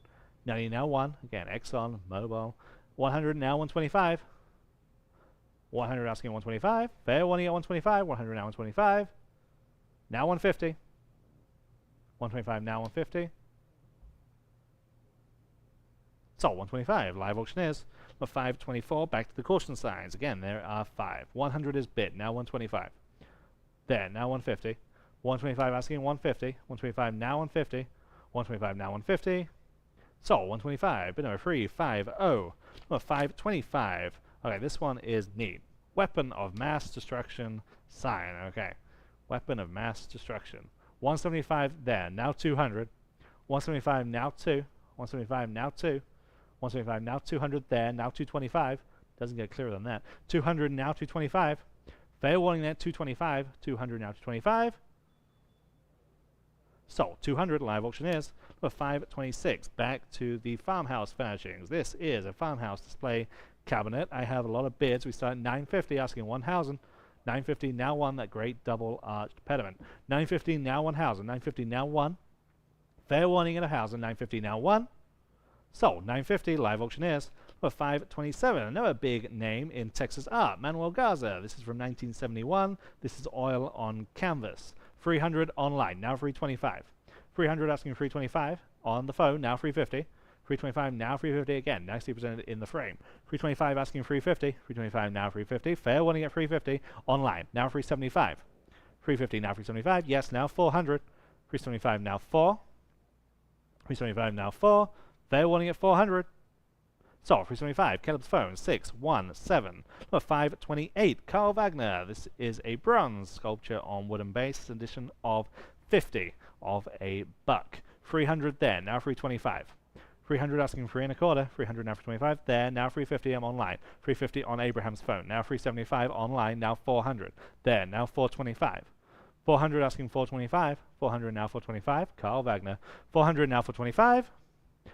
90 now 1, again Exxon, Mobil. 100 now 125. 100 asking 125. Fair warning at 125. 100 now 125. Now 150. 125 now 150. So 125. Live auctioneers. Number 524. Back to the caution signs. Again, there are 5. 100 is bid. Now 125. There. Now 150. 125 asking 150. 125 now 150. 125 now 150. So 125. Bid number 350. Number 525. Okay, this one is neat. Weapon of mass destruction sign. Okay. Weapon of mass destruction. 175 there. Now 200. 175 now 2. 175 now 2. 175 now 200 there. Now 225. Doesn't get clearer than that. 200 now 225. Fair warning there. 225. 200 now 225. So 200 live auctioneers. Number 526. Back to the farmhouse furnishings. This is a farmhouse display cabinet. I have a lot of bids. We start at 950 asking 1,000. 950 now 1, that great double arched pediment. 950 now 1,000. 950 now 1. Fair warning at 1,000. 950 now 1. So 950 live auctioneers. Number 527. Another big name in Texas art. Manuel Garza. This is from 1971. This is oil on canvas. 300 online. Now 325. 300 asking 325 on the phone. Now 350. 325 now 350 again, nicely presented in the frame. 325 asking 350, 325 now 350, fair warning at 350, online, now 375. 350 now 375, yes, now 400. 375 now 4. 375 now 4, fair warning at 400. So 375, Caleb's phone, 617. Number 528, Carl Wagner. This is a bronze sculpture on wooden base, edition of 50 of a buck. 300 there, now 325. 300 asking 3 1/4, 300 now for 25, there, now 350, I'm online. 350 on Abraham's phone, now 375 online, now 400, there, now 425. 400 asking 425, 400 now for 25, Carl Wagner. 400 now for 25.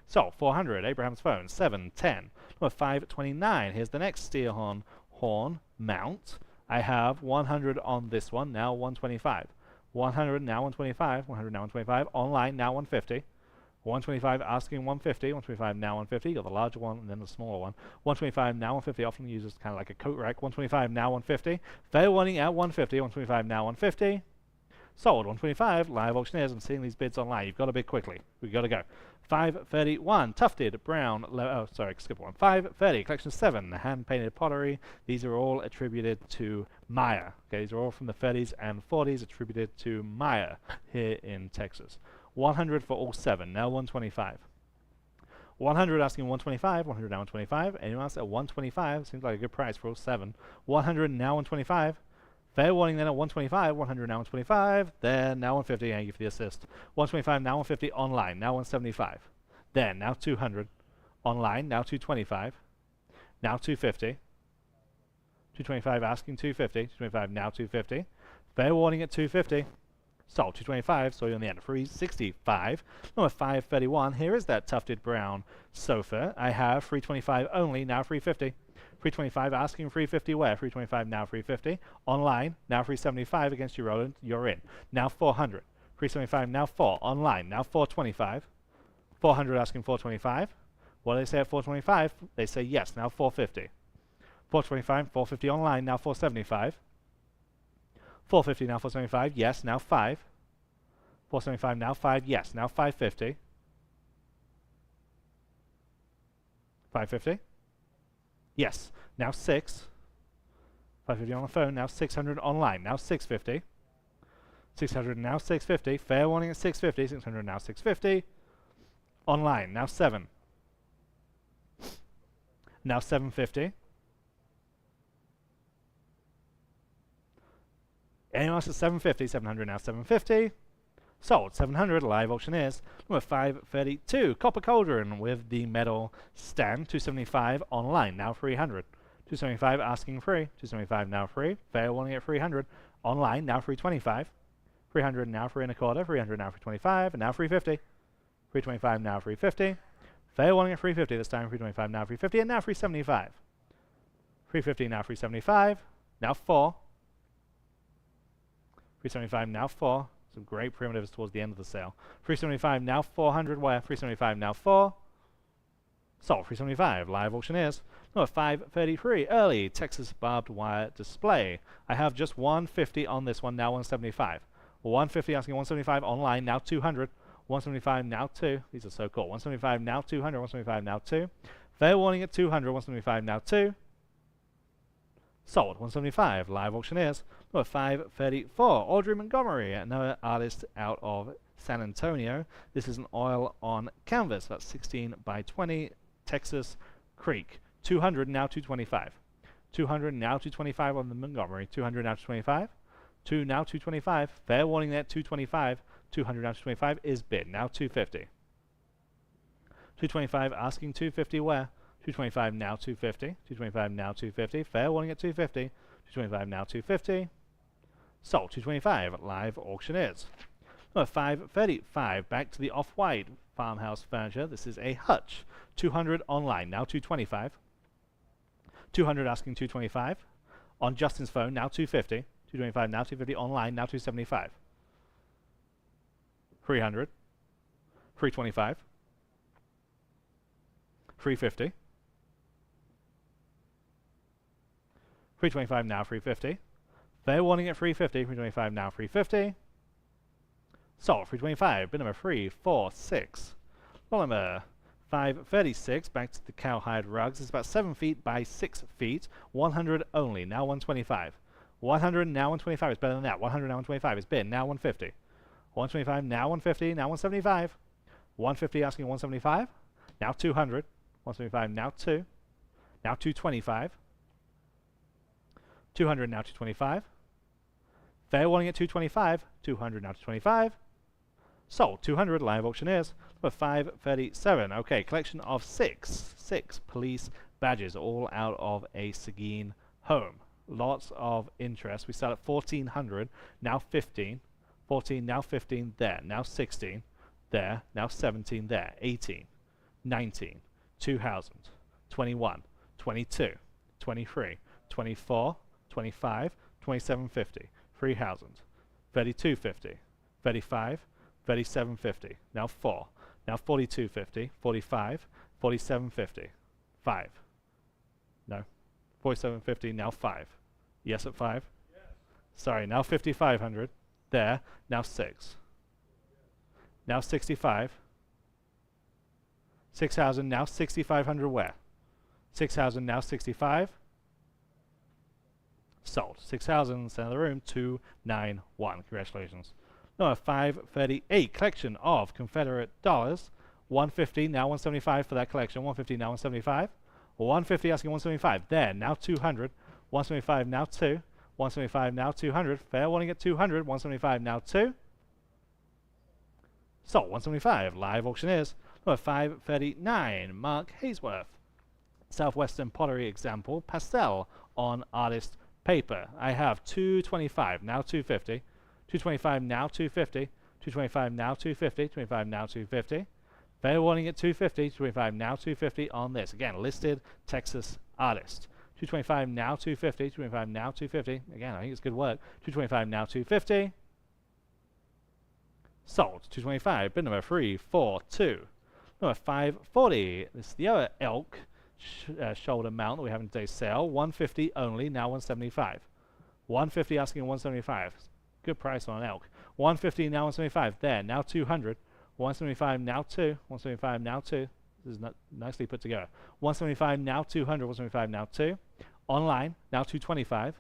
So 400, Abraham's phone, 710. Number 529, here's the next steel horn mount. I have 100 on this one, now 125. 100 now 125, 100 now 125, online now 150. 125 asking 150, 125 now 150, got the larger one and then the smaller one. 125 now 150, often used as kind of like a coat rack. 125 now 150, fair warning at 150, 125 now 150. Sold 125, live auctioneers. I'm seeing these bids online. You've got to bid quickly. We've got to go. 531, tufted brown, skip one. 530, collection 7, hand-painted pottery. These are all attributed to Maya. Okay, these are all from the 30s and 40s, attributed to Maya here in Texas. 100 for all 7, now 125. 100 asking 125, 100 now 125. Anyone else at 125? Seems like a good price for all 7. 100 now 125. Fair warning then at 125, 100 now 125, then now 150, thank you for the assist. 125 now 150 online, now 175. Then now 200 online, now 225, now 250. 225 asking 250, 225 now 250. Fair warning at 250. So 225, saw you on the end. 365. Number 531, here is that tufted brown sofa. I have 325 only, now 350. 325 asking 350 where? 325 now 350. Online, now 375 against your roll, you're in. Now 400. 375 now 4. Online, now 425. 400 asking 425. What do they say at 425? They say yes, now 450. 425, 450 online, now 475. 450 now 475, yes, now 5. 475 now 5, yes, now 550. 550. Yes, now 6. 550 on the phone, now 600 online, now 650. 600 now 650. Fair warning at 650. 600 now 650. Online, now 7. Now 750. Anyone else at 750? 700 now 750. Sold 700 live auctioneers. Number 532 copper cauldron with the metal stand. 275 online, now 300. 275 asking free. 275 now free. Fair warning at 300. Online, now 325. 300 now 3 1/4. 300 now 325. And now 350. 325 now 350. Fair warning at 350 this time. 325 now 350. And now 375. 350 now 375. Now 4. 375 now 4. Some great primitives towards the end of the sale. 375 now 400 where? 375 now 4. Sold 375 live auctioneers. Number 533, early Texas barbed wire display. I have just 150 on this one, now 175. 150 asking 175 online, now 200. 175 now 2. These are so cool. 175 now 200. 175 now 2. Fair warning at 200. 175 now 2. Sold. 175. Live auctioneers. Number 534. Audrey Montgomery, another artist out of San Antonio. This is an oil on canvas. That's 16 by 20. Texas Creek. 200 now 225. 200 now 225 on the Montgomery. 200 now 225. 2 now 225. Fair warning there 225. 200 now 225 is bid. Now 250. 225 asking 250 where? 225 now 250. 225 now 250. Fair warning at 250. 225 now 250. Sold. 225. Live auctioneers. Number 535. Back to the off-white farmhouse furniture. This is a hutch. 200 online. Now 225. 200 asking 225. On Justin's phone. Now 250. 225 now 250 online. Now 275. 300. 325. 350. 325 now 350. Fair warning at 350. 325 now 350. Sold. 325. Bid number 346. Lot number 536. Back to the cowhide rugs. It's about 7 feet by 6 feet. 100 only. Now 125. 100 now 125 is better than that. 100 now 125 is bid. Now 150. 125 now 150. Now 175. 150 asking 175. Now 200. 175 now 2. Now 225. 200 now 225. Fair warning at 225. 200 now 225. Sold. 200 live auctioneers. Number 537. Okay, collection of six police badges, all out of a Seguin home. Lots of interest. We start at 1400. Now 15. 14. Now 15. There. Now 16. There. Now 17. There. 18. 19. 2000. 21. 22. 23. 24. 25, 2750, 3000, 3250, 35, 3750, now 4, now 4250, 45, 4750, 5, no, 4750, now 5, yes at 5, yes. Sorry, now 5500, there, now 6, now 65, 6000, now 6500 where, 6000, now 65, sold. 6,000, center of the room, 291. Congratulations. Number 538, collection of Confederate dollars. 150, now 175 for that collection. 150, now 175. 150 asking 175. There, now 200. 175, now 2. 175, now 200. Fair warning at 200. 175, now 2. Sold. 175. Live auctioneers. Number 539, Mark Haysworth. Southwestern pottery example. Pastel on artist paper. I have 225, now 250. 225, now 250. 225, now 250. 25, now 250. Fair warning at 250. 225, now 250 on this. Again, listed Texas artist. 225, now 250. 225, now 250. Again, I think it's good work. 225, now 250. Sold. 225. Bid number 342. Number 540. This is the other elk shoulder mount that we have in today's sale. 150 only, now 175. 150 asking 175. Good price on an elk. 150 now 175. There, now 200. 175 now 2. 175 now 2. This is nicely put together. 175 now 200. 175 now 2. Online, now 225.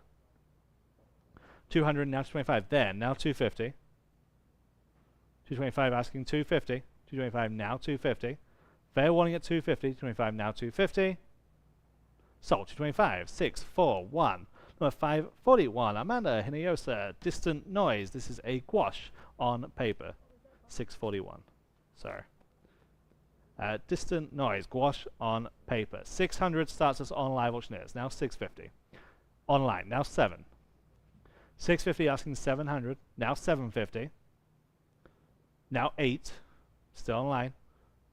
200 now 225. There, now 250. 225 asking 250. 225 now 250. Fair warning at 250. 225 now 250. Sold. 225. 641. Number 541. Amanda Hinoyosa. Distant noise. This is a gouache on paper. 641. Sorry. Distant noise. Gouache on paper. 600 starts us on live auctioneers. Now 650. Online. Now 7. 650 asking 700. Now 750. Now 8. Still online.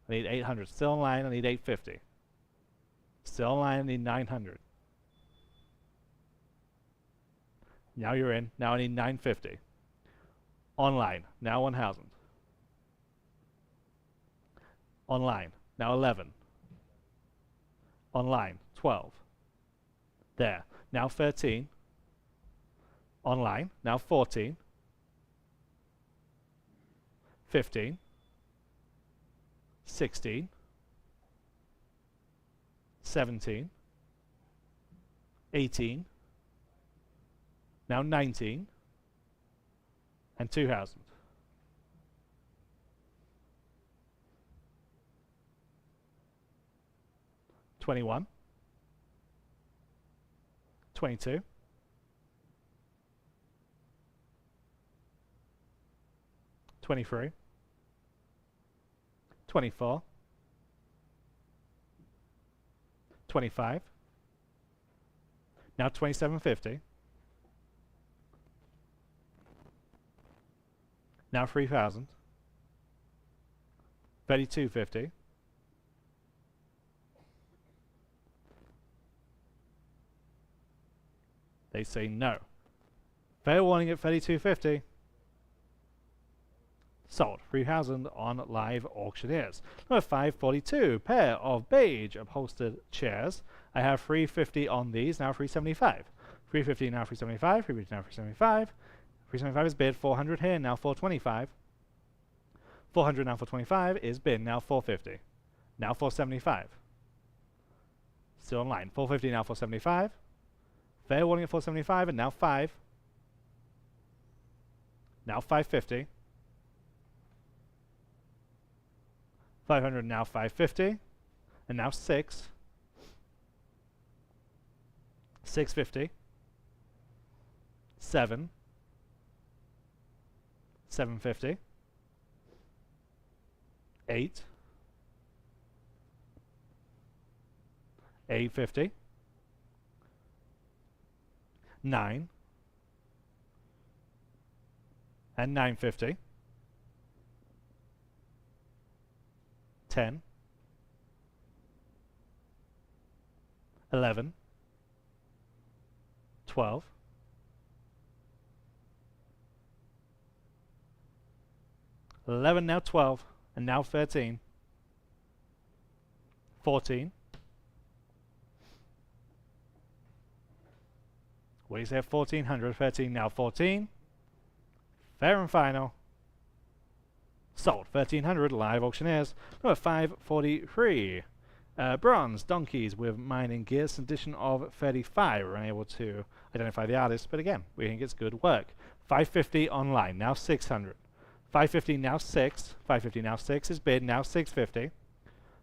I need 800. Still online. I need 850. Still online. I need 900. Now you're in. Now I need 950. Online. Now 1000. Online. Now 11. Online, 12. There. Now 13. Online, now 14. 15. 16. 17. 18. Now 19. And 2,000. $21. 22. 23. 24. 25. Now 27.50. Now 3,000. 32.50. They say no. Fair warning at 32.50. Sold. 3,000 on live auctioneers. Number 542. Pair of beige upholstered chairs. I have 350 on these. Now 375. 350 now 375. 350 now 375. 375 is bid. 400 here. Now 425. 400 now 425 is bid. Now 450. Now 475. Still online. 450 now 475. Fair warning at 475 and now 5. Now 550. 500 now 550. And now 6. 650. 7. 750. 8. 850. 9. And 950. 10. 11. 12. 11 now 12 and now 13. 14. What do you say? 1400. 13 now 14. Fair and final. Sold. 1300 live auctioneers. Number 543. Bronze donkeys with mining gears. Edition of 35. We're unable to identify the artist, but again, we think it's good work. 550 online. Now 600. 550 now 6. 550 now 6 is bid. Now 650.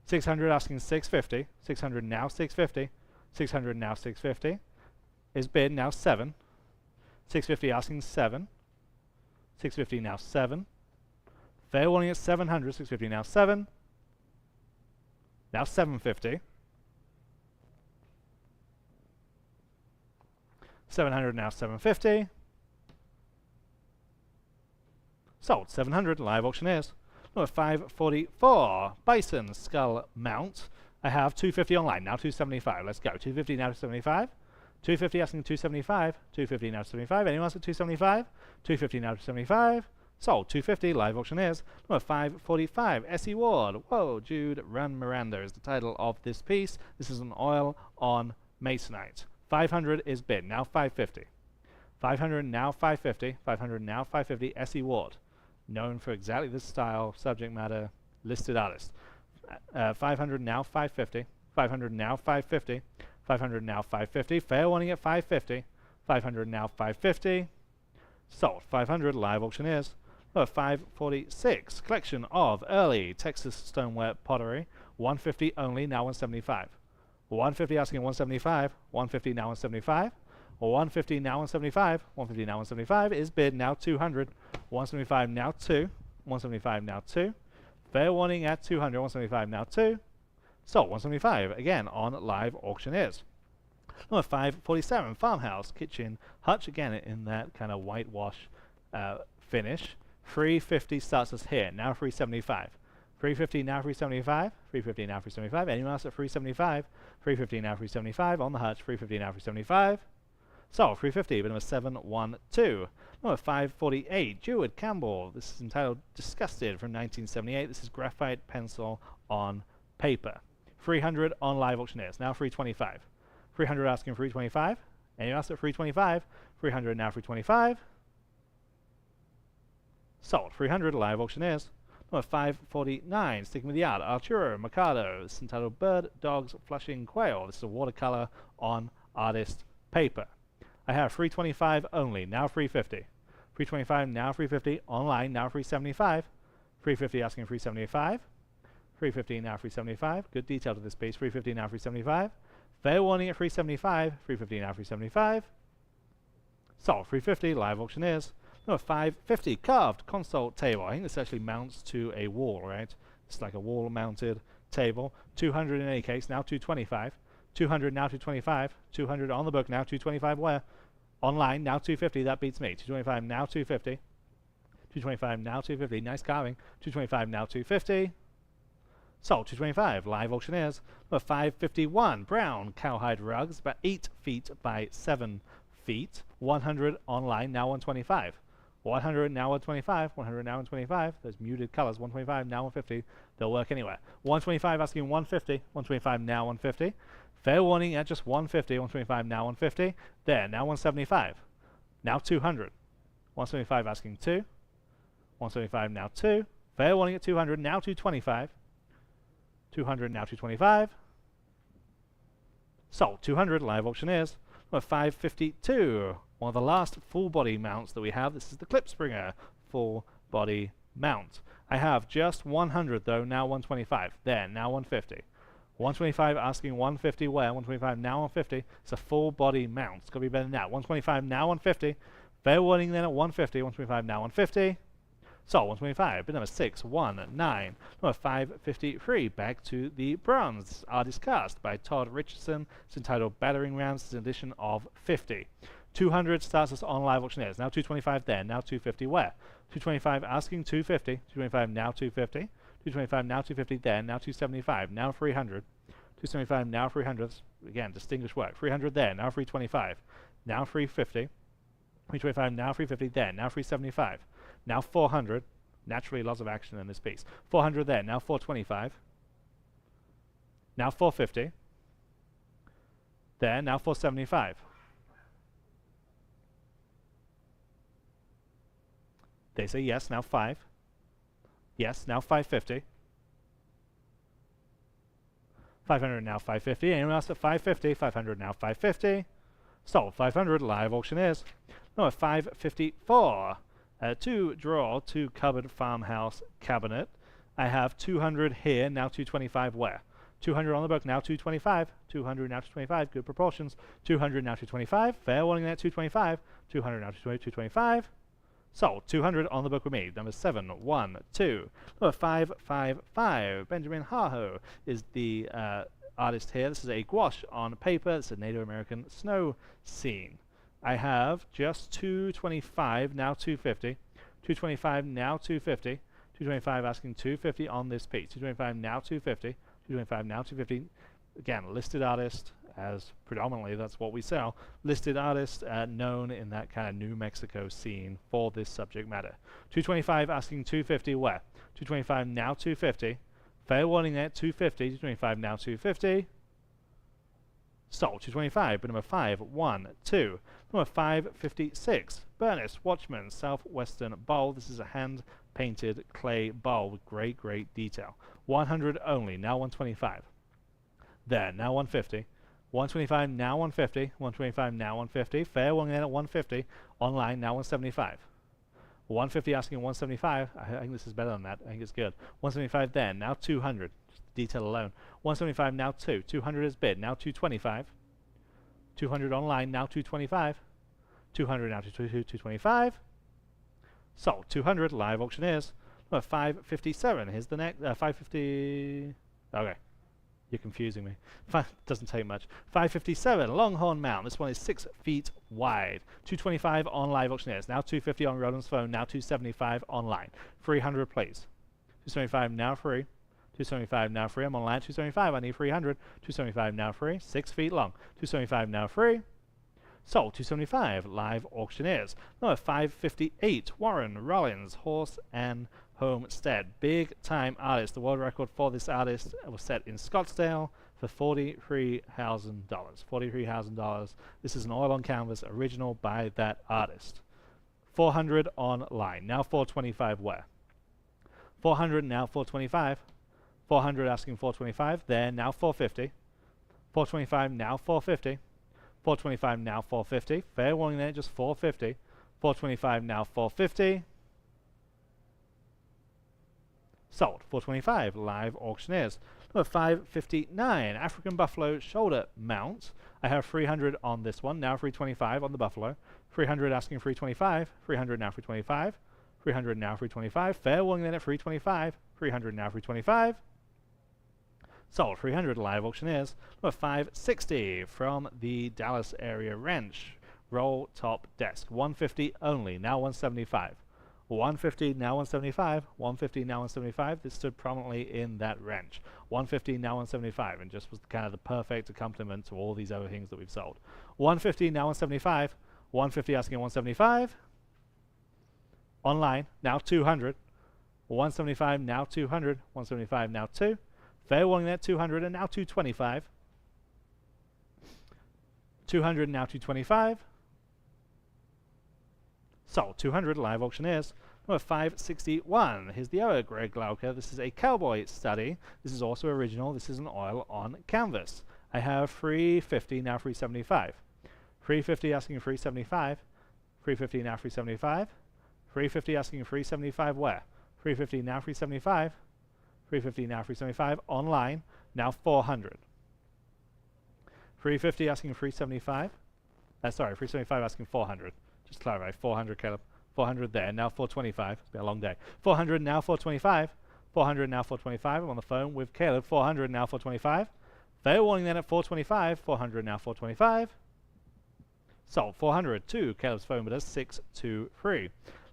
600 asking 650. 600 now 650. 600 now 650 is bid. Now 7. 650 asking 7. 650 now 7. Fair warning at 700. 650 now 7. Now 750. 700 now 750. Sold. 700 live auctioneers. Number 544. Bison skull mount. I have 250 online. Now 275. Let's go. 250 now 275. 250 asking 275. 250 now 275. Anyone else at 275? 250 now 275. Sold. 250 live auctioneers. Number 545. S.E. Ward. Whoa, Jude Run Miranda is the title of this piece. This is an oil on masonite. 500 is bid. Now 550. 500 now 550. 500 now 550. S.E. Ward. Known for exactly this style, subject matter, listed artist. 500 now 550. 500 now 550. 500 now 550. Fair warning at 550. 500 now 550. Sold. 500 live auctioneers. Number 546. Collection of early Texas stoneware pottery. 150 only. Now 175. 150 asking 175. 150 now 175. 150 now 175. 150 now 175 is bid. Now 200. 175 now 2. 175 now 2. Fair warning at 200. 175 now 2. So 175 again on live auctioneers. Number 547. Farmhouse kitchen hutch, again in that kind of whitewash finish. 350 starts us here. Now 375. 350 now 375. 350 now 375. Anyone else at 375? 350 now 375 on the hutch. 350 now 375. So 350, but number 712. Number 548, Jewett Campbell. This is entitled Disgusted from 1978. This is graphite pencil on paper. 300 on live auctioneers. Now 325. 300 asking 325. Anyone else at 325? 300 now 325. Sold. 300 live auctioneers. Number 549, sticking with the art. Arturo Mercado. It's entitled Bird, Dogs, Flushing Quail. This is a watercolor on artist paper. I have 325 only, now 350. 325 now 350. Online now 375. 350 asking 375. 350 now 375. Good detail to this piece. 350 now 375. Fair warning at 375. 350 now 375. Sold. 350 live auctioneers. Number 550 carved console table. I think this actually mounts to a wall, right? It's like a wall mounted table. 200 in any case, now 225. 200 now 225. 200 on the book now 225 where? Online now 250. That beats me. 225 now 250. 225 now 250. Nice carving. 225 now 250. Sold. 225 live auctioneers. Number 551 brown cowhide rugs, about 8 feet by 7 feet. 100 online now 125. 100 now 125. 100 now 125. Those muted colors. 125 now 150. They'll work anywhere. 125 asking 150. 125 now 150. Fair warning at just 150. 125 now 150. There now 175. Now 200. 175 asking 2. 175 now 2. Fair warning at 200. Now 225. 200 now 225. Sold. 200 live auctioneers. Number 552. One of the last full body mounts that we have. This is the Clipspringer full body mount. I have just 100 though, now 125. There, now 150. 125 asking 150 where? 125 now 150. It's a full body mount. It's going to be better than that. 125 now 150. Fair warning then at 150. 125 now 150. So 125, bid number 619. Number 553, back to the bronze. Artist cast by Todd Richardson. It's entitled Battering Rams. It's an edition of 50. 200 starts us on live auctioneers. Now 225 there, now 250 where? 225 asking 250. 225 now 250. 225 now 250 there, now 275, now 300. 275 now 300. Again, distinguished work. 300 there, now 325. Now 350. 325 now 350 there, now 375. Now 400. Naturally, lots of action in this piece. 400 there. Now 425. Now 450. There. Now 475. They say yes. Now 5. Yes. Now 550. 500 now 550. Anyone else at 550? 500 now 550. Sold. 500 live auctioneers. Number 554. 2 drawer, 2 cupboard farmhouse cabinet. I have 200 here, now 225 where? 200 on the book, now 225. 200 now 225, good proportions. 200 now 225, fair warning at 225. 200 now 225. Sold. 200 on the book with me. Number 712. Number 555. Benjamin Haho is the artist here. This is a gouache on paper. It's a Native American snow scene. I have just 225, now 250. 225, now 250. 225 asking 250 on this piece. 225, now 250. 225, now 250. Again, listed artist, as predominantly that's what we sell. Listed artist known in that kind of New Mexico scene for this subject matter. 225 asking 250 where? 225, now 250. Fair warning at 250. 225, now 250. Sold. 225, but number 512. Number 556. Burness Watchman Southwestern bowl. This is a hand-painted clay bowl with great, great detail. 100 only, now 125. There, now 150. 125, now 150. 125, now 150. Fair one at 150. Online, now 175. 150 asking 175. I think this is better than that. I think it's good. 175 there, now 200. Detail alone. 175 now 2. 200 is bid. Now 225. 200 online. Now 225. 200 now 225. Sold. 200 live auctioneers. Number 557. Here's the next. 550. Okay. You're confusing me. Doesn't take much. 557 Longhorn Mount. This one is 6 feet wide. 225 on live auctioneers. Now 250 on Roland's phone. Now 275 online. 300 please. 275 now free. 275 now free. I'm online. 275. I need 300. 275 now free. 6 feet long. 275 now free. Sold. 275 live auctioneers. Number 558 Warren Rollins Horse and Homestead. Big time artist. The world record for this artist was set in Scottsdale for $43,000. $43,000. This is an oil on canvas, original by that artist. 400 online. Now 425 where? 400 now 425. 400 asking 425. There now 450. 425 now 450. 425 now 450. Fair warning there, just 450. 425 now 450. Sold. 425 live auctioneers. Number 559 African Buffalo shoulder mount. I have 300 on this one. Now 325 on the Buffalo. 300 asking 325. 300 now 325. 300 now 325. Fair warning then at 325. 300 now 325. Sold. 300 live auctioneers. Number 560 from the Dallas area ranch. Roll top desk. 150 only. Now 175. 150 now 175. 150 now 175. This stood prominently in that ranch. 150 now 175, and just was kind of the perfect accompaniment to all these other things that we've sold. 150 now 175. 150 asking 175. Online now 200. 175 now 200. 175 now 2. Fair warning there 200 and now 225. 200 now 225. Sold. 200 live auctioneers. Number 561. Here's the other Greg Glauca. This is a cowboy study. This is also original. This is an oil on canvas. I have 350 now 375. 350 asking 375. 350 now 375. 350 asking 375 where? 350 now 375. 350 now 375 online. Now 400. 350 asking 375. Sorry, 375 asking 400. Just clarify, 400 Caleb. 400 there, now 425. It's been a long day. 400 now 425. 400 now 425. I'm on the phone with Caleb. 400 now 425. Fair warning then at 425. 400 now 425. Sold. 400 to Caleb's phone with us. 623.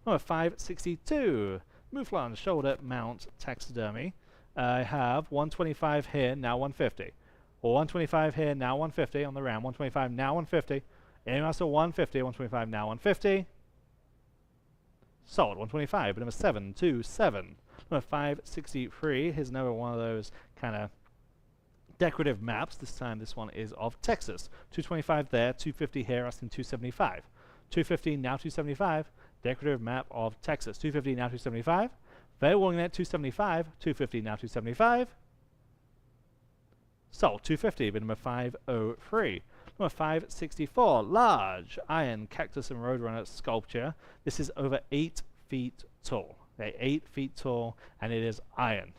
Number 562. Mouflon shoulder mount taxidermy. I have 125 here, now 150. 125 here, now 150 on the round. 125 now 150. Anyone else at 150? 125 now 150. Sold. 125. But number 727. Number 563. Here's another one of those kind of decorative maps. This time this one is of Texas. 225 there, 250 here, asking 275. 250 now 275. Decorative map of Texas. 250 now 275. Fair warning there, 275. 250 now 275. Sold. 250. But number 503. Number 564, large iron cactus and roadrunner sculpture. This is over 8 feet tall. Okay, 8 feet tall, and it is iron.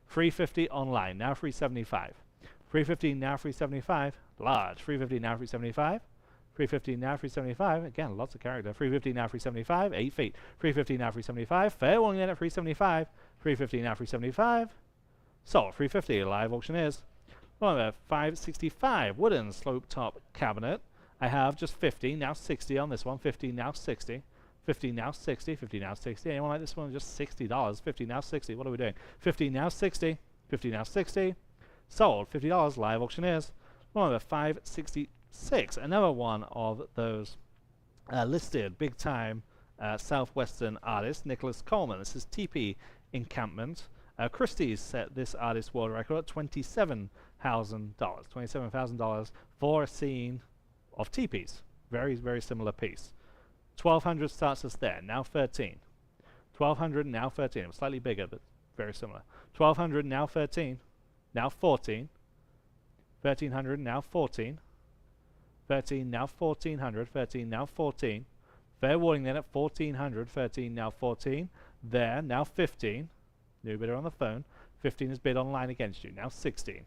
350 online, now 375. 350 now 375, large. 350 now 375. 350 now 375, again, lots of character. 350 now 375, 8 feet. 350 now 375, fair warning then at 375. 350 now 375. Sold. 350, live auctioneers. Number 565, wooden slope top cabinet. I have just 50, now 60 on this one. 50, now 60. 50, now 60. 50, now 60. Anyone like this one? Just $60. 50, now 60. What are we doing? 50, now 60. 50, now 60. Sold. $50, live auctioneers. Number 566, another one of those listed big time Southwestern artists, Nicholas Coleman. This is TP Encampment. Christie's set this artist's world record at $27,000. $27,000 for a scene of teepees. Very, very similar piece. 1,200 starts us there. Now 13. 1,200 now 13. It was slightly bigger, but very similar. 1,200 now 13. Now 14. 1,300 now 14. 13 now 1,400. 13 now 14. Fair warning then at 1,400. 13 now 14. There. Now 15. New bidder on the phone. 15 is bid online against you. Now 16.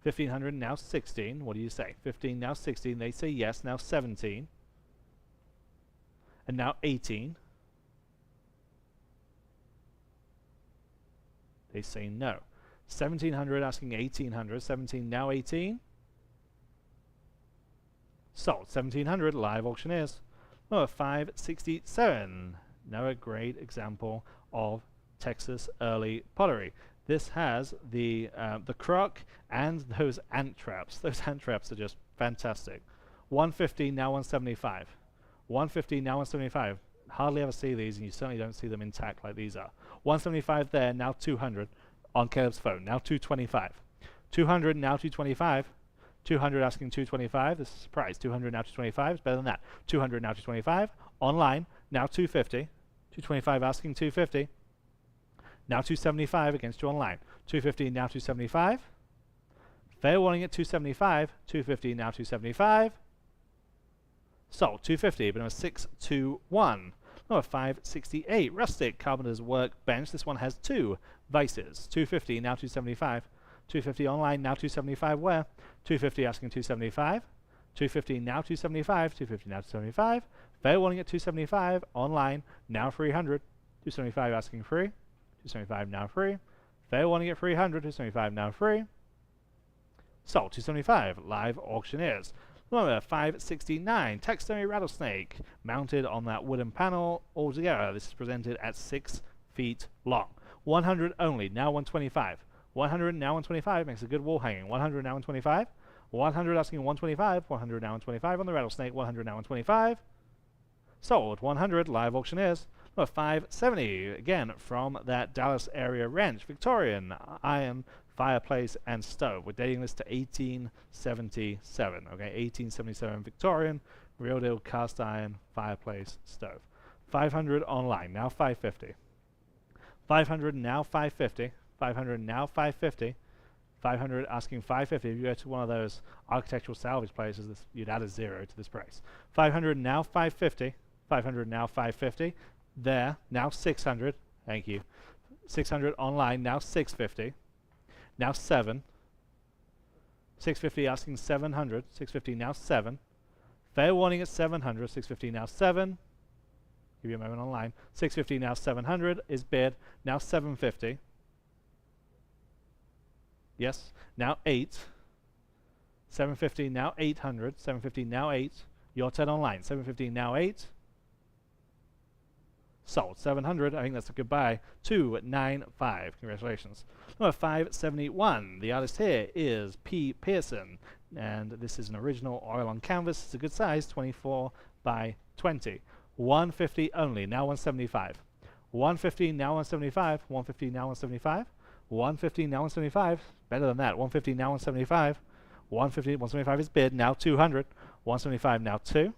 1,500 now 16. What do you say? 15 now 16. They say yes. Now 17. And now 18. They say no. 1,700 asking 1,800. 17 now 18. Sold. 1,700 live auctioneers. Number 567. Now a great example of Texas early pottery. This has the crock and those ant traps. Those ant traps are just fantastic. 150 now 175. 150 now 175. hardly ever see these, and you certainly don't see them intact like these are. 175 there, now 200 on Caleb's phone, now 225. 200, now 225. 200 asking 225, this is a surprise. 200, now 225, it's better than that. 200, now 225. Online, now 250. 225 asking 250. Now 275 against you online. 250, now 275. Fair warning at 275. 250, now 275. Sold. 250, but number 621. Number 568. Rustic Carpenter's Workbench. This one has 2 vices. 250, now 275. 250 online, now 275 where? 250 asking 275. 250 now 275. 250 now 275. Fair warning at 275. Online, now 300. 275 asking free. 275 now free. Fair warning at 300. 275 now free. Sold. 275. Live auctioneers. Number 569. Taxidermy rattlesnake. Mounted on that wooden panel altogether. This is presented at 6 feet long. 100 only. Now 125. 100 now 125. Makes a good wall hanging. 100 now 125. 100 asking 125. 100 now 125 on the rattlesnake. 100 now 125. Sold. 100. Live auctioneers. Number 570. Again from that Dallas area ranch. Victorian iron fireplace and stove. We're dating this to 1877. Okay, 1877 Victorian real deal cast iron fireplace stove. 500 online, now 550. 500 now 550. 500 now 550. 500 asking 550. If you go to one of those architectural salvage places, you'd add a 0 to this price. 500 now 550. 500 now 550. There, now 600. Thank you. 600 online, now 650. Now 7. 650 asking 700. 650 now 7. Fair warning at 700. 650 now 7. Give you a moment online. 650 now 700 is bid. Now 750. Yes. Now 8. 750 now 800. 750 now 8. Your 10 online. 750 now 8. Sold. 700. I think that's a goodbye. 295. Congratulations. Number 571. The artist here is P. Pearson. And this is an original oil on canvas. It's a good size. 24 by 20. 150 only. Now 175. 150 now 175. 150 now 175. 150 now 175. Better than that. 150 now 175. 150, 175 is bid. Now 200. 175 now 2.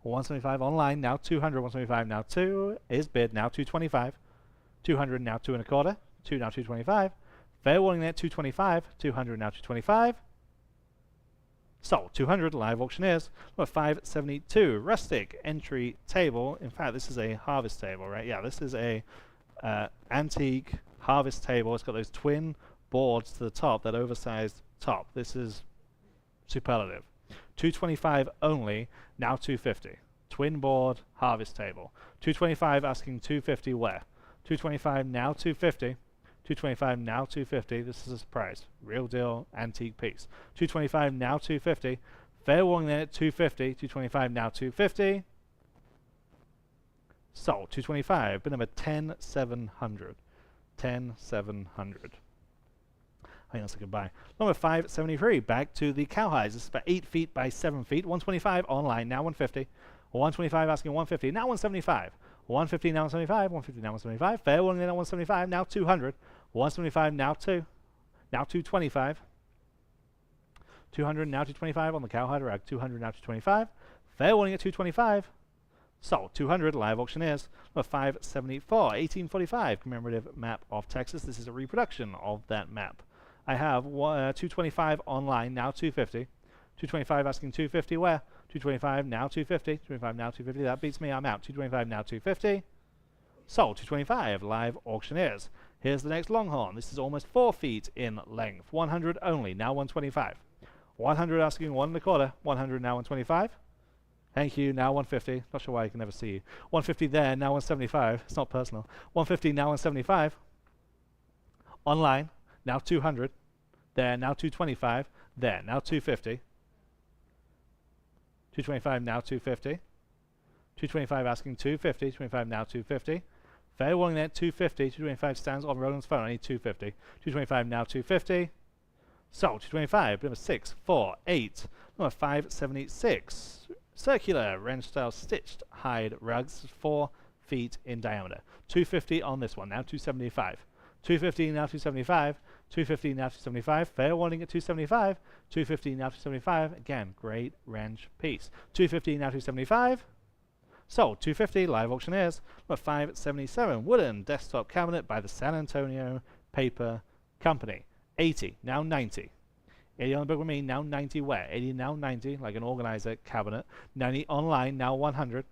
175 online, now 200, 175 now 2 is bid, now 225, 200 now 2 1/4, 2 now 225, fair warning there 225, 200 now 225, sold. 200 live auctioneers. Number 572 rustic entry table. In fact, this is a harvest table, right? Yeah, this is a antique harvest table. It's got those twin boards to the top, that oversized top. This is superlative. 225 only, now 250. Twin board harvest table. 225 asking 250 where? 225 now 250. 225 now 250. This is a surprise. Real deal antique piece. 225 now 250. Fair warning there at 250. 225 now 250. Sold. 225. Bid number 10700. 10700. I think that's a good buy. Number 573, back to the cowhides. This is about 8 feet by 7 feet. 125 online, now 150. 125 asking 150, now 175. 150 now 175, 150 now 175. Fair warning now 175, now 200. 175 now 2. Now 225. 200 now 225 on the cowhide rack. 200 now 225. Fair warning at 225. Sold. 200 live auctioneers. Number 574, 1845 commemorative map of Texas. This is a reproduction of that map. I have 225 online, now 250. 225 asking 250 where? 225 now 250. 225 now 250. That beats me. I'm out. 225 now 250. Sold. 225 live auctioneers. Here's the next longhorn. This is almost 4 feet in length. 100 only, now 125. 100 asking 1 1/4. 100 now 125. Thank you, now 150. Not sure why I can never see you. 150 there, now 175. It's not personal. 150 now 175. Online. Now 200. There, now 225. There, now 250. 225 now 250. 225 asking 250. 225 now 250. Fair warning there 250. 225 stands on Roland's phone. I need 250. 225 now 250. Sold. 225. Number 648. Number 576. circular wrench style stitched hide rugs, 4 feet in diameter. 250 on this one, now 275. 250 now 275. 250 now 275. Fair warning at 275. 250 now 275. Again, great wrench piece. 250 now 275. Sold. 250 live auctioneers. Number 577 wooden desktop cabinet by the San Antonio Paper Company. 80 now 90. 80 on the book with me, now 90 where? 80 now 90, like an organizer cabinet. 90 online, now 100.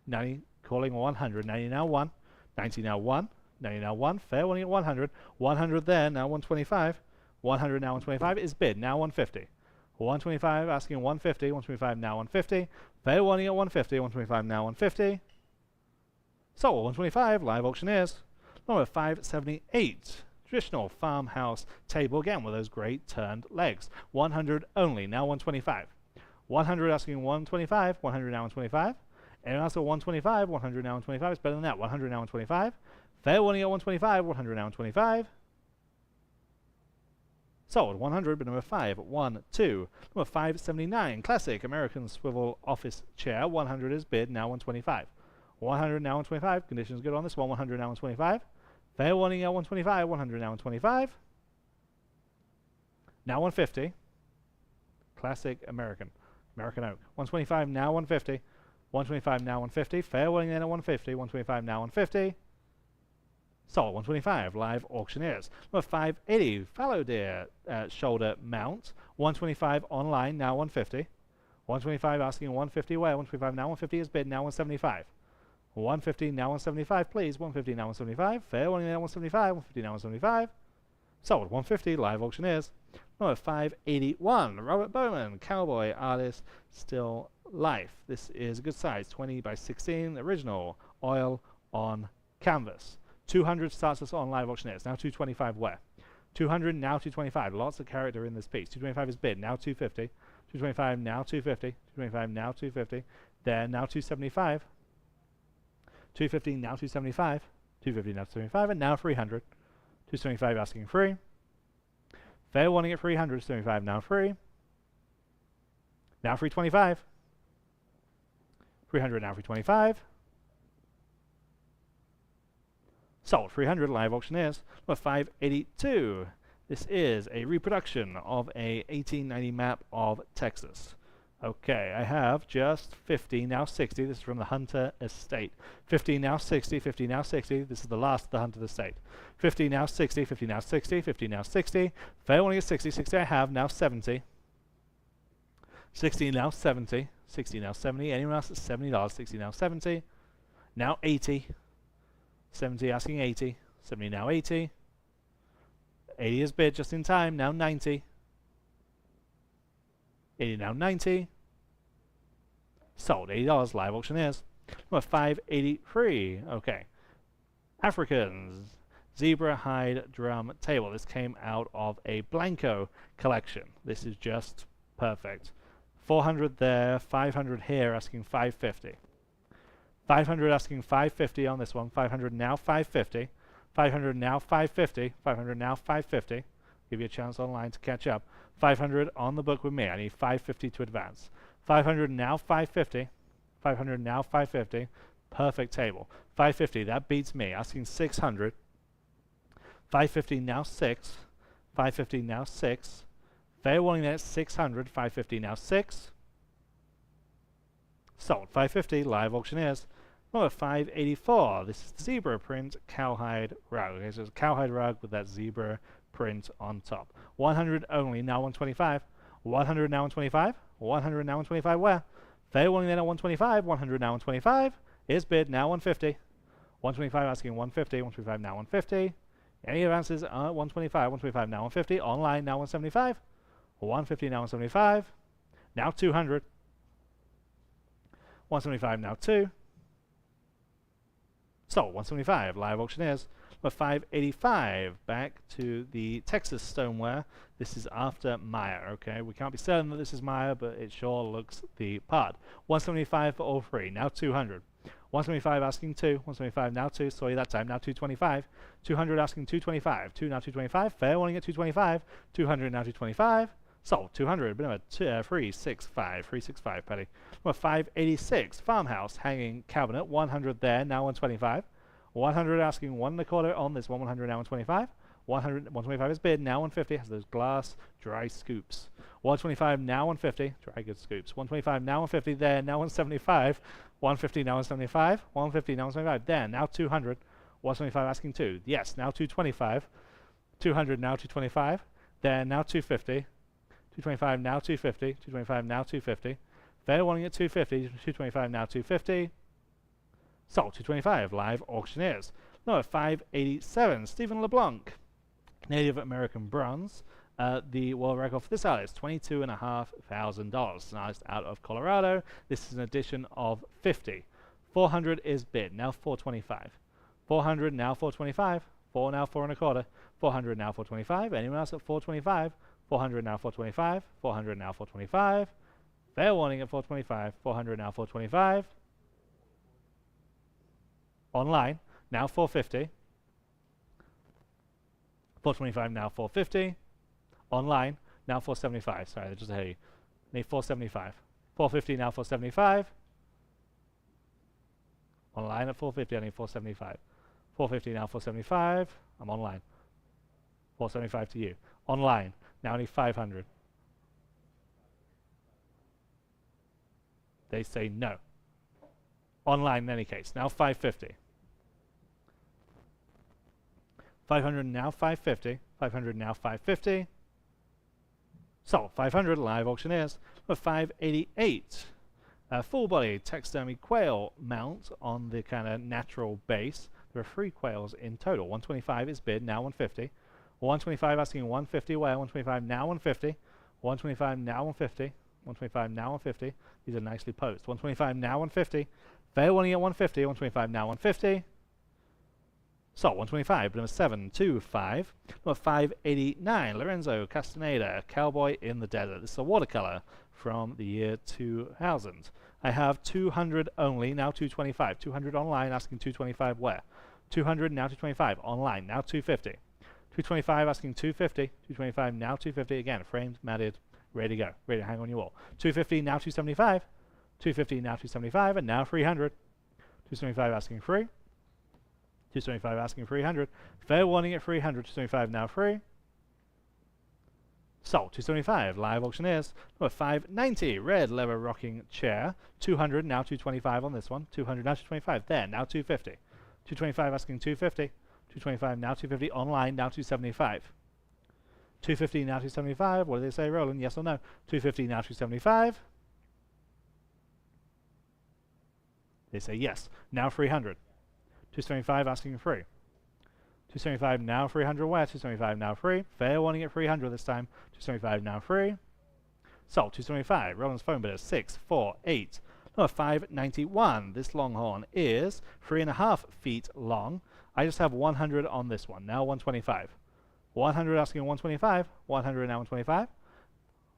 90 calling 100. 90 now 1. 90 now 1. 90 now 1. Fair warning at 100. 100 there, now 125. 100 now 125 is bid, now 150. 125 asking 150. 125 now 150. Fair warning at 150. 125 now 150. So 125 live auctioneers. Number 578. Traditional farmhouse table again with those great turned legs. 100 only, now 125. 100 asking 125. 100 now 125. And also 125. 100 now 125. It's better than that. 100 now 125. Fair warning at 125. 100 now 125. Sold 100, but number 5, 1, 2. Number 579, classic American swivel office chair. 100 is bid, now 125. 100 now 125. Conditions good on this one. 100 now 125. Fair warning at 125. 100 now 125. Now 150. Classic American oak. 125 now 150. 125 now 150. Fair warning then at 150. 125 now 150. Sold 125 live auctioneers. Number 580 fallow deer shoulder mount. 125 online, now 150. 125 asking 150 where? 125 now 150 is bid, now 175. 150 now 175 please. 150 now 175. Fair warning now 175. 150 now 175. Sold 150 live auctioneers. Number 581 Robert Bowman cowboy artist still life. This is a good size, 20 by 16 original oil on canvas. 200 starts us on live auctioneers. Now 225 where? 200 now 225. Lots of character in this piece. 225 is bid. Now 250. 225 now 250. 225 now 250. There now 275. 250 now 275. 250 now 275. And now 300. 275 asking free. Fair warning at 300. 275 now free. Now 325. 300 now 325. Sold 300 live auctioneers. Number 582. This is a reproduction of a 1890 map of Texas. Okay, I have just 50, now 60. This is from the Hunter Estate. 50 now 60, 50 now 60. This is the last of the Hunter Estate. 50 now 60, 50 now 60, 50 now 60. Fair warning at 60, 60 I have, now 70. 60 now 70, 60 now 70. Anyone else at $70? 60 now 70. Now 80. 70 asking 80. 70 now 80. 80 is bid just in time. Now 90. 80 now 90. Sold $80 live auctioneers. Number 583. Okay. Africans zebra hide drum table. This came out of a Blanco collection. This is just perfect. 400 there, 500 here, asking 550. 500 asking 550 on this one. 500 now 550. 500 now 550. 500 now 550. Give you a chance online to catch up. 500 on the book with me. I need 550 to advance. 500 now 550. 500 now 550. Perfect table. 550, that beats me. Asking 600. 550 now 6. 550 now 6. Fair warning there at 600. 550 now 6. Sold 550 live auctioneers. Number 584. This is the zebra print cowhide rug. Okay, so it's a cowhide rug with that zebra print on top. 100 only, now 125. 100 now 125. 100 now 125 where? Fair warning then at 125. 100 now 125 is bid, now 150. 125 asking 150. 125 now 150. Any advances? 125. 125 now 150. Online now 175. 150 now 175. Now 200. 175 now 2. So 175 live auctioneers. Number 585, back to the Texas stoneware. This is after Meyer. Okay, we can't be certain that this is Meyer, but it sure looks the part. 175 for all three. Now 200. 175 asking 2. 175 now 2. Sorry, that time. Now 225. 200 asking 225. 2 now 225. Fair warning at 225. 200 now 225. Sold. 200. Bid number 365. 365, Paddy. Number 586. Farmhouse hanging cabinet. 100 there. Now 125. 100 asking 1.25 on this one. 100 now 125. 100, 125 is bid. Now 150 has those glass dry scoops. 125 now 150. Dry good scoops. 125 now 150 there. Now 175. 150 now 175. 150 now 175 there. Now 200. 125 asking 2. Yes. Now 225. 200 now 225. There. Now 250. 225 now 250. 225 now 250. Fair wanting at 250. 225 now 250. Sold. 225. Live auctioneers. Number 587. Stephen LeBlanc. Native American bronze. The world record for this artist, $22,500. It's an artist out of Colorado. This is an edition of 50. 400 is bid. Now 425. 400 now 425. 4 now 4.25. 400 now 425. Anyone else at 425? 400 now 425. 400 now 425. Fair warning at 425. 400 now 425. Online now 450. 425 now 450. Online now 475. Sorry, just ahead of you. Need 475. 450 now 475. Online at 450. I need 475. 450 now 475. I'm online. 475 to you. Online now I need 500. They say no. Online in any case. Now 550. 500 now 550. 500 now 550. Sold. 500 live auctioneers. For 588. Full body taxidermy quail mount on the kind of natural base. There are 3 quails in total. 125 is bid. Now 150. 125 asking 150 where? 125 now 150. 125 now 150. 125 now 150. These are nicely posed. 125 now 150. Fair warning at 150. 125 now 150. So 125, number 725. Number 589, Lorenzo Castaneda, Cowboy in the Desert. This is a watercolor from the year 2000. I have 200 only, now 225. 200 online, asking 225 where? 200 now 225 online, now 250. 225 asking 250. 225 now 250 again, framed, matted, ready to go, ready to hang on your wall. 250 now 275. 250 now 275, and now 300. 275 asking free. 275 asking 300. Fair warning at 300. 275 now free. Sold. 275 live auctioneers. Number 590 red leather rocking chair. 200 now 225 on this one. 200 now 225 there. Now 250. 225 asking 250. 225 now 250 online. Now 275. 250 now 275. What do they say, Roland? Yes or no? 250 now 275. They say yes. Now 300. 275 asking free. 275 now 300 where? 275 now free. Fair warning at 300 this time. 275 now free. Sold. 275. Roland's phone bid is 648. Number 591. This longhorn is 3.5 feet long. I just have 100 on this one. Now 125. 100 asking 125. 100 now 125.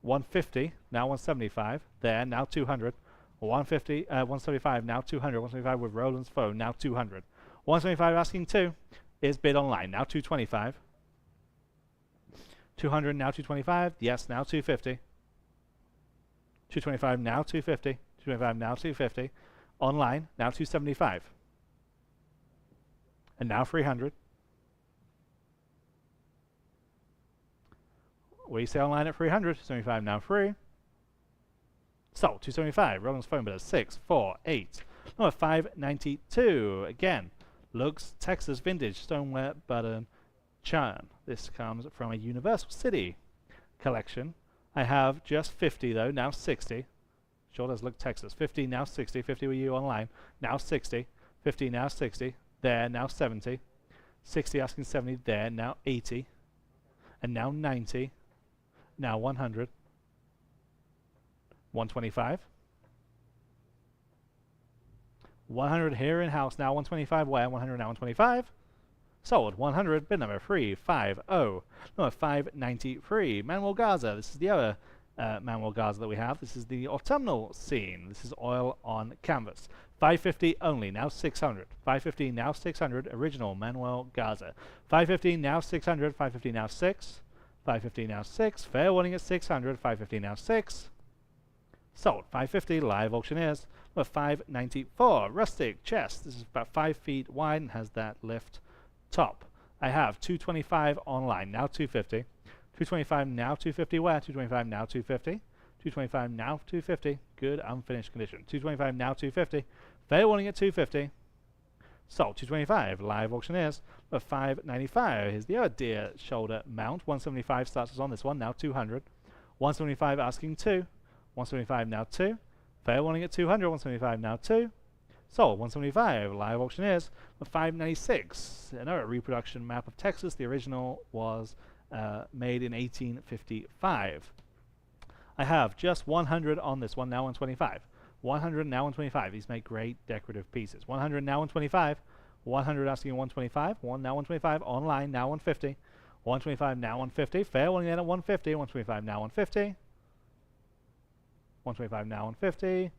150 now 175. There now 200. 150, 175 now 200. 175 with Roland's phone now 200. 175 asking 2 is bid online. Now 225. 200 now 225. Yes, now 250. 225 now 250. 225 now 250. Online now 275. And now 300. What do you say online at 300? 275 now free. Sold. 275. Roland's phone bid is 648. Number 592. Again, looks Texas vintage stoneware button churn. This comes from a Universal City collection. I have just 50 though. Now 60. Sure does look Texas. 50 now 60. 50 with you online. Now 60. 50 now 60. There now 70. 60 asking 70. There now 80. And now 90. Now 100. 125. 100 here in house. Now 125 where? 100 now 125. Sold. 100. Bid number 350. Number 593. Manuel Garza. This is the other Manuel Garza that we have. This is the autumnal scene. This is oil on canvas. 550 only. Now 600. 550 now 600. Original Manuel Garza. 550 now 600. 550 now 6. 550 now 6. Fair warning at 600. 550 now 6. Sold. 550. Live auctioneers. We're 594. Rustic chest. This is about 5 feet wide and has that lift top. I have 225 online. Now 250. 225 now 250. Where? 225 now 250. 225 now 250. Good unfinished condition. 225 now 250. Fair warning at 250. Sold. 225. Live auctioneers. We're 595. Here's the other deer shoulder mount. 175 starts us on this one. Now 200. 175 asking 2. 175 now 2. Fair warning at 200. 175 now 2. Sold. 175. Live auctioneers. We're 596. Another reproduction map of Texas. The original was made in 1855. I have just 100 on this one. Now 125. 100 now 125. These make great decorative pieces. 100 now 125. 100 asking 125. 1 now 125. Online now 150. 125 now 150. Fair warning at 150. 125 now 150. 125 now 150.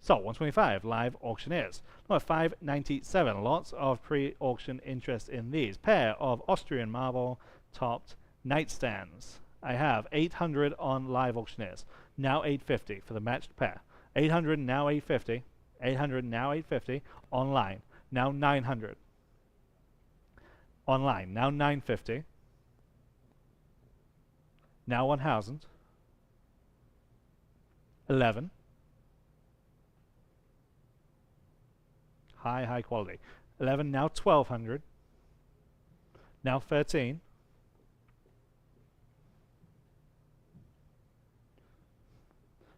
So 125 live auctioneers. Number 597. Lots of pre-auction interest in these. Pair of Austrian marble topped nightstands. I have 800 on live auctioneers. Now 850 for the matched pair. 800 now 850. 800 now 850. Online. Now 900. Online. Now 950. Now 1000. 11. High quality. 11 now 1200. Now 13.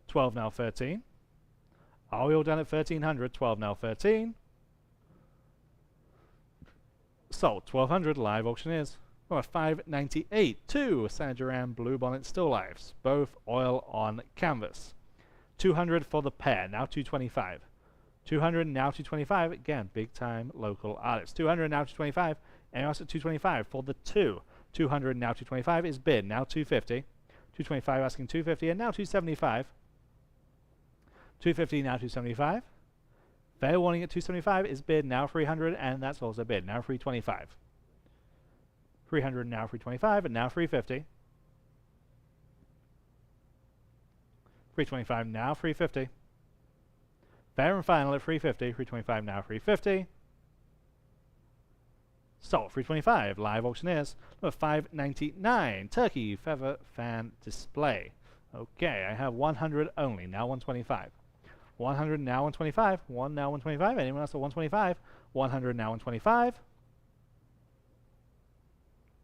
12 now 13. Are we all done at 1300? 12 now 13. Sold. 1200 live auctioneers. Number 598. 2 Saint-Duran blue bonnet still lifes. Both oil on canvas. 200 for the pair. Now 225. 200 now 225. Again, big time local artists. 200 now 225. And also at 225 for the 2. 200 now 225 is bid. Now 250. 225 asking 250 and now 275. 250 now 275. Fair warning at 275 is bid. Now 300 and that's also bid. Now 325. 300 now 325 and now 350. 325 now 350. Fair and final at 350. 325 now 350. Sold. 325 live auctioneers. Number 599 turkey feather fan display. Okay, I have 100 only. Now 125. 100 now 125. 1 now 125. Anyone else at 125? 100 now 125.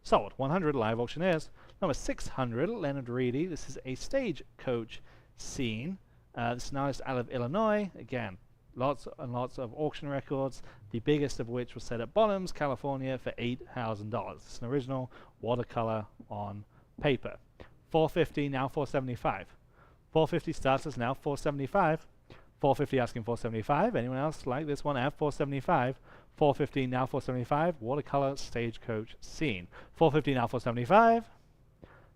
Sold. 100 live auctioneers. Number 600 Leonard Reedy. This is a stagecoach scene. This is an artist out of Illinois. Again, lots and lots of auction records. The biggest of which was set at Bonhams, California for $8,000. It's an original watercolor on paper. 450 now 475. 450 starters now 475. 450 asking 475. Anyone else like this one at 475? 450 now 475. Watercolor stagecoach scene. 450 now 475.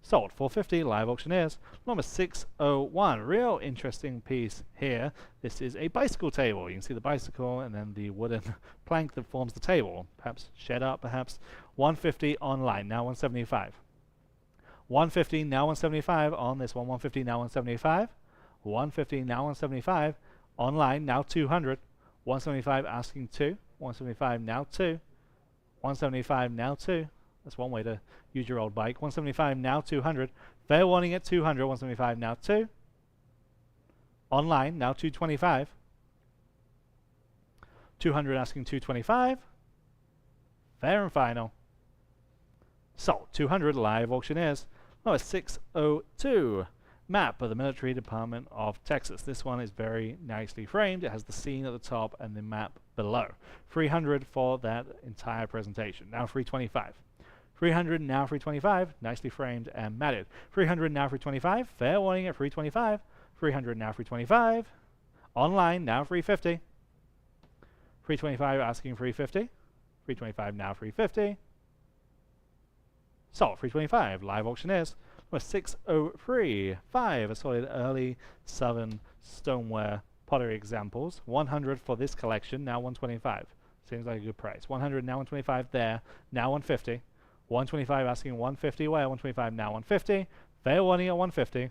Sold. 450 live auctioneers. Number 601. Real interesting piece here. This is a bicycle table. You can see the bicycle and then the wooden plank that forms the table. Perhaps shed up, perhaps. 150 online. Now 175. 150 now 175 on this one. 150 now 175. 150 now 175. Online now 200. 175 asking 2. 175 now 2. 175 now 2. That's one way to use your old bike. 175 now 200. Fair warning at 200. 175 now 2. Online now 225. 200 asking 225. Fair and final. Sold. 200 live auctioneers. Number 602. Map of the Military Department of Texas. This one is very nicely framed. It has the scene at the top and the map below. 300 for that entire presentation. Now 325. 300 now 325. Nicely framed and matted. 300 now 325. Fair warning at 325. 300 now 325. Online now 350. 325 asking 350. 325 now 350. Sold. 325 live auctioneers. Number 603. 5 assorted early southern stoneware pottery examples. 100 for this collection. Now 125. Seems like a good price. 100 now 125 there. Now 150. 125 asking 150 where? 125 now 150. Fair warning at 150.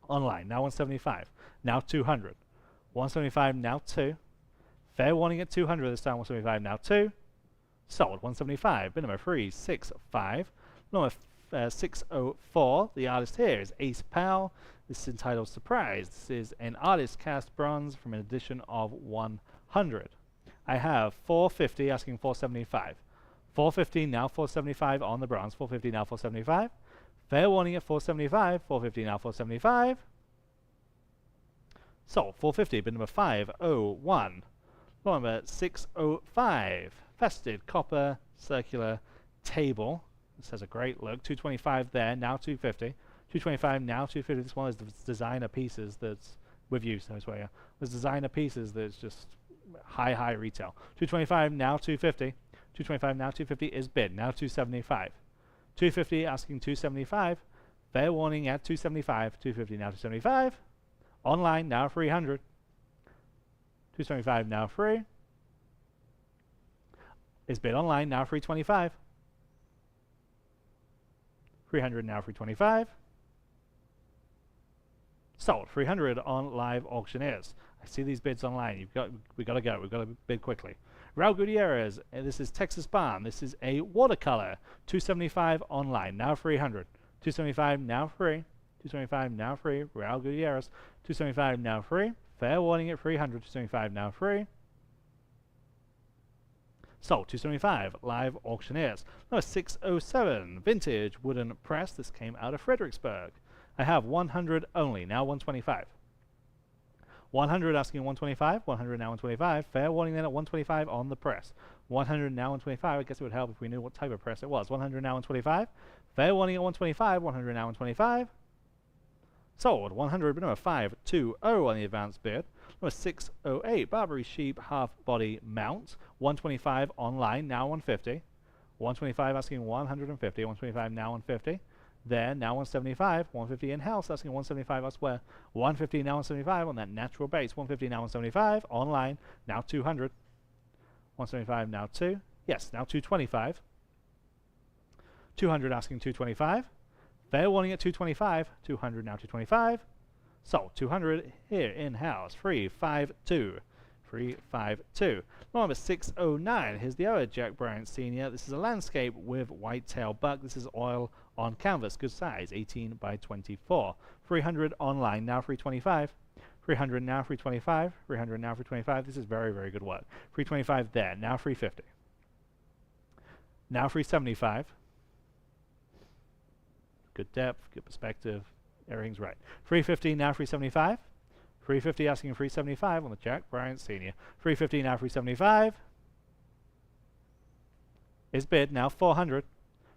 Online now 175. Now 200. 175 now 2. Fair warning at 200 this time. 175 now 2. Sold 175. Bid number 365. Number 604. The artist here is Ace Powell. This is entitled Surprise. This is an artist cast bronze from an edition of 100. I have 450 asking 475. 450 now 475 on the bronze. 450 now 475. Fair warning at 475. 450 now 475. Sold 450. Bid number 501. Number 605. Faceted copper circular table. This has a great look. 225 there, now 250. 225 now 250. This one is the designer pieces that's with you, so I swear. Yeah. There's designer pieces that's just high retail. 225 now 250. 225 now 250 is bid. Now 275. 250 asking 275. Fair warning at 275. 250 now 275. Online now 300. 275 now free. Is bid online now 325. 300 now 325. Sold 300 on live auctioneers. I see these bids online. We got to go. We've got to bid quickly. Raul Gutierrez. This is Texas Barn. This is a watercolor. 275 online now 300. 275 now free. 275 now free. Raul Gutierrez. 275 now free. Fair warning at 300. 275 now free. Sold 275 live auctioneers. Number 607 vintage wooden press. This came out of Fredericksburg. I have 100 only, now 125. 100 asking 125, 100 now 125. Fair warning then at 125 on the press. 100 now 125. I guess it would help if we knew what type of press it was. 100 now 125. Fair warning at 125, 100 now 125. Sold 100, but number 520 on the advanced bid. Number 608 Barbary Sheep half body mount. 125 online, now 150. 125 asking 150, 125 now 150. There, now 175, 150 in-house, asking 175 elsewhere. 150 now 175 on that natural base. 150 now 175, online, now 200. 175 now 2. Yes, now 225. 200 asking 225. Fair warning at 225. 200 now 225. Sold 200 here in-house. 352. 352. Number 609. Here's the other Jack Bryant Sr. This is a landscape with whitetail buck. This is oil on canvas. Good size. 18 by 24. 300 online. Now 325. 300 now 325. 300 now 325. This is very good work. 325 there. Now 350. Now 375. Good depth. Good perspective. Everything's right. 350 now 375. 350 asking 375 on the Jack Bryant Sr. 350 now 375. Is bid now 400.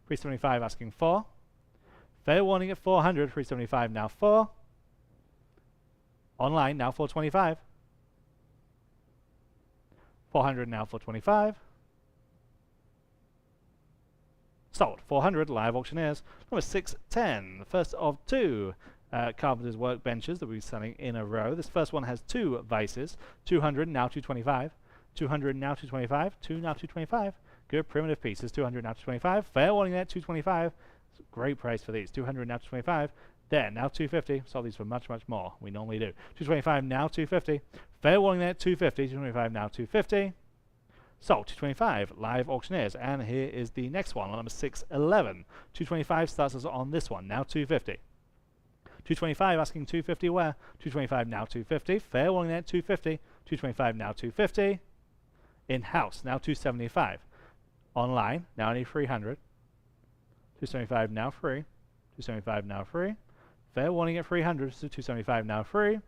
375 asking 4. Fair warning at 400. 375 now 4. Online now 425. 400 now 425. Sold 400 live auctioneers. Number 610. The first of two carpenter's workbenches that we'll be selling in a row. This first one has 2 vices. 200 now 225. 200 now 225. 2 now 225. Good primitive pieces. 200 now 225. Fair warning there 225. It's a great price for these. 200 now 225. There now 250. Sold these for much more. We normally do. 225 now 250. Fair warning there 250. 225 now 250. Sold 225 live auctioneers. And here is the next one on number 611. 225 starts us on this one. Now 250. 225 asking 250 where? 225 now 250. Fair warning there 250. 225 now 250. In-house now 275. Online now only 300. 275 now free. 275 now free. Fair warning at 300. So 275 now free.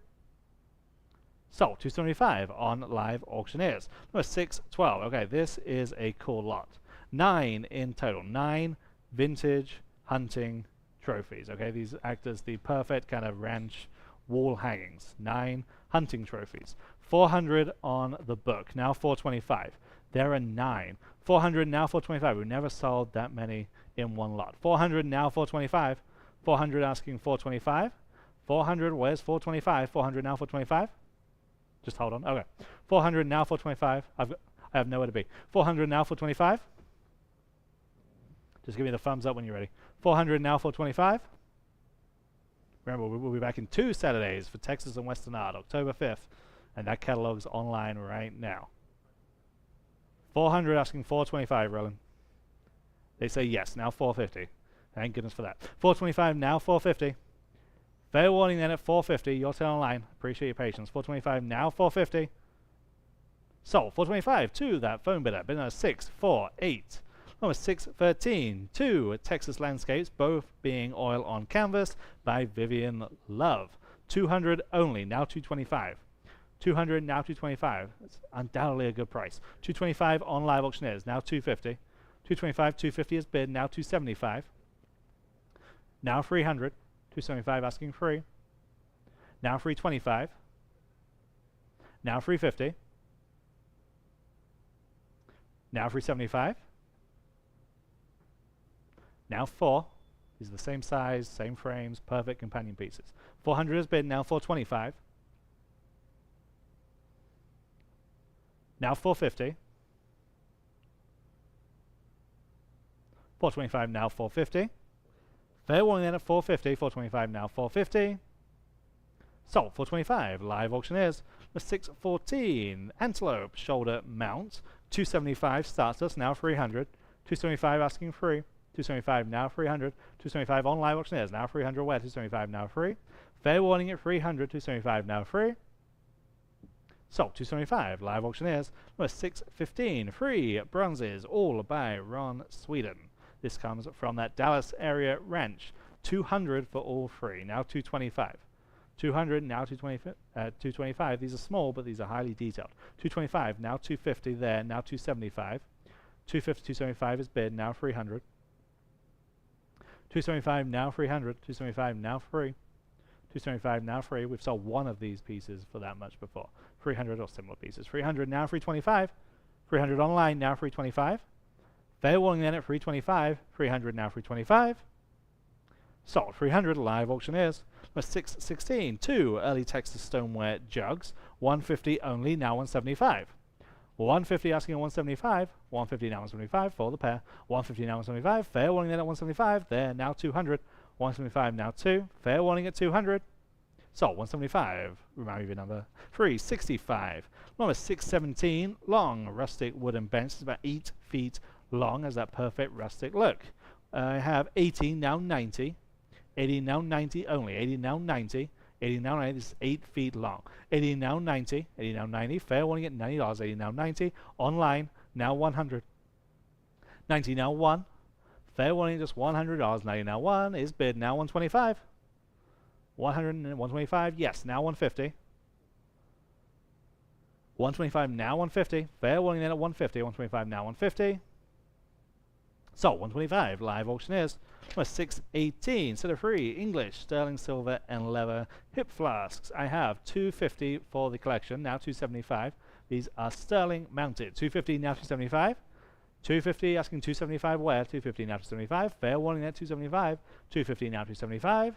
Sold 275 on live auctioneers. Number 612. Okay, this is a cool lot. 9 in total. 9 vintage hunting trophies. Okay, these act as the perfect kind of ranch wall hangings. 9 hunting trophies. 400 on the book. Now 425. There are 9. 400 now 425. We've never sold that many in one lot. 400 now 425. 400 asking 425. 400, where's 425? 400 now 425. Just hold on. Okay. 400 now 425. I have nowhere to be. 400 now 425. Just give me the thumbs up when you're ready. 400 now, 425. Remember, we'll be back in 2 Saturdays for Texas and Western Art, October 5th. And that catalog's online right now. 400 asking 425, Roland. They say yes, now 450. Thank goodness for that. 425 now, 450. Fair warning then at 450. Your turn online. Appreciate your patience. 425 now, 450. Sold. 425 to that phone bidder. Bidder 648. Number 613 to Texas Landscapes, both being oil on canvas by Vivian Love. 200 only, now 225. 200 now 225. That's undoubtedly a good price. 225 on live auctioneers, now 250. 225, 250 is bid, now 275. Now 300. 275 asking free. Now 325. Now 350. Now 375. Now 4. These are the same size, same frames, perfect companion pieces. 400 is bid, now 425. Now 450. 425 now 450. Fair warning then at 450. 425 now 450. Sold. 425. Live auctioneers. The 614 Antelope shoulder mount. 275 starts us now 300. 275 asking free. 275 now 300. 275 on live auctioneers now 300 where 275 now free. Fair warning at 300. 275 now free. Sold. 275 live auctioneers. Number 615 free bronzes all by Ron Sweden. This comes from that Dallas area ranch. 200 for all three. Now 225. 200 now 225. These are small, but these are highly detailed. 225 now 250 there. Now 275. 250 275 is bid. Now 300. 275 now 300. 275 now free. 275 now free. We've sold one of these pieces for that much before. 300 or similar pieces. 300 now 325. 300 online now 325. Fair warning then at 325. 300 now 325. Sold. 300 live auctioneers. Number 616 2 early Texas stoneware jugs. 150 only now 175. 150 asking at 175. 150 now 175 for the pair. 150 now 175. Fair warning then at 175. There now 200. 175 now 2. Fair warning at 200. Sold. 175. Remind me of your number. 365. Number 617 long rustic wooden bench. It's about 8 feet long. Has that perfect rustic look. I have 80 now 90. 80 now 90 only. 80 now 90. 80 now 90. This is 8 feet long. 80 now 90. 80 now 90. Fair warning at $90. 80 now 90. Online now 100. 90 now 1. Fair warning just $100. 90 now 1 is bid. Now 125. 100 and 125. Yes. Now 150. 125 now 150. Fair warning then at 150. 125 now 150. So 125 live auctioneers. Number 618 set of free English sterling silver and leather hip flasks. I have 250 for the collection. Now 275. These are sterling mounted. 250 now 275. 250 asking 275 where 250 now 275. Fair warning at 275. 250 now 275.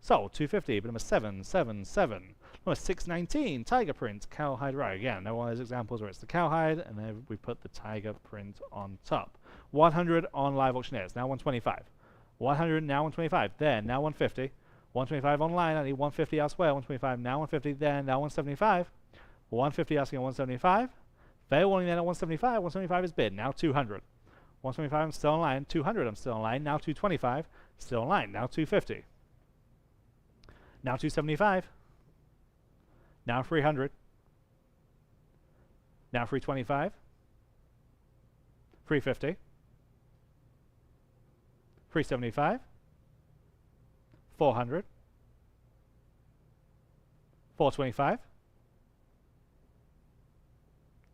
So 250, but number 777. Number 619 tiger print cowhide rug. Again, another one of those examples where it's the cowhide and then we put the tiger print on top. 100 on live auctioneers. Now 125. 100 now 125. There now 150. 125 online. I need 150 elsewhere. 125 now 150. There now 175. 150 asking at 175. Fair warning then at 175. 175 is bid. Now 200. 125 I'm still online. 200 I'm still online. Now 225. Still online. Now 250. Now 275. Now 300. Now 325. 350. 375. 400. 425.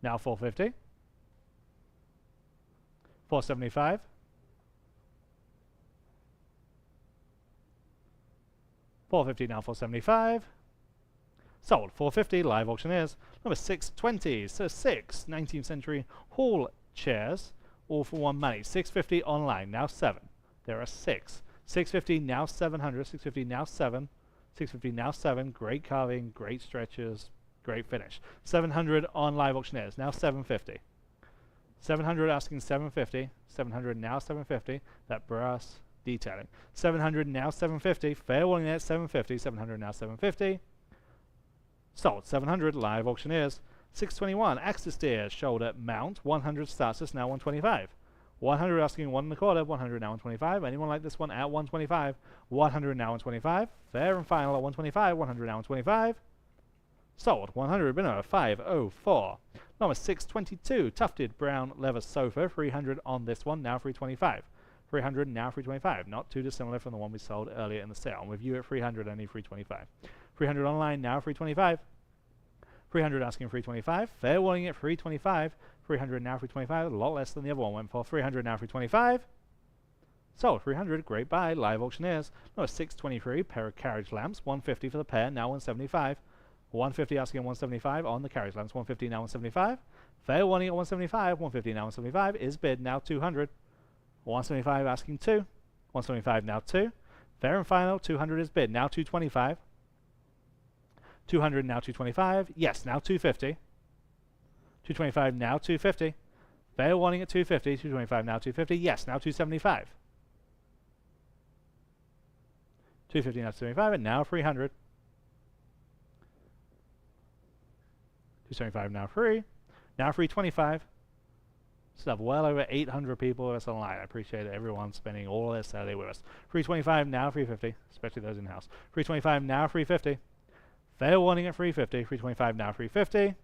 Now 450. 475. 450 now 475. Sold. 450 live auctioneers. Number 620. So 6 19th century hall chairs, all for one money. 650 online. Now 7. There are 6. 650 now 700. 650 now 7. 650 now 7. Great carving, great stretches, great finish. 700 on live auctioneers. Now 750. 700 asking 750. 700 now 750. That brass detailing. 700 now 750. Fair warning there at 750. 700 now 750. Sold. 700 live auctioneers. 621 Axis steer shoulder mount. 100 starts us now 125. 100 asking 1 1/4. 100 now 125. Anyone like this one at 125? 100 now 125. Fair and final at 125. 100 now 125. Sold. 100 been 504. Number 622 tufted brown leather sofa. 300 on this one. Now 325. 300 now 325. Not too dissimilar from the one we sold earlier in the sale. And with you at 300, only 325. 300 online now 325. 300 asking 325. Fair warning at 325. 300 now 325. A lot less than the other one went for. 300 now 325. Sold. 300. Great buy. Live auctioneers. Number 623 pair of carriage lamps. 150 for the pair. Now 175. 150 asking 175 on the carriage lamps. 150 now 175. Fair warning at 175. 150 now 175 is bid now 200. 175 asking 2. 175 now 2. Fair and final. 200 is bid now 225. 200 now 225. Yes, now 250. 225 now 250. Fair warning at 250. 225 now 250. Yes, now 275. 250 now 275 and now 300. 275 now free. Now 325. Still have well over 800 people with us online. I appreciate everyone spending all their Saturday with us. 325 now 350, especially those in-house. 325 now 350. Fair warning at 350. 325 now 350.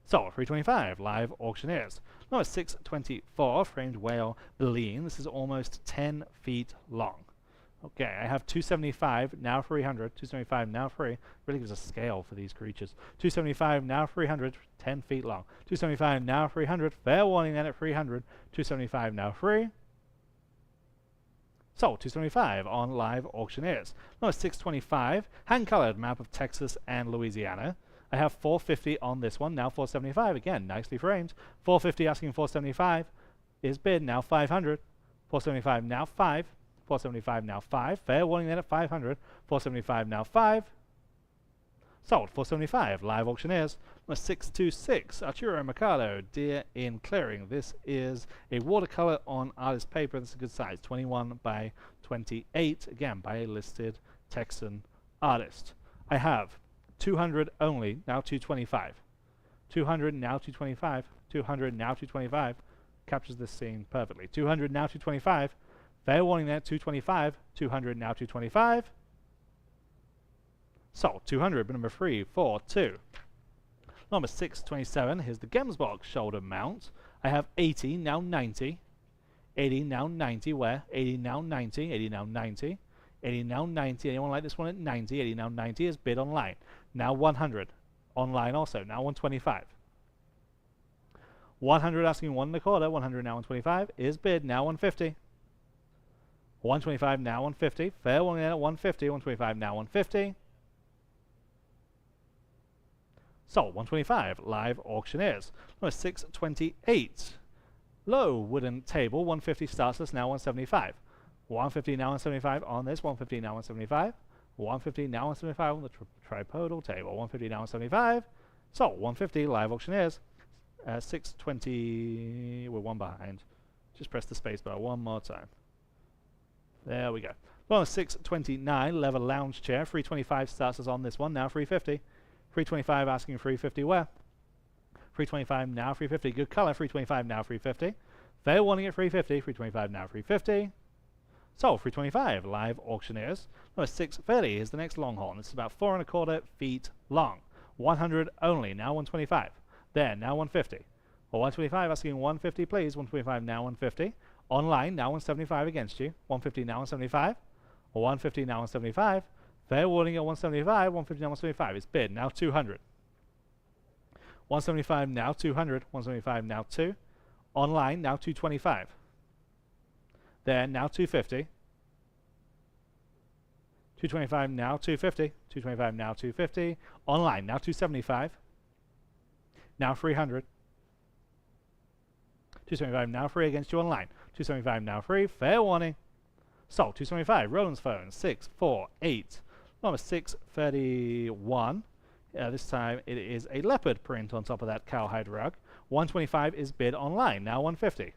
So 325 live auctioneers. Number 624 framed whale baleen. This is almost 10 feet long. Okay, I have 275 now 300. 275 now free. Really gives a scale for these creatures. 275 now 300. 10 feet long. 275 now 300. Fair warning then at 300. 275 now free. So 275 on live auctioneers. Number 625 hand-colored map of Texas and Louisiana. I have 450 on this one. Now 475 again, nicely framed. 450 asking 475 is bid now 500. 475 now 5. 475 now 5. Fair warning then at 500. 475 now 5. Sold. 475 live auctioneers. Number 626 Arturo Mercado Deer in Clearing. This is a watercolor on artist paper. This is a good size, 21 by 28, again by a listed Texan artist. I have 200 only, now 225. 200 now 225. 200 now 225. Captures this scene perfectly. 200 now 225. Fair warning there, 225. 200 now 225. Sold. 200, number 342. Number 627, here's the Gemsbox shoulder mount. I have 80, now 90. 80, now 90, where? 80, now 90, 80, now 90. 80, now 90, anyone like this one at 90? 80, now 90 is bid online. Now 100, online also, now 125. 100 asking 1 1/4, 100 now 125 is bid, now 150. 125 now 150, fair warning at 150, 125 now 150. Sold. 125 live auctioneers. Number 628 low wooden table. 150 starts us now 175. 150 now 175 on this. 150 now 175. 150 now 175 on the tripodal table. 150 now 175. Sold. 150 live auctioneers. 620. We're one behind. Just press the space bar one more time. There we go. Number 629 leather lounge chair. 325 starts us on this one. Now 350. 325 asking 350 where? 325 now 350. Good color. 325 now 350. Fair warning at 350. 325 now 350. So 325 live auctioneers. Number 630 is the next longhorn. This is about 4 1/4 feet long. 100 only. Now 125. There. Now 150. Or 125 asking 150 please. 125 now 150. Online now 175 against you. 150 now 175. Or 150 now 175. Fair warning at 175, 150 now 175 is bid, now 200. 175 now 200, 175 now 2. Online now 225. There, now 250. 225 now 250, 225 now 250. Online now 275. Now 300. 275 now free against you online. 275 now free, fair warning. Sold. 275, Roland's phone, 648. Number 631. This time it is a leopard print on top of that cowhide rug. 125 is bid online, now 150.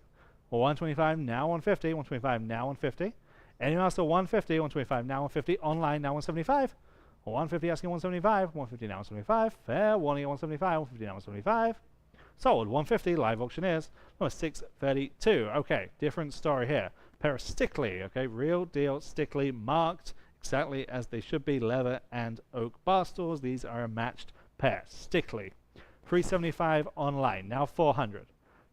Well, 125, now 150, 125, now 150. Anyone else at 150, 125, now 150, online, now 175. Well, 150 asking 175, 150 now 175. Fair warning at 175, 150 now 175. Sold, 150, live auctioneers. Number 632. Okay, different story here. Pair of Stickley, okay, real deal Stickley, marked exactly as they should be, leather and oak bar stools. These are a matched pair. Stickley, 375 online, now 400.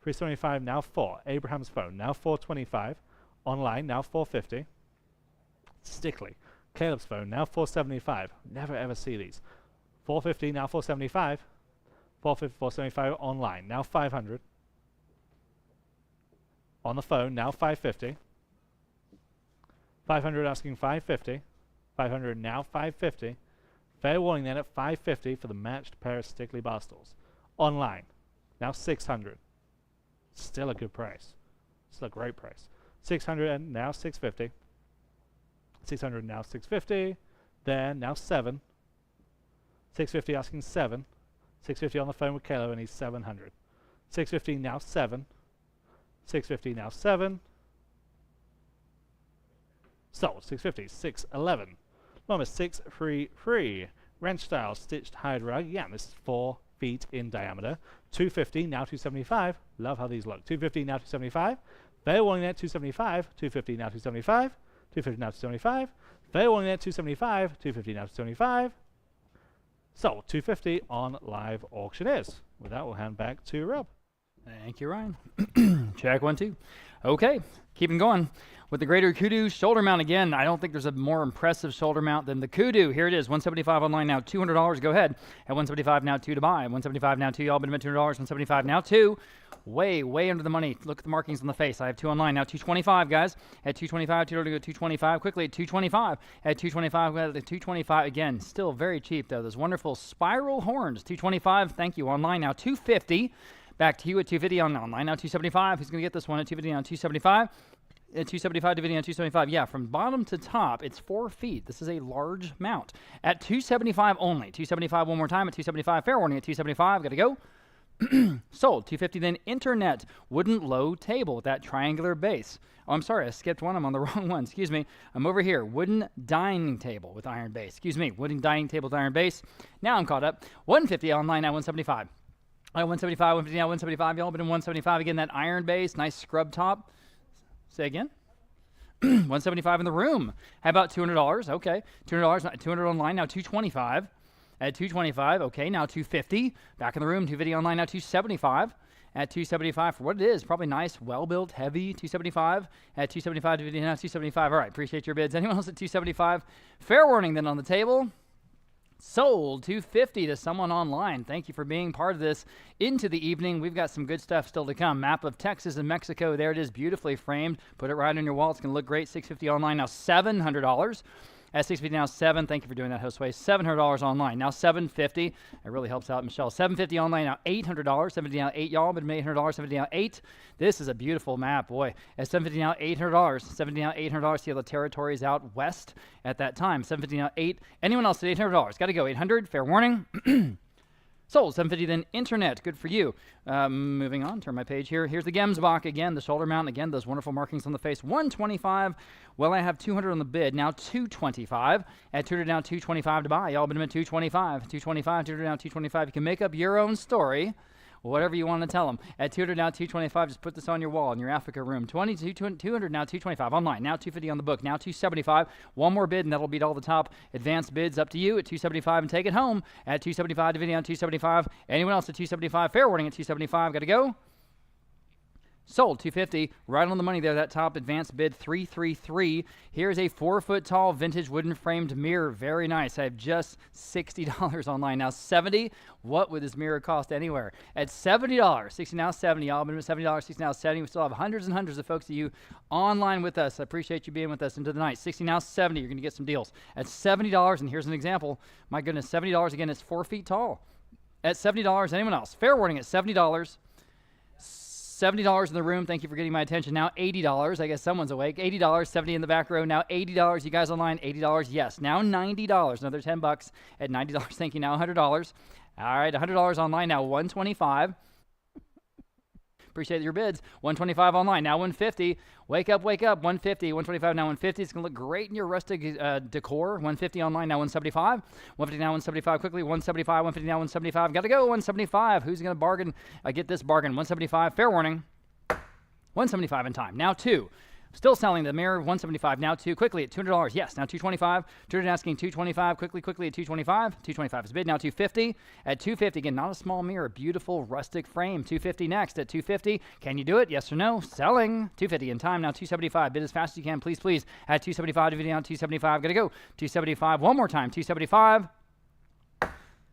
375, now 4. Abraham's phone, now 425. Online, now 450. Stickley. Caleb's phone, now 475. Never ever see these. 450, now 475. 450, 475 online, now 500. On the phone, now 550. 500 asking 550. 500 now 550. Fair warning then at 550 for the matched pair of Stickley bar stools. Online, now 600. Still a good price. Still a great price. 600 and now 650. 600 now 650. There, now 7. 650 asking 7. 650 on the phone with Caleb and he's 700. 650 now 7. 650 now 7. Sold. 650. 611. Number 633. Wrench style stitched hide rug. Yeah, this is 4 feet in diameter. 250 now 275. Love how these look. 250 now 275. Fair warning there 275. 250 now 275. 250 now 275. Fair warning there 275. 250 now 275. Sold. 250 on live auctioneers. With that, we'll hand back to Rob. Thank you, Ryan. Check 1, 2. Okay, keeping going. With the greater kudu shoulder mount again, I don't think there's a more impressive shoulder mount than the kudu. Here it is, $175 online now, $200. Go ahead. At $175 now 2 to buy. $175 now 2. Y'all been $200. $175 now 2. Way under the money. Look at the markings on the face. I have 2 online now. $225, guys. At $225, $2 to go $225. Quickly at $225. At $225, at $225 again. Still very cheap though. Those wonderful spiral horns. $225. Thank you. Online now $250. Back to you at $250 on online now $275. Who's gonna get this one at $250 on $275? At $275 dividing on $275. Yeah, from bottom to top, it's 4 feet. This is a large mount. At $275 only. $275 one more time at $275. Fair warning at $275. Got to go. Sold. $250 then internet wooden low table with that triangular base. Oh, I'm sorry, I skipped one. I'm on the wrong one. Excuse me. I'm over here. Wooden dining table with iron base. Excuse me. Wooden dining table with iron base. Now I'm caught up. $150 online at $175. 175, 150 now, 175. Y'all been in 175 again. That iron base, nice scrub top. Say again. 175 in the room. How about $200? Okay, $200. 200 online now. 225. At 225. Okay, now 250. Back in the room. 250 online now. 275. At 275 for what it is. Probably nice, well-built, heavy. 275. At 275. 250 now. 275. All right. Appreciate your bids. Anyone else at 275? Fair warning then on the table. Sold. $250 to someone online. Thank you for being part of this into the evening. We've got some good stuff still to come. Map of Texas and Mexico. There it is, beautifully framed. Put it right on your wall. It's going to look great. $650 online now. $700. At $650 now 7. Thank you for doing that, Josue. $700 online now. $750. It really helps out Michelle. $750 online now. $800. $750 now 8. Y'all been $800. $750 now 8. This is a beautiful map, boy. At $750 now $800. $750 now $800. See how the territories out west at that time. $750 now 8. Anyone else at $800? Got to go. 800. Fair warning. Sold. $750 then internet. Good for you. Moving on. Turn my page here. Here's the Gemsbach again. The shoulder mount again. Those wonderful markings on the face. $125. Well, I have 200 on the bid. Now $225. At 200 now $225 to buy. Y'all been at $225. $225. 200 now $225. You can make up your own story. Whatever you want to tell them. At 200 now $225. Just put this on your wall in your Africa room. 200 now $225 online. Now $250 on the book. Now $275. One more bid and that'll beat all the top advanced bids. Up to you at $275 and take it home. At $275 dividing on $275. Anyone else at $275? Fair warning at $275. Got to go. Sold. $250. Right on the money there. That top advanced bid $333. Here's a 4-foot tall vintage wooden framed mirror. Very nice. I have just $60 online. Now $70. What would this mirror cost anywhere? At $70. 60 now 70. Y'all been at $70. 60 now 70. We still have hundreds and hundreds of folks of you online with us. I appreciate you being with us into the night. 60 now 70. You're going to get some deals. At $70. And here's an example. My goodness, $70 again. It's 4 feet tall. At $70. Anyone else? Fair warning at $70. $70 in the room. Thank you for getting my attention. Now $80. I guess someone's awake. $80. 70 in the back row. Now $80. You guys online? $80. Yes. Now $90. Another $10 at $90. Thank you. Now $100. All right. $100 online now. $125. Appreciate your bids. 125 online, now 150. Wake up, 150. 125 now 150. It's going to look great in your rustic decor. 150 online, now 175. 150 now 175 quickly. 175, 150 now 175. Got to go, 175. Who's going to bargain? Get this bargain. 175, fair warning. 175 in time. Now 2. Still selling the mirror, 175, now 2, quickly at $200, yes, now 225, 200 asking 225, quickly at 225, 225 is bid, now 250, at 250, again, not a small mirror, beautiful rustic frame, 250 next, at 250, can you do it, yes or no, selling, 250 in time, now 275, bid as fast as you can, please, at 275, 250 down, 275, gotta go, 275, one more time, 275,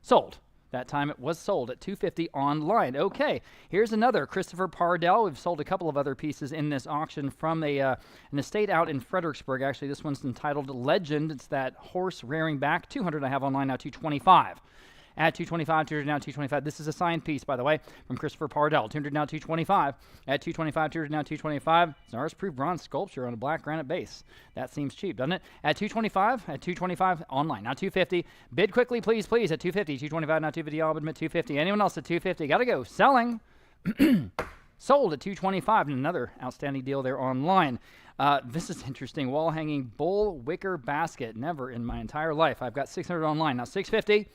sold. That time it was sold at $250 online. Okay, here's another Christopher Pardell. We've sold a couple of other pieces in this auction from an estate out in Fredericksburg. Actually, this one's entitled Legend. It's that horse rearing back. 200 I have online now, 225. At 225, 200 now 225. This is a signed piece, by the way, from Christopher Pardell. 200 now 225. At 225, 200 now 225. Czars-proof bronze sculpture on a black granite base. That seems cheap, doesn't it? At 225 online. Now 250. Bid quickly, please. At 250. 225 now 250. I'll admit 250. Anyone else at 250? Got to go. Selling. Sold at 225. And another outstanding deal there online. This is interesting. Wall hanging bull wicker basket. Never in my entire life. I've got 600 online. Now 650.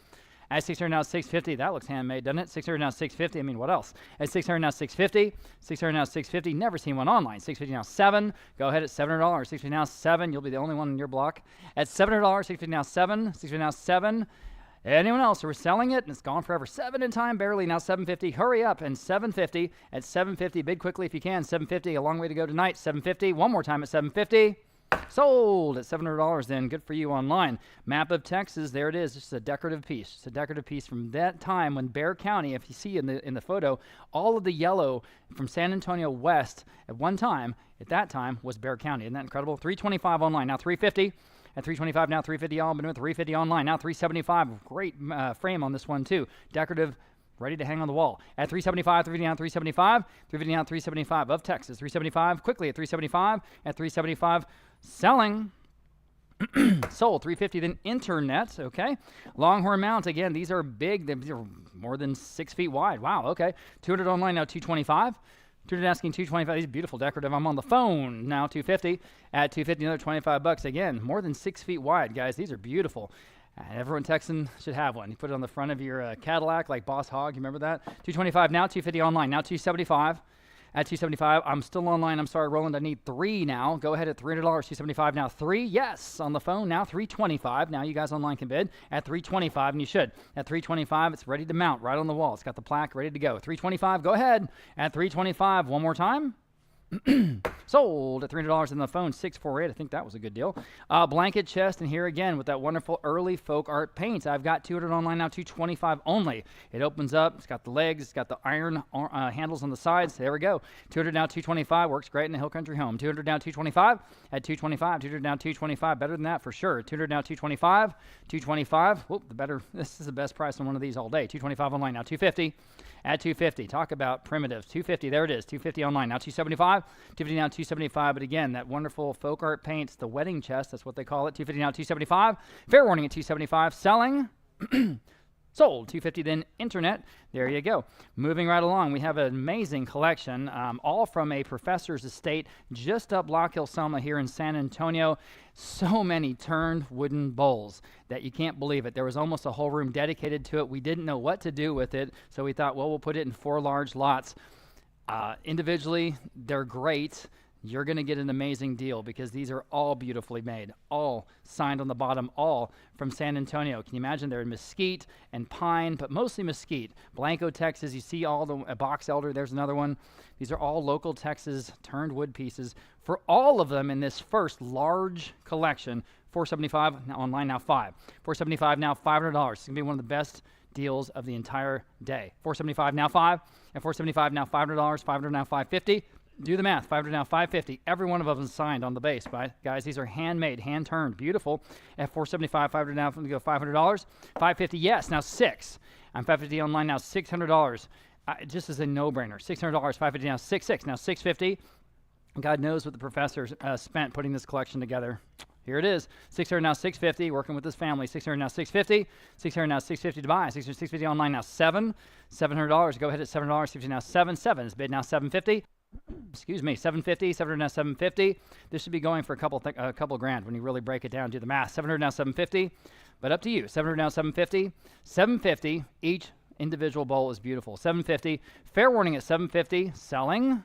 At 600 now 650, that looks handmade, doesn't it? 600 now 650, I mean, what else? At 600 now 650, 600 now 650, never seen one online. 650 now 7, go ahead at $700. 650 now 7, you'll be the only one in your block. At $700, 650 now 7, 650 now 7. Anyone else who was selling it, and it's gone forever. 7 in time, barely, now 750. Hurry up, and 750. At 750, bid quickly if you can. 750, a long way to go tonight. 750, one more time at 750. Sold at $700 then. Good for you online. Map of Texas, there it is. It's a decorative piece. It's a decorative piece from that time when Bexar County, if you see in the photo, all of the yellow from San Antonio west at one time, at that time, was Bexar County. Isn't that incredible? 325 online, now 350. At 325 now 350 all, but with 350 online, now 375. Great frame on this one too. Decorative, ready to hang on the wall. At 375, 350 down 375, 350 down 375 of Texas. 375, quickly at 375, at 375, selling. Sold 350 then internet. Okay, Longhorn mount, again, these are big. They're more than 6 feet wide. Wow. Okay, 200 online, now 225. 200 asking 225. These are beautiful decorative. I'm on the phone now. 250 at 250, another $25 again. More than 6 feet wide, guys. These are beautiful. Everyone Texan should have one. You put it on the front of your Cadillac, like Boss Hog. You remember that? 225 now, 250 online. Now 275. At 275, I'm still online. I'm sorry, Roland. I need 3 now. Go ahead at $300. 275 now. 3, yes. On the phone now. 325. Now you guys online can bid at 325, and you should. At 325, it's ready to mount right on the wall. It's got the plaque ready to go. 325. Go ahead at 325. One more time. Sold at $300 on the phone, 648. I think that was a good deal. Blanket chest, and here again with that wonderful early folk art paints. I've got 200 online now, 225 only. It opens up. It's got the legs. It's got the iron handles on the sides. There we go. 200 now, 225. Works great in a hill country home. 200 now, 225. At 225. 200 now, 225. Better than that for sure. 200 now, 225. 225. Whoop, the better. This is the best price on one of these all day. 225 online now, 250. At 250. Talk about primitives. 250. There it is. 250 online now, 275. 250 now, 275. But again, that wonderful folk art paints, the wedding chest. That's what they call it. 250 now, 275. Fair warning at 275. Selling. Sold. 250 then internet. There you go. Moving right along, we have an amazing collection, all from a professor's estate just up Lock Hill Selma here in San Antonio. So many turned wooden bowls that you can't believe it. There was almost a whole room dedicated to it. We didn't know what to do with it, so we thought, well, we'll put it in 4 large lots. Individually, they're great. You're going to get an amazing deal because these are all beautifully made, all signed on the bottom, all from San Antonio. Can you imagine? They're in mesquite and pine, but mostly mesquite. Blanco, Texas. You see all the box elder. There's another one. These are all local Texas turned wood pieces. For all of them in this first large collection, $475 now online, now 5. $475 now, $500. It's going to be one of the best deals of the entire day. $475 now 5, and $475 now $500. $500 now $550. Do the math. $500 now $550. Every one of them is signed on the base, right? Guys, these are handmade, hand-turned, beautiful. At $475, $500 now, I'm going to go $500. $550, yes, now 6. I'm $550 online now, $600. Just as a no-brainer. $600, $550 now, 6. Now $650. God knows what the professor spent putting this collection together. Here it is. 600 now 650. Working with this family. 600 now 650. 600 now 650 to buy. 600 650 online now 700. Go ahead at $700. 650 now 7 is bid now 750. Excuse me, 750. 700 now 750. This should be going for a couple grand when you really break it down. Do the math. 700 now 750. But up to you. 700 now 750. 750. Each individual bowl is beautiful. 750. Fair warning at 750. Selling.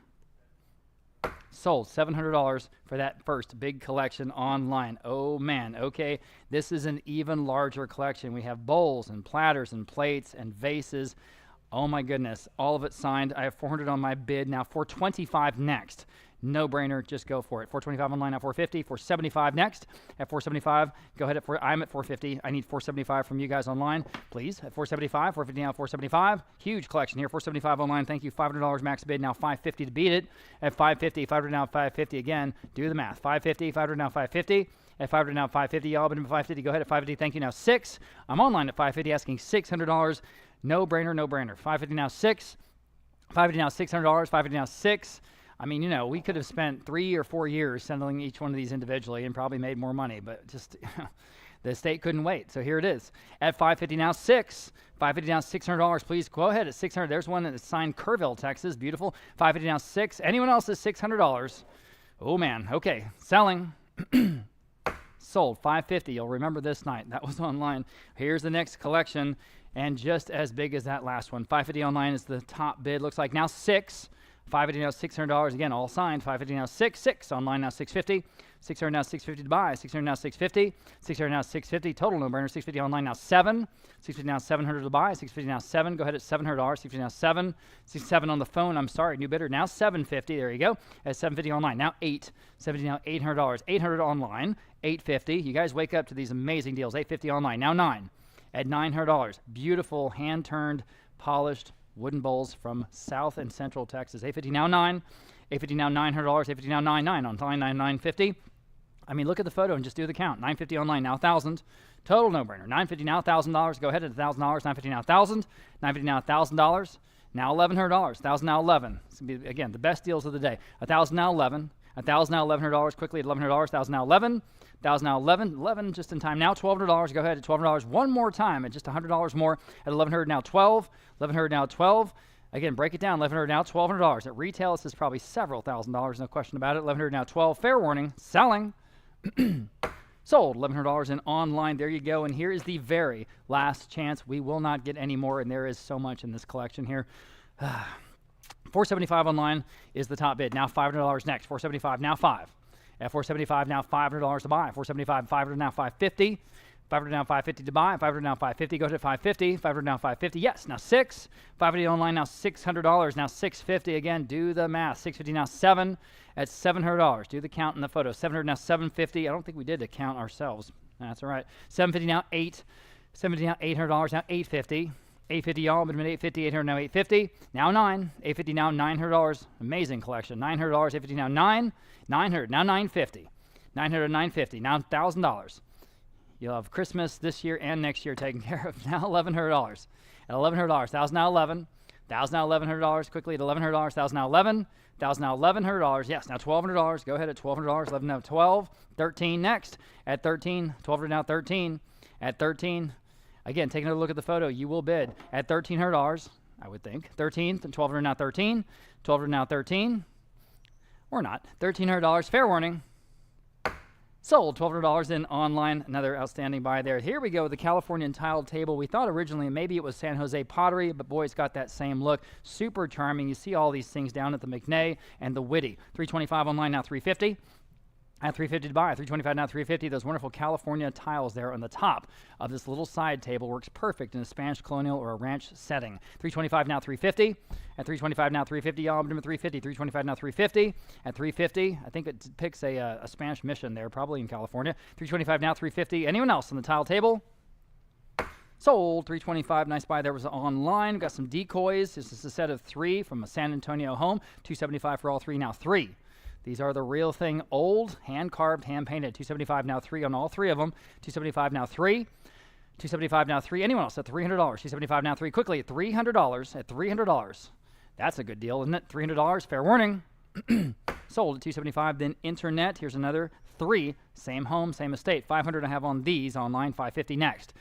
Sold $700 for that first big collection online. Oh man, okay. This is an even larger collection. We have bowls and platters and plates and vases. Oh my goodness, all of it signed. I have 400 on my bid now. 425 next. No brainer, just go for it. 425 online at 450. 475 next. At 475, go ahead I'm at 450. I need 475 from you guys online, please. At 475, 450 now 475. Huge collection here. 475 online. Thank you. $500 max bid now 550 to beat it. At 550, 500 now 550 again. Do the math. 550, 500 now 550. At 500 now 550. Y'all been at 550. Go ahead at 550. Thank you. Now 6. I'm online at 550 asking $600. No brainer, no brainer. 550 now 6. 550 now $600. 550 now 6. I mean, you know, we could have spent 3 or 4 years settling each one of these individually and probably made more money, but just the estate couldn't wait. So here it is. At 550 now 6. 550 now $600. Please go ahead at 600. There's one that's signed Kerrville, Texas. Beautiful. 550 now 6. Anyone else is $600? Oh man. Okay. Selling. Sold 550. You'll remember this night. That was online. Here's the next collection, and just as big as that last one. 550 online is the top bid. Looks like now 6. 550 now $600. Again, all signed. 550 now 6. Online now 650. 600 now 650 to buy. 600 now 650. 600 now 650. Total no brainer. 650 online now 7. 650 now 700 to buy. 650 now 7. Go ahead at $700. 650 now 7. 67 on the phone. I'm sorry. New bidder now 750. There you go. At 750 online now 8. 70 now $800. 800 online. 850. You guys wake up to these amazing deals. 850 online now 9. At $900. Beautiful hand turned, polished wooden bowls from South and Central Texas. 850 now 9. 850 now $900. 850 now 99 on line 950. I mean, look at the photo and just do the count. 950 online now 1,000. Total no-brainer. 950 now $1,000. Go ahead at $1,000. 950 now 1,000. 950 now $1,000. Now $1,100. 1,000 now 11. It's gonna be again the best deals of the day. 1,000 now 11. 1,000 now $1,100. Quickly at $1,100. 1,000 now 11. 1,000 now 11. 11 just in time. Now $1,200. Go ahead at $1,200 one more time at just $100 more. At 1,100 now 12. 1,100 now 12. Again, break it down. 1,100 now $1,200. At retail, this is probably several $1,000s. No question about it. 1,100 now 12. Fair warning. Selling. Sold. $1,100 in online. There you go. And here is the very last chance. We will not get any more, and there is so much in this collection here. 475 online is the top bid. Now $500 next. 475 now 5. At 475 now $500 to buy. 475 500 now 550. 500 now 550 to buy. 500 now 550. Go to 550. 500 now 550. Yes. Now 6. 550 online now $600. Now 650 again. Do the math. 650 now 7 at $700. Do the count in the photo. 700 now 750. I don't think we did the count ourselves. That's all right. 750 now 8. 750 now $800. Now 850. 850 y'all, but 850, 800 now 850. Now 9. 850 now $900. Amazing collection. $900. 850 now 9. 900 now 950. 900 950. Now $1,000. You'll have Christmas this year and next year taken care of. Now $1,100. At $1,100. 1,000 now 11. 1,000 now $1,100. Quickly at $1,100. 1,000 now 11. 1,000 now $1,100. Yes, now $1,200. Go ahead at $1,200. 11 now 12. 13 next. At 13. 1,200 now 13. At 13. Again, taking a look at the photo, you will bid at $1,300, I would think. 13, 1,200 now 13, 1,200 now 13, or not. $1,300, fair warning. Sold, $1,200 in online, another outstanding buy there. Here we go, the Californian tiled table. We thought originally maybe it was San Jose pottery, but boy, it's got that same look. Super charming. You see all these things down at the McNay and the Whitty. $325 online, now $350. At $350 to buy, $325 now $350. Those wonderful California tiles there on the top of this little side table works perfect in a Spanish colonial or a ranch setting. $325 now $350. At $325 now $350, y'all. I'm doing $350. $325 now $350. At $350, I think it picks a Spanish mission there, probably in California. $325 now $350. Anyone else on the tile table? Sold. $325. Nice buy. There was online. Got some decoys. This is a set of 3 from a San Antonio home. $275 for all 3. Now 3. These are the real thing, old, hand-carved, hand-painted. $275 now 3 on all 3 of them. $275 now 3. $275 now 3. Anyone else at $300? $275 now 3. Quickly at $300. At $300. That's a good deal, isn't it? $300. Fair warning. Sold at 275. Then internet. Here's another 3. Same home, same estate. 500 I have on these online. 550 next.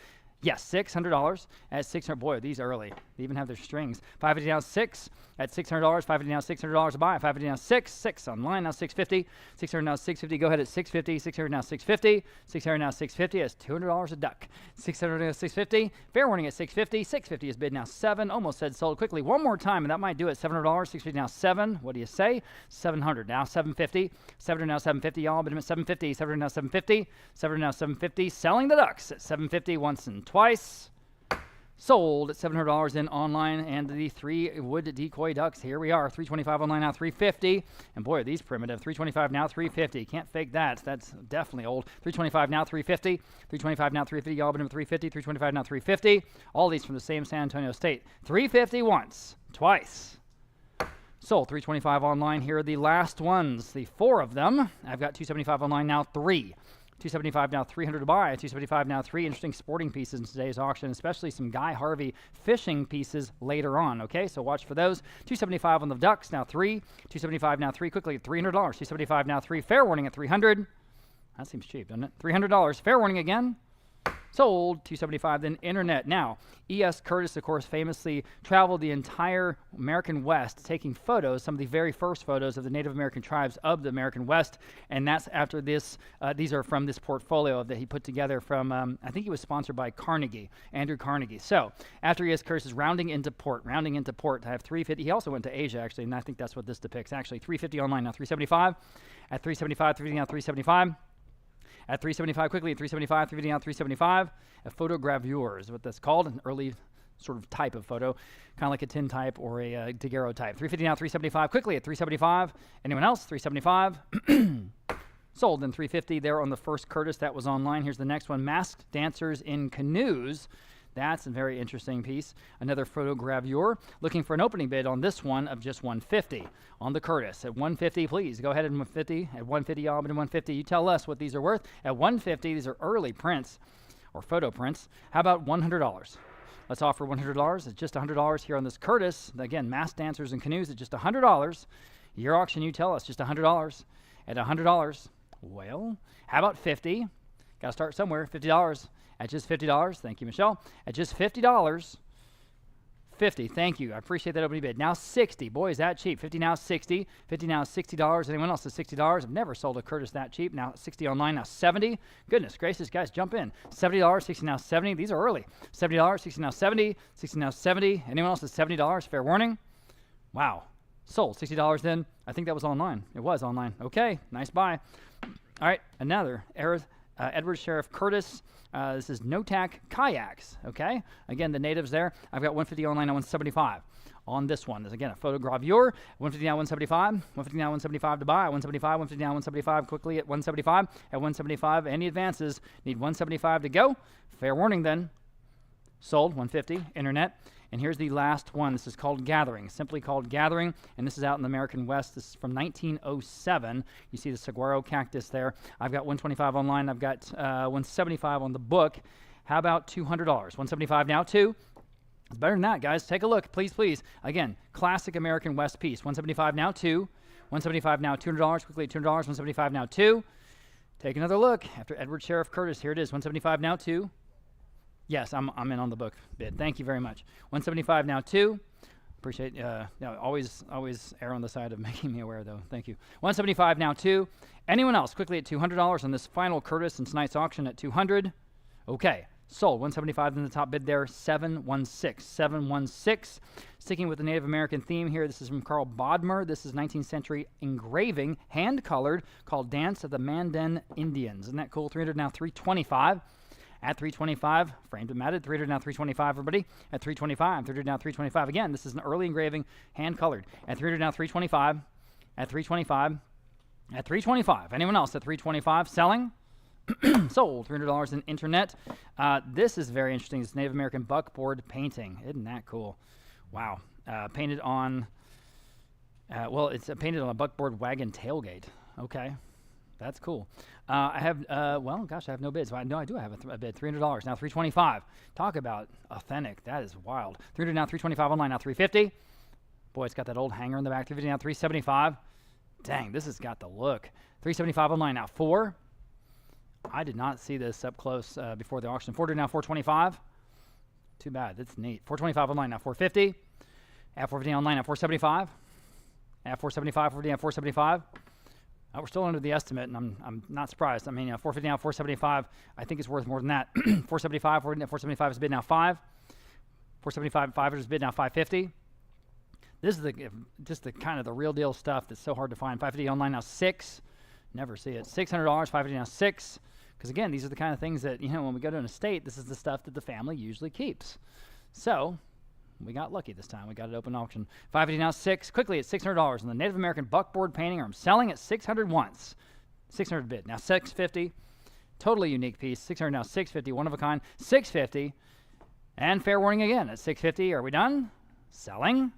Yes, $600 at 600. Boy, these early. They even have their strings. 550 now 6 at $600. 550 now $600 to buy. 550 now 6 online now 650. 600 now 650. Go ahead at 650. 600 now 650. 600 now 650. That's $200 a duck. 600 now 650. Fair warning at 650. 650 is bid now 7. Almost said sold quickly. One more time, and that might do it. $700. 650 now 7. What do you say? 700 now 750. 700 now 750. Y'all bid him at 750. 700 now 750. 700 now 750. Selling the ducks at 750 once and twice. Sold at $700 in online, and the 3 wood decoy ducks. Here we are, $325 online now, $350. And boy, are these primitive. $325 now, $350. Can't fake that. That's definitely old. $325 now, $350. $325 now, $350. Y'all been at $350. $325 now, $350. All these from the same San Antonio state. $350 once, twice. Sold $325 online. Here are the last ones, the 4 of them. I've got $275 online now, 3. $275 now, $300 to buy. $275 now, 3 interesting sporting pieces in today's auction, especially some Guy Harvey fishing pieces later on. Okay, so watch for those. $275 on the ducks now, 3. $275 now, 3 quickly at $300. $275 now, 3. Fair warning at $300. That seems cheap, doesn't it? $300. Fair warning again. Sold $275. Then internet. Now, E.S. Curtis, of course, famously traveled the entire American West, taking photos, some of the very first photos of the Native American tribes of the American West, and that's after this. These are from this portfolio that he put together from, I think he was sponsored by Carnegie, Andrew Carnegie. So after E.S. Curtis is rounding into port, I have 350. He also went to Asia, actually, and I think that's what this depicts. Actually, 350 online now, 375. At 375, 350 now, 375. At 375 quickly, at 375, 350 now, 375. A photogravure is what that's called, an early sort of type of photo, kind of like a tintype or a daguerreotype. 350 now, 375 quickly at 375. Anyone else? 375. Sold in 350 there on the first Curtis. That was online. Here's the next one, Masked Dancers in Canoes. That's a very interesting piece. Another photogravure. Looking for an opening bid on this one of just 150 on the Curtis. At 150, please go ahead at 150. At 150, y'all bid at 150. You tell us what these are worth. At 150, these are early prints or photo prints. How about $100? Let's offer $100. It's just $100 here on this Curtis. Again, Masked Dancers and Canoes at just $100. Your auction, you tell us, just $100. At $100, well, how about 50? Got to start somewhere. $50. At just $50, thank you, Michelle. At just $50, 50, thank you. I appreciate that opening bid. Now 60, boy, is that cheap. 50 now, 60. 50 now, $60. Anyone else at $60? I've never sold a Curtis that cheap. Now 60 online, now 70. Goodness gracious, guys, jump in. $70, 60 now, 70. These are early. $70, 60 now, 70. 60 now, 70. Anyone else at $70? Fair warning. Wow. Sold. $60 then. I think that was online. It was online. Okay, nice buy. All right, another Edward Sheriff Curtis. This is no-tack kayaks, okay? Again, the natives there. I've got 150 online at 175 on this one. There's, again, a photogravure. 150 now, 175. 150 now, 175 to buy. 175, 150 now, 175 quickly at 175. At 175, any advances need 175 to go. Fair warning then. Sold, 150, internet. And here's the last one. This is called Gathering, simply called Gathering, and this is out in the American West. This is from 1907. You see the saguaro cactus there. I've got 125 online. I've got 175 on the book. How about $200? 175 now, 2. It's better than that, guys. Take a look, please, please. Again, classic American West piece. 175 now, 2. 175 now, $200. Quickly, $200. 175 now, 2. Take another look. After Edward Sheriff Curtis, here it is. 175 now, 2. Yes, I'm in on the book bid. Thank you very much. 175 now, 2. Appreciate, always err on the side of making me aware, though. Thank you. 175 now, 2. Anyone else? Quickly at $200 on this final Curtis in tonight's auction at $200. Okay, sold. 175 in the top bid there. 716. 716. Sticking with the Native American theme here, this is from Carl Bodmer. This is 19th century engraving, hand-colored, called Dance of the Mandan Indians. Isn't that cool? 300 now, 325. At 325, framed and matted. 300 now, 325, everybody. At 325, 300 now, 325. Again, this is an early engraving, hand-colored. At 300 now, 325. At 325. At 325. Anyone else at 325? Selling? Sold. $300 in internet. This is very interesting. It's Native American buckboard painting. Isn't that cool? Wow. Painted on, it's painted on a buckboard wagon tailgate. Okay. That's cool. I have, I have no bids. I do have a bid. $300. Now $325. Talk about authentic. That is wild. $300 now, $325 online. Now $350. Boy, it's got that old hanger in the back. $350 now, $375. Dang, this has got the look. $375 online now. 4. I did not see this up close before the auction. 4 now $425. Too bad. That's neat. $425 online now. $450. At $450 online at $475. At $475. $450 at $475. We're still under the estimate, and I'm not surprised. I mean, $450 now, $475. I think it's worth more than that. $475. $475 is bid now 5. $475. $500 is bid now $550. This is just the kind of the real deal stuff that's so hard to find. $550 online now 6. Never see it. $600. $550 now 6. Because again, these are the kind of things that, when we go to an estate, this is the stuff that the family usually keeps. So we got lucky this time. We got it open auction. $550 now 6. Quickly at $600. And the Native American buckboard painting, I'm selling at $600 once. $600 bid. Now $650. Totally unique piece. $600 now $650. One of a kind. $650. And fair warning again at $650. Are we done? Selling.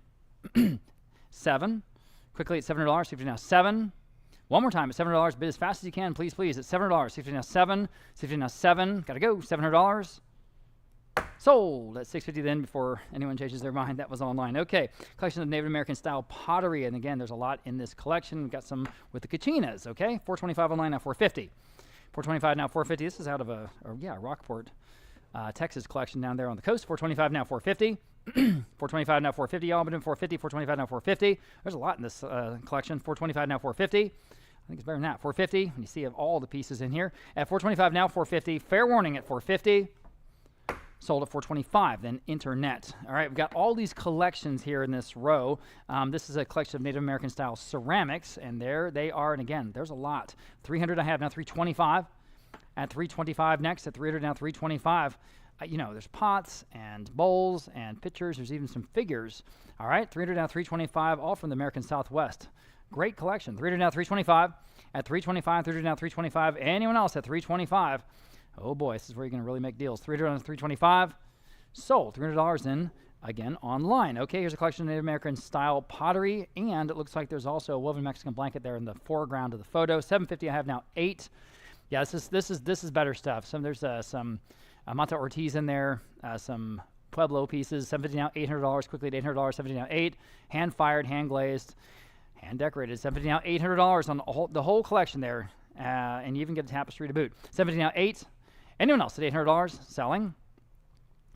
7. Quickly at $700. $650 now 7. One more time at $700. Bid as fast as you can, please, please. At $700. $650 now 7. $650 now 7. Gotta go. $700. Sold at $650 then before anyone changes their mind. That was online. Okay. Collection of Native American style pottery. And again, there's a lot in this collection. We've got some with the kachinas. Okay. $425 online now $450. $425 now $450. This is out of Rockport, Texas collection down there on the coast. $425 now $450. $425 now $450. Y'all been doing $450. $425 now $450. There's a lot in this collection. $425 now $450. I think it's better than that. $450. And you see all the pieces in here. At $425 now $450. Fair warning at $450. Sold at $425. Then internet. All right, we've got all these collections here in this row. This is a collection of Native American style ceramics, and there they are. And again, there's a lot. 300 I have now $325. At $325 next. At 300 now $325. There's pots and bowls and pitchers. There's even some figures. All right, 300 now $325, all from the American Southwest. Great collection. 300 now $325. At $325, 300 now $325. Anyone else at $325? Oh boy, this is where you're going to really make deals. 300 on $325. Sold. $300 in, again, online. Okay, here's a collection of Native American style pottery, and it looks like there's also a woven Mexican blanket there in the foreground of the photo. $750. I have now 8. Yeah, this is better stuff. There's some Mata Ortiz in there, some Pueblo pieces. $750 now $800. Quickly at $800. $750 now 8. Hand fired, hand glazed, hand decorated. $750 now $800 on the whole collection there, and you even get a tapestry to boot. $750 now 8. Anyone else at $800? Selling.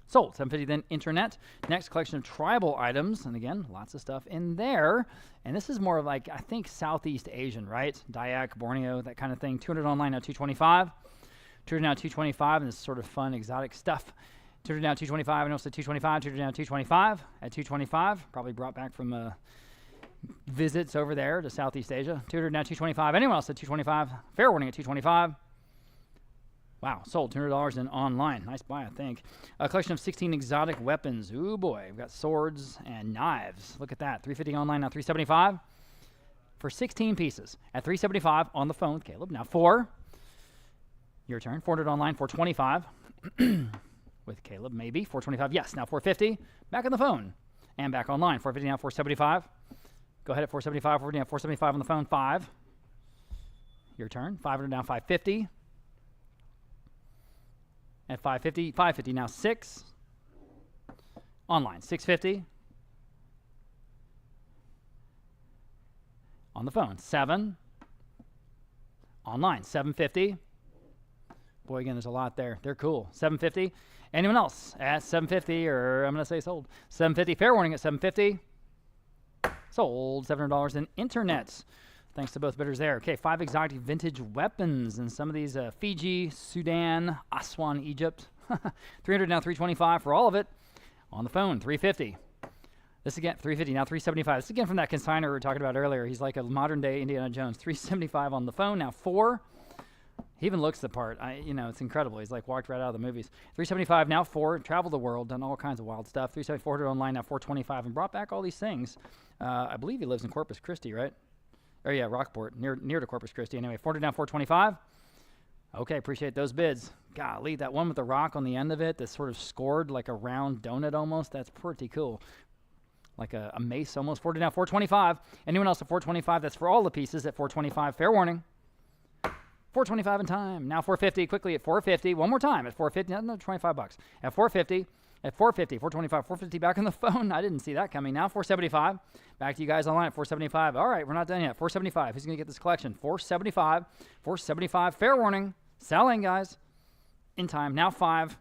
Sold. $750 then internet. Next collection of tribal items, and again, lots of stuff in there. And this is more like, I think, Southeast Asian, right? Dayak, Borneo, that kind of thing. 200 online now $225. 200 now $225, and this sort of fun exotic stuff. 200 now $225. I know it's at $225. 200 now $225. At $225, probably brought back from visits over there to Southeast Asia. 200 now $225. Anyone else at $225? Fair warning at $225. Wow, sold $200 in online. Nice buy, I think. A collection of 16 exotic weapons. Ooh boy, we've got swords and knives. Look at that. $350 online now $375 for 16 pieces. At $375 on the phone with Caleb. Now 4. Your turn. 400 online, $425 with Caleb. Maybe $425. Yes. Now $450. Back on the phone and back online. $450 now $475. Go ahead at $475. $450 now $475 on the phone. 5. Your turn. $500 now $550. At $550, $550 now 6. Online, $650. On the phone, 7. Online, $750. Boy, again, there's a lot there. They're cool. $750. Anyone else at $750, or I'm going to say sold. $750. Fair warning at $750. Sold. $700 in internet. Thanks to both bidders there. Okay, 5 exotic vintage weapons, and some of these Fiji, Sudan, Aswan, Egypt. 300 now $325 for all of it. On the phone, $350. This again, $350 now $375. This again from that consignor we were talking about earlier. He's like a modern day Indiana Jones. $375 on the phone. Now 4. He even looks the part. It's incredible. He's like walked right out of the movies. $375 now 4. Traveled the world, done all kinds of wild stuff. $374 400 online now $425, and brought back all these things. I believe he lives in Corpus Christi, right? Oh yeah, Rockport, near to Corpus Christi. Anyway, $400 now $425. Okay, appreciate those bids. Golly, that one with the rock on the end of it that's sort of scored like a round donut almost. That's pretty cool. Like a mace almost. $400 now $425. Anyone else at $425? That's for all the pieces at $425. Fair warning. $425 in time. Now $450. Quickly at $450. One more time at $450. Another $25. At $450. at 450, 425, 450 back on the phone. I didn't see that coming. Now 475. Back to you guys online at 475. All right, we're not done yet. 475. Who's going to get this collection? 475. 475. Fair warning. Selling, guys. In time. Now 5.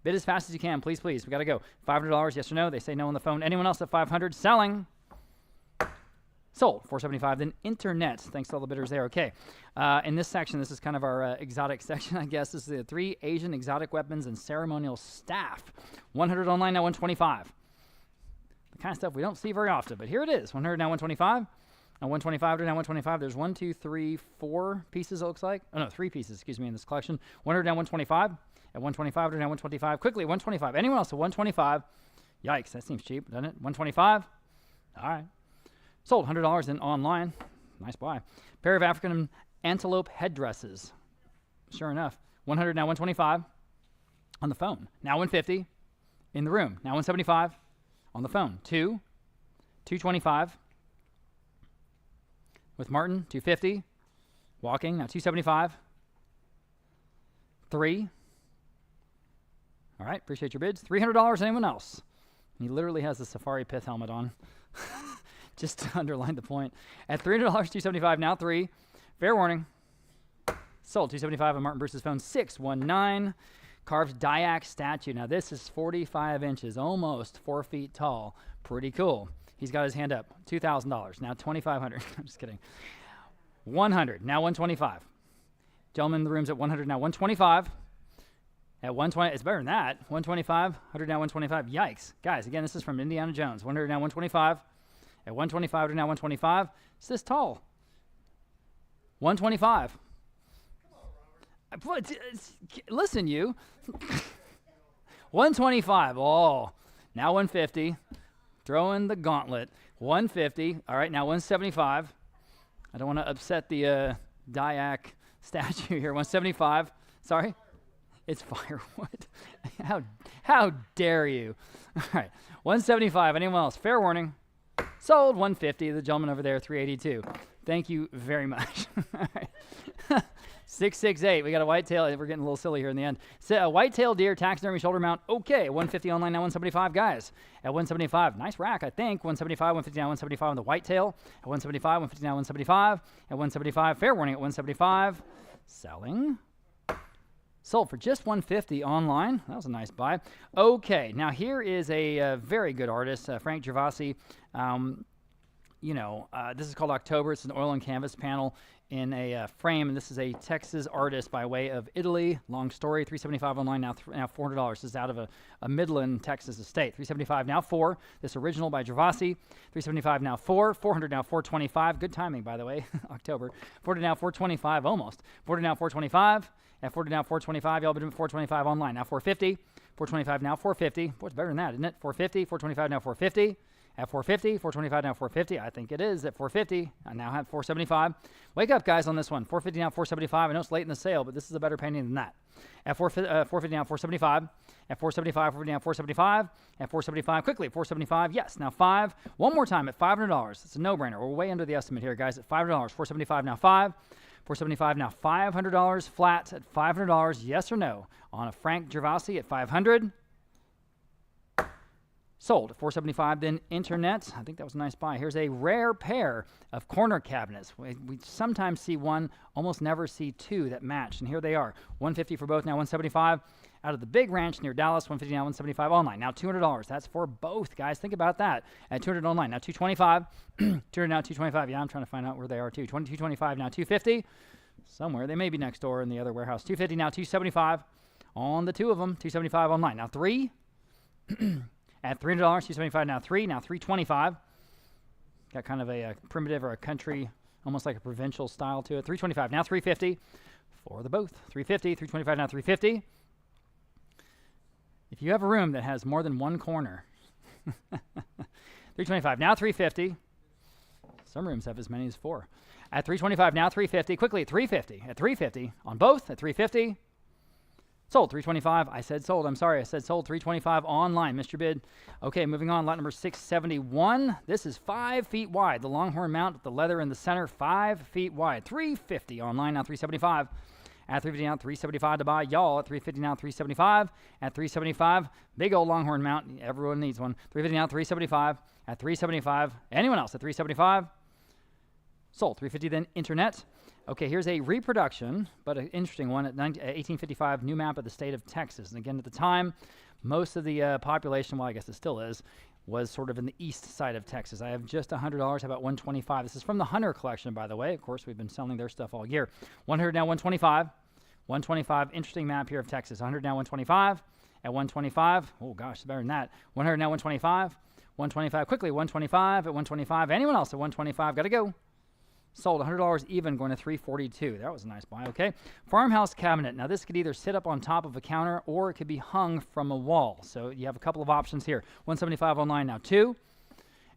Bid as fast as you can. Please, please. We got to go. $500. Yes or no? They say no on the phone. Anyone else at 500? Selling. Sold. 475. Then internet. Thanks to all the bidders there. Okay. In this section, this is kind of our exotic section, I guess. This is the 3 Asian exotic weapons and ceremonial staff. 100 online, now 125. The kind of stuff we don't see very often, but here it is. 100 now 125. Now 125 to now 125. There's 1, 2, 3, 4 pieces, it looks like. Oh, no, 3 pieces, excuse me, in this collection. 100 now 125. At 125 to now 125. Quickly, 125. Anyone else at 125? Yikes, that seems cheap, doesn't it? 125. All right. Sold $100 in online. Nice buy. Pair of African antelope headdresses. Sure enough. 100 now 125 on the phone. Now 150 in the room. Now 175 on the phone. 225 with Martin. 250 walking. Now 275. 3. All right. Appreciate your bids. $300. Anyone else? He literally has the safari pith helmet on. Just to underline the point. At $300, 275 now 3. Fair warning. Sold 275 on Martin Bruce's phone. 619. Carved Dayak statue. Now this is 45 inches, almost 4 feet tall. Pretty cool. He's got his hand up. $2,000. Now $2,500. I'm just kidding. 100. Now 125. Gentlemen in the room's at 100. Now 125. At 120. It's better than that. 125. 100 now 125. Yikes. Guys, again, this is from Indiana Jones. 100 now 125. At 125 to now 125. It's this tall. 125. Listen, you. 125. Oh, now 150. Throw in the gauntlet. 150. All right, now 175. I don't want to upset the Dayak statue here. 175. Sorry. It's firewood. How dare you? All right. 175. Anyone else? Fair warning. Sold. 150. The gentleman over there, 382. Thank you very much. All right. 668. We got a whitetail. We're getting a little silly here in the end. So, a whitetail deer taxidermy shoulder mount. Okay. 150 online, now 175, guys. At 175. Nice rack, I think. 175, 150 now 175 on the whitetail. At 175, 150 now 175. At 175. Fair warning at 175. Selling. Sold for just 150 online. That was a nice buy. Okay, now here is a very good artist, Frank Gervasi. This is called October. It's an oil and canvas panel in a frame, and this is a Texas artist by way of Italy. Long story. 375 online, now $400. This is out of a Midland, Texas estate. 375 now 4. This original by Gervasi. 375 now 4. 400 now 425. Good timing, by the way. October. 400 now 425, almost. 400 now 425. At 40 now 425. Y'all been doing 425 online. Now 450. 425 now 450. Boy, it's better than that, isn't it? 450. 425 now 450. At 450, 425 now 450. I think it is at 450. I now have 475. Wake up, guys, on this one. 450 now 475. I know it's late in the sale, but this is a better painting than that. At 450 now 475. At 475, 450 now 475. At 475, quickly at 475. Yes, now 5. One more time at $500. It's a no-brainer. We're way under the estimate here, guys. At $500. 475 now 5. 475 now $500 flat at $500. Yes or no on a Frank Gervasi at 500. Sold at 475. Then internet. I think that was a nice buy. Here's a rare pair of corner cabinets. We sometimes see one, almost never see two that match. And here they are. 150 for both. Now 175 out of the big ranch near Dallas. 150 now 175 online. Now $200. That's for both, guys. Think about that. At 200 online. Now 225. 200 now 225. Yeah, I'm trying to find out where they are too. 225 now 250. Somewhere. They may be next door in the other warehouse. 250 now 275 on the two of them. 275 online. Now 3. At $300, 275 now 3, now 325. Got kind of a primitive or a country, almost like a provincial style to it. 325 now 350 for the both. 350, 325 now 350. If you have a room that has more than one corner, 325 now 350. Some rooms have as many as 4. At 325 now 350. Quickly at 350. At 350 on both. At 350. Sold, 325. I said sold. I'm sorry. I said sold, 325 online. Missed your bid. Okay, moving on. Lot number 671. This is 5 feet wide. The Longhorn mount with the leather in the center, 5 feet wide. 350 online, now 375. at $350 now, $375 to buy. Y'all at $350 now, $375 at $375. Big old Longhorn mount. Everyone needs one. $350 now, $375 at $375. Anyone else at $375? Sold. $350 then internet. Okay, here's a reproduction, but an interesting one at 1855 new map of the state of Texas. And again, at the time, most of the population, well, I guess it still is, was sort of in the east side of Texas. I have just $100. How about $125? This is from the Hunter collection, by the way. Of course, we've been selling their stuff all year. $100 now, $125. $125. Interesting map here of Texas. $100 now, $125. At $125. Oh gosh, it's better than that. $100 now, $125. $125 quickly. $125 at $125. Anyone else at $125? Got to go. Sold. $100 even, going to $342. That was a nice buy. Okay. Farmhouse cabinet. Now this could either sit up on top of a counter or it could be hung from a wall. So you have a couple of options here. $175 online now. 2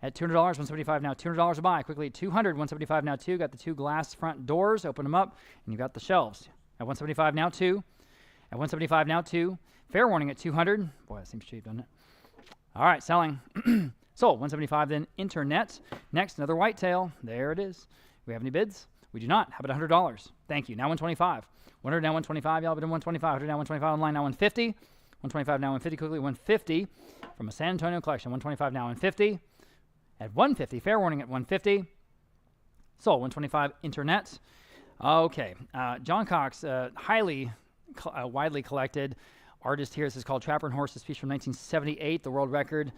at $200. $175 now. $200 to buy. Quickly. $200. $175 now. 2. Got the 2 glass front doors. Open them up, and you got the shelves. At $175 now. 2. At $175 now. 2. Fair warning at $200. Boy, that seems cheap, doesn't it? All right, selling. Sold. $175 then internet. Next, another whitetail. There it is. We have any bids? We do not. How about $100? Thank you. Now $125. $100 now $125. Y'all bid $125. $100 now $125 online. Now $150. $125 now $150. Quickly $150 from a San Antonio collection. $125 now $150. At $150. Fair warning at $150. Sold. $125 internet. Okay. John Cox, highly widely collected artist here. This is called Trapper and Horse. This piece from 1978. The world record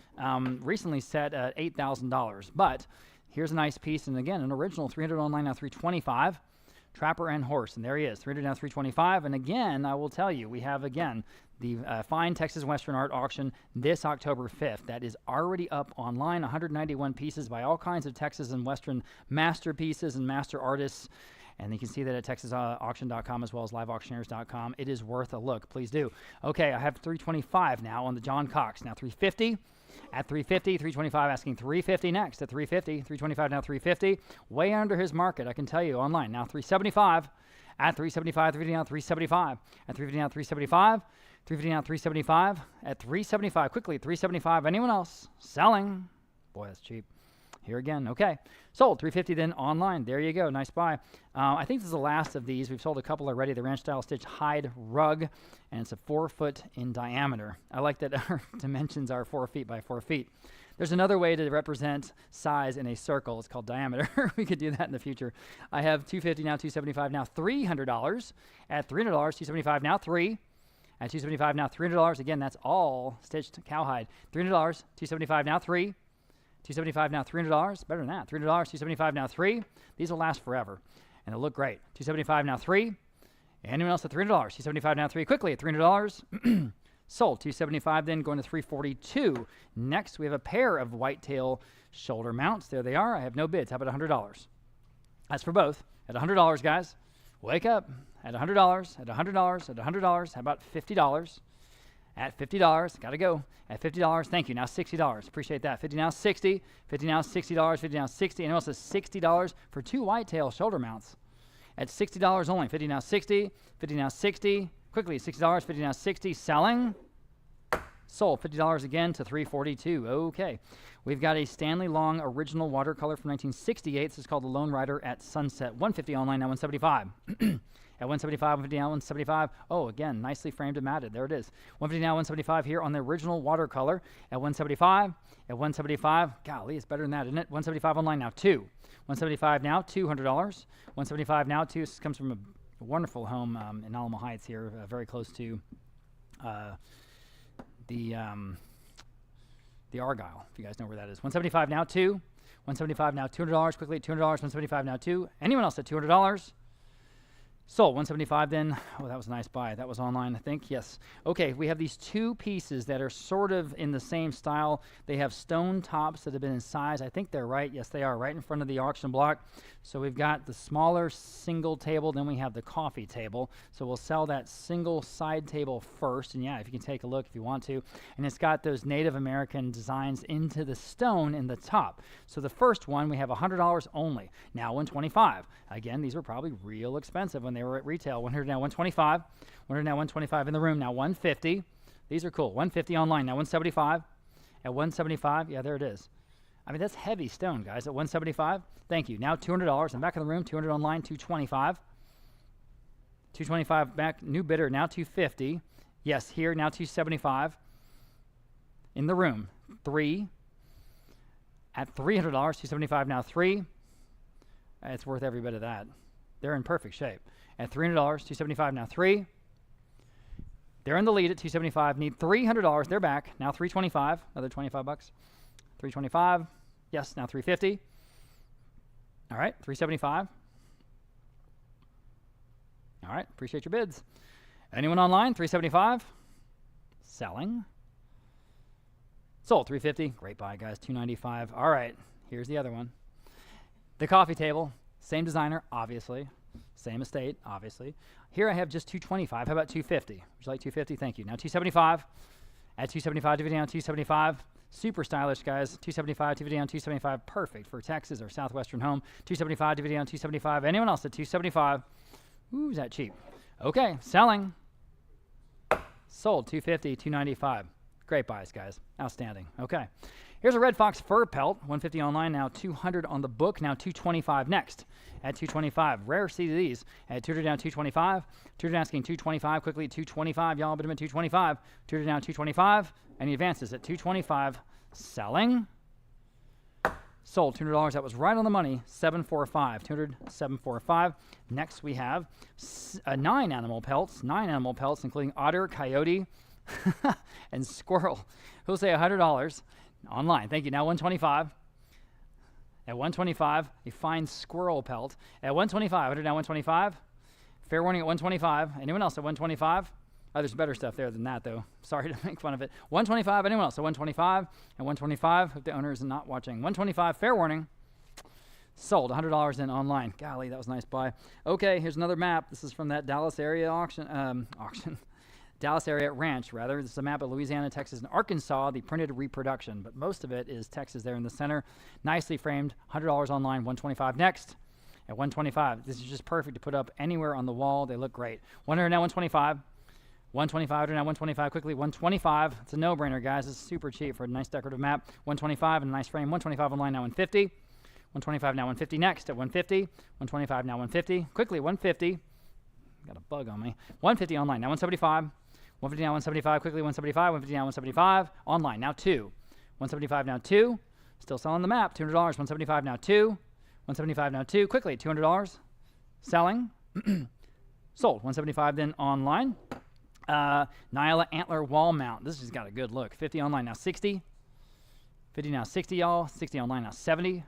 recently set at $8,000. But here's a nice piece, and again, an original. $300 online now, $325. Trapper and Horse, and there he is. $300 now, $325. And again, I will tell you, we have again the Fine Texas Western Art Auction this October 5th. That is already up online. 191 pieces by all kinds of Texas and Western masterpieces and master artists. And you can see that at texasauction.com as well as liveauctioneers.com. It is worth a look. Please do. Okay, I have $325 now on the John Cox. Now $350. At $350, $325 asking $350 next. At $350, $325 now $350. Way under his market, I can tell you online. Now $375. At $375, $350 now $375. At $350 now $375. $350 now $375. At $375, quickly $375. Anyone else? Selling. Boy, that's cheap. Here again. Okay. Sold. $350 then online. There you go. Nice buy. I think this is the last of these. We've sold a couple already. The ranch style stitch hide rug, and it's a 4 foot in diameter. I like that our dimensions are 4 feet by 4 feet. There's another way to represent size in a circle. It's called diameter. We could do that in the future. I have $250 now, $275 now, $300. At $300, $275 now, 3. At $275 now, $300. Again, that's all stitched cowhide. $300, $275 now, 3. $275 now, $300. Better than that. $300, $275 now, 3. These will last forever, and they'll look great. $275 now, 3. Anyone else at $300? $275 now, 3. Quickly at $300. Sold. $275 then going to $342. Next, we have a pair of whitetail shoulder mounts. There they are. I have no bids. How about $100? That's for both. At $100, guys. Wake up. At $100. At $100. At $100. How about $50? At $50, got to go. At $50, thank you. Now $60. Appreciate that. $50 now, $60. $50 now, $60. $50 now, $60. And also $60 for 2 whitetail shoulder mounts. At $60 only. $50 now, $60. $50 now, $60. Quickly, $60. $50 now, $60. Selling. Sold. $50 again to $342. Okay. We've got a Stanley Long original watercolor from 1968. This is called The Lone Rider at Sunset. $150 online, now $175. At $175, $150 now, $175. Oh, again, nicely framed and matted. There it is. $150 now, $175 here on the original watercolor. At $175, at $175. Golly, it's better than that, isn't it? $175 online now, 2. $175 now, $200. $175 now, 2. This comes from a wonderful home in Alamo Heights here, very close to the Argyle, if you guys know where that is. $175 now, 2. $175 now, $200. Quickly, $200. $175 now, 2. Anyone else at $200? Sold. $175 then. Oh, that was a nice buy. That was online, I think. Yes. Okay, we have these 2 pieces that are sort of in the same style. They have stone tops that have been incised. I think they're right. Yes, they are, right in front of the auction block. So we've got the smaller single table, then we have the coffee table. So we'll sell that single side table first. And yeah, if you can take a look if you want to. And it's got those Native American designs into the stone in the top. So the first one, we have $100 only. Now $125. Again, these were probably real expensive when they were at retail. $100 now, $125. $100 now, $125 in the room. Now $150. These are cool. $150 online. Now $175. At $175, yeah, there it is. I mean, that's heavy stone, guys. At $175, thank you. Now $200. I'm back in the room. $200 online. $225. 225 back, new bidder, now 250. Yes, here, now 275. In the room, 3. At $300, 275 now 3. It's worth every bit of that. They're in perfect shape. At $300, 275 now 3. They're in the lead at 275. Need $300. They're back. Now 325. Another 25 bucks. 325. Yes, now 350. All right, 375. All right, appreciate your bids. Anyone online? 375. Selling. Sold. 350. Great buy, guys. 295. All right, here's the other one. The coffee table. Same designer, obviously. Same estate, obviously. Here I have just 225. How about 250? Would you like 250? Thank you. Now 275. At 275, DVD down 275. Super stylish, guys. 275, DVD down 275. Perfect for Texas or Southwestern home. 275, DVD down 275. Anyone else at 275? Ooh, is that cheap? Okay, selling. Sold. 250, 295. Great buys, guys. Outstanding. Okay. Here's a Red Fox fur pelt. 150 online, now 200 on the book. Now 225 next. At 225. Rare see these. At 200 down 225. 200 asking 225. Quickly 225. Y'all bid them at 225. 200 down 225. Any advances at 225. Selling. Sold. $200. That was right on the money. 745. 200, 745. Next we have 9 animal pelts. 9 animal pelts, including otter, coyote, and squirrel. Who'll say $100 online? Thank you. Now 125. At 125, a fine squirrel pelt. At 125, 100 now 125. Fair warning at 125. Anyone else at 125? Oh, there's better stuff there than that, though. Sorry to make fun of it. 125. Anyone else at 125? At 125, if the owner is not watching. 125. Fair warning. Sold. $100 in online. Golly, that was a nice buy. Okay, here's another map. This is from that Dallas area auction. Dallas area ranch, rather. This is a map of Louisiana, Texas, and Arkansas, the printed reproduction, but most of it is Texas there in the center. Nicely framed, $100 online, 125 next. At 125, this is just perfect to put up anywhere on the wall. They look great. 100 now, 125. 125 now, 125 quickly, 125. It's a no-brainer, guys. It's super cheap for a nice decorative map. 125 and a nice frame. 125 online now, 150. 125 now, 150 next. At 150. 125 now, 150. Quickly, 150. Got a bug on me. 150 online now, 175. 150 now, 175. Quickly, 175. 150 now, 175. Online now, 2. 175 now, 2. Still selling the map. $200. 175 now, 2. 175 now, 2. Quickly, $200. Selling. Sold. 175 then online. Nyla Antler wall mount. This has got a good look. 50 online now, 60. 50 now, 60, y'all. 60 online now, 70.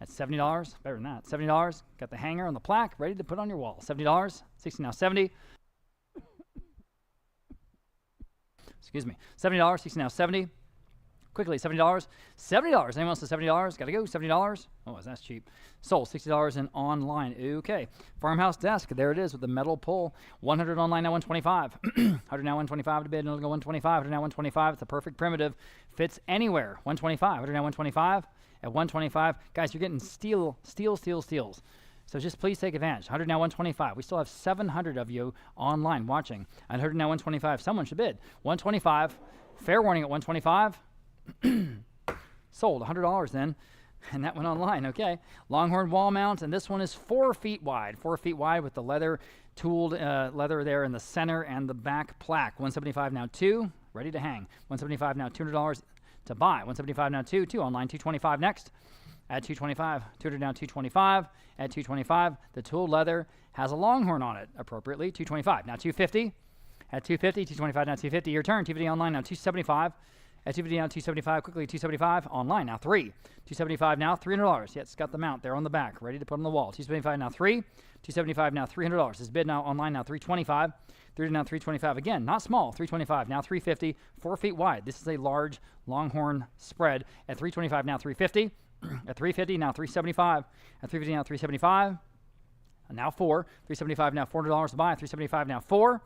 That's $70. Better than that. $70. Got the hanger on the plaque ready to put on your wall. $70. 60 now, 70. Excuse me. $70. 60 now, 70. Quickly, $70. $70. Anyone else at $70? Got to go. $70. Oh, that's cheap. Sold. $60 in online. Okay. Farmhouse desk. There it is with the metal pull. 100 online now, 125. 100 now, 125 to bid. It'll go 125. 100 now, 125. It's a perfect primitive. Fits anywhere. 125. 100 now, 125. At 125. Guys, you're getting steals. So just please take advantage. 100 now, 125. We still have 700 of you online watching. 100 now, 125. Someone should bid. 125. Fair warning at 125. Sold. $100 then. And that went online. Okay. Longhorn wall mount. And this one is 4 feet wide. 4 feet wide with the leather, tooled leather there in the center and the back plaque. 175 now, 2. Ready to hang. 175 now, $200 to buy. 175 now, 2. 2 online. 225 next. At 225, 200 now, 225. At 225, the tooled leather has a longhorn on it, appropriately. 225 now, 250. At 250, 225 now, 250. Your turn. 250 online now, 275. At 250 now, 275. Quickly, 275 online now, 3. 275 now, $300. Yeah, it's got the mount there on the back, ready to put on the wall. 275 now, 3. 275 now, $300. This bid now online now, 325. 300 now, 325. Again, not small. 325 now, 350. 4 feet wide. This is a large longhorn spread. At 325 now, 350. At 350 now, 375. At 350 now, 375. And now 4. 375 now, $400 to buy. 375 now, 4.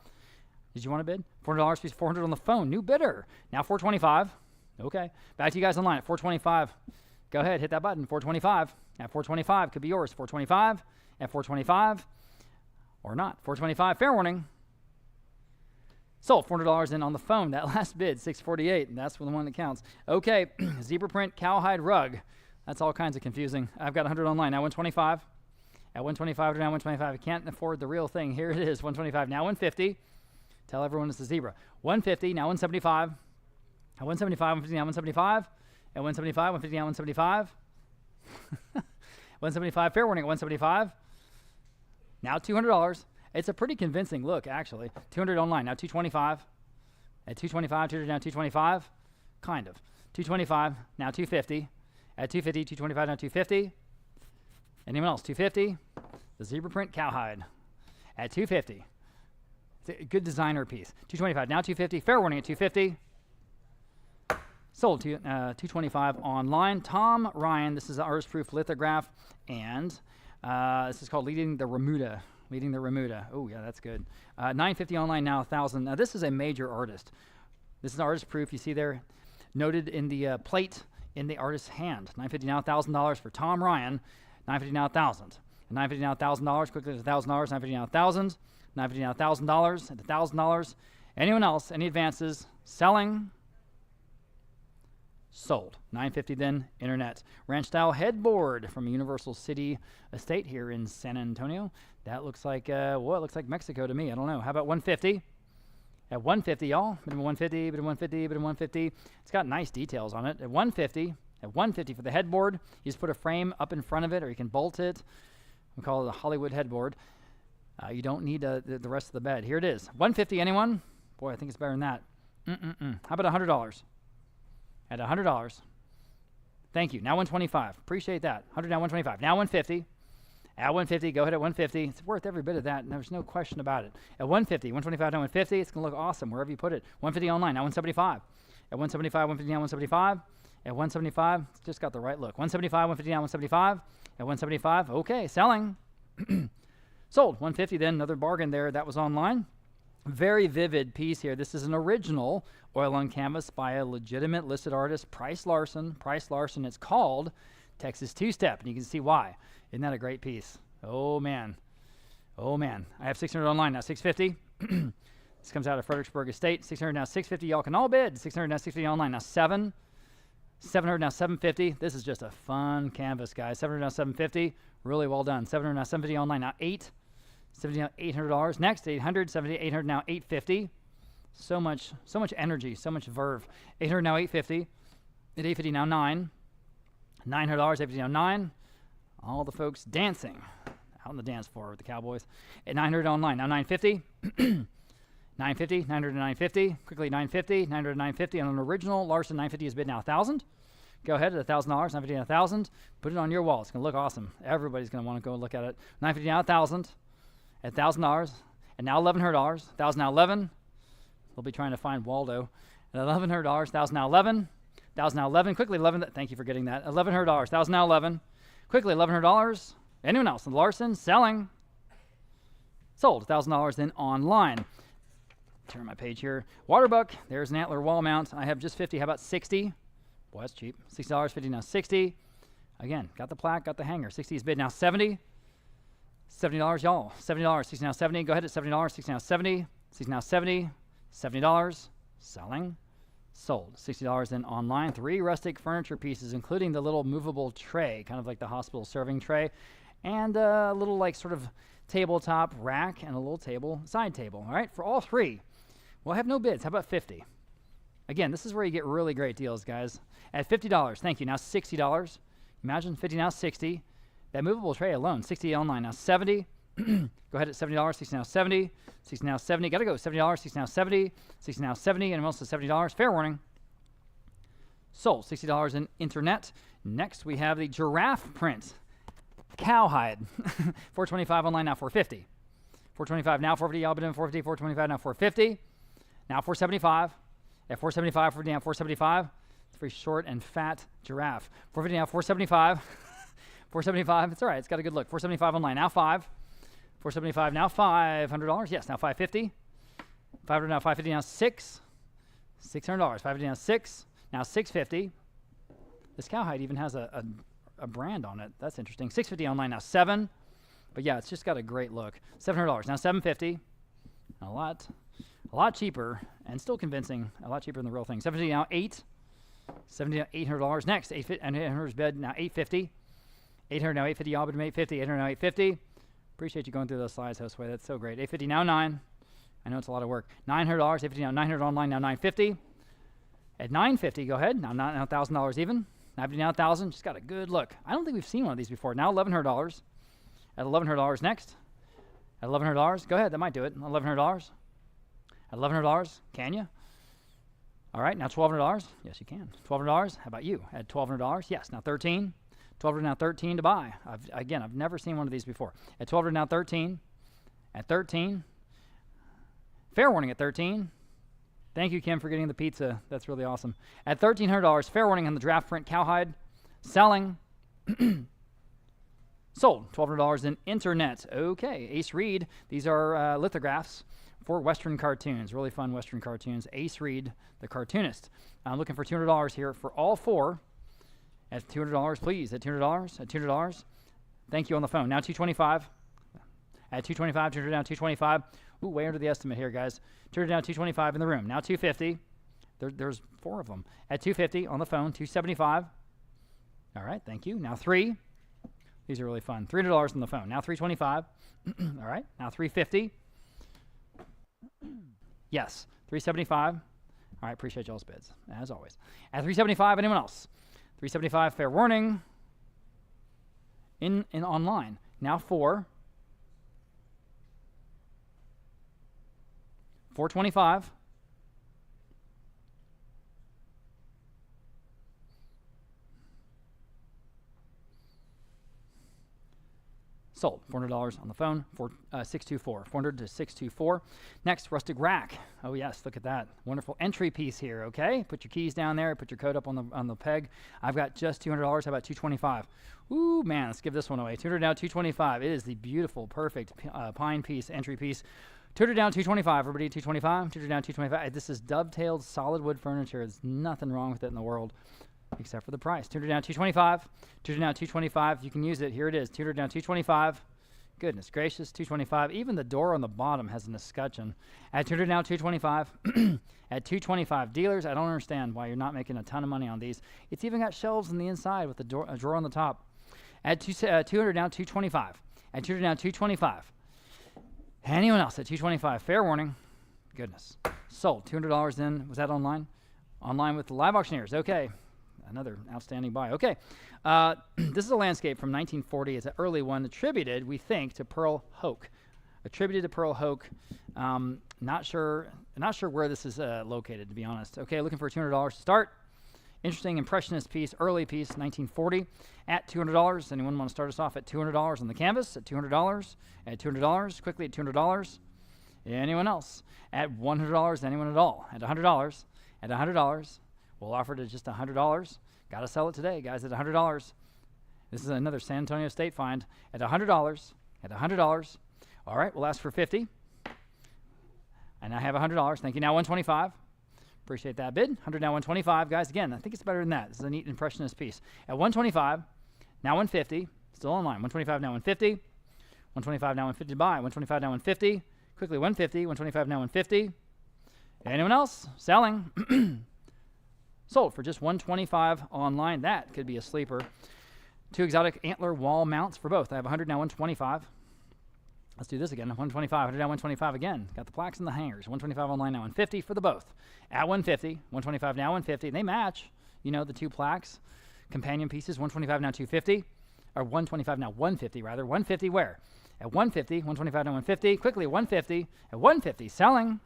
Did you want to bid? $400 piece, 400 on the phone. New bidder. Now 425. Okay. Back to you guys online at 425. Go ahead, hit that button. 425. At 425 could be yours. 425. At 425 or not. 425. Fair warning. Sold. $400 in on the phone. That last bid, 648. And that's the one that counts. Okay. Zebra print cowhide rug. That's all kinds of confusing. I've got 100 online. Now 125. At 125, now 125. I can't afford the real thing. Here it is, 125, now 150. Tell everyone it's a zebra. 150, now 175. At 175, 150, now 175. At 175, 150, now 175. 175, fair warning at 175. Now $200. It's a pretty convincing look, actually. 200 online, now 225. At 225, 200, now 225. Kind of. 225, now 250. At 250, 225, now 250. Anyone else? 250. The zebra print cowhide. At 250. It's a good designer piece. 225, now 250. Fair warning at 250. Sold to 225 online. Tom Ryan, this is an artist-proof lithograph, and this is called Leading the Remuda. Leading the Remuda. Oh, yeah, that's good. 950 online, now 1,000. Now, this is a major artist. This is artist-proof. You see there, noted in the plate in the artist's hand. 950 now, $1,000 for Tom Ryan. 950 now, 1,000. 950 now, $1,000. Quickly to $1,000. 950 now, 1,000. 950 now, $1,000. At $1,000. Anyone else? Any advances? Selling? Sold. 950 then, internet. Ranch style headboard from Universal City Estate here in San Antonio. That looks like, well, it looks like Mexico to me. I don't know. How about 150? At 150, y'all. Bit of 150, bit of 150, bit of 150. It's got nice details on it. At 150 for the headboard, you just put a frame up in front of it, or you can bolt it. We call it a Hollywood headboard. You don't need the rest of the bed. Here it is. 150, anyone? Boy, I think it's better than that. How about $100? At $100. Thank you. Now 125. Appreciate that. 100 now 125. Now 150. At 150, go ahead at 150. It's worth every bit of that, and there's no question about it. At 150, 125 now 150. It's going to look awesome wherever you put it. 150 online. Now 175. At 175, 150 now 175. At 175, it's just got the right look. 175, 150 now 175. At 175, okay, selling. Sold. 150 then, another bargain there. That was online. Very vivid piece here. This is an original oil on canvas by a legitimate listed artist, Price Larson. Price Larson. It's called Texas Two-Step, and you can see why. Isn't that a great piece? Oh, man. Oh, man. I have 600 online now. 650. This comes out of Fredericksburg Estate. 600 now 650. Y'all can all bid. 600 now 650 online. Now 7. 700 now 750. This is just a fun canvas, guys. 700 now 750. Really well done. 700 now 750 online. Now 8. 70 now $800. Next 800. 70 800 now 850. So much energy, so much verve. 800 now 850. At 850 now 9. $900. 850 now 9. All the folks dancing out on the dance floor with the Cowboys. At 900 online. Now 950. 950. 900 to 950. Quickly 950. 900 to 950. On an original Larson 950 is bid now 1,000. Go ahead at $1,000. 950 now 1,000. Put it on your wall. It's going to look awesome. Everybody's going to want to go and look at it. 950 now 1,000. At $1,000. And now $1,100. 1,000 now 11. We'll be trying to find Waldo. At $1,100. 1,000 now 11. 1,000 now 11. Quickly 11. Thank you for getting that. $1,100. 1,000 now 11. Quickly $1,100. Anyone else? Larson selling. Sold. $1,000 then online. Turn my page here. Waterbuck. There's an Antler wall mount. I have just 50. How about 60? Boy, that's cheap. $60. 50 now 60. Again, got the plaque, got the hanger. 60 is bid now 70. $70, y'all. $70. 60 now 70. Go ahead at $70. 60 now 70. 60 now 70. $70. Selling. Sold. $60 then online. 3 rustic furniture pieces, including the little movable tray, kind of like the hospital serving tray, and a little like sort of tabletop rack and a little table, side table. All right, for all 3. Well, I have no bids. How about 50? Again, this is where you get really great deals, guys. At $50. Thank you. Now $60. Imagine 50 now 60. That movable tray alone, 60 online. Now 70. Go ahead at $70. 60 now 70. 60 now 70. Got to go. $70. 60 now 70. 60 now 70. And also $70. Fair warning. Sold. $60 in internet. Next, we have the giraffe print cowhide. $425 online. Now $450. $425 now $450. Y'all been in $450. $425 now $450. Now $475. At $475 for now $475. It's a very short and fat giraffe. $450 now $475. $475. It's all right. It's got a good look. $475 online. Now 5. $475 now $500. Yes, now $550. $500 now $550 now 6. $600. $550 now 6. Now $650. This cowhide even has a brand on it. That's interesting. $650 online now 7. But yeah, it's just got a great look. $700 now $750. A lot cheaper and still convincing. A lot cheaper than the real thing. $750 now 8. $750 now $800. Next $800 bed now $850. 800 now 850. Y'all been 850. 800 now 850. Appreciate you going through those slides, Josue. That's so great. 850 now 9. I know it's a lot of work. $900. 850 now 900 online now 950. At 950, go ahead. Now $1,000 even. 950 now 1,000. Just got a good look. I don't think we've seen one of these before. Now $1,100. At $1,100 next. At $1,100, go ahead. That might do it. $1,100. At $1,100, can you? All right, now $1,200. Yes, you can. $1,200. How about you? At $1,200. Yes. Now 13. 1,200 now 13 to buy. I've never seen one of these before. At 1,200 now 13. At 13. Fair warning at 13. Thank you, Kim, for getting the pizza. That's really awesome. At $1,300, fair warning on the draft print cowhide. Selling. Sold. $1,200 in internet. Okay. Ace Reed. These are lithographs for Western cartoons. Really fun Western cartoons. Ace Reed, the cartoonist. I'm looking for $200 here for all four. At $200, please. At $200. At $200. Thank you on the phone. Now $225. At $225. $200 now $225. Ooh, way under the estimate here, guys. $200 now $225 in the room. Now $250. There's four of them. At $250 on the phone. $275. All right. Thank you. Now 3. These are really fun. $300 on the phone. Now $325. All right. Now $350. Yes. $375. All right. Appreciate y'all's bids, as always. At $375, anyone else? $375, fair warning. In online. Now 4. $425. Sold. $400 on the phone. 624. 400 to 624. Next, rustic rack. Oh yes, look at that wonderful entry piece here. Okay, put your keys down there. Put your code up on the peg. I've got just $200. How about $225? Ooh man, let's give this one away. $200 now, $225. It is the beautiful, perfect pine piece entry piece. $200 down, $225. Everybody, $225. $200 down, $225. This is dovetailed solid wood furniture. There's nothing wrong with it in the world, except for the price. $200 down, $225. $200 down, $225. You can use it. Here it is. $200 down, $225. Goodness gracious, $225. Even the door on the bottom has an escutcheon. At $200 now, $225. At $225. Dealers, I don't understand why you're not making a ton of money on these. It's even got shelves on the inside with a drawer on the top. At $200 now, $225. At $200 now, $225. Anyone else at $225? Fair warning. Goodness. Sold. $200 in. Was that online? Online with the live auctioneers. Okay. Another outstanding buy. Okay. This is a landscape from 1940. It's an early one attributed, we think, to Pearl Hoke. Attributed to Pearl Hoke. Not sure where this is located, to be honest. Okay, looking for $200 to start. Interesting impressionist piece, early piece, 1940. At $200. Anyone want to start us off at $200 on the canvas? At $200. At $200. Quickly at $200. Anyone else? At $100. Anyone at all? At $100. At $100. We'll offer it at just $100. Got to sell it today, guys, at $100. This is another San Antonio State find. At $100. At $100. All right, we'll ask for $50. And I have $100. Thank you. Now $125. Appreciate that bid. $100 now $125. Guys, again, I think it's better than that. This is a neat impressionist piece. At $125, now $150. Still online. $125 now $150. $125 now $150 to buy. $125 now $150. Quickly $150. $125 now $150. Anyone else? Selling. Sold for just $125 online. That could be a sleeper. 2 exotic Antler wall mounts for both. I have $100 now $125. Let's do this again. $125. $100 now $125 again. Got the plaques and the hangers. $125 online now $150 for the both. At $150. $125 now $150. And they match, the 2 plaques. Companion pieces. $125 now $250. Or $125 now $150 rather. $150 where? At $150. $125 now $150. Quickly $150. At $150. Selling.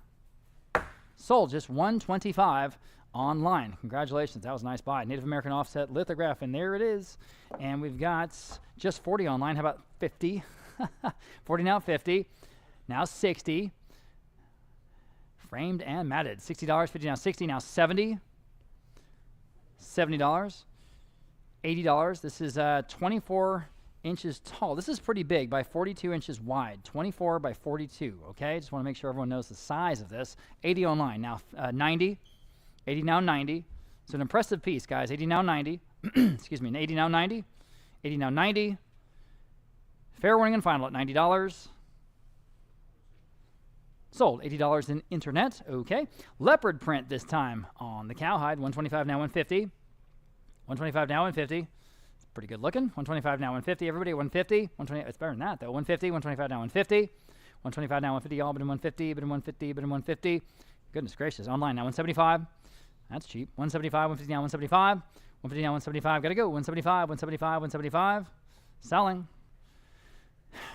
Sold just $125 online. Congratulations. That was a nice buy. Native American offset lithograph, and there it is. And we've got just 40 online. How about 50? 40 now 50. Now 60. Framed and matted. $60. 50 now 60. Now 70. $70. $80. This is 24 inches tall. This is pretty big by 42 inches wide. 24 by 42. Okay, just want to make sure everyone knows the size of this. 80 online. Now 90. 80 now 90. So an impressive piece, guys. 80 now 90. Excuse me. 80 now 90. 80 now 90. Fair warning and final at $90. Sold. $80 in internet. Okay. Leopard print this time on the cowhide. $125 now $150. $125 now $150. Pretty good looking. 125 now 150. Everybody 150. 120. It's better than that though. 150. 125 now 150. 125 now 150. All but in 150. But in 150. But in 150. Goodness gracious. Online now 175. That's cheap. 175. 150 now 175. 150 now 175. Gotta go. 175. 175. 175. Selling.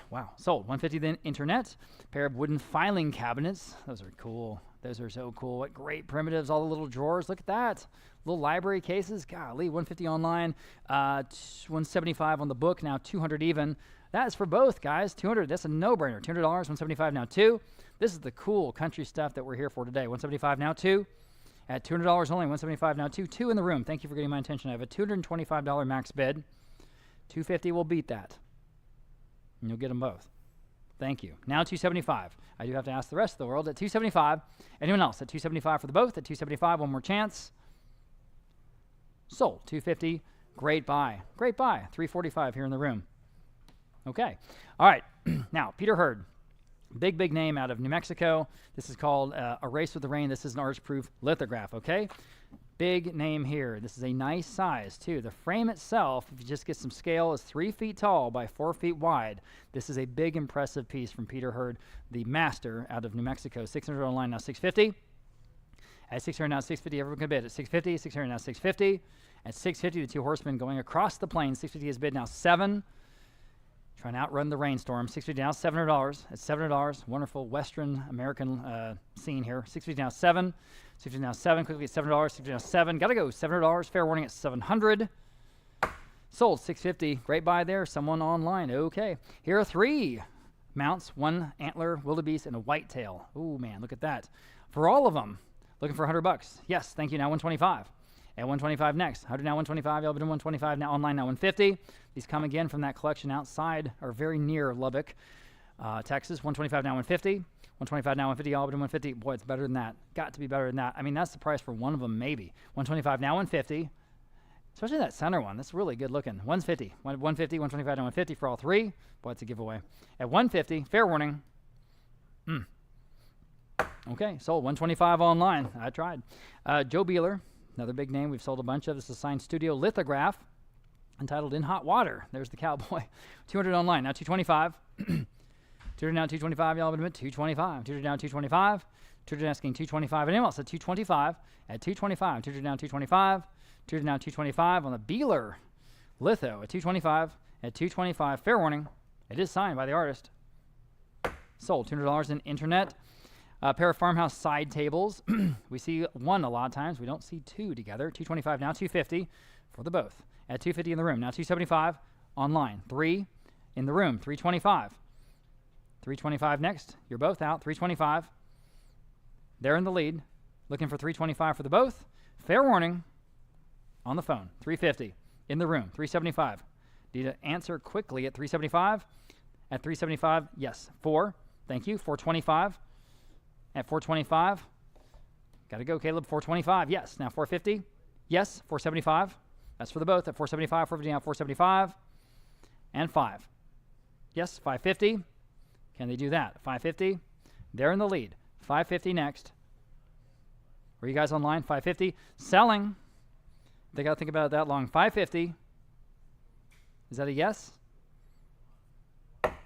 Wow. Sold. 150 then internet. Pair of wooden filing cabinets. Those are cool. Those are so cool. What great primitives. All the little drawers. Look at that. Little library cases. Golly. 150 online. 175 on the book. Now 200 even. That is for both, guys. 200. That's a no-brainer. $200. 175 now 2. This is the cool country stuff that we're here for today. 175 now 2. At $200 only. 175 now 2. 2 in the room. Thank you for getting my attention. I have a $225 max bid. 250 will beat that. And you'll get them both. Thank you. Now 275. I do have to ask the rest of the world at 275. Anyone else at 275 for the both? At 275, one more chance. Sold. 250. Great buy. Great buy. 345 here in the room. Okay. All right. Now, Peter Hurd. Big name out of New Mexico. This is called A Race with the Rain. This is an arch-proof lithograph, okay? Big name here. This is a nice size, too. The frame itself, if you just get some scale, is 3 feet tall by 4 feet wide. This is a big, impressive piece from Peter Hurd, the master out of New Mexico. 600 online, now 650. At 600 now 650, everyone can bid. At 650, 600 now 650. At 650, the two horsemen going across the plains. 650 is bid now 7. Trying to outrun the rainstorm. 650 now $700. At $700, wonderful Western American scene here. 650 now 7. 650 now 7. Quickly at $7. 650 now 7. Gotta go. $700. Fair warning at 700. Sold. 650. Great buy there. Someone online. Okay. Here are 3 mounts. 1 antler, wildebeest, and a whitetail. Oh man, look at that. For all of them, looking for $100. Yes. Thank you. Now 125. At 125 next. 100 now 125. Y'all been 125 now online now 150. These come again from that collection outside or very near Lubbock, Texas. 125 now 150. 125 now 150. Y'all been 150. Boy, it's better than that. Got to be better than that. I mean, that's the price for one of them, maybe. 125 now 150. Especially that center one. That's really good looking. 150. 150. 125 now 150 for all 3. Boy, it's a giveaway. At 150, fair warning. Okay, sold. 125 online. I tried. Joe Beeler. Another big name we've sold a bunch of. This is a signed studio lithograph entitled In Hot Water. There's the cowboy. 200 online. Now 225. 200 now 225. Y'all have admit 225. 200 now 225. 200 asking 225. Anyone else at 225? At 225. 200 now 225. 200 now 225 on the Beeler litho at 225. At 225. Fair warning. It is signed by the artist. Sold. $200 in internet. A pair of farmhouse side tables. We see 1 a lot of times. We don't see 2 together. 225 now 250 for the both. At 250 in the room. Now 275 online. 3 in the room. 325. 325 next. You're both out. 325. They're in the lead. Looking for 325 for the both. Fair warning. On the phone. 350 in the room. 375. Need to answer quickly at 375. At 375, yes. 4. Thank you. 425. At 425, got to go, Caleb. 425, yes. Now 450, yes. 475, that's for the both. At 475, 450 now 475, and 5. Yes, 550. Can they do that? 550, they're in the lead. 550 next. Were you guys online? 550, selling. They got to think about it that long. 550, is that a yes?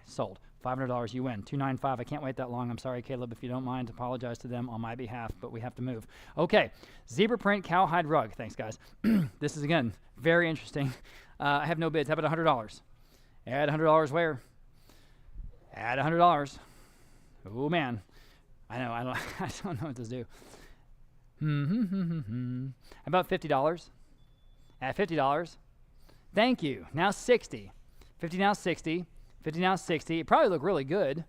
Sold. $500, you win. 295. I can't wait that long. I'm sorry, Caleb, if you don't mind. Apologize to them on my behalf, but we have to move. Okay, zebra print cowhide rug. Thanks, guys. This is, again, very interesting. I have no bids. How about $100? Add $100 where? Add $100. Oh, man. I know. I don't know what to do. How about $50? At $50. Thank you. Now 60. 50 now 60. 50 now 60. It probably look really good.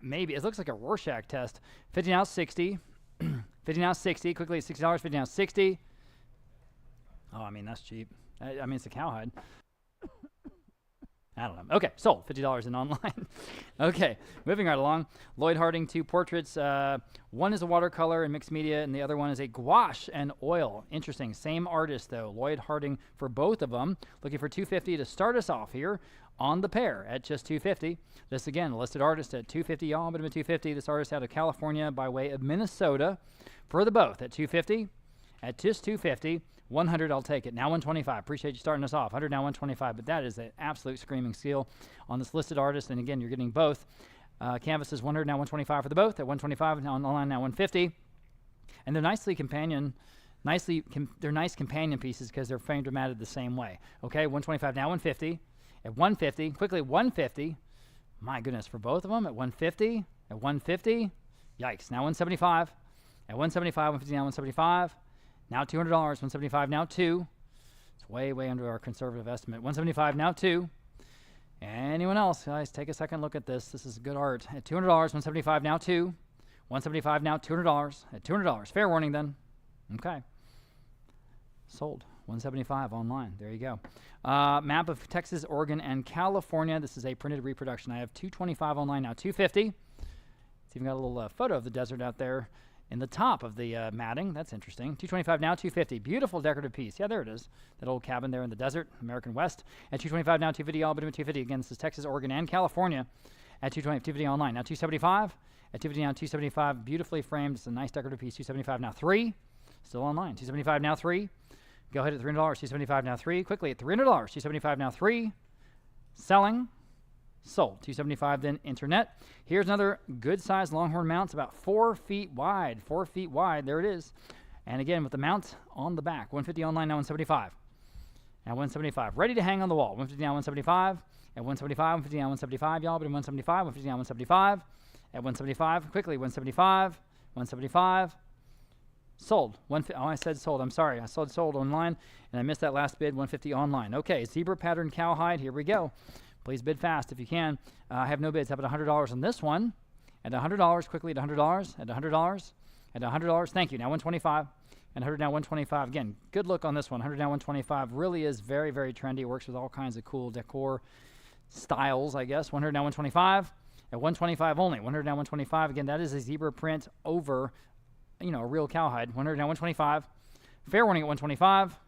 Maybe. It looks like a Rorschach test. 50 now 60. 50 now 60. Quickly at $60. 50 now 60. Oh, I mean, that's cheap. I mean, it's a cowhide. I don't know. Okay, sold. $50 in online. Okay, moving right along. Lloyd Harding, 2 portraits. One is a watercolor and mixed media, and the other one is a gouache and oil. Interesting. Same artist, though. Lloyd Harding for both of them. Looking for $250 to start us off here on the pair at just $250. This, again, listed artist at $250. Y'all, but $250. This artist out of California by way of Minnesota for the both at $250. at just 250. 100, I'll take it. Now 125. Appreciate you starting us off. 100, now 125. But that is an absolute screaming steal on this listed artist. And again, you're getting both. Canvases 100, now 125 for the both. At 125, now online, now 150. And they're they're nice companion pieces because they're framed and matted the same way. Okay, 125, now 150. At 150, quickly 150. My goodness, for both of them at 150, at 150. Yikes, now 175. At 175, 150, now 175. Now $200, 175, now 2. It's way, way under our conservative estimate. 175, now 2. Anyone else? Guys, take a second look at this. This is good art. At $200, 175, now 2. 175, now $200. At $200. Fair warning then. Okay. Sold. 175 online. There you go. Map of Texas, Oregon, and California. This is a printed reproduction. I have 225 online, now 250. It's even got a little photo of the desert out there in the top of the matting. That's interesting. 225 now 250. Beautiful decorative piece. Yeah, there it is. That old cabin there in the desert, American West. At 225 now 250, all but 250. Again, this is Texas, Oregon, and California. At 220, 250 online. Now 275. At 250 now 275. Beautifully framed. It's a nice decorative piece. 275 now 3. Still online. 275 now 3. Go ahead at $300. 275 now 3. Quickly at $300. 275 now 3. Selling. Sold. 275 then internet. Here's another good sized Longhorn mount. It's about 4 feet wide. 4 feet wide. There it is. And again with the mount on the back. 150 online, now 175. Now 175. Ready to hang on the wall. 150 now 175. At 175. 150 now 175. Y'all, but in 175. 150 now 175. At 175. Quickly 175. 175. Sold. I said sold. I'm sorry. I said sold online and I missed that last bid. 150 online. Okay. Zebra pattern cowhide. Here we go. Please bid fast if you can. I have no bids. How about $100 on this one? At $100, quickly at $100, at $100, at $100. Thank you. Now 125, and 100 now 125. Again, good look on this one. 100 now 125 really is very, very trendy. Works with all kinds of cool decor styles, I guess. 100 now 125, at 125 only. 100 now 125. Again, that is a zebra print over, a real cowhide. 100 now 125. Fair warning at 125.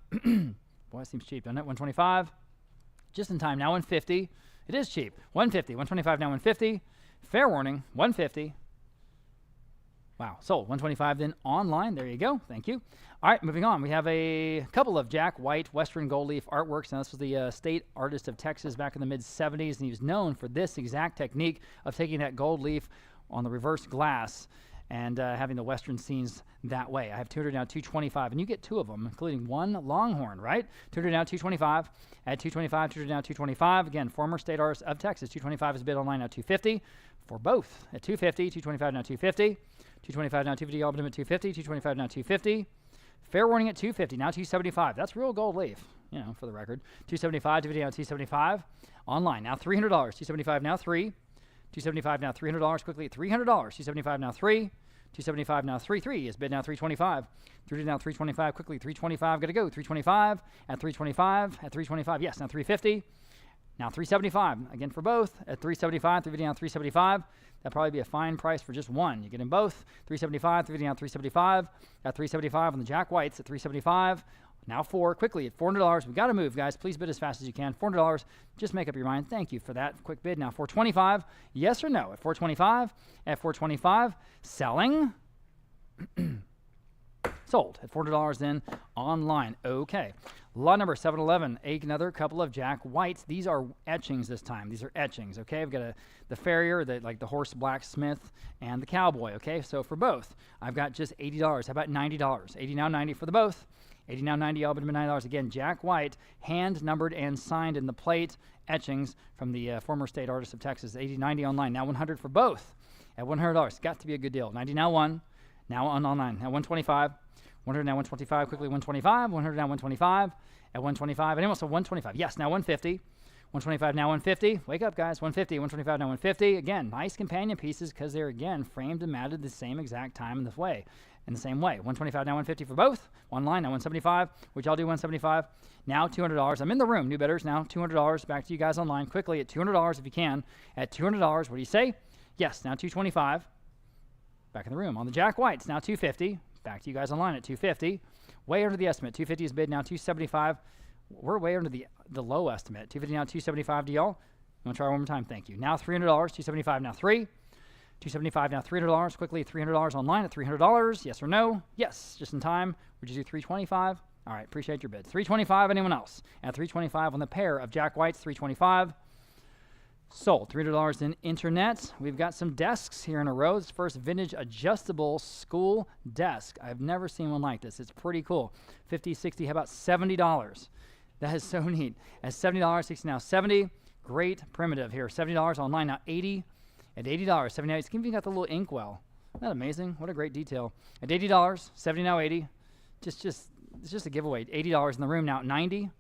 Boy, that seems cheap, doesn't it? 125. Just in time now 150. It is cheap. 150. 125 now 150. Fair warning. 150. Wow. Sold. 125 then online. There you go. Thank you. All right. Moving on. We have a couple of Jack White Western gold leaf artworks. Now this was the state artist of Texas back in the mid 70s, and he was known for this exact technique of taking that gold leaf on the reverse glass and having the Western scenes that way. I have 200 now 225, and you get 2 of them, including one Longhorn, right? 200 now 225. At 225, 200 now 225. Again, former state artist of Texas. 225 is bid online now 250 for both. At 250, 225 now 250. 225 now 250, ultimate 250. 225 now 250. Fair warning at 250, now 275. That's real gold leaf, for the record. 275, 250 now 275. Online, now $300. 275 now 3. 275 now $300. Quickly at $300. 275 now 3. 275 now 3 is bid now 325. 3 now 325 quickly 325 got to go 325 at 325 at 325 yes now 350 now 375 again for both at 375 350 now 375. That'd probably be a fine price for just one. You get them both 375 350 now 375 at 375 on the Jack Whites at 375. Now 4 quickly at $400. We got to move, guys. Please bid as fast as you can. $400. Just make up your mind. Thank you for that quick bid. Now 425. Yes or no? At 425. At 425. Selling. Sold at $400 then online. Okay. Lot number 711. Another couple of Jack Whites. These are etchings this time. These are etchings. Okay. I've got the farrier, the horse blacksmith, and the cowboy. Okay. So for both, I've got just $80. How about $90? 80 now 90 for the both. 80 now 90, all but $9. Again, Jack White, hand numbered and signed in the plate etchings from the former state artist of Texas. 80, 90 online. Now 100 for both at $100. Got to be a good deal. 90 now 1. Now online. Now 125. 100 now 125. Quickly 125. 100 now 125. At 125. And also 125. Yes, now 150. 125 now 150. Wake up, guys. 150. 125 now 150. Again, nice companion pieces because they're, again, framed and matted the same exact time in the same way. 125 now 150 for both. Online now 175, which I'll do 175. Now $200. I'm in the room. New bidders now $200. Back to you guys online quickly at $200 if you can. At $200, what do you say? Yes, now 225. Back in the room. On the Jack Whites, now 250. Back to you guys online at 250. Way under the estimate. 250 is bid now 275. We're way under the low estimate. 250 now 275 to y'all. You want to try one more time? Thank you. Now $300. 275 now 3. $275 now, $300. Quickly, $300 online at $300. Yes or no? Yes, just in time. Would you do $325? All right, appreciate your bid. $325, anyone else? At $325 on the pair of Jack Whites, $325. Sold. $300 in internet. We've got some desks here in a row. It's first vintage adjustable school desk. I've never seen one like this. It's pretty cool. $50, $60, how about $70? That is so neat. At $70, $60 now, $70. Great primitive here. $70 online now, $80. At $80, $79. It's even got the little inkwell. Isn't that amazing? What a great detail. At $80, $70 now, $80. It's just a giveaway. $80 in the room now, $90.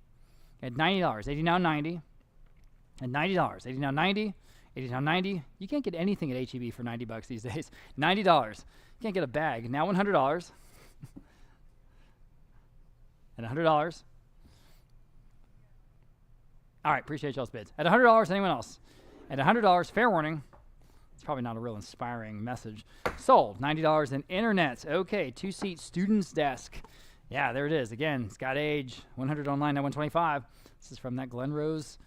At $90, $80 now, $90. At $90, $80 now, $90. $80 now, $90. You can't get anything at HEB for $90 these days. $90. You can't get a bag. Now $100. At $100. All right, appreciate y'all's bids. At $100, anyone else? At $100, fair warning. It's probably not a real inspiring message. Sold. $90 in internet. Okay, two-seat student's desk. Yeah, there it is. Again, it's got age. $100 online, now $125. This is from that Glen Rose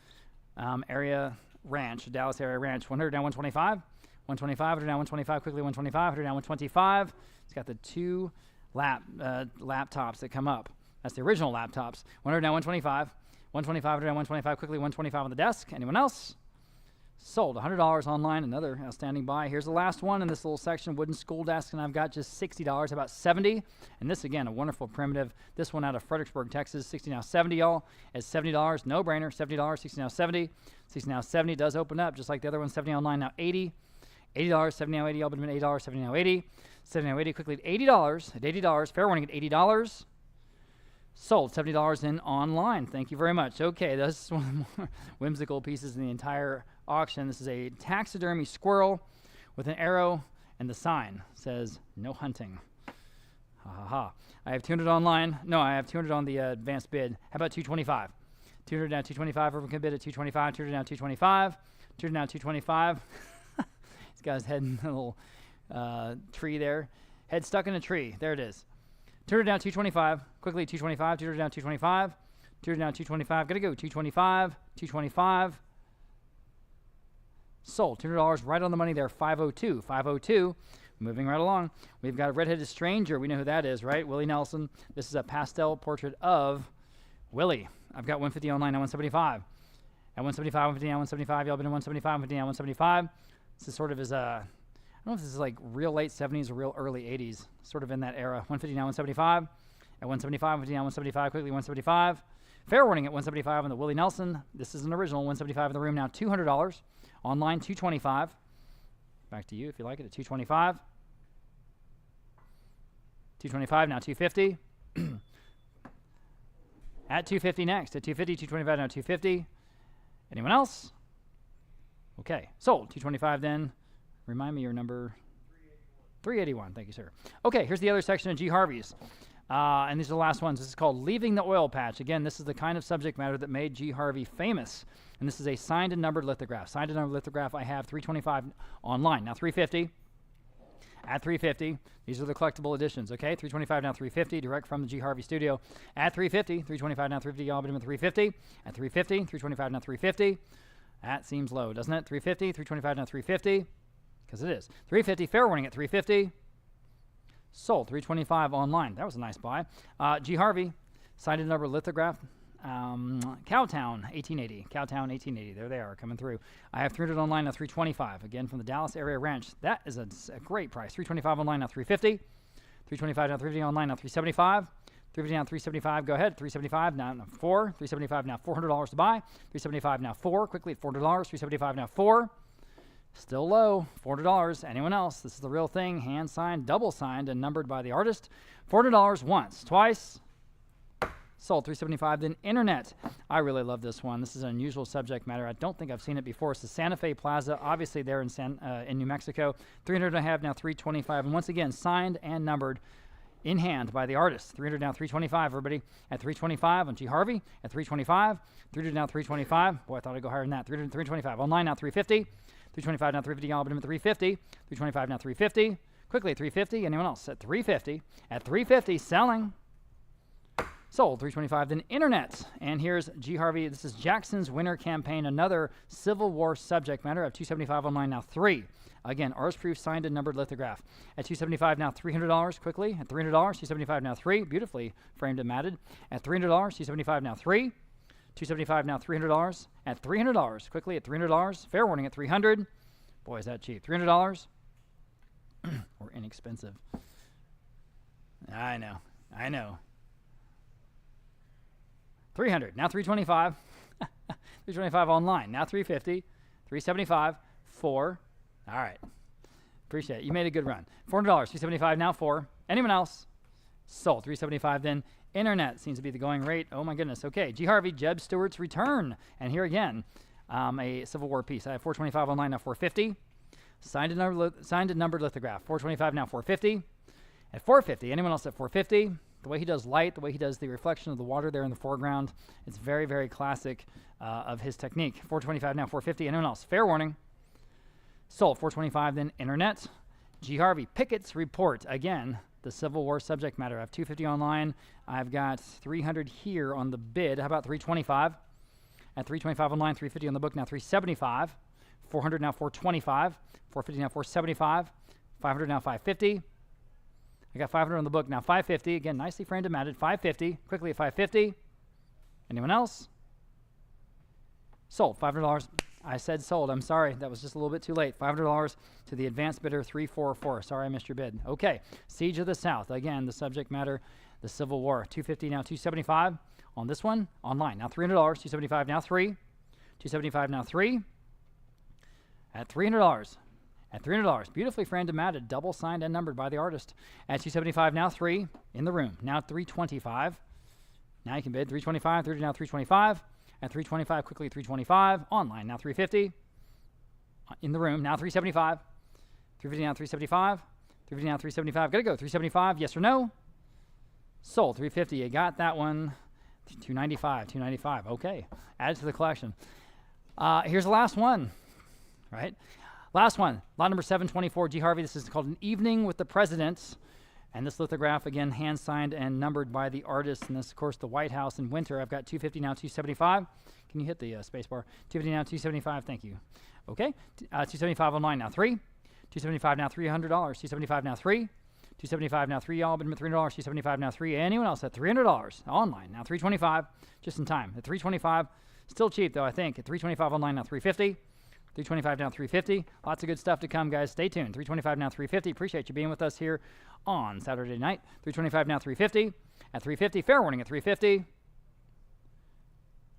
area ranch, Dallas area ranch. $100 now, $125. $125, $100 now, $125. Quickly, $125, $100 now, $125. It's got the two laptops that come up. That's the original laptops. $100 now, $125. $125, $100 now, $125. Quickly, $125 on the desk. Anyone else? Sold. $100 online, another outstanding buy. Here's the last one in this little section, wooden school desk, and I've got just $60, about $70. And this, again, a wonderful primitive. This one out of Fredericksburg, Texas, $60 now, $70, y'all. At $70, no brainer, $70, $60 now, $70. $60 now, $70 does open up, just like the other one, $70 online now, $80. $80, $70 now, $80, y'all, but $80, $70 now, $80. $70 now, $80, quickly at $80. At $80, fair warning at $80. Sold. $70 in online. Thank you very much. Okay, this is one of the more whimsical pieces in the entire auction. This is a taxidermy squirrel with an arrow, and the sign says no hunting. Ha ha ha. I have 200 online. No, I have 200 on the advanced bid. How about 225? 200 down, 225. Everyone can bid at 225. 200 down, 225. 200 down, 225. This guy's head in a little tree there. Head stuck in a tree. There it is. 200 down, 225. Quickly, 225. 200 down, 225. 200 down, 225. Gotta go. 225. 225. Sold. $200 right on the money there. 502. 502. Moving right along. We've got a redheaded stranger. We know who that is, right? Willie Nelson. This is a pastel portrait of Willie. I've got 150 online at 175. At 175, 150 now, 175. Y'all been at 175, 150 now, 175. This is sort of his, I don't know if this is like real late 70s or real early 80s. Sort of in that era. 150 now, 175. At 175, 150 now, 175. Quickly, 175. Fair warning at 175 on the Willie Nelson. This is an original. 175 in the room now, $200. Online, 225. Back to you if you like it at 225. 225 now, 250. At 250 next. At 250, 225 now, 250. Anyone else? Okay, sold. 225 then. Remind me your number. 381. Thank you, sir. Okay, here's the other section of G. Harvey's. And these are the last ones. This is called Leaving the Oil Patch. Again, this is the kind of subject matter that made G. Harvey famous. And this is a signed and numbered lithograph. Signed and numbered lithograph, I have 325 online. Now 350. At 350. These are the collectible editions, okay? 325 now 350, direct from the G. Harvey studio. At 350. 325 now 350. Y'all been at 350. At 350. 325 now 350. That seems low, doesn't it? 350. 325 now 350. Because it is. 350. Fair warning at 350. Sold. 325 online. That was a nice buy. G. Harvey, signed and numbered lithograph. Cowtown 1880. Cowtown 1880. There they are coming through. I have 300 online now 325. Again from the Dallas area ranch. That is a great price. 325 online now 350. 325 now 350 online now 375. 350 now 375. Go ahead. 375 now 4. 375 now $400 to buy. 375 now 4. Quickly at $400. 375 now 4. Still low. $400. Anyone else? This is the real thing. Hand signed, double signed, and numbered by the artist. $400 once, twice. Sold. 375. Then internet. I really love this one. This is an unusual subject matter. I don't think I've seen it before. It's the Santa Fe Plaza, obviously there in New Mexico. 300 I have now 325. And once again, signed and numbered in hand by the artist. 300 now 325. Everybody at 325 on G. Harvey. At 325. 300 now 325. Boy, I thought I'd go higher than that. 300 325. Online now 350. 325 now 350. Y'all been at 350. 325 now 350. Quickly at 350. Anyone else? At 350. At 350. Selling. Sold. 325. Then internet. And here's G. Harvey. This is Jackson's Winter Campaign. Another Civil War subject matter. I have 275 online now. 3. Again, artist-proof signed and numbered lithograph. At $275 now, $300 quickly. At $300, $275 now, 3. Beautifully framed and matted. At $300, $275 now, 3. $275 now, $300. At $300 quickly. At $300. Fair warning at $300. Boy, is that cheap. $300 or inexpensive. I know. 300 now, 325. 325 online now, 350. 375. 4. All right. Appreciate it. You made a good run. $400. 375 now, 4. Anyone else? Sold. 375 then. Internet seems to be the going rate. Oh my goodness. Okay. G. Harvey, Jeb Stewart's return. And here again, a Civil War piece. I have 425 online now, 450. Signed and numbered lithograph. 425 now, 450. At 450. Anyone else at 450? The way he does light, the way he does the reflection of the water there in the foreground, it's very, very classic of his technique. 425 now, 450. Anyone else? Fair warning. Sold. 425 then. Internet. G. Harvey, Pickett's report. Again, the Civil War subject matter. I have 250 online. I've got 300 here on the bid. How about 325? At 325 online, 350 on the book now, 375. 400 now, 425. 450 now, 475. 500 now, 550. I got 500 on the book now, 550. Again, nicely framed and matted. 550. Quickly at 550. Anyone else? Sold. $500. I said sold. I'm sorry. That was just a little bit too late. $500 to the advanced bidder, 344. Sorry, I missed your bid. Okay. Siege of the South. Again, the subject matter, the Civil War. 250 now, 275 on this one. Online. Now $300. 275 now, 3. 275 now, 3. At $300. At $300, beautifully framed and matted, double signed and numbered by the artist. At $275 now, 3 in the room. Now $325. Now you can bid $325. 30 now, $325. At $325, quickly $325. Online now $350. In the room now $375. $350 now, $375. $350 now, $375. Gotta go $375. Yes or no? Sold. $350. You got that one. $295. $295. Okay. Added to the collection. Here's the last one. Right. Last one, lot number 724, G. Harvey. This is called An Evening with the President. And this lithograph, again, hand-signed and numbered by the artist. And this, of course, the White House in winter. I've got 250 now, 275. Can you hit the space bar? 250 now, 275. Thank you. Okay. 275 online now, 3. 275 now, $300. 275 now, 3. 275 now, 3. Y'all been $300. 275 now, 3. Anyone else at $300 online now, 325. Just in time. At 325, still cheap though, I think. At 325 online now, 350. 325 now, 350. Lots of good stuff to come, guys. Stay tuned. 325 now, 350. Appreciate you being with us here on Saturday night. 325 now, 350. At 350, fair warning at 350.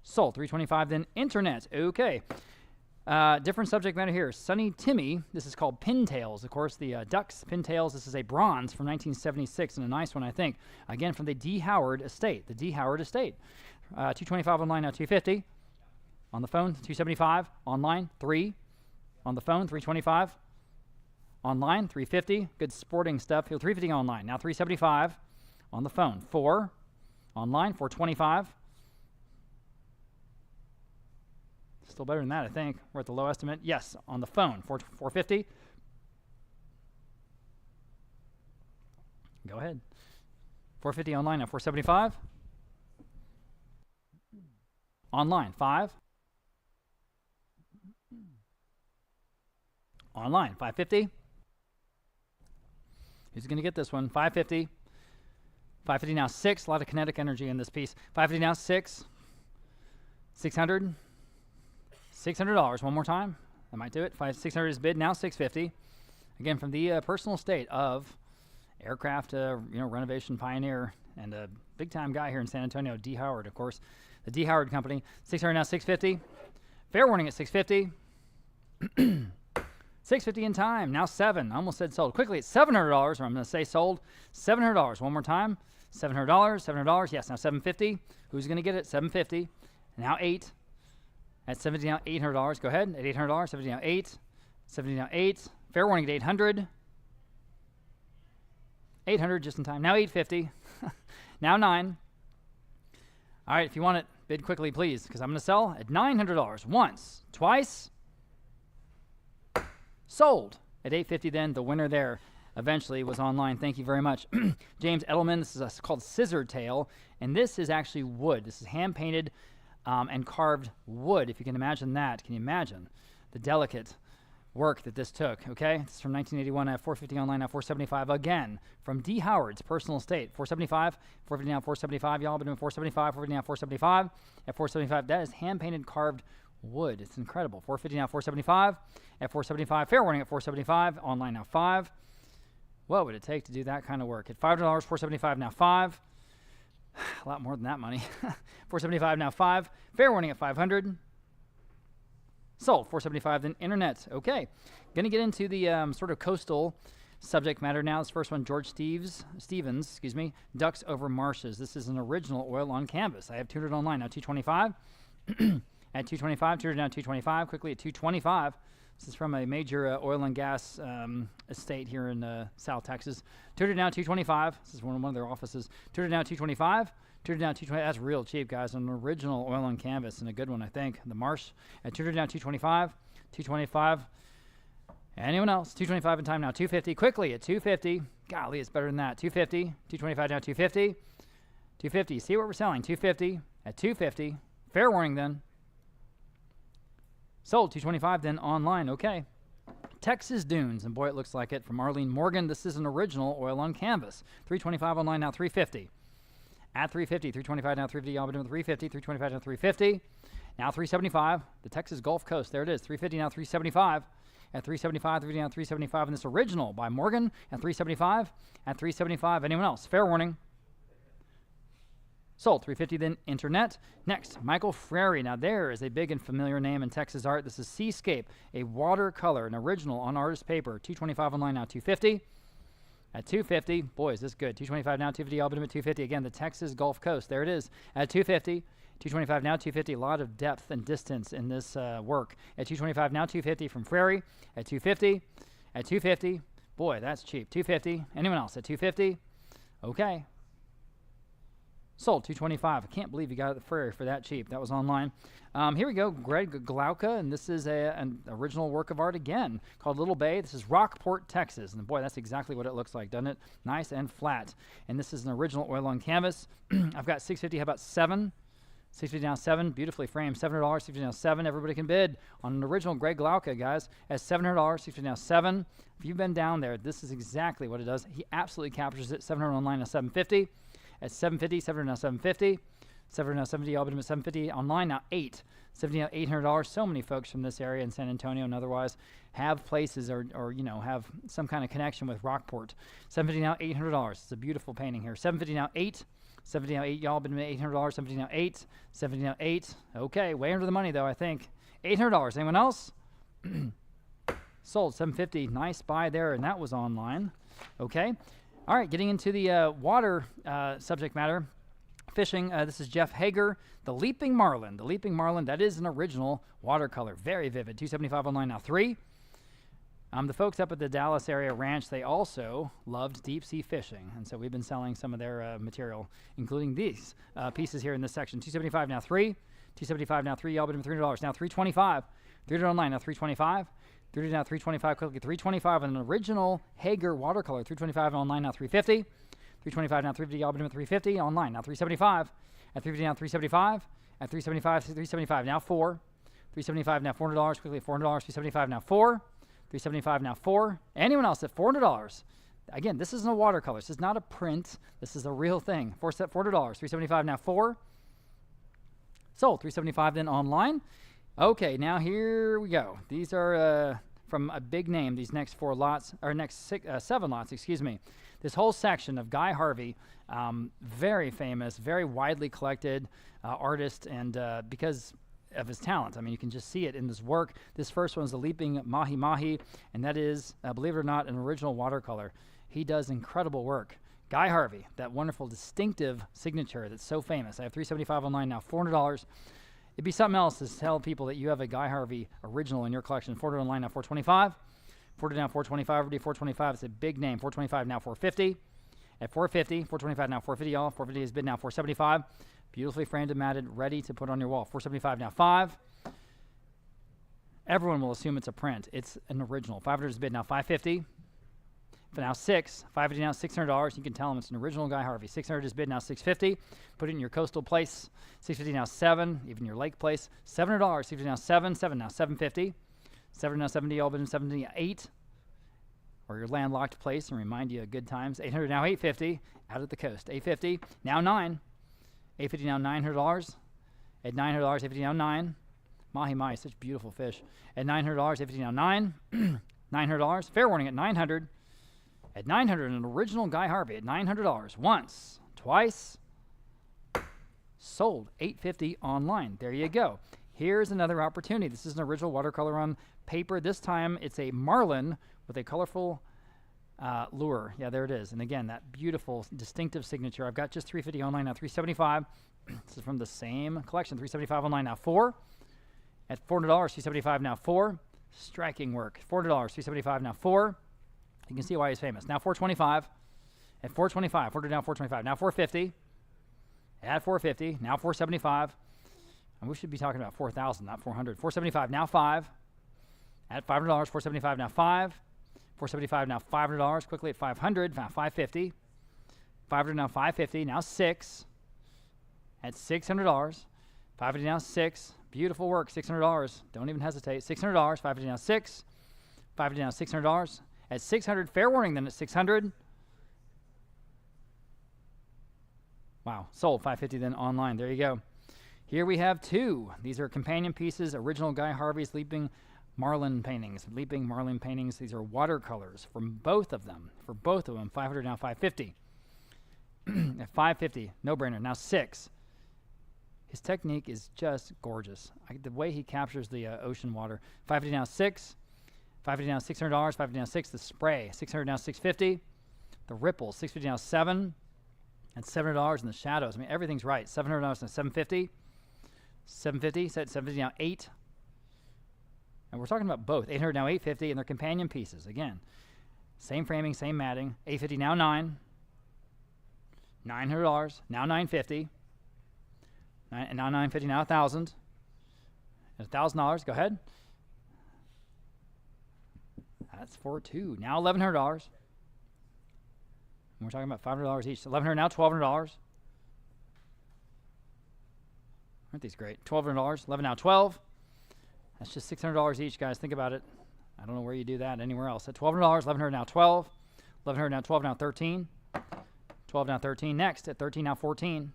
Sold. 325 then. Internet. Okay. Different subject matter here. Sonny Timmy. This is called Pintails. Of course, the Ducks Pintails. This is a bronze from 1976 and a nice one, I think. Again, from the D. Howard Estate. The D. Howard Estate. 225 online now, 250. On the phone, 275. Online, 3. On the phone, 325. Online, 350. Good sporting stuff. 350 online. Now 375. On the phone, 4. Online, 425. Still better than that, I think. We're at the low estimate. Yes, on the phone, 450. Go ahead. 450 online, now 475. Online, 5. Online, 550. Who's going to get this one? 550. 550 now, 6. A lot of kinetic energy in this piece. 550 now, 6. 600. $600. One more time. That might do it. 600 is bid. Now 650. Again, from the personal estate of aircraft, renovation pioneer and a big-time guy here in San Antonio, D. Howard, of course. The D. Howard Company. 600 now, 650. Fair warning at 650. 650 in time. Now 7. I almost said sold. Quickly, it's $700, or I'm going to say sold. $700. One more time. $700. $700. Yes, now 750. Who's going to get it? 750. Now 8. At 70 now, $800. Go ahead. At $800. 70 now 8. 70 now 8. Fair warning at 800. 800 just in time. Now 850. Now 9. All right, if you want it, bid quickly, please, because I'm going to sell at $900. Once, twice. Sold at $850 then. The winner there eventually was online. Thank you very much. James Edelman. This is called Scissor Tail, and this is actually wood. This is hand-painted and carved wood, if you can imagine that. Can you imagine the delicate work that this took, okay? This is from 1981 at 450 online, now 475 again. From D. Howard's personal estate, 475, 450 now 475, y'all been doing 475, 450 now 475. At 475, that is hand-painted carved wood. It's incredible. 450 now 475. At 475, fair warning at 475, online now 5. What would it take to do that kind of work? At $5, 475 now 5. A lot more than that money. 475 now 5. Fair warning at 500. Sold. 475 then internet. Okay. Going to get into the sort of coastal subject matter now. This first one, George Stevens, Ducks Over Marshes. This is an original oil on canvas. I have 200 online now 225. At 225, 200 now 225. Quickly at 225. This is from a major oil and gas estate here in South Texas. 200 now 225. This is one of their offices. 200 now 225. 200 now 220. That's real cheap, guys. An original oil on canvas and a good one, I think. The Marsh at 200 now 225. 225. Anyone else? 225 in time now 250. Quickly at 250. Golly, it's better than that. 250. 225 now 250. 250. See what we're selling? 250 at 250. Fair warning then. Sold. 225 then online. Okay. Texas Dunes, and boy, it looks like it, from Arlene Morgan. This is an original oil on canvas. 325 online now 350. At 350, 325 now 350. Y'all been doing 350, 325 now 350. Now 375. The Texas Gulf Coast. There it is. 350 now 375. At 375, 350 now 375. And this original by Morgan at 375. At 375. Anyone else? Fair warning. Sold. 350 then internet. Next, Michael Frary. Now there is a big and familiar name in Texas art. This is Seascape, a watercolor, an original on artist paper. 225 online now 250. At 250, boy, is this good. 225 now 250. I'll be at 250 again. The Texas Gulf Coast. There it is. At 250. 225 now 250. A lot of depth and distance in this work. At 225 now 250 from Frary. At 250. At 250. Boy, that's cheap. 250. Anyone else? At 250. Okay. Sold. 225. I can't believe you got it at the Frary for that cheap. That was online. Here we go. Greg Glauca, and this is an original work of art again called Little Bay. This is Rockport, Texas. And boy, that's exactly what it looks like, doesn't it? Nice and flat. And this is an original oil on canvas. I've got 650. How about 7? 650 now 7. Beautifully framed. $7. 650 now 7. Everybody can bid on an original Greg Glauca, guys, at $700. 650 now 7. If you've been down there, this is exactly what it does. He absolutely captures it. 700 online now 750. At 750, 700 now 750. 700 now 70, all but at 750. Online now 8. 70 now $800. So many folks from this area in San Antonio and otherwise have places or you know, have some kind of connection with Rockport. 750 now $800. It's a beautiful painting here. 750 now 8. 750 now 8. Y'all been at $800. 750 now 8. 750 now 8. Okay, way under the money though, I think. $800. Anyone else? Sold. 750. Nice buy there, and that was online. Okay. All right, getting into the water subject matter, fishing. This is Jeff Hager, the Leaping Marlin. The Leaping Marlin, that is an original watercolor, very vivid. 275 online now 3. The folks up at the Dallas area ranch, they also loved deep sea fishing, and so we've been selling some of their material, including these pieces here in this section. 275 now 3. 275 now 3. Y'all been $300. Now 325. 300 online now 325. 300 now 325 quickly. 325 on an original Hager watercolor. 325 online now 350. 325 now 350. Y'all been at 350 online now 375. At 350 now 375. At 375 375 now 4. 375 now $400 quickly. $400. 375 now 4. 375 now 4. Anyone else at $400? Again, this isn't a watercolor. This is not a print. This is a real thing. $400. 375 now 4. Sold. 375 then online. Okay, now here we go. These are from a big name, these next 4 lots, or next 7 lots, excuse me. This whole section of Guy Harvey, very famous, very widely collected artist, and because of his talent. I mean, you can just see it in this work. This first one is the Leaping Mahi Mahi, and that is, believe it or not, an original watercolor. He does incredible work. Guy Harvey, that wonderful distinctive signature that's so famous. I have 375 online now, $400. It'd be something else to tell people that you have a Guy Harvey original in your collection. 400 online now 425. 400 now 425. Everybody 425. It's a big name. 425 now 450. At 450, 425 now 450. Y'all 450 is bid now 475. Beautifully framed and matted, ready to put on your wall. 475 now 5. Everyone will assume it's a print. It's an original. 500 is bid now 550. For now 6. 550 now $600. You can tell them it's an original Guy Harvey. 600 is bid now 650. Put it in your coastal place. 650 now 7. Even your lake place. $700. 650 now 7. 7 now 750. 7 now 70, all but in 78. Or your landlocked place and remind you of good times. 800 now 850 out at the coast. 850 now 9. 850 now $900. At $900, 850 now 9. Mahi mahi, such beautiful fish. At $900, 850 now 9. $900. Fair warning at 900. At 900, an original Guy Harvey at $900. Once, twice. Sold 850 online. There you go. Here's another opportunity. This is an original watercolor on paper. This time it's a marlin with a colorful lure. Yeah, there it is. And again, that beautiful, distinctive signature. I've got just 350 online now, 375. This is from the same collection. 375 online now, 4. At $400, 375 now, 4. Striking work. $400, 375 now, 4. You can see why he's famous. Now 425. At 425, 400 now 425. Now 450. At 450. Now 475. And we should be talking about 4,000, not 400. 475 now 5. At $500, 475 now 5. 475 now $500. Quickly at 500. Now 550. 500 now 550. Now 6. At $600. 550 now 6. Beautiful work. $600. Don't even hesitate. $600. 550 now 6. 550 now $600. At 600, fair warning then at 600. Wow, sold 550 then online. There you go. Here we have 2. These are companion pieces, original Guy Harvey's Leaping Marlin paintings. Leaping Marlin paintings. These are watercolors from both of them. For both of them, 500 now 550. At 550, no brainer. Now 6. His technique is just gorgeous. The way he captures the ocean water. 550 now 6. 550 now $600. 550 now 6. The spray. 600 now 650. The ripples. 650 now 7. And $700 in the shadows. I mean, everything's right. $700 now 750. 750. Set 750 now 8. And we're talking about both. 800 now 850, and they're companion pieces. Again, same framing, same matting. 850 now 9. $900 now 950. And now 950 now 1,000. And $1,000. Go ahead. That's for 2. Now $1,100. And we're talking about $500 each. So $1,100 now $1,200. Aren't these great? $1,200. 11 now 12. That's just $600 each, guys. Think about it. I don't know where you do that anywhere else. At $1,200, 1,100 now 12. 1,100 now 12 now 13. 12 now 13. Next at 13 now 14.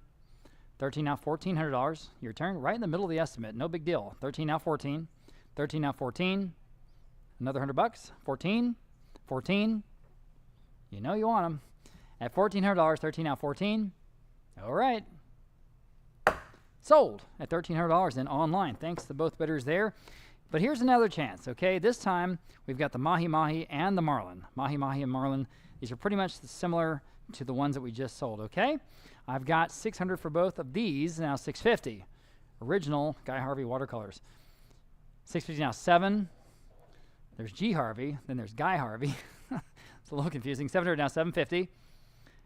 13 now $1,400. Your turn. Right in the middle of the estimate. No big deal. 13 now 14. 13 now 14. Another $100. 14. 14. You know you want them. At $1,400, 13 now 14. All right. Sold at $1,300 and online. Thanks to both bidders there. But here's another chance, okay? This time, we've got the Mahi Mahi and the Marlin. Mahi Mahi and Marlin. These are pretty much similar to the ones that we just sold, okay? I've got $600 for both of these, now $650. Original Guy Harvey watercolors. $650 now 7. There's G Harvey, then there's Guy Harvey. It's a little confusing. $700 now $750.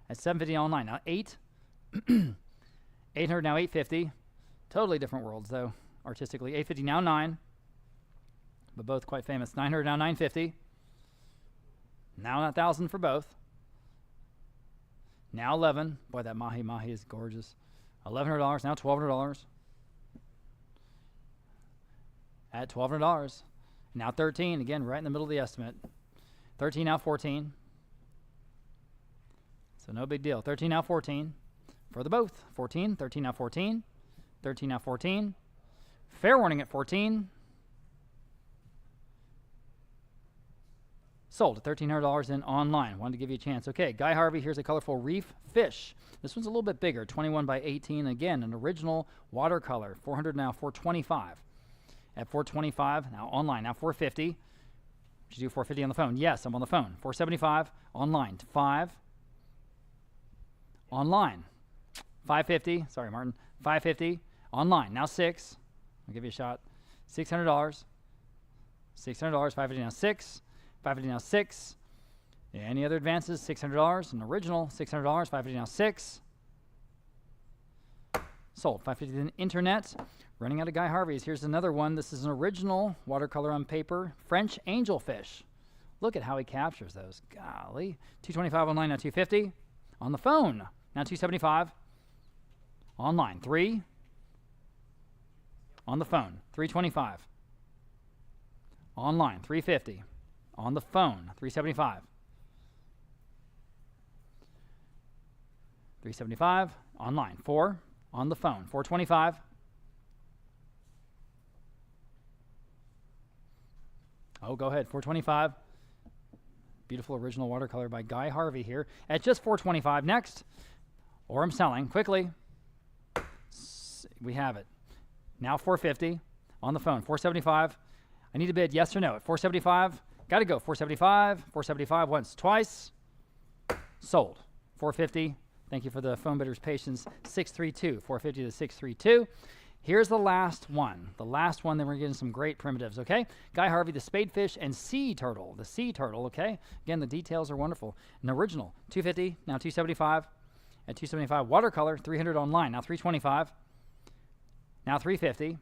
At $750 online. Now 8. $800 now $850. Totally different worlds, though, artistically. $850 now 9. But both quite famous. $900 now $950. Now 1,000 for both. Now 11. Boy, that Mahi Mahi is gorgeous. $1,100. Now $1,200. At $1,200. Now 13. Again, right in the middle of the estimate. 13 now 14. So no big deal. 13 now 14. For the both. 14. 13 now 14. 13 now 14. Fair warning at 14. Sold at $1,300 and online. Wanted to give you a chance. Okay, Guy Harvey, here's a colorful reef fish. This one's a little bit bigger, 21 by 18. Again, an original watercolor. 400 now, 425. At 425, now online, now 450. Should you do 450 on the phone? Yes, I'm on the phone. 475 online. 5. Online. 550. Sorry, Martin. 550 online. Now 6. I'll give you a shot. $600. $600. 550 now 6. 550 now 6. Any other advances? $600. An original. $600. 550 now 6. Sold. 550 then internet. Running out of Guy Harvey's. Here's another one. This is an original watercolor on paper. French angelfish. Look at how he captures those. Golly. 225 online, now 250. On the phone, now 275. Online, 3. On the phone, 325. Online, 350. On the phone, 375. 375. Online, 4. On the phone, 425. Oh, go ahead, 425. Beautiful original watercolor by Guy Harvey here at just 425. Next, or I'm selling quickly. We have it. Now 450 on the phone, 475. I need a bid, yes or no, at 475. Got to go, 475, 475 once, twice. Sold, 450. Thank you for the phone bidder's patience. 632, 450 to 632. Here's the last one. The last one, then we're getting some great primitives, okay? Guy Harvey, the spadefish and sea turtle. The sea turtle, okay? Again, the details are wonderful. An original, 250, now 275. At 275, watercolor, 300 online, now 325. Now 350.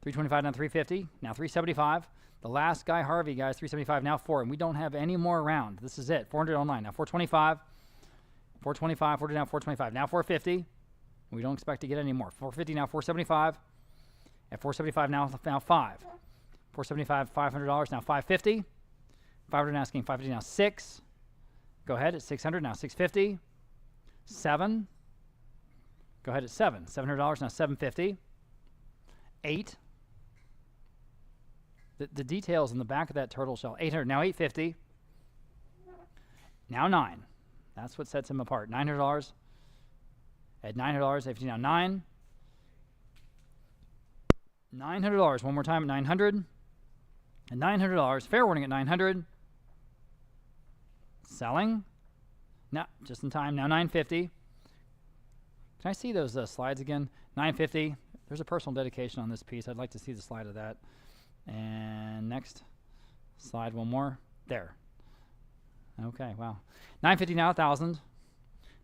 325, now 350. Now 375. The last Guy Harvey, guys, 375, now 4. And we don't have any more around. This is it. 400 online, now 425. 425, 40 now 425. Now 450. We don't expect to get any more. 450 now 475. At 475 now 5. 475, $500 now 550. 500 asking 550 now 6. Go ahead at 600 now 650. 7. Go ahead at 7. $700 now 750. 8. The details in the back of that turtle shell. 800 now 850. Now 9. That's what sets him apart. $900. At $900, 50 now 9. $900. One more time at 900. At $900. Fair warning at 900. Selling. Now, just in time. Now 950. Can I see those slides again? 950. There's a personal dedication on this piece. I'd like to see the slide of that. And next slide, one more. There. Okay, wow. 950 now 1,000.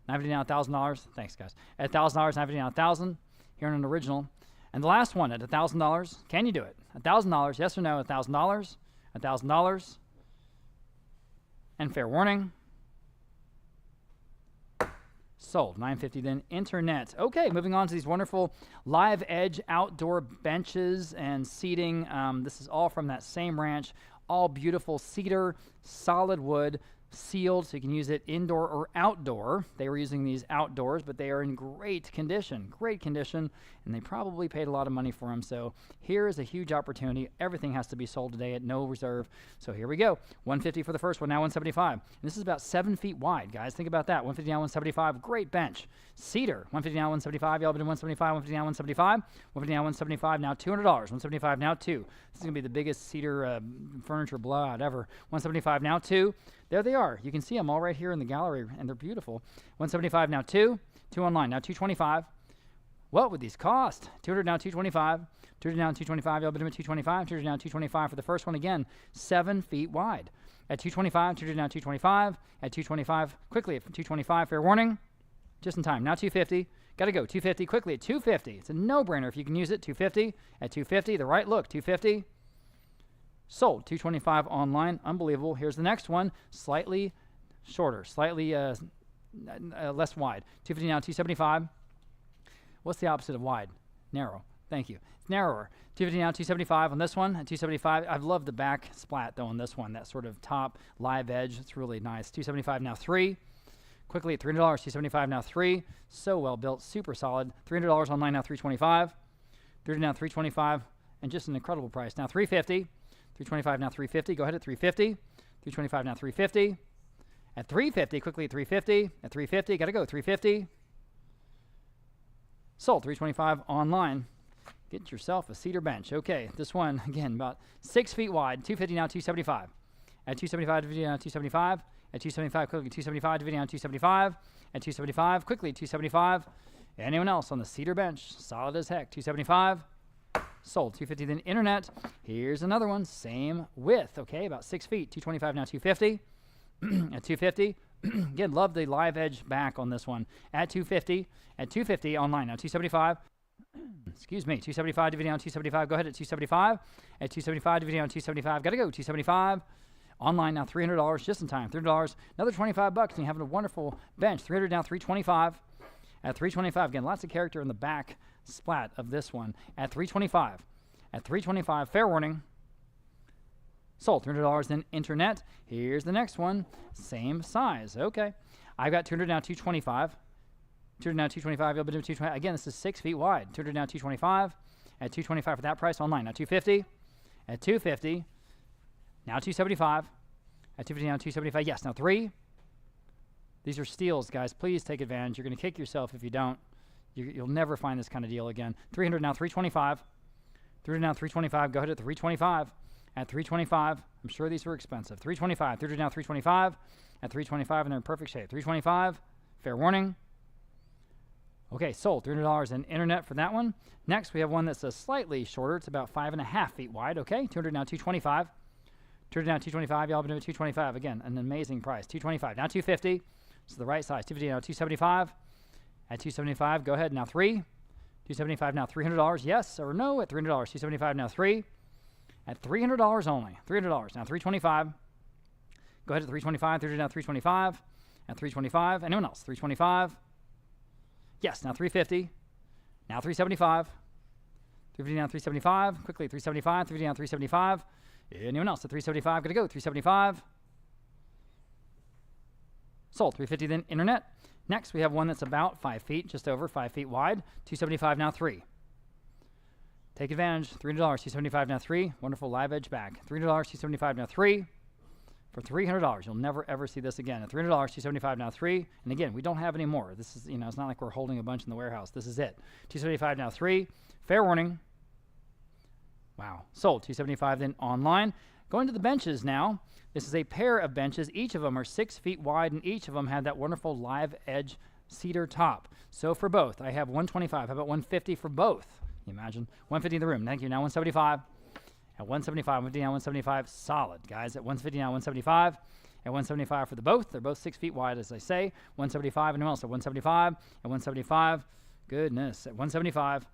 950 now $1,000. Thanks, guys. At $1,000, 950 now 1,000. Here in an original. And the last one at $1,000. Can you do it? $1,000. Yes or no? $1,000. $1,000. And fair warning. Sold. 950 then. Internet. Okay, moving on to these wonderful live edge outdoor benches and seating. This is all from that same ranch. All beautiful cedar, solid wood, sealed, so you can use it indoor or outdoor. They were using these outdoors, but they are in great condition, and they probably paid a lot of money for them. So here is a huge opportunity. Everything has to be sold today at no reserve. So here we go. 150 for the first one, now 175. And this is about 7 feet wide, guys. Think about that. 150 now 175. Great bench. Cedar. 150 now 175. Y'all been in 175. 150 now 175. 150 now 175. Now $200. 175 now 2. This is going to be the biggest cedar furniture blowout ever. 175 now 2. There they are. You can see them all right here in the gallery, and they're beautiful. 175 now 2. 2 online. Now 225. What would these cost? 200 now 225. 200 now 225. Y'all been at 225. 200 now 225 for the first one. Again, 7 feet wide. At 225. 200 now 225. At 225. Quickly at 225. Fair warning. Just in time. Now 250. Got to go. 250. Quickly at 250. It's a no-brainer if you can use it. 250. At 250. The right look. 250. Sold. 225 online. Unbelievable. Here's the next one. Slightly shorter. Slightly less wide. 250 now 275. What's the opposite of wide? Narrow. Thank you. It's narrower. 250 now 275 on this one. At 275. I've loved the back splat though on this one. That sort of top live edge. It's really nice. 275 now 3. Quickly at $300. 275 now 3. So well built. Super solid. $300 online now 325. 300 now 325. And just an incredible price. Now 350. 325 now 350. Go ahead at 350. 325 now 350. At 350. Quickly at 350. At 350. Got to go. 350. Sold. 325 online. Get yourself a cedar bench. Okay, this one again about 6 feet wide. 250 now 275. At 275 video now 275. At 275 quickly 275 video now 275. At 275 quickly 275. Anyone else on the cedar bench? Solid as heck. 275. Sold. 250 then internet. Here's another one. Same width. Okay, about 6 feet. 225 now 250. At 250. Again, love the live edge back on this one. At 250. At 250 online now 275. Excuse me. 275 to video on 275. Go ahead at 275. At 275 to video on 275. Got to go. 275. Online now $300 just in time. $300. Another $25 and you're having a wonderful bench. 300 now 325. At 325. Again, lots of character in the back splat of this one. At 325. At 325. Fair warning. Sold. $300 then internet. Here's the next one. Same size. Okay. I've got 200 now, 225. 200 now, 225. You'll be doing 225. Again, this is 6 feet wide. 200 now, 225. At 225 for that price online. Now 250. At 250. Now 275. At 250 now, 275. Yes. Now 3. These are steals, guys. Please take advantage. You're going to kick yourself if you don't. You'll never find this kind of deal again. 300 now, 325. 300 now, 325. Go ahead at 325. At 325. I'm sure these were expensive. 325. 300 now, 325. At 325, and they're in perfect shape. 325. Fair warning. Okay, sold. $300 in internet for that one. Next, we have one that's slightly shorter. It's about 5.5 feet wide. Okay, 200 now, 225. 200 now, 225. Y'all been doing 225. Again, an amazing price. 225. Now 250. So the right size. 250 now, 275. At 275, go ahead. Now 3. 275 now, $300. Yes or no at $300. 275 now 3. At $300 only. $300. Now 325. Go ahead at 325. 300 now 325. At 325. Anyone else? 325. Yes. Now 350. Now 375. 350 now 375. Quickly 375. 350 now 375. Anyone else at 375? Gotta go. 375. Sold. 350 then internet. Next, we have one that's about 5 feet, just over 5 feet wide. 275 now 3. Take advantage. $300. 275 now 3. Wonderful live edge bag. $300. 275 now 3. For $300. You'll never ever see this again. At $300. 275 now 3. And again, we don't have any more. This is, it's not like we're holding a bunch in the warehouse. This is it. 275 now 3. Fair warning. Wow. Sold. 275 then online. Going to the benches now. This is a pair of benches. Each of them are 6 feet wide, and each of them had that wonderful live edge cedar top. So for both, I have 125. How about 150 for both? Can you imagine? 150 in the room. Thank you. Now 175. At 175, 150 now 175. Solid, guys. At 150 now 175. At 175 for the both. They're both 6 feet wide, as I say. 175. Anyone else? At 175. At 175. Goodness. At 175.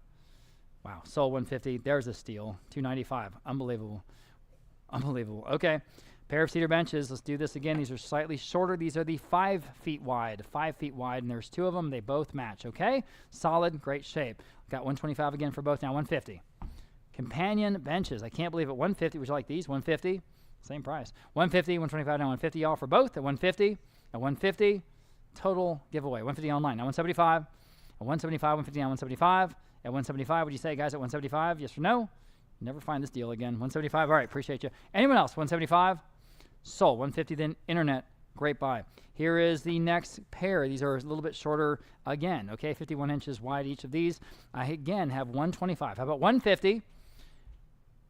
Wow. Sold 150. There's a steal. 295. Unbelievable. Unbelievable. Okay. Pair of cedar benches. Let's do this again. These are slightly shorter. These are the 5 feet wide. 5 feet wide, and there's 2 of them. They both match. Okay. Solid. Great shape. Got 125 again for both. Now 150. Companion benches. I can't believe it. 150. Would you like these? 150. Same price. 150. 125. Now 150. All for both. At 150. At 150. Total giveaway. 150 online. Now 175. At 175. 150. Now 175. At 175. Would you say, guys, at 175? Yes or no? Never find this deal again. 175. All right. Appreciate you. Anyone else? 175. Sold. 150 then internet. Great buy. Here is the next pair. These are a little bit shorter again. Okay, 51 inches wide each of these. I again have 125. How about 150?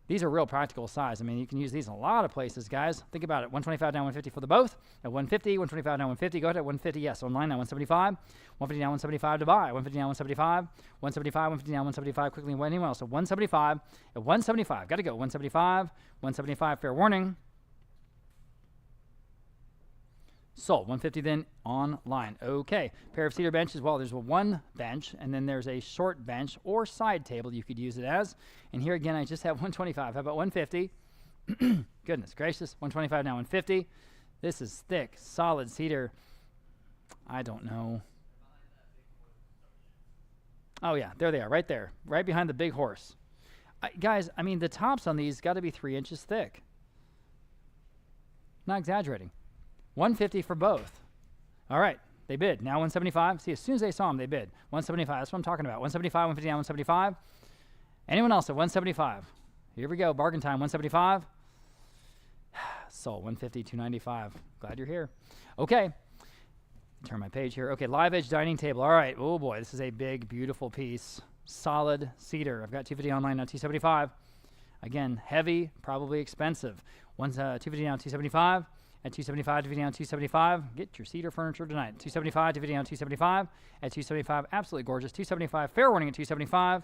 These are real practical size. I mean, you can use these in a lot of places, guys. Think about it. 125 down 150 for the both. At 150, 125 down 150. Go ahead at 150. Yes, online now 175. 150 down 175 to buy. 150 down 175. 175, 150 down 175. Quickly, anyone else? At 175. At 175. Got to go. 175. 175. Fair warning. Sold. 150 then online. Okay. Pair of cedar benches. Well, there's one bench, and then there's a short bench or side table you could use it as. And here again, I just have 125. How about 150? Goodness gracious. 125 now 150. This is thick, solid cedar. I don't know. Oh, yeah. There they are. Right there. Right behind the big horse. Guys, I mean, the tops on these got to be 3 inches thick. Not exaggerating. 150 for both. All right, they bid. Now 175. See, as soon as they saw them, they bid. 175. That's what I'm talking about. 175, 150 down 175. Anyone else at 175? Here we go. Bargain time. 175. Sold. 150, 295. Glad you're here. Okay. Turn my page here. Okay, live edge dining table. All right. Oh boy, this is a big, beautiful piece. Solid cedar. I've got 250 online now. 275. Again, heavy, probably expensive. 250 down 275. At 275, dividing down 275. Get your cedar furniture tonight. 275, dividing down 275. At 275, absolutely gorgeous. 275, fair warning at 275.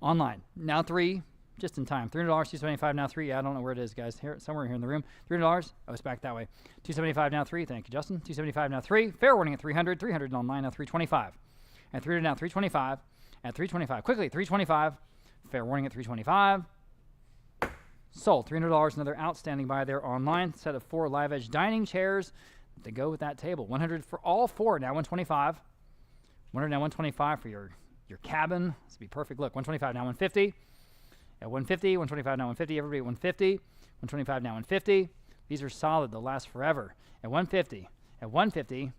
Online. Now 3, just in time. $300, 275, now 3. I don't know where it is, guys. Here, somewhere here in the room. $300. Oh, it's back that way. 275, now 3. Thank you, Justin. 275, now 3. Fair warning at 300. 300 online, now 325. At 300, now 325. At 325. Quickly, 325. Fair warning at 325. Sold. $300. Another outstanding buy there online. Set of 4 live edge dining chairs to go with that table. 100 for all 4. Now 125. 100 now 125 for your cabin. This would be perfect. Look, 125 now 150. At 150, 125 now 150. Everybody at 150. 125 now 150. These are solid. They'll last forever. At 150. At 150.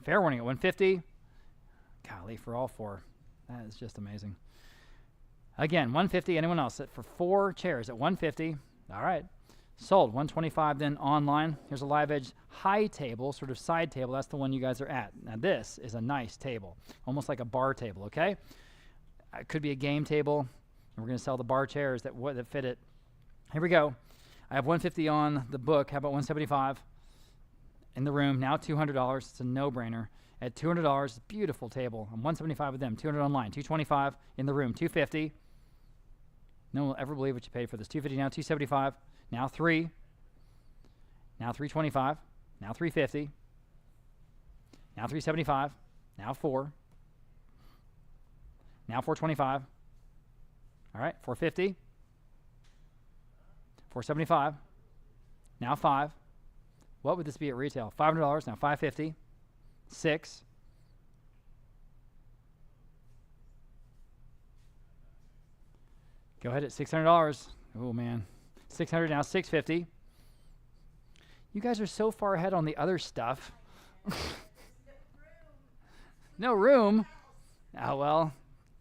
Fair warning at 150. Golly, for all four. That is just amazing. Again, 150. Anyone else? For 4 chairs at 150. All right. Sold. 125 then online. Here's a live edge high table, sort of side table. That's the one you guys are at. Now this is a nice table, almost like a bar table, okay? It could be a game table. And we're going to sell the bar chairs that fit it. Here we go. I have 150 on the book. How about 175 in the room? Now $200. It's a no-brainer. At $200, beautiful table. I'm 175 with them. 200 online. 225 in the room. 250. No one will ever believe what you paid for this. 250 now. 275. Now 3. Now 325. Now 350. Now 375. Now 4. Now 425. All right. 450. 475. Now 5. What would this be at retail? $500. Now 550. 6. Go ahead at $600. Oh man. 600 now 650. You guys are so far ahead on the other stuff. No room. Oh well,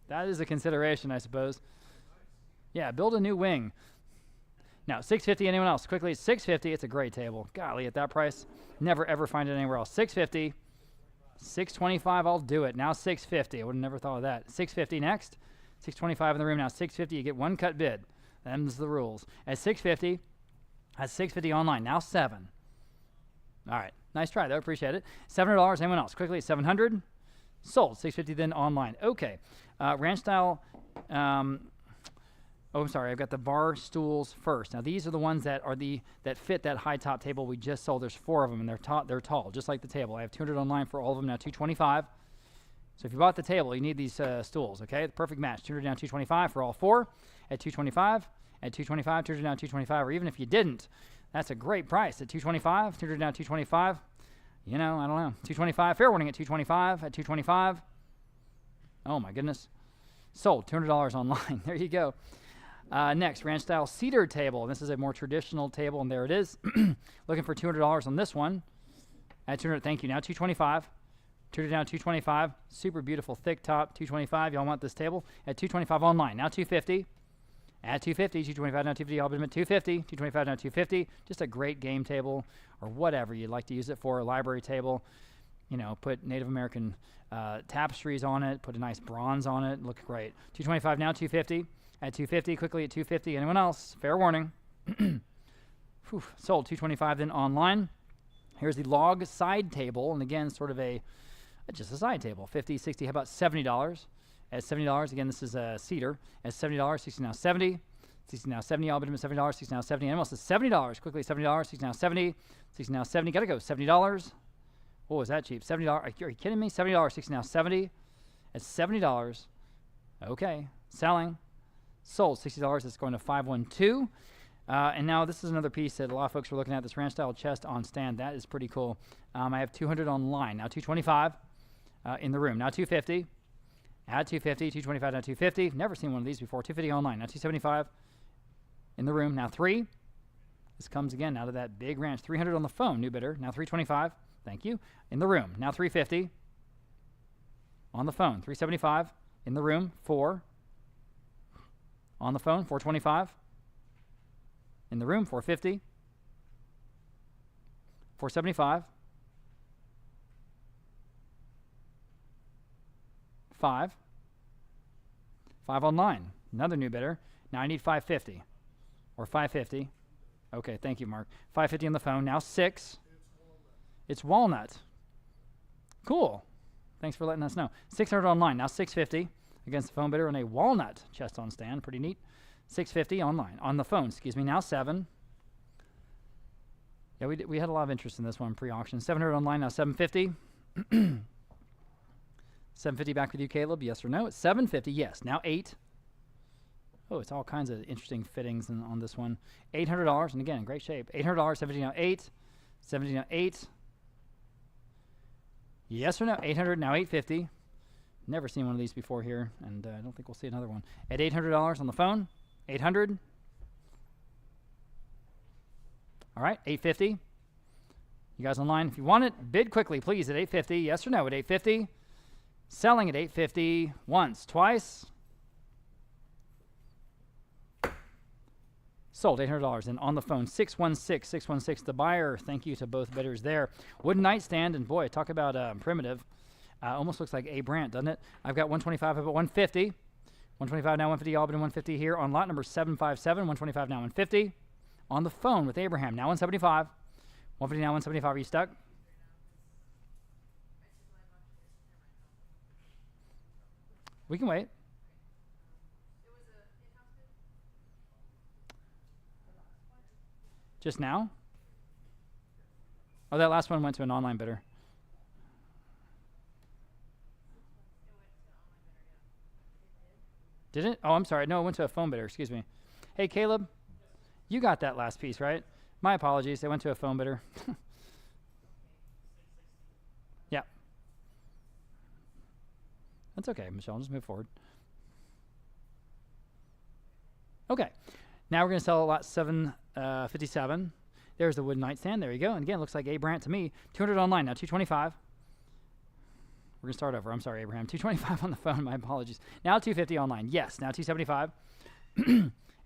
that is a consideration, I suppose. Yeah, build a new wing. Now 650. Anyone else? Quickly, 650. It's a great table. Golly, at that price, never ever find it anywhere else. 650. 625. I'll do it. Now 650. I would have never thought of that. 650 next. 625 in the room. Now 650. You get one cut bid. Them's the rules. At 650. At 650 online. Now 7. All right. Nice try though. Appreciate it. $700. Anyone else? Quickly, 700. Sold. 650 then online. Okay. Ranch style. Oh, I'm sorry. I've got the bar stools first. Now these are the ones that fit that high top table we just sold. There's 4 of them, and they're tall, just like the table. I have 200 online for all of them. Now 225. So if you bought the table, you need these stools. Okay, the perfect match. 200 down 225 for all 4. At 225. At 225. 200 down 225. Or even if you didn't, that's a great price. At 225. 200 down 225. You know, I don't know. 225. Fair warning at 225. At 225. Oh my goodness. Sold. $200 online. There you go. Next, ranch style cedar table. This is a more traditional table, and there it is. Looking for $200 on this one. At 200, thank you. Now 225. 200 down 225. Super beautiful thick top. 225. Y'all want this table at 225 online. Now 250. At 250. 225 now 250. Y'all been at 250. 225 now 250. Just a great game table or whatever you'd like to use it for. A library table. You know, put Native American tapestries on it. Put a nice bronze on it. Look great. 225 now 250. At 250, quickly at 250. Anyone else? Fair warning. Sold. 225 then online. Here's the log side table, and again, sort of just a side table. 50, 60. How about $70? At $70, again, this is a cedar. At $70, 60 now 70. 60 now 70. All but $70. 60 now 70. Anyone else? At $70. Quickly $70. 60 now 70. 60 now 70. Gotta go. $70. What was that cheap? $70. Are you kidding me? $70. 60 now 70. At $70. Okay. Selling. Sold. $60. It's going to 512. And now this is another piece that a lot of folks were looking at. This ranch style chest on stand. That is pretty cool. I have 200 online. Now 225 in the room. Now 250. At 250. 225 now 250. Never seen one of these before. 250 online. Now 275 in the room. Now 3. This comes again out of that big ranch. 300 on the phone. New bidder. Now 325. Thank you. In the room. Now 350 on the phone. 375 in the room. 4. On the phone, 425. In the room, 450. 475. 5. 5 online. Another new bidder. Now I need 550. Or 550. Okay, thank you, Mark. 550 on the phone. Now 6. It's walnut. Cool. Thanks for letting us know. 600 online. Now 650. Against the phone bidder on a walnut chest on stand. Pretty neat. 650 online. On the phone, excuse me. Now 7. Yeah, we had a lot of interest in this one pre-auction. 700 online. Now 750. 750 back with you, Caleb. Yes or no? It's 750. Yes. Now 8. Oh, it's all kinds of interesting fittings on this one. $800. And again, great shape. $800. 70 now 8. 70 now 8. Yes or no? 800 now 850. Never seen one of these before here, and I don't think we'll see another one. At $800 on the phone, 800. All right, 850. You guys online, if you want it, bid quickly, please, at 850. Yes or no at 850. Selling at 850 once, twice. Sold $800. And on the phone, 616. The buyer, thank you to both bidders there. Wooden nightstand, and boy, talk about primitive. Almost looks like A. Brandt, doesn't it? I've got 125, I've got 150. 125 now, 150, Albany, 150 here on lot number 757. 125 now, 150. On the phone with Abraham, now 175. 150 now, 175. Are you stuck? We can wait. Just now? Oh, that last one went to an online bidder. Did it? Oh, I'm sorry. No, it went to a phone bidder. Excuse me. Hey, Caleb, you got that last piece, right? My apologies. It went to a phone bidder. Yeah. That's okay, Michelle. Just move forward. Okay. Now we're going to sell lot 757. There's the wooden nightstand. There you go. And again, it looks like A. Brandt to me. 200 online. Now 225. We're going to start over. I'm sorry, Abraham. 225 on the phone. My apologies. Now 250 online. Yes. Now 275.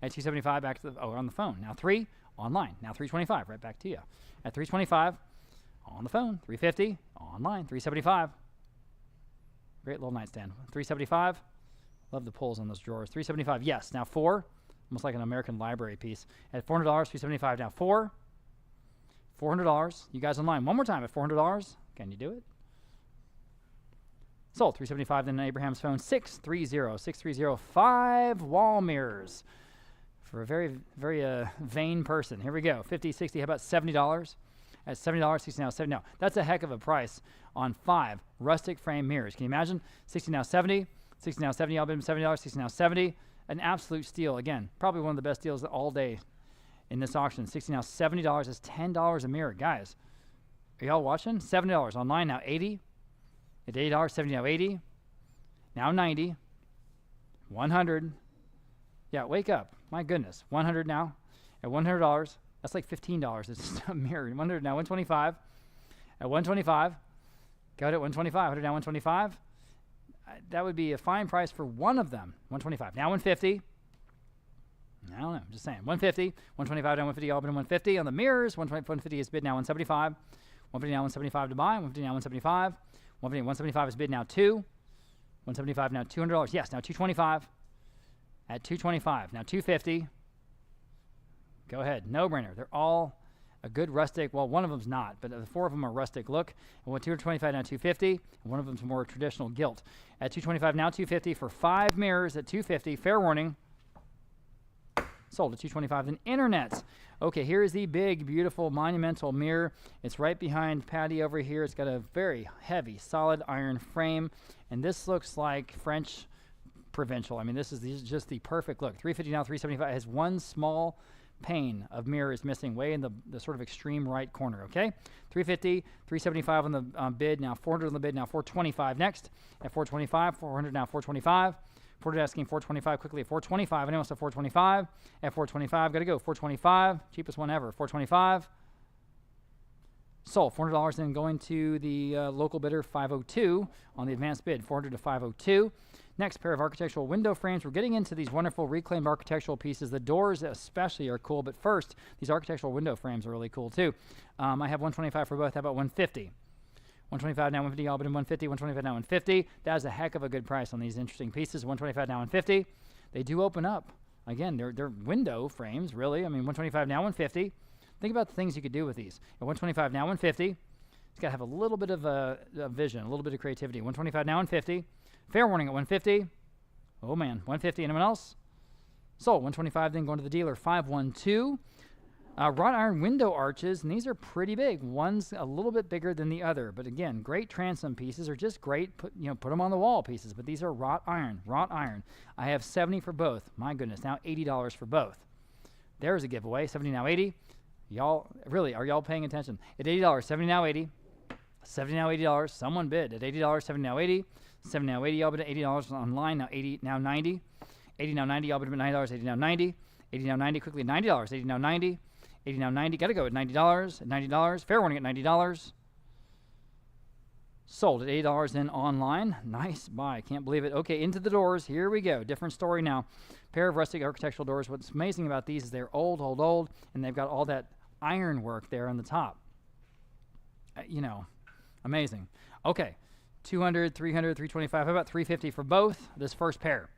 At 275, back to the, on the phone. Now 3 online. Now 325. Right back to you. At 325 on the phone. 350 online. 375. Great little nightstand. 375. Love the pulls on those drawers. 375. Yes. Now 4. Almost like an American library piece. At $400, 375 now. 4. $400. You guys online. One more time at $400. Can you do it? Sold. 375 then Abraham's phone. 630. 5 wall mirrors for a very, very vain person. Here we go. 50, 60. How about $70? At $70, 60 now, 70 now. That's a heck of a price on 5 rustic frame mirrors. Can you imagine? 60 now, 70. 60 now, 70. I'll bid him $70. 60 now, 70. An absolute steal. Again, probably one of the best deals all day in this auction. 60 now, $70 is $10 a mirror. Guys, are y'all watching? $70 online now, 80. At $80, 70 now, 80. Now 90. 100. Yeah, wake up. My goodness. 100 now. At $100, that's like $15. It's just a mirror. 100 now, 125. At 125. Go ahead at 125. 100 now, 125. That would be a fine price for one of them. 125. Now 150. I don't know. I'm just saying. 150. 125 down 150. All but 150 on the mirrors. 150 is bid now 175. 150 now 175 to buy. 150 now 175. 150 175 is bid now 2. 175 now $200. Yes, now 225. At 225. Now 250. Go ahead. No brainer. They're all a good rustic. Well, one of them's not, but the 4 of them are rustic look. And what 225 now 250. And one of them's more traditional gilt. At 225 now 250 for 5 mirrors at 250. Fair warning. Sold at 225. Then internets. Okay, here is the big, beautiful, monumental mirror. It's right behind Patty over here. It's got a very heavy, solid iron frame. And this looks like French provincial. I mean, this is just the perfect look. 350 now 375. It has one small pane of mirror is missing way in the sort of extreme right corner. Okay, 350, 375 on the bid. Now 400 on the bid. Now 425 next. At 425, 400 now 425. 400 asking 425 quickly at 425. Anyone else at 425? At 425, got to go. 425, cheapest one ever. 425. Sold. $400 then going to the local bidder 502 on the advanced bid. 400 to 502. Next pair of architectural window frames. We're getting into these wonderful reclaimed architectural pieces. The doors especially are cool, but first, these architectural window frames are really cool too. I have 125 for both. How about 150? 125 now 150, all but in 150, 125 now 150. That is a heck of a good price on these interesting pieces. 125 now 150. They do open up. Again, they're window frames, really. I mean, 125 now 150. Think about the things you could do with these. At 125 now 150. It's got to have a little bit of a vision, a little bit of creativity. 125 now 150. Fair warning at 150. Oh man, 150. Anyone else? Sold. 125 then going to the dealer 512. Wrought iron window arches, and these are pretty big. One's a little bit bigger than the other, but again, great transom pieces are just great. Put them on the wall pieces, but these are wrought iron. Wrought iron. I have 70 for both. My goodness, now $80 for both. There's a giveaway. 70 now 80. Y'all really are y'all paying attention? At $80, 70 now 80. 70 now $80. Someone bid at $80. 70 now 80. 70 now 80. Y'all bid at $80 online. Now 80 now 90. 80 now 90. Y'all bid at $90. 80 now 90. 80 now 90. Quickly $90. 80 now 90. 80 now 90. Got to go at $90. At $90. Fair warning at $90. Sold at $80 then online. Nice buy. Can't believe it. Okay, into the doors. Here we go. Different story now. Pair of rustic architectural doors. What's amazing about these is they're old, and they've got all that iron work there on the top. Amazing. Okay, 200, 300, 325. How about 350 for both? This first pair.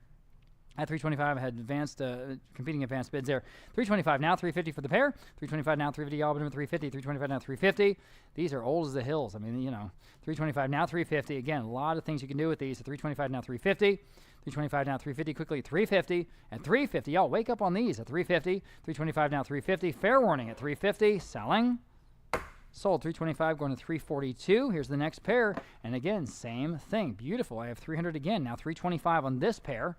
At 325, I had competing advanced bids there. 325 now, 350 for the pair. 325 now, 350 all but 350. 325 now, 350. These are old as the hills. 325 now, 350. Again, a lot of things you can do with these. So 325 now, 350. 325 now, 350. Quickly, 350. At 350, y'all wake up on these. At 350. 325 now, 350. Fair warning at 350. Selling. Sold. 325 going to 342. Here's the next pair. And again, same thing. Beautiful. I have 300 again. Now 325 on this pair.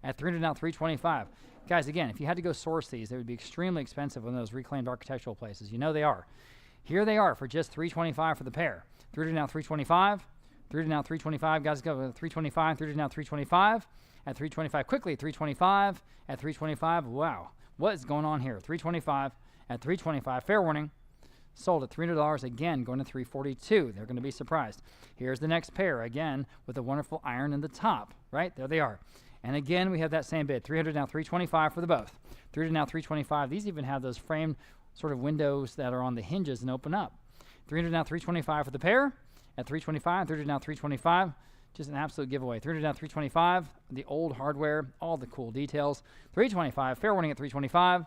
At 300 now, 325. Guys, again, if you had to go source these, they would be extremely expensive on those reclaimed architectural places. They are. Here they are for just 325 for the pair. 300 now, 325. 300 now, 325. Guys, go with 325. 300 now, 325. At 325, quickly, 325. At 325, wow. What is going on here? 325. At 325, fair warning. Sold at $300 again, going to 342. They're going to be surprised. Here's the next pair, again, with a wonderful iron in the top. Right? There they are. And again, we have that same bid. 300 now, 325 for the both. 300 now, 325. These even have those framed sort of windows that are on the hinges and open up. 300 now, 325 for the pair. At 325, 300 now, 325. Just an absolute giveaway. 300 now, 325. The old hardware, all the cool details. 325. Fair warning at 325.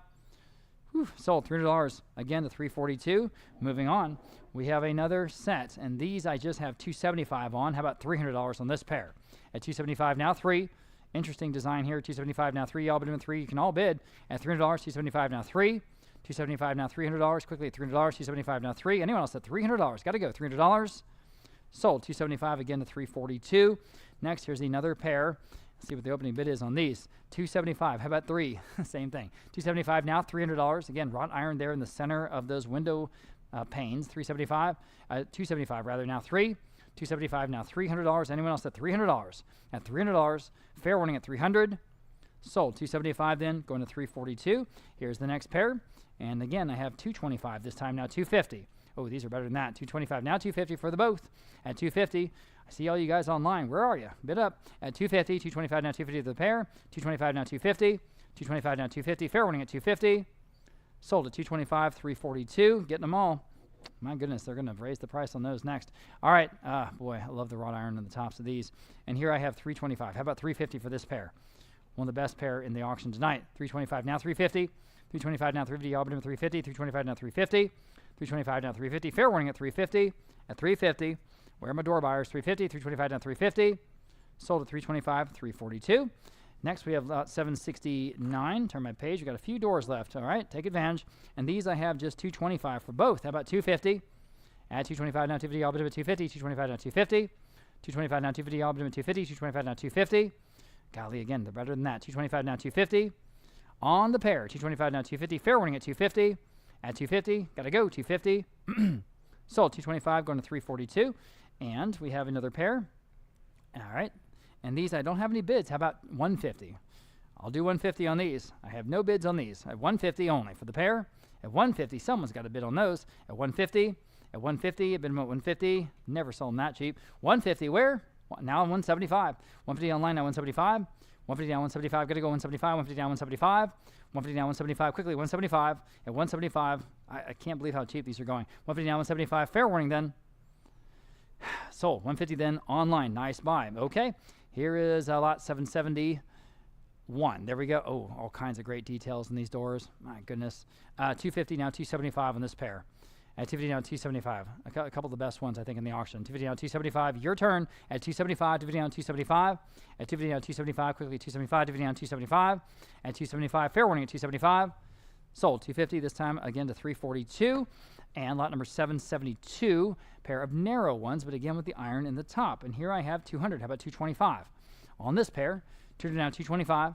Whew, sold $300 again to 342. Moving on, we have another set, and these I just have 275 on. How about $300 on this pair? At 275 now, 3. Interesting design here. 275 now, 3. Y'all bid 3. You can all bid at $300. 275 now, 3. 275 now, $300. Quickly at $300. 275 now, 3. Anyone else at $300? Got to go. $300. Sold. 275 again to 342. Next, here's another pair. Let's see what the opening bid is on these. 275. How about 3? Same thing. 275 now, $300. Again, wrought iron there in the center of those window panes. 275 rather, now 3. 275 now, $300. Anyone else at $300? At $300. Fair warning at 300. Sold. 275 then, going to 342. Here's the next pair. And again, I have 225 this time now, 250. Oh, these are better than that. 225 now, 250 for the both. At 250, I see all you guys online. Where are you? Bid up. At 250, 225 now, 250 for the pair. 225 now, 250. 225 now, 250. Fair warning at 250. Sold at 225, 342. Getting them all. My goodness, they're going to raise the price on those next. All right. Boy, I love the wrought iron on the tops of these. And here I have 325. How about 350 for this pair? One of the best pair in the auction tonight. 325 now, 350. 325 now, 350. All but 350. 325 now, 350. 325 now, 350. Fair warning at 350. At 350. Where are my door buyers? 350. 325 now, 350. Sold at 325, 342. Next, we have lot 769. Turn my page. We've got a few doors left. All right, take advantage. And these I have just 225 for both. How about 250? At 225 now, 250. All but 250. 225 now, 250. 225 now, 250. All but 250. 225 now, 250. Golly, again, they're better than that. 225 now, 250. On the pair. 225 now, 250. Fair warning at 250. At 250. Got to go. 250. Sold. 225 going to 342. And we have another pair. All right. And these, I don't have any bids. How about 150? I'll do 150 on these. I have no bids on these. I have 150 only for the pair. At 150, someone's got a bid on those. At 150, I've been about 150. Never sold them that cheap. 150 where? Now on 175. 150 online now 175. 150 down 175. Got to go 175. 150 down 175. 150 down 175. Quickly 175. At 175, I can't believe how cheap these are going. 150 down 175. Fair warning then. Sold. 150 then online. Nice buy. Okay. Here is lot 771. There we go. Oh, all kinds of great details in these doors. My goodness. 250 now, 275 on this pair. At 250 now, 275. A couple of the best ones, I think, in the auction. 250 now, 275. Your turn. At 275, 250 down, 275. At 250 now, 275. Quickly, 275. 250 down, 275. At 275. Fair warning at 275. Sold. 250 this time, again, to 342. And lot number 772, pair of narrow ones, but again with the iron in the top. And here I have 200. How about 225? On this pair, 200 down, 225. You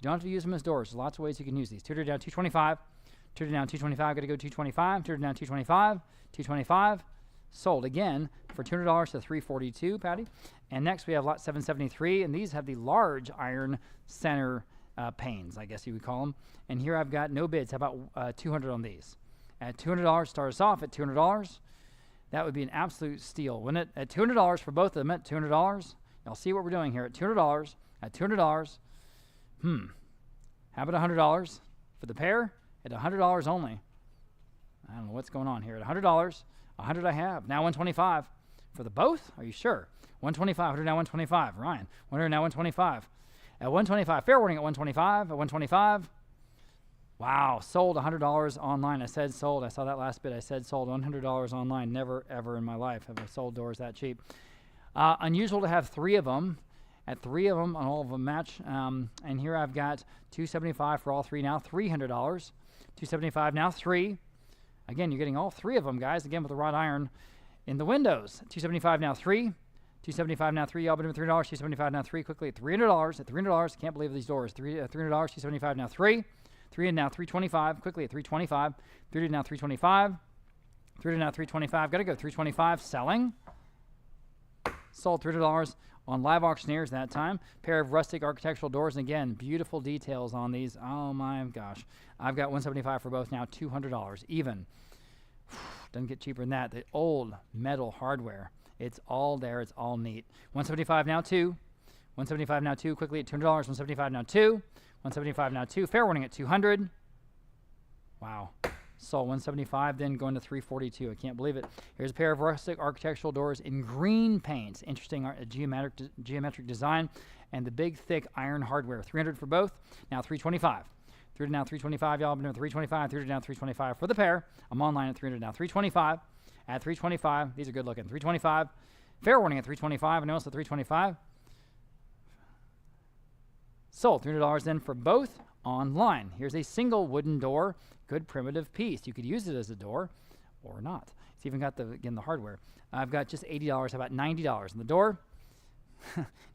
don't have to use them as doors. There's lots of ways you can use these. 200 down, 225. 200 down, 225. Got to go 225. 200 down, 225. 225. Sold again for $200 to 342, Patty. And next we have lot 773, and these have the large iron center panes, I guess you would call them. And here I've got no bids. How about 200 on these? at $200. Start us off at $200. That would be an absolute steal, wouldn't it? At $200 for both of them at $200. Y'all see what we're doing here at $200. At $200. How about $100 for the pair? At $100 only. I don't know what's going on here. At $100, $100 I have. Now $125 for the both. Are you sure? $125. $100 now $125. Ryan. $100 now $125. At $125. Fair warning at $125. At $125. Wow, sold $100 online. I said sold. I saw that last bit. I said sold $100 online. Never, ever in my life have I sold doors that cheap. Unusual to have 3 of them. At 3 of them, on all of them match. And here I've got $275 for all 3 now. $300. $275 now 3. Again, you're getting all 3 of them, guys. Again, with the wrought iron in the windows. $275 now 3. $275 now 3. Y'all been $3. $275 now 3. Quickly at $300. At $300. Can't believe these doors. $300. $275 now 3. 3 and now $325. Quickly at $325. 3 now $325. 3 now $325. Got to go $325. Selling. Sold $300 on Live Auctioneers that time. Pair of rustic architectural doors. And again, beautiful details on these. Oh my gosh. I've got $175 for both now. $200 even. Doesn't get cheaper than that. The old metal hardware. It's all there. It's all neat. $175 now 2. $175 now 2. Quickly at $200. $175 now 2. $175 now 2. Fair warning at $200. Wow. Sold $175, then going to $342. I can't believe it. Here's a pair of rustic architectural doors in green paint. Interesting geometric design. And the big, thick iron hardware. $300 for both. Now $325. $300 now $325. Y'all been doing $325. $300 now $325 for the pair. I'm online at $300 now $325. At $325. These are good looking. $325. Fair warning at $325. I noticed at $325. Sold $300 then for both online. Here's a single wooden door. Good primitive piece. You could use it as a door or not. It's even got the hardware. I've got just $80. How about $90 in the door?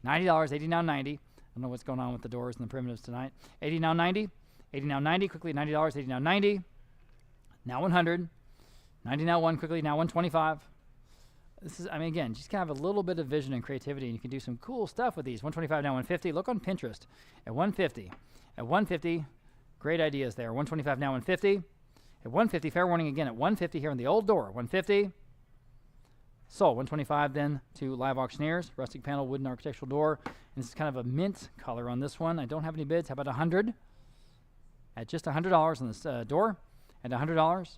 $90, 80 now 90. I don't know what's going on with the doors and the primitives tonight. 80 now 90. 80 now 90. Quickly $90. 80 now 90. Now 100. 90 now 1. Quickly now 125. This is, I mean, again, just kind of a little bit of vision and creativity, and you can do some cool stuff with these. 125 now 150. Look on Pinterest at 150. At 150, great ideas there. 125 now 150. At 150, fair warning again at 150 here on the old door. 150. Sold 125 then to Live Auctioneers. Rustic panel wooden architectural door. And this is kind of a mint color on this one. I don't have any bids. How about 100? At just $100 on this door. At $100.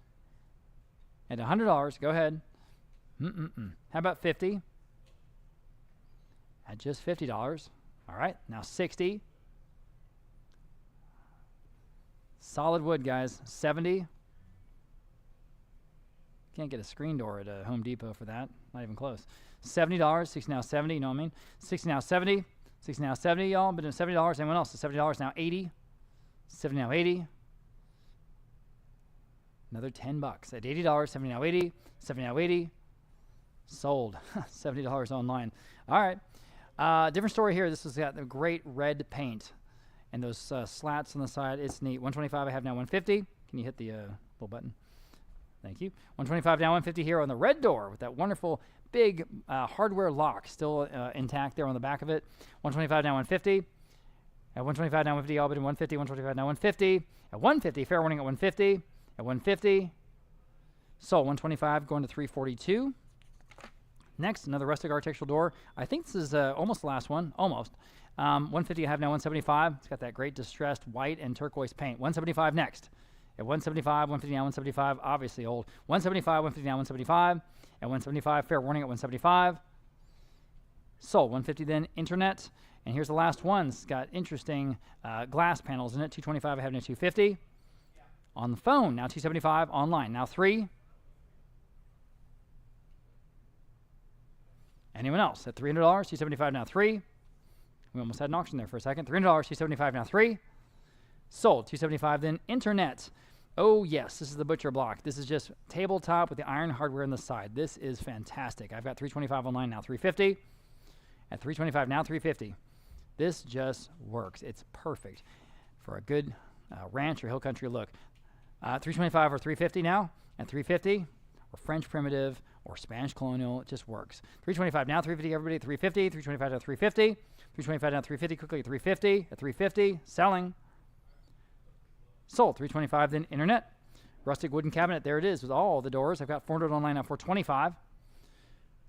At $100. Go ahead. How about 50? At just $50. All right. Now 60. Solid wood, guys. 70. Can't get a screen door at Home Depot for that. Not even close. $70. 60 now 70. You know what I mean? 60 now 70. 60 now 70, y'all. But $70. Anyone else? So $70 now 80. 70 now 80. Another $10. At $80. 70 now 80. 70 now 80. Sold. $70 online. All right. Different story here. This has got the great red paint and those slats on the side. It's neat. 125 I have now 150. Can you hit the little button? Thank you. 125 now 150 here on the red door with that wonderful big hardware lock still intact there on the back of it. 125 now 150. At 125 now 150. All but in 150. 125 now 150. At 150. Fair warning at 150. At 150. Sold. 125 going to 342. Next, another rustic architectural door. I think this is almost the last one. Almost. 150 I have now 175. It's got that great distressed white and turquoise paint. 175 next. At 175, 150 now 175. Obviously old. 175, 150 now 175. At 175, fair warning at 175. Sold. 150 then internet. And here's the last one. It's got interesting glass panels in it. 225 I have now 250. On the phone, now 275. Online, now 3. Anyone else? At $300, 275 now 3. We almost had an auction there for a second. $300, 275 now 3. Sold. 275 then internet. Oh yes, this is the butcher block. This is just tabletop with the iron hardware on the side. This is fantastic. I've got 325 online now 350. At 325 now 350. This just works. It's perfect for a good ranch or hill country look. 325 or 350 now. At 350 or French primitive or Spanish colonial, it just works. 325 now 350. Everybody at 350. 325 now 350. 325 now 350. Quickly at 350. At 350. Selling. Sold. 325 then internet. Rustic wooden cabinet. There it is with all the doors. I've got 400 online now, 425.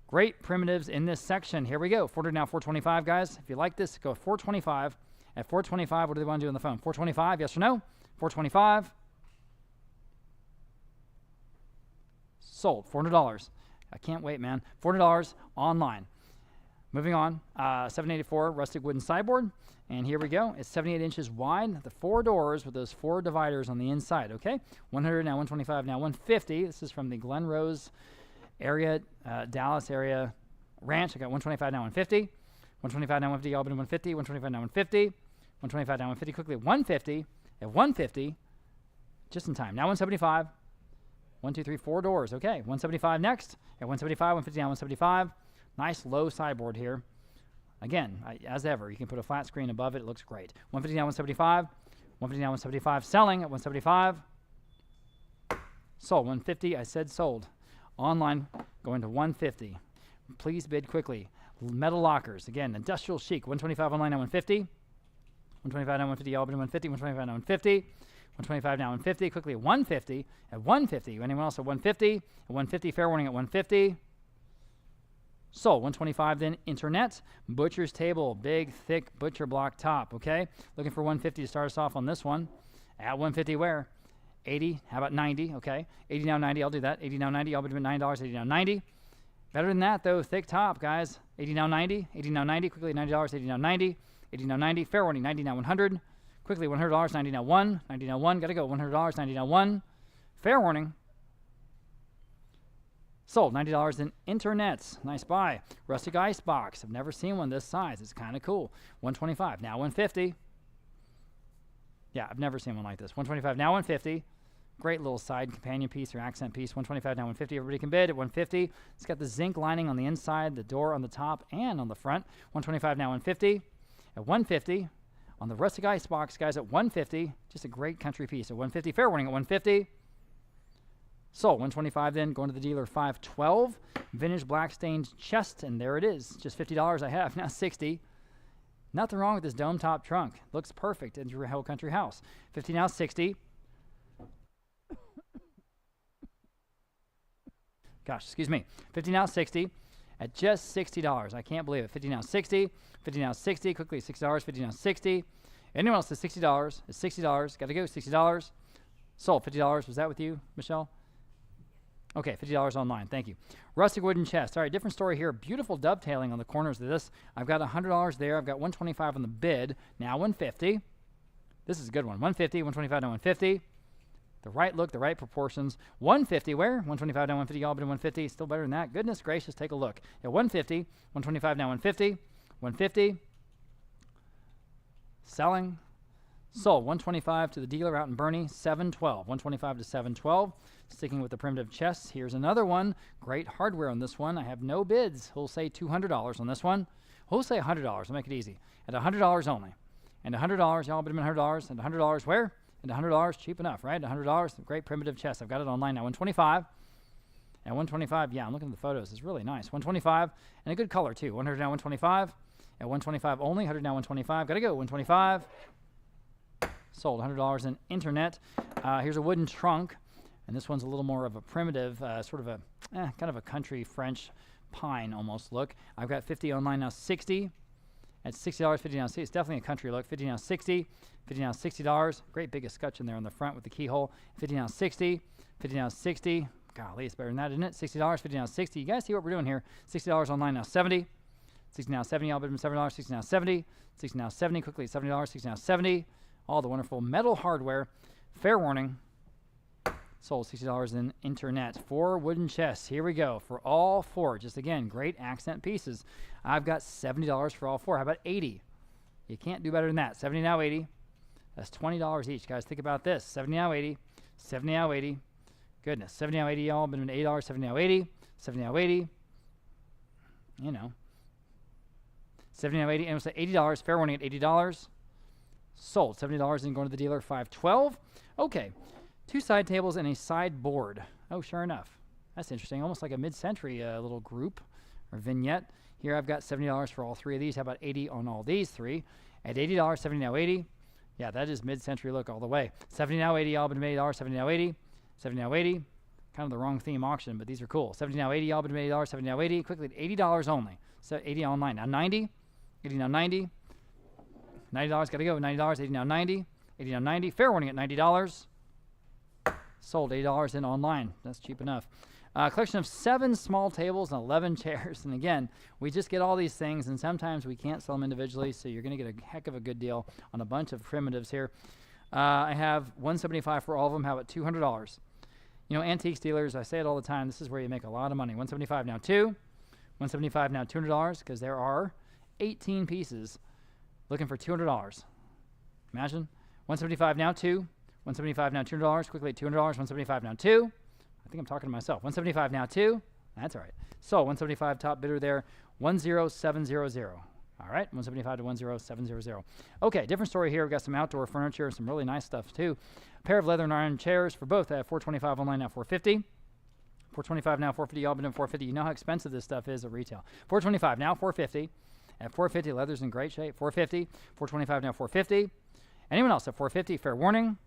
Great primitives in this section. Here we go. 400 now, 425, guys. If you like this, go 425. At 425, what do they want to do on the phone? 425, yes or no? 425. Sold. $400. I can't wait, man. $400 online. Moving on. 784 rustic wooden sideboard. And here we go. It's 78 inches wide. The 4 doors with those 4 dividers on the inside. Okay. 100 now, 125 now, 150. This is from the Glen Rose area, Dallas area ranch. I got 125 now, 150. 125 now, 150. Albany 150. 125 now, 150. 125 now, 150. Quickly 150. At 150. Just in time. Now 175. 1, 2, 3, 4 doors. Okay. 175 next. At 175. 150 now, 175. Nice low sideboard here. Again, as ever, you can put a flat screen above it. It looks great. 150 now, 175. 150 now, 175. Selling at 175. Sold. 150. I said sold. Online, going to 150. Please bid quickly. Metal lockers. Again, industrial chic. 125 online now, 150. 125 now, 150. Albany 150. 125 now, 150. 125 now, 150. Quickly at 150. At 150. Anyone else at 150? At 150. Fair warning at 150. Sold. 125 then internet. Butcher's table. Big, thick butcher block top. Okay. Looking for 150 to start us off on this one. At 150 where? 80. How about 90? Okay. 80 now, 90. I'll do that. 80 now, 90. I'll be doing $9. 80 now, 90. Better than that though. Thick top, guys. 80 now, 90. 80 now, 90. Quickly $90. 80 now, 90. 80 now, 90. Fair warning. 90 now, 100. Quickly $100. 90 now, 1. 90 now, 1. Gotta go. $100. 90 now, 1. Fair warning. Sold. $90 in internets. Nice buy. Rustic ice box. I've never seen one this size. It's kind of cool. 125. Now 150. Yeah, I've never seen one like this. 125. Now 150. Great little side companion piece or accent piece. 125 now 150. Everybody can bid at 150. It's got the zinc lining on the inside, the door on the top, and on the front. 125 now 150. At 150. On the rustic ice box, guys, at 150. Just a great country piece. At 150. Fair warning at 150. Sold. 125 then, going to the dealer, 512. Vintage black stained chest, and there it is. Just $50 I have. Now 60. Nothing wrong with this dome top trunk. Looks perfect in your whole country house. 50 now 60. Gosh, excuse me. 50 now 60 at just $60. I can't believe it. 50 now 60. 50 now 60. Quickly $60. 50 now 60. Anyone else at $60? It's $60. Got to go. $60. Sold. $50. Was that with you, Michelle? Okay, $50 online. Thank you. Rustic wooden chest. All right, different story here. Beautiful dovetailing on the corners of this. I've got $100 there. I've got $125 on the bid. Now $150. This is a good one. $150, $125 now $150. The right look, the right proportions. $150 where? $125 now $150. All but $150. Still better than that. Goodness gracious, take a look. At $150, $125 now $150. $150. Selling. Sold. $125 to the dealer out in Bernie. $712. $125 to $712. Sticking with the primitive chests, here's another one. Great hardware on this one. I have no bids. We'll say $200 on this one. We'll say $100. I'll make it easy. At $100 only. And $100, y'all bid them $100. And $100 where? And $100, cheap enough, right? $100, great primitive chest. I've got it online now. $125. And $125, yeah, I'm looking at the photos. It's really nice. $125, and a good color too. $100 now $125. At $125 only. $100 now $125. Gotta go. $125. Sold. $100 in internet. Here's a wooden trunk. And this one's a little more of a primitive, sort of a, kind of a country French pine almost look. I've got 50 online now, 60. At $60, 50 now 60. It's definitely a country look. 50 now 60. 50 now $60. Great big escutcheon there on the front with the keyhole. 50 now 60. 50 now 60. Golly, it's better than that, isn't it? $60, 50 now 60. You guys see what we're doing here. $60 online now 70. 60 now 70. I'll bid them $7. 60 now 70. 60 now 70. Quickly $70. 60 now 70. All the wonderful metal hardware. Fair warning. Sold. $60 in internet. 4 wooden chests. Here we go. For all 4. Just again, great accent pieces. I've got $70 for all 4. How about 80? You can't do better than that. 70 now 80. That's $20 each. Guys, think about this. 70 now 80. 70 now 80. Goodness. 70 now 80, y'all. Been $8. 70 now 80. 70 now 80. You know. 70 now 80. And we'll say $80. Fair warning at $80. Sold. $70 and going to the dealer. $512. Okay. 2 side tables and a side board. Oh, sure enough. That's interesting. Almost like a mid-century little group or vignette. Here I've got $70 for all 3 of these. How about 80 on all these 3? At $80, 70 now 80. Yeah, that is mid-century look all the way. 70 now 80, all but $80, 70 now 80. 70 now 80. Kind of the wrong theme auction, but these are cool. 70 now 80, all but $80. 70 now 80. Quickly, $80 only. So 80 online. Now 90. 80 now 90. $90 got to go. $90. 80 now 90. 80 now 90. Fair warning at $90. Sold $80 in online. That's cheap enough. Collection of 7 small tables and 11 chairs. And again, we just get all these things, and sometimes we can't sell them individually, so you're going to get a heck of a good deal on a bunch of primitives here. I have $175 for all of them. How about $200? You know, antiques dealers, I say it all the time, this is where you make a lot of money. $175 now 2. $175 now $200, because there are 18 pieces looking for $200. Imagine. $175 now 2. $175 now $200. Quickly $200. $175 now 2. I think I'm talking to myself. $175 now 2. That's all right. So $175 top bidder there. 10700. All right, $175 to 10700. Okay, different story here. We've got some outdoor furniture, some really nice stuff too. A pair of leather and iron chairs for both. I have $425 online, now $450. $425 now $450. Y'all been in $450. You know how expensive this stuff is at retail. $425 now $450. At $450, leather's in great shape. $450. $425 now $450. Anyone else at $450? Fair warning.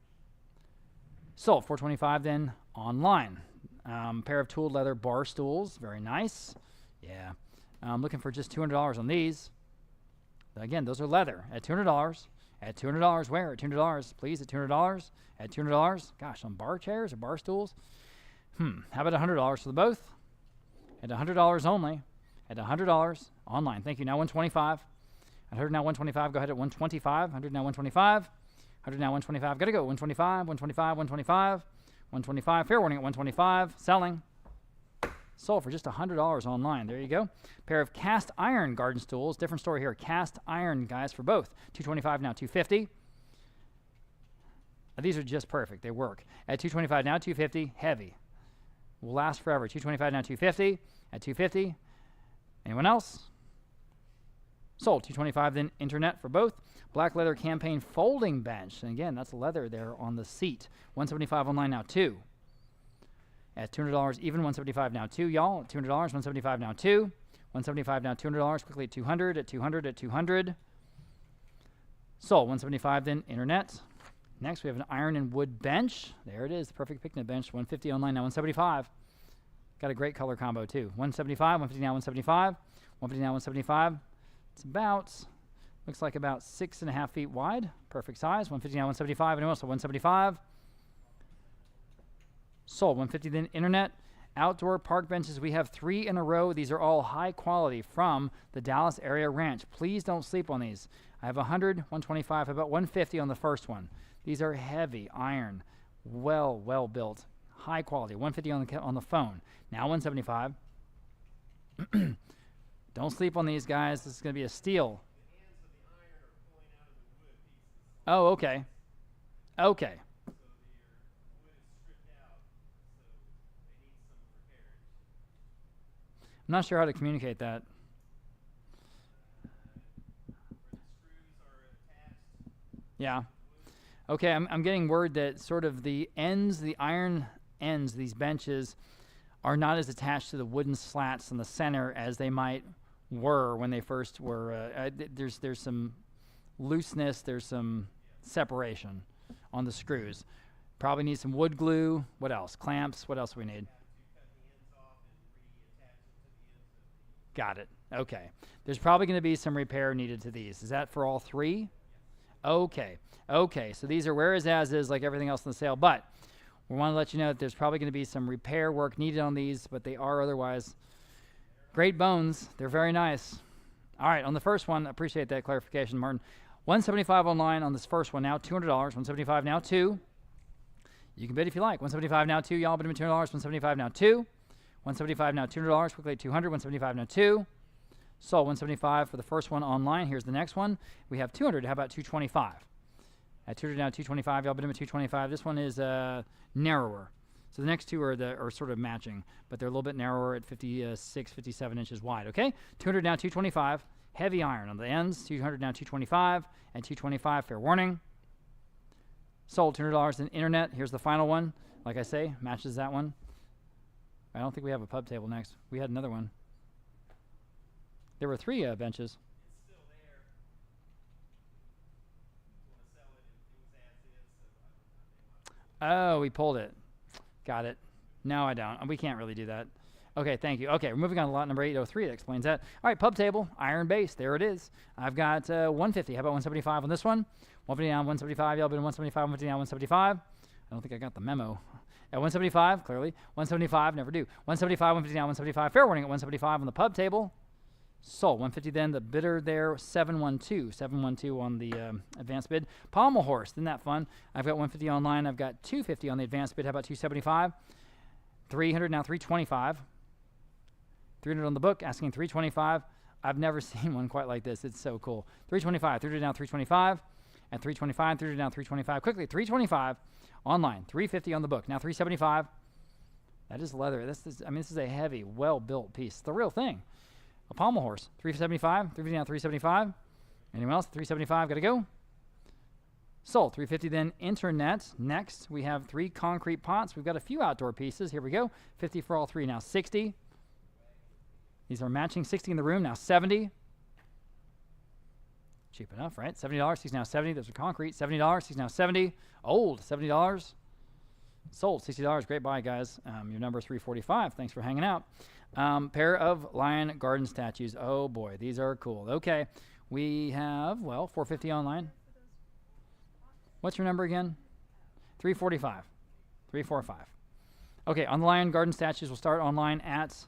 Sold. $425 then online. Pair of tooled leather bar stools, very nice. Yeah, I'm looking for just $200 on these. Again, those are leather at $200. At $200, where? At $200, please. At $200. At $200. Gosh, on bar chairs or bar stools. How about $100 for the both? At $100 only. At $100 online. Thank you. Now $125. At $100 now $125. Go ahead at $125. $100 now $125. $100 now $125. Gotta go. $125. $125. $125. $125. Fair warning at $125. Selling. Sold for just $100 online. There you go. Pair of cast iron garden stools. Different story here. Cast iron, guys, for both. $225 now $250. These are just perfect. They work. At $225 now $250. Heavy. Will last forever. $225 now $250. At $250. Anyone else? Sold. $225 then internet for both. Black leather campaign folding bench. And again, that's leather there on the seat. $175 online now $2. At $200 even. $175 now $2, y'all. At $200. $175 now $2. $175 now $200. Quickly at $200. At $200. At $200. Sold. $175 then internet. Next we have an iron and wood bench. There it is. The perfect picnic bench. $150 online now $175. Got a great color combo too. $175. $150 now $175. $150 now $175. It's about, looks like about 6.5 feet wide. Perfect size. $150 now $175. Anyone else? $175. Sold. $150 then internet. Outdoor park benches. We have 3 in a row. These are all high quality from the Dallas area ranch. Please don't sleep on these. I have 100, 125, about 150 on the first one. These are heavy iron, well built, high quality. 150 on the phone. Now 175. Don't sleep on these guys. This is going to be a steal. Oh, okay. Okay. I'm not sure how to communicate that. Yeah. Okay, I'm getting word that sort of the ends, the iron ends, these benches are not as attached to the wooden slats in the center as they might were when they first were. There's some looseness, there's some separation on the screws. Probably need some wood glue. What else? Clamps. What else do we need? Got it. Okay. There's probably going to be some repair needed to these. Is that for all 3? Okay. Okay. So these are where is as is, like everything else in the sale. But we want to let you know that there's probably going to be some repair work needed on these, but they are otherwise great bones. They're very nice. All right. On the first one, I appreciate that clarification, Martin. $175 online on this first one now. $200. $175 now $2. You can bid if you like. $175 now $2. Y'all bid $200. $175 now $2. $175 now $200. Quickly $200. $175 now $2. Sold. $175 for the first one online. Here's the next one. We have $200. How about $225? At $200 now $225. Y'all bid at $225. This one is narrower. So the next two are sort of matching, but they're a little bit narrower at 56, 57 inches wide. Okay. $200 now $225. Heavy iron on the ends. $200 now $225 and $225. Fair warning. Sold. $200 in internet. Here's the final one. Like I say, matches that one. I don't think we have a pub table next. We had another one. There were 3 benches. It's still there. You want to sell it? It was as is. So Oh, we pulled it. Got it. No, I don't. We can't really do that. Okay, thank you. Okay, we're moving on to lot number 803. That explains that. All right, pub table, iron base. There it is. I've got 150. How about 175 on this one? 150 down, 175. Y'all been 175, 150 down, 175. I don't think I got the memo. At 175, clearly. 175, never do. 175, 150 down, 175. Fair warning at 175 on the pub table. Sold. 150 then. The bidder there, 712. 712 on the advanced bid. Pommel horse. Isn't that fun? I've got 150 online. I've got 250 on the advanced bid. How about 275? 300 now, 325. 300 on the book, asking 325. I've never seen one quite like this. It's so cool. 325. 300 down, 325. And 325. 300 down, 325. Quickly, 325 online. 350 on the book. Now 375. That is leather. This is a heavy, well-built piece. It's the real thing. A pommel horse. 375. 350 down, 375. Anyone else? 375. Got to go. Sold. 350 then. Internet. Next, we have 3 concrete pots. We've got a few outdoor pieces. Here we go. 50 for all 3. Now 60. These are matching. 60 in the room. Now 70. Cheap enough, right? $70. He's now 70. Those are concrete. $70. He's now 70. Old. $70. Sold. $60. Great buy, guys. Your number is 345. Thanks for hanging out. Pair of lion garden statues. Oh boy, these are cool. Okay, we have 450 online. What's your number again? 345. 345. Okay, on the lion garden statues, we'll start online at.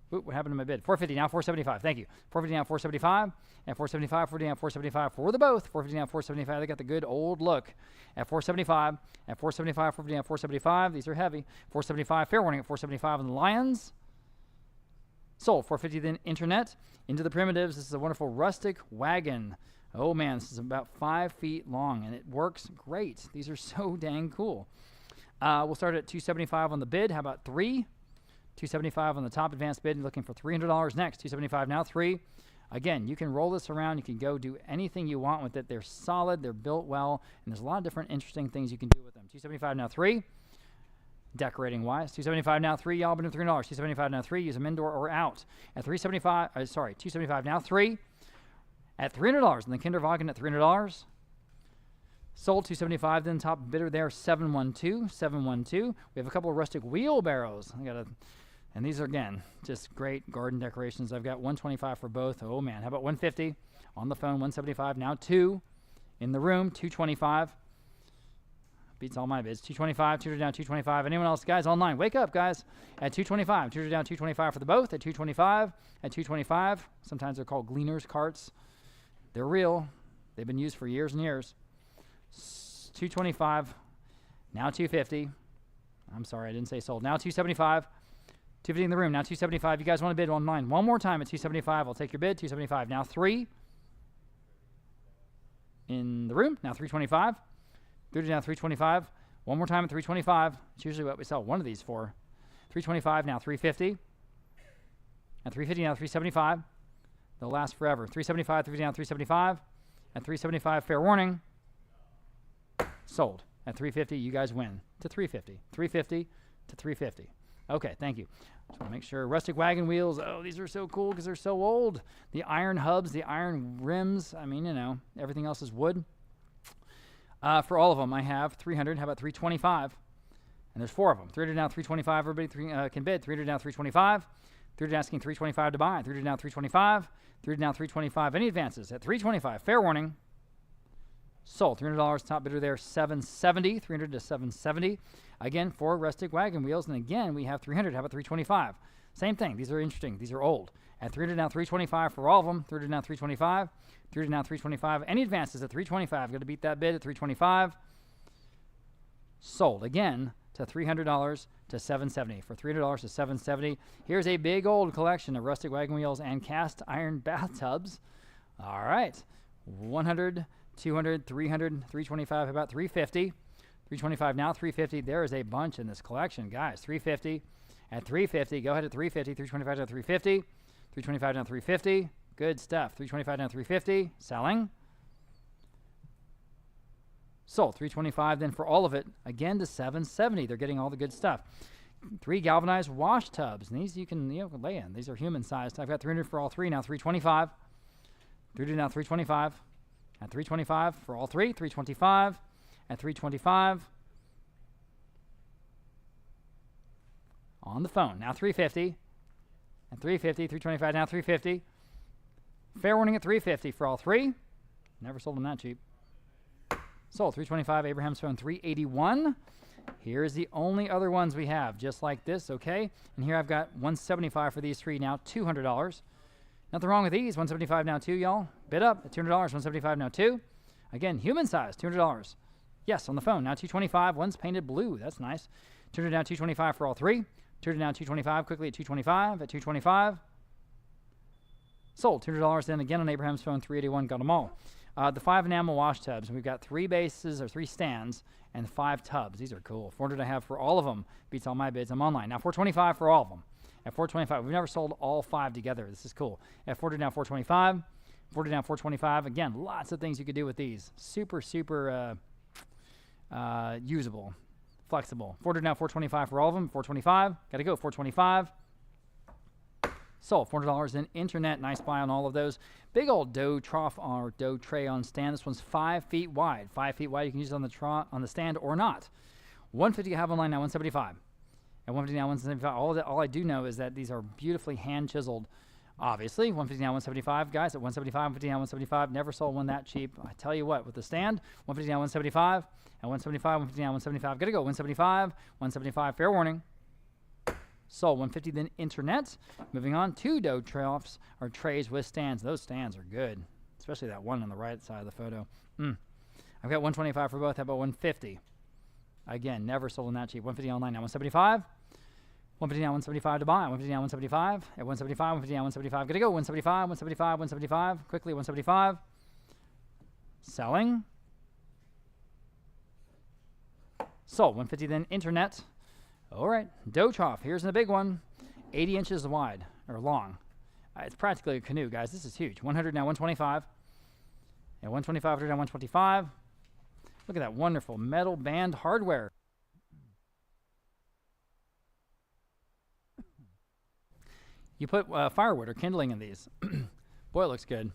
What happened to my bid? 450 now, 475. Thank you. 450 now, 475. And 475, 450 now, 475 for the both. 450 now, 475. They got the good old look at 475. At 475, 450 now, 475. These are heavy. 475, fair warning at 475 on the lions. Sold. 450 then internet. Into the primitives. This is a wonderful rustic wagon. Oh man, this is about 5 feet long and it works great. These are so dang cool. We'll start at 275 on the bid. How about 3? 275 on the top advanced bid. Looking for $300 next. 275 now, 3. Again, you can roll this around. You can go do anything you want with it. They're solid. They're built well. And there's a lot of different interesting things you can do with them. 275 now, 3. Decorating wise. 275 now, 3. Y'all been $300. 275 now, 3. Use them indoor or out. At 275 now, 3. At $300. And the Kinderwagen at $300. Sold. 275 then. Top bidder there, 712. 712. We have a couple of rustic wheelbarrows. And these are, again, just great garden decorations. I've got 125 for both. Oh, man. How about 150 on the phone? 175. Now 2 in the room. 225. Beats all my bids. 225. 200 down. 225. Anyone else? Guys, online. Wake up, guys. At 225. 200 down. 225 for the both. At 225. At 225. Sometimes they're called gleaners carts. They're real. They've been used for years and years. 225. Now 250. I'm sorry, I didn't say sold. Now 275. 250 in the room. Now 275. You guys want to bid online? One more time at 275. I'll take your bid. 275. Now 3 in the room. Now 325. 30 now 325. One more time at 325. It's usually what we sell one of these for. 325 now 350. And 350 now 375. They'll last forever. 375. 350 now 375. And 375. Fair warning. Sold. At 350. You guys win to 350. 350 to 350. Okay, thank you. Just want to make sure. Rustic wagon wheels. Oh, these are so cool because they're so old. The iron hubs, the iron rims. I mean, everything else is wood. For all of them, I have 300. How about 325? And there's 4 of them. 300 now, 325. Everybody can bid. 300 now, 325. 300 asking 325 to buy. 300 now, 325. 300 now, 325. Any advances at 325? Fair warning. Sold. $300. Top bidder there, 770. 300 to 770. Again, 4 rustic wagon wheels. And again, we have 300. How about 325? Same thing. These are interesting. These are old. At 300 now, 325 for all of them. 300 now, 325. 300 now, 325. Any advances at 325? Got to beat that bid at 325. Sold. Again, to $300 to 770. For $300 to 770. Here's a big old collection of rustic wagon wheels and cast iron bathtubs. All right. 100, 200, 300, 325, about 350. 325 now, 350. There is a bunch in this collection, guys. 350 at 350. Go ahead at 350. 325 down 350. 325 down 350. Good stuff. 325 down 350. Selling. Sold. 325 then for all of it. Again to 770. They're getting all the good stuff. 3 galvanized wash tubs. And these you can lay in. These are human sized. I've got 300 for all 3. Now 325. 300 now 325. At 325 for all 3. 325. At 325. On the phone. Now 350. And 350, 325, now 350. Fair warning at 350 for all three. Never sold them that cheap. Sold 325, Abraham's phone 381. Here's the only other ones we have, just like this, okay? And here I've got 175 for these three, now $200. Nothing wrong with these. 175 now two, y'all. Bid up at $200. 175 now two. Again, human size, $200. Yes, on the phone. Now 225. One's painted blue. That's nice. 200 now 225 for all three. 200 now 225. Quickly at 225. At 225. Sold $200. Then again on Abraham's phone 381. Got them all. The 5 enamel wash tubs. We've got 3 bases or 3 stands and 5 tubs. These are cool. 400 I have for all of them. Beats all my bids. I'm online. Now 425 for all of them. At 425, we've never sold all 5 together. This is cool. At 400 now 425. 40 now 425. Again, lots of things you could do with these. Super usable, flexible. 400 now 425 for all of them. 425. Got to go. 425. Sold $400 in internet. Nice buy on all of those. Big old dough trough or dough tray on stand. This one's 5 feet wide. 5 feet wide. You can use it on the stand or not. 150 I have online now. 175. At 150 now 175. All I do know is that these are beautifully hand chiseled. Obviously, 150 now 175. Guys, at 175, 150 now 175. Never sold one that cheap. I tell you what, with the stand, 150 now 175. At 175, 150 now 175. Gotta go. 175. 175. Fair warning. Sold 150 then internet. Moving on, 2 dough troughs or trays with stands. Those stands are good, especially that one on the right side of the photo. I've got 125 for both. How about 150? Again, never sold them that cheap. 150 online now 175. 150 now 175 to buy. 150 now 175. At 175, 150 now 175. Gotta go. 175, 175, 175. Quickly 175. Selling. Sold 150 then internet. All right, dough trough. Here's the big one, 80 inches wide or long. It's practically a canoe, guys. This is huge. 100 now 125. At 125, 100 now 125. Look at that wonderful metal band hardware. You put firewood or kindling in these. Boy, it looks good.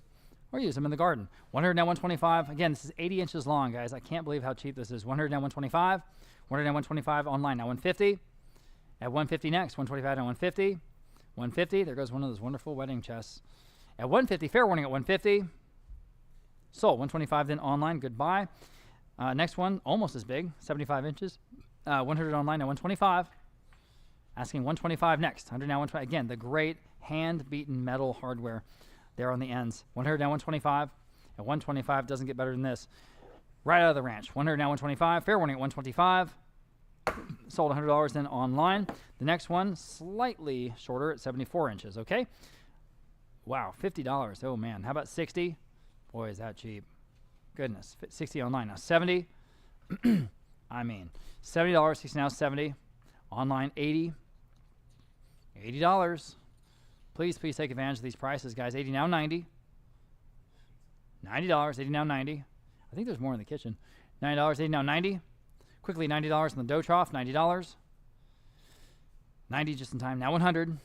Or use them in the garden. 100 now 125. Again, this is 80 inches long, guys. I can't believe how cheap this is. 100 now 125. 100 now 125 online now 150. At 150 next. 125 now 150. 150. There goes one of those wonderful wedding chests. At 150, fair warning at 150. Sold 125 then online. Goodbye. Next one, almost as big, 75 inches. 100 online now 125. Asking 125 next. 100 now 125. Again, the great hand-beaten metal hardware there on the ends. 100 now 125. At 125, doesn't get better than this. Right out of the ranch. 100 now 125. Fair warning at 125. Sold $100 then online. The next one, slightly shorter at 74 inches, okay? Wow, $50. Oh, man. How about 60? Boy, is that cheap. Goodness. 60 online now. 70. I mean, $70. 60 now 70. Online 80. $80. Please take advantage of these prices, guys. 80 now 90. $90. 80 now 90. I think there's more in the kitchen. $90. 80 now 90. Quickly $90 in the dough trough. $90. 90 just in time. Now 100.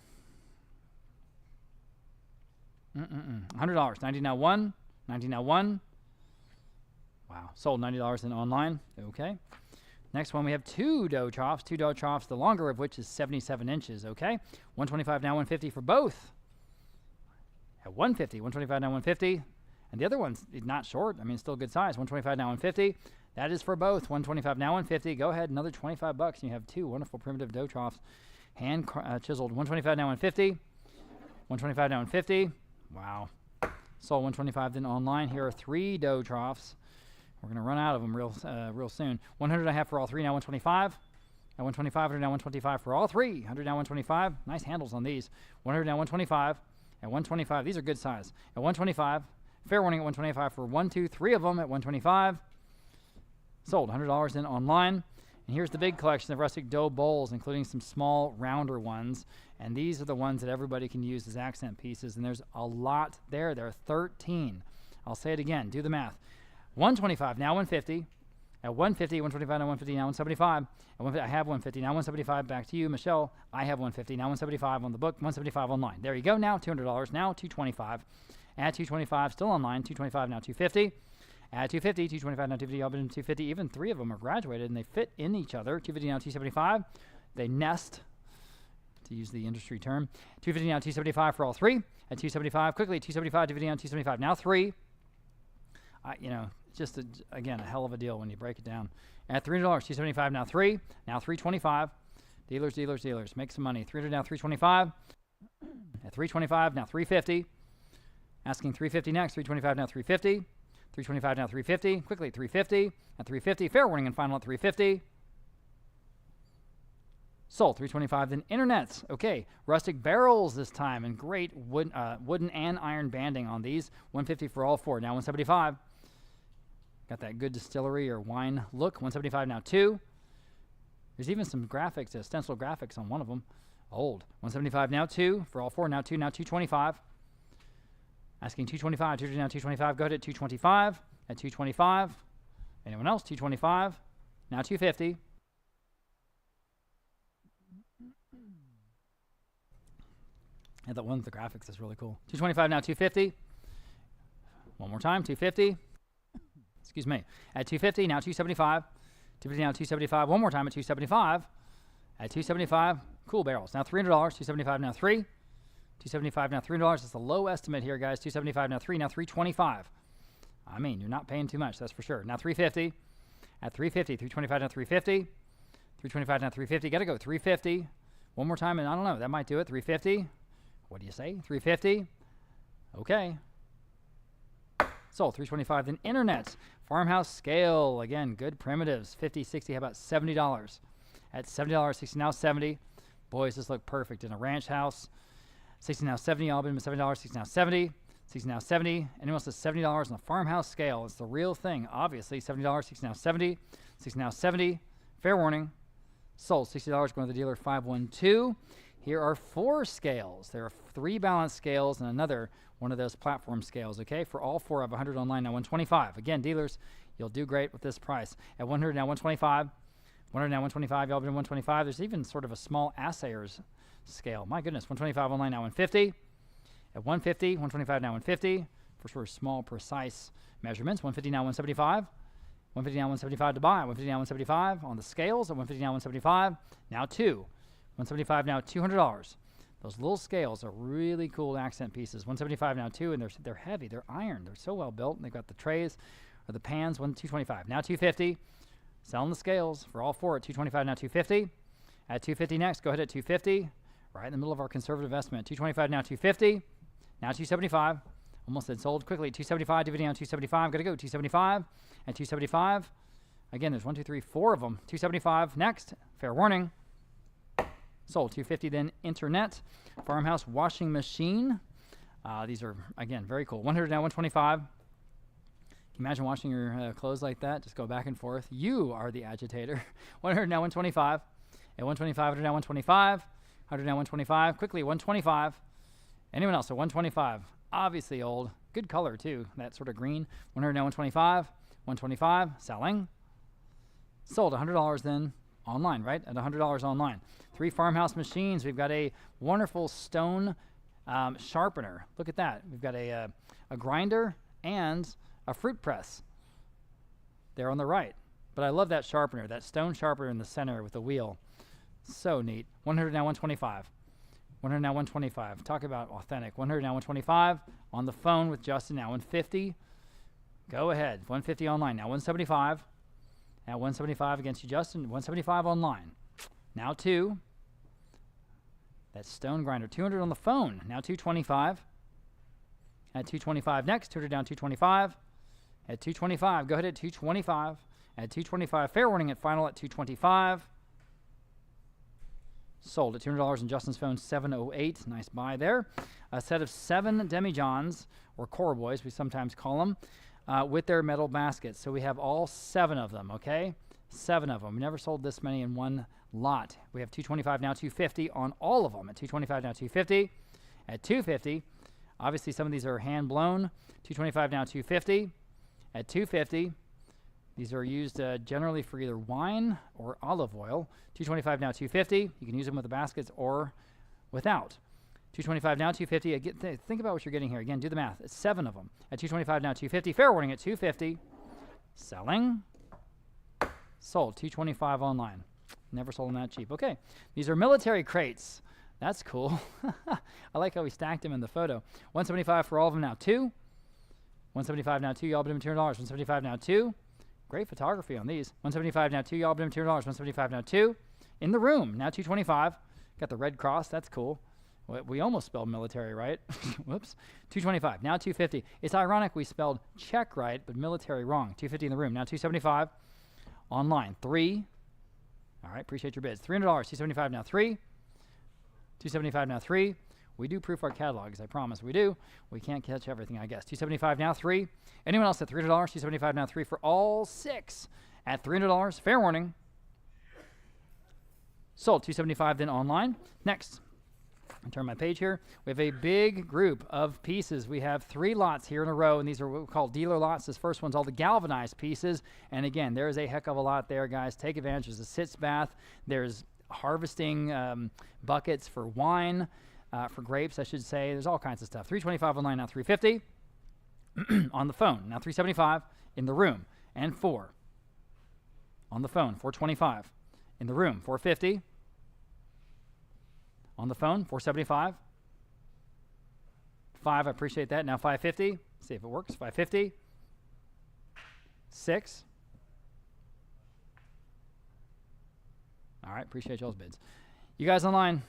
$100. 90 now 1. 90 now 1. Wow. Sold $90 in online. Okay. Next one, we have 2 dough troughs. 2 dough troughs, the longer of which is 77 inches, okay? 125 now 150 for both. At 150, 125 now 150. And the other one's not short. I mean, still good size. 125 now 150. That is for both. 125 now 150. Go ahead, another $25 and you have 2 wonderful primitive dough troughs. Hand chiseled. 125 now 150. 125 now 150. Wow. Sold 125 then online. Here are 3 dough troughs. We're going to run out of them real soon. 100 I have for all 3, now 125. At 125, 100 now 125 for all 3. 100 now 125. Nice handles on these. 100 now 125. At 125, these are good size. At 125, fair warning at 125 for 1, 2, 3 of them at 125. Sold $100 in online. And here's the big collection of rustic dough bowls, including some small, rounder ones. And these are the ones that everybody can use as accent pieces. And there's a lot there. There are 13. I'll say it again. Do the math. 125, now 150. At 150, 125, now 150, now 175. At 150, I have 150, now 175. Back to you, Michelle. I have 150, now 175 on the book, 175 online. There you go. Now $200, now 225. At 225, still online. 225, now 250. At 250, 225, now 250. All been 250. Even 3 of them are graduated and they fit in each other. 250, now 275. They nest to use the industry term. 250 now, 275 for all three. At 275, quickly, 275, 250 now, 275. Now three. Just, again, a hell of a deal when you break it down. At $300, 275 now three. Now 325. Dealers, dealers, dealers. Make some money. 300 now, 325. At 325, now 350. Asking 350 next. 325 now, 350. 325 now, 350. Quickly, 350. At 350. Fair warning and final at 350. Sold. 325. Then internets. Okay. Rustic barrels this time. And great wooden and iron banding on these. 150 for all four. Now 175. Got that good distillery or wine look. 175 now two. There's even some graphics, stencil graphics on one of them. Old. 175 now two for all four. Now two. Now 225. Asking 225. 200 now 225. Go ahead at 225. At 225. Anyone else? 225. Now 250. And that one with the graphics is really cool. 225 now 250. One more time. 250. Excuse me. At 250 now 275. 250 now 275. One more time at 275. At 275. Cool barrels. Now $300. 275 now three. 275 now $300. It's a low estimate here, guys. 275 now three. Now 325. I mean, you're not paying too much, that's for sure. Now 350. At 350. 325 now 350. 325 now 350. Got to go 350. One more time, and I don't know. That might do it. 350. What do you say? 350. Okay. Sold. 325. Then internet. Farmhouse scale. Again, good primitives. 50, 60. How about $70? At $70, 60 now 70. Boys, this look perfect in a ranch house. 60 now 70. All been $7. 60 now 70. 60 now 70. Anyone else says $70 on the farmhouse scale? It's the real thing, obviously. $70. 60 now 70. 60 now 70. Fair warning. Sold. $60 going to the dealer 512. Here are four scales. There are three balance scales and another one of those platform scales, okay? For all four, I have 100 online, now 125. Again, dealers, you'll do great with this price. At 100, now 125. 100, now 125. Y'all been 125. There's even sort of a small assayer's scale. My goodness, 125 online, now 150. At 150, 125, now 150. For sure, small, precise measurements. 150, now 175. 150, now 175 to buy. 150, now 175 on the scales. At 150, now 175. Now two. 175 now $200. Those little scales are really cool accent pieces. 175 now two, and they're heavy. They're iron. They're so well built. And they've got the trays or the pans. 225 now 250. Selling the scales for all four at 225 now 250. At 250 next, go ahead at 250. Right in the middle of our conservative estimate. 225 now 250. Now 275. Almost said sold quickly. 275 dividing on 275. Got to go 275 and 275. Again, there's 1, 2, 3, 4 of them. 275 next. Fair warning. Sold. 250 then internet. Farmhouse washing machine. These are, again, very cool. 100 now 125. Can you imagine washing your clothes like that? Just go back and forth. You are the agitator. 100 now 125. At 125, 100 now 125. 100 now 125. Quickly, 125. Anyone else? So 125. Obviously old. Good color, too. That sort of green. 100 now 125. 125. Selling. Sold. $100 then. Online, right? At $100 online. Three farmhouse machines. We've got a wonderful stone sharpener. Look at that. We've got a grinder and a fruit press there on the right. But I love that sharpener, that stone sharpener in the center with the wheel. So neat. 100 now 125. 100 now 125. Talk about authentic. 100 now 125. On the phone with Justin now 150. Go ahead. 150 online. Now 175. At 175 against you, Justin. 175 online. Now two. That stone grinder. 200 on the phone. Now 225. At 225 next. 200 down 225. At 225. Go ahead at 225. At 225. Fair warning at final at 225. Sold at $200 in Justin's phone. 708. Nice buy there. A set of 7 demijohns, or cowboys, we sometimes call them. With their metal baskets. So we have all 7 of them, okay? 7 of them. We never sold this many in one lot. We have 225 now 250 on all of them. At 225 now 250. At 250, obviously some of these are hand blown. 225 now 250. At 250, these are used generally for either wine or olive oil. 225 now 250. You can use them with the baskets or without. 225 now 250. Again, think about what you're getting here. Again, do the math. It's 7 of them. At 225 now 250. Fair warning at 250. Selling. Sold. 225 online. Never sold them that cheap. Okay. These are military crates. That's cool. I like how we stacked them in the photo. 175 for all of them now. 2. 175 now. 2. Y'all bid him $200. 175 now. 2. Great photography on these. 175 now. 2. Y'all bid him $200. 175 now. 2. In the room now. 225. Got the red cross. That's cool. We almost spelled military right. Whoops. 225 now. 250. It's ironic we spelled check right, but military wrong. 250 in the room now. 275 online. 3. All right. Appreciate your bids. $300. 275 now. 3. 275 now. 3. We do proof our catalogs. I promise we do. We can't catch everything, I guess. 275 now. 3. Anyone else at $300? 275 now. 3 for all 6 at $300. Fair warning. Sold. 275 then online. Next. I'll turn my page here. We have a big group of pieces. We have 3 lots here in a row, and these are what we call dealer lots. This first one's all the galvanized pieces. And again, there's a heck of a lot there, guys. Take advantage. There's a sitz bath. There's harvesting buckets for wine, for grapes, I should say. There's all kinds of stuff. 325 online now. 350 on the phone. Now 375 in the room. And 4 on the phone. 425 in the room. 450 on the phone. 475. 5, I appreciate that. Now 550. See if it works. 550. 6. All right, appreciate y'all's bids. You guys online,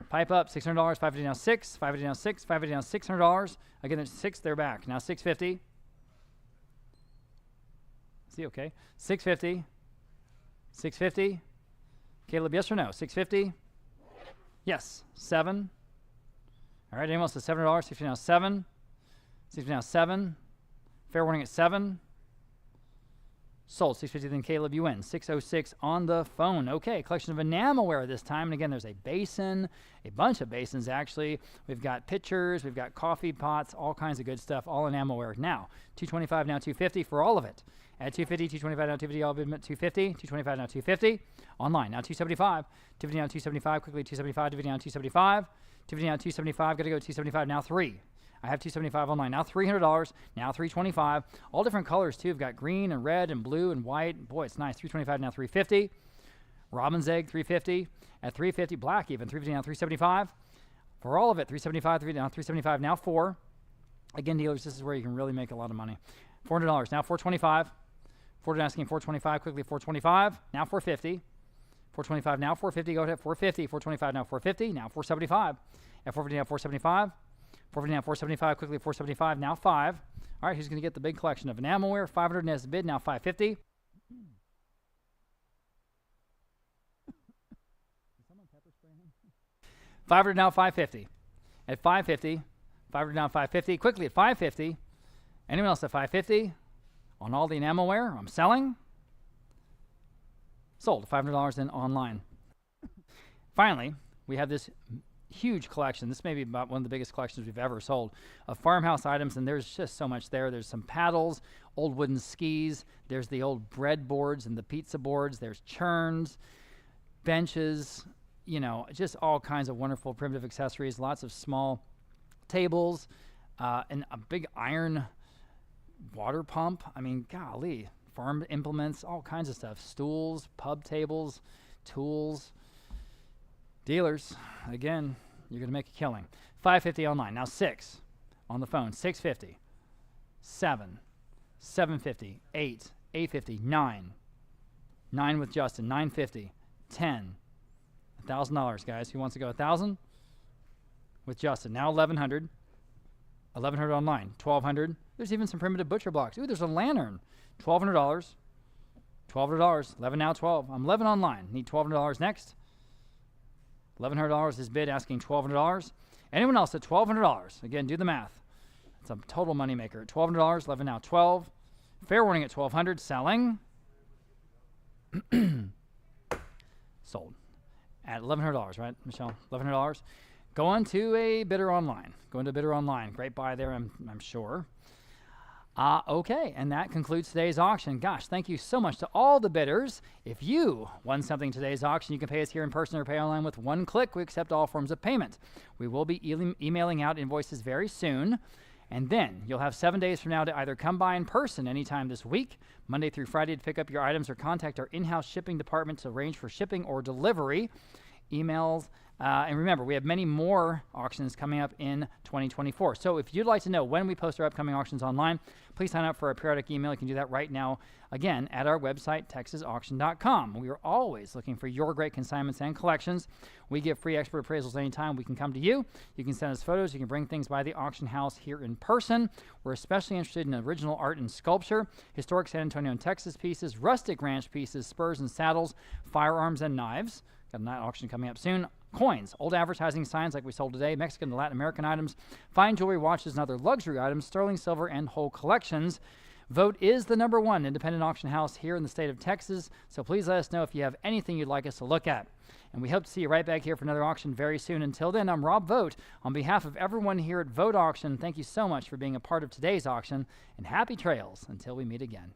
pipe up. $600. 550 now. 6. 550 now. 6. 550 now. $600. Again, there's 6. They're back now. 650. See, okay. 650. 650. Caleb, yes or no? 650. Yes. 7. All right. Anyone else at $7? 650 now. 7. 650 now. 7. Fair warning at 7. Sold. 650 then Caleb, you win. 606 on the phone. Okay, collection of enamelware this time. And again, there's a basin, a bunch of basins actually. We've got pitchers, we've got coffee pots, all kinds of good stuff, all enamelware. Now, 225 now 250 for all of it. At 250, 225 now 250, all bid 250, 225 now 250. Online now 275, 250 now 275, quickly 275, 250 now 275, 250 now 275, gotta go 275 now 3. I have 275 online. Now $300. Now $325. All different colors too. We've got green and red and blue and white. Boy, it's nice. $325 now $350. Robin's egg $350. At $350, black even $350 now $375. For all of it, $375. Now $375. Now 4. Again, dealers, this is where you can really make a lot of money. $400. Now $425. Ford asking $425. Quickly $425. Now $450. $425. Now $450. Go ahead. $450. $425. Now $450. Now $475. At $450 now $475. $450 now $475, quickly $475, now 5. All right, who's going to get the big collection of enamelware? $500 as a bid, now $550. $500 now $550. At $550, $500 now $550, quickly at $550. Anyone else at $550? On all the enamelware, I'm selling. Sold, $500 then online. Finally, we have this huge collection. This may be about one of the biggest collections we've ever sold of farmhouse items, and there's just so much there. There's some paddles, old wooden skis, there's the old bread boards and the pizza boards, there's churns, benches, you know, just all kinds of wonderful primitive accessories, lots of small tables, and a big iron water pump. I mean, golly, farm implements, all kinds of stuff, stools, pub tables, tools. Dealers, again, you're going to make a killing. $550 online. Now 6 on the phone. $650. 7. $750. 8. $850. 9. 9 with Justin. $950. 10. $1,000, guys. Who wants to go $1,000? With Justin. Now $1,100. $1,100 online. $1,200. There's even some primitive butcher blocks. Ooh, there's a lantern. $1,200. $1,200. 11 now 12. I'm 11 online. Need $1,200 next. $1,100 is bid, asking $1,200. Anyone else at $1,200? Again, do the math. It's a total moneymaker. At $1,200, 11 now 12. Fair warning at $1,200, selling. Sold. At $1,100, right, Michelle? $1,100. Going to a bidder online. Going to a bidder online. Great buy there, I'm sure. Okay, and that concludes today's auction. Gosh, thank you so much to all the bidders. If you won something in today's auction, you can pay us here in person or pay online with one click. We accept all forms of payment. We will be emailing out invoices very soon. And then you'll have 7 days from now to either come by in person anytime this week, Monday through Friday, to pick up your items, or contact our in-house shipping department to arrange for shipping or delivery. Emails And remember, we have many more auctions coming up in 2024. So if you'd like to know when we post our upcoming auctions online, please sign up for our periodic email. You can do that right now, again, at our website, texasauction.com. We are always looking for your great consignments and collections. We give free expert appraisals anytime. We can come to you. You can send us photos. You can bring things by the auction house here in person. We're especially interested in original art and sculpture, historic San Antonio and Texas pieces, rustic ranch pieces, spurs and saddles, firearms and knives. Got a night auction coming up soon. Coins, old advertising signs like we sold today, Mexican and Latin American items, fine jewelry, watches, and other luxury items, sterling silver, and whole collections. Vogt is the #1 independent auction house here in the state of Texas, so please let us know if you have anything you'd like us to look at. And we hope to see you right back here for another auction very soon. Until then, I'm Rob Vogt. On behalf of everyone here at Vogt Auction, thank you so much for being a part of today's auction, and happy trails until we meet again.